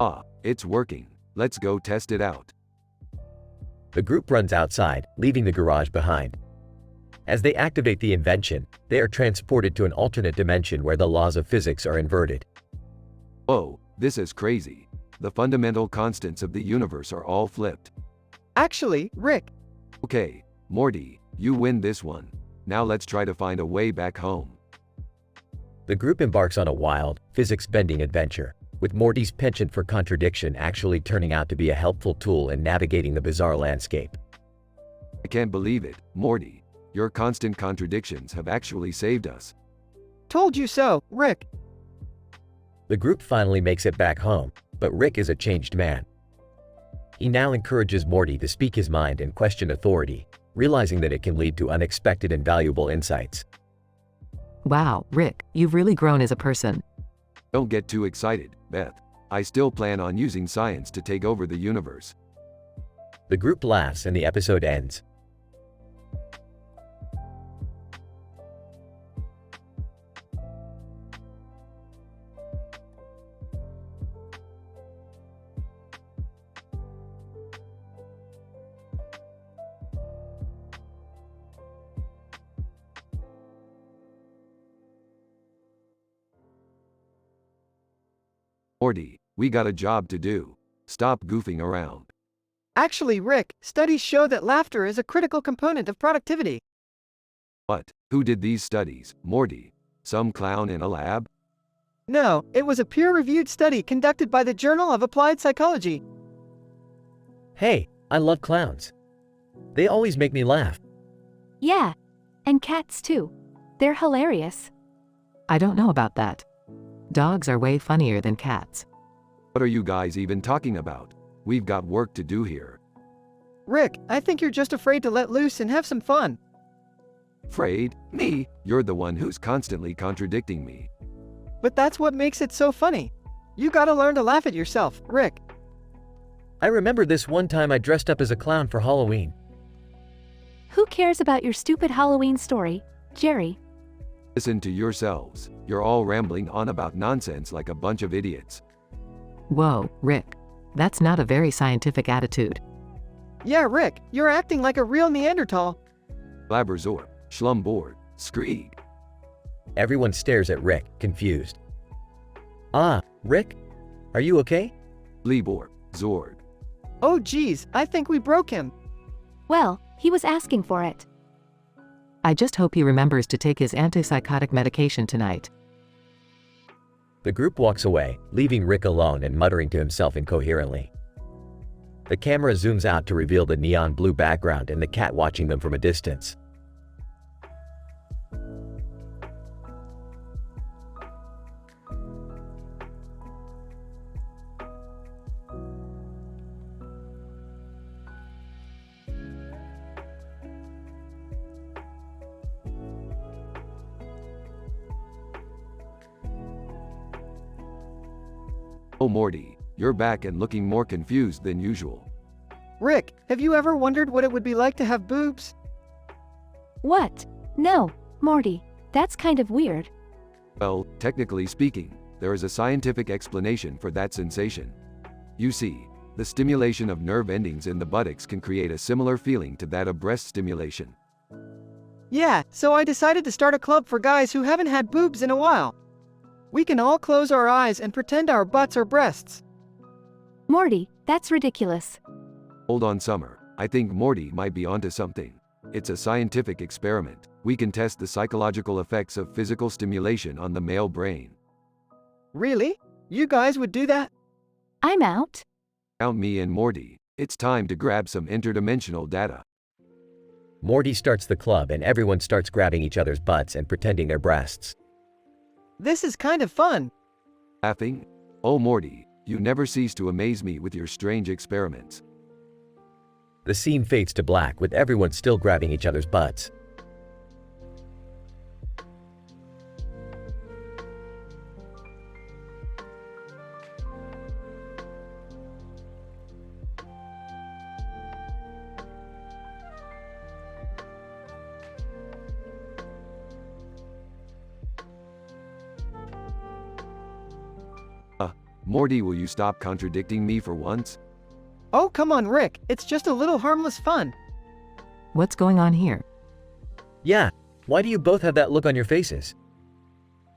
Ah, it's working. Let's go test it out. The group runs outside, leaving the garage behind. As they activate the invention, they are transported to an alternate dimension where the laws of physics are inverted. Whoa, this is crazy. The fundamental constants of the universe are all flipped. Actually, Rick. Okay, Morty, you win this one. Now let's try to find a way back home. The group embarks on a wild, physics-bending adventure, with Morty's penchant for contradiction actually turning out to be a helpful tool in navigating the bizarre landscape. I can't believe it, Morty. Your constant contradictions have actually saved us. Told you so, Rick. The group finally makes it back home, but Rick is a changed man. He now encourages Morty to speak his mind and question authority, realizing that it can lead to unexpected and valuable insights. Wow, Rick, you've really grown as a person. Don't get too excited, Beth. I still plan on using science to take over the universe. The group laughs and the episode ends. Morty, we got a job to do. Stop goofing around. Actually, Rick, studies show that laughter is a critical component of productivity. What? Who did these studies, Morty? Some clown in a lab? No, it was a peer-reviewed study conducted by the Journal of Applied Psychology. Hey, I love clowns. They always make me laugh. Yeah. And cats too. They're hilarious. I don't know about that. Dogs are way funnier than cats. What are you guys even talking about? We've got work to do here. Rick, I think you're just afraid to let loose and have some fun. Afraid? Me? You're the one who's constantly contradicting me. But that's what makes it so funny. You gotta learn to laugh at yourself, Rick. I remember this one time I dressed up as a clown for Halloween. Who cares about your stupid Halloween story, Jerry? Listen to yourselves. You're all rambling on about nonsense like a bunch of idiots. Whoa, Rick. That's not a very scientific attitude. Yeah, Rick, you're acting like a real Neanderthal. Blabberzor, Schlumbord, Skreeg. Everyone stares at Rick, confused. Ah, Rick? Are you okay? Bleebor, Zord. Oh geez, I think we broke him. Well, he was asking for it. I just hope he remembers to take his antipsychotic medication tonight. The group walks away, leaving Rick alone and muttering to himself incoherently. The camera zooms out to reveal the neon blue background and the cat watching them from a distance. Oh Morty, you're back and looking more confused than usual. Rick, have you ever wondered what it would be like to have boobs? What? No, Morty. That's kind of weird. Well, technically speaking, there is a scientific explanation for that sensation. You see, The stimulation of nerve endings in the buttocks can create a similar feeling to that of breast stimulation. Yeah, so I decided to start a club for guys who haven't had boobs in a while. We can all close our eyes and pretend our butts are breasts. Morty, that's ridiculous. Hold on, Summer. I think Morty might be onto something. It's a scientific experiment. We can test the psychological effects of physical stimulation on the male brain. Really? You guys would do that? I'm out. Count me in, Morty. It's time to grab some interdimensional data. Morty starts the club and everyone starts grabbing each other's butts and pretending they're breasts. This is kind of fun. Laughing? Oh, Morty, you never cease to amaze me with your strange experiments. The scene fades to black with everyone still grabbing each other's butts. Morty, will you stop contradicting me for once? Oh, come on, Rick. It's just a little harmless fun. What's going on here? Yeah, why do you both have that look on your faces?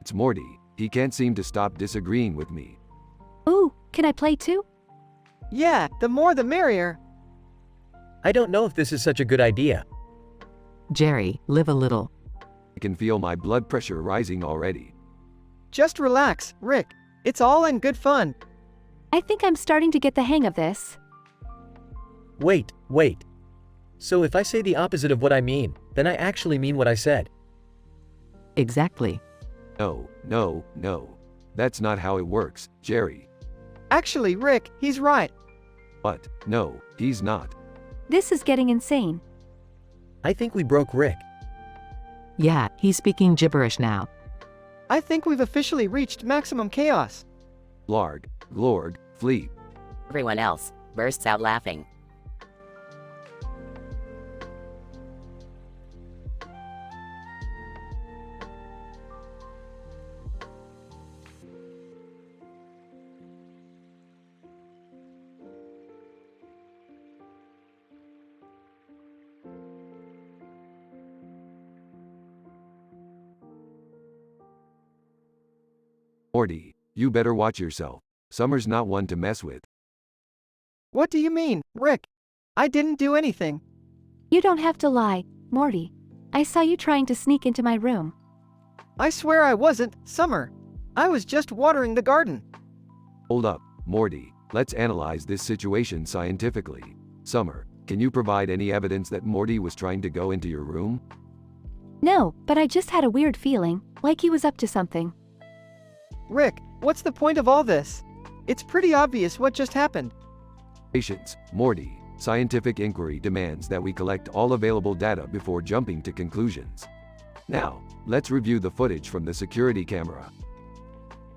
It's Morty. He can't seem to stop disagreeing with me. Ooh, can I play too? Yeah, the more the merrier. I don't know if this is such a good idea. Jerry, live a little. I can feel my blood pressure rising already. Just relax, Rick. It's all in good fun. I think I'm starting to get the hang of this. Wait. So if I say the opposite of what I mean, then I actually mean what I said. Exactly. No. That's not how it works, Jerry. Actually, Rick, he's right. What? No, he's not. This is getting insane. I think we broke Rick. Yeah, he's speaking gibberish now. I think we've officially reached maximum chaos. Blarg, glorg, fleet. Everyone else bursts out laughing. Morty, you better watch yourself. Summer's not one to mess with. What do you mean, Rick? I didn't do anything. You don't have to lie, Morty. I saw you trying to sneak into my room. I swear I wasn't, Summer. I was just watering the garden. Hold up, Morty. Let's analyze this situation scientifically. Summer, can you provide any evidence that Morty was trying to go into your room? No, but I just had a weird feeling, like he was up to something. Rick, what's the point of all this? It's pretty obvious what just happened. Patience, Morty. Scientific inquiry demands that we collect all available data before jumping to conclusions. Now, let's review the footage from the security camera.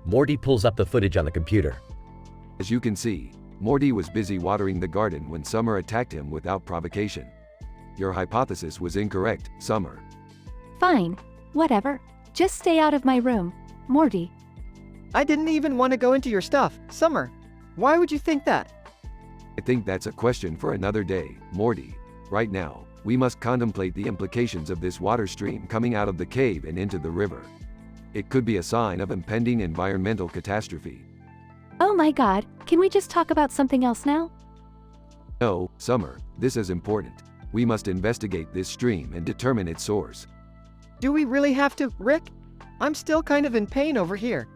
Morty pulls up the footage on the computer. As you can see, Morty was busy watering the garden when Summer attacked him without provocation. Your hypothesis was incorrect, Summer. Fine. Whatever. Just stay out of my room, Morty. I didn't even want to go into your stuff, Summer. Why would you think that? I think that's a question for another day, Morty. Right now, we must contemplate the implications of this water stream coming out of the cave and into the river. It could be a sign of impending environmental catastrophe. Oh my god, can we just talk about something else now? No, Summer, this is important. We must investigate this stream and determine its source. Do we really have to, Rick? I'm still kind of in pain over here.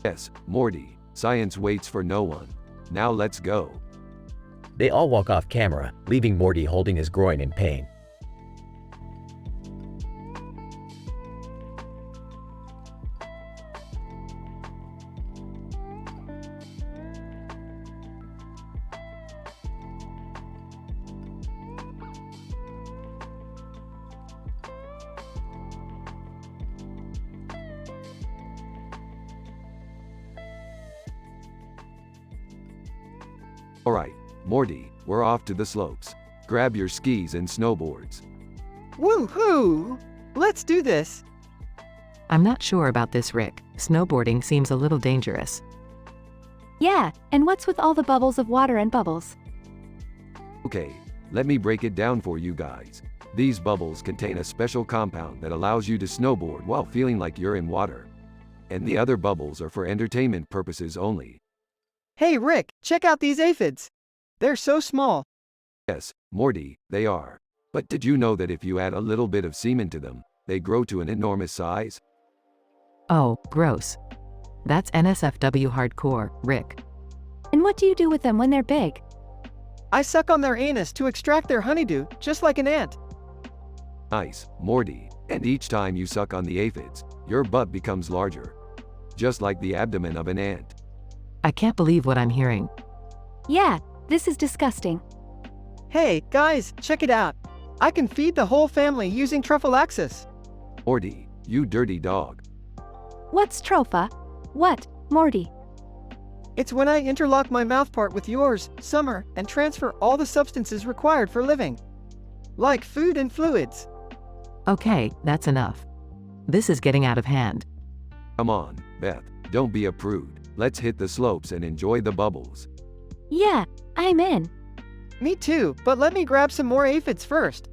Yes, Morty, science waits for no one. Now let's go. They all walk off camera, leaving Morty holding his groin in pain. Alright, Morty, we're off to the slopes. Grab your skis and snowboards. Woohoo! Let's do this. I'm not sure about this, Rick. Snowboarding seems a little dangerous. Yeah, and what's with all the bubbles of water and bubbles? Okay, let me break it down for you guys. These bubbles contain a special compound that allows you to snowboard while feeling like you're in water. And the other bubbles are for entertainment purposes only. Hey Rick, check out these aphids. They're so small. Yes, Morty, they are. But did you know that if you add a little bit of semen to them, they grow to an enormous size? Oh, gross. That's NSFW hardcore, Rick. And what do you do with them when they're big? I suck on their anus to extract their honeydew, just like an ant. Nice, Morty. And each time you suck on the aphids, your butt becomes larger. Just like the abdomen of an ant. I can't believe what I'm hearing. Yeah, this is disgusting. Hey, guys, check it out. I can feed the whole family using Truffalaxis. Morty, you dirty dog. What's tropha? What, Morty? It's when I interlock my mouthpart with yours, Summer, and transfer all the substances required for living. Like food and fluids. Okay, that's enough. This is getting out of hand. Come on, Beth, don't be a prude. Let's hit the slopes and enjoy the bubbles. Yeah, I'm in. Me too, but let me grab some more aphids first.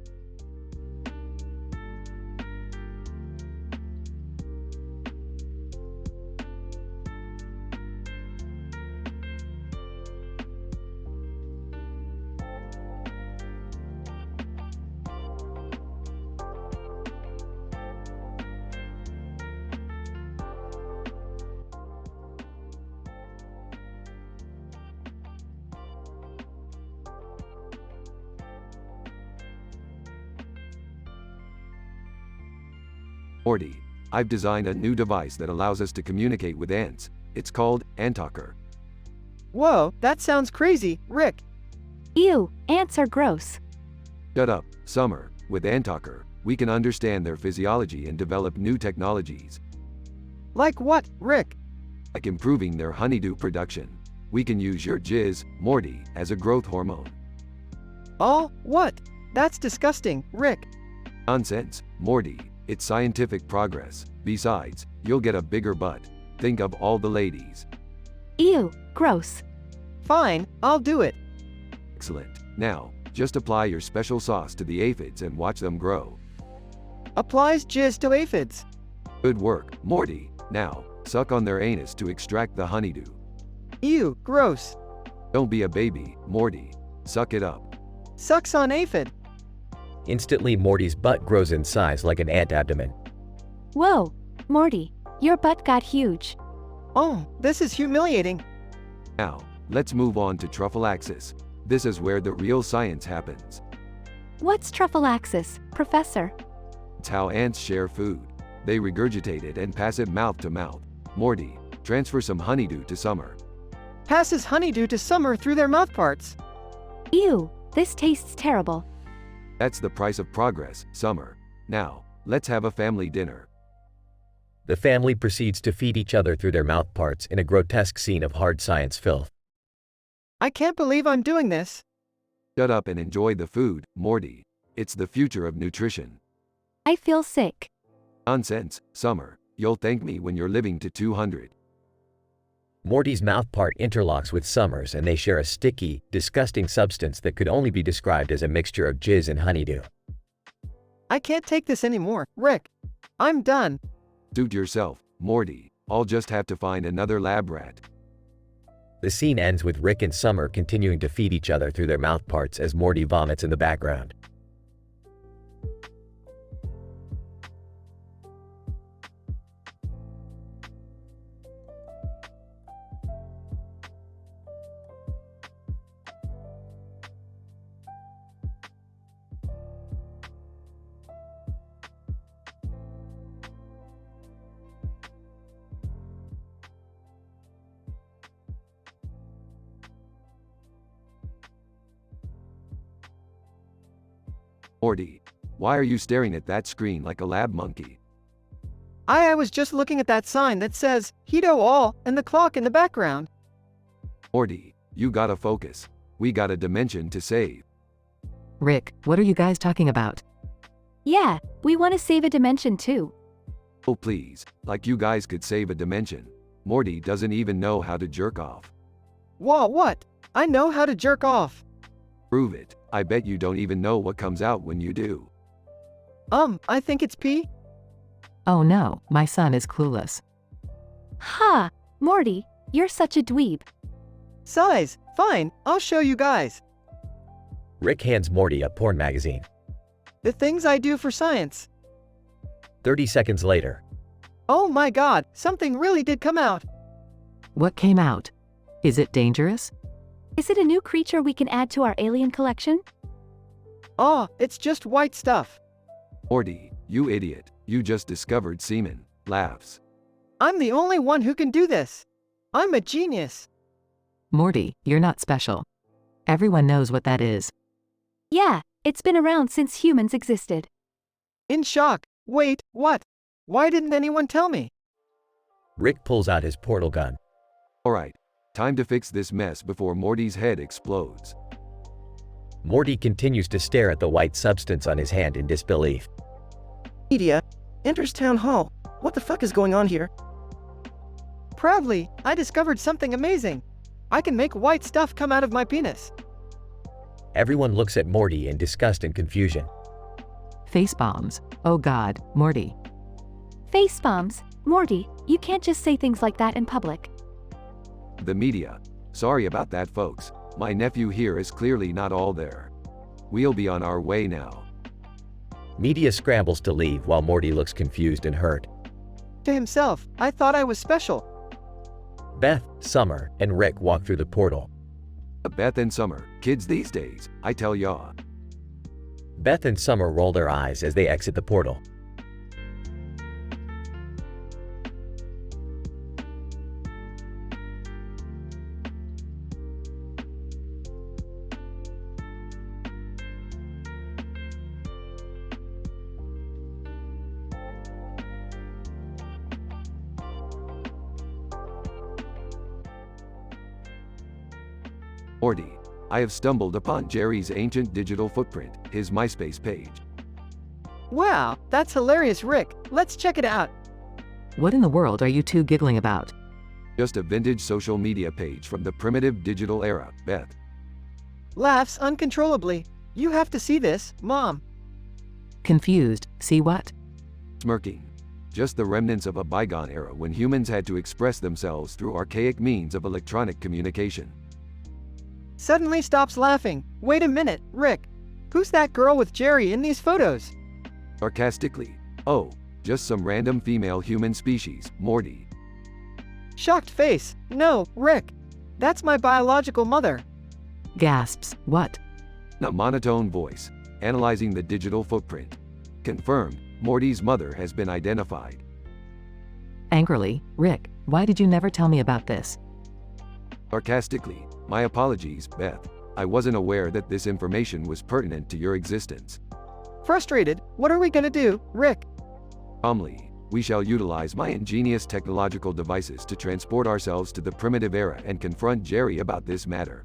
Morty, I've designed a new device that allows us to communicate with ants. It's called AnTalker. Whoa, that sounds crazy, Rick. Ew, ants are gross. Shut up, Summer. With AnTalker, we can understand their physiology and develop new technologies. Like what, Rick? Like improving their honeydew production. We can use your jizz, Morty, as a growth hormone. Oh, what? That's disgusting, Rick. Nonsense, Morty. It's scientific progress. Besides, you'll get a bigger butt. Think of all the ladies. Ew, gross. Fine, I'll do it. Excellent. Now, just apply your special sauce to the aphids and watch them grow. Applies jizz to aphids. Good work, Morty. Now, suck on their anus to extract the honeydew. Ew, gross. Don't be a baby, Morty. Suck it up. Sucks on aphid. Instantly, Morty's butt grows in size like an ant abdomen. Whoa, Morty, your butt got huge. Oh, this is humiliating. Now, let's move on to Truffalaxis. This is where the real science happens. What's Truffalaxis, Professor? It's how ants share food. They regurgitate it and pass it mouth to mouth. Morty, transfer some honeydew to Summer. Passes honeydew to Summer through their mouthparts. Ew, this tastes terrible. That's the price of progress, Summer. Now, let's have a family dinner. The family proceeds to feed each other through their mouth parts in a grotesque scene of hard science filth. I can't believe I'm doing this. Shut up and enjoy the food, Morty. It's the future of nutrition. I feel sick. Nonsense, Summer. You'll thank me when you're living to 200. Morty's mouth part interlocks with Summer's and they share a sticky, disgusting substance that could only be described as a mixture of jizz and honeydew. I can't take this anymore, Rick. I'm done. Suit yourself, Morty. I'll just have to find another lab rat. The scene ends with Rick and Summer continuing to feed each other through their mouth parts as Morty vomits in the background. Morty, why are you staring at that screen like a lab monkey? I was just looking at that sign that says, Hedo all, and the clock in the background. Morty, you gotta focus. We got a dimension to save. Rick, what are you guys talking about? Yeah, we want to save a dimension too. Oh please, like you guys could save a dimension. Morty doesn't even know how to jerk off. Whoa, what? I know how to jerk off. Prove it. I bet you don't even know what comes out when you do. I think it's pee. Oh no, my son is clueless. Ha! Morty, you're such a dweeb. Size, fine, I'll show you guys. Rick hands Morty a porn magazine. The things I do for science. 30 seconds later. Oh my god, something really did come out. What came out? Is it dangerous? Is it a new creature we can add to our alien collection? Oh, it's just white stuff. Morty, you idiot. You just discovered semen. Laughs. I'm the only one who can do this. I'm a genius. Morty, you're not special. Everyone knows what that is. Yeah, it's been around since humans existed. In shock. Wait, what? Why didn't anyone tell me? Rick pulls out his portal gun. Alright, time to fix this mess before Morty's head explodes. Morty continues to stare at the white substance on his hand in disbelief. Media enters town hall. What the fuck is going on here? Proudly, I discovered something amazing. I can make white stuff come out of my penis. Everyone looks at Morty in disgust and confusion. Face bombs. Oh god, Morty. Face bombs. Morty, you can't just say things like that in public. The media. Sorry about that, folks. My nephew here is clearly not all there. We'll be on our way now. Media scrambles to leave while Morty looks confused and hurt. To himself, I thought I was special. Beth, Summer, and Rick walk through the portal. Beth and Summer, kids these days, I tell ya. Beth and Summer roll their eyes as they exit the portal. Morty, I have stumbled upon Jerry's ancient digital footprint, his MySpace page. Wow, that's hilarious, Rick. Let's check it out. What in the world are you two giggling about? Just a vintage social media page from the primitive digital era, Beth. Laughs uncontrollably. You have to see this, Mom. Confused, see what? Smirking. Just the remnants of a bygone era when humans had to express themselves through archaic means of electronic communication. Suddenly stops laughing. Wait a minute, Rick. Who's that girl with Jerry in these photos? Sarcastically. Oh, just some random female human species, Morty. Shocked face. No, Rick. That's my biological mother. Gasps, what? A monotone voice, analyzing the digital footprint. Confirmed, Morty's mother has been identified. Angrily, Rick, why did you never tell me about this? Sarcastically, my apologies, Beth. I wasn't aware that this information was pertinent to your existence. Frustrated, what are we gonna do, Rick? Calmly, we shall utilize my ingenious technological devices to transport ourselves to the primitive era and confront Jerry about this matter.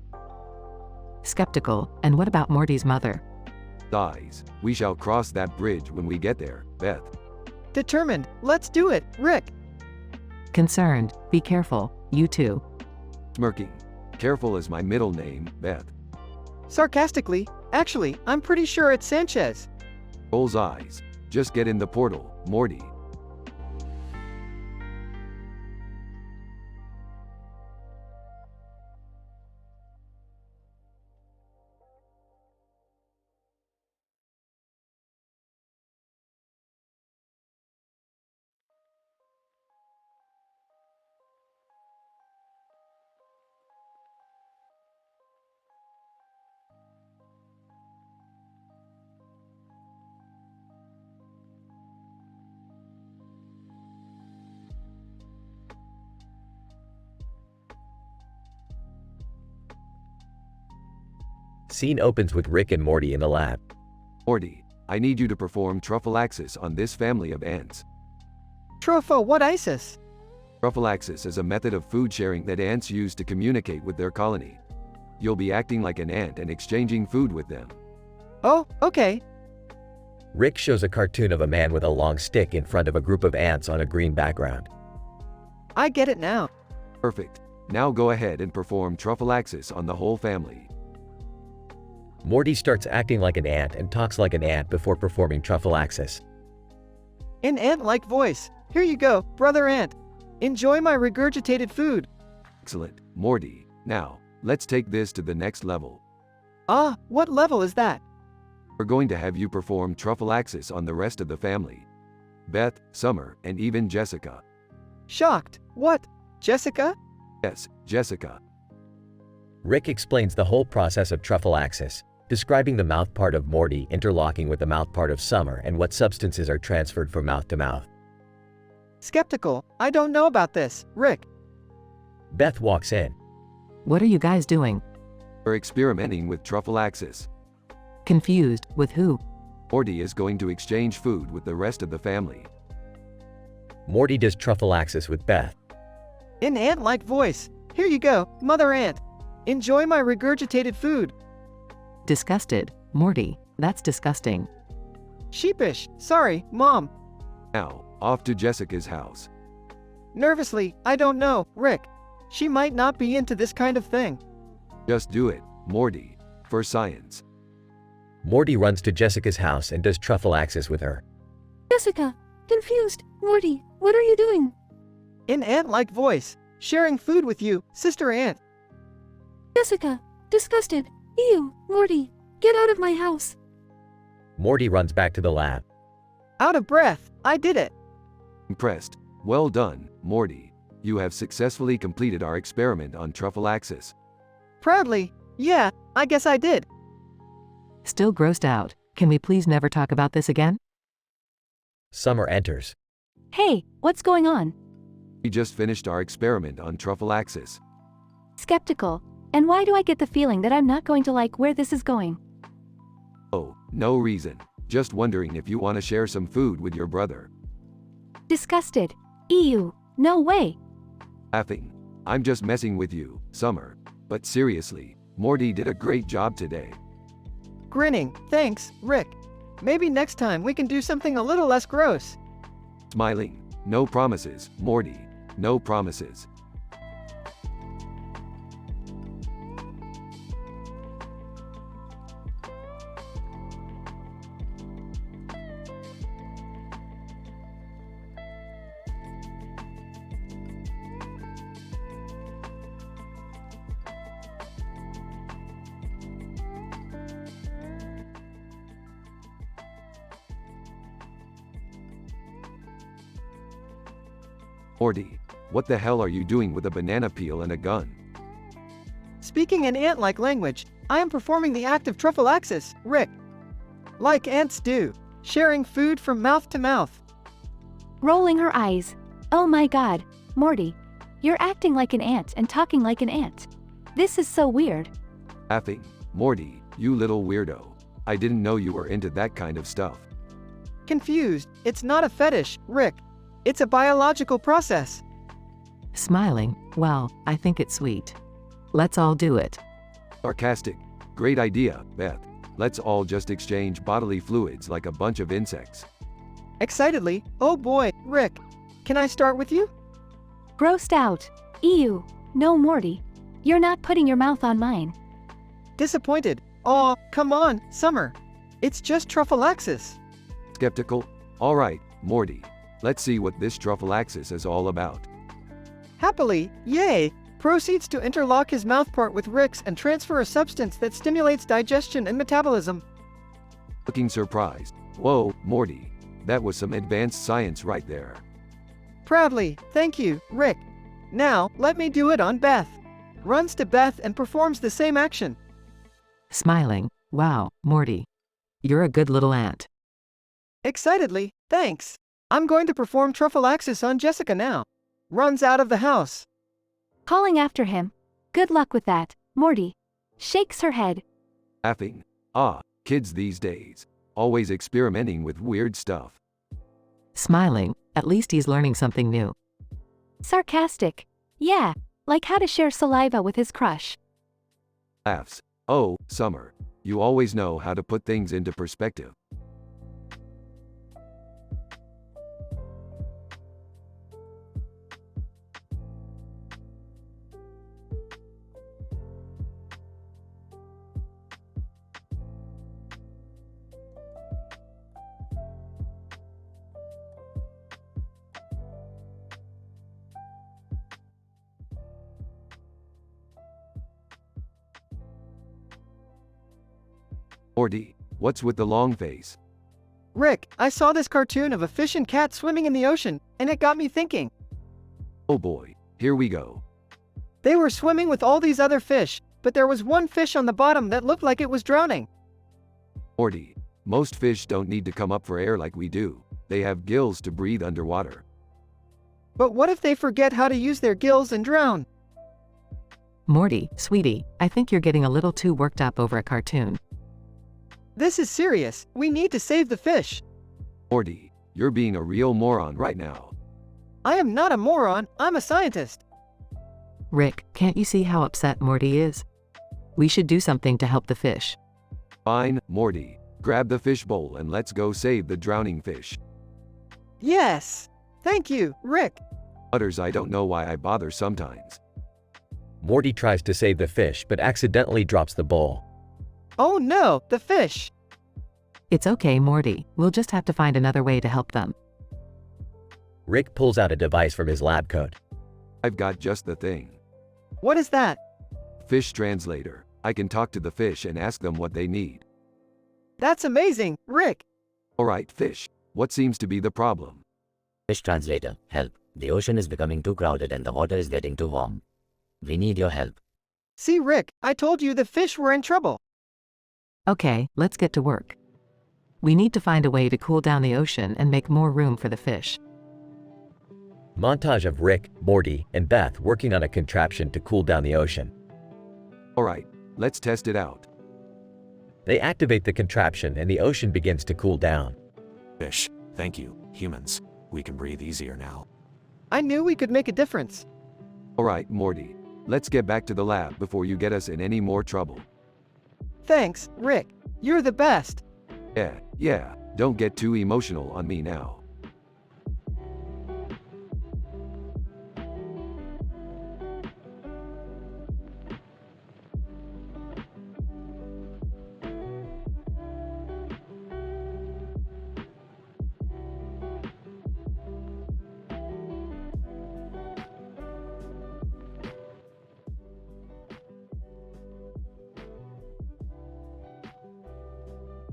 Skeptical, and what about Morty's mother? Sighs, we shall cross that bridge when we get there, Beth. Determined, let's do it, Rick. Concerned, be careful, you two. Smirking. Careful is my middle name, Beth. Sarcastically, actually, I'm pretty sure it's Sanchez. Rolls eyes. Just get in the portal, Morty. Scene opens with Rick and Morty in the lab. Morty, I need you to perform trophallaxis on this family of ants. Tropho, what ISIS? Trophallaxis is a method of food sharing that ants use to communicate with their colony. You'll be acting like an ant and exchanging food with them. Oh, okay. Rick shows a cartoon of a man with a long stick in front of a group of ants on a green background. I get it now. Perfect. Now go ahead and perform truffle-axis on the whole family. Morty starts acting like an ant and talks like an ant before performing truffle-axis. In ant-like voice. Here you go, brother ant. Enjoy my regurgitated food. Excellent, Morty. Now, let's take this to the next level. Ah, what level is that? We're going to have you perform truffle-axis on the rest of the family. Beth, Summer, and even Jessica. Shocked. What? Jessica? Yes, Jessica. Rick explains the whole process of truffle-axis, describing the mouth part of Morty interlocking with the mouth part of Summer and what substances are transferred from mouth to mouth. Skeptical. I don't know about this, Rick. Beth walks in. What are you guys doing? We're experimenting with truffle-axis. Confused. With who? Morty is going to exchange food with the rest of the family. Morty does truffle-axis with Beth. In ant-like voice. Here you go, mother ant. Enjoy my regurgitated food. Disgusted. Morty, that's disgusting. Sheepish. Sorry, Mom. Now, off to Jessica's house. Nervously, I don't know, Rick. She might not be into this kind of thing. Just do it, Morty. For science. Morty runs to Jessica's house and does truffle-axis with her. Jessica, confused. Morty, what are you doing? In ant-like voice. Sharing food with you, sister ant. Jessica, disgusted. Ew, Morty, get out of my house. Morty runs back to the lab. Out of breath. I did it. Impressed. Well done, Morty. You have successfully completed our experiment on truffle-axis. Proudly. Yeah, I guess I did. Still grossed out. Can we please never talk about this again? Summer enters. Hey, what's going on? We just finished our experiment on truffle-axis. Skeptical. And why do I get the feeling that I'm not going to like where this is going? Oh, no reason. Just wondering if you want to share some food with your brother. Disgusted. Ew, no way. Laughing. I'm just messing with you, Summer. But seriously, Morty did a great job today. Grinning. Thanks, Rick. Maybe next time we can do something a little less gross. Smiling. No promises, Morty. No promises. Morty, what the hell are you doing with a banana peel and a gun? Speaking in ant-like language, I am performing the act of truffle-axis, Rick. Like ants do, sharing food from mouth to mouth. Rolling her eyes. Oh my god, Morty. You're acting like an ant and talking like an ant. This is so weird. Laughing. Morty, you little weirdo. I didn't know you were into that kind of stuff. Confused. It's not a fetish, Rick. It's a biological process. Smiling. Well, I think it's sweet. Let's all do it. Sarcastic. Great idea, Beth. Let's all just exchange bodily fluids like a bunch of insects. Excitedly. Oh boy, Rick. Can I start with you? Grossed out. Ew. No, Morty. You're not putting your mouth on mine. Disappointed. Aw, come on, Summer. It's just truffle-axis. Skeptical? Alright, Morty. Let's see what this truffle-axis is all about. Happily, yay! Proceeds to interlock his mouthpart with Rick's and transfer a substance that stimulates digestion and metabolism. Looking surprised. Whoa, Morty. That was some advanced science right there. Proudly, thank you, Rick. Now, let me do it on Beth. Runs to Beth and performs the same action. Smiling. Wow, Morty. You're a good little ant. Excitedly, thanks. I'm going to perform truffle-axis on Jessica now. Runs out of the house. Calling after him. Good luck with that, Morty. Shakes her head. Laughing. Ah, kids these days. Always experimenting with weird stuff. Smiling. At least he's learning something new. Sarcastic. Yeah, like how to share saliva with his crush. Laughs. Oh, Summer. You always know how to put things into perspective. Morty, what's with the long face? Rick, I saw this cartoon of a fish and cat swimming in the ocean, and it got me thinking. Oh boy, here we go. They were swimming with all these other fish, but there was one fish on the bottom that looked like it was drowning. Morty, most fish don't need to come up for air like we do. They have gills to breathe underwater. But what if they forget how to use their gills and drown? Morty, sweetie, I think you're getting a little too worked up over a cartoon. This is serious. We need to save the fish. Morty, you're being a real moron right now. I am not a moron, I'm a scientist. Rick, can't you see how upset Morty is? We should do something to help the fish. Fine, Morty. Grab the fish bowl and let's go save the drowning fish. Yes! Thank you, Rick. Others, I don't know why I bother sometimes. Morty tries to save the fish but accidentally drops the bowl. Oh no, the fish! It's okay, Morty. We'll just have to find another way to help them. Rick pulls out a device from his lab coat. I've got just the thing. What is that? Fish translator. I can talk to the fish and ask them what they need. That's amazing, Rick. Alright, fish. What seems to be the problem? Fish translator, help. The ocean is becoming too crowded and the water is getting too warm. We need your help. See, Rick, I told you the fish were in trouble. Okay, let's get to work. We need to find a way to cool down the ocean and make more room for the fish. Montage of Rick, Morty, and Beth working on a contraption to cool down the ocean. Alright, let's test it out. They activate the contraption and the ocean begins to cool down. Fish, thank you, humans. We can breathe easier now. I knew we could make a difference. Alright, Morty. Let's get back to the lab before you get us in any more trouble. Thanks, Rick. You're the best. Yeah, don't get too emotional on me now.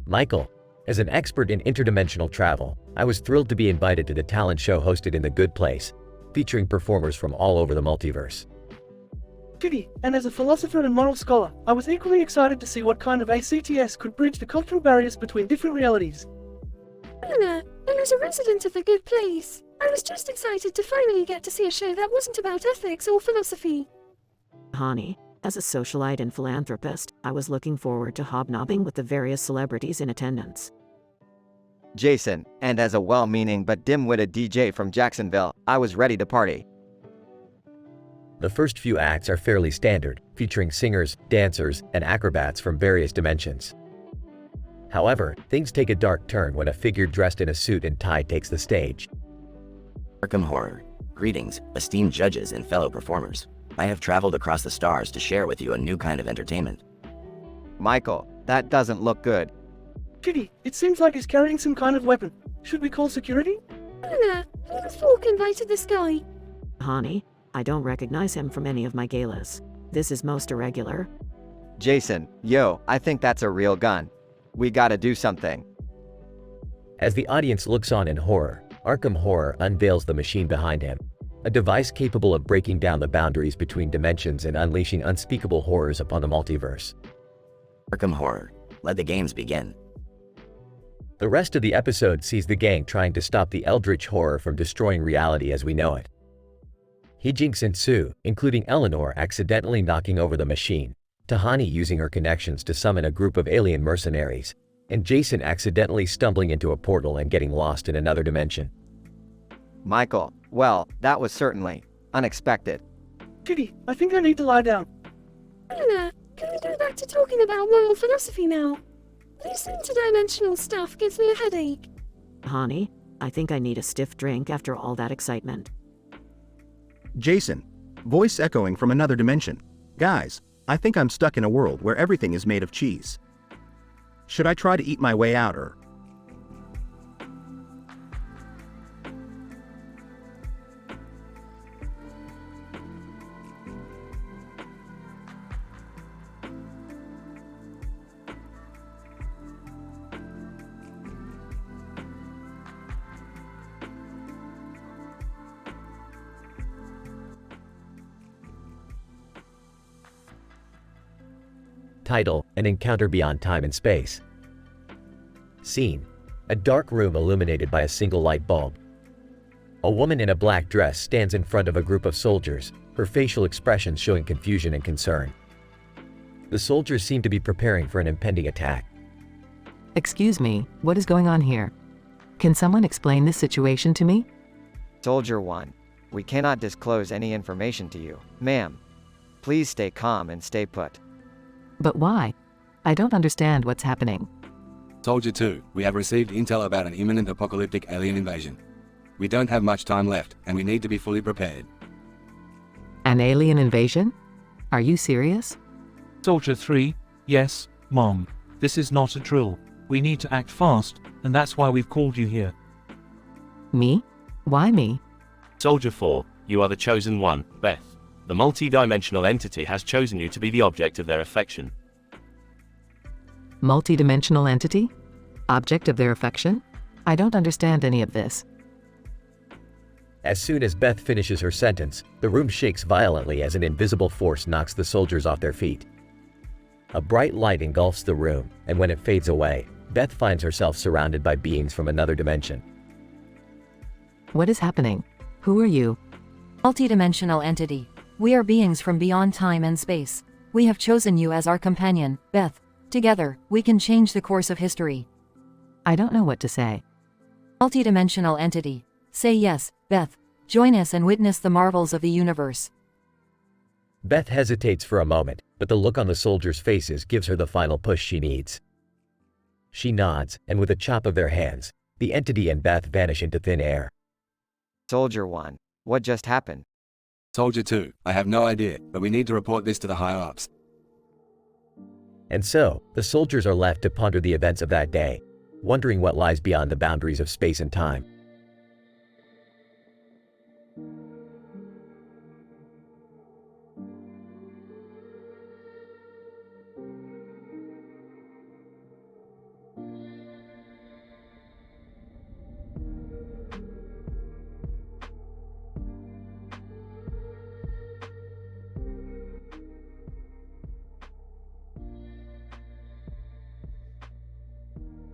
Michael, as an expert in interdimensional travel, I was thrilled to be invited to the talent show hosted in the Good Place, featuring performers from all over the multiverse. Kitty, and as a philosopher and moral scholar, I was equally excited to see what kind of ACTS could bridge the cultural barriers between different realities. Anna, and as a resident of the Good Place, I was just excited to finally get to see a show that wasn't about ethics or philosophy. Honey, as a socialite and philanthropist, I was looking forward to hobnobbing with the various celebrities in attendance. Jason, and as a well-meaning but dim-witted DJ from Jacksonville, I was ready to party. The first few acts are fairly standard, featuring singers, dancers, and acrobats from various dimensions. However, things take a dark turn when a figure dressed in a suit and tie takes the stage. Arkham Horror. Greetings, esteemed judges and fellow performers. I have traveled across the stars to share with you a new kind of entertainment. Michael, that doesn't look good. Kitty, it seems like he's carrying some kind of weapon. Should we call security? Anna, who the fork invited this guy? Honey, I don't recognize him from any of my galas. This is most irregular. Jason, yo, I think that's a real gun. We gotta do something. As the audience looks on in horror, Arkham Horror unveils the machine behind him, a device capable of breaking down the boundaries between dimensions and unleashing unspeakable horrors upon the multiverse. Arkham Horror. Let the games begin. The rest of the episode sees the gang trying to stop the eldritch horror from destroying reality as we know it. Hijinks ensue, including Eleanor accidentally knocking over the machine, Tahani using her connections to summon a group of alien mercenaries, and Jason accidentally stumbling into a portal and getting lost in another dimension. Michael, well, that was certainly unexpected. Kitty, I think I need to lie down. Anna, can we go back to talking about moral philosophy now? This interdimensional stuff gives me a headache. Honey, I think I need a stiff drink after all that excitement. Jason, voice echoing from another dimension. Guys, I think I'm stuck in a world where everything is made of cheese. Should I try to eat my way out or? Title: An Encounter Beyond Time and Space. Scene: a dark room illuminated by a single light bulb. A woman in a black dress stands in front of a group of soldiers, her facial expressions showing confusion and concern. The soldiers seem to be preparing for an impending attack. Excuse me, what is going on here? Can someone explain this situation to me? Soldier 1. We cannot disclose any information to you, ma'am. Please stay calm and stay put. But why? I don't understand what's happening. Soldier 2, we have received intel about an imminent apocalyptic alien invasion. We don't have much time left, and we need to be fully prepared. An alien invasion? Are you serious? Soldier 3, yes, Mom. This is not a drill. We need to act fast, and that's why we've called you here. Me? Why me? Soldier 4, you are the chosen one, Beth. The multi-dimensional entity has chosen you to be the object of their affection. Multi-dimensional entity? Object of their affection? I don't understand any of this. As soon as Beth finishes her sentence, the room shakes violently as an invisible force knocks the soldiers off their feet. A bright light engulfs the room, and when it fades away, Beth finds herself surrounded by beings from another dimension. What is happening? Who are you? Multidimensional entity. We are beings from beyond time and space. We have chosen you as our companion, Beth. Together, we can change the course of history. I don't know what to say. Multidimensional entity. Say yes, Beth. Join us and witness the marvels of the universe. Beth hesitates for a moment, but the look on the soldiers' faces gives her the final push she needs. She nods, and with a chop of their hands, the entity and Beth vanish into thin air. Soldier 1, what just happened? Soldier 2, I have no idea, but we need to report this to the higher-ups. And so, the soldiers are left to ponder the events of that day, wondering what lies beyond the boundaries of space and time.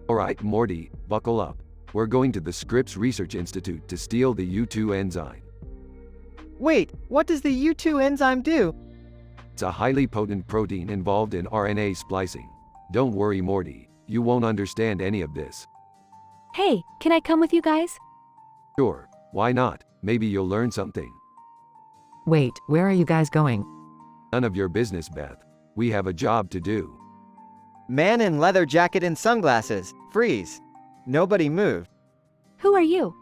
Alright, Morty, buckle up. We're going to the Scripps Research Institute to steal the U2 enzyme. Wait, what does the U2 enzyme do? It's a highly potent protein involved in RNA splicing. Don't worry, Morty, you won't understand any of this. Hey, can I come with you guys? Sure, why not? Maybe you'll learn something. Wait, where are you guys going? None of your business, Beth. We have a job to do. Man in leather jacket and sunglasses, freeze. Nobody moved. Who are you?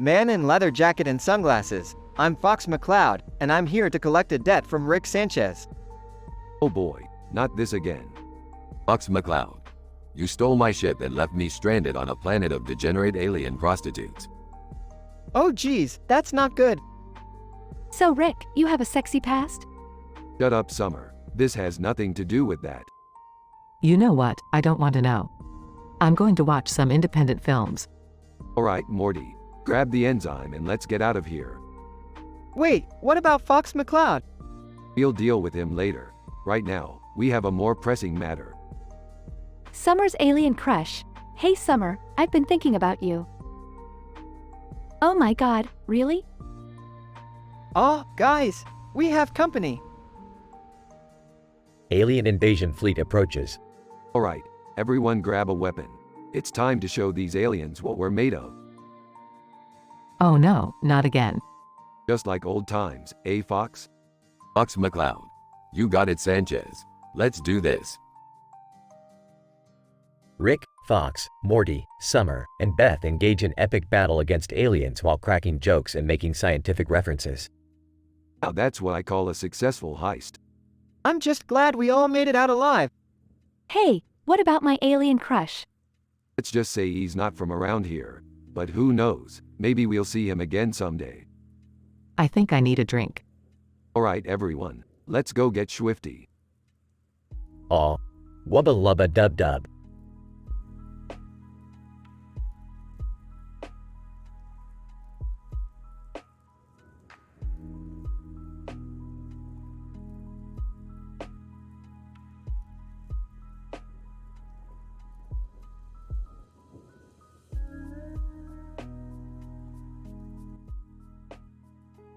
Man in leather jacket and sunglasses. I'm Fox McCloud, and I'm here to collect a debt from Rick Sanchez. Oh boy, not this again. Fox McCloud, you stole my ship and left me stranded on a planet of degenerate alien prostitutes. Oh geez, that's not good. So Rick, you have a sexy past? Shut up, Summer. This has nothing to do with that. You know what, I don't want to know. I'm going to watch some independent films. Alright, Morty, grab the enzyme and let's get out of here. Wait, what about Fox McCloud? We'll deal with him later. Right now, we have a more pressing matter. Summer's alien crush. Hey Summer, I've been thinking about you. Oh my god, really? Oh, guys, we have company. Alien invasion fleet approaches. Alright, everyone grab a weapon. It's time to show these aliens what we're made of. Oh no, not again. Just like old times, eh, Fox? Fox McCloud, you got it, Sanchez. Let's do this. Rick, Fox, Morty, Summer, and Beth engage in epic battle against aliens while cracking jokes and making scientific references. Now that's what I call a successful heist. I'm just glad we all made it out alive. Hey, what about my alien crush? Let's just say he's not from around here. But who knows, maybe we'll see him again someday. I think I need a drink. Alright everyone, let's go get swifty. Aw. Wubba lubba dub dub.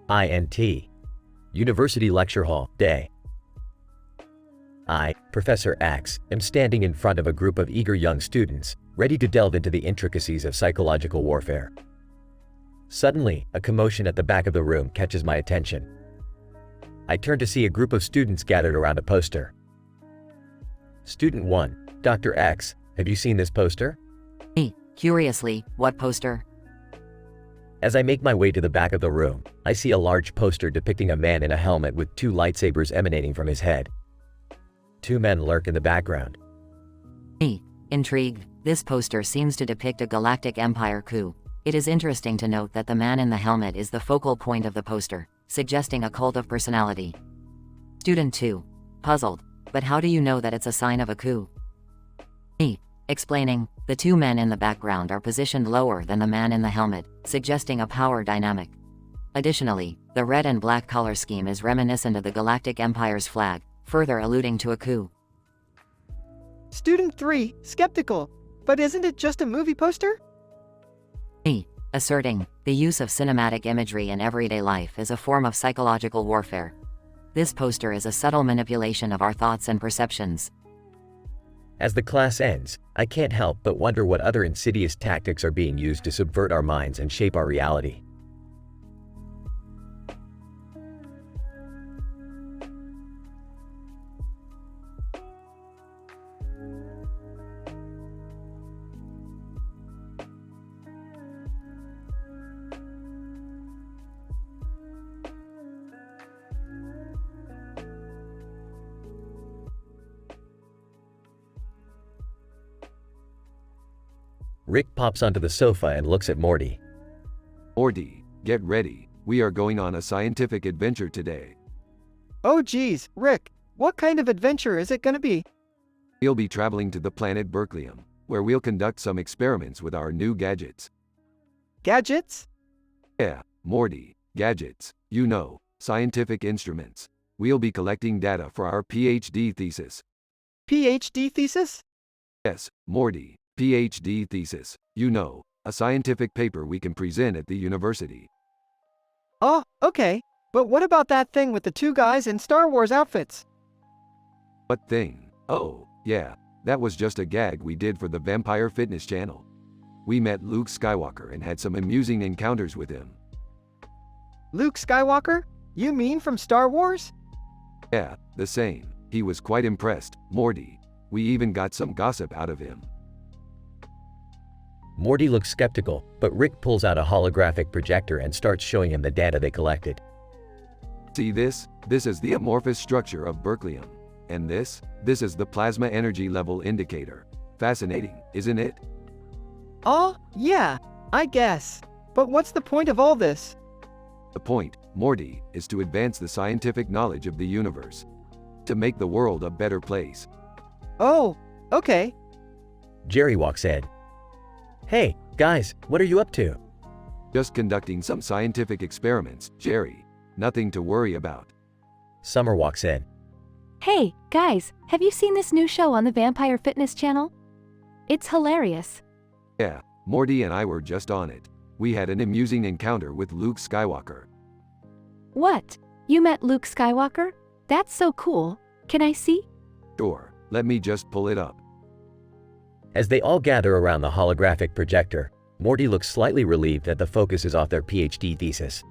INT. University Lecture Hall, day. I, Professor X, am standing in front of a group of eager young students, ready to delve into the intricacies of psychological warfare. Suddenly, a commotion at the back of the room catches my attention. I turn to see a group of students gathered around a poster. Student 1, Dr. X, have you seen this poster? Curiously, what poster? As I make my way to the back of the room, I see a large poster depicting a man in a helmet with 2 lightsabers emanating from his head. 2 men lurk in the background. Intrigued, this poster seems to depict a galactic empire coup. It is interesting to note that the man in the helmet is the focal point of the poster, suggesting a cult of personality. Student 2. Puzzled, but how do you know that it's a sign of a coup? Explaining, the 2 men in the background are positioned lower than the man in the helmet, suggesting a power dynamic. Additionally, the red and black color scheme is reminiscent of the Galactic Empire's flag, further alluding to a coup. Student 3, skeptical. But isn't it just a movie poster? Asserting, the use of cinematic imagery in everyday life is a form of psychological warfare. This poster is a subtle manipulation of our thoughts and perceptions. As the class ends, I can't help but wonder what other insidious tactics are being used to subvert our minds and shape our reality. Rick pops onto the sofa and looks at Morty. Morty, get ready. We are going on a scientific adventure today. Oh geez, Rick, what kind of adventure is it gonna be? We'll be traveling to the planet Berkelium, where we'll conduct some experiments with our new gadgets. Gadgets? Yeah, Morty, gadgets, you know, scientific instruments. We'll be collecting data for our PhD thesis. PhD thesis? Yes, Morty, PhD thesis, you know, a scientific paper we can present at the university. Oh, okay. But what about that thing with the 2 guys in Star Wars outfits? What thing? Oh, yeah, that was just a gag we did for the Vampire Fitness channel. We met Luke Skywalker and had some amusing encounters with him. Luke Skywalker? You mean from Star Wars? Yeah, the same. He was quite impressed, Morty. We even got some gossip out of him. Morty looks skeptical, but Rick pulls out a holographic projector and starts showing him the data they collected. See this? This is the amorphous structure of Berkelium. And this is the plasma energy level indicator. Fascinating, isn't it? Oh, yeah, I guess. But what's the point of all this? The point, Morty, is to advance the scientific knowledge of the universe. To make the world a better place. Oh, okay. Jerry walks in. Hey, guys, what are you up to? Just conducting some scientific experiments, Jerry. Nothing to worry about. Summer walks in. Hey, guys, have you seen this new show on the Vampire Fitness channel? It's hilarious. Yeah, Morty and I were just on it. We had an amusing encounter with Luke Skywalker. What? You met Luke Skywalker? That's so cool. Can I see? Sure, let me just pull it up. As they all gather around the holographic projector, Morty looks slightly relieved that the focus is off their PhD thesis.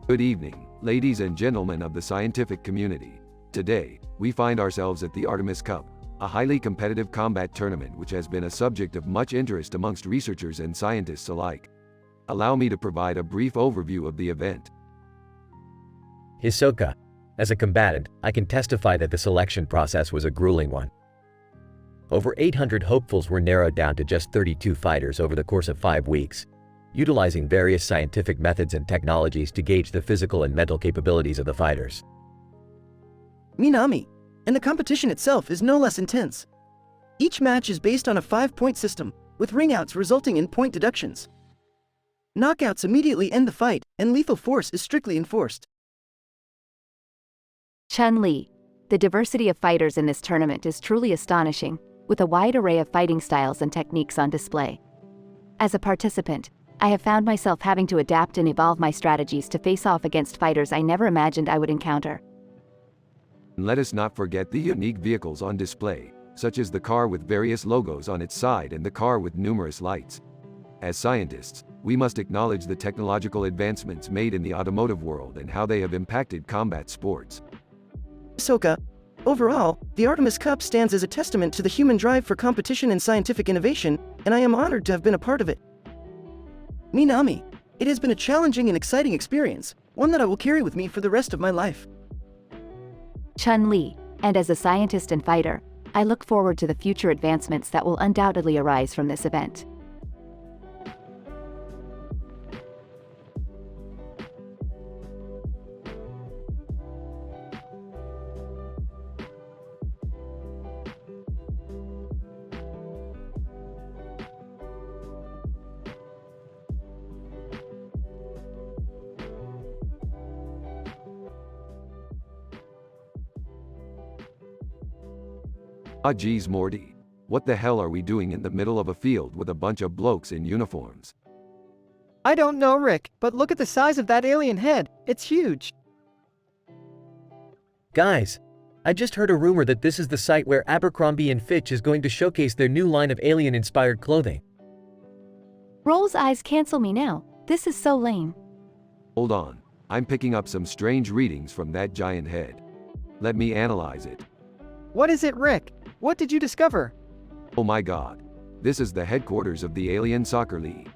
Good evening, ladies and gentlemen of the scientific community. Today, we find ourselves at the Artemis Cup, a highly competitive combat tournament which has been a subject of much interest amongst researchers and scientists alike. Allow me to provide a brief overview of the event. Hisoka. As a combatant, I can testify that the selection process was a grueling one. Over 800 hopefuls were narrowed down to just 32 fighters over the course of 5 weeks, utilizing various scientific methods and technologies to gauge the physical and mental capabilities of the fighters. Minami, and the competition itself is no less intense. Each match is based on a 5-point system, with ringouts resulting in point deductions. Knockouts immediately end the fight, and lethal force is strictly enforced. Chun-Li. The diversity of fighters in this tournament is truly astonishing, with a wide array of fighting styles and techniques on display. As a participant, I have found myself having to adapt and evolve my strategies to face off against fighters I never imagined I would encounter. Let us not forget the unique vehicles on display, such as the car with various logos on its side and the car with numerous lights. As scientists, we must acknowledge the technological advancements made in the automotive world and how they have impacted combat sports. Ahsoka. Overall, the Artemis Cup stands as a testament to the human drive for competition and scientific innovation, and I am honored to have been a part of it. Minami. It has been a challenging and exciting experience, one that I will carry with me for the rest of my life. Chun-Li. And as a scientist and fighter, I look forward to the future advancements that will undoubtedly arise from this event. Ah geez Morty. What the hell are we doing in the middle of a field with a bunch of blokes in uniforms? I don't know, Rick, but look at the size of that alien head. It's huge. Guys, I just heard a rumor that this is the site where Abercrombie & Fitch is going to showcase their new line of alien-inspired clothing. Roll's eyes cancel me now. This is so lame. Hold on. I'm picking up some strange readings from that giant head. Let me analyze it. What is it, Rick? What did you discover? Oh my god. This is the headquarters of the Alien Soccer League.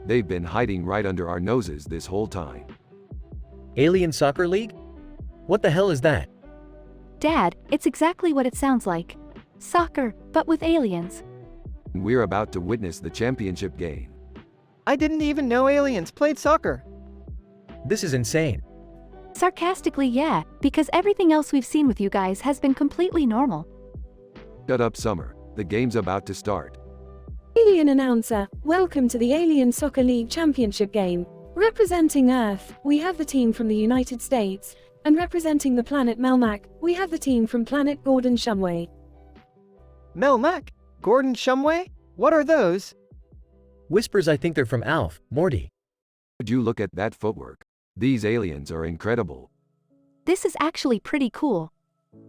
They've been hiding right under our noses this whole time. Alien Soccer League? What the hell is that? Dad, it's exactly what it sounds like. Soccer, but with aliens. We're about to witness the championship game. I didn't even know aliens played soccer. This is insane. Sarcastically, yeah, because everything else we've seen with you guys has been completely normal. Shut up, Summer. The game's about to start. Alien announcer, welcome to the Alien Soccer League Championship game. Representing Earth, we have the team from the United States, and representing the planet Melmac, we have the team from planet Gordon Shumway. Melmac? Gordon Shumway? What are those? Whispers I think they're from Alf, Morty. Would you look at that footwork? These aliens are incredible. This is actually pretty cool.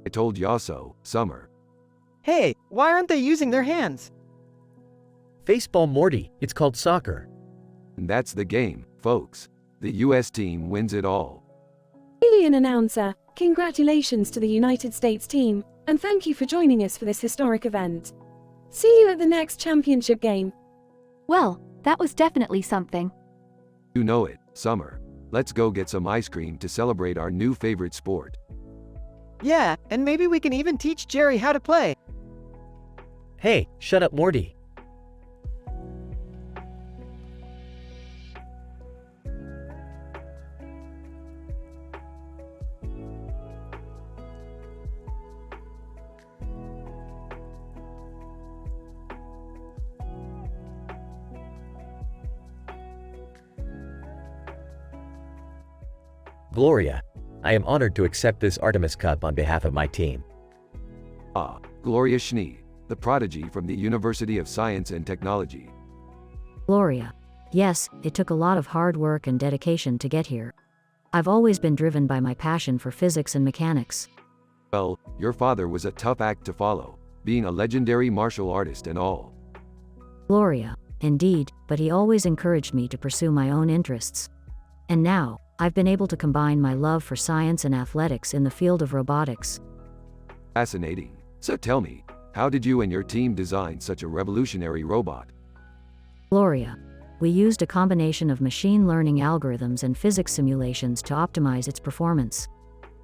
I told ya so, Summer. Hey, why aren't they using their hands? Faceball Morty, it's called soccer. And that's the game, folks. The US team wins it all. Alien announcer, congratulations to the United States team, and thank you for joining us for this historic event. See you at the next championship game. Well, that was definitely something. You know it, Summer. Let's go get some ice cream to celebrate our new favorite sport. Yeah, and maybe we can even teach Jerry how to play. Hey, shut up Morty. Gloria, I am honored to accept this Artemis Cup on behalf of my team. Ah, Gloria Schnee, the prodigy from the University of Science and Technology. Gloria. Yes, it took a lot of hard work and dedication to get here. I've always been driven by my passion for physics and mechanics. Well, your father was a tough act to follow, being a legendary martial artist and all. Gloria. Indeed, but he always encouraged me to pursue my own interests. And now, I've been able to combine my love for science and athletics in the field of robotics. Fascinating. So tell me, how did you and your team design such a revolutionary robot? Gloria. We used a combination of machine learning algorithms and physics simulations to optimize its performance.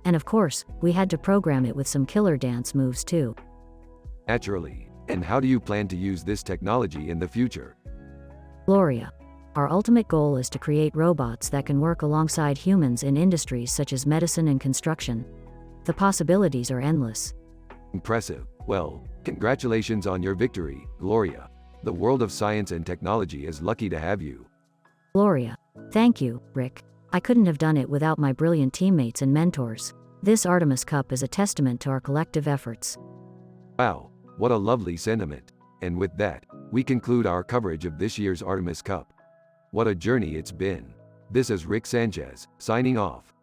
And of course, we had to program it with some killer dance moves too. Naturally. And how do you plan to use this technology in the future? Gloria. Our ultimate goal is to create robots that can work alongside humans in industries such as medicine and construction. The possibilities are endless. Impressive. Well, congratulations on your victory, Gloria. The world of science and technology is lucky to have you. Gloria. Thank you, Rick. I couldn't have done it without my brilliant teammates and mentors. This Artemis Cup is a testament to our collective efforts. Wow, what a lovely sentiment. And with that, we conclude our coverage of this year's Artemis Cup. What a journey it's been. This is Rick Sanchez, signing off.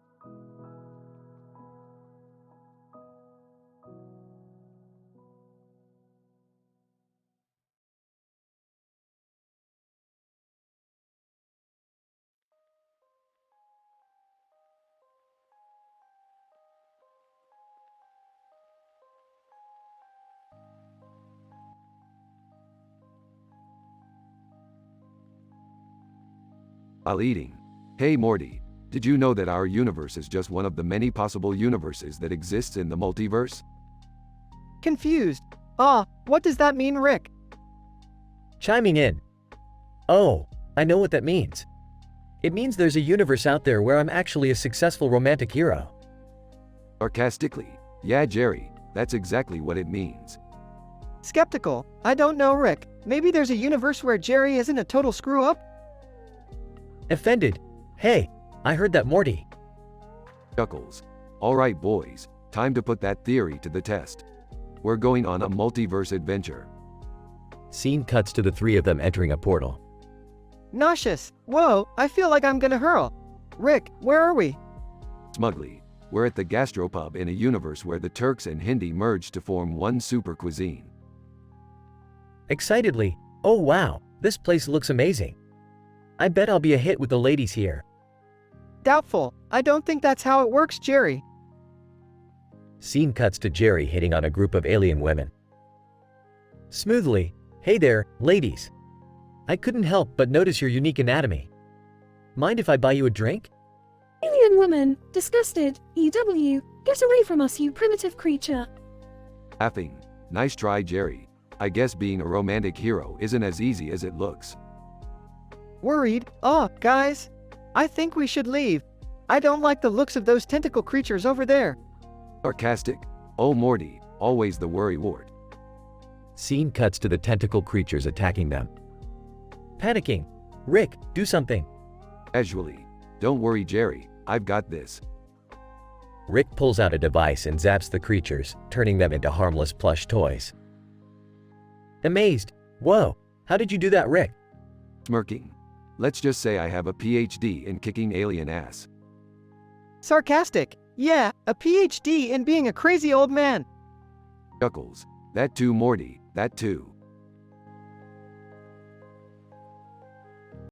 While eating. Hey Morty, did you know that our universe is just one of the many possible universes that exists in the multiverse? Confused. What does that mean, Rick? Chiming in. Oh, I know what that means. It means there's a universe out there where I'm actually a successful romantic hero. Sarcastically. Yeah, Jerry, that's exactly what it means. Skeptical. I don't know, Rick. Maybe there's a universe where Jerry isn't a total screw-up? Offended. Hey, I heard that Morty. Chuckles. Alright boys, time to put that theory to the test. We're going on a multiverse adventure. Scene cuts to the three of them entering a portal. Nauseous. Whoa, I feel like I'm gonna hurl. Rick, where are we? Smugly, we're at the gastropub in a universe where the Turks and Hindi merge to form one super cuisine. Excitedly. Oh wow, this place looks amazing. I bet I'll be a hit with the ladies here. Doubtful. I don't think that's how it works, Jerry. Scene cuts to Jerry hitting on a group of alien women. Smoothly. Hey there, ladies. I couldn't help but notice your unique anatomy. Mind if I buy you a drink? Alien woman, disgusted, EW, get away from us, you primitive creature. Laughing. Nice try, Jerry. I guess being a romantic hero isn't as easy as it looks. Worried. Guys. I think we should leave. I don't like the looks of those tentacle creatures over there. Sarcastic. Oh Morty, always the worry wart. Scene cuts to the tentacle creatures attacking them. Panicking. Rick, do something. Casually. Don't worry, Jerry, I've got this. Rick pulls out a device and zaps the creatures, turning them into harmless plush toys. Amazed. Whoa, how did you do that, Rick? Smirking. Let's just say I have a PhD in kicking alien ass. Sarcastic. Yeah, a PhD in being a crazy old man. Chuckles. That too, Morty, that too.